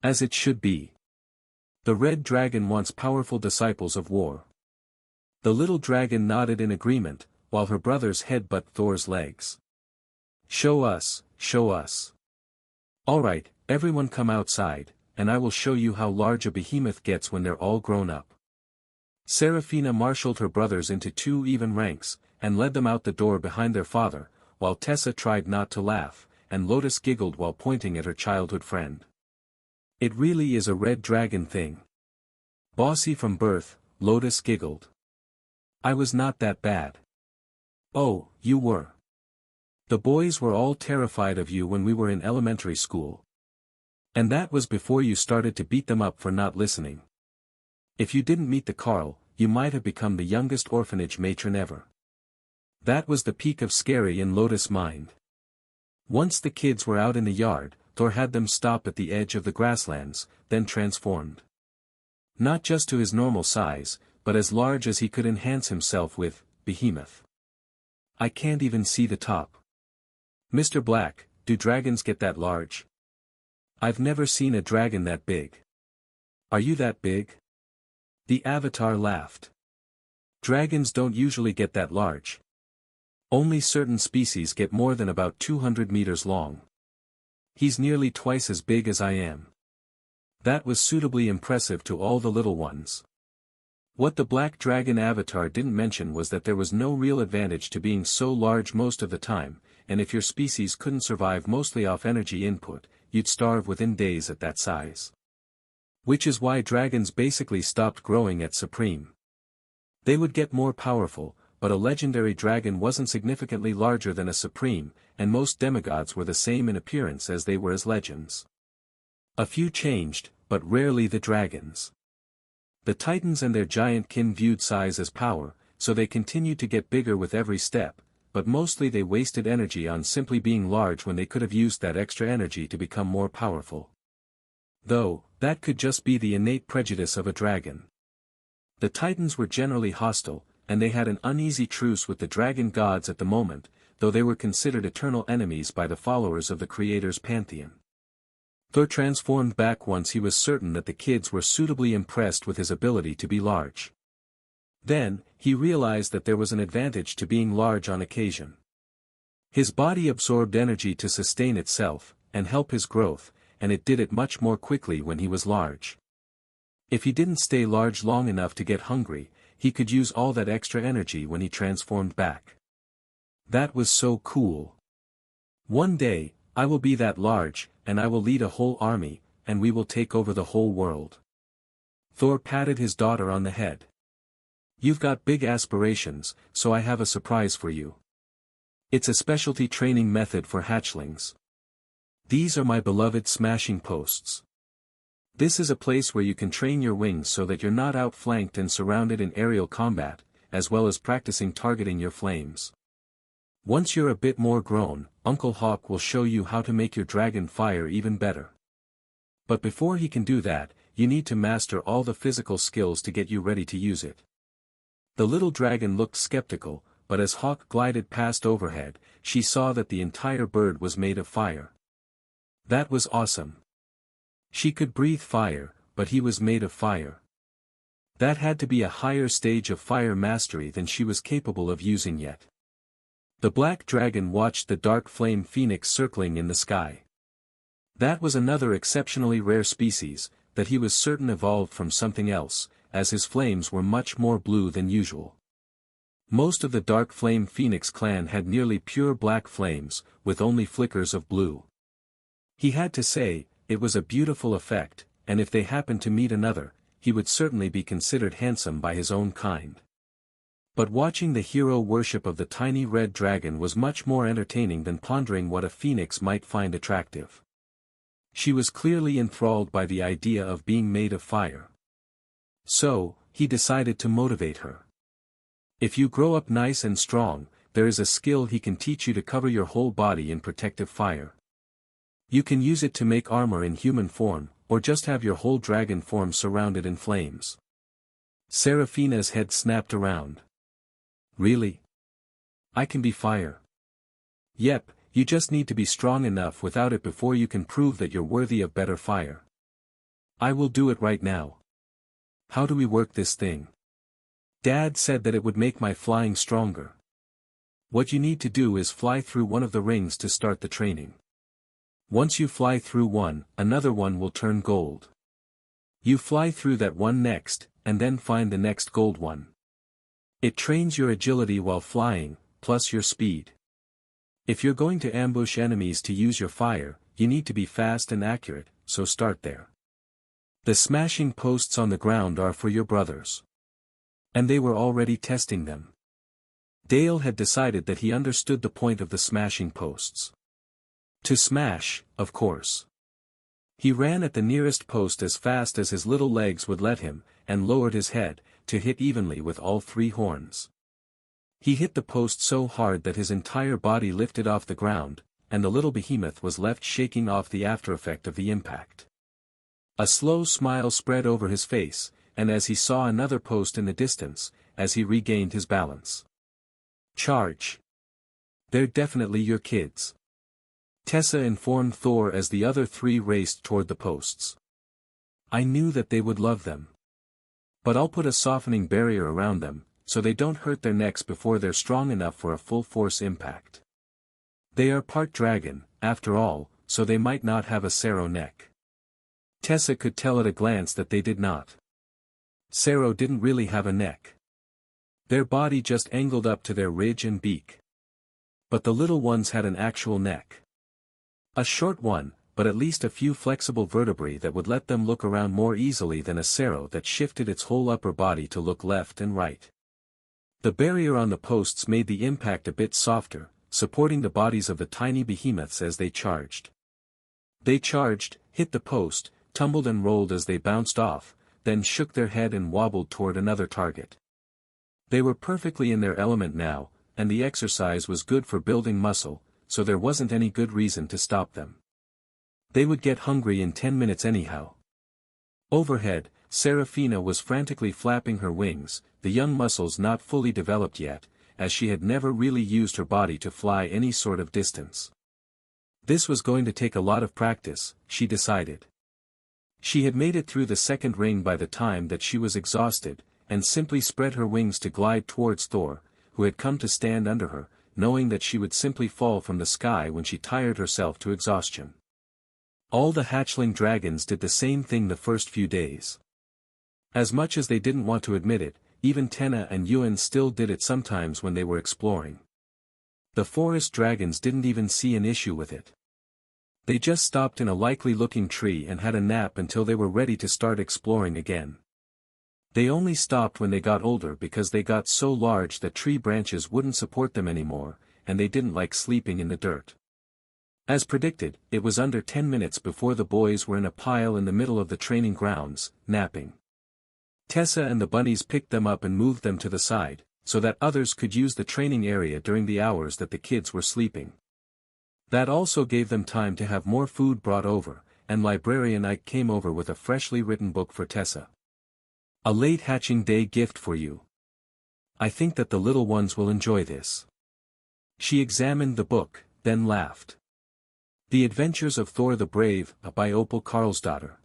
As it should be. The red dragon wants powerful disciples of war. The little dragon nodded in agreement, while her brothers headbutt Thor's legs. Show us, show us. Alright, everyone come outside, and I will show you how large a behemoth gets when they're all grown up. Serafina marshaled her brothers into 2 even ranks, and led them out the door behind their father, while Tessa tried not to laugh, and Lotus giggled while pointing at her childhood friend. It really is a red dragon thing. Bossy from birth, Lotus giggled. I was not that bad. Oh, you were. The boys were all terrified of you when we were in elementary school. And that was before you started to beat them up for not listening. If you didn't meet the Carl, you might have become the youngest orphanage matron ever. That was the peak of scary in Lotus' mind. Once the kids were out in the yard, Thor had them stop at the edge of the grasslands, then transformed. Not just to his normal size, but as large as he could enhance himself with, behemoth. I can't even see the top. Mr. Black, do dragons get that large? I've never seen a dragon that big. Are you that big? The Avatar laughed. Dragons don't usually get that large. Only certain species get more than about 200 meters long. He's nearly twice as big as I am. That was suitably impressive to all the little ones. What the Black Dragon Avatar didn't mention was that there was no real advantage to being so large most of the time, and if your species couldn't survive mostly off energy input, you'd starve within days at that size. Which is why dragons basically stopped growing at Supreme. They would get more powerful, but a legendary dragon wasn't significantly larger than a Supreme, and most demigods were the same in appearance as they were as legends. A few changed, but rarely the dragons. The titans and their giant kin viewed size as power, so they continued to get bigger with every step, but mostly they wasted energy on simply being large when they could have used that extra energy to become more powerful. Though, that could just be the innate prejudice of a dragon. The titans were generally hostile, and they had an uneasy truce with the dragon gods at the moment, though they were considered eternal enemies by the followers of the creator's pantheon. Thor transformed back once he was certain that the kids were suitably impressed with his ability to be large. Then, he realized that there was an advantage to being large on occasion. His body absorbed energy to sustain itself, and help his growth, and it did it much more quickly when he was large. If he didn't stay large long enough to get hungry, he could use all that extra energy when he transformed back. That was so cool. One day, I will be that large, and I will lead a whole army, and we will take over the whole world. Thor patted his daughter on the head. You've got big aspirations, so I have a surprise for you. It's a specialty training method for hatchlings. These are my beloved smashing posts. This is a place where you can train your wings so that you're not outflanked and surrounded in aerial combat, as well as practicing targeting your flames. Once you're a bit more grown, Uncle Hawk will show you how to make your dragon fire even better. But before he can do that, you need to master all the physical skills to get you ready to use it. The little dragon looked skeptical, but as Hawk glided past overhead, she saw that the entire bird was made of fire. That was awesome. She could breathe fire, but he was made of fire. That had to be a higher stage of fire mastery than she was capable of using yet. The black dragon watched the dark flame phoenix circling in the sky. That was another exceptionally rare species, that he was certain evolved from something else, as his flames were much more blue than usual. Most of the dark flame phoenix clan had nearly pure black flames, with only flickers of blue. He had to say, it was a beautiful effect, and if they happened to meet another, he would certainly be considered handsome by his own kind. But watching the hero worship of the tiny red dragon was much more entertaining than pondering what a phoenix might find attractive. She was clearly enthralled by the idea of being made of fire. So, he decided to motivate her. If you grow up nice and strong, there is a skill he can teach you to cover your whole body in protective fire. You can use it to make armor in human form, or just have your whole dragon form surrounded in flames. Seraphina's head snapped around. Really? I can be fire. Yep, you just need to be strong enough without it before you can prove that you're worthy of better fire. I will do it right now. How do we work this thing? Dad said that it would make my flying stronger. What you need to do is fly through one of the rings to start the training. Once you fly through one, another one will turn gold. You fly through that one next, and then find the next gold one. It trains your agility while flying, plus your speed. If you're going to ambush enemies to use your fire, you need to be fast and accurate, so start there. The smashing posts on the ground are for your brothers. And they were already testing them. Dale had decided that he understood the point of the smashing posts. To smash, of course. He ran at the nearest post as fast as his little legs would let him, and lowered his head, to hit evenly with all three horns. He hit the post so hard that his entire body lifted off the ground, and the little behemoth was left shaking off the aftereffect of the impact. A slow smile spread over his face, and as he saw another post in the distance, as he regained his balance. Charge! They're definitely your kids. Tessa informed Thor as the other three raced toward the posts. I knew that they would love them. But I'll put a softening barrier around them, so they don't hurt their necks before they're strong enough for a full-force impact. They are part dragon, after all, so they might not have a Sero neck. Tessa could tell at a glance that they did not. Sero didn't really have a neck. Their body just angled up to their ridge and beak. But the little ones had an actual neck. A short one, but at least a few flexible vertebrae that would let them look around more easily than a Sero that shifted its whole upper body to look left and right. The barrier on the posts made the impact a bit softer, supporting the bodies of the tiny behemoths as they charged. They charged, hit the post, tumbled and rolled as they bounced off, then shook their head and wobbled toward another target. They were perfectly in their element now, and the exercise was good for building muscle, so there wasn't any good reason to stop them. They would get hungry in 10 minutes anyhow. Overhead, Serafina was frantically flapping her wings, the young muscles not fully developed yet, as she had never really used her body to fly any sort of distance. This was going to take a lot of practice, she decided. She had made it through the second ring by the time that she was exhausted, and simply spread her wings to glide towards Thor, who had come to stand under her, knowing that she would simply fall from the sky when she tired herself to exhaustion. All the hatchling dragons did the same thing the first few days. As much as they didn't want to admit it, even Tenna and Yuan still did it sometimes when they were exploring. The forest dragons didn't even see an issue with it. They just stopped in a likely-looking tree and had a nap until they were ready to start exploring again. They only stopped when they got older because they got so large that tree branches wouldn't support them anymore, and they didn't like sleeping in the dirt. As predicted, it was under 10 minutes before the boys were in a pile in the middle of the training grounds, napping. Tessa and the bunnies picked them up and moved them to the side, so that others could use the training area during the hours that the kids were sleeping. That also gave them time to have more food brought over, and Librarian Ike came over with a freshly written book for Tessa. A late hatching day gift for you. I think that the little ones will enjoy this. She examined the book, then laughed. The Adventures of Thor the Brave, by Opal Karlsdottir.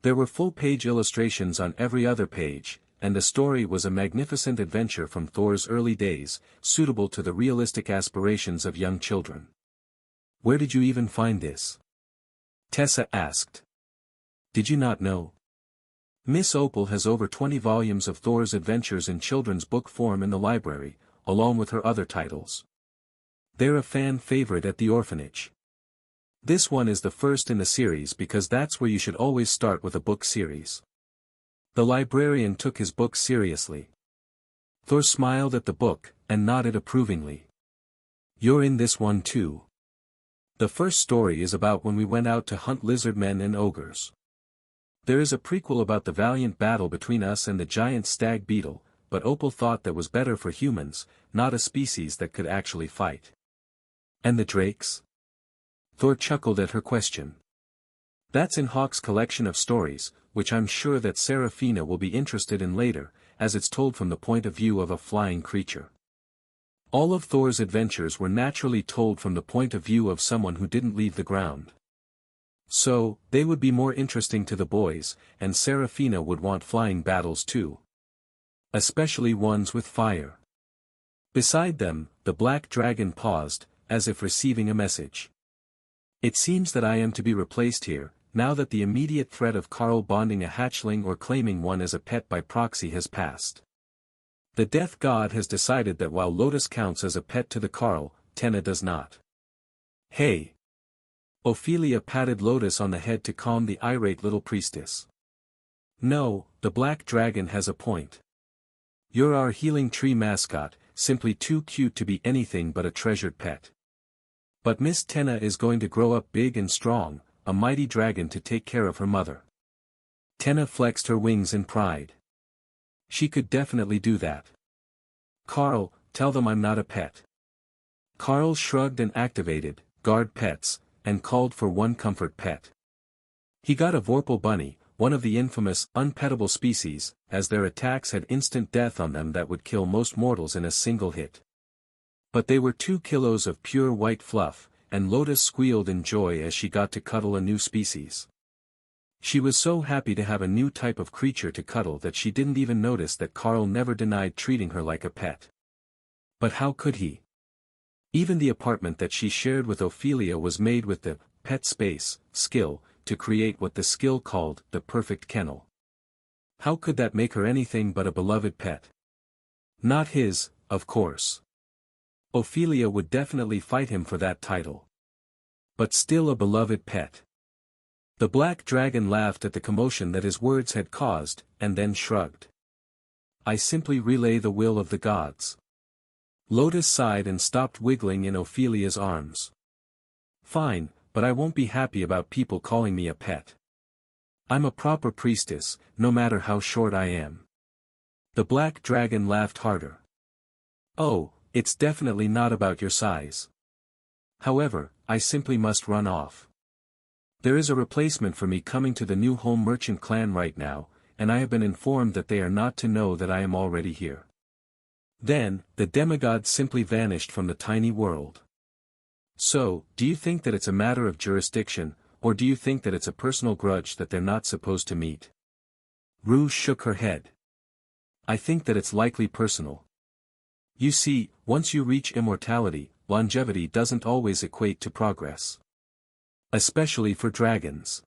There were full-page illustrations on every other page, and the story was a magnificent adventure from Thor's early days, suitable to the realistic aspirations of young children. Where did you even find this? Tessa asked. Did you not know? Miss Opal has over 20 volumes of Thor's adventures in children's book form in the library, along with her other titles. They're a fan favorite at the orphanage. This one is the first in the series because that's where you should always start with a book series. The librarian took his book seriously. Thor smiled at the book, and nodded approvingly. You're in this one too. The first story is about when we went out to hunt lizardmen and ogres. There is a prequel about the valiant battle between us and the giant stag beetle, but Opal thought that was better for humans, not a species that could actually fight. And the drakes? Thor chuckled at her question. That's in Hawk's collection of stories, which I'm sure that Serafina will be interested in later, as it's told from the point of view of a flying creature. All of Thor's adventures were naturally told from the point of view of someone who didn't leave the ground. So, they would be more interesting to the boys, and Serafina would want flying battles too. Especially ones with fire. Beside them, the black dragon paused, as if receiving a message. It seems that I am to be replaced here, now that the immediate threat of Carl bonding a hatchling or claiming one as a pet by proxy has passed. The death god has decided that while Lotus counts as a pet to the Carl, Tenna does not. Hey! Ophelia patted Lotus on the head to calm the irate little priestess. No, the black dragon has a point. You're our healing tree mascot, simply too cute to be anything but a treasured pet. But Miss Tenna is going to grow up big and strong, a mighty dragon to take care of her mother. Tenna flexed her wings in pride. She could definitely do that. Carl, tell them I'm not a pet. Carl shrugged and activated, guard pets, and called for one comfort pet. He got a Vorpal bunny, one of the infamous, unpettable species, as their attacks had instant death on them that would kill most mortals in a single hit. But they were 2 kilos of pure white fluff, and Lotus squealed in joy as she got to cuddle a new species. She was so happy to have a new type of creature to cuddle that she didn't even notice that Carl never denied treating her like a pet. But how could he? Even the apartment that she shared with Ophelia was made with the pet space skill to create what the skill called the perfect kennel. How could that make her anything but a beloved pet? Not his, of course. Ophelia would definitely fight him for that title. But still a beloved pet. The black dragon laughed at the commotion that his words had caused, and then shrugged. I simply relay the will of the gods. Lotus sighed and stopped wiggling in Ophelia's arms. Fine, but I won't be happy about people calling me a pet. I'm a proper priestess, no matter how short I am. The black dragon laughed harder. Oh, it's definitely not about your size. However, I simply must run off. There is a replacement for me coming to the new home merchant clan right now, and I have been informed that they are not to know that I am already here. Then, the demigod simply vanished from the tiny world. So, do you think that it's a matter of jurisdiction, or do you think that it's a personal grudge that they're not supposed to meet? Rue shook her head. I think that it's likely personal. You see, once you reach immortality, longevity doesn't always equate to progress. Especially for dragons.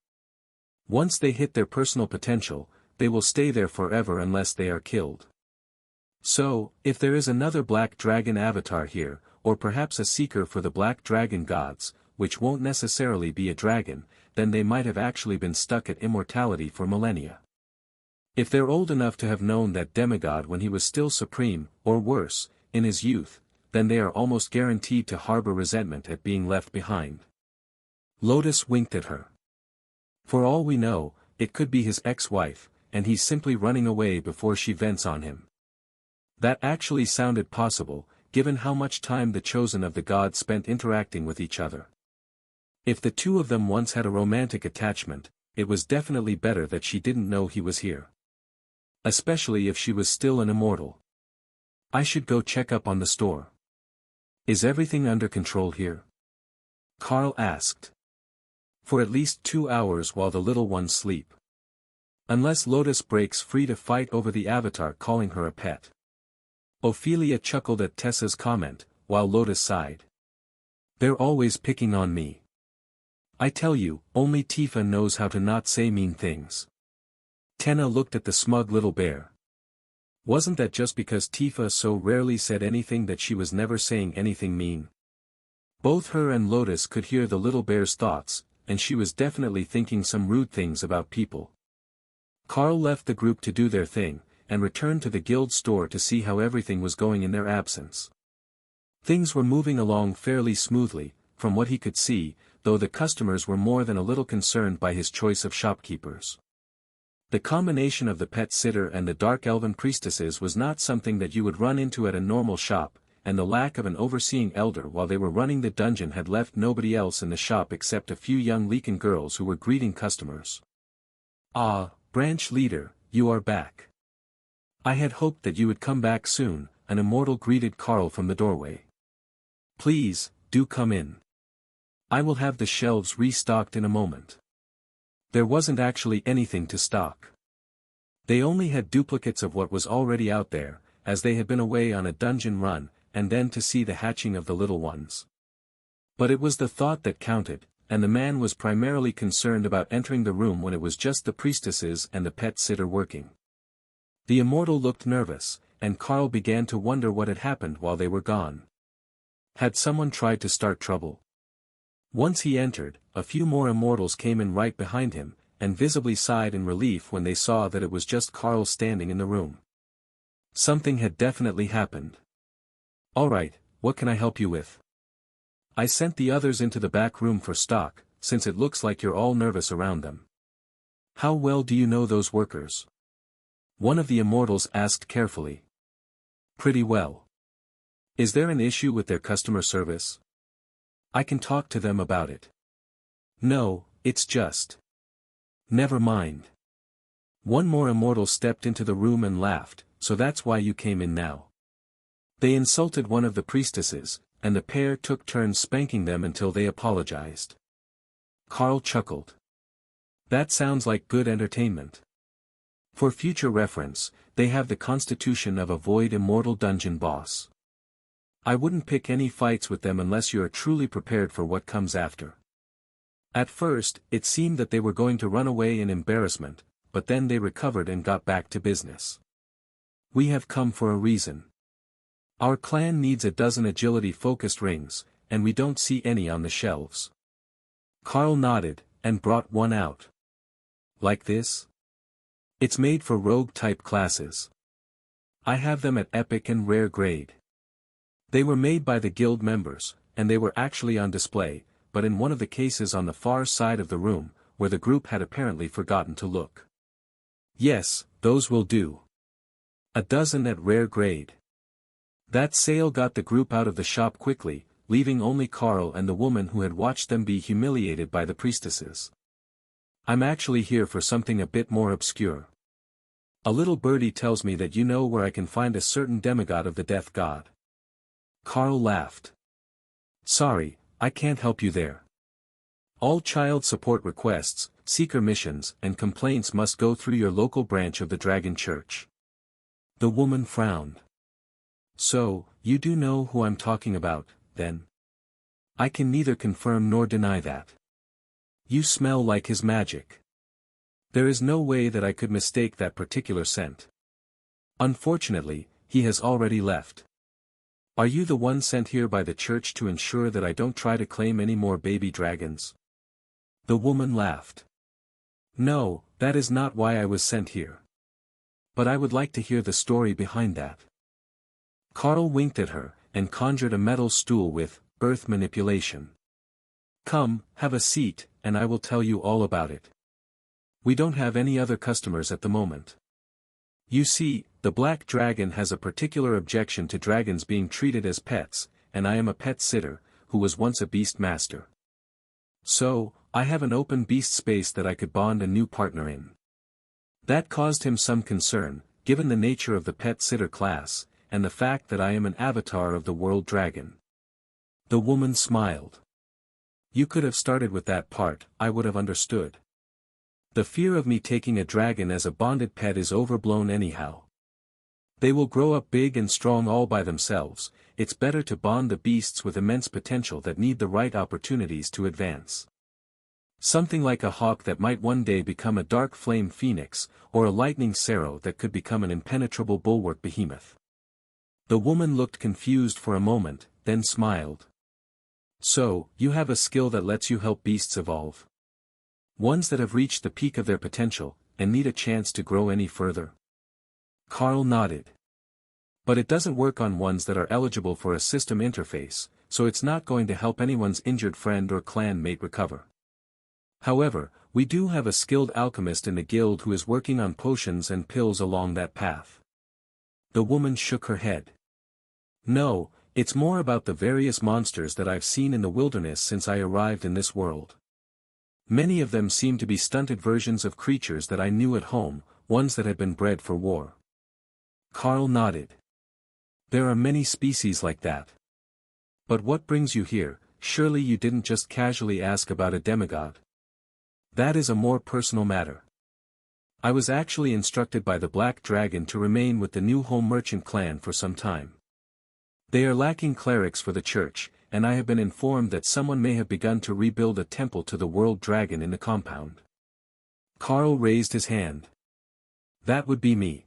Once they hit their personal potential, they will stay there forever unless they are killed. So, if there is another black dragon avatar here, or perhaps a seeker for the black dragon gods, which won't necessarily be a dragon, then they might have actually been stuck at immortality for millennia. If they're old enough to have known that demigod when he was still supreme, or worse, in his youth, then they are almost guaranteed to harbor resentment at being left behind. Lotus winked at her. For all we know, it could be his ex-wife, and he's simply running away before she vents on him. That actually sounded possible, given how much time the chosen of the gods spent interacting with each other. If the two of them once had a romantic attachment, it was definitely better that she didn't know he was here. Especially if she was still an immortal. I should go check up on the store. Is everything under control here? Carl asked. For at least 2 hours while the little ones sleep. Unless Lotus breaks free to fight over the avatar calling her a pet. Ophelia chuckled at Tessa's comment, while Lotus sighed. They're always picking on me. I tell you, only Tifa knows how to not say mean things. Tenna looked at the smug little bear. Wasn't that just because Tifa so rarely said anything that she was never saying anything mean? Both her and Lotus could hear the little bear's thoughts, and she was definitely thinking some rude things about people. Carl left the group to do their thing, and returned to the guild store to see how everything was going in their absence. Things were moving along fairly smoothly, from what he could see, though the customers were more than a little concerned by his choice of shopkeepers. The combination of the pet sitter and the dark elven priestesses was not something that you would run into at a normal shop, and the lack of an overseeing elder while they were running the dungeon had left nobody else in the shop except a few young Leakin girls who were greeting customers. Ah, branch leader, you are back. I had hoped that you would come back soon, an immortal greeted Carl from the doorway. Please, do come in. I will have the shelves restocked in a moment. There wasn't actually anything to stock. They only had duplicates of what was already out there, as they had been away on a dungeon run, and then to see the hatching of the little ones. But it was the thought that counted, and the man was primarily concerned about entering the room when it was just the priestesses and the pet sitter working. The immortal looked nervous, and Carl began to wonder what had happened while they were gone. Had someone tried to start trouble? Once he entered, a few more immortals came in right behind him, and visibly sighed in relief when they saw that it was just Carl standing in the room. Something had definitely happened. All right, what can I help you with? I sent the others into the back room for stock, since it looks like you're all nervous around them. How well do you know those workers? One of the immortals asked carefully. Pretty well. Is there an issue with their customer service? I can talk to them about it. No, it's just. Never mind. One more immortal stepped into the room and laughed, so that's why you came in now. They insulted one of the priestesses, and the pair took turns spanking them until they apologized. Carl chuckled. That sounds like good entertainment. For future reference, they have the constitution of a void immortal dungeon boss. I wouldn't pick any fights with them unless you are truly prepared for what comes after. At first, it seemed that they were going to run away in embarrassment, but then they recovered and got back to business. We have come for a reason. Our clan needs a dozen agility-focused rings, and we don't see any on the shelves. Carl nodded, and brought one out. Like this? It's made for rogue-type classes. I have them at epic and rare grade. They were made by the guild members, and they were actually on display, but in one of the cases on the far side of the room, where the group had apparently forgotten to look. Yes, those will do. A dozen at rare grade. That sale got the group out of the shop quickly, leaving only Carl and the woman who had watched them be humiliated by the priestesses. I'm actually here for something a bit more obscure. A little birdie tells me that you know where I can find a certain demigod of the death god. Carl laughed. Sorry, I can't help you there. All child support requests, seeker missions, and complaints must go through your local branch of the Dragon Church. The woman frowned. So, you do know who I'm talking about, then? I can neither confirm nor deny that. You smell like his magic. There is no way that I could mistake that particular scent. Unfortunately, he has already left. Are you the one sent here by the church to ensure that I don't try to claim any more baby dragons? The woman laughed. No, that is not why I was sent here. But I would like to hear the story behind that. Carl winked at her, and conjured a metal stool with earth manipulation. Come, have a seat, and I will tell you all about it. We don't have any other customers at the moment. You see, the black dragon has a particular objection to dragons being treated as pets, and I am a pet sitter, who was once a beast master. So, I have an open beast space that I could bond a new partner in. That caused him some concern, given the nature of the pet sitter class, and the fact that I am an avatar of the world dragon. The woman smiled. You could have started with that part, I would have understood. The fear of me taking a dragon as a bonded pet is overblown anyhow. They will grow up big and strong all by themselves. It's better to bond the beasts with immense potential that need the right opportunities to advance. Something like a hawk that might one day become a dark flame phoenix, or a lightning sarrow that could become an impenetrable bulwark behemoth. The woman looked confused for a moment, then smiled. So, you have a skill that lets you help beasts evolve? Ones that have reached the peak of their potential, and need a chance to grow any further? Carl nodded. But it doesn't work on ones that are eligible for a system interface, so it's not going to help anyone's injured friend or clan mate recover. However, we do have a skilled alchemist in the guild who is working on potions and pills along that path. The woman shook her head. No, it's more about the various monsters that I've seen in the wilderness since I arrived in this world. Many of them seem to be stunted versions of creatures that I knew at home, ones that had been bred for war. Carl nodded. There are many species like that. But what brings you here? Surely you didn't just casually ask about a demigod. That is a more personal matter. I was actually instructed by the Black Dragon to remain with the new home merchant clan for some time. They are lacking clerics for the church, and I have been informed that someone may have begun to rebuild a temple to the world dragon in the compound. Carl raised his hand. That would be me.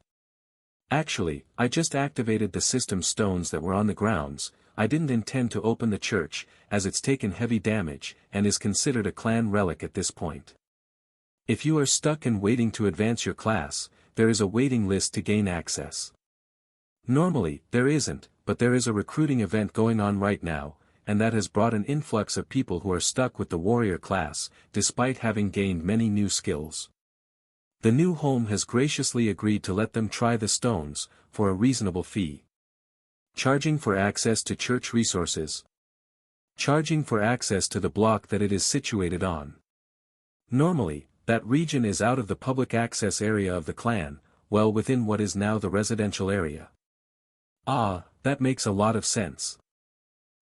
Actually, I just activated the system stones that were on the grounds. I didn't intend to open the church, as it's taken heavy damage, and is considered a clan relic at this point. If you are stuck and waiting to advance your class, there is a waiting list to gain access. Normally, there isn't, but there is a recruiting event going on right now, and that has brought an influx of people who are stuck with the warrior class, despite having gained many new skills. The new home has graciously agreed to let them try the stones, for a reasonable fee. Charging for access to church resources. Charging for access to the block that it is situated on. Normally, that region is out of the public access area of the clan, well within what is now the residential area. Ah, that makes a lot of sense.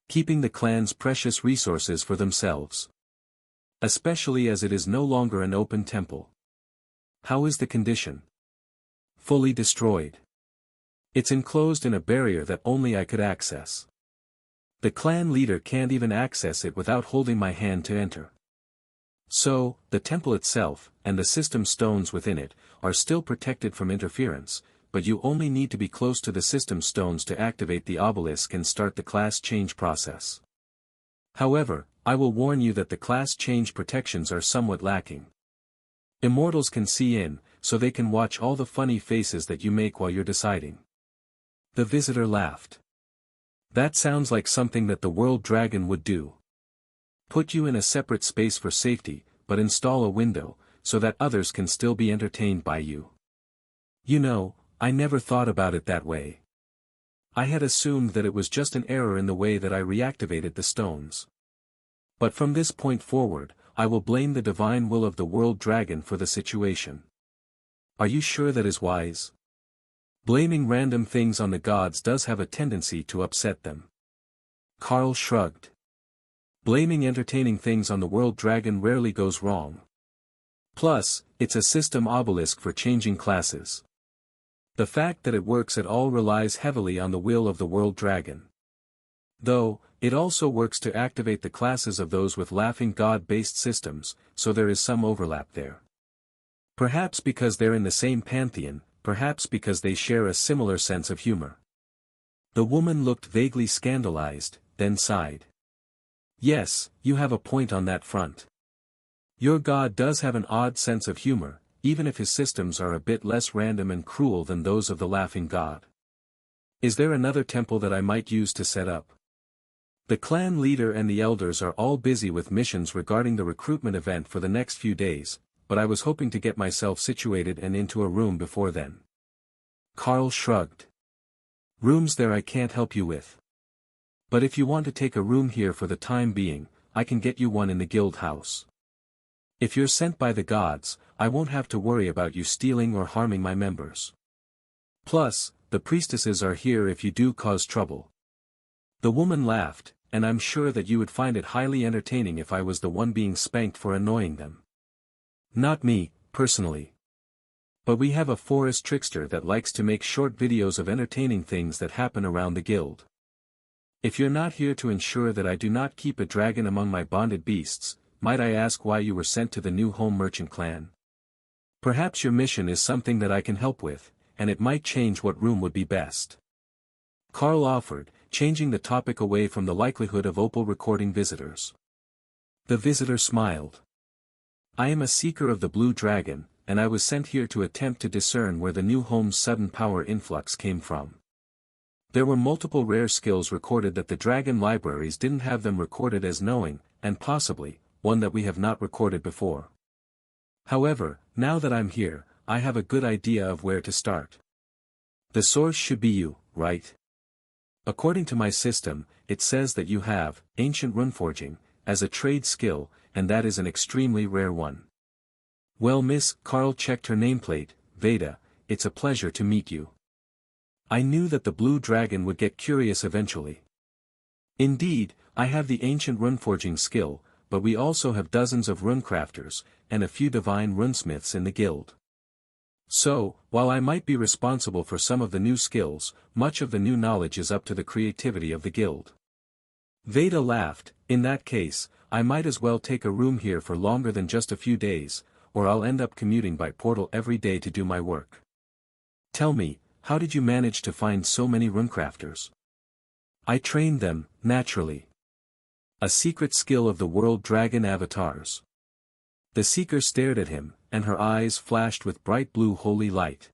Keeping the clan's precious resources for themselves. Especially as it is no longer an open temple. How is the condition? Fully destroyed. It's enclosed in a barrier that only I could access. The clan leader can't even access it without holding my hand to enter. So, the temple itself, and the system stones within it, are still protected from interference, but you only need to be close to the system stones to activate the obelisk and start the class change process. However, I will warn you that the class change protections are somewhat lacking. Immortals can see in, so they can watch all the funny faces that you make while you're deciding. The visitor laughed. That sounds like something that the world dragon would do. Put you in a separate space for safety, but install a window, so that others can still be entertained by you. You know, I never thought about it that way. I had assumed that it was just an error in the way that I reactivated the stones. But from this point forward, I will blame the divine will of the world dragon for the situation. Are you sure that is wise? Blaming random things on the gods does have a tendency to upset them. Carl shrugged. Blaming entertaining things on the world dragon rarely goes wrong. Plus, it's a system obelisk for changing classes. The fact that it works at all relies heavily on the will of the world dragon. Though, it also works to activate the classes of those with laughing god-based systems, so there is some overlap there. Perhaps because they're in the same pantheon, perhaps because they share a similar sense of humor. The woman looked vaguely scandalized, then sighed. Yes, you have a point on that front. Your god does have an odd sense of humor, even if his systems are a bit less random and cruel than those of the laughing god. Is there another temple that I might use to set up? The clan leader and the elders are all busy with missions regarding the recruitment event for the next few days, but I was hoping to get myself situated and into a room before then. Carl shrugged. Rooms there I can't help you with. But if you want to take a room here for the time being, I can get you one in the guild house. If you're sent by the gods, I won't have to worry about you stealing or harming my members. Plus, the priestesses are here if you do cause trouble. The woman laughed, and I'm sure that you would find it highly entertaining if I was the one being spanked for annoying them. Not me, personally. But we have a forest trickster that likes to make short videos of entertaining things that happen around the guild. If you're not here to ensure that I do not keep a dragon among my bonded beasts, might I ask why you were sent to the new home merchant clan? Perhaps your mission is something that I can help with, and it might change what room would be best. Carl offered, changing the topic away from the likelihood of Opal recording visitors. The visitor smiled. I am a seeker of the blue dragon, and I was sent here to attempt to discern where the new home's sudden power influx came from. There were multiple rare skills recorded that the dragon libraries didn't have them recorded as knowing, and possibly, one that we have not recorded before. However, now that I'm here, I have a good idea of where to start. The source should be you, right? According to my system, it says that you have ancient runeforging as a trade skill, and that is an extremely rare one. Well, Miss, Carl checked her nameplate, Veda, it's a pleasure to meet you. I knew that the blue dragon would get curious eventually. Indeed, I have the ancient runeforging skill, but we also have dozens of runecrafters, and a few divine runesmiths in the guild. So, while I might be responsible for some of the new skills, much of the new knowledge is up to the creativity of the guild. Veda laughed. In that case, I might as well take a room here for longer than just a few days, or I'll end up commuting by portal every day to do my work. Tell me, how did you manage to find so many runecrafters? I trained them, naturally. A secret skill of the world dragon avatars. The seeker stared at him, and her eyes flashed with bright blue holy light.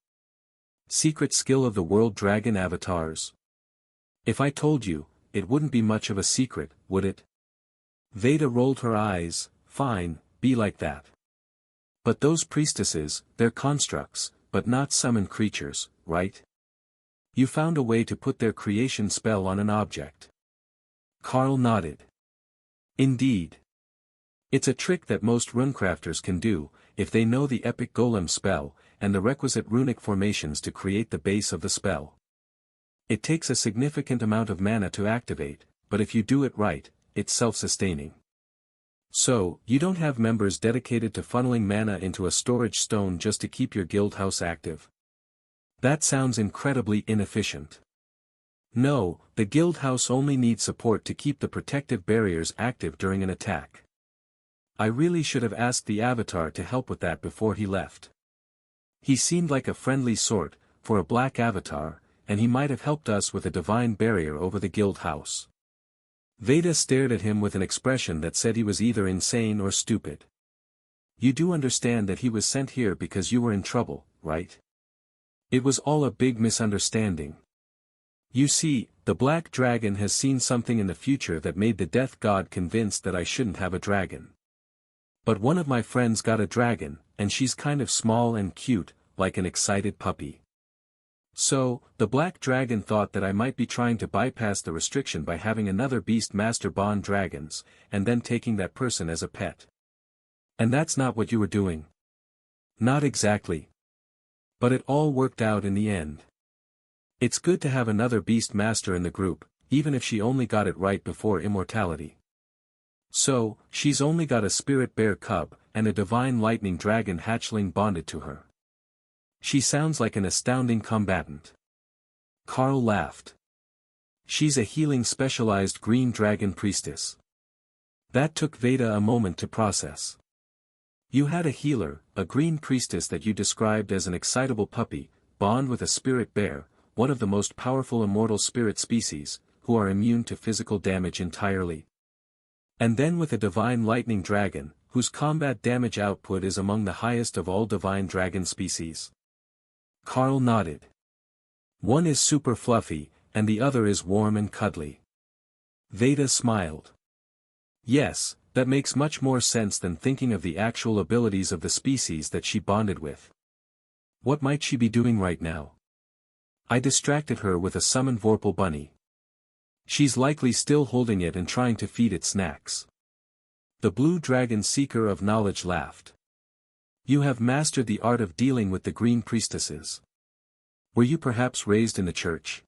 Secret skill of the world dragon avatars. If I told you, it wouldn't be much of a secret, would it? Veda rolled her eyes. Fine, be like that. But those priestesses, they're constructs, but not summoned creatures, right? You found a way to put their creation spell on an object. Carl nodded. Indeed. It's a trick that most runecrafters can do, if they know the epic golem spell, and the requisite runic formations to create the base of the spell. It takes a significant amount of mana to activate, but if you do it right, it's self-sustaining. So, you don't have members dedicated to funneling mana into a storage stone just to keep your guild house active? That sounds incredibly inefficient. No, the guild house only needs support to keep the protective barriers active during an attack. I really should have asked the avatar to help with that before he left. He seemed like a friendly sort, for a black avatar, and he might have helped us with a divine barrier over the guild house. Veda stared at him with an expression that said he was either insane or stupid. You do understand that he was sent here because you were in trouble, right? It was all a big misunderstanding. You see, the black dragon has seen something in the future that made the death god convinced that I shouldn't have a dragon. But one of my friends got a dragon, and she's kind of small and cute, like an excited puppy. So, the black dragon thought that I might be trying to bypass the restriction by having another beast master bond dragons, and then taking that person as a pet. And that's not what you were doing. Not exactly. But it all worked out in the end. It's good to have another beast master in the group, even if she only got it right before immortality. So, she's only got a spirit bear cub, and a divine lightning dragon hatchling bonded to her. She sounds like an astounding combatant. Carl laughed. She's a healing specialized green dragon priestess. That took Veda a moment to process. You had a healer, a green priestess that you described as an excitable puppy, bond with a spirit bear, one of the most powerful immortal spirit species, who are immune to physical damage entirely. And then with a divine lightning dragon, whose combat damage output is among the highest of all divine dragon species. Carl nodded. One is super fluffy, and the other is warm and cuddly. Veda smiled. Yes, that makes much more sense than thinking of the actual abilities of the species that she bonded with. What might she be doing right now? I distracted her with a summoned Vorpal bunny. She's likely still holding it and trying to feed it snacks. The blue dragon seeker of knowledge laughed. You have mastered the art of dealing with the green priestesses. Were you perhaps raised in the church?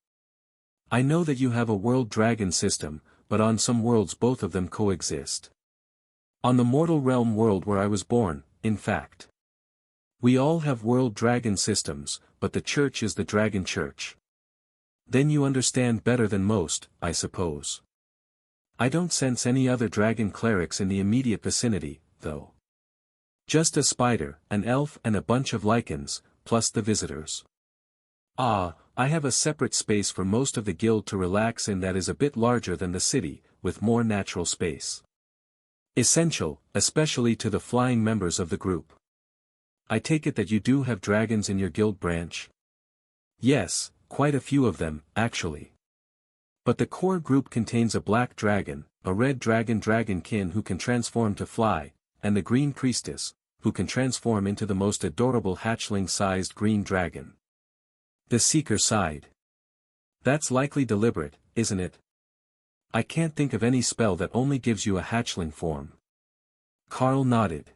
I know that you have a world dragon system, but on some worlds both of them coexist. On the mortal realm world where I was born, in fact. We all have world dragon systems, but the church is the dragon church. Then you understand better than most, I suppose. I don't sense any other dragon clerics in the immediate vicinity, though. Just a spider, an elf and a bunch of lichens, plus the visitors. I have a separate space for most of the guild to relax in that is a bit larger than the city, with more natural space. Essential, especially to the flying members of the group. I take it that you do have dragons in your guild branch? Yes, quite a few of them, actually. But the core group contains a black dragon, a red dragonkin who can transform to fly, and the green priestess, who can transform into the most adorable hatchling-sized green dragon. The seeker sighed. That's likely deliberate, isn't it? I can't think of any spell that only gives you a hatchling form. Carl nodded.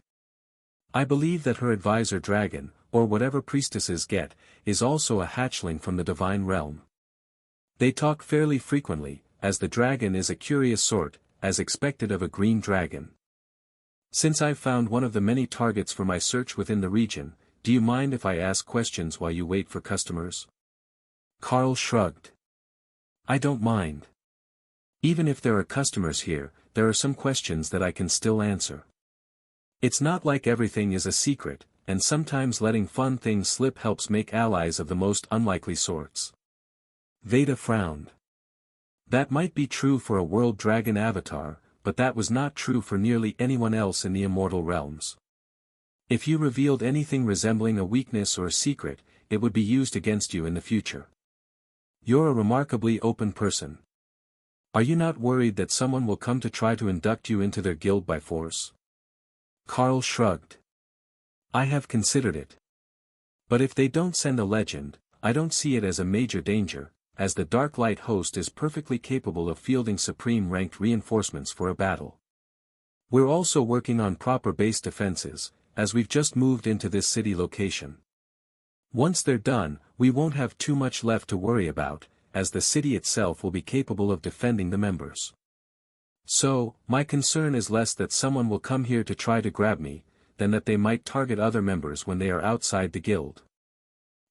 I believe that her advisor dragon, or whatever priestesses get, is also a hatchling from the divine realm. They talk fairly frequently, as the dragon is a curious sort, as expected of a green dragon. Since I've found one of the many targets for my search within the region, do you mind if I ask questions while you wait for customers? Carl shrugged. I don't mind. Even if there are customers here, there are some questions that I can still answer. It's not like everything is a secret, and sometimes letting fun things slip helps make allies of the most unlikely sorts. Veda frowned. That might be true for a world dragon avatar, but that was not true for nearly anyone else in the immortal realms. If you revealed anything resembling a weakness or a secret, it would be used against you in the future. You're a remarkably open person. Are you not worried that someone will come to try to induct you into their guild by force? Carl shrugged. I have considered it. But if they don't send a legend, I don't see it as a major danger, as the Dark Light host is perfectly capable of fielding supreme-ranked reinforcements for a battle. We're also working on proper base defenses, as we've just moved into this city location. Once they're done, we won't have too much left to worry about, as the city itself will be capable of defending the members. So, my concern is less that someone will come here to try to grab me, than that they might target other members when they are outside the guild.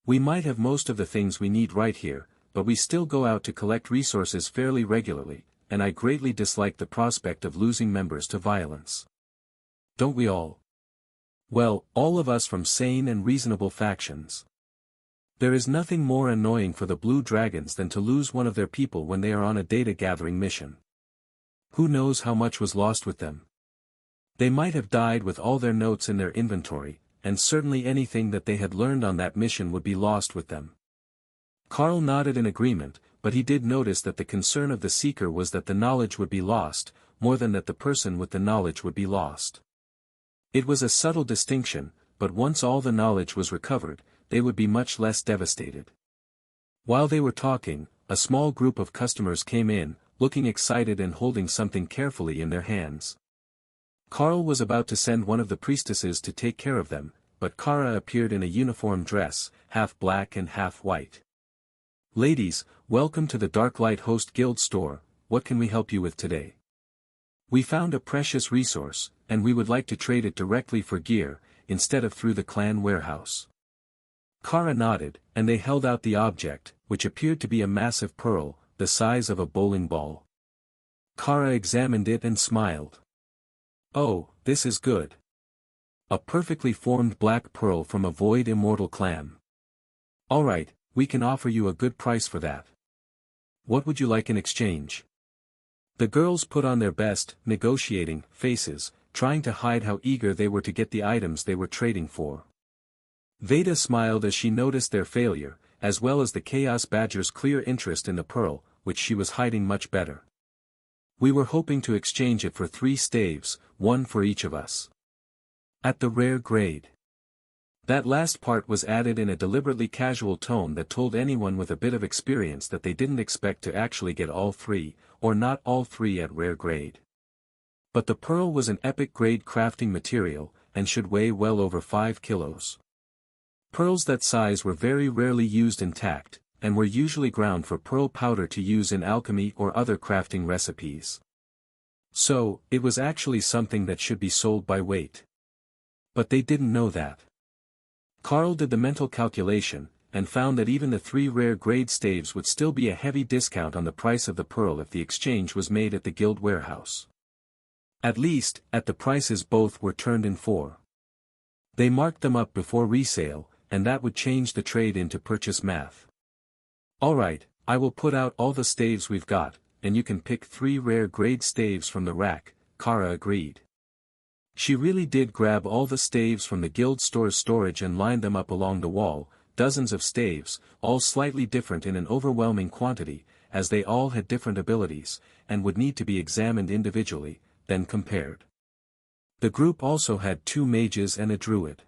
We might have most of the things we need right here, but we still go out to collect resources fairly regularly, and I greatly dislike the prospect of losing members to violence. Don't we all? Well, all of us from sane and reasonable factions. There is nothing more annoying for the Blue Dragons than to lose one of their people when they are on a data-gathering mission. Who knows how much was lost with them? They might have died with all their notes in their inventory, and certainly anything that they had learned on that mission would be lost with them. Carl nodded in agreement, but he did notice that the concern of the seeker was that the knowledge would be lost, more than that the person with the knowledge would be lost. It was a subtle distinction, but once all the knowledge was recovered, they would be much less devastated. While they were talking, a small group of customers came in, looking excited and holding something carefully in their hands. Carl was about to send one of the priestesses to take care of them, but Kara appeared in a uniform dress, half black and half white. "Ladies, welcome to the Darklight Host Guild store. What can we help you with today? We found a precious resource, and we would like to trade it directly for gear, instead of through the clan warehouse." Kara nodded, and they held out the object, which appeared to be a massive pearl, the size of a bowling ball. Kara examined it and smiled. "Oh, this is good. A perfectly formed black pearl from a void immortal clam. Alright, we can offer you a good price for that. What would you like in exchange?" The girls put on their best, negotiating, faces, trying to hide how eager they were to get the items they were trading for. Veda smiled as she noticed their failure, as well as the Chaos Badger's clear interest in the pearl, which she was hiding much better. "We were hoping to exchange it for 3 staves, one for each of us. At the rare grade." That last part was added in a deliberately casual tone that told anyone with a bit of experience that they didn't expect to actually get all 3, or not all 3 at rare grade. But the pearl was an epic grade crafting material, and should weigh well over 5 kilos. Pearls that size were very rarely used intact, and were usually ground for pearl powder to use in alchemy or other crafting recipes. So, it was actually something that should be sold by weight. But they didn't know that. Carl did the mental calculation, and found that even the 3 rare grade staves would still be a heavy discount on the price of the pearl if the exchange was made at the guild warehouse. At least, at the prices both were turned in for. They marked them up before resale, and that would change the trade into purchase math. "Alright, I will put out all the staves we've got, and you can pick 3 rare grade staves from the rack," Kara agreed. She really did grab all the staves from the guild store's storage and lined them up along the wall, dozens of staves, all slightly different in an overwhelming quantity, as they all had different abilities, and would need to be examined individually, then compared. The group also had 2 mages and a druid.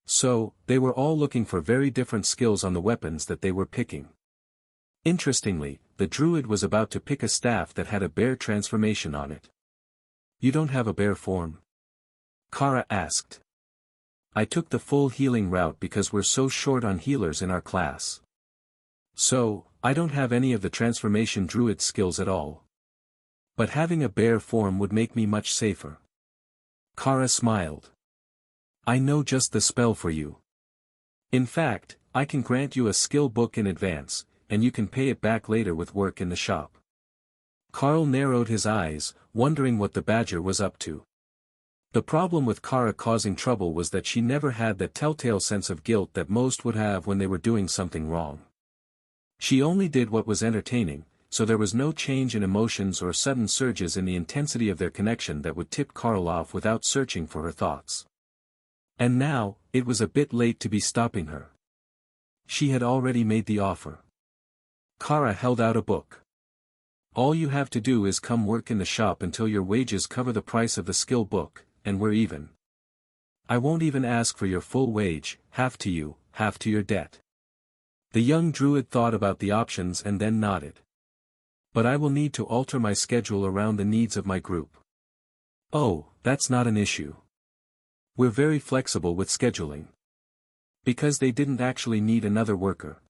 So, they were all looking for very different skills on the weapons that they were picking. Interestingly, the druid was about to pick a staff that had a bear transformation on it. "You don't have a bear form?" Kara asked. "I took the full healing route because we're so short on healers in our class. So, I don't have any of the transformation druid skills at all. But having a bear form would make me much safer." Kara smiled. "I know just the spell for you. In fact, I can grant you a skill book in advance, and you can pay it back later with work in the shop." Carl narrowed his eyes, wondering what the badger was up to. The problem with Kara causing trouble was that she never had that telltale sense of guilt that most would have when they were doing something wrong. She only did what was entertaining, so there was no change in emotions or sudden surges in the intensity of their connection that would tip Carl off without searching for her thoughts. And now, it was a bit late to be stopping her. She had already made the offer. Kara held out a book. "All you have to do is come work in the shop until your wages cover the price of the skill book, and we're even. I won't even ask for your full wage, half to you, half to your debt." The young druid thought about the options and then nodded. "But I will need to alter my schedule around the needs of my group." "Oh, that's not an issue. We're very flexible with scheduling." Because they didn't actually need another worker.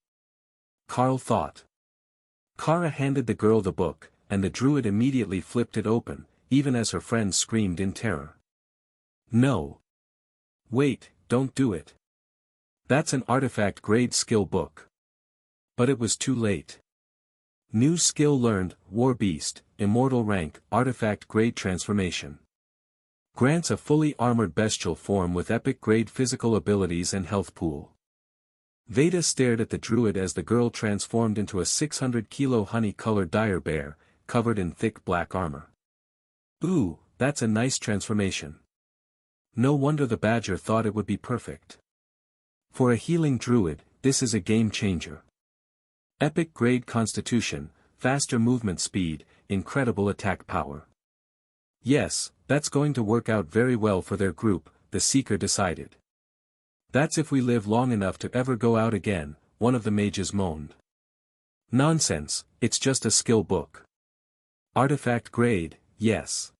Carl thought. Kara handed the girl the book, and the druid immediately flipped it open, even as her friends screamed in terror. "No. Wait, don't do it. That's an artifact-grade skill book." But it was too late. New skill learned, War Beast, Immortal rank, Artifact-grade transformation. Grants a fully armored bestial form with epic-grade physical abilities and health pool. Veda stared at the druid as the girl transformed into a 600-kilo honey-colored dire bear, covered in thick black armor. "Ooh, that's a nice transformation. No wonder the badger thought it would be perfect. For a healing druid, this is a game changer. Epic grade constitution, faster movement speed, incredible attack power. Yes, that's going to work out very well for their group, the Seeker decided. That's if we live long enough to ever go out again, one of the mages moaned. Nonsense, it's just a skill book. Artifact grade, yes.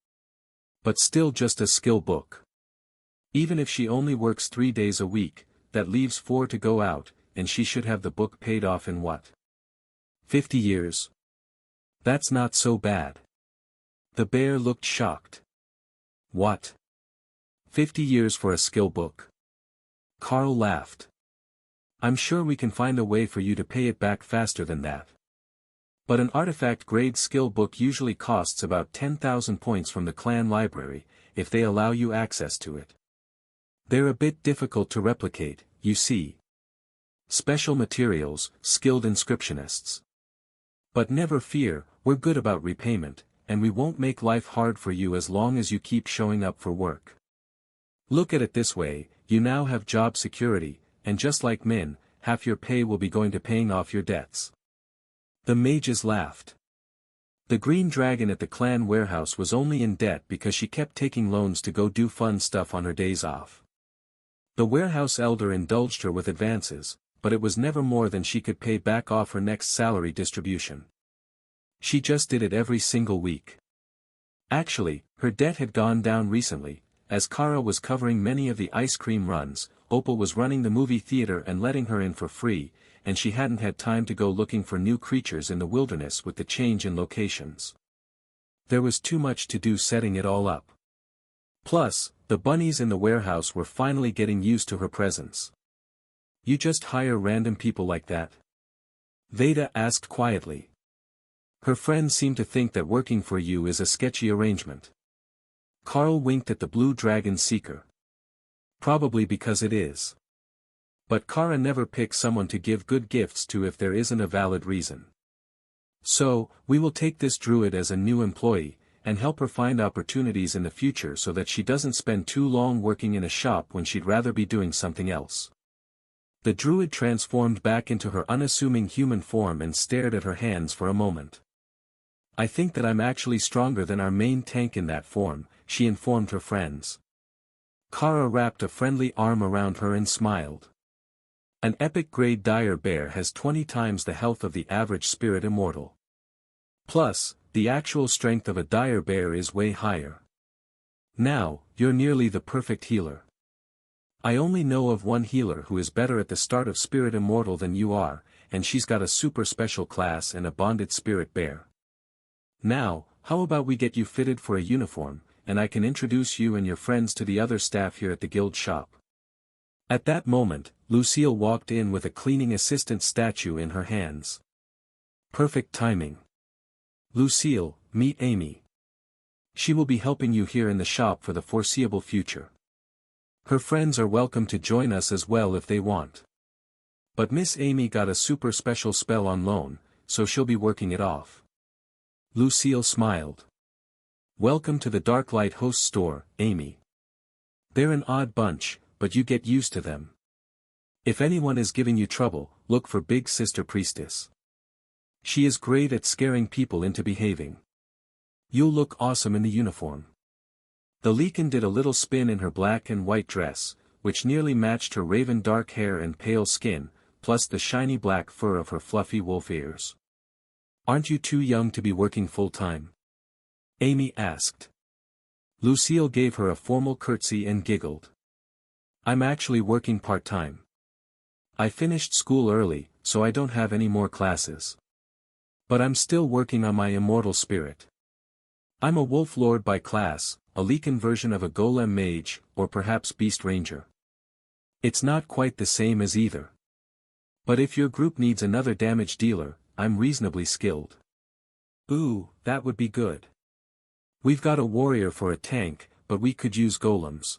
But still just a skill book. Even if she only works 3 days a week, that leaves 4 to go out, and she should have the book paid off in what? 50 years? That's not so bad. The bear looked shocked. What? 50 years for a skill book? Carl laughed. I'm sure we can find a way for you to pay it back faster than that. But an artifact-grade skill book usually costs about 10,000 points from the clan library, if they allow you access to it. They're a bit difficult to replicate, you see. Special materials, skilled inscriptionists. But never fear, we're good about repayment, and we won't make life hard for you as long as you keep showing up for work. Look at it this way, you now have job security, and just like Min, half your pay will be going to paying off your debts. The mages laughed. The green dragon at the clan warehouse was only in debt because she kept taking loans to go do fun stuff on her days off. The warehouse elder indulged her with advances, but it was never more than she could pay back off her next salary distribution. She just did it every single week. Actually, her debt had gone down recently, as Kara was covering many of the ice cream runs, Opal was running the movie theater and letting her in for free, and she hadn't had time to go looking for new creatures in the wilderness with the change in locations. There was too much to do setting it all up. Plus, the bunnies in the warehouse were finally getting used to her presence. You just hire random people like that? Veda asked quietly. Her friends seem to think that working for you is a sketchy arrangement. Carl winked at the blue dragon seeker. Probably because it is. But Kara never picks someone to give good gifts to if there isn't a valid reason. So, we will take this druid as a new employee, and help her find opportunities in the future so that she doesn't spend too long working in a shop when she'd rather be doing something else. The druid transformed back into her unassuming human form and stared at her hands for a moment. I think that I'm actually stronger than our main tank in that form, she informed her friends. Kara wrapped a friendly arm around her and smiled. An epic-grade dire bear has 20 times the health of the average spirit immortal. Plus, the actual strength of a dire bear is way higher. Now, you're nearly the perfect healer. I only know of one healer who is better at the start of spirit immortal than you are, and she's got a super special class and a bonded spirit bear. Now, how about we get you fitted for a uniform, and I can introduce you and your friends to the other staff here at the guild shop. At that moment, Lucille walked in with a cleaning assistant statue in her hands. Perfect timing. Lucille, meet Amy. She will be helping you here in the shop for the foreseeable future. Her friends are welcome to join us as well if they want. But Miss Amy got a super special spell on loan, so she'll be working it off. Lucille smiled. Welcome to the Darklight Host store, Amy. They're an odd bunch, but you get used to them. If anyone is giving you trouble, look for Big Sister Priestess. She is great at scaring people into behaving. You'll look awesome in the uniform. The Leakin did a little spin in her black and white dress, which nearly matched her raven dark hair and pale skin, plus the shiny black fur of her fluffy wolf ears. Aren't you too young to be working full-time? Amy asked. Lucille gave her a formal curtsy and giggled. I'm actually working part-time. I finished school early, so I don't have any more classes. But I'm still working on my immortal spirit. I'm a wolf lord by class, a Leakin version of a golem mage, or perhaps beast ranger. It's not quite the same as either. But if your group needs another damage dealer, I'm reasonably skilled. Ooh, that would be good. We've got a warrior for a tank, but we could use golems.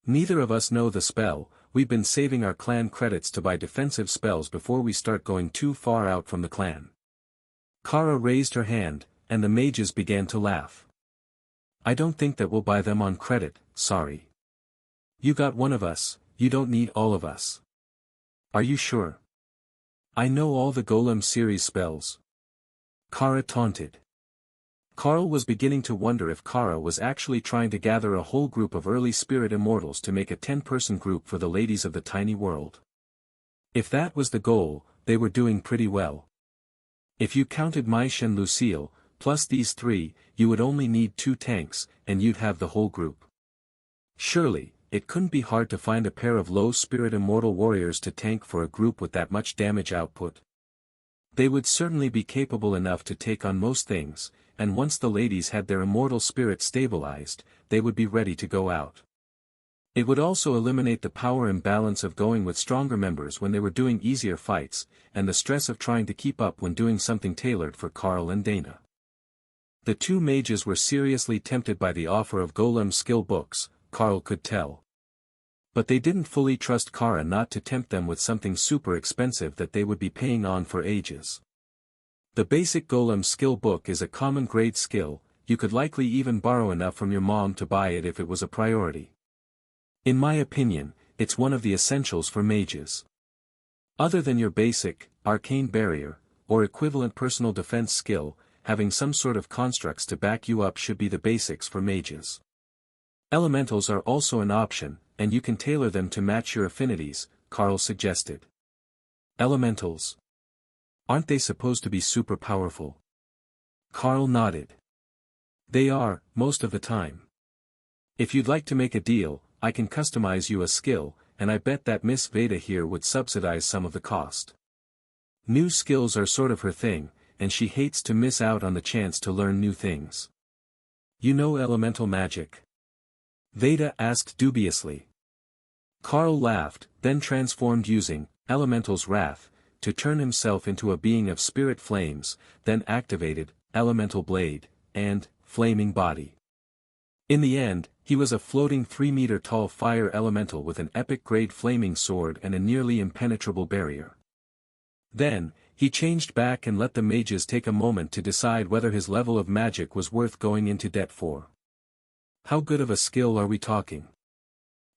Neither of us know the spell, we've been saving our clan credits to buy defensive spells before we start going too far out from the clan. Kara raised her hand, and the mages began to laugh. I don't think that we'll buy them on credit, sorry. You got one of us, you don't need all of us. Are you sure? I know all the Golem series spells. Kara taunted. Carl was beginning to wonder if Kara was actually trying to gather a whole group of early spirit immortals to make a 10-person group for the ladies of the tiny world. If that was the goal, they were doing pretty well. If you counted Maish and Lucille, plus these three, you would only need 2 tanks, and you'd have the whole group. Surely, it couldn't be hard to find a pair of low-spirit immortal warriors to tank for a group with that much damage output. They would certainly be capable enough to take on most things, and once the ladies had their immortal spirit stabilized, they would be ready to go out. It would also eliminate the power imbalance of going with stronger members when they were doing easier fights, and the stress of trying to keep up when doing something tailored for Carl and Dana. The 2 mages were seriously tempted by the offer of golem skill books, Carl could tell. But they didn't fully trust Kara not to tempt them with something super expensive that they would be paying on for ages. The basic golem skill book is a common grade skill, you could likely even borrow enough from your mom to buy it if it was a priority. In my opinion, it's one of the essentials for mages. Other than your basic, arcane barrier, or equivalent personal defense skill, having some sort of constructs to back you up should be the basics for mages. Elementals are also an option, and you can tailor them to match your affinities, Carl suggested. Elementals. Aren't they supposed to be super powerful? Carl nodded. They are, most of the time. If you'd like to make a deal, I can customize you a skill, and I bet that Miss Veda here would subsidize some of the cost. New skills are sort of her thing, and she hates to miss out on the chance to learn new things. You know elemental magic? Veda asked dubiously. Carl laughed, then transformed using Elemental's Wrath to turn himself into a being of spirit flames, then activated Elemental Blade and Flaming Body. In the end, he was a floating 3-meter-tall fire elemental with an epic-grade flaming sword and a nearly impenetrable barrier. Then, he changed back and let the mages take a moment to decide whether his level of magic was worth going into debt for. How good of a skill are we talking?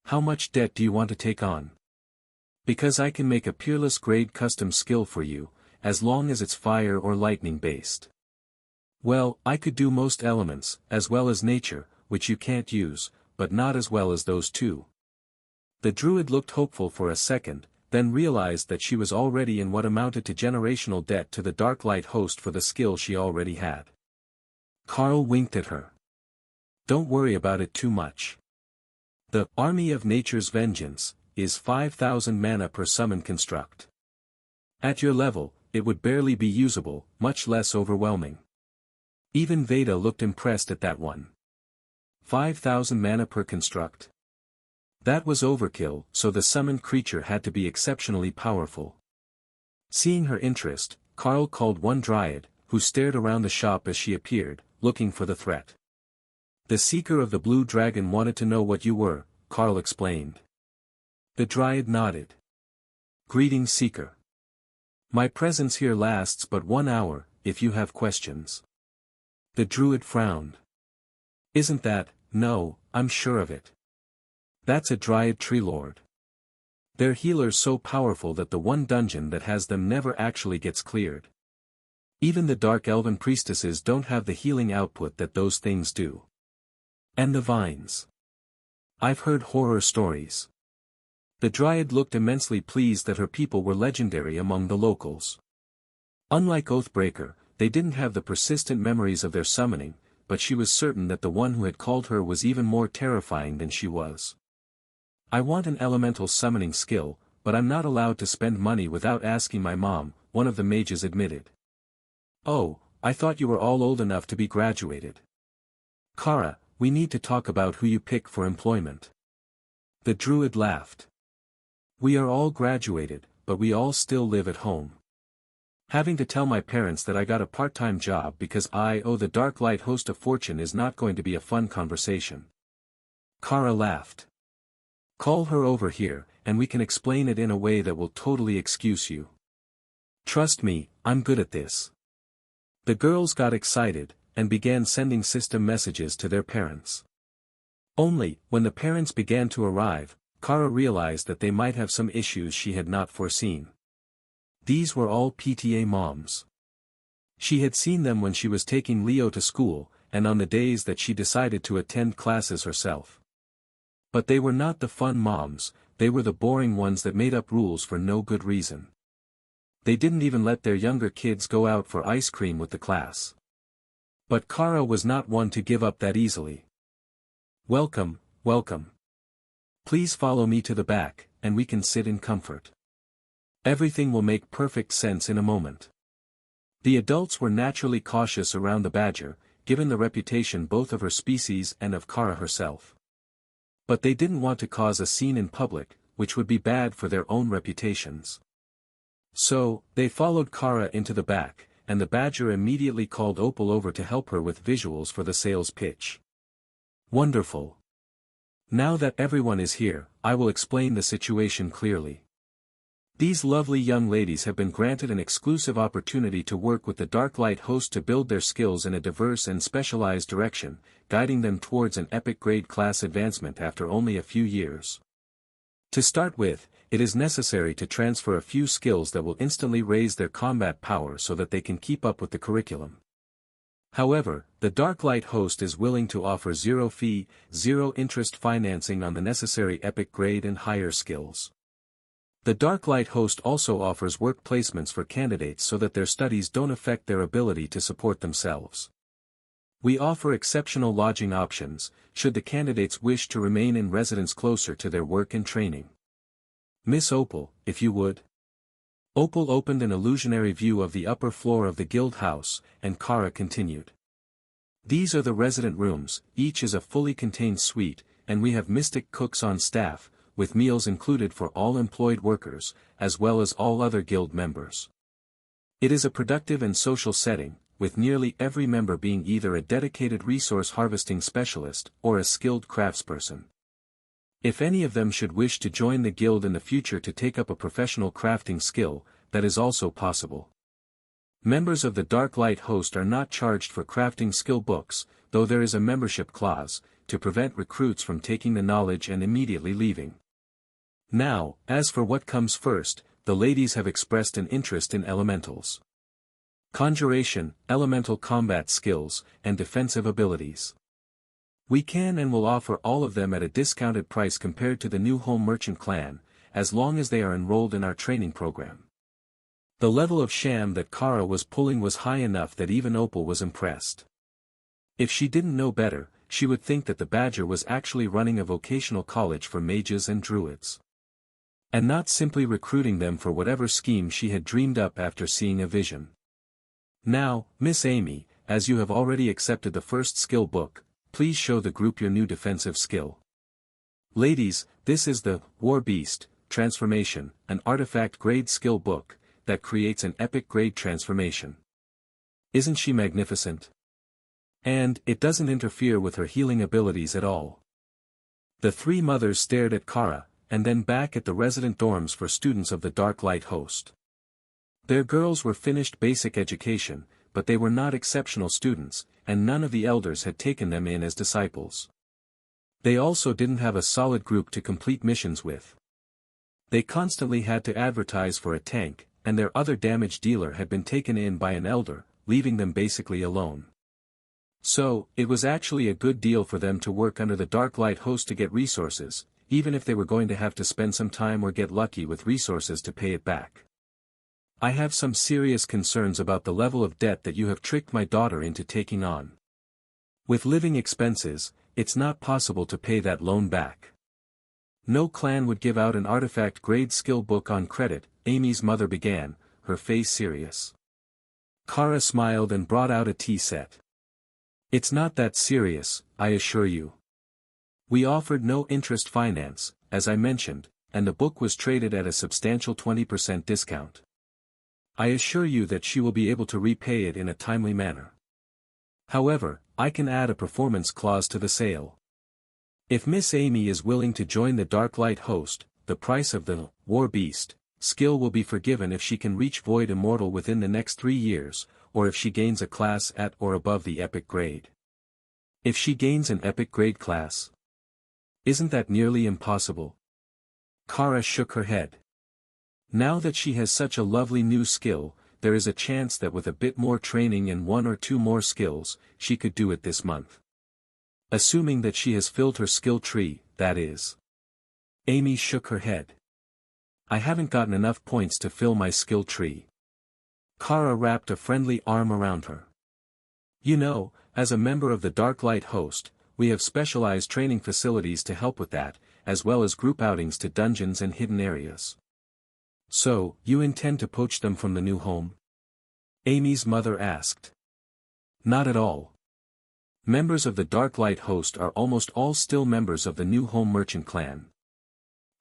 How much debt do you want to take on? Because I can make a peerless grade custom skill for you, as long as it's fire or lightning based. Well, I could do most elements, as well as nature, which you can't use, but not as well as those 2. The druid looked hopeful for a second, then realized that she was already in what amounted to generational debt to the Dark Light host for the skill she already had. Carl winked at her. Don't worry about it too much. The Army of Nature's Vengeance is 5,000 mana per summon construct. At your level, it would barely be usable, much less overwhelming. Even Veda looked impressed at that one. 5,000 mana per construct. That was overkill, so the summoned creature had to be exceptionally powerful. Seeing her interest, Carl called one dryad, who stared around the shop as she appeared, looking for the threat. The Seeker of the Blue Dragon wanted to know what you were, Carl explained. The dryad nodded. Greetings, Seeker. My presence here lasts but 1 hour, if you have questions. The druid frowned. Isn't that? No, I'm sure of it. That's a dryad tree lord. They're healers so powerful that the one dungeon that has them never actually gets cleared. Even the dark elven priestesses don't have the healing output that those things do. And the vines. I've heard horror stories. The dryad looked immensely pleased that her people were legendary among the locals. Unlike Oathbreaker, they didn't have the persistent memories of their summoning, but she was certain that the one who had called her was even more terrifying than she was. I want an elemental summoning skill, but I'm not allowed to spend money without asking my mom, one of the mages admitted. Oh, I thought you were all old enough to be graduated. Kara, we need to talk about who you pick for employment. The druid laughed. We are all graduated, but we all still live at home. Having to tell my parents that I got a part-time job because I owe the Dark Light host a fortune is not going to be a fun conversation. Kara laughed. Call her over here, and we can explain it in a way that will totally excuse you. Trust me, I'm good at this. The girls got excited, and began sending system messages to their parents. Only, when the parents began to arrive, Kara realized that they might have some issues she had not foreseen. These were all PTA moms. She had seen them when she was taking Leo to school, and on the days that she decided to attend classes herself. But they were not the fun moms, they were the boring ones that made up rules for no good reason. They didn't even let their younger kids go out for ice cream with the class. But Kara was not one to give up that easily. "Welcome, welcome. Please follow me to the back, and we can sit in comfort. Everything will make perfect sense in a moment." The adults were naturally cautious around the badger, given the reputation both of her species and of Kara herself. But they didn't want to cause a scene in public, which would be bad for their own reputations. So, they followed Kara into the back, and the badger immediately called Opal over to help her with visuals for the sales pitch. "Wonderful. Now that everyone is here, I will explain the situation clearly. These lovely young ladies have been granted an exclusive opportunity to work with the Dark Light host to build their skills in a diverse and specialized direction, guiding them towards an epic grade class advancement after only a few years. To start with, it is necessary to transfer a few skills that will instantly raise their combat power so that they can keep up with the curriculum. However, the Dark Light host is willing to offer zero fee, zero interest financing on the necessary epic grade and higher skills. The Dark Light host also offers work placements for candidates so that their studies don't affect their ability to support themselves. We offer exceptional lodging options, should the candidates wish to remain in residence closer to their work and training. Miss Opal, if you would." Opal opened an illusionary view of the upper floor of the guild house, and Kara continued. "These are the resident rooms, each is a fully contained suite, and we have mystic cooks on staff, with meals included for all employed workers, as well as all other guild members. It is a productive and social setting, with nearly every member being either a dedicated resource harvesting specialist or a skilled craftsperson. If any of them should wish to join the guild in the future to take up a professional crafting skill, that is also possible. Members of the Dark Light host are not charged for crafting skill books, though there is a membership clause, to prevent recruits from taking the knowledge and immediately leaving. Now, as for what comes first, the ladies have expressed an interest in elementals. Conjuration, elemental combat skills, and defensive abilities. We can and will offer all of them at a discounted price compared to the new home merchant clan, as long as they are enrolled in our training program." The level of sham that Kara was pulling was high enough that even Opal was impressed. If she didn't know better, she would think that the badger was actually running a vocational college for mages and druids. And not simply recruiting them for whatever scheme she had dreamed up after seeing a vision. "Now, Miss Amy, as you have already accepted the first skill book, please show the group your new defensive skill. Ladies, this is the War Beast Transformation, an artifact grade skill book, that creates an epic grade transformation. Isn't she magnificent? And it doesn't interfere with her healing abilities at all." The three mothers stared at Kara, and then back at the resident dorms for students of the Dark Light host. Their girls were finished basic education, but they were not exceptional students, and none of the elders had taken them in as disciples. They also didn't have a solid group to complete missions with. They constantly had to advertise for a tank, and their other damage dealer had been taken in by an elder, leaving them basically alone. So, it was actually a good deal for them to work under the Dark Light host to get resources, even if they were going to have to spend some time or get lucky with resources to pay it back. "I have some serious concerns about the level of debt that you have tricked my daughter into taking on. With living expenses, it's not possible to pay that loan back. No clan would give out an artifact grade skill book on credit," Amy's mother began, her face serious. Kara smiled and brought out a tea set. "It's not that serious, I assure you. We offered no interest finance, as I mentioned, and the book was traded at a substantial 20% discount. I assure you that she will be able to repay it in a timely manner. However, I can add a performance clause to the sale. If Miss Amy is willing to join the Dark Light host, the price of the War Beast skill will be forgiven if she can reach Void Immortal within the next 3 years, or if she gains a class at or above the epic grade. If she gains an epic grade class? Isn't that nearly impossible?" Kara shook her head. Now that she has such a lovely new skill, there is a chance that with a bit more training and 1 or 2 more skills, she could do it this month. Assuming that she has filled her skill tree, that is. Amy shook her head. I haven't gotten enough points to fill my skill tree. Kara wrapped a friendly arm around her. You know, as a member of the Dark Light host, we have specialized training facilities to help with that, as well as group outings to dungeons and hidden areas. So, you intend to poach them from the new home? Amy's mother asked. Not at all. Members of the Dark Light host are almost all still members of the new home merchant clan.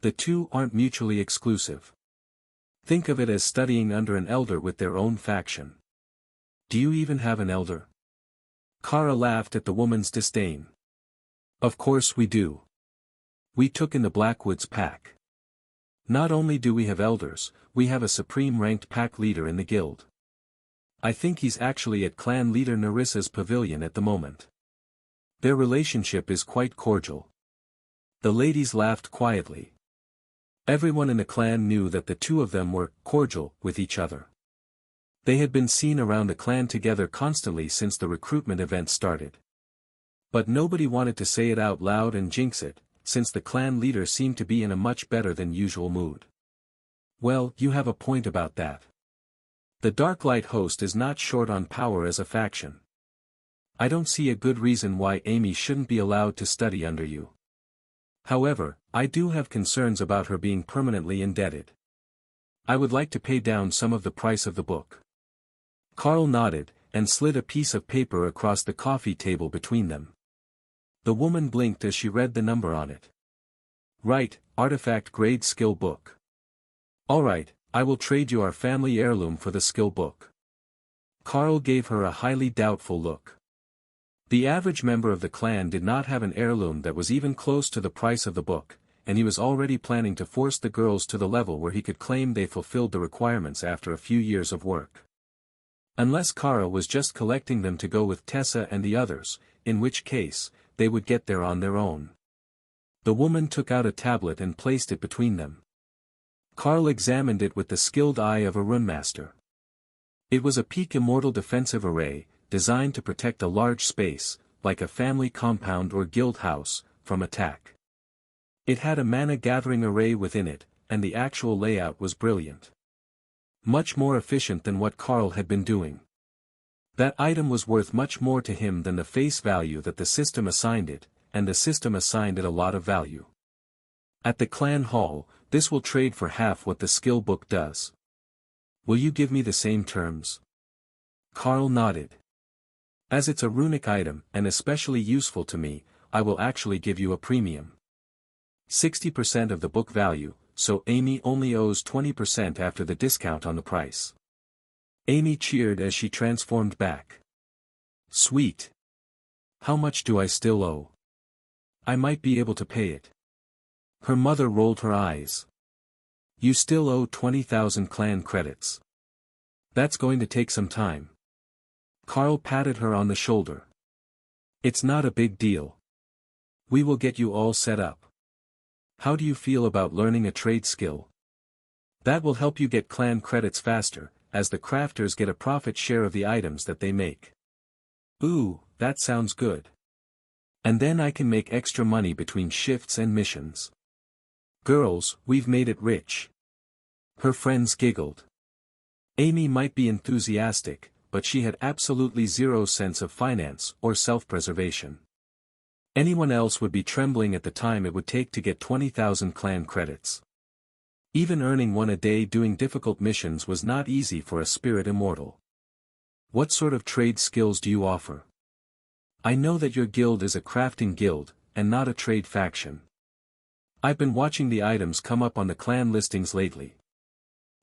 The two aren't mutually exclusive. Think of it as studying under an elder with their own faction. Do you even have an elder? Kara laughed at the woman's disdain. Of course we do. We took in the Blackwoods pack. Not only do we have elders, we have a supreme-ranked pack leader in the guild. I think he's actually at clan leader Narissa's pavilion at the moment. Their relationship is quite cordial. The ladies laughed quietly. Everyone in the clan knew that the two of them were cordial with each other. They had been seen around the clan together constantly since the recruitment event started. But nobody wanted to say it out loud and jinx it, since the clan leader seemed to be in a much better than usual mood. Well, you have a point about that. The Dark Light host is not short on power as a faction. I don't see a good reason why Amy shouldn't be allowed to study under you. However, I do have concerns about her being permanently indebted. I would like to pay down some of the price of the book. Carl nodded, and slid a piece of paper across the coffee table between them. The woman blinked as she read the number on it. Right, artifact grade skill book. Alright, I will trade you our family heirloom for the skill book. Carl gave her a highly doubtful look. The average member of the clan did not have an heirloom that was even close to the price of the book, and he was already planning to force the girls to the level where he could claim they fulfilled the requirements after a few years of work. Unless Kara was just collecting them to go with Tessa and the others, in which case, they would get there on their own. The woman took out a tablet and placed it between them. Carl examined it with the skilled eye of a runemaster. It was a peak immortal defensive array, designed to protect a large space, like a family compound or guild house, from attack. It had a mana gathering array within it, and the actual layout was brilliant. Much more efficient than what Carl had been doing. That item was worth much more to him than the face value that the system assigned it, and the system assigned it a lot of value. At the clan hall, this will trade for half what the skill book does. Will you give me the same terms? Carl nodded. As it's a runic item and especially useful to me, I will actually give you a premium. 60% of the book value, so Amy only owes 20% after the discount on the price. Amy cheered as she transformed back. Sweet. How much do I still owe? I might be able to pay it. Her mother rolled her eyes. You still owe 20,000 clan credits. That's going to take some time. Carl patted her on the shoulder. It's not a big deal. We will get you all set up. How do you feel about learning a trade skill? That will help you get clan credits faster, as the crafters get a profit share of the items that they make. Ooh, that sounds good. And then I can make extra money between shifts and missions. Girls, we've made it rich. Her friends giggled. Amy might be enthusiastic, but she had absolutely zero sense of finance or self-preservation. Anyone else would be trembling at the time it would take to get 20,000 clan credits. Even earning one a day doing difficult missions was not easy for a spirit immortal. What sort of trade skills do you offer? I know that your guild is a crafting guild, and not a trade faction. I've been watching the items come up on the clan listings lately.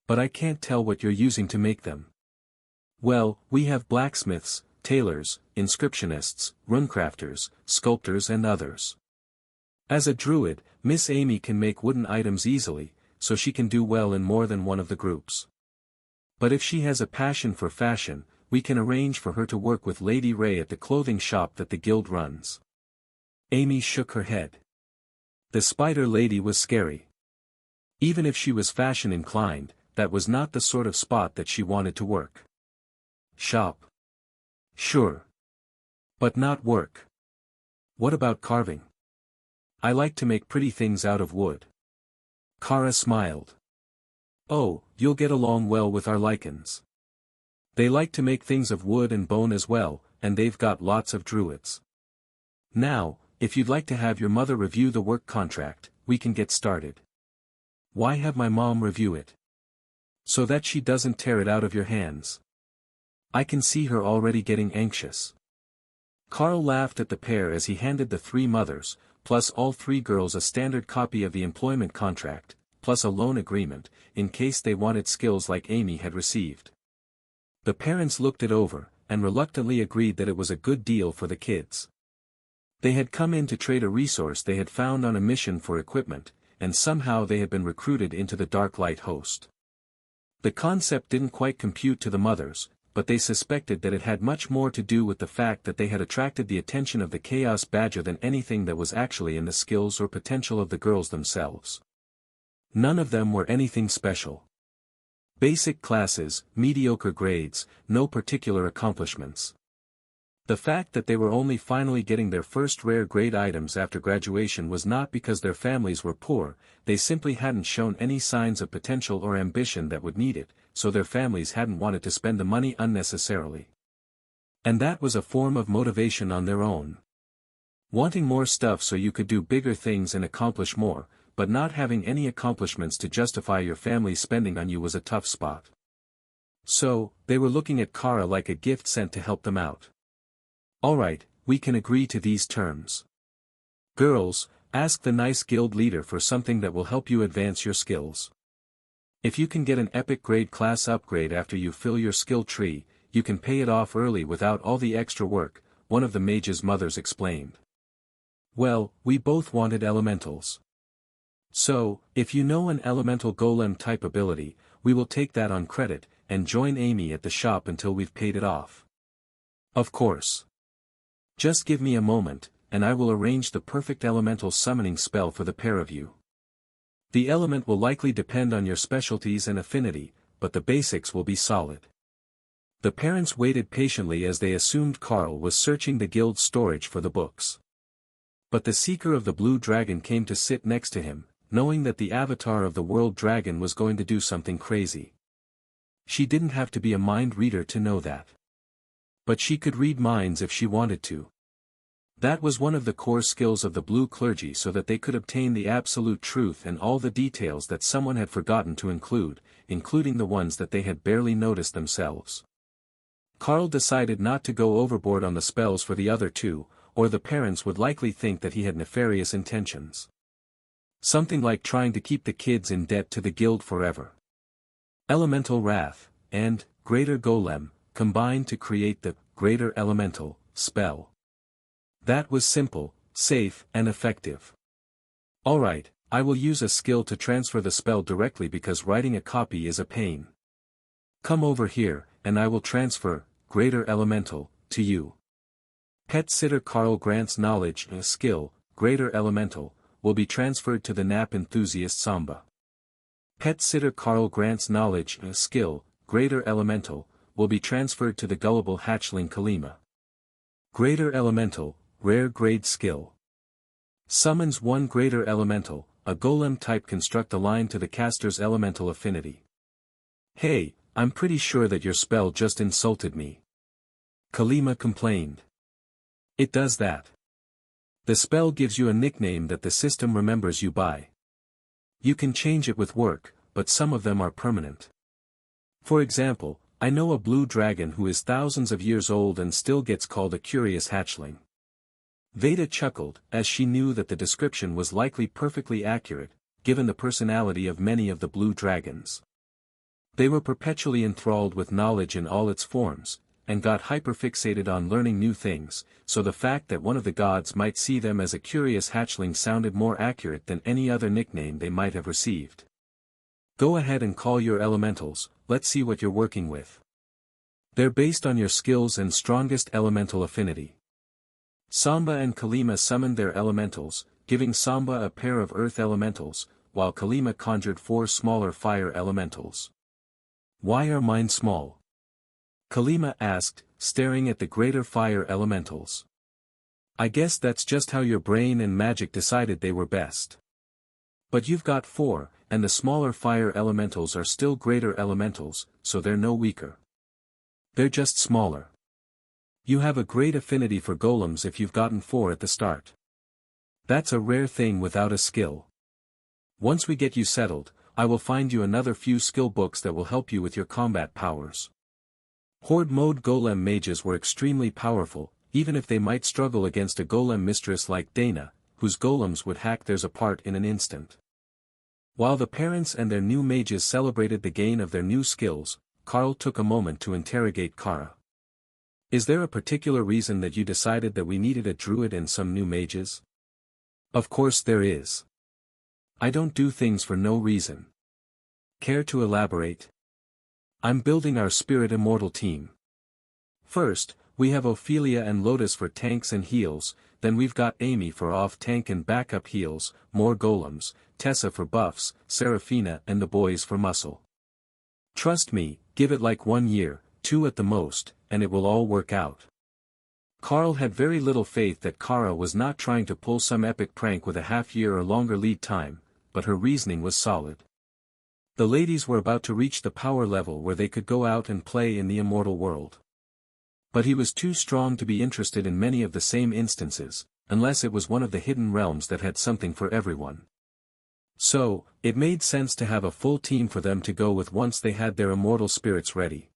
But I can't tell what you're using to make them. Well, we have blacksmiths, tailors, inscriptionists, runecrafters, sculptors and others. As a druid, Miss Amy can make wooden items easily, so she can do well in more than one of the groups. But if she has a passion for fashion, we can arrange for her to work with Lady Ray at the clothing shop that the guild runs. Amy shook her head. The spider lady was scary. Even if she was fashion inclined, that was not the sort of spot that she wanted to work. Shop. Sure. But not work. What about carving? I like to make pretty things out of wood. Kara smiled. Oh, you'll get along well with our lichens. They like to make things of wood and bone as well, and they've got lots of druids. Now, if you'd like to have your mother review the work contract, we can get started. Why have my mom review it? So that she doesn't tear it out of your hands. I can see her already getting anxious. Carl laughed at the pair as he handed the three mothers, plus all three girls a standard copy of the employment contract, plus a loan agreement, in case they wanted skills like Amy had received. The parents looked it over, and reluctantly agreed that it was a good deal for the kids. They had come in to trade a resource they had found on a mission for equipment, and somehow they had been recruited into the Dark Light host. The concept didn't quite compute to the mothers, but they suspected that it had much more to do with the fact that they had attracted the attention of the Chaos Badger than anything that was actually in the skills or potential of the girls themselves. None of them were anything special. Basic classes, mediocre grades, no particular accomplishments. The fact that they were only finally getting their first rare grade items after graduation was not because their families were poor, they simply hadn't shown any signs of potential or ambition that would need it, so their families hadn't wanted to spend the money unnecessarily. And that was a form of motivation on their own. Wanting more stuff so you could do bigger things and accomplish more, but not having any accomplishments to justify your family's spending on you was a tough spot. So, they were looking at Kara like a gift sent to help them out. Alright, we can agree to these terms. Girls, ask the nice guild leader for something that will help you advance your skills. If you can get an epic grade class upgrade after you fill your skill tree, you can pay it off early without all the extra work, one of the mage's mothers explained. Well, we both wanted elementals. So, if you know an elemental golem type ability, we will take that on credit, and join Amy at the shop until we've paid it off. Of course. Just give me a moment, and I will arrange the perfect elemental summoning spell for the pair of you. The element will likely depend on your specialties and affinity, but the basics will be solid. The parents waited patiently as they assumed Carl was searching the guild's storage for the books. But the Seeker of the Blue Dragon came to sit next to him, knowing that the avatar of the World Dragon was going to do something crazy. She didn't have to be a mind reader to know that. But she could read minds if she wanted to. That was one of the core skills of the Blue Clergy, so that they could obtain the absolute truth and all the details that someone had forgotten to include, including the ones that they had barely noticed themselves. Carl decided not to go overboard on the spells for the other two, or the parents would likely think that he had nefarious intentions. Something like trying to keep the kids in debt to the guild forever. Elemental Wrath, and Greater Golem, combined to create the Greater Elemental spell. That was simple, safe, and effective. Alright, I will use a skill to transfer the spell directly because writing a copy is a pain. Come over here, and I will transfer Greater Elemental to you. Pet Sitter Carl grants knowledge and skill, Greater Elemental, will be transferred to the nap enthusiast Samba. Pet Sitter Carl grants knowledge and skill, Greater Elemental, will be transferred to the gullible hatchling Kalima. Greater Elemental, rare grade skill. Summons one Greater Elemental, a golem type. Construct a line to the caster's elemental affinity. Hey, I'm pretty sure that your spell just insulted me. Kalima complained. It does that. The spell gives you a nickname that the system remembers you by. You can change it with work, but some of them are permanent. For example, I know a blue dragon who is thousands of years old and still gets called a curious hatchling. Veda chuckled, as she knew that the description was likely perfectly accurate, given the personality of many of the blue dragons. They were perpetually enthralled with knowledge in all its forms, and got hyperfixated on learning new things, so the fact that one of the gods might see them as a curious hatchling sounded more accurate than any other nickname they might have received. Go ahead and call your elementals, let's see what you're working with. They're based on your skills and strongest elemental affinity. Samba and Kalima summoned their elementals, giving Samba a pair of earth elementals, while Kalima conjured 4 smaller fire elementals. Why are mine small? Kalima asked, staring at the greater fire elementals. I guess that's just how your brain and magic decided they were best. But you've got 4, and the smaller fire elementals are still greater elementals, so they're no weaker. They're just smaller. You have a great affinity for golems if you've gotten 4 at the start. That's a rare thing without a skill. Once we get you settled, I will find you another few skill books that will help you with your combat powers. Horde mode golem mages were extremely powerful, even if they might struggle against a golem mistress like Dana, whose golems would hack theirs apart in an instant. While the parents and their new mages celebrated the gain of their new skills, Carl took a moment to interrogate Kara. Is there a particular reason that you decided that we needed a druid and some new mages? Of course there is. I don't do things for no reason. Care to elaborate? I'm building our Spirit Immortal team. First, we have Ophelia and Lotus for tanks and heals, then we've got Amy for off-tank and backup heals, more golems, Tessa for buffs, Seraphina and the boys for muscle. Trust me, give it like 1 year, 2 at the most, and it will all work out. Carl had very little faith that Kara was not trying to pull some epic prank with a half-year or longer lead time, but her reasoning was solid. The ladies were about to reach the power level where they could go out and play in the immortal world. But he was too strong to be interested in many of the same instances, unless it was one of the hidden realms that had something for everyone. So, it made sense to have a full team for them to go with once they had their immortal spirits ready.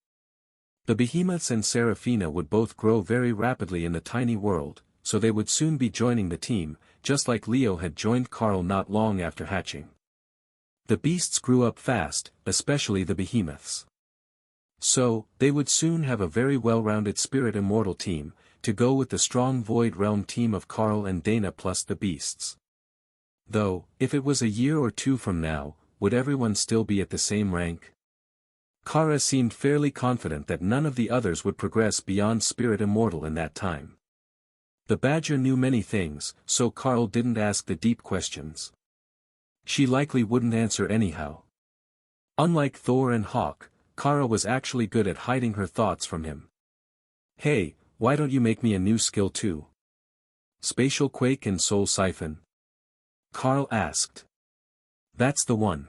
The behemoths and Seraphina would both grow very rapidly in the tiny world, so they would soon be joining the team, just like Leo had joined Carl not long after hatching. The beasts grew up fast, especially the behemoths. So, they would soon have a very well-rounded Spirit Immortal team, to go with the strong Void Realm team of Carl and Dana plus the beasts. Though, if it was a year or 2 from now, would everyone still be at the same rank? Kara seemed fairly confident that none of the others would progress beyond Spirit Immortal in that time. The Badger knew many things, so Carl didn't ask the deep questions. She likely wouldn't answer anyhow. Unlike Thor and Hawk, Kara was actually good at hiding her thoughts from him. Hey, why don't you make me a new skill too? Spatial Quake and Soul Siphon? Carl asked. That's the one.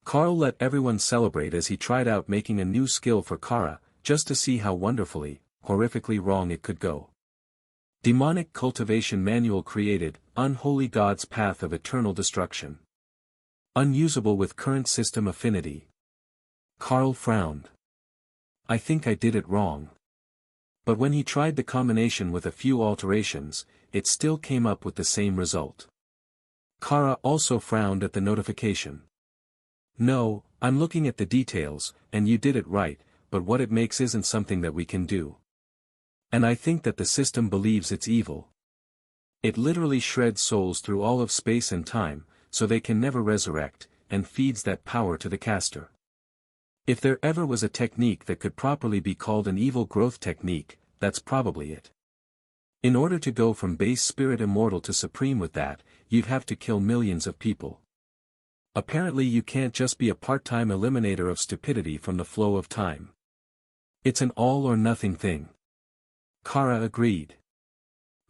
Carl let everyone celebrate as he tried out making a new skill for Kara, just to see how wonderfully, horrifically wrong it could go. Demonic Cultivation Manual created, Unholy God's Path of Eternal Destruction. Unusable with current system affinity. Carl frowned. I think I did it wrong. But when he tried the combination with a few alterations, it still came up with the same result. Kara also frowned at the notification. No, I'm looking at the details, and you did it right, but what it makes isn't something that we can do. And I think that the system believes it's evil. It literally shreds souls through all of space and time, so they can never resurrect, and feeds that power to the caster. If there ever was a technique that could properly be called an evil growth technique, that's probably it. In order to go from base Spirit Immortal to Supreme with that, you'd have to kill millions of people. Apparently you can't just be a part-time eliminator of stupidity from the flow of time. It's an all-or-nothing thing. Kara agreed.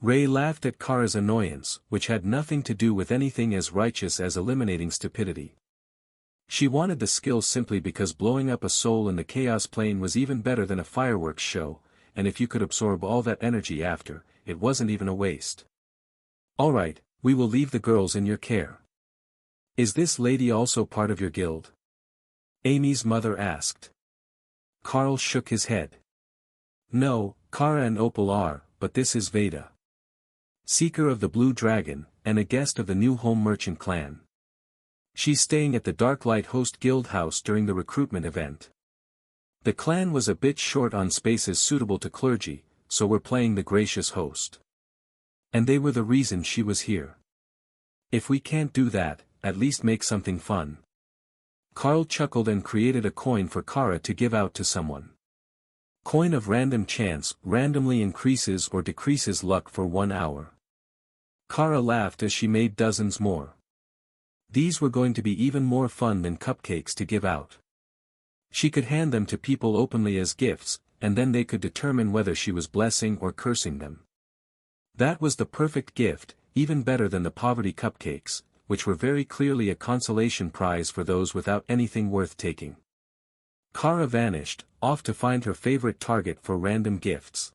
Ray laughed at Kara's annoyance, which had nothing to do with anything as righteous as eliminating stupidity. She wanted the skill simply because blowing up a soul in the chaos plane was even better than a fireworks show, and if you could absorb all that energy after, it wasn't even a waste. Alright, we will leave the girls in your care. Is this lady also part of your guild? Amy's mother asked. Carl shook his head. No, Kara and Opal are, but this is Veda. Seeker of the Blue Dragon, and a guest of the new Home Merchant clan. She's staying at the Darklight Host Guild house during the recruitment event. The clan was a bit short on spaces suitable to clergy, so we're playing the gracious host. And they were the reason she was here. If we can't do that, at least make something fun. Carl chuckled and created a coin for Kara to give out to someone. Coin of random chance randomly increases or decreases luck for 1 hour. Kara laughed as she made dozens more. These were going to be even more fun than cupcakes to give out. She could hand them to people openly as gifts, and then they could determine whether she was blessing or cursing them. That was the perfect gift, even better than the poverty cupcakes, which were very clearly a consolation prize for those without anything worth taking. Kara vanished, off to find her favorite target for random gifts.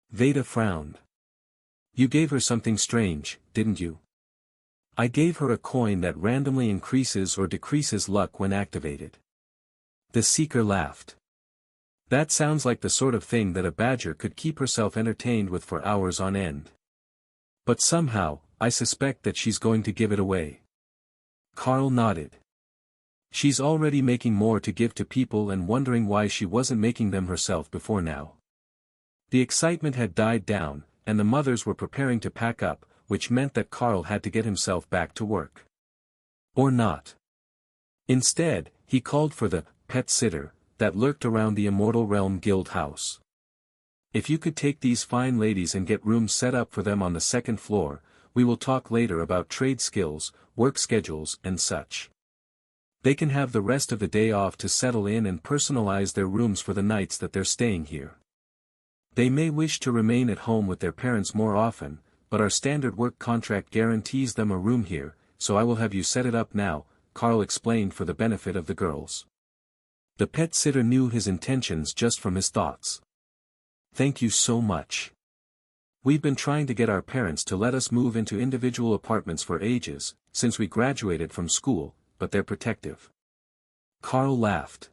Veda frowned. You gave her something strange, didn't you? I gave her a coin that randomly increases or decreases luck when activated. The seeker laughed. That sounds like the sort of thing that a badger could keep herself entertained with for hours on end. But somehow, I suspect that she's going to give it away. Carl nodded. She's already making more to give to people and wondering why she wasn't making them herself before now. The excitement had died down, and the mothers were preparing to pack up, which meant that Carl had to get himself back to work. Or not. Instead, he called for the pet sitter that lurked around the Immortal Realm Guild house. If you could take these fine ladies and get rooms set up for them on the second floor, we will talk later about trade skills, work schedules and such. They can have the rest of the day off to settle in and personalize their rooms for the nights that they're staying here. They may wish to remain at home with their parents more often, but our standard work contract guarantees them a room here, so I will have you set it up now, Carl explained for the benefit of the girls. The pet sitter knew his intentions just from his thoughts. Thank you so much. We've been trying to get our parents to let us move into individual apartments for ages, since we graduated from school, but they're protective. Carl laughed.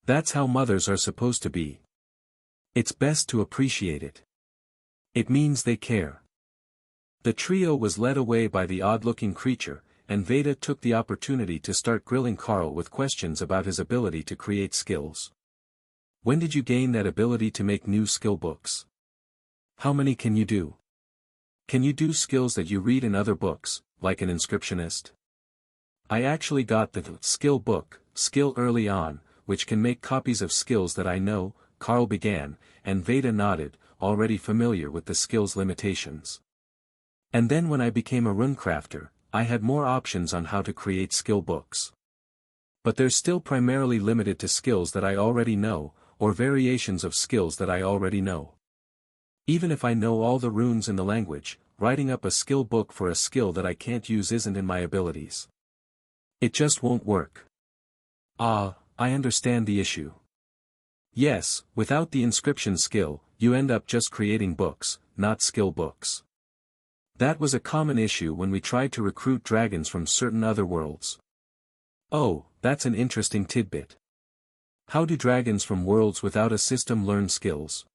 That's how mothers are supposed to be. It's best to appreciate it. It means they care. The trio was led away by the odd-looking creature, and Veda took the opportunity to start grilling Carl with questions about his ability to create skills. When did you gain that ability to make new skill books? How many can you do? Can you do skills that you read in other books, like an inscriptionist? I actually got the skill book, skill early on, which can make copies of skills that I know, Carl began, and Veda nodded, already familiar with the skill's limitations. And then when I became a runecrafter, I had more options on how to create skill books. But they're still primarily limited to skills that I already know, or variations of skills that I already know. Even if I know all the runes in the language, writing up a skill book for a skill that I can't use isn't in my abilities. It just won't work. Ah, I understand the issue. Yes, without the inscription skill, you end up just creating books, not skill books. That was a common issue when we tried to recruit dragons from certain other worlds. Oh, that's an interesting tidbit. How do dragons from worlds without a system learn skills?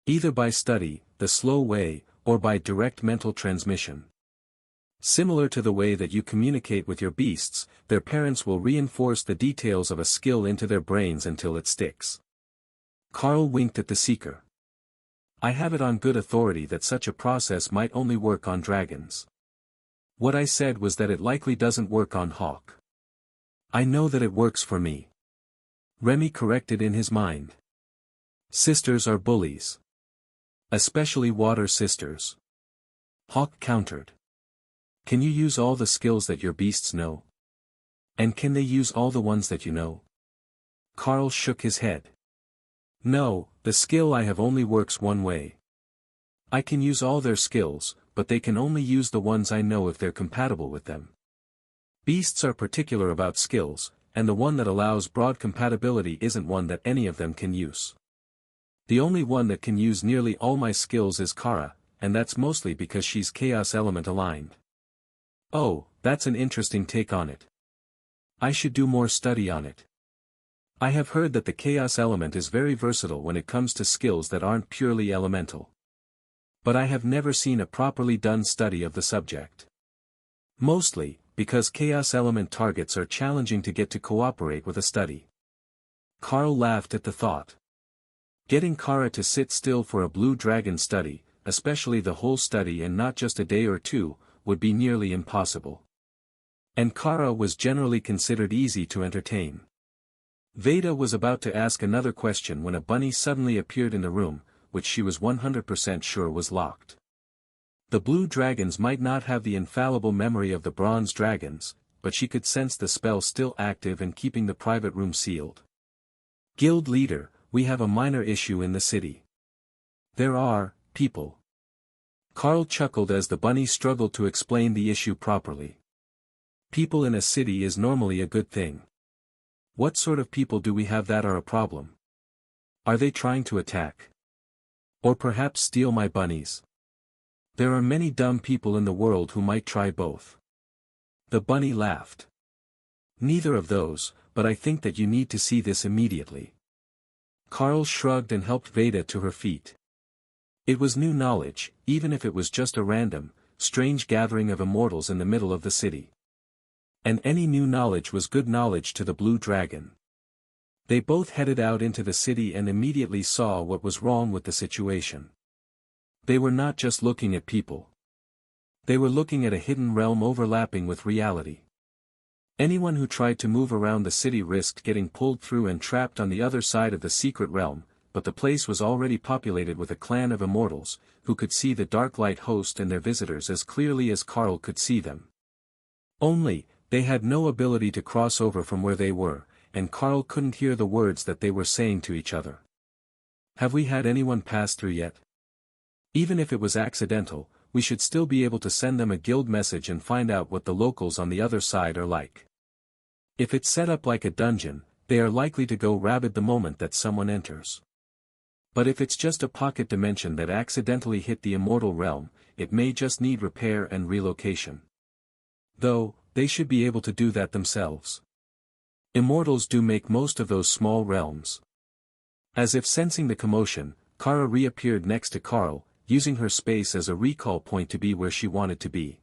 Either by study, the slow way, or by direct mental transmission. Similar to the way that you communicate with your beasts, their parents will reinforce the details of a skill into their brains until it sticks. Carl winked at the seeker. I have it on good authority that such a process might only work on dragons. What I said was that it likely doesn't work on Hawk. I know that it works for me. Remy corrected in his mind. Sisters are bullies. Especially water sisters. Hawk countered. Can you use all the skills that your beasts know? And can they use all the ones that you know? Carl shook his head. No, the skill I have only works one way. I can use all their skills, but they can only use the ones I know if they're compatible with them. Beasts are particular about skills, and the one that allows broad compatibility isn't one that any of them can use. The only one that can use nearly all my skills is Kara, and that's mostly because she's Chaos Element aligned. Oh, that's an interesting take on it. I should do more study on it. I have heard that the Chaos Element is very versatile when it comes to skills that aren't purely elemental. But I have never seen a properly done study of the subject. Mostly, because Chaos Element targets are challenging to get to cooperate with a study. Carl laughed at the thought. Getting Kara to sit still for a blue dragon study, especially the whole study and not just a day or two, would be nearly impossible. And Kara was generally considered easy to entertain. Veda was about to ask another question when a bunny suddenly appeared in the room, which she was 100% sure was locked. The blue dragons might not have the infallible memory of the bronze dragons, but she could sense the spell still active and keeping the private room sealed. Guild leader, we have a minor issue in the city. There are, people. Carl chuckled as the bunny struggled to explain the issue properly. People in a city is normally a good thing. What sort of people do we have that are a problem? Are they trying to attack? Or perhaps steal my bunnies? There are many dumb people in the world who might try both. The bunny laughed. Neither of those, but I think that you need to see this immediately. Carl shrugged and helped Veda to her feet. It was new knowledge, even if it was just a random, strange gathering of immortals in the middle of the city. And any new knowledge was good knowledge to the Blue Dragon. They both headed out into the city and immediately saw what was wrong with the situation. They were not just looking at people. They were looking at a hidden realm overlapping with reality. Anyone who tried to move around the city risked getting pulled through and trapped on the other side of the secret realm, but the place was already populated with a clan of immortals, who could see the dark light host and their visitors as clearly as Carl could see them. Only, they had no ability to cross over from where they were, and Carl couldn't hear the words that they were saying to each other. Have we had anyone pass through yet? Even if it was accidental, we should still be able to send them a guild message and find out what the locals on the other side are like. If it's set up like a dungeon, they are likely to go rabid the moment that someone enters. But if it's just a pocket dimension that accidentally hit the immortal realm, it may just need repair and relocation. Though, they should be able to do that themselves. Immortals do make most of those small realms. As if sensing the commotion, Kara reappeared next to Carl, using her space as a recall point to be where she wanted to be.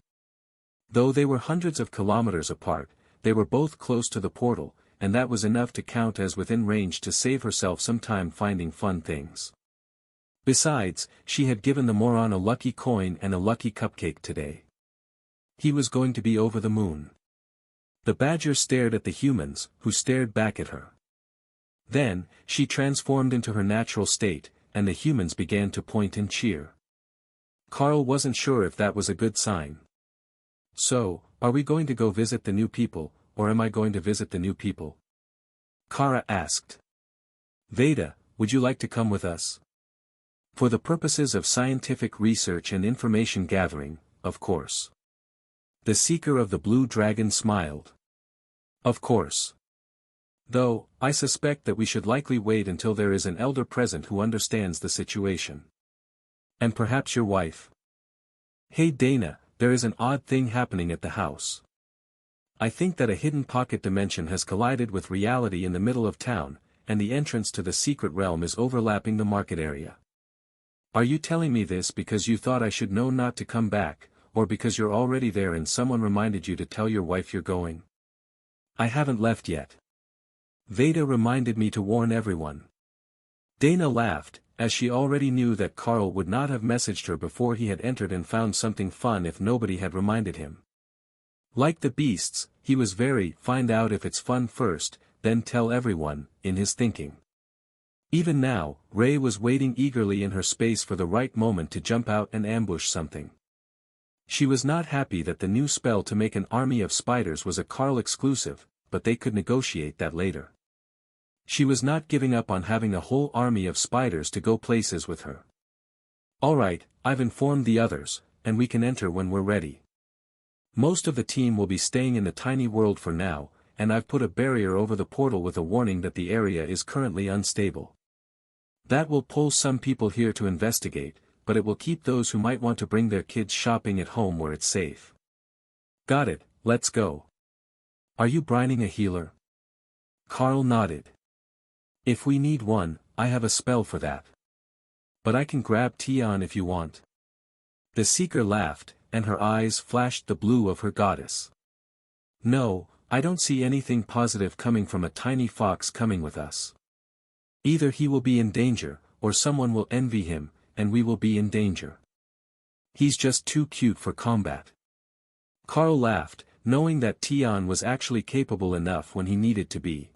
Though they were hundreds of kilometers apart, they were both close to the portal, and that was enough to count as within range to save herself some time finding fun things. Besides, she had given the moron a lucky coin and a lucky cupcake today. He was going to be over the moon. The badger stared at the humans, who stared back at her. Then, she transformed into her natural state, and the humans began to point and cheer. Carl wasn't sure if that was a good sign. So, are we going to go visit the new people, or am I going to visit the new people? Kara asked. Veda, would you like to come with us? For the purposes of scientific research and information gathering, of course. The Seeker of the Blue Dragon smiled. Of course. Though, I suspect that we should likely wait until there is an elder present who understands the situation. And perhaps your wife. Hey Dana, there is an odd thing happening at the house. I think that a hidden pocket dimension has collided with reality in the middle of town, and the entrance to the secret realm is overlapping the market area. Are you telling me this because you thought I should know not to come back, or because you're already there and someone reminded you to tell your wife you're going? I haven't left yet. Veda reminded me to warn everyone. Dana laughed, as she already knew that Carl would not have messaged her before he had entered and found something fun if nobody had reminded him. Like the beasts, he was very find out if it's fun first, then tell everyone, in his thinking. Even now, Ray was waiting eagerly in her space for the right moment to jump out and ambush something. She was not happy that the new spell to make an army of spiders was a Carl exclusive, but they could negotiate that later. She was not giving up on having a whole army of spiders to go places with her. Alright, I've informed the others, and we can enter when we're ready. Most of the team will be staying in the tiny world for now, and I've put a barrier over the portal with a warning that the area is currently unstable. That will pull some people here to investigate, but it will keep those who might want to bring their kids shopping at home where it's safe. Got it, let's go. Are you brining a healer? Carl nodded. If we need one, I have a spell for that. But I can grab Tion if you want. The Seeker laughed, and her eyes flashed the blue of her goddess. No, I don't see anything positive coming from a tiny fox coming with us. Either he will be in danger, or someone will envy him, and we will be in danger. He's just too cute for combat. Carl laughed, knowing that Tion was actually capable enough when he needed to be.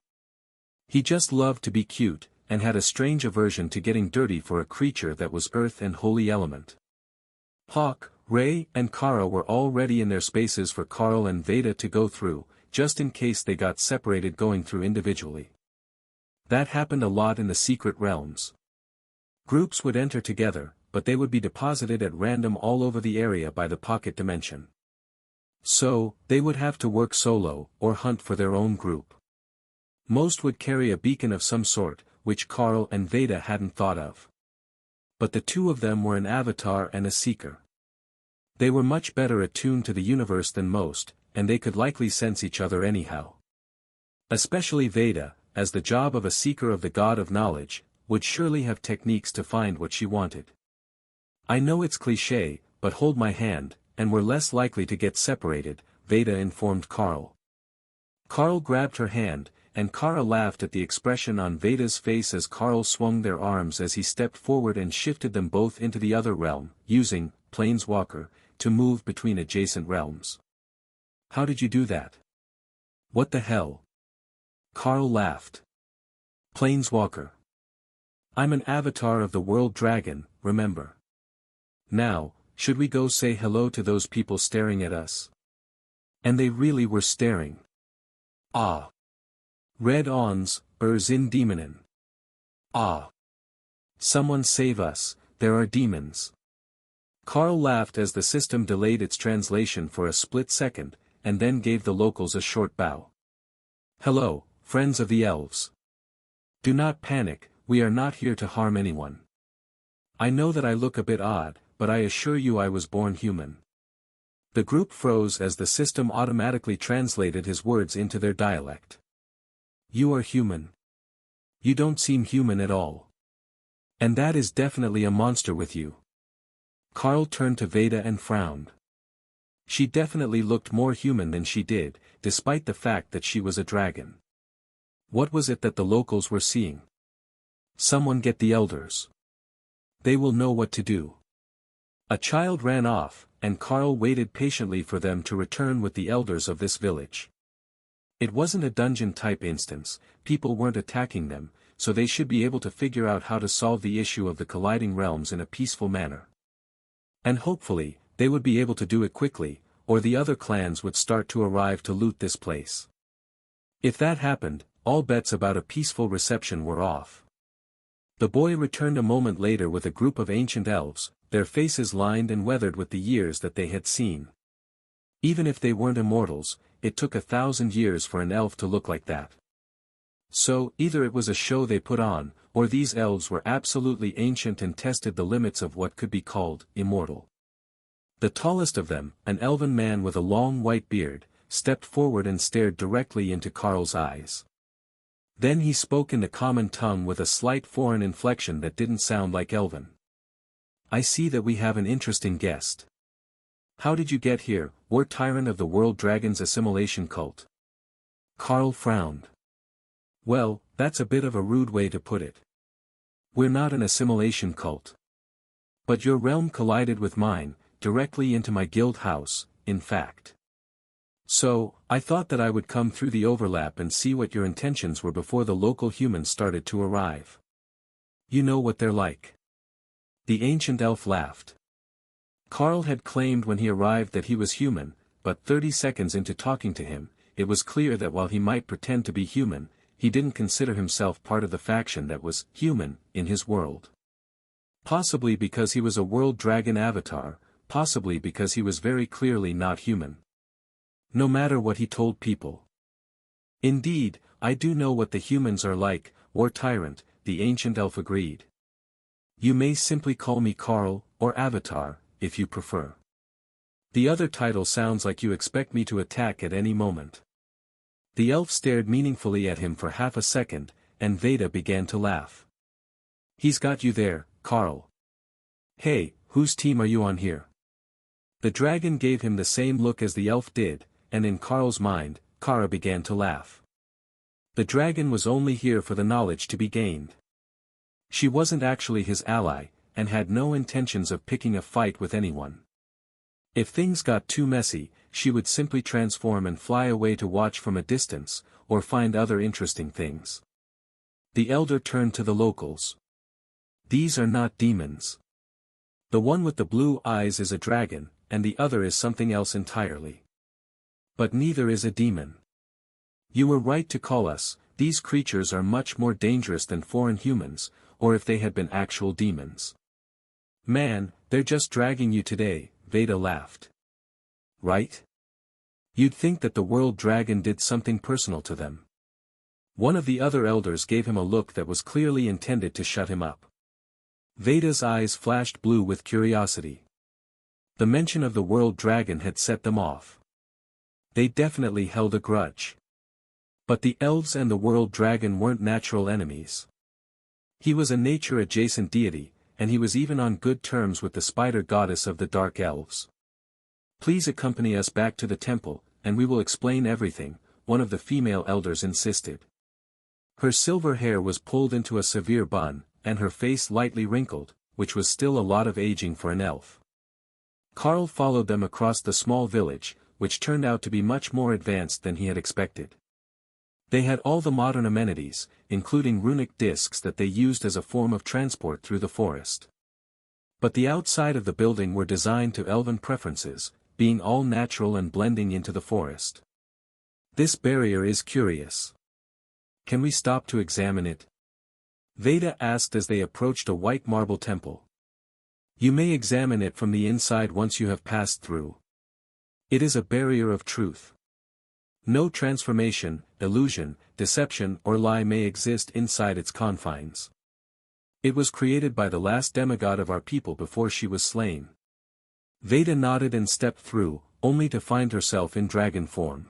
He just loved to be cute, and had a strange aversion to getting dirty for a creature that was earth and holy element. Hawk, Ray, and Kara were all ready in their spaces for Carl and Veda to go through, just in case they got separated going through individually. That happened a lot in the secret realms. Groups would enter together, but they would be deposited at random all over the area by the pocket dimension. So, they would have to work solo, or hunt for their own group. Most would carry a beacon of some sort, which Carl and Veda hadn't thought of. But the two of them were an avatar and a seeker. They were much better attuned to the universe than most, and they could likely sense each other anyhow. Especially Veda, as the job of a seeker of the god of knowledge, would surely have techniques to find what she wanted. I know it's cliché, but hold my hand, and we're less likely to get separated, Veda informed Carl. Carl grabbed her hand, and Kara laughed at the expression on Veda's face as Carl swung their arms as he stepped forward and shifted them both into the other realm, using Planeswalker to move between adjacent realms. How did you do that? What the hell? Carl laughed. Planeswalker. I'm an avatar of the world dragon, remember? Now, should we go say hello to those people staring at us? And they really were staring. Ah. Red ons, Zin demonin. Ah. Someone save us, there are demons. Carl laughed as the system delayed its translation for a split second, and then gave the locals a short bow. Hello, friends of the elves. Do not panic, we are not here to harm anyone. I know that I look a bit odd, but I assure you I was born human. The group froze as the system automatically translated his words into their dialect. You are human. You don't seem human at all. And that is definitely a monster with you. Carl turned to Veda and frowned. She definitely looked more human than she did, despite the fact that she was a dragon. What was it that the locals were seeing? Someone get the elders. They will know what to do. A child ran off, and Carl waited patiently for them to return with the elders of this village. It wasn't a dungeon-type instance, people weren't attacking them, so they should be able to figure out how to solve the issue of the colliding realms in a peaceful manner. And hopefully, they would be able to do it quickly, or the other clans would start to arrive to loot this place. If that happened, all bets about a peaceful reception were off. The boy returned a moment later with a group of ancient elves, their faces lined and weathered with the years that they had seen. Even if they weren't immortals, it took 1,000 years for an elf to look like that. So, either it was a show they put on, or these elves were absolutely ancient and tested the limits of what could be called immortal. The tallest of them, an elven man with a long white beard, stepped forward and stared directly into Carl's eyes. Then he spoke in the common tongue with a slight foreign inflection that didn't sound like elven. I see that we have an interesting guest. How did you get here, war tyrant of the world dragon's assimilation cult? Carl frowned. Well, that's a bit of a rude way to put it. We're not an assimilation cult. But your realm collided with mine, directly into my guild house, in fact. So, I thought that I would come through the overlap and see what your intentions were before the local humans started to arrive. You know what they're like. The ancient elf laughed. Carl had claimed when he arrived that he was human, but 30 seconds into talking to him, it was clear that while he might pretend to be human, he didn't consider himself part of the faction that was human in his world. Possibly because he was a world dragon avatar, possibly because he was very clearly not human. No matter what he told people. Indeed, I do know what the humans are like, war tyrant, the ancient elf agreed. You may simply call me Carl, or Avatar, if you prefer. The other title sounds like you expect me to attack at any moment. The elf stared meaningfully at him for half a second, and Veda began to laugh. He's got you there, Carl. Hey, whose team are you on here? The dragon gave him the same look as the elf did, and in Carl's mind, Kara began to laugh. The dragon was only here for the knowledge to be gained. She wasn't actually his ally, and had no intentions of picking a fight with anyone. If things got too messy, she would simply transform and fly away to watch from a distance, or find other interesting things. The elder turned to the locals. These are not demons. The one with the blue eyes is a dragon, and the other is something else entirely. But neither is a demon. You were right to call us these creatures are much more dangerous than foreign humans, or if they had been actual demons. Man, they're just dragging you today, Veda laughed. Right? You'd think that the world dragon did something personal to them. One of the other elders gave him a look that was clearly intended to shut him up. Veda's eyes flashed blue with curiosity. The mention of the world dragon had set them off. They definitely held a grudge. But the elves and the world dragon weren't natural enemies. He was a nature-adjacent deity, and he was even on good terms with the spider goddess of the dark elves. Please accompany us back to the temple, and we will explain everything, one of the female elders insisted. Her silver hair was pulled into a severe bun, and her face lightly wrinkled, which was still a lot of aging for an elf. Carl followed them across the small village, which turned out to be much more advanced than he had expected. They had all the modern amenities, including runic discs that they used as a form of transport through the forest. But the outside of the building were designed to elven preferences, being all natural and blending into the forest. This barrier is curious. Can we stop to examine it? Veda asked as they approached a white marble temple. You may examine it from the inside once you have passed through. It is a barrier of truth. No transformation, illusion, deception or lie may exist inside its confines. It was created by the last demigod of our people before she was slain. Veda nodded and stepped through, only to find herself in dragon form.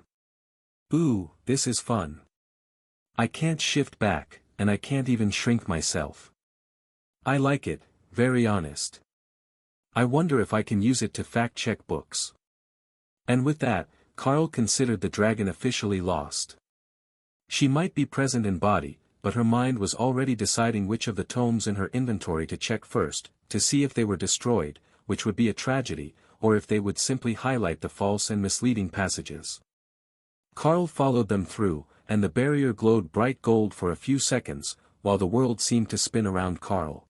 Ooh, this is fun. I can't shift back, and I can't even shrink myself. I like it, very honest. I wonder if I can use it to fact-check books. And with that, Carl considered the dragon officially lost. She might be present in body, but her mind was already deciding which of the tomes in her inventory to check first, to see if they were destroyed, which would be a tragedy, or if they would simply highlight the false and misleading passages. Carl followed them through, and the barrier glowed bright gold for a few seconds, while the world seemed to spin around Carl.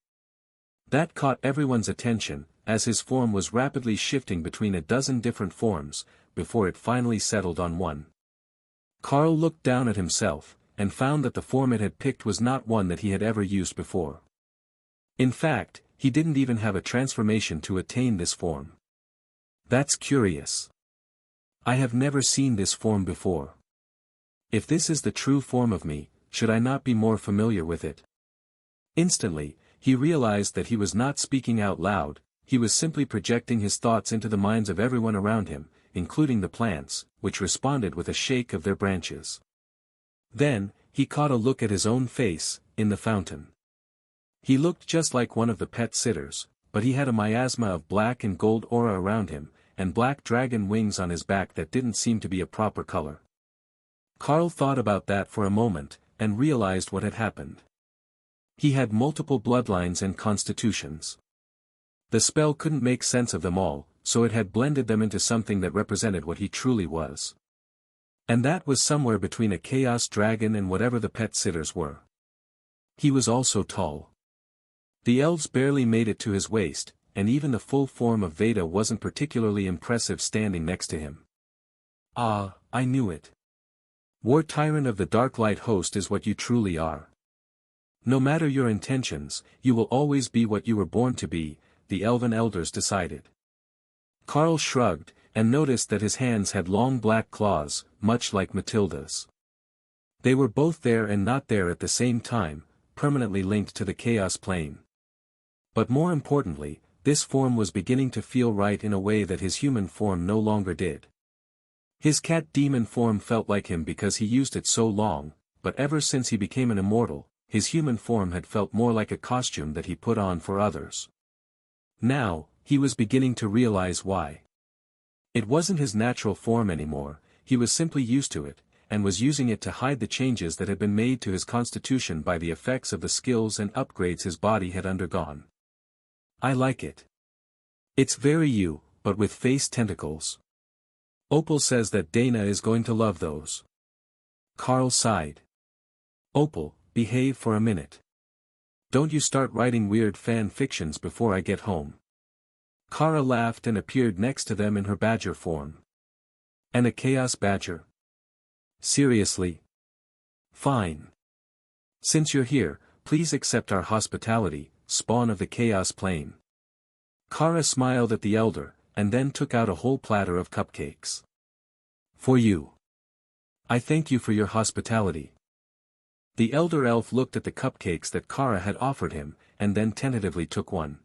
That caught everyone's attention, as his form was rapidly shifting between a dozen different forms, before it finally settled on one. Carl looked down at himself, and found that the form it had picked was not one that he had ever used before. In fact, he didn't even have a transformation to attain this form. That's curious. I have never seen this form before. If this is the true form of me, should I not be more familiar with it? Instantly, he realized that he was not speaking out loud, he was simply projecting his thoughts into the minds of everyone around him, including the plants, which responded with a shake of their branches. Then, he caught a look at his own face, in the fountain. He looked just like one of the pet sitters, but he had a miasma of black and gold aura around him, and black dragon wings on his back that didn't seem to be a proper color. Carl thought about that for a moment, and realized what had happened. He had multiple bloodlines and constitutions. The spell couldn't make sense of them all, so it had blended them into something that represented what he truly was. And that was somewhere between a chaos dragon and whatever the pet sitters were. He was also tall. The elves barely made it to his waist, and even the full form of Veda wasn't particularly impressive standing next to him. Ah, I knew it. War Tyrant of the Dark Light Host is what you truly are. No matter your intentions, you will always be what you were born to be, the elven elders decided. Carl shrugged, and noticed that his hands had long black claws, much like Matilda's. They were both there and not there at the same time, permanently linked to the chaos plane. But more importantly, this form was beginning to feel right in a way that his human form no longer did. His cat demon form felt like him because he used it so long, but ever since he became an immortal, his human form had felt more like a costume that he put on for others. Now, he was beginning to realize why. It wasn't his natural form anymore, he was simply used to it, and was using it to hide the changes that had been made to his constitution by the effects of the skills and upgrades his body had undergone. I like it. It's very you, but with face tentacles. Opal says that Dana is going to love those. Carl sighed. Opal, behave for a minute. Don't you start writing weird fan fictions before I get home. Kara laughed and appeared next to them in her badger form. And a chaos badger? Seriously? Fine. Since you're here, please accept our hospitality, spawn of the Chaos Plane. Kara smiled at the elder, and then took out a whole platter of cupcakes. For you. I thank you for your hospitality. The elder elf looked at the cupcakes that Kara had offered him, and then tentatively took one.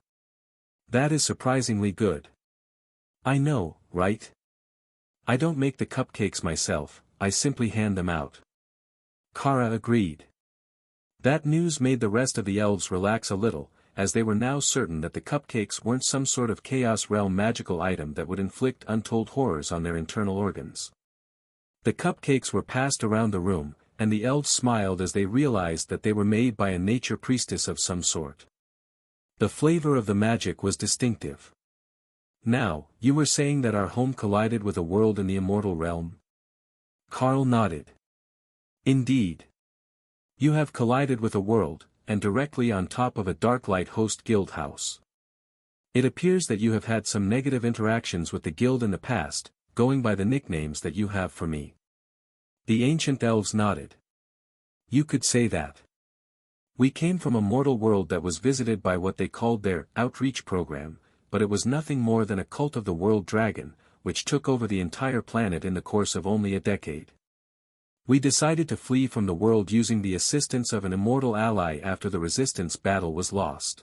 That is surprisingly good. I know, right? I don't make the cupcakes myself, I simply hand them out. Kara agreed. That news made the rest of the elves relax a little, as they were now certain that the cupcakes weren't some sort of Chaos Realm magical item that would inflict untold horrors on their internal organs. The cupcakes were passed around the room, and the elves smiled as they realized that they were made by a nature priestess of some sort. The flavor of the magic was distinctive. Now, you were saying that our home collided with a world in the immortal realm? Carl nodded. Indeed. You have collided with a world, and directly on top of a Darklight Host guild house. It appears that you have had some negative interactions with the guild in the past, going by the nicknames that you have for me. The ancient elves nodded. You could say that. We came from a mortal world that was visited by what they called their outreach program, but it was nothing more than a cult of the world dragon, which took over the entire planet in the course of only a decade. We decided to flee from the world using the assistance of an immortal ally after the resistance battle was lost.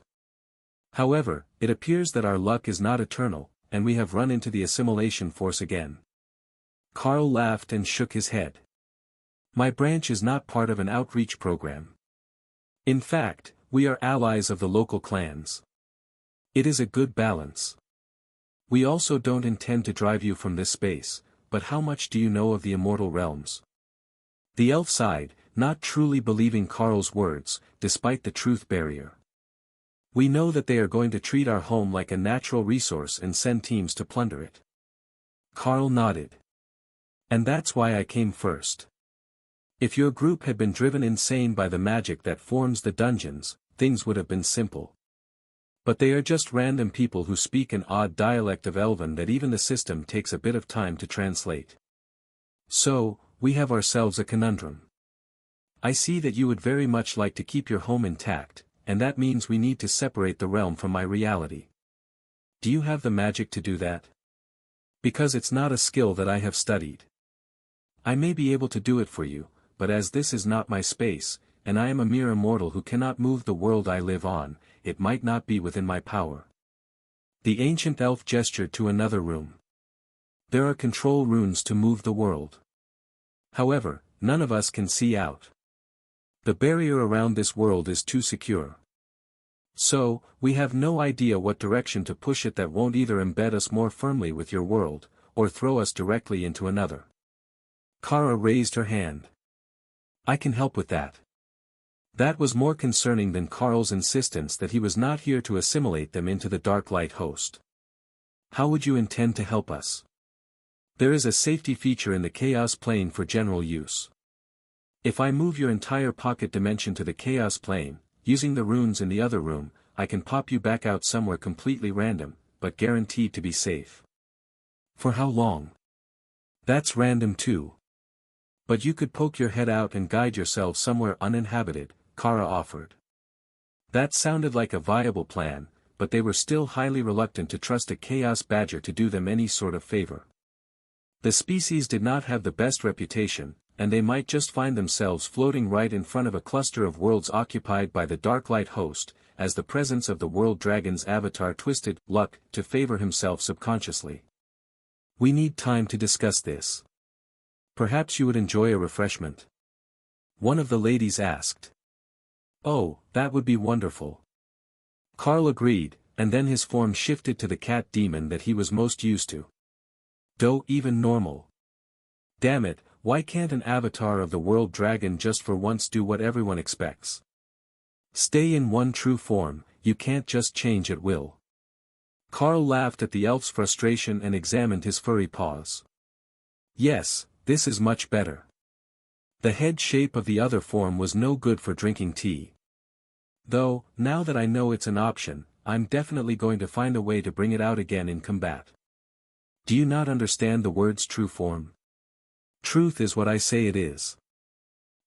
However, it appears that our luck is not eternal, and we have run into the assimilation force again. Carl laughed and shook his head. My branch is not part of an outreach program. In fact, we are allies of the local clans. It is a good balance. We also don't intend to drive you from this space, but how much do you know of the immortal realms? The elf sighed, not truly believing Carl's words, despite the truth barrier. We know that they are going to treat our home like a natural resource and send teams to plunder it. Carl nodded. And that's why I came first. If your group had been driven insane by the magic that forms the dungeons, things would have been simple. But they are just random people who speak an odd dialect of Elven that even the system takes a bit of time to translate. So, we have ourselves a conundrum. I see that you would very much like to keep your home intact, and that means we need to separate the realm from my reality. Do you have the magic to do that? Because it's not a skill that I have studied. I may be able to do it for you, but as this is not my space, and I am a mere immortal who cannot move the world I live on, it might not be within my power. The ancient elf gestured to another room. There are control runes to move the world. However, none of us can see out. The barrier around this world is too secure. So, we have no idea what direction to push it that won't either embed us more firmly with your world, or throw us directly into another. Kara raised her hand. I can help with that. That was more concerning than Carl's insistence that he was not here to assimilate them into the Darklight Host. How would you intend to help us? There is a safety feature in the Chaos Plane for general use. If I move your entire pocket dimension to the Chaos Plane, using the runes in the other room, I can pop you back out somewhere completely random, but guaranteed to be safe. For how long? That's random too. But you could poke your head out and guide yourself somewhere uninhabited, Kara offered. That sounded like a viable plan, but they were still highly reluctant to trust a Chaos Badger to do them any sort of favor. The species did not have the best reputation, and they might just find themselves floating right in front of a cluster of worlds occupied by the Darklight Host, as the presence of the World Dragon's avatar twisted luck to favor himself subconsciously. We need time to discuss this. Perhaps you would enjoy a refreshment? One of the ladies asked. Oh, that would be wonderful. Carl agreed, and then his form shifted to the cat demon that he was most used to. Though even normal. Damn it, why can't an avatar of the World Dragon just for once do what everyone expects? Stay in one true form, you can't just change at will. Carl laughed at the elf's frustration and examined his furry paws. Yes, this is much better. The head shape of the other form was no good for drinking tea. Though, now that I know it's an option, I'm definitely going to find a way to bring it out again in combat. Do you not understand the words true form? Truth is what I say it is.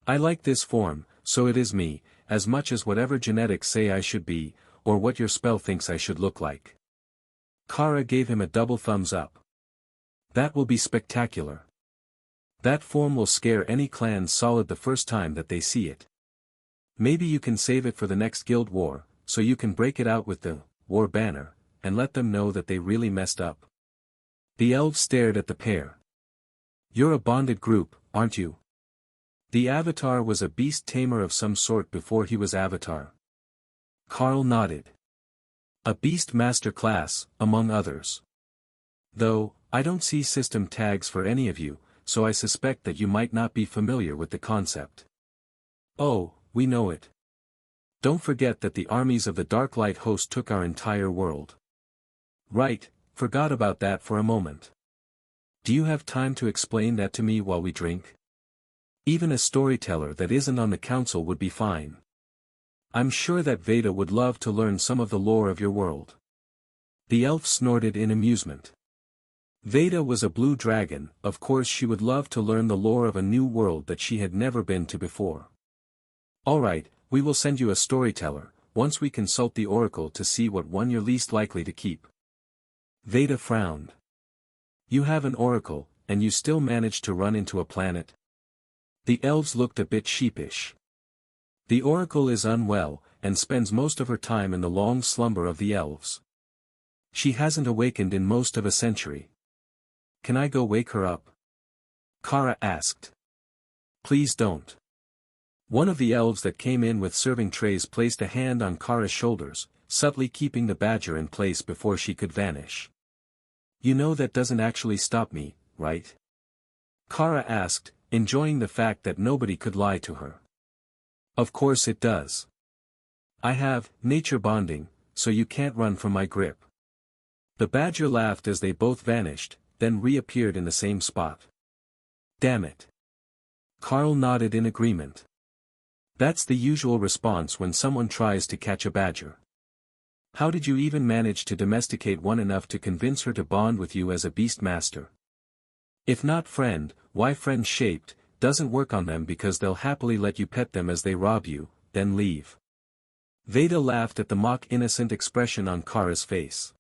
I like this form, so it is me, as much as whatever genetics say I should be, or what your spell thinks I should look like. Kara gave him a double thumbs up. That will be spectacular. That form will scare any clan solid the first time that they see it. Maybe you can save it for the next guild war, so you can break it out with the war banner, and let them know that they really messed up. The elves stared at the pair. You're a bonded group, aren't you? The avatar was a beast tamer of some sort before he was avatar. Carl nodded. A beast master class, among others. Though, I don't see system tags for any of you, so I suspect that you might not be familiar with the concept. Oh, we know it. Don't forget that the armies of the Dark Light host took our entire world. Right, forgot about that for a moment. Do you have time to explain that to me while we drink? Even a storyteller that isn't on the council would be fine. I'm sure that Veda would love to learn some of the lore of your world. The elf snorted in amusement. Veda was a blue dragon, of course she would love to learn the lore of a new world that she had never been to before. Alright, we will send you a storyteller, once we consult the oracle to see what one you're least likely to keep. Veda frowned. You have an oracle, and you still manage to run into a planet? The elves looked a bit sheepish. The oracle is unwell, and spends most of her time in the long slumber of the elves. She hasn't awakened in most of a century. Can I go wake her up? Kara asked. Please don't. One of the elves that came in with serving trays placed a hand on Kara's shoulders, subtly keeping the badger in place before she could vanish. You know that doesn't actually stop me, right? Kara asked, enjoying the fact that nobody could lie to her. Of course it does. I have nature bonding, so you can't run from my grip. The badger laughed as they both vanished, then reappeared in the same spot. Damn it. Carl nodded in agreement. That's the usual response when someone tries to catch a badger. How did you even manage to domesticate one enough to convince her to bond with you as a beast master? If not friend, why friend-shaped, doesn't work on them because they'll happily let you pet them as they rob you, then leave. Veda laughed at the mock-innocent expression on Kara's face.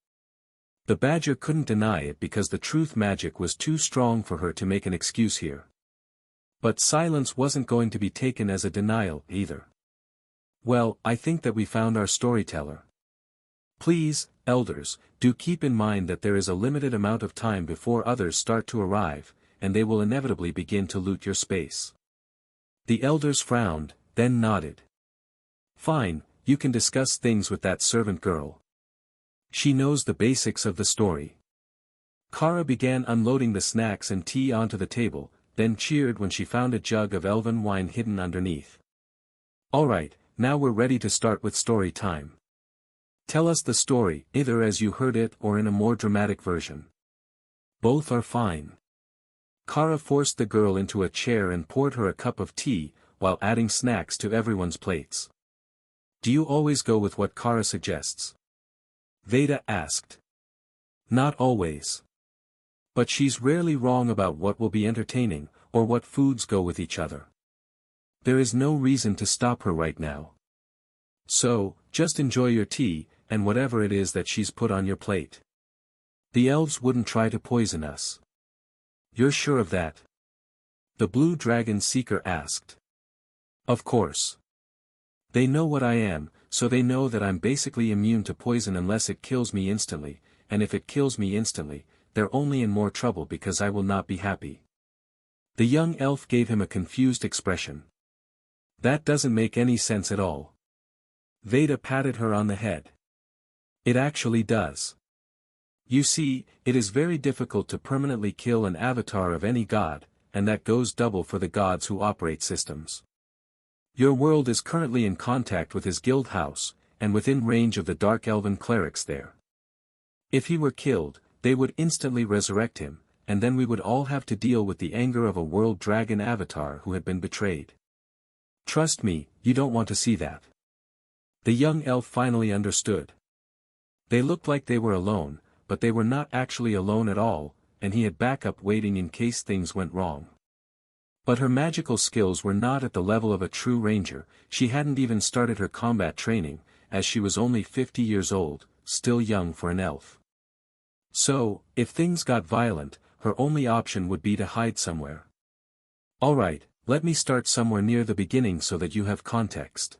The badger couldn't deny it because the truth magic was too strong for her to make an excuse here. But silence wasn't going to be taken as a denial, either. Well, I think that we found our storyteller. Please, elders, do keep in mind that there is a limited amount of time before others start to arrive, and they will inevitably begin to loot your space. The elders frowned, then nodded. Fine, you can discuss things with that servant girl. She knows the basics of the story. Kara began unloading the snacks and tea onto the table, then cheered when she found a jug of elven wine hidden underneath. Alright, now we're ready to start with story time. Tell us the story, either as you heard it or in a more dramatic version. Both are fine. Kara forced the girl into a chair and poured her a cup of tea, while adding snacks to everyone's plates. Do you always go with what Kara suggests? Veda asked. Not always. But she's rarely wrong about what will be entertaining, or what foods go with each other. There is no reason to stop her right now. So, just enjoy your tea, and whatever it is that she's put on your plate. The elves wouldn't try to poison us. You're sure of that? The blue dragon seeker asked. Of course. They know what I am, so they know that I'm basically immune to poison unless it kills me instantly, and if it kills me instantly, they're only in more trouble because I will not be happy. The young elf gave him a confused expression. That doesn't make any sense at all. Veda patted her on the head. It actually does. You see, it is very difficult to permanently kill an avatar of any god, and that goes double for the gods who operate systems. Your world is currently in contact with his guild house, and within range of the dark elven clerics there. If he were killed, they would instantly resurrect him, and then we would all have to deal with the anger of a world dragon avatar who had been betrayed. Trust me, you don't want to see that. The young elf finally understood. They looked like they were alone, but they were not actually alone at all, and he had backup waiting in case things went wrong. But her magical skills were not at the level of a true ranger. She hadn't even started her combat training, as she was only 50 years old, still young for an elf. So, if things got violent, her only option would be to hide somewhere. Alright, let me start somewhere near the beginning so that you have context.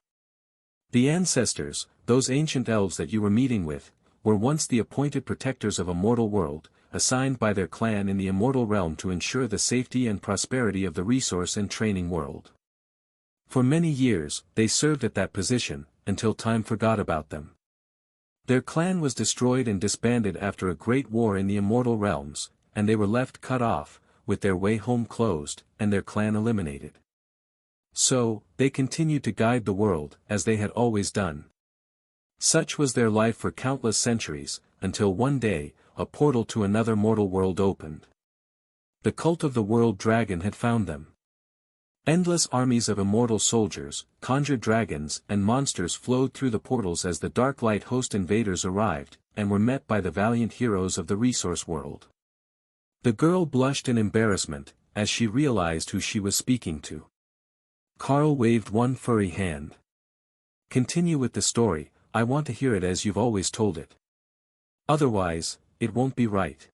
The ancestors, those ancient elves that you were meeting with, were once the appointed protectors of a mortal world, assigned by their clan in the immortal realm to ensure the safety and prosperity of the resource and training world. For many years, they served at that position, until time forgot about them. Their clan was destroyed and disbanded after a great war in the immortal realms, and they were left cut off, with their way home closed, and their clan eliminated. So, they continued to guide the world, as they had always done. Such was their life for countless centuries, until one day, a portal to another mortal world opened. The cult of the world dragon had found them. Endless armies of immortal soldiers, conjured dragons and monsters flowed through the portals as the Dark Light Host invaders arrived, and were met by the valiant heroes of the resource world. The girl blushed in embarrassment, as she realized who she was speaking to. Carl waved one furry hand. Continue with the story, I want to hear it as you've always told it. Otherwise, it won't be right.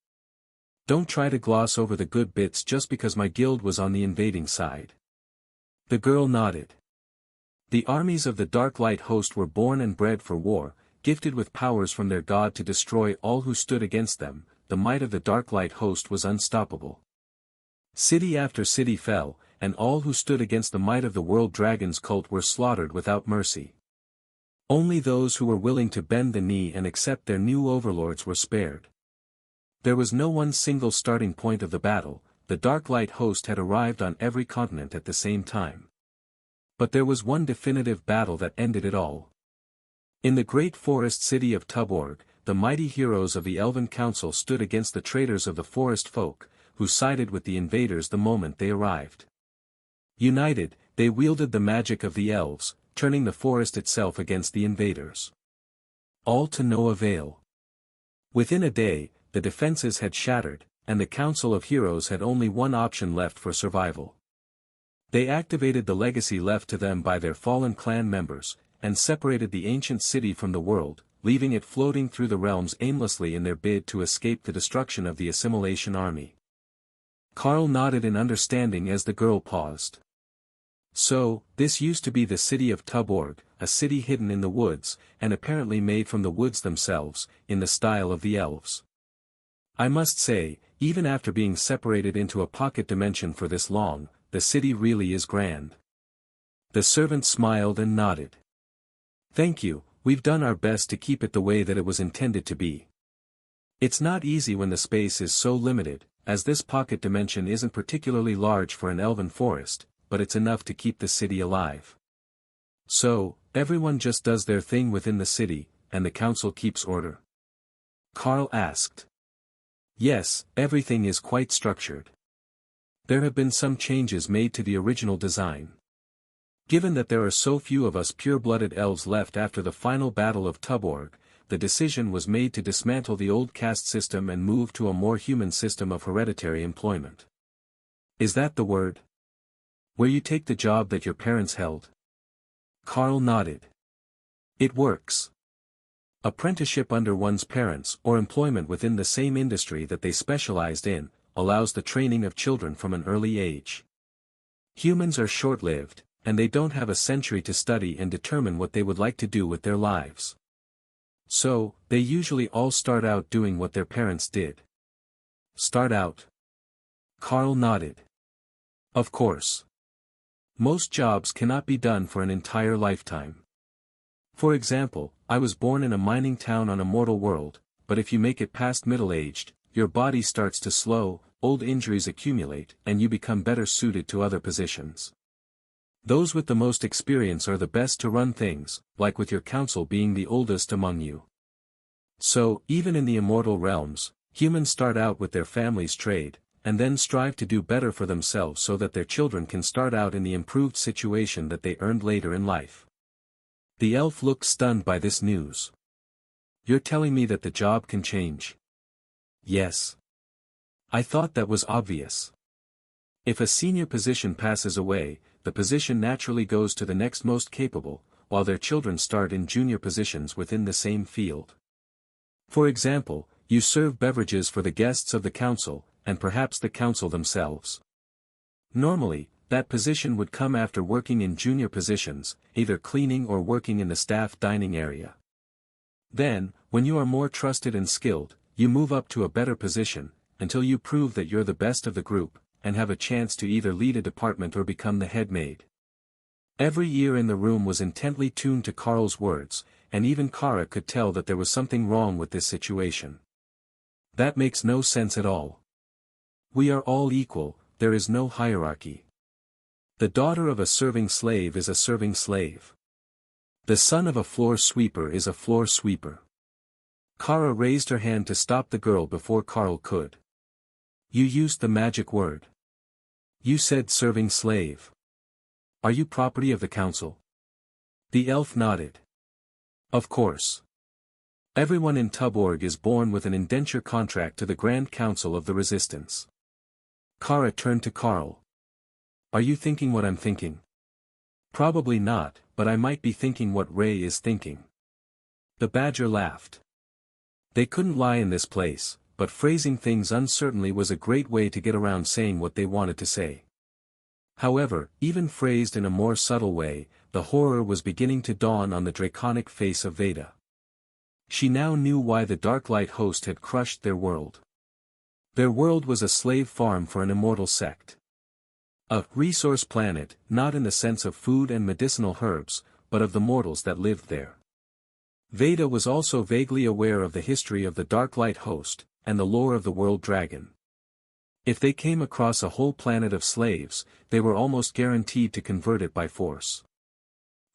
Don't try to gloss over the good bits just because my guild was on the invading side. The girl nodded. The armies of the Dark Light Host were born and bred for war, gifted with powers from their god to destroy all who stood against them. The might of the Dark Light Host was unstoppable. City after city fell, and all who stood against the might of the World Dragon's cult were slaughtered without mercy. Only those who were willing to bend the knee and accept their new overlords were spared. There was no one single starting point of the battle. The Dark Light Host had arrived on every continent at the same time. But there was one definitive battle that ended it all. In the great forest city of Tuborg, the mighty heroes of the Elven Council stood against the traitors of the forest folk, who sided with the invaders the moment they arrived. United, they wielded the magic of the elves, turning the forest itself against the invaders. All to no avail. Within a day, the defenses had shattered, and the Council of Heroes had only one option left for survival. They activated the legacy left to them by their fallen clan members, and separated the ancient city from the world, leaving it floating through the realms aimlessly in their bid to escape the destruction of the assimilation army. Carl nodded in understanding as the girl paused. So, this used to be the city of Tuborg, a city hidden in the woods, and apparently made from the woods themselves, in the style of the elves. I must say, even after being separated into a pocket dimension for this long, the city really is grand. The servant smiled and nodded. Thank you, we've done our best to keep it the way that it was intended to be. It's not easy when the space is so limited, as this pocket dimension isn't particularly large for an elven forest, but it's enough to keep the city alive. So, everyone just does their thing within the city, and the council keeps order? Carl asked. Yes, everything is quite structured. There have been some changes made to the original design. Given that there are so few of us pure-blooded elves left after the final battle of Tuborg, the decision was made to dismantle the old caste system and move to a more human system of hereditary employment. Is that the word? Where you take the job that your parents held? Carl nodded. It works. Apprenticeship under one's parents or employment within the same industry that they specialized in, allows the training of children from an early age. Humans are short-lived, and they don't have a century to study and determine what they would like to do with their lives. So, they usually all start out doing what their parents did. Start out? Carl nodded. Of course. Most jobs cannot be done for an entire lifetime. For example, I was born in a mining town on a mortal world, but if you make it past middle-aged, your body starts to slow, old injuries accumulate, and you become better suited to other positions. Those with the most experience are the best to run things, like with your council being the oldest among you. So, even in the immortal realms, humans start out with their family's trade, and then strive to do better for themselves so that their children can start out in the improved situation that they earned later in life. The elf looked stunned by this news. You're telling me that the job can change? Yes. I thought that was obvious. If a senior position passes away, the position naturally goes to the next most capable, while their children start in junior positions within the same field. For example, you serve beverages for the guests of the council, and perhaps the council themselves. Normally, that position would come after working in junior positions, either cleaning or working in the staff dining area. Then, when you are more trusted and skilled, you move up to a better position, until you prove that you're the best of the group, and have a chance to either lead a department or become the head maid. Every ear in the room was intently tuned to Carl's words, and even Kara could tell that there was something wrong with this situation. That makes no sense at all. We are all equal, there is no hierarchy. The daughter of a serving slave is a serving slave. The son of a floor sweeper is a floor sweeper. Kara raised her hand to stop the girl before Carl could. You used the magic word. You said serving slave. Are you property of the council? The elf nodded. Of course. Everyone in Tuborg is born with an indenture contract to the Grand Council of the Resistance. Kara turned to Carl. Are you thinking what I'm thinking? Probably not, but I might be thinking what Ray is thinking. The badger laughed. They couldn't lie in this place, but phrasing things uncertainly was a great way to get around saying what they wanted to say. However, even phrased in a more subtle way, the horror was beginning to dawn on the draconic face of Veda. She now knew why the Darklight host had crushed their world. Their world was a slave farm for an immortal sect. A resource planet, not in the sense of food and medicinal herbs, but of the mortals that lived there. Veda was also vaguely aware of the history of the Darklight host, and the lore of the world dragon. If they came across a whole planet of slaves, they were almost guaranteed to convert it by force.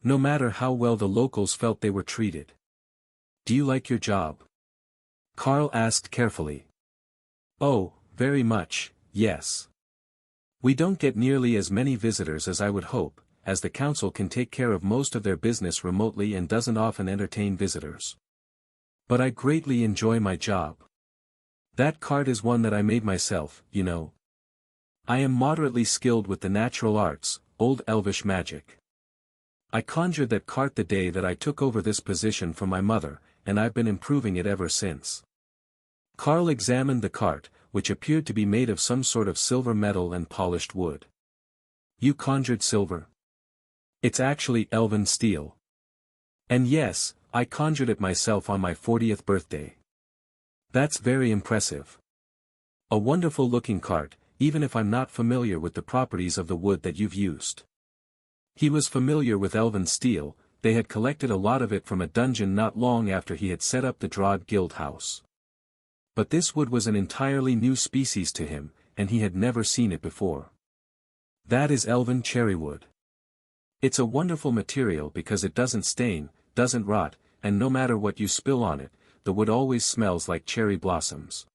No matter how well the locals felt they were treated. Do you like your job? Carl asked carefully. Oh, very much, yes. We don't get nearly as many visitors as I would hope, as the council can take care of most of their business remotely and doesn't often entertain visitors. But I greatly enjoy my job. That cart is one that I made myself, you know. I am moderately skilled with the natural arts, old elvish magic. I conjured that cart the day that I took over this position from my mother, and I've been improving it ever since. Carl examined the cart, which appeared to be made of some sort of silver metal and polished wood. You conjured silver? It's actually elven steel. And yes, I conjured it myself on my 40th birthday. That's very impressive. A wonderful looking cart, even if I'm not familiar with the properties of the wood that you've used. He was familiar with elven steel, they had collected a lot of it from a dungeon not long after he had set up the Drod Guild house. But this wood was an entirely new species to him, and he had never seen it before. That is elven cherrywood. It's a wonderful material because it doesn't stain, doesn't rot, and no matter what you spill on it, the wood always smells like cherry blossoms.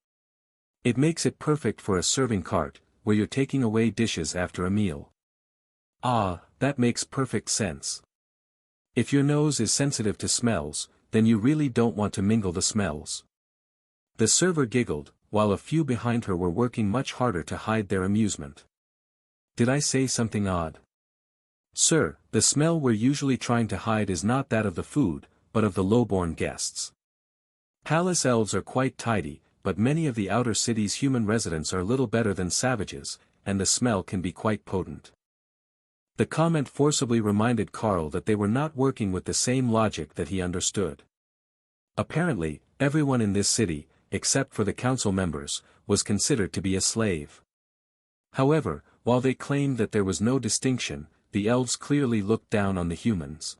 It makes it perfect for a serving cart, where you're taking away dishes after a meal. Ah, that makes perfect sense. If your nose is sensitive to smells, then you really don't want to mingle the smells. The server giggled, while a few behind her were working much harder to hide their amusement. Did I say something odd? Sir, the smell we're usually trying to hide is not that of the food, but of the lowborn guests. Palace elves are quite tidy, but many of the outer city's human residents are little better than savages, and the smell can be quite potent. The comment forcibly reminded Carl that they were not working with the same logic that he understood. Apparently, everyone in this city, except for the council members, was considered to be a slave. However, while they claimed that there was no distinction, the elves clearly looked down on the humans.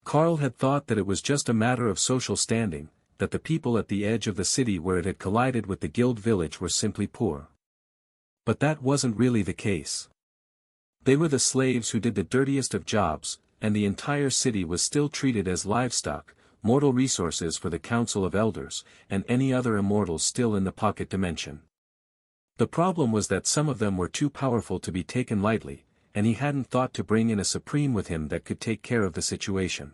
Carl had thought that it was just a matter of social standing, that the people at the edge of the city where it had collided with the guild village were simply poor. But that wasn't really the case. They were the slaves who did the dirtiest of jobs, and the entire city was still treated as livestock, mortal resources for the Council of Elders, and any other immortals still in the pocket dimension. The problem was that some of them were too powerful to be taken lightly, and he hadn't thought to bring in a supreme with him that could take care of the situation.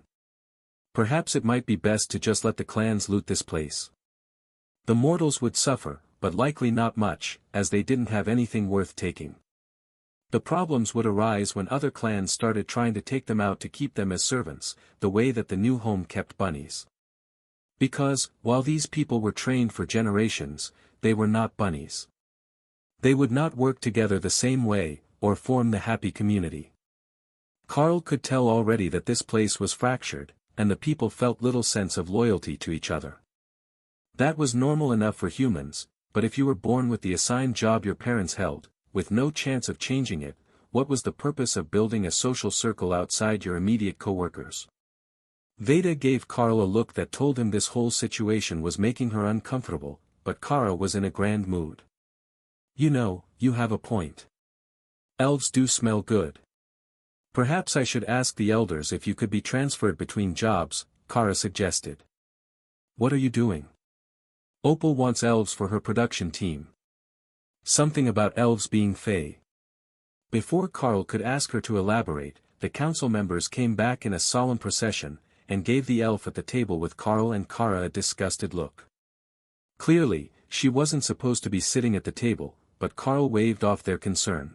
Perhaps it might be best to just let the clans loot this place. The mortals would suffer, but likely not much, as they didn't have anything worth taking. The problems would arise when other clans started trying to take them out to keep them as servants, the way that the new home kept bunnies. Because, while these people were trained for generations, they were not bunnies. They would not work together the same way, or form the happy community. Carl could tell already that this place was fractured, and the people felt little sense of loyalty to each other. That was normal enough for humans, but if you were born with the assigned job your parents held, with no chance of changing it, what was the purpose of building a social circle outside your immediate co-workers? Veda gave Carl a look that told him this whole situation was making her uncomfortable, but Kara was in a grand mood. You know, you have a point. Elves do smell good. Perhaps I should ask the elders if you could be transferred between jobs, Kara suggested. What are you doing? Opal wants elves for her production team. Something about elves being fey. Before Carl could ask her to elaborate, the council members came back in a solemn procession, and gave the elf at the table with Carl and Kara a disgusted look. Clearly, she wasn't supposed to be sitting at the table, but Carl waved off their concern.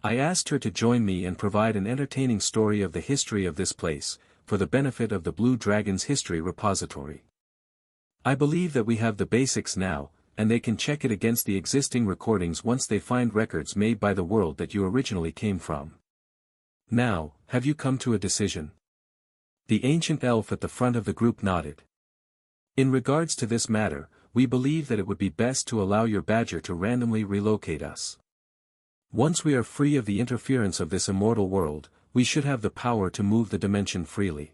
I asked her to join me and provide an entertaining story of the history of this place, for the benefit of the Blue Dragon's history repository. I believe that we have the basics now, and they can check it against the existing recordings once they find records made by the world that you originally came from. Now, have you come to a decision? The ancient elf at the front of the group nodded. In regards to this matter, we believe that it would be best to allow your badger to randomly relocate us. Once we are free of the interference of this immortal world, we should have the power to move the dimension freely.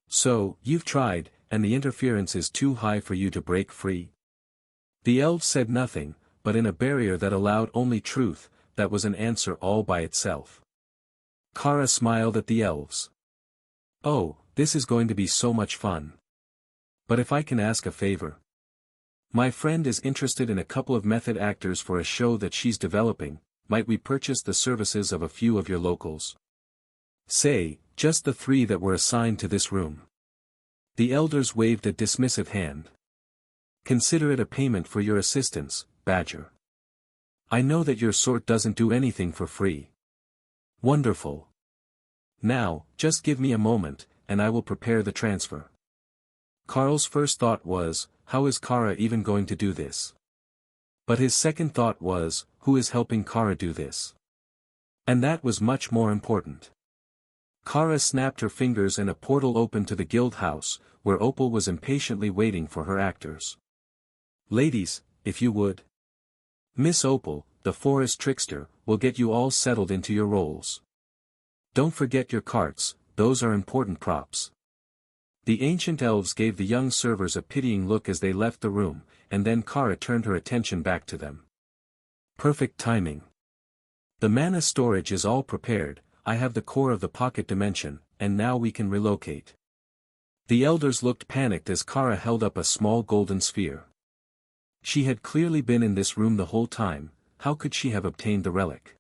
So, you've tried, and the interference is too high for you to break free? The elf said nothing, but in a barrier that allowed only truth, that was an answer all by itself. Kara smiled at the elves. Oh, this is going to be so much fun. But if I can ask a favor. My friend is interested in a couple of method actors for a show that she's developing. Might we purchase the services of a few of your locals? Say, just the 3 that were assigned to this room. The elders waved a dismissive hand. Consider it a payment for your assistance, Badger. I know that your sort doesn't do anything for free. Wonderful. Now, just give me a moment, and I will prepare the transfer. Carl's first thought was, how is Kara even going to do this? But his second thought was, who is helping Kara do this? And that was much more important. Kara snapped her fingers and a portal opened to the guild house, where Opal was impatiently waiting for her actors. Ladies, if you would. Miss Opal, the forest trickster, will get you all settled into your roles. Don't forget your carts, those are important props. The ancient elves gave the young servers a pitying look as they left the room, and then Kara turned her attention back to them. Perfect timing. The mana storage is all prepared, I have the core of the pocket dimension, and now we can relocate. The elders looked panicked as Kara held up a small golden sphere. She had clearly been in this room the whole time, how could she have obtained the relic?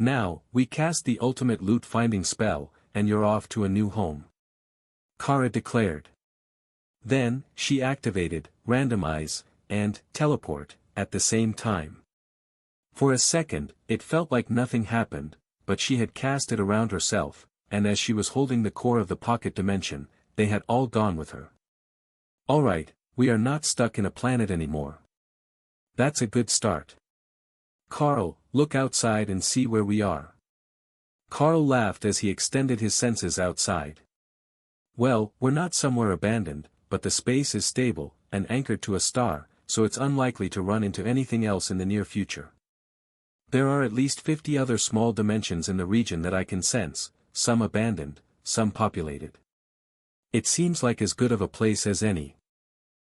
Now, we cast the ultimate loot-finding spell, and you're off to a new home. Kara declared. Then, she activated, randomize, and teleport, at the same time. For a second, it felt like nothing happened, but she had cast it around herself, and as she was holding the core of the pocket dimension, they had all gone with her. Alright, we are not stuck in a planet anymore. That's a good start. Carl, look outside and see where we are. Carl laughed as he extended his senses outside. Well, we're not somewhere abandoned, but the space is stable, and anchored to a star, so it's unlikely to run into anything else in the near future. There are at least 50 other small dimensions in the region that I can sense, some abandoned, some populated. It seems like as good of a place as any.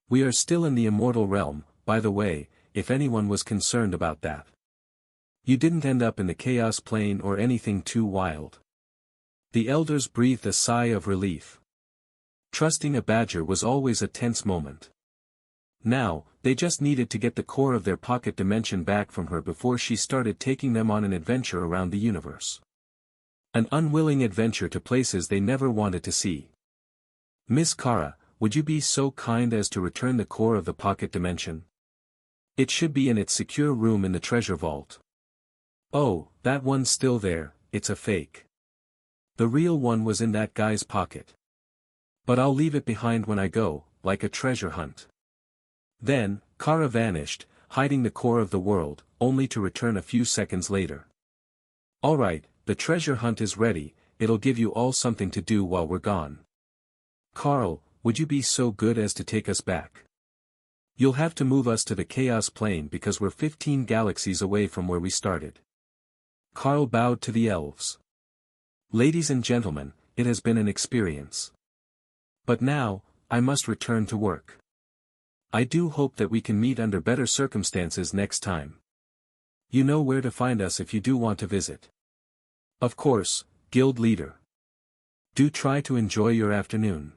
We are still in the immortal realm, by the way, if anyone was concerned about that. You didn't end up in the chaos plane or anything too wild. The elders breathed a sigh of relief. Trusting a badger was always a tense moment. Now, they just needed to get the core of their pocket dimension back from her before she started taking them on an adventure around the universe. An unwilling adventure to places they never wanted to see. Miss Kara, would you be so kind as to return the core of the pocket dimension? It should be in its secure room in the treasure vault. Oh, that one's still there, it's a fake. The real one was in that guy's pocket. But I'll leave it behind when I go, like a treasure hunt. Then, Kara vanished, hiding the core of the world, only to return a few seconds later. Alright, the treasure hunt is ready, it'll give you all something to do while we're gone. Carl, would you be so good as to take us back? You'll have to move us to the Chaos Plane because we're 15 galaxies away from where we started. Carl bowed to the elves. Ladies and gentlemen, it has been an experience. But now, I must return to work. I do hope that we can meet under better circumstances next time. You know where to find us if you do want to visit. Of course, Guild Leader. Do try to enjoy your afternoon.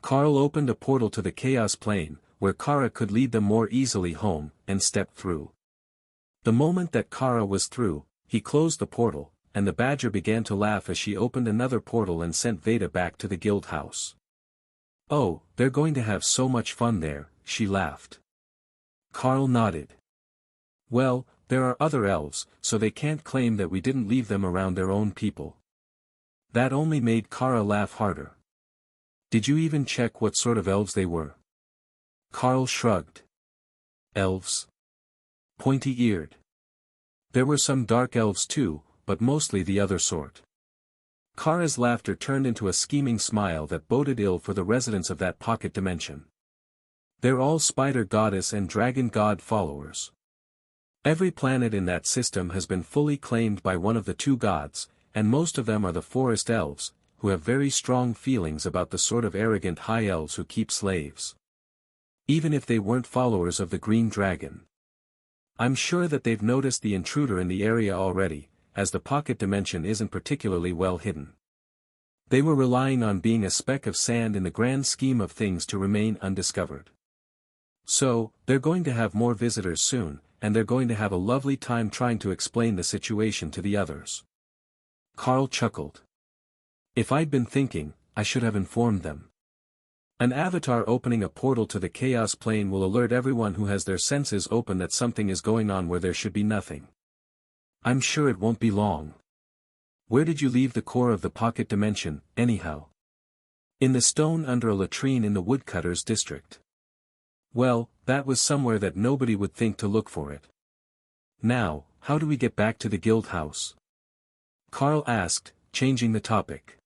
Carl opened a portal to the Chaos Plane, where Kara could lead them more easily home, and stepped through. The moment that Kara was through, he closed the portal, and the badger began to laugh as she opened another portal and sent Veda back to the guild house. Oh, they're going to have so much fun there, she laughed. Carl nodded. Well, there are other elves, so they can't claim that we didn't leave them around their own people. That only made Kara laugh harder. Did you even check what sort of elves they were? Carl shrugged. Elves? Pointy-eared. There were some dark elves too, but mostly the other sort. Kara's laughter turned into a scheming smile that boded ill for the residents of that pocket dimension. They're all spider goddess and dragon god followers. Every planet in that system has been fully claimed by one of the two gods, and most of them are the forest elves, who have very strong feelings about the sort of arrogant high elves who keep slaves. Even if they weren't followers of the green dragon. I'm sure that they've noticed the intruder in the area already, as the pocket dimension isn't particularly well hidden. They were relying on being a speck of sand in the grand scheme of things to remain undiscovered. So, they're going to have more visitors soon, and they're going to have a lovely time trying to explain the situation to the others. Carl chuckled. If I'd been thinking, I should have informed them. An avatar opening a portal to the Chaos Plane will alert everyone who has their senses open that something is going on where there should be nothing. I'm sure it won't be long. Where did you leave the core of the pocket dimension, anyhow? In the stone under a latrine in the woodcutter's district. Well, that was somewhere that nobody would think to look for it. Now, how do we get back to the guild house? Carl asked, changing the topic.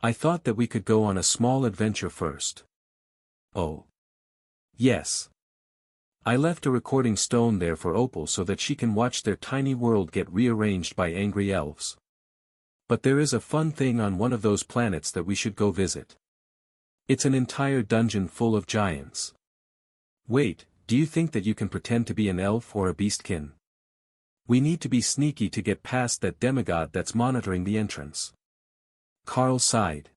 I thought that we could go on a small adventure first. Oh. Yes. I left a recording stone there for Opal so that she can watch their tiny world get rearranged by angry elves. But there is a fun thing on one of those planets that we should go visit. It's an entire dungeon full of giants. Wait, do you think that you can pretend to be an elf or a beastkin? We need to be sneaky to get past that demigod that's monitoring the entrance. Carl sighed.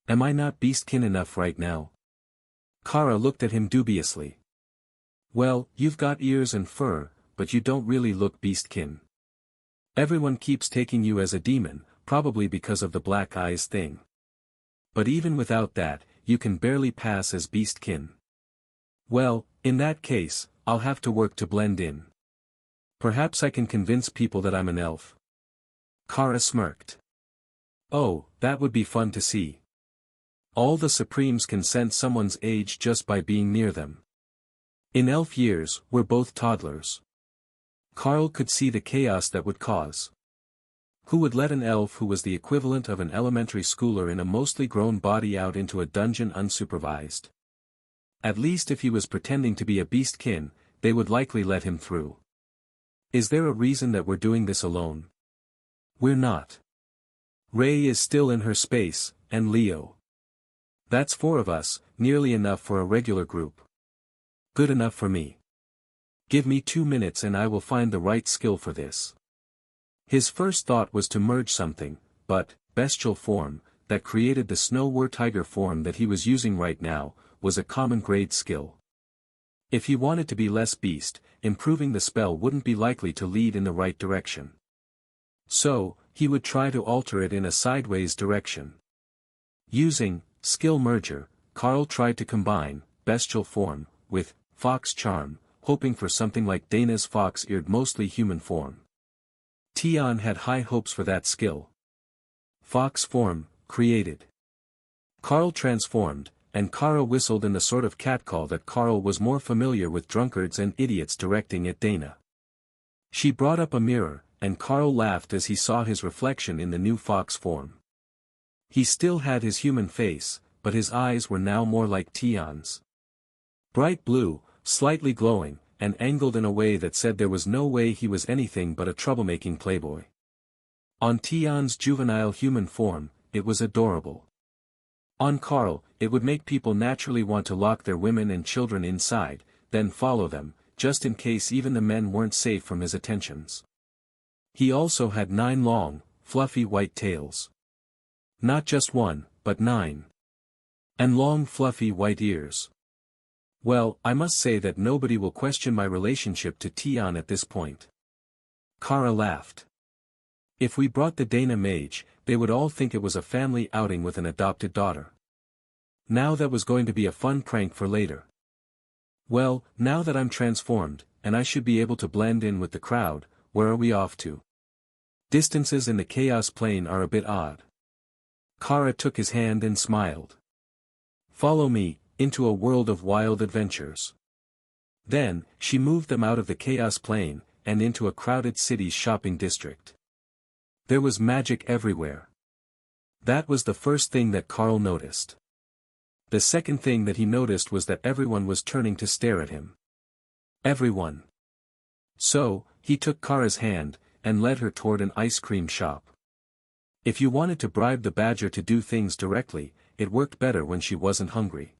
Am I not beastkin enough right now? Kara looked at him dubiously. Well, you've got ears and fur, but you don't really look beastkin. Everyone keeps taking you as a demon, probably because of the black eyes thing. But even without that, you can barely pass as beastkin. Well, in that case, I'll have to work to blend in. Perhaps I can convince people that I'm an elf. Kara smirked. Oh, that would be fun to see. All the Supremes can sense someone's age just by being near them. In elf years, we're both toddlers. Carl could see the chaos that would cause. Who would let an elf who was the equivalent of an elementary schooler in a mostly grown body out into a dungeon unsupervised? At least if he was pretending to be a beastkin, they would likely let him through. Is there a reason that we're doing this alone? We're not. Ray is still in her space, and Leo. That's 4 of us, nearly enough for a regular group. Good enough for me. Give me 2 minutes and I will find the right skill for this. His first thought was to merge something, but, bestial form, that created the snow tiger form that he was using right now, was a common grade skill. If he wanted to be less beast, improving the spell wouldn't be likely to lead in the right direction. So, he would try to alter it in a sideways direction. Using skill merger, Carl tried to combine bestial form with fox charm, hoping for something like Dana's fox-eared mostly human form. Tian had high hopes for that skill. Fox form, created. Carl transformed, and Kara whistled in the sort of catcall that Carl was more familiar with drunkards and idiots directing at Dana. She brought up a mirror, and Carl laughed as he saw his reflection in the new fox form. He still had his human face, but his eyes were now more like Tian's. Bright blue, slightly glowing, and angled in a way that said there was no way he was anything but a troublemaking playboy. On Tian's juvenile human form, it was adorable. On Carl, it would make people naturally want to lock their women and children inside, then follow them, just in case even the men weren't safe from his attentions. He also had 9 long, fluffy white tails. Not just 1, but 9. And long fluffy white ears. Well, I must say that nobody will question my relationship to Tian at this point. Kara laughed. If we brought the Dana mage, they would all think it was a family outing with an adopted daughter. Now that was going to be a fun prank for later. Well, now that I'm transformed, and I should be able to blend in with the crowd, where are we off to? Distances in the chaos plane are a bit odd. Kara took his hand and smiled. Follow me, into a world of wild adventures. Then, she moved them out of the chaos plane, and into a crowded city's shopping district. There was magic everywhere. That was the first thing that Carl noticed. The second thing that he noticed was that everyone was turning to stare at him. Everyone. So, he took Kara's hand, and led her toward an ice cream shop. If you wanted to bribe the badger to do things directly, it worked better when she wasn't hungry.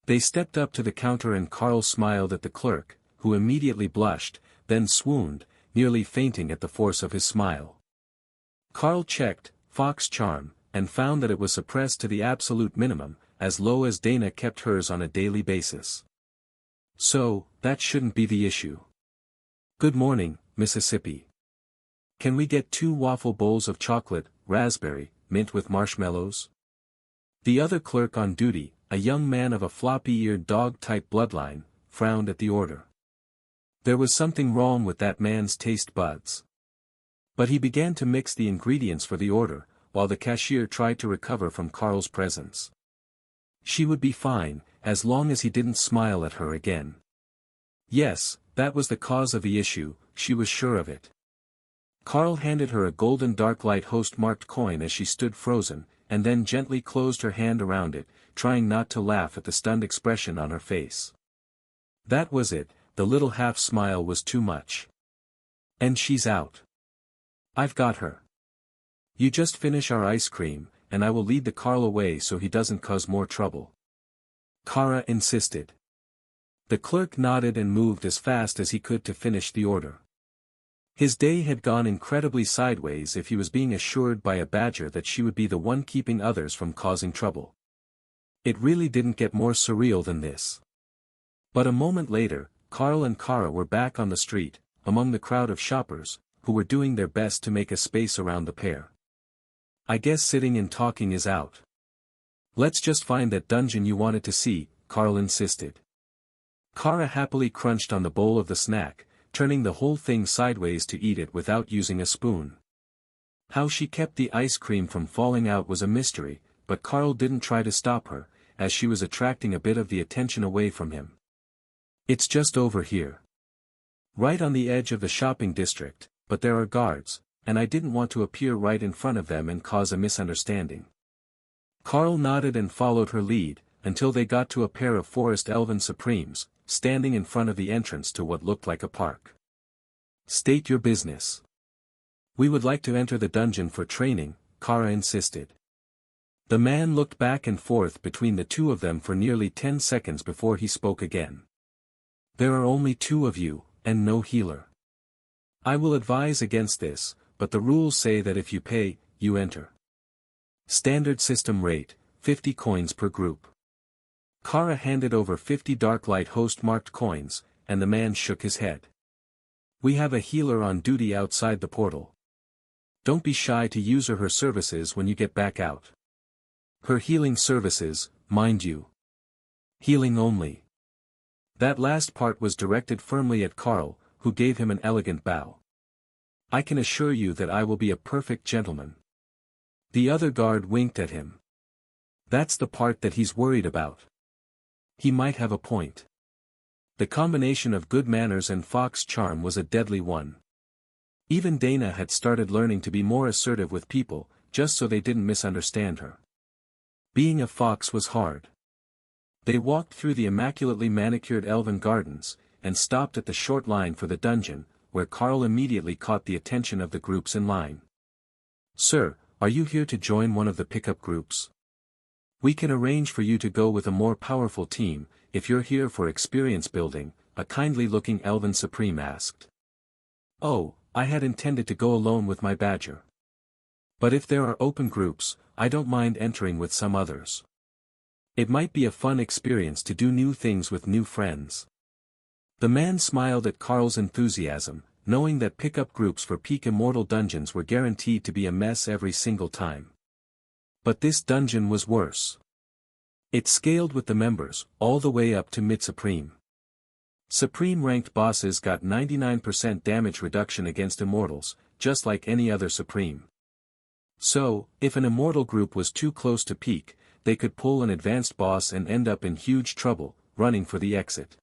They stepped up to the counter and Carl smiled at the clerk, who immediately blushed, then swooned, nearly fainting at the force of his smile. Carl checked, Fox Charm, and found that it was suppressed to the absolute minimum, as low as Dana kept hers on a daily basis. So, that shouldn't be the issue. Good morning, Mississippi. Can we get 2 waffle bowls of chocolate, raspberry, mint with marshmallows? The other clerk on duty, a young man of a floppy-eared dog-type bloodline, frowned at the order. There was something wrong with that man's taste buds. But he began to mix the ingredients for the order, while the cashier tried to recover from Carl's presence. She would be fine, as long as he didn't smile at her again. Yes, that was the cause of the issue, she was sure of it. Carl handed her a golden Darklight Host-marked coin as she stood frozen, and then gently closed her hand around it, trying not to laugh at the stunned expression on her face. That was it, the little half-smile was too much. And she's out. I've got her. You just finish our ice cream, and I will lead the Carl away so he doesn't cause more trouble. Kara insisted. The clerk nodded and moved as fast as he could to finish the order. His day had gone incredibly sideways if he was being assured by a badger that she would be the one keeping others from causing trouble. It really didn't get more surreal than this. But a moment later, Carl and Kara were back on the street, among the crowd of shoppers, who were doing their best to make a space around the pair. I guess sitting and talking is out. Let's just find that dungeon you wanted to see, Carl insisted. Kara happily crunched on the bowl of the snack, turning the whole thing sideways to eat it without using a spoon. How she kept the ice cream from falling out was a mystery, but Carl didn't try to stop her, as she was attracting a bit of the attention away from him. It's just over here. Right on the edge of the shopping district, but there are guards, and I didn't want to appear right in front of them and cause a misunderstanding. Carl nodded and followed her lead, until they got to a pair of Forest Elven Supremes, standing in front of the entrance to what looked like a park. State your business. We would like to enter the dungeon for training, Kara insisted. The man looked back and forth between the two of them for nearly 10 seconds before he spoke again. There are only 2 of you, and no healer. I will advise against this, but the rules say that if you pay, you enter. Standard system rate, 50 coins per group. Kara handed over 50 Darklight Host-marked coins, and the man shook his head. We have a healer on duty outside the portal. Don't be shy to use her services when you get back out. Her healing services, mind you. Healing only. That last part was directed firmly at Carl, who gave him an elegant bow. I can assure you that I will be a perfect gentleman. The other guard winked at him. That's the part that he's worried about. He might have a point. The combination of good manners and fox charm was a deadly one. Even Dana had started learning to be more assertive with people, just so they didn't misunderstand her. Being a fox was hard. They walked through the immaculately manicured elven gardens, and stopped at the short line for the dungeon, where Carl immediately caught the attention of the groups in line. "Sir, are you here to join one of the pickup groups? We can arrange for you to go with a more powerful team, if you're here for experience building," a kindly-looking elven supreme asked. "Oh, I had intended to go alone with my badger. But if there are open groups, I don't mind entering with some others. It might be a fun experience to do new things with new friends." The man smiled at Carl's enthusiasm, knowing that pickup groups for peak immortal dungeons were guaranteed to be a mess every single time. But this dungeon was worse. It scaled with the members, all the way up to mid-supreme. Supreme-ranked bosses got 99% damage reduction against immortals, just like any other supreme. So, if an immortal group was too close to peak, they could pull an advanced boss and end up in huge trouble, running for the exit.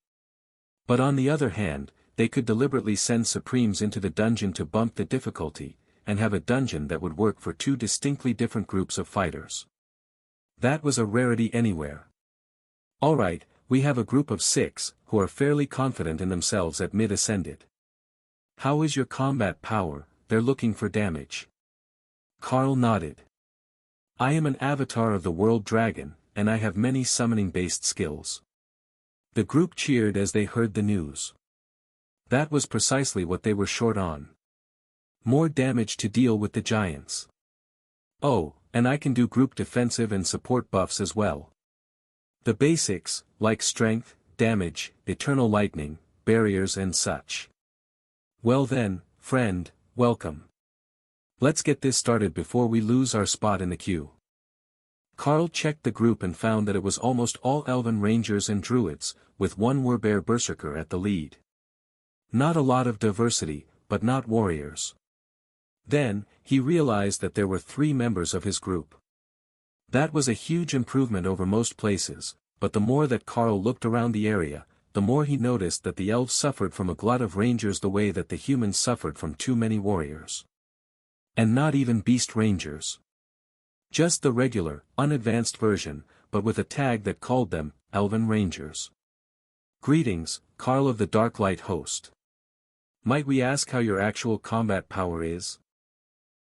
But on the other hand, they could deliberately send supremes into the dungeon to bump the difficulty, and have a dungeon that would work for two distinctly different groups of fighters. That was a rarity anywhere. "Alright, we have a group of 6, who are fairly confident in themselves at mid-ascended. How is your combat power? They're looking for damage." Carl nodded. "I am an avatar of the world dragon, and I have many summoning-based skills." The group cheered as they heard the news. That was precisely what they were short on. More damage to deal with the giants. "Oh, and I can do group defensive and support buffs as well. The basics, like strength, damage, eternal lightning, barriers and such." "Well then, friend, welcome. Let's get this started before we lose our spot in the queue." Carl checked the group and found that it was almost all elven rangers and druids, with one warbear berserker at the lead. Not a lot of diversity, but not warriors. Then, he realized that there were 3 members of his group. That was a huge improvement over most places, but the more that Carl looked around the area, the more he noticed that the elves suffered from a glut of rangers the way that the humans suffered from too many warriors. And not even beast rangers. Just the regular, unadvanced version, but with a tag that called them, Elven Rangers. "Greetings, Carl of the Darklight host. Might we ask how your actual combat power is?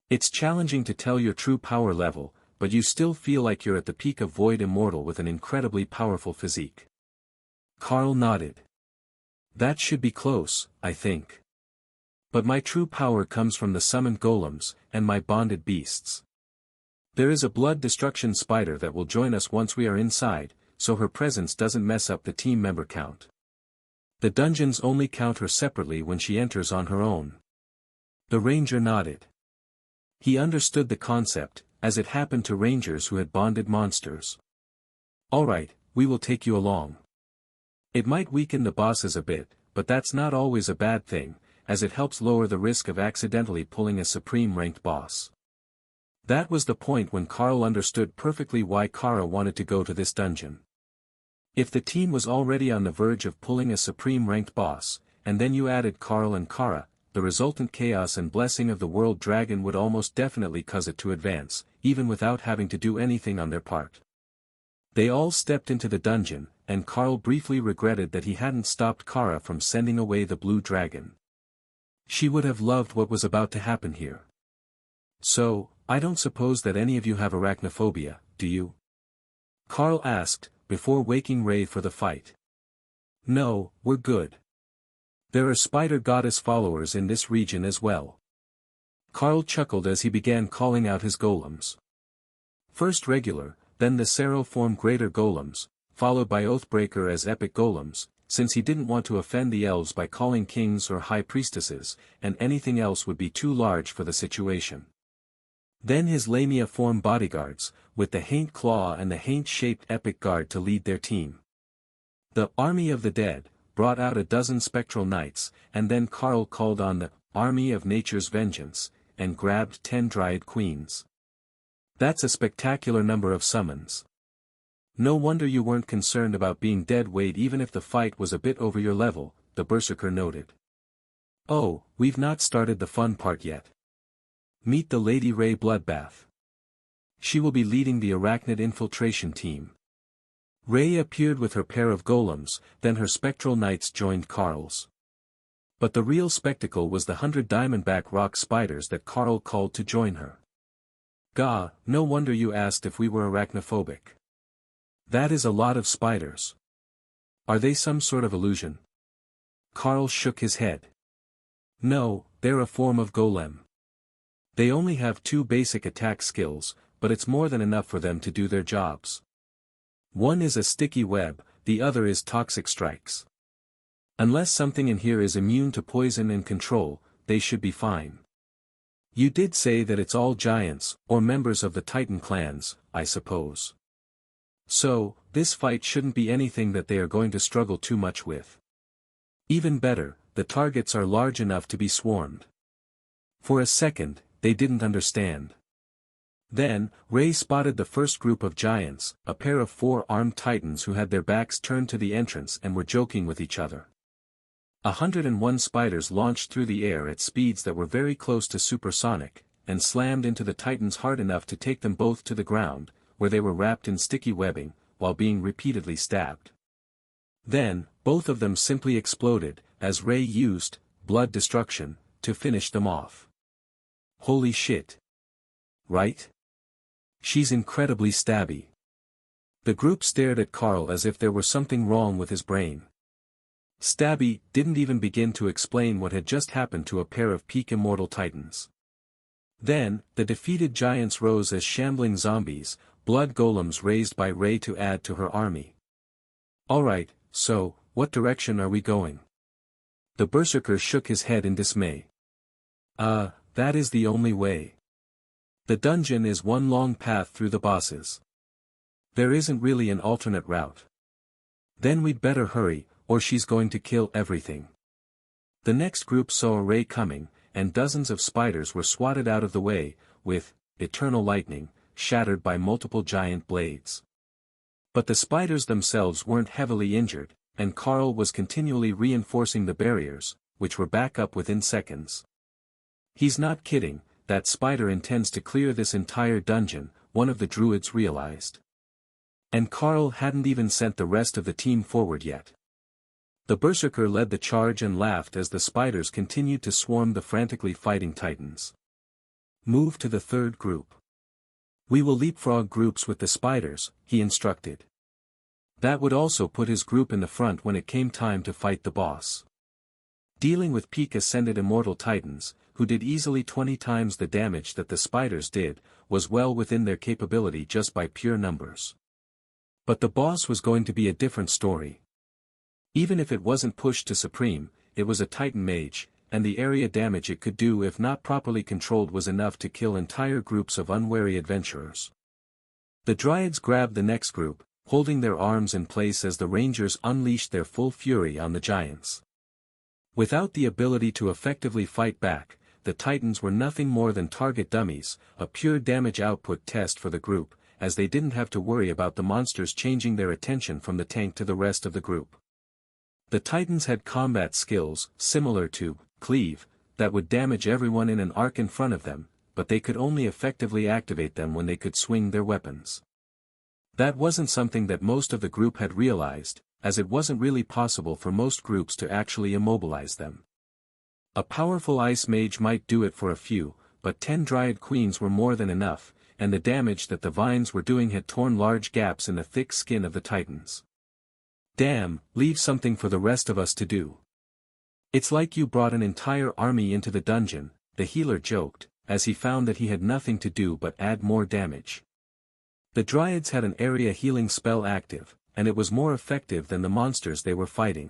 It's challenging to tell your true power level, but you still feel like you're at the peak of Void Immortal with an incredibly powerful physique." Carl nodded. "That should be close, I think. But my true power comes from the summoned golems, and my bonded beasts. There is a blood destruction spider that will join us once we are inside, so her presence doesn't mess up the team member count. The dungeons only count her separately when she enters on her own." The ranger nodded. He understood the concept, as it happened to rangers who had bonded monsters. "Alright, we will take you along. It might weaken the bosses a bit, but that's not always a bad thing, as it helps lower the risk of accidentally pulling a supreme-ranked boss." That was the point when Carl understood perfectly why Kara wanted to go to this dungeon. If the team was already on the verge of pulling a supreme-ranked boss, and then you added Carl and Kara, the resultant chaos and blessing of the world dragon would almost definitely cause it to advance, even without having to do anything on their part. They all stepped into the dungeon, and Carl briefly regretted that he hadn't stopped Kara from sending away the blue dragon. She would have loved what was about to happen here. "So, I don't suppose that any of you have arachnophobia, do you?" Carl asked, before waking Ray for the fight. "No, we're good. There are spider goddess followers in this region as well." Carl chuckled as he began calling out his golems. First regular, then the Sero-form greater golems, followed by Oathbreaker as epic golems, since he didn't want to offend the elves by calling kings or high priestesses, and anything else would be too large for the situation. Then his Lamia-form bodyguards, with the Haint Claw and the Haint-shaped epic guard to lead their team. The Army of the Dead brought out a dozen spectral knights, and then Carl called on the army of nature's vengeance, and grabbed 10 dryad queens. That's a spectacular number of summons. No wonder you weren't concerned about being dead weight even if the fight was a bit over your level, the berserker noted. Oh, we've not started the fun part yet. Meet the Lady Ray Bloodbath. She will be leading the arachnid infiltration team. Ray appeared with her pair of golems, then her spectral knights joined Carl's. But the real spectacle was the 100 diamondback rock spiders that Carl called to join her. Gah, no wonder you asked if we were arachnophobic. That is a lot of spiders. Are they some sort of illusion? Carl shook his head. No, they're a form of golem. They only have 2 basic attack skills, but it's more than enough for them to do their jobs. One is a sticky web, the other is toxic strikes. Unless something in here is immune to poison and control, they should be fine. You did say that it's all giants, or members of the Titan clans, I suppose. So, this fight shouldn't be anything that they are going to struggle too much with. Even better, the targets are large enough to be swarmed. For a second, they didn't understand. Then, Ray spotted the first group of giants, a pair of 4 armed titans who had their backs turned to the entrance and were joking with each other. 101 spiders launched through the air at speeds that were very close to supersonic, and slammed into the titans hard enough to take them both to the ground, where they were wrapped in sticky webbing, while being repeatedly stabbed. Then, both of them simply exploded, as Ray used blood destruction to finish them off. Holy shit. Right? She's incredibly stabby. The group stared at Carl as if there were something wrong with his brain. Stabby didn't even begin to explain what had just happened to a pair of peak immortal titans. Then, the defeated giants rose as shambling zombies, blood golems raised by Ray to add to her army. Alright, so, what direction are we going? The berserker shook his head in dismay. That is the only way. The dungeon is one long path through the bosses. There isn't really an alternate route. Then we'd better hurry, or she's going to kill everything. The next group saw Ray coming, and dozens of spiders were swatted out of the way, with eternal lightning, shattered by multiple giant blades. But the spiders themselves weren't heavily injured, and Carl was continually reinforcing the barriers, which were back up within seconds. He's not kidding, that spider intends to clear this entire dungeon, one of the druids realized. And Carl hadn't even sent the rest of the team forward yet. The berserker led the charge and laughed as the spiders continued to swarm the frantically fighting titans. Move to the third group. We will leapfrog groups with the spiders, he instructed. That would also put his group in the front when it came time to fight the boss. Dealing with peak ascended immortal titans, who did easily 20 times the damage that the spiders did, was well within their capability just by pure numbers. But the boss was going to be a different story. Even if it wasn't pushed to supreme, it was a titan mage, and the area damage it could do if not properly controlled was enough to kill entire groups of unwary adventurers. The dryads grabbed the next group, holding their arms in place as the rangers unleashed their full fury on the giants. Without the ability to effectively fight back, the titans were nothing more than target dummies, a pure damage output test for the group, as they didn't have to worry about the monsters changing their attention from the tank to the rest of the group. The titans had combat skills, similar to cleave, that would damage everyone in an arc in front of them, but they could only effectively activate them when they could swing their weapons. That wasn't something that most of the group had realized, as it wasn't really possible for most groups to actually immobilize them. A powerful ice mage might do it for a few, but 10 dryad queens were more than enough, and the damage that the vines were doing had torn large gaps in the thick skin of the titans. Damn, leave something for the rest of us to do. It's like you brought an entire army into the dungeon, the healer joked, as he found that he had nothing to do but add more damage. The dryads had an area healing spell active, and it was more effective than the monsters they were fighting.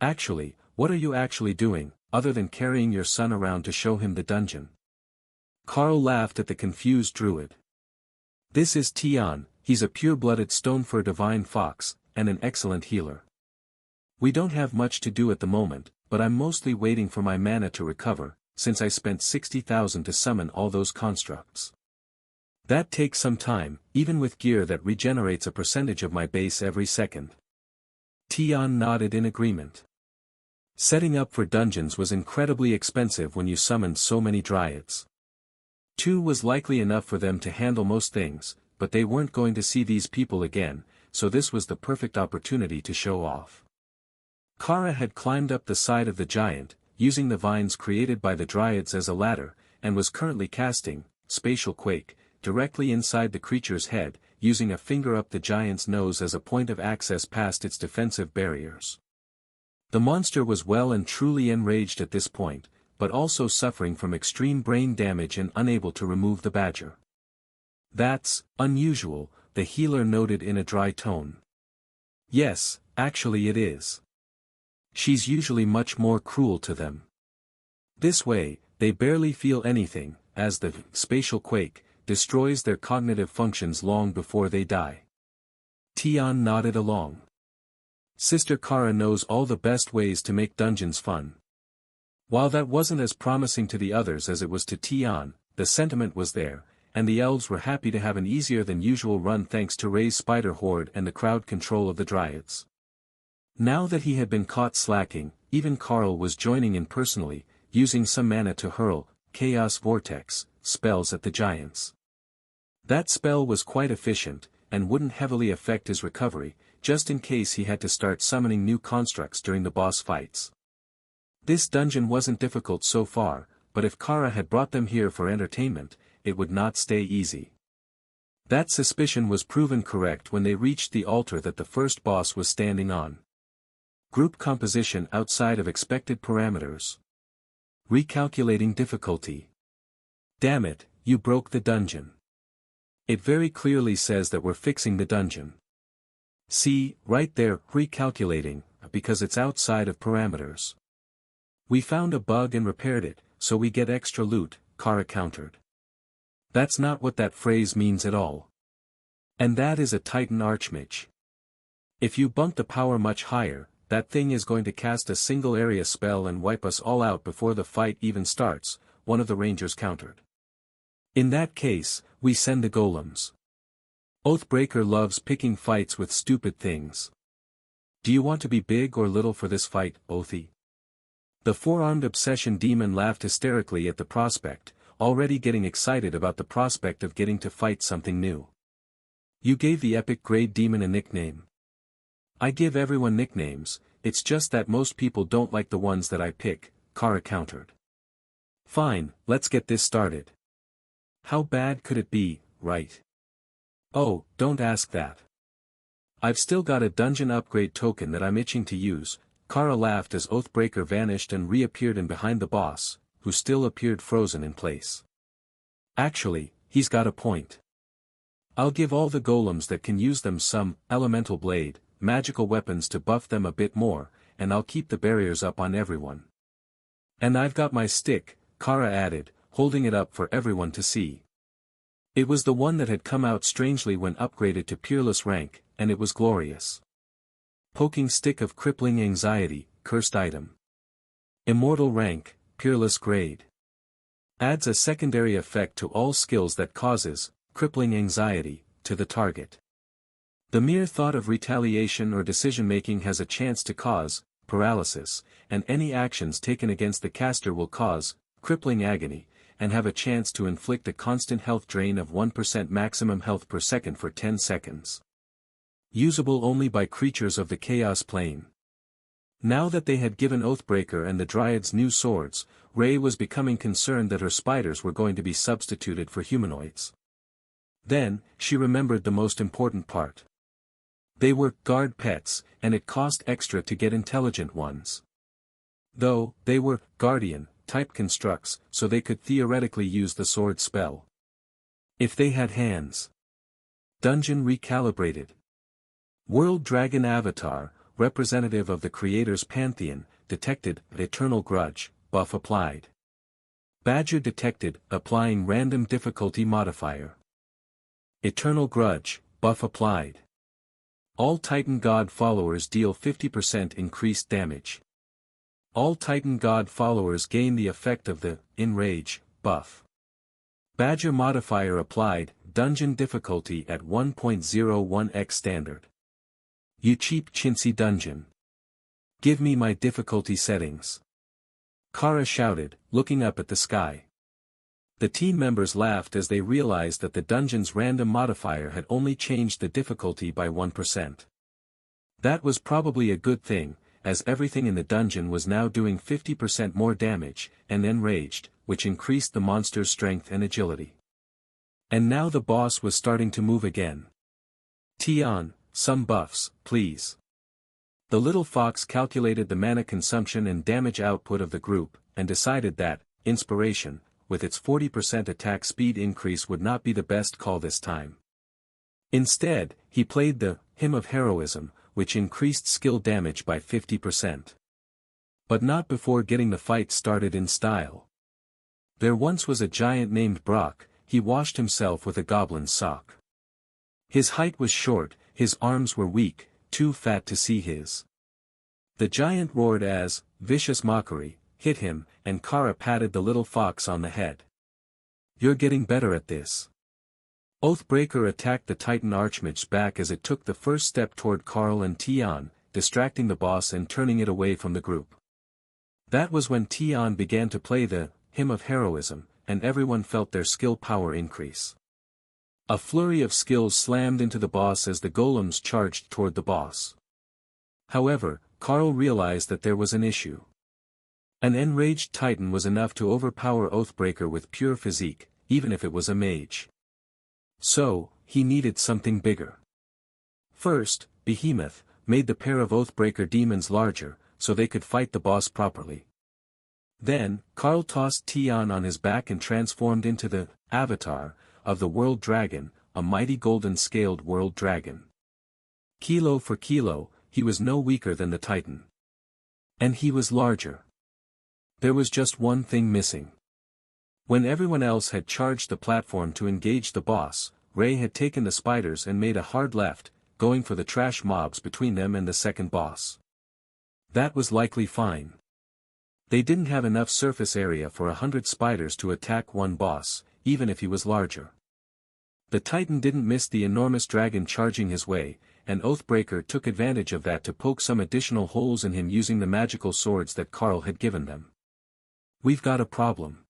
Actually, what are you actually doing, other than carrying your son around to show him the dungeon? Carl laughed at the confused druid. This is Tion, he's a pure-blooded Stonefur divine fox, and an excellent healer. We don't have much to do at the moment, but I'm mostly waiting for my mana to recover, since I spent 60,000 to summon all those constructs. That takes some time, even with gear that regenerates a percentage of my base every second. Tian nodded in agreement. Setting up for dungeons was incredibly expensive when you summoned so many dryads. 2 was likely enough for them to handle most things, but they weren't going to see these people again, so this was the perfect opportunity to show off. Kara had climbed up the side of the giant, using the vines created by the dryads as a ladder, and was currently casting Spatial Quake directly inside the creature's head, using a finger up the giant's nose as a point of access past its defensive barriers. The monster was well and truly enraged at this point, but also suffering from extreme brain damage and unable to remove the badger. That's unusual, the healer noted in a dry tone. Yes, actually it is. She's usually much more cruel to them. This way, they barely feel anything, as the spatial quake destroys their cognitive functions long before they die. Tian nodded along. Sister Kara knows all the best ways to make dungeons fun. While that wasn't as promising to the others as it was to Tian, the sentiment was there, and the elves were happy to have an easier than usual run thanks to Ray's spider horde and the crowd control of the dryads. Now that he had been caught slacking, even Karl was joining in personally, using some mana to hurl Chaos Vortex spells at the giants. That spell was quite efficient, and wouldn't heavily affect his recovery, just in case he had to start summoning new constructs during the boss fights. This dungeon wasn't difficult so far, but if Kara had brought them here for entertainment, it would not stay easy. That suspicion was proven correct when they reached the altar that the first boss was standing on. Group composition outside of expected parameters. Recalculating difficulty. Damn it, you broke the dungeon. It very clearly says that we're fixing the dungeon. See, right there, recalculating, because it's outside of parameters. We found a bug and repaired it, so we get extra loot, Kara countered. That's not what that phrase means at all. And that is a Titan Archmage. If you bump the power much higher, that thing is going to cast a single area spell and wipe us all out before the fight even starts, one of the rangers countered. In that case, we send the golems. Oathbreaker loves picking fights with stupid things. Do you want to be big or little for this fight, Oathy? The four-armed obsession demon laughed hysterically at the prospect, already getting excited about the prospect of getting to fight something new. You gave the epic grade demon a nickname. I give everyone nicknames, it's just that most people don't like the ones that I pick, Kara countered. Fine, let's get this started. How bad could it be, right? Oh, don't ask that. I've still got a dungeon upgrade token that I'm itching to use, Kara laughed as Oathbreaker vanished and reappeared in behind the boss, who still appeared frozen in place. Actually, he's got a point. I'll give all the golems that can use them some elemental blade, magical weapons to buff them a bit more, and I'll keep the barriers up on everyone. And I've got my stick, Kara added, holding it up for everyone to see. It was the one that had come out strangely when upgraded to Peerless rank, and it was glorious. Poking stick of crippling anxiety, cursed item. Immortal rank, Peerless grade. Adds a secondary effect to all skills that causes crippling anxiety to the target. The mere thought of retaliation or decision-making has a chance to cause paralysis, and any actions taken against the caster will cause crippling agony, and have a chance to inflict a constant health drain of 1% maximum health per second for 10 seconds. Usable only by creatures of the Chaos Plane. Now that they had given Oathbreaker and the Dryads new swords, Ray was becoming concerned that her spiders were going to be substituted for humanoids. Then, she remembered the most important part. They were guard pets, and it cost extra to get intelligent ones. Though, they were guardian-type constructs, so they could theoretically use the sword spell. If they had hands. Dungeon recalibrated. World Dragon Avatar, representative of the creator's pantheon, detected, Eternal Grudge, buff applied. Badger detected, applying random difficulty modifier. Eternal Grudge, buff applied. All Titan God followers deal 50% increased damage. All Titan God followers gain the effect of the Enrage buff. Badger modifier applied, dungeon difficulty at 1.01x standard. You cheap chintzy dungeon. Give me my difficulty settings. Kara shouted, looking up at the sky. The team members laughed as they realized that the dungeon's random modifier had only changed the difficulty by 1%. That was probably a good thing, as everything in the dungeon was now doing 50% more damage, and enraged, which increased the monster's strength and agility. And now the boss was starting to move again. Tion, some buffs, please. The little fox calculated the mana consumption and damage output of the group, and decided that, Inspiration, with its 40% attack speed increase would not be the best call this time. Instead, he played the Hymn of Heroism, which increased skill damage by 50%. But not before getting the fight started in style. There once was a giant named Brock, he washed himself with a goblin's sock. His height was short, his arms were weak, too fat to see his. The giant roared as, vicious mockery, hit him, and Kara patted the little fox on the head. You're getting better at this. Oathbreaker attacked the Titan Archmage's back as it took the first step toward Carl and Tion, distracting the boss and turning it away from the group. That was when Tion began to play the Hymn of Heroism, and everyone felt their skill power increase. A flurry of skills slammed into the boss as the golems charged toward the boss. However, Carl realized that there was an issue. An enraged Titan was enough to overpower Oathbreaker with pure physique, even if it was a mage. So, he needed something bigger. First, Behemoth made the pair of Oathbreaker demons larger, so they could fight the boss properly. Then, Carl tossed Tion on his back and transformed into the avatar of the World Dragon, a mighty golden-scaled world dragon. Kilo for kilo, he was no weaker than the Titan. And he was larger. There was just one thing missing. When everyone else had charged the platform to engage the boss, Ray had taken the spiders and made a hard left, going for the trash mobs between them and the second boss. That was likely fine. They didn't have enough surface area for 100 spiders to attack one boss, even if he was larger. The Titan didn't miss the enormous dragon charging his way, and Oathbreaker took advantage of that to poke some additional holes in him using the magical swords that Carl had given them. We've got a problem.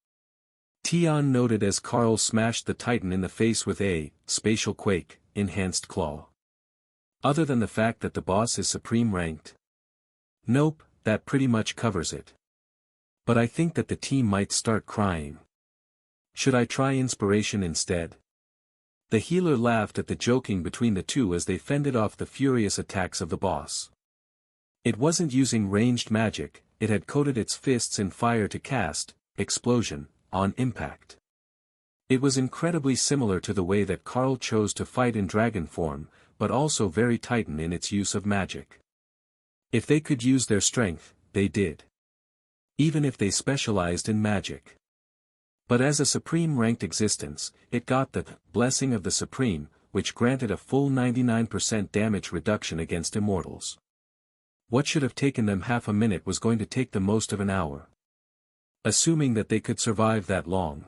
Tion noted as Carl smashed the Titan in the face with a spatial quake, enhanced claw. Other than the fact that the boss is supreme ranked? Nope, that pretty much covers it. But I think that the team might start crying. Should I try inspiration instead? The healer laughed at the joking between the two as they fended off the furious attacks of the boss. It wasn't using ranged magic, it had coated its fists in fire to cast, explosion, on impact. It was incredibly similar to the way that Carl chose to fight in dragon form, but also very Titan in its use of magic. If they could use their strength, they did. Even if they specialized in magic. But as a supreme ranked existence, it got the blessing of the supreme, which granted a full 99% damage reduction against immortals. What should have taken them half a minute was going to take them most of an hour. Assuming that they could survive that long.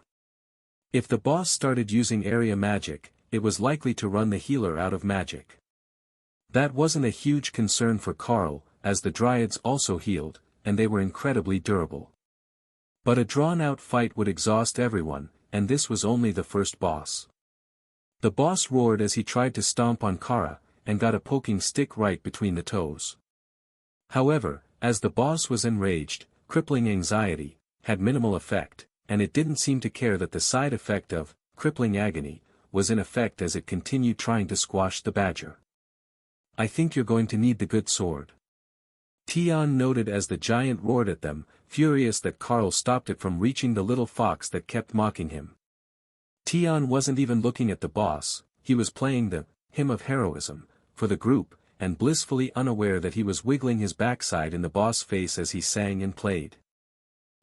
If the boss started using area magic, it was likely to run the healer out of magic. That wasn't a huge concern for Carl, as the dryads also healed, and they were incredibly durable. But a drawn-out fight would exhaust everyone, and this was only the first boss. The boss roared as he tried to stomp on Kara, and got a poking stick right between the toes. However, as the boss was enraged, crippling anxiety had minimal effect, and it didn't seem to care that the side effect of crippling agony was in effect as it continued trying to squash the badger. I think you're going to need the good sword. Tion noted as the giant roared at them, furious that Carl stopped it from reaching the little fox that kept mocking him. Tion wasn't even looking at the boss, he was playing the Hymn of Heroism for the group, and blissfully unaware that he was wiggling his backside in the boss' face as he sang and played.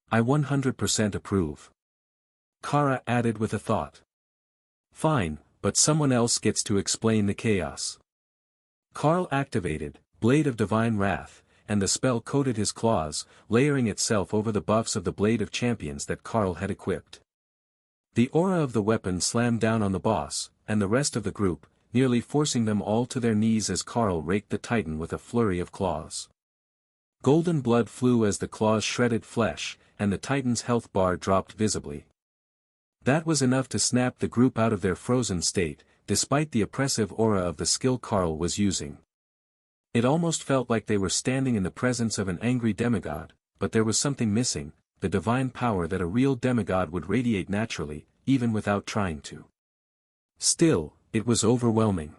I 100% approve. Kara added with a thought. Fine, but someone else gets to explain the chaos. Carl activated Blade of Divine Wrath, and the spell coated his claws, layering itself over the buffs of the Blade of Champions that Carl had equipped. The aura of the weapon slammed down on the boss, and the rest of the group, nearly forcing them all to their knees as Carl raked the Titan with a flurry of claws. Golden blood flew as the claws shredded flesh, and the Titan's health bar dropped visibly. That was enough to snap the group out of their frozen state, despite the oppressive aura of the skill Carl was using. It almost felt like they were standing in the presence of an angry demigod, but there was something missing, the divine power that a real demigod would radiate naturally, even without trying to. Still, it was overwhelming.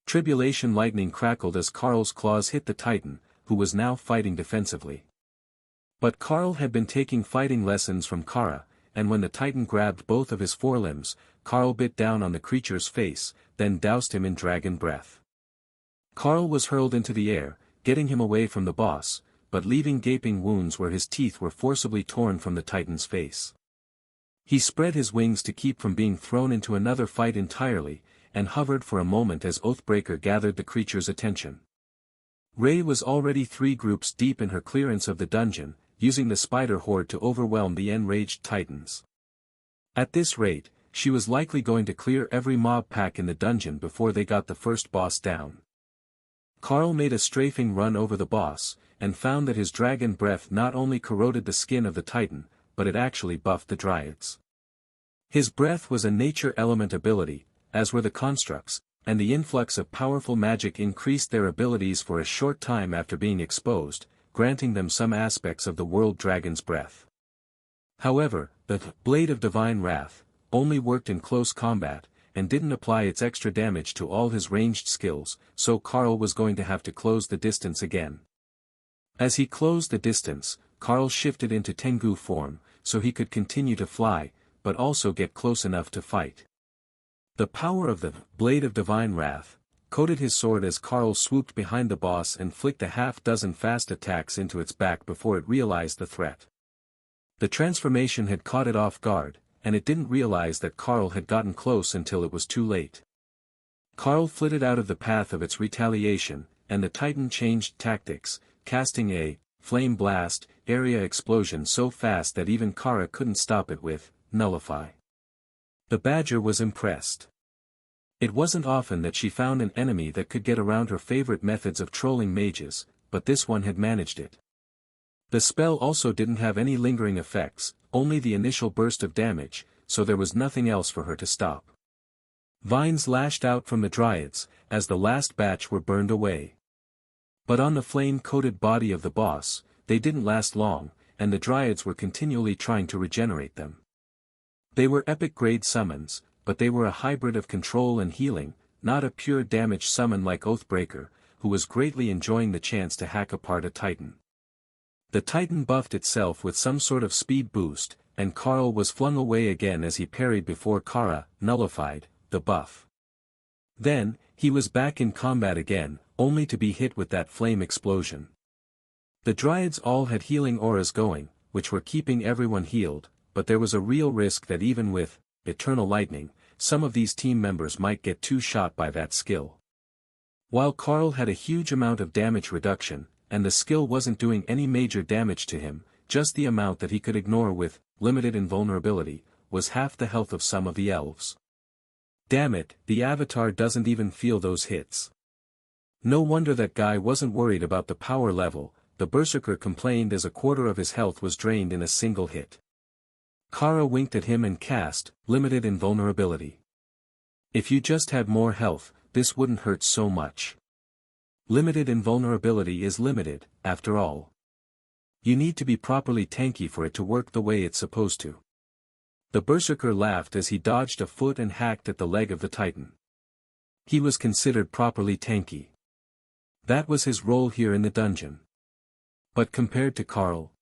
Tribulation lightning crackled as Carl's claws hit the Titan, who was now fighting defensively. But Carl had been taking fighting lessons from Kara, and when the Titan grabbed both of his forelimbs, Carl bit down on the creature's face, then doused him in dragon breath. Carl was hurled into the air, getting him away from the boss, but leaving gaping wounds where his teeth were forcibly torn from the Titan's face. He spread his wings to keep from being thrown into another fight entirely, and hovered for a moment as Oathbreaker gathered the creature's attention. Rey was already 3 groups deep in her clearance of the dungeon, using the spider horde to overwhelm the enraged Titans. At this rate, she was likely going to clear every mob pack in the dungeon before they got the first boss down. Carl made a strafing run over the boss, and found that his dragon breath not only corroded the skin of the Titan, but it actually buffed the Dryads. His breath was a nature element ability, as were the constructs, and the influx of powerful magic increased their abilities for a short time after being exposed, granting them some aspects of the world dragon's breath. However, the Blade of Divine Wrath only worked in close combat, and didn't apply its extra damage to all his ranged skills, so Carl was going to have to close the distance again. As he closed the distance, Carl shifted into Tengu form, so he could continue to fly, but also get close enough to fight. The power of the Blade of Divine Wrath coated his sword as Carl swooped behind the boss and flicked a half-dozen fast attacks into its back before it realized the threat. The transformation had caught it off guard, and it didn't realize that Carl had gotten close until it was too late. Carl flitted out of the path of its retaliation, and the Titan changed tactics, casting a flame blast area explosion so fast that even Kara couldn't stop it with nullify. The Badger was impressed. It wasn't often that she found an enemy that could get around her favorite methods of trolling mages, but this one had managed it. The spell also didn't have any lingering effects, only the initial burst of damage, so there was nothing else for her to stop. Vines lashed out from the Dryads, as the last batch were burned away. But on the flame-coated body of the boss, they didn't last long, and the Dryads were continually trying to regenerate them. They were epic-grade summons, but they were a hybrid of control and healing, not a pure damage summon like Oathbreaker, who was greatly enjoying the chance to hack apart a Titan. The Titan buffed itself with some sort of speed boost, and Carl was flung away again as he parried before Kara nullified the buff. Then, he was back in combat again, only to be hit with that flame explosion. The Dryads all had healing auras going, which were keeping everyone healed, but there was a real risk that even with Eternal Lightning, some of these team members might get two-shot by that skill. While Carl had a huge amount of damage reduction, and the skill wasn't doing any major damage to him, just the amount that he could ignore with limited invulnerability, was half the health of some of the elves. Damn it, the Avatar doesn't even feel those hits. No wonder that guy wasn't worried about the power level, the Berserker complained as a quarter of his health was drained in a single hit. Kara winked at him and cast limited invulnerability. If you just had more health, this wouldn't hurt so much. Limited invulnerability is limited, after all. You need to be properly tanky for it to work the way it's supposed to. The Berserker laughed as he dodged a foot and hacked at the leg of the Titan. He was considered properly tanky. That was his role here in the dungeon. But compared to Carl,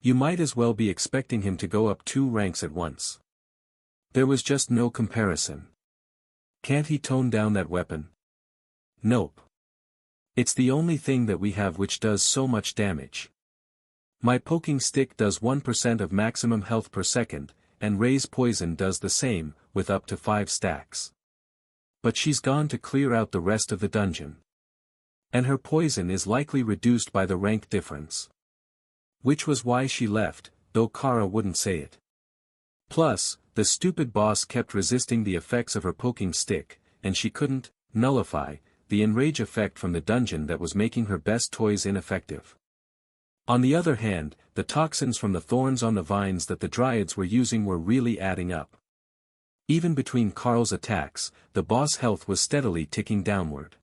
you might as well be expecting him to go up 2 ranks at once. There was just no comparison. Can't he tone down that weapon? Nope. It's the only thing that we have which does so much damage. My poking stick does 1% of maximum health per second, and Ray's poison does the same, with up to 5 stacks. But she's gone to clear out the rest of the dungeon. And her poison is likely reduced by the rank difference. Which was why she left, though Kara wouldn't say it. Plus, the stupid boss kept resisting the effects of her poking stick, and she couldn't nullify the enrage effect from the dungeon that was making her best toys ineffective. On the other hand, the toxins from the thorns on the vines that the dryads were using were really adding up. Even between Karl's attacks, the boss' health was steadily ticking downward.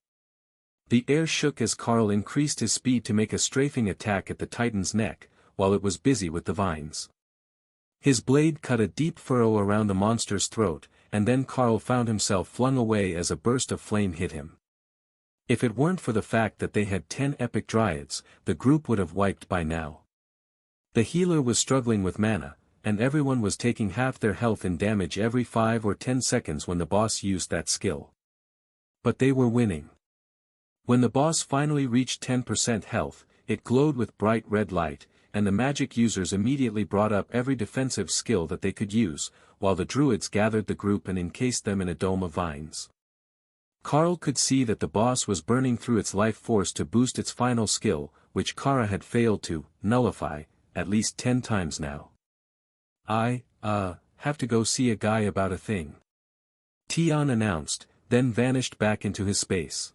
The air shook as Karl increased his speed to make a strafing attack at the Titan's neck, while it was busy with the vines. His blade cut a deep furrow around the monster's throat, and then Karl found himself flung away as a burst of flame hit him. If it weren't for the fact that they had 10 epic dryads, the group would have wiped by now. The healer was struggling with mana, and everyone was taking half their health in damage every 5 or 10 seconds when the boss used that skill. But they were winning. When the boss finally reached 10% health, it glowed with bright red light, and the magic users immediately brought up every defensive skill that they could use, while the druids gathered the group and encased them in a dome of vines. Karl could see that the boss was burning through its life force to boost its final skill, which Kara had failed to nullify at least 10 times now. I have to go see a guy about a thing. Tion announced, then vanished back into his space.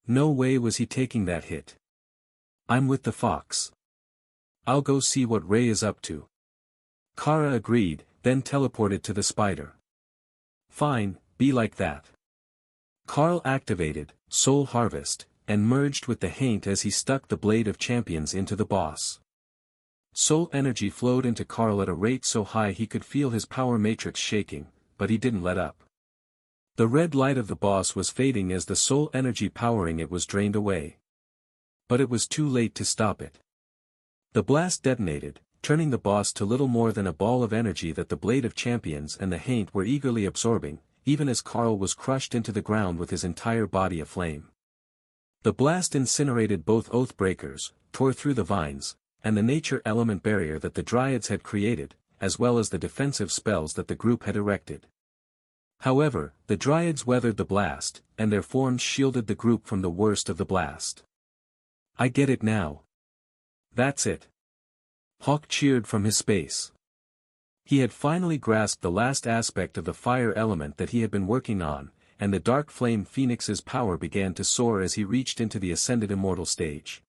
No way was he taking that hit. I'm with the fox. I'll go see what Ray is up to. Kara agreed, then teleported to the spider. Fine, be like that. Karl activated Soul Harvest, and merged with the Haint as he stuck the Blade of Champions into the boss. Soul energy flowed into Karl at a rate so high he could feel his power matrix shaking, but he didn't let up. The red light of the boss was fading as the soul energy powering it was drained away. But it was too late to stop it. The blast detonated, turning the boss to little more than a ball of energy that the Blade of Champions and the Haint were eagerly absorbing, even as Karl was crushed into the ground with his entire body aflame. The blast incinerated both Oathbreakers, tore through the vines, and the nature element barrier that the dryads had created, as well as the defensive spells that the group had erected. However, the dryads weathered the blast, and their forms shielded the group from the worst of the blast. I get it now. That's it. Hawk cheered from his space. He had finally grasped the last aspect of the fire element that he had been working on, and the Dark Flame Phoenix's power began to soar as he reached into the Ascended Immortal stage.